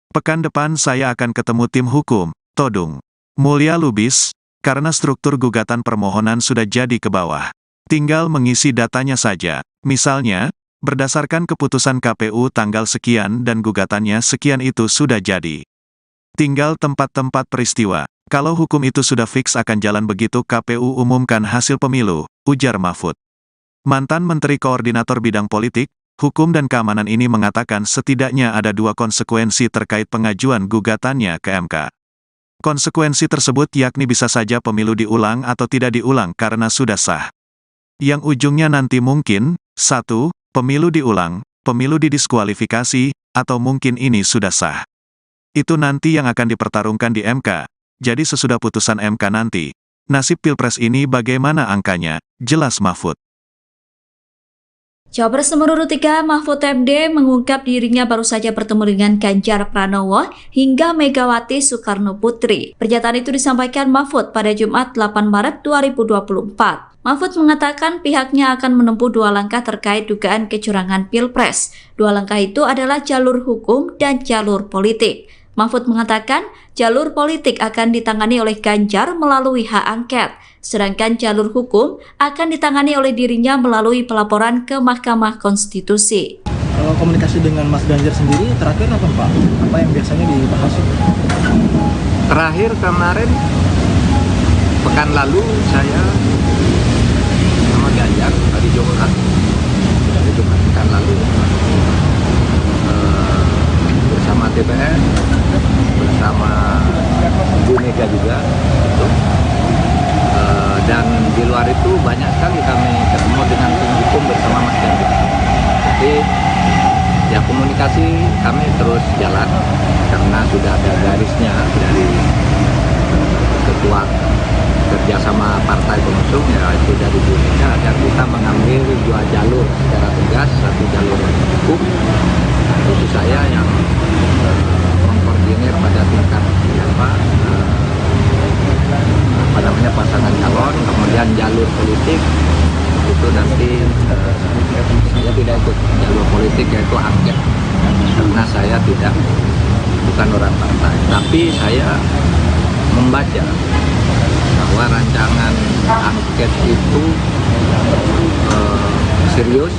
Pekan depan saya akan ketemu tim hukum, Todung Mulya Lubis, karena struktur gugatan permohonan sudah jadi ke bawah. Tinggal mengisi datanya saja, misalnya, berdasarkan keputusan KPU tanggal sekian dan gugatannya sekian itu sudah jadi. Tinggal tempat-tempat peristiwa. Kalau hukum itu sudah fix akan jalan begitu KPU umumkan hasil pemilu, ujar Mahfud. Mantan Menteri Koordinator Bidang Politik, Hukum dan Keamanan ini mengatakan setidaknya ada dua konsekuensi terkait pengajuan gugatannya ke MK. Konsekuensi tersebut yakni bisa saja pemilu diulang atau tidak diulang karena sudah sah. Yang ujungnya nanti mungkin, 1, pemilu diulang, pemilu didiskualifikasi, atau mungkin ini sudah sah. Itu nanti yang akan dipertarungkan di MK. Jadi sesudah putusan MK nanti, nasib Pilpres ini bagaimana angkanya, jelas Mahfud. Cawapres nomor urut 3 Mahfud MD mengungkap dirinya baru saja bertemu dengan Ganjar Pranowo hingga Megawati Soekarnoputri. Pernyataan itu disampaikan Mahfud pada Jumat 8 Maret 2024. Mahfud mengatakan pihaknya akan menempuh dua langkah terkait dugaan kecurangan Pilpres. Dua langkah itu adalah jalur hukum dan jalur politik. Mahfud mengatakan jalur politik akan ditangani oleh Ganjar melalui hak angket, sedangkan jalur hukum akan ditangani oleh dirinya melalui pelaporan ke Mahkamah Konstitusi. Kalau komunikasi dengan Mas Ganjar sendiri terakhir apa Pak? Apa yang biasanya dibahas? Terakhir kemarin, pekan lalu saya sama Ganjar hari Jumat pekan lalu bersama TPN, bersama Bu Mega juga, dan di luar itu banyak sekali kami ketemu dengan tim hukum bersama Mas Ganjar. Jadi ya komunikasi kami terus jalan karena sudah ada garisnya dari Ketua Kerjasama Partai Pengusung yaitu dari Bu Mega agar kita mengambil dua jalur secara tegas, satu jalur hukum, itu saya yang mengkoordinir pada tingkat pasangan calon, kemudian jalur politik itu nanti saya tidak ikut jalur politik yaitu angket karena saya bukan orang partai, tapi saya membaca bahwa rancangan angket itu serius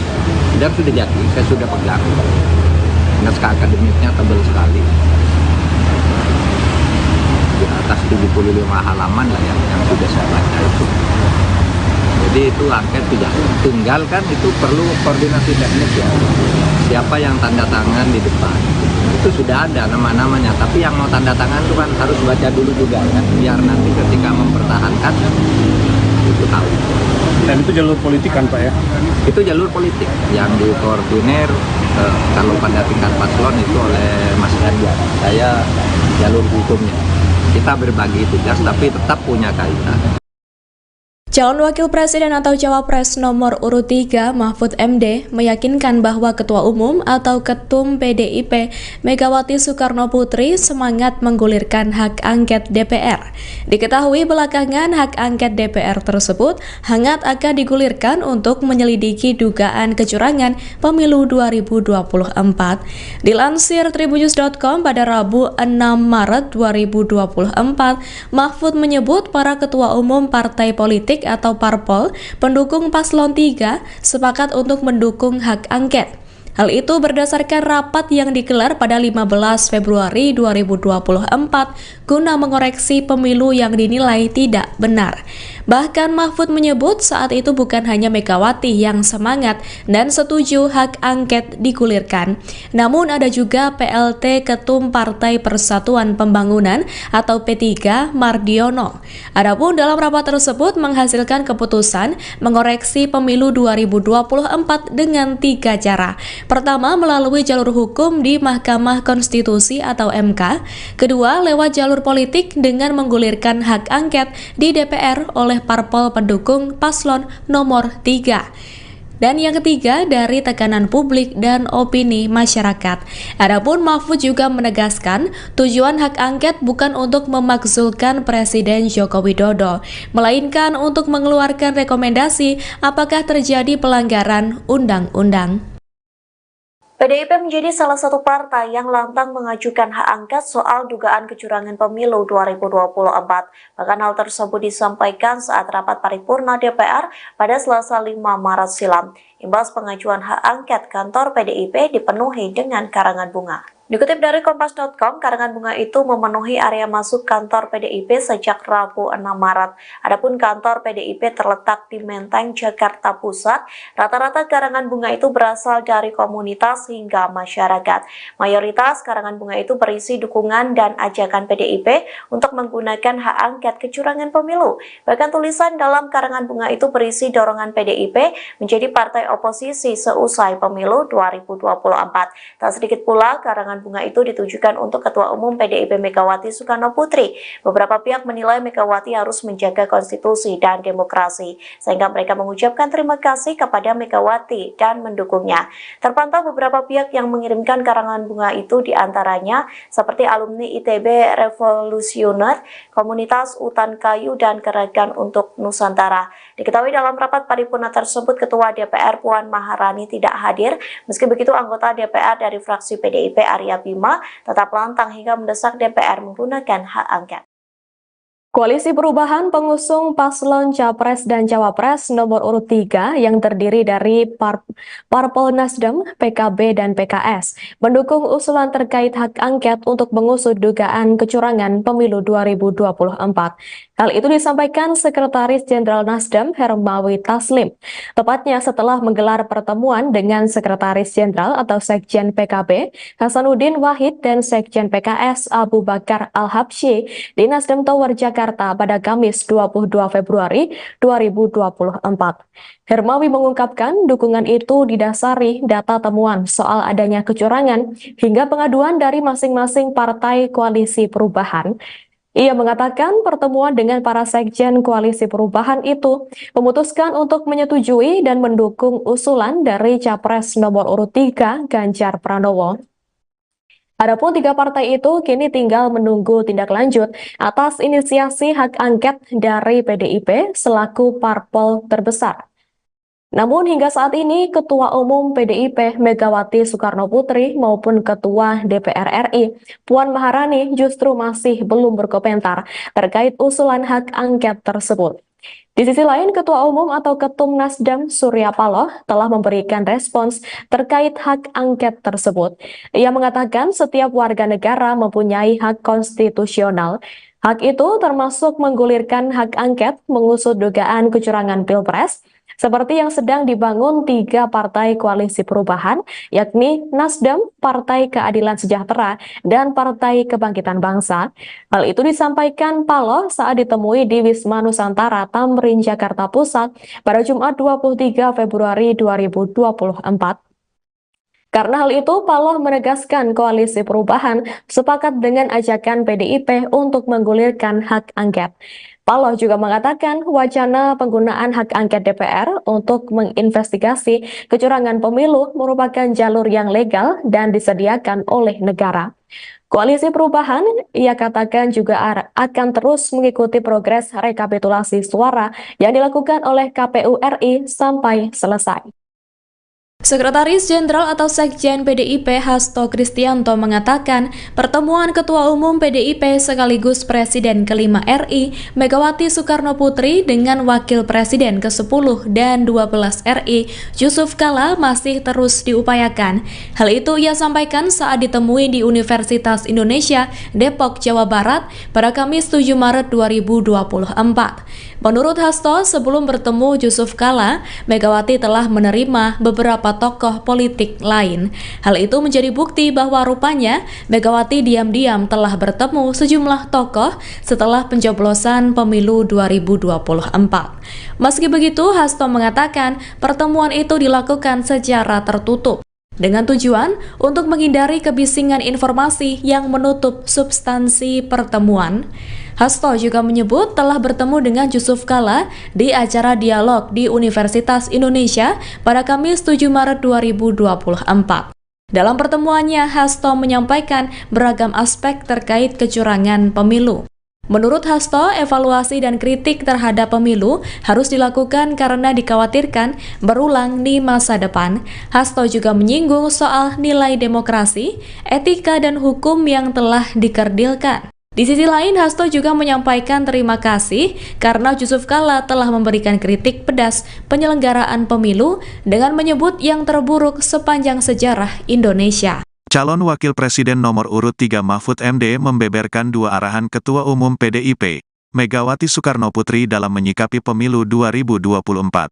dan sudah jadi, saya sudah pegang. Naskah akademiknya tebal sekali, di atas 75 halaman lah yang sudah saya baca itu. Jadi itu angket tidak tinggal kan, itu perlu koordinasi teknis ya. Siapa yang tanda tangan di depan itu sudah ada nama-namanya, tapi yang mau tanda tangan itu kan harus baca dulu juga kan, biar nanti ketika mempertahankan itu tahu. Dan itu jalur politik kan Pak ya? Itu jalur politik yang dikoordinir kalau pada tingkat paslon itu oleh Mas Ganjar. Saya jalur hukumnya. Kita berbagi tugas tapi tetap punya kaitan. Calon Wakil Presiden atau Cawapres nomor urut 3 Mahfud MD meyakinkan bahwa Ketua Umum atau Ketum PDIP Megawati Soekarno Putri semangat menggulirkan hak angket DPR. Diketahui belakangan hak angket DPR tersebut hangat akan digulirkan untuk menyelidiki dugaan kecurangan pemilu 2024. Dilansir tribunnews.com pada Rabu 6 Maret 2024, Mahfud menyebut para ketua umum partai politik atau parpol pendukung paslon 3 sepakat untuk mendukung hak angket. Hal itu berdasarkan rapat yang digelar pada 15 Februari 2024 guna mengoreksi pemilu yang dinilai tidak benar. Bahkan Mahfud menyebut saat itu bukan hanya Megawati yang semangat dan setuju hak angket digulirkan, namun ada juga PLT Ketum Partai Persatuan Pembangunan atau P3 Mardiono. Adapun dalam rapat tersebut menghasilkan keputusan mengoreksi pemilu 2024 dengan 3 cara. Pertama, melalui jalur hukum di Mahkamah Konstitusi atau MK. Kedua, lewat jalur politik dengan menggulirkan hak angket di DPR oleh parpol pendukung paslon nomor 3. Dan yang ketiga, dari tekanan publik dan opini masyarakat. Adapun Mahfud juga menegaskan tujuan hak angket bukan untuk memakzulkan Presiden Joko Widodo, melainkan untuk mengeluarkan rekomendasi apakah terjadi pelanggaran undang-undang. PDIP menjadi salah satu partai yang lantang mengajukan hak angket soal dugaan kecurangan pemilu 2024. Bahkan hal tersebut disampaikan saat rapat paripurna DPR pada Selasa 5 Maret silam. Imbas pengajuan hak angket, kantor PDIP dipenuhi dengan karangan bunga. Dikutip dari Kompas.com, karangan bunga itu memenuhi area masuk kantor PDIP sejak Rabu 6 Maret. Adapun kantor PDIP terletak di Menteng, Jakarta Pusat. Rata-rata karangan bunga itu berasal dari komunitas hingga masyarakat. Mayoritas karangan bunga itu berisi dukungan dan ajakan PDIP untuk menggunakan hak angket kecurangan pemilu. Bahkan tulisan dalam karangan bunga itu berisi dorongan PDIP menjadi partai oposisi seusai pemilu 2024. Tak sedikit pula karangan bunga itu ditujukan untuk Ketua Umum PDIP Megawati Soekarno Putri. Beberapa pihak menilai Megawati harus menjaga konstitusi dan demokrasi, sehingga mereka mengucapkan terima kasih kepada Megawati dan mendukungnya. Terpantau beberapa pihak yang mengirimkan karangan bunga itu diantaranya seperti alumni ITB Revolusioner, Komunitas Utan Kayu, dan Gerakan untuk Nusantara. Diketahui dalam rapat paripurna tersebut, Ketua DPR Puan Maharani tidak hadir. Meski begitu, anggota DPR dari fraksi PDIP Arya Bima tetap lantang hingga mendesak DPR menggunakan hak angket. Koalisi Perubahan pengusung paslon Capres dan Cawapres nomor urut 3 yang terdiri dari Parpol Nasdem, PKB, dan PKS mendukung usulan terkait hak angket untuk mengusut dugaan kecurangan pemilu 2024. Hal itu disampaikan Sekretaris Jenderal Nasdem Hermawi Taslim, tepatnya setelah menggelar pertemuan dengan Sekretaris Jenderal atau Sekjen PKB Hasanuddin Wahid dan Sekjen PKS Abu Bakar Al-Habsyi di Nasdem Tower Jakarta pada Kamis 22 Februari 2024. Hermawi mengungkapkan dukungan itu didasari data temuan soal adanya kecurangan hingga pengaduan dari masing-masing partai koalisi perubahan. Ia mengatakan pertemuan dengan para sekjen koalisi perubahan itu memutuskan untuk menyetujui dan mendukung usulan dari Capres nomor urut 3 Ganjar Pranowo. Adapun 3 partai itu kini tinggal menunggu tindak lanjut atas inisiasi hak angket dari PDIP selaku parpol terbesar. Namun hingga saat ini Ketua Umum PDIP Megawati Soekarno Putri maupun Ketua DPR RI Puan Maharani justru masih belum berkomentar terkait usulan hak angket tersebut. Di sisi lain, Ketua Umum atau Ketum Nasdem Surya Paloh telah memberikan respons terkait hak angket tersebut. Ia mengatakan setiap warga negara mempunyai hak konstitusional. Hak itu termasuk menggulirkan hak angket mengusut dugaan kecurangan Pilpres. seperti yang sedang dibangun 3 partai koalisi perubahan, yakni Nasdem, Partai Keadilan Sejahtera, dan Partai Kebangkitan Bangsa. Hal itu disampaikan Paloh saat ditemui di Wisma Nusantara, Tamrin, Jakarta Pusat pada Jumat 23 Februari 2024. Karena hal itu, Paloh menegaskan koalisi perubahan sepakat dengan ajakan PDIP untuk menggulirkan hak angket. Paloh juga mengatakan wacana penggunaan hak angket DPR untuk menginvestigasi kecurangan pemilu merupakan jalur yang legal dan disediakan oleh negara. Koalisi perubahan, ia katakan juga akan terus mengikuti progres rekapitulasi suara yang dilakukan oleh KPU RI sampai selesai. Sekretaris Jenderal atau Sekjen PDIP Hasto Kristianto mengatakan pertemuan Ketua Umum PDIP sekaligus Presiden ke-5 RI Megawati Soekarno Putri dengan Wakil Presiden ke-10 dan 12 RI Yusuf Kala masih terus diupayakan. Hal itu ia sampaikan saat ditemui di Universitas Indonesia Depok, Jawa Barat pada Kamis 7 Maret 2024. Menurut Hasto, sebelum bertemu Yusuf Kala, Megawati telah menerima beberapa tokoh politik lain. Hal itu menjadi bukti bahwa rupanya Megawati diam-diam telah bertemu sejumlah tokoh setelah pencoblosan pemilu 2024. Meski begitu, Hasto mengatakan pertemuan itu dilakukan secara tertutup dengan tujuan untuk menghindari kebisingan informasi yang menutup substansi pertemuan. Hasto juga menyebut telah bertemu dengan Yusuf Kala di acara dialog di Universitas Indonesia pada Kamis 7 Maret 2024. Dalam pertemuannya, Hasto menyampaikan beragam aspek terkait kecurangan pemilu. Menurut Hasto, evaluasi dan kritik terhadap pemilu harus dilakukan karena dikhawatirkan berulang di masa depan. Hasto juga menyinggung soal nilai demokrasi, etika, dan hukum yang telah dikerdilkan. Di sisi lain, Hasto juga menyampaikan terima kasih karena Yusuf Kala telah memberikan kritik pedas penyelenggaraan pemilu dengan menyebut yang terburuk sepanjang sejarah Indonesia. Calon Wakil Presiden nomor urut 3 Mahfud MD membeberkan 2 arahan Ketua Umum PDIP, Megawati Soekarno Putri dalam menyikapi pemilu 2024.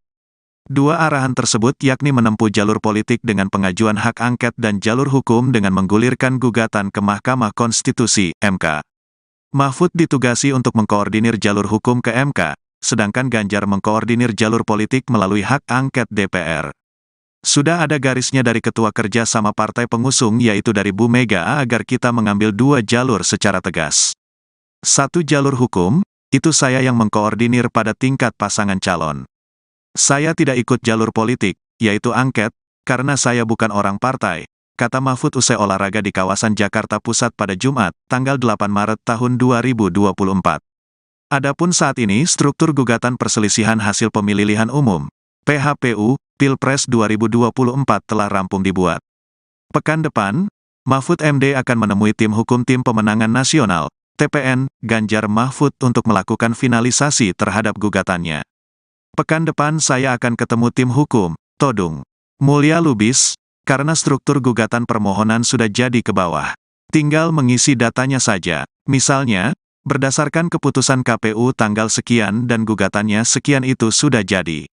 2 arahan tersebut yakni menempuh jalur politik dengan pengajuan hak angket dan jalur hukum dengan menggulirkan gugatan ke Mahkamah Konstitusi, MK. Mahfud ditugasi untuk mengkoordinir jalur hukum ke MK, sedangkan Ganjar mengkoordinir jalur politik melalui hak angket DPR. Sudah ada garisnya dari Ketua Kerja sama partai pengusung yaitu dari Bu Mega agar kita mengambil 2 jalur secara tegas. 1 jalur hukum, itu saya yang mengkoordinir pada tingkat pasangan calon. Saya tidak ikut jalur politik, yaitu angket, karena saya bukan orang partai, kata Mahfud usai olahraga di kawasan Jakarta Pusat pada Jumat, tanggal 8 Maret tahun 2024. Adapun saat ini struktur gugatan perselisihan hasil pemilihan umum, PHPU, Pilpres 2024 telah rampung dibuat. Pekan depan, Mahfud MD akan menemui tim hukum Tim Pemenangan Nasional, TPN, Ganjar Mahfud untuk melakukan finalisasi terhadap gugatannya. Pekan depan saya akan ketemu tim hukum, Todung Mulya Lubis, karena struktur gugatan permohonan sudah jadi ke bawah. Tinggal mengisi datanya saja, misalnya, berdasarkan keputusan KPU tanggal sekian dan gugatannya sekian itu sudah jadi.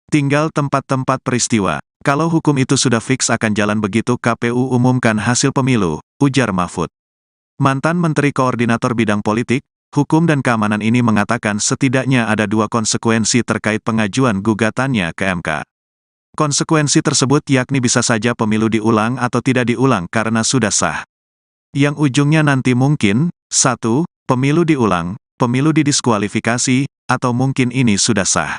Tinggal tempat-tempat peristiwa, kalau hukum itu sudah fix akan jalan begitu KPU umumkan hasil pemilu, ujar Mahfud. Mantan Menteri Koordinator Bidang Politik, Hukum dan Keamanan ini mengatakan setidaknya ada 2 konsekuensi terkait pengajuan gugatannya ke MK. Konsekuensi tersebut yakni bisa saja pemilu diulang atau tidak diulang karena sudah sah. Yang ujungnya nanti mungkin, 1, pemilu diulang, pemilu didiskualifikasi, atau mungkin ini sudah sah.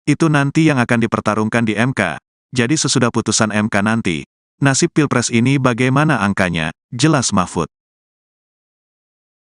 Itu nanti yang akan dipertarungkan di MK, jadi sesudah putusan MK nanti, nasib Pilpres ini bagaimana angkanya, jelas Mahfud.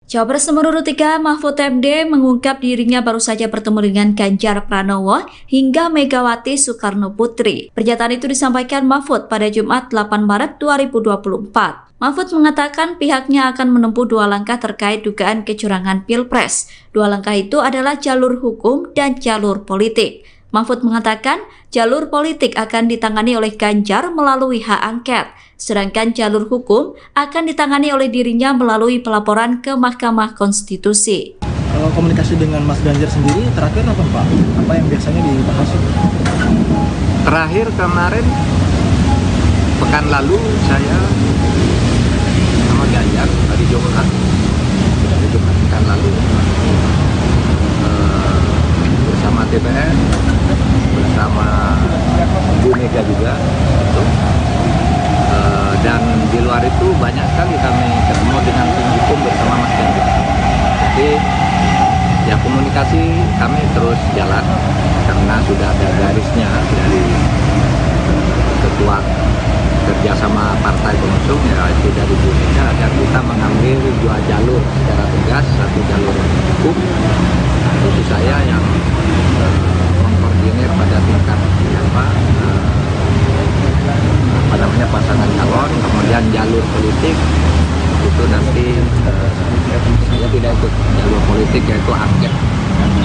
Cawapres nomor urut 3 Mahfud MD mengungkap dirinya baru saja bertemu dengan Ganjar Pranowo hingga Megawati Soekarno Putri. Pernyataan itu disampaikan Mahfud pada Jumat 8 Maret 2024. Mahfud mengatakan pihaknya akan menempuh 2 langkah terkait dugaan kecurangan Pilpres. 2 langkah itu adalah jalur hukum dan jalur politik. Mahfud mengatakan jalur politik akan ditangani oleh Ganjar melalui hak angket, sedangkan jalur hukum akan ditangani oleh dirinya melalui pelaporan ke Mahkamah Konstitusi. Kalau komunikasi dengan Mas Ganjar sendiri terakhir apa Pak? Apa yang biasanya dibahas? Terakhir kemarin pekan lalu saya sama Ganjar hari Jumat pekan lalu bersama DPR, bersama Bu Mega juga gitu. Dan di luar itu banyak sekali kami ketemu dengan tim hukum bersama Mas Ganjar. Jadi ya komunikasi kami terus jalan karena sudah ada garisnya dari ketua kerjasama partai pengusung yaitu dari Bu Mega, dan kita mengambil dua jalur secara tegas, satu jalur hukum itu saya yang mengkoordinir pada tingkat pasangan calon, kemudian jalur politik itu nanti saya tidak ikut jalur politik yaitu angket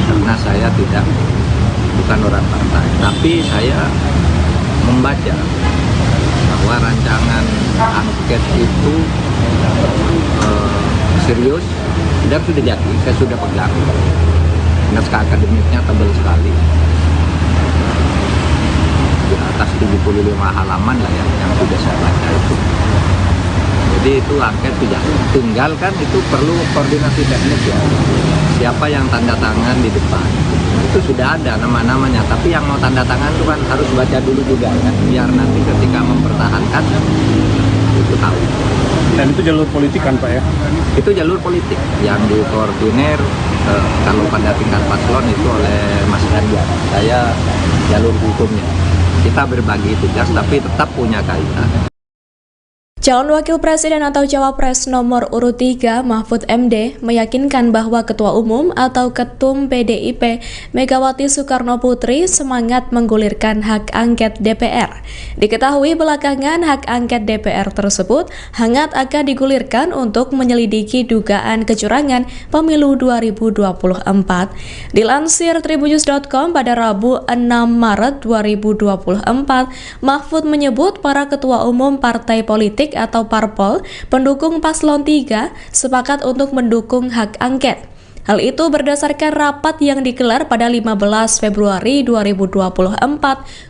karena saya bukan orang partai, tapi saya membaca bahwa rancangan angket itu serius dan sudah jadi, saya sudah pegang. Naskah akademiknya tebal sekali, di atas 75 halaman lah yang sudah saya baca itu. Jadi itu angket sudah, tinggal kan itu perlu koordinasi teknis ya. Siapa yang tanda tangan di depan itu sudah ada nama-namanya, tapi yang mau tanda tangan itu kan harus baca dulu juga kan, biar nanti ketika mempertahankan itu tahu. Dan itu jalur politik kan Pak ya? Itu jalur politik yang dikoordinir kalau pada tingkat paslon itu oleh Mas Ganjar. Saya jalur hukumnya. Kita berbagi tugas tapi tetap punya kaitan. Calon Wakil Presiden atau Cawapres nomor urut 3 Mahfud MD meyakinkan bahwa Ketua Umum atau Ketum PDIP Megawati Soekarno Putri semangat menggulirkan hak angket DPR. Diketahui belakangan hak angket DPR tersebut hangat akan digulirkan untuk menyelidiki dugaan kecurangan pemilu 2024. Dilansir tribunnews.com pada Rabu 6 Maret 2024, Mahfud menyebut para ketua umum partai politik atau parpol pendukung paslon 3 sepakat untuk mendukung hak angket. Hal itu berdasarkan rapat yang digelar pada 15 Februari 2024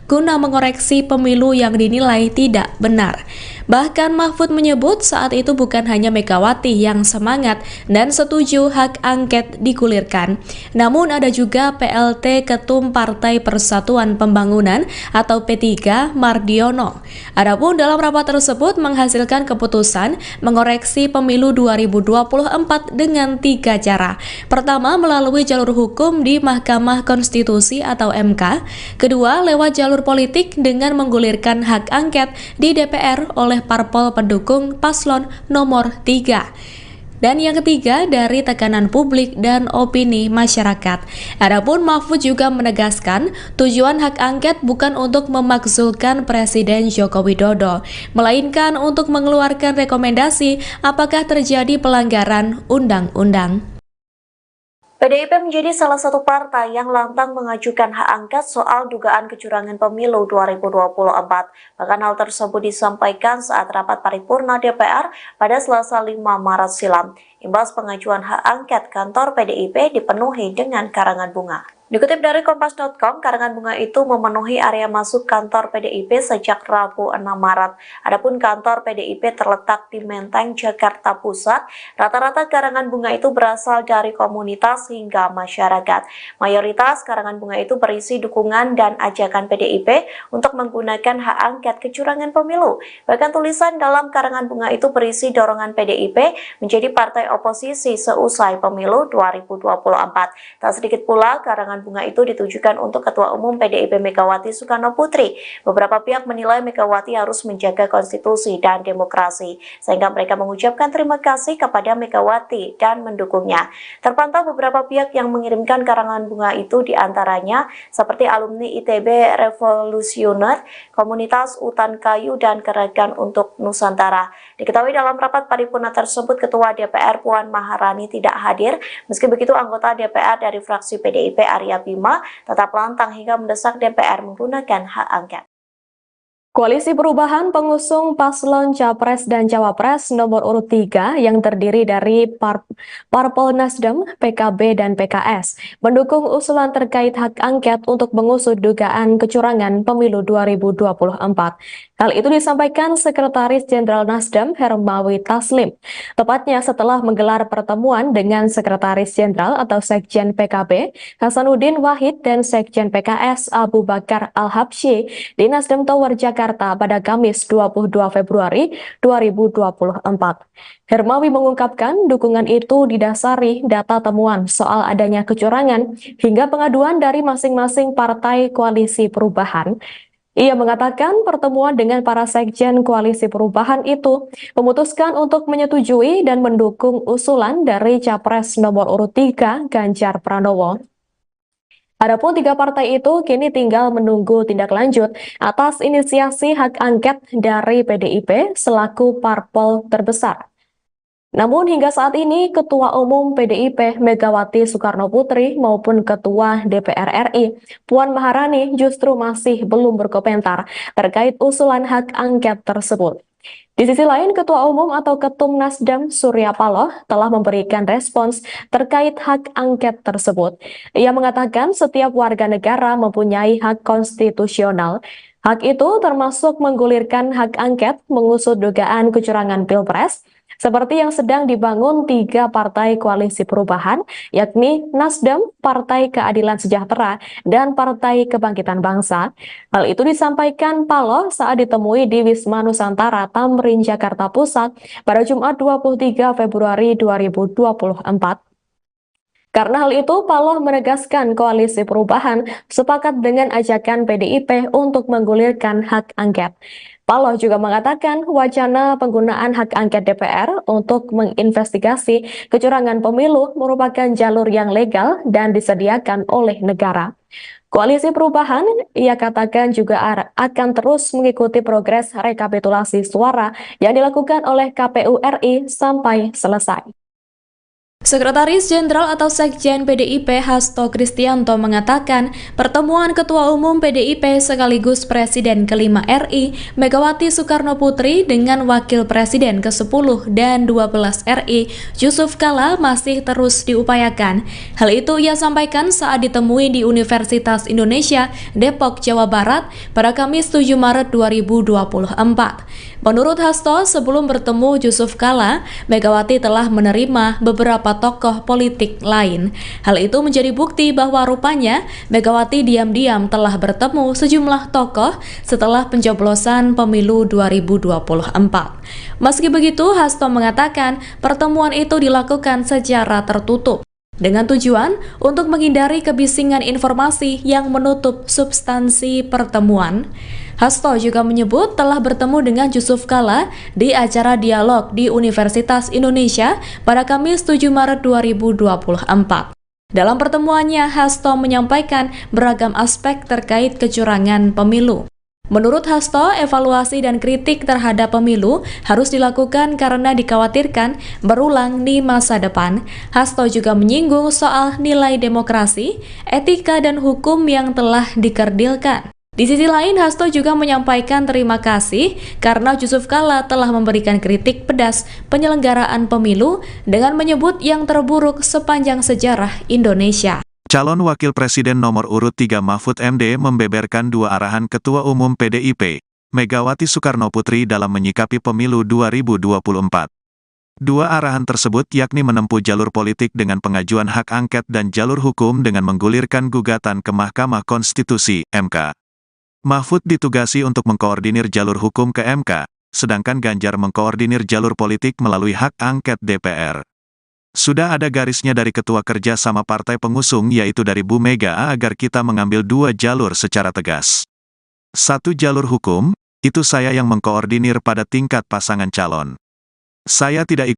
guna mengoreksi pemilu yang dinilai tidak benar. Bahkan Mahfud menyebut saat itu bukan hanya Megawati yang semangat dan setuju hak angket digulirkan, namun ada juga PLT Ketum Partai Persatuan Pembangunan atau P3 Mardiono. Adapun dalam rapat tersebut menghasilkan keputusan mengoreksi pemilu 2024 dengan 3 cara. Pertama, melalui jalur hukum di Mahkamah Konstitusi atau MK. Kedua, lewat jalur politik dengan menggulirkan hak angket di DPR oleh parpol pendukung paslon nomor 3. Dan yang ketiga, dari tekanan publik dan opini masyarakat. Adapun Mahfud juga menegaskan tujuan hak angket bukan untuk memakzulkan Presiden Joko Widodo, melainkan untuk mengeluarkan rekomendasi apakah terjadi pelanggaran undang-undang. PDIP menjadi salah satu partai yang lantang mengajukan hak angket soal dugaan kecurangan pemilu 2024. Bahkan hal tersebut disampaikan saat rapat paripurna DPR pada Selasa 5 Maret silam. Imbas pengajuan hak angket, kantor PDIP dipenuhi dengan karangan bunga. Dikutip dari Kompas.com, karangan bunga itu memenuhi area masuk kantor PDIP sejak Rabu 6 Maret. Adapun kantor PDIP terletak di Menteng, Jakarta Pusat. Rata-rata karangan bunga itu berasal dari komunitas hingga masyarakat. Mayoritas karangan bunga itu berisi dukungan dan ajakan PDIP untuk menggunakan hak angket kecurangan pemilu. Bahkan tulisan dalam karangan bunga itu berisi dorongan PDIP menjadi partai oposisi seusai pemilu 2024. Tak sedikit pula karangan bunga itu ditujukan untuk Ketua Umum PDIP Megawati Soekarno Putri. Beberapa pihak menilai Megawati harus menjaga konstitusi dan demokrasi, sehingga mereka mengucapkan terima kasih kepada Megawati dan mendukungnya. Terpantau beberapa pihak yang mengirimkan karangan bunga itu, diantaranya seperti alumni ITB Revolusioner, Komunitas Utan Kayu, dan Gerakan untuk Nusantara. Diketahui dalam rapat paripurna tersebut, Ketua DPR Puan Maharani tidak hadir. Meski begitu, anggota DPR dari fraksi PDIP Arya Bima tetap lantang hingga mendesak DPR menggunakan hak angket. Koalisi Perubahan pengusung paslon Capres dan Cawapres nomor urut 3 yang terdiri dari Parpol Nasdem, PKB, dan PKS mendukung usulan terkait hak angket untuk mengusut dugaan kecurangan pemilu 2024. Hal itu disampaikan Sekretaris Jenderal Nasdem Hermawi Taslim, tepatnya setelah menggelar pertemuan dengan Sekretaris Jenderal atau Sekjen PKB Hasanuddin Wahid dan Sekjen PKS Abu Bakar Al-Habsyi di Nasdem Tower Jakarta pada Kamis 22 Februari 2024. Hermawi mengungkapkan dukungan itu didasari data temuan soal adanya kecurangan hingga pengaduan dari masing-masing partai koalisi perubahan. Ia mengatakan pertemuan dengan para sekjen koalisi perubahan itu memutuskan untuk menyetujui dan mendukung usulan dari Capres nomor urut 3 Ganjar Pranowo. Adapun 3 partai itu kini tinggal menunggu tindak lanjut atas inisiasi hak angket dari PDIP selaku parpol terbesar. Namun hingga saat ini Ketua Umum PDIP Megawati Soekarnoputri maupun Ketua DPR RI Puan Maharani justru masih belum berkomentar terkait usulan hak angket tersebut. Di sisi lain, Ketua Umum atau Ketum Nasdem Surya Paloh telah memberikan respons terkait hak angket tersebut. Ia mengatakan setiap warga negara mempunyai hak konstitusional. Hak itu termasuk menggulirkan hak angket mengusut dugaan kecurangan Pilpres, seperti yang sedang dibangun 3 partai koalisi perubahan, yakni Nasdem, Partai Keadilan Sejahtera, dan Partai Kebangkitan Bangsa. Hal itu disampaikan Paloh saat ditemui di Wisma Nusantara Tamrin, Jakarta Pusat pada Jumat 23 Februari 2024. Karena hal itu, Paloh menegaskan koalisi perubahan sepakat dengan ajakan PDIP untuk menggulirkan hak angket. Paloh juga mengatakan wacana penggunaan hak angket DPR untuk menginvestigasi kecurangan pemilu merupakan jalur yang legal dan disediakan oleh negara. Koalisi Perubahan, ia katakan juga akan terus mengikuti progres rekapitulasi suara yang dilakukan oleh KPU RI sampai selesai. Sekretaris Jenderal atau Sekjen PDIP Hasto Kristianto mengatakan pertemuan Ketua Umum PDIP sekaligus Presiden ke-5 RI Megawati Soekarnoputri dengan Wakil Presiden ke-10 dan 12 RI Yusuf Kala masih terus diupayakan. Hal itu ia sampaikan saat ditemui di Universitas Indonesia Depok, Jawa Barat pada Kamis 7 Maret 2024. Menurut Hasto, sebelum bertemu Yusuf Kala, Megawati telah menerima beberapa tokoh politik lain. Hal itu menjadi bukti bahwa rupanya Megawati diam-diam telah bertemu sejumlah tokoh setelah pencoblosan pemilu 2024. Meski begitu, Hasto mengatakan pertemuan itu dilakukan secara tertutup dengan tujuan untuk menghindari kebisingan informasi yang menutup substansi pertemuan. Hasto juga menyebut telah bertemu dengan Yusuf Kala di acara dialog di Universitas Indonesia pada Kamis 7 Maret 2024. Dalam pertemuannya, Hasto menyampaikan beragam aspek terkait kecurangan pemilu. Menurut Hasto, evaluasi dan kritik terhadap pemilu harus dilakukan karena dikhawatirkan berulang di masa depan. Hasto juga menyinggung soal nilai demokrasi, etika, dan hukum yang telah dikerdilkan. Di sisi lain, Hasto juga menyampaikan terima kasih karena Yusuf Kala telah memberikan kritik pedas penyelenggaraan pemilu dengan menyebut yang terburuk sepanjang sejarah Indonesia. Calon Wakil Presiden nomor urut 3 Mahfud MD membeberkan 2 arahan Ketua Umum PDIP, Megawati Soekarnoputri dalam menyikapi pemilu 2024. 2 arahan tersebut yakni menempuh jalur politik dengan pengajuan hak angket dan jalur hukum dengan menggulirkan gugatan ke Mahkamah Konstitusi, MK. Mahfud ditugasi untuk mengkoordinir jalur hukum ke MK, sedangkan Ganjar mengkoordinir jalur politik melalui hak angket DPR. Sudah ada garisnya dari Ketua Kerja sama partai pengusung yaitu dari Bu Mega agar kita mengambil 2 jalur secara tegas. 1 jalur hukum, itu saya yang mengkoordinir pada tingkat pasangan calon. Saya tidak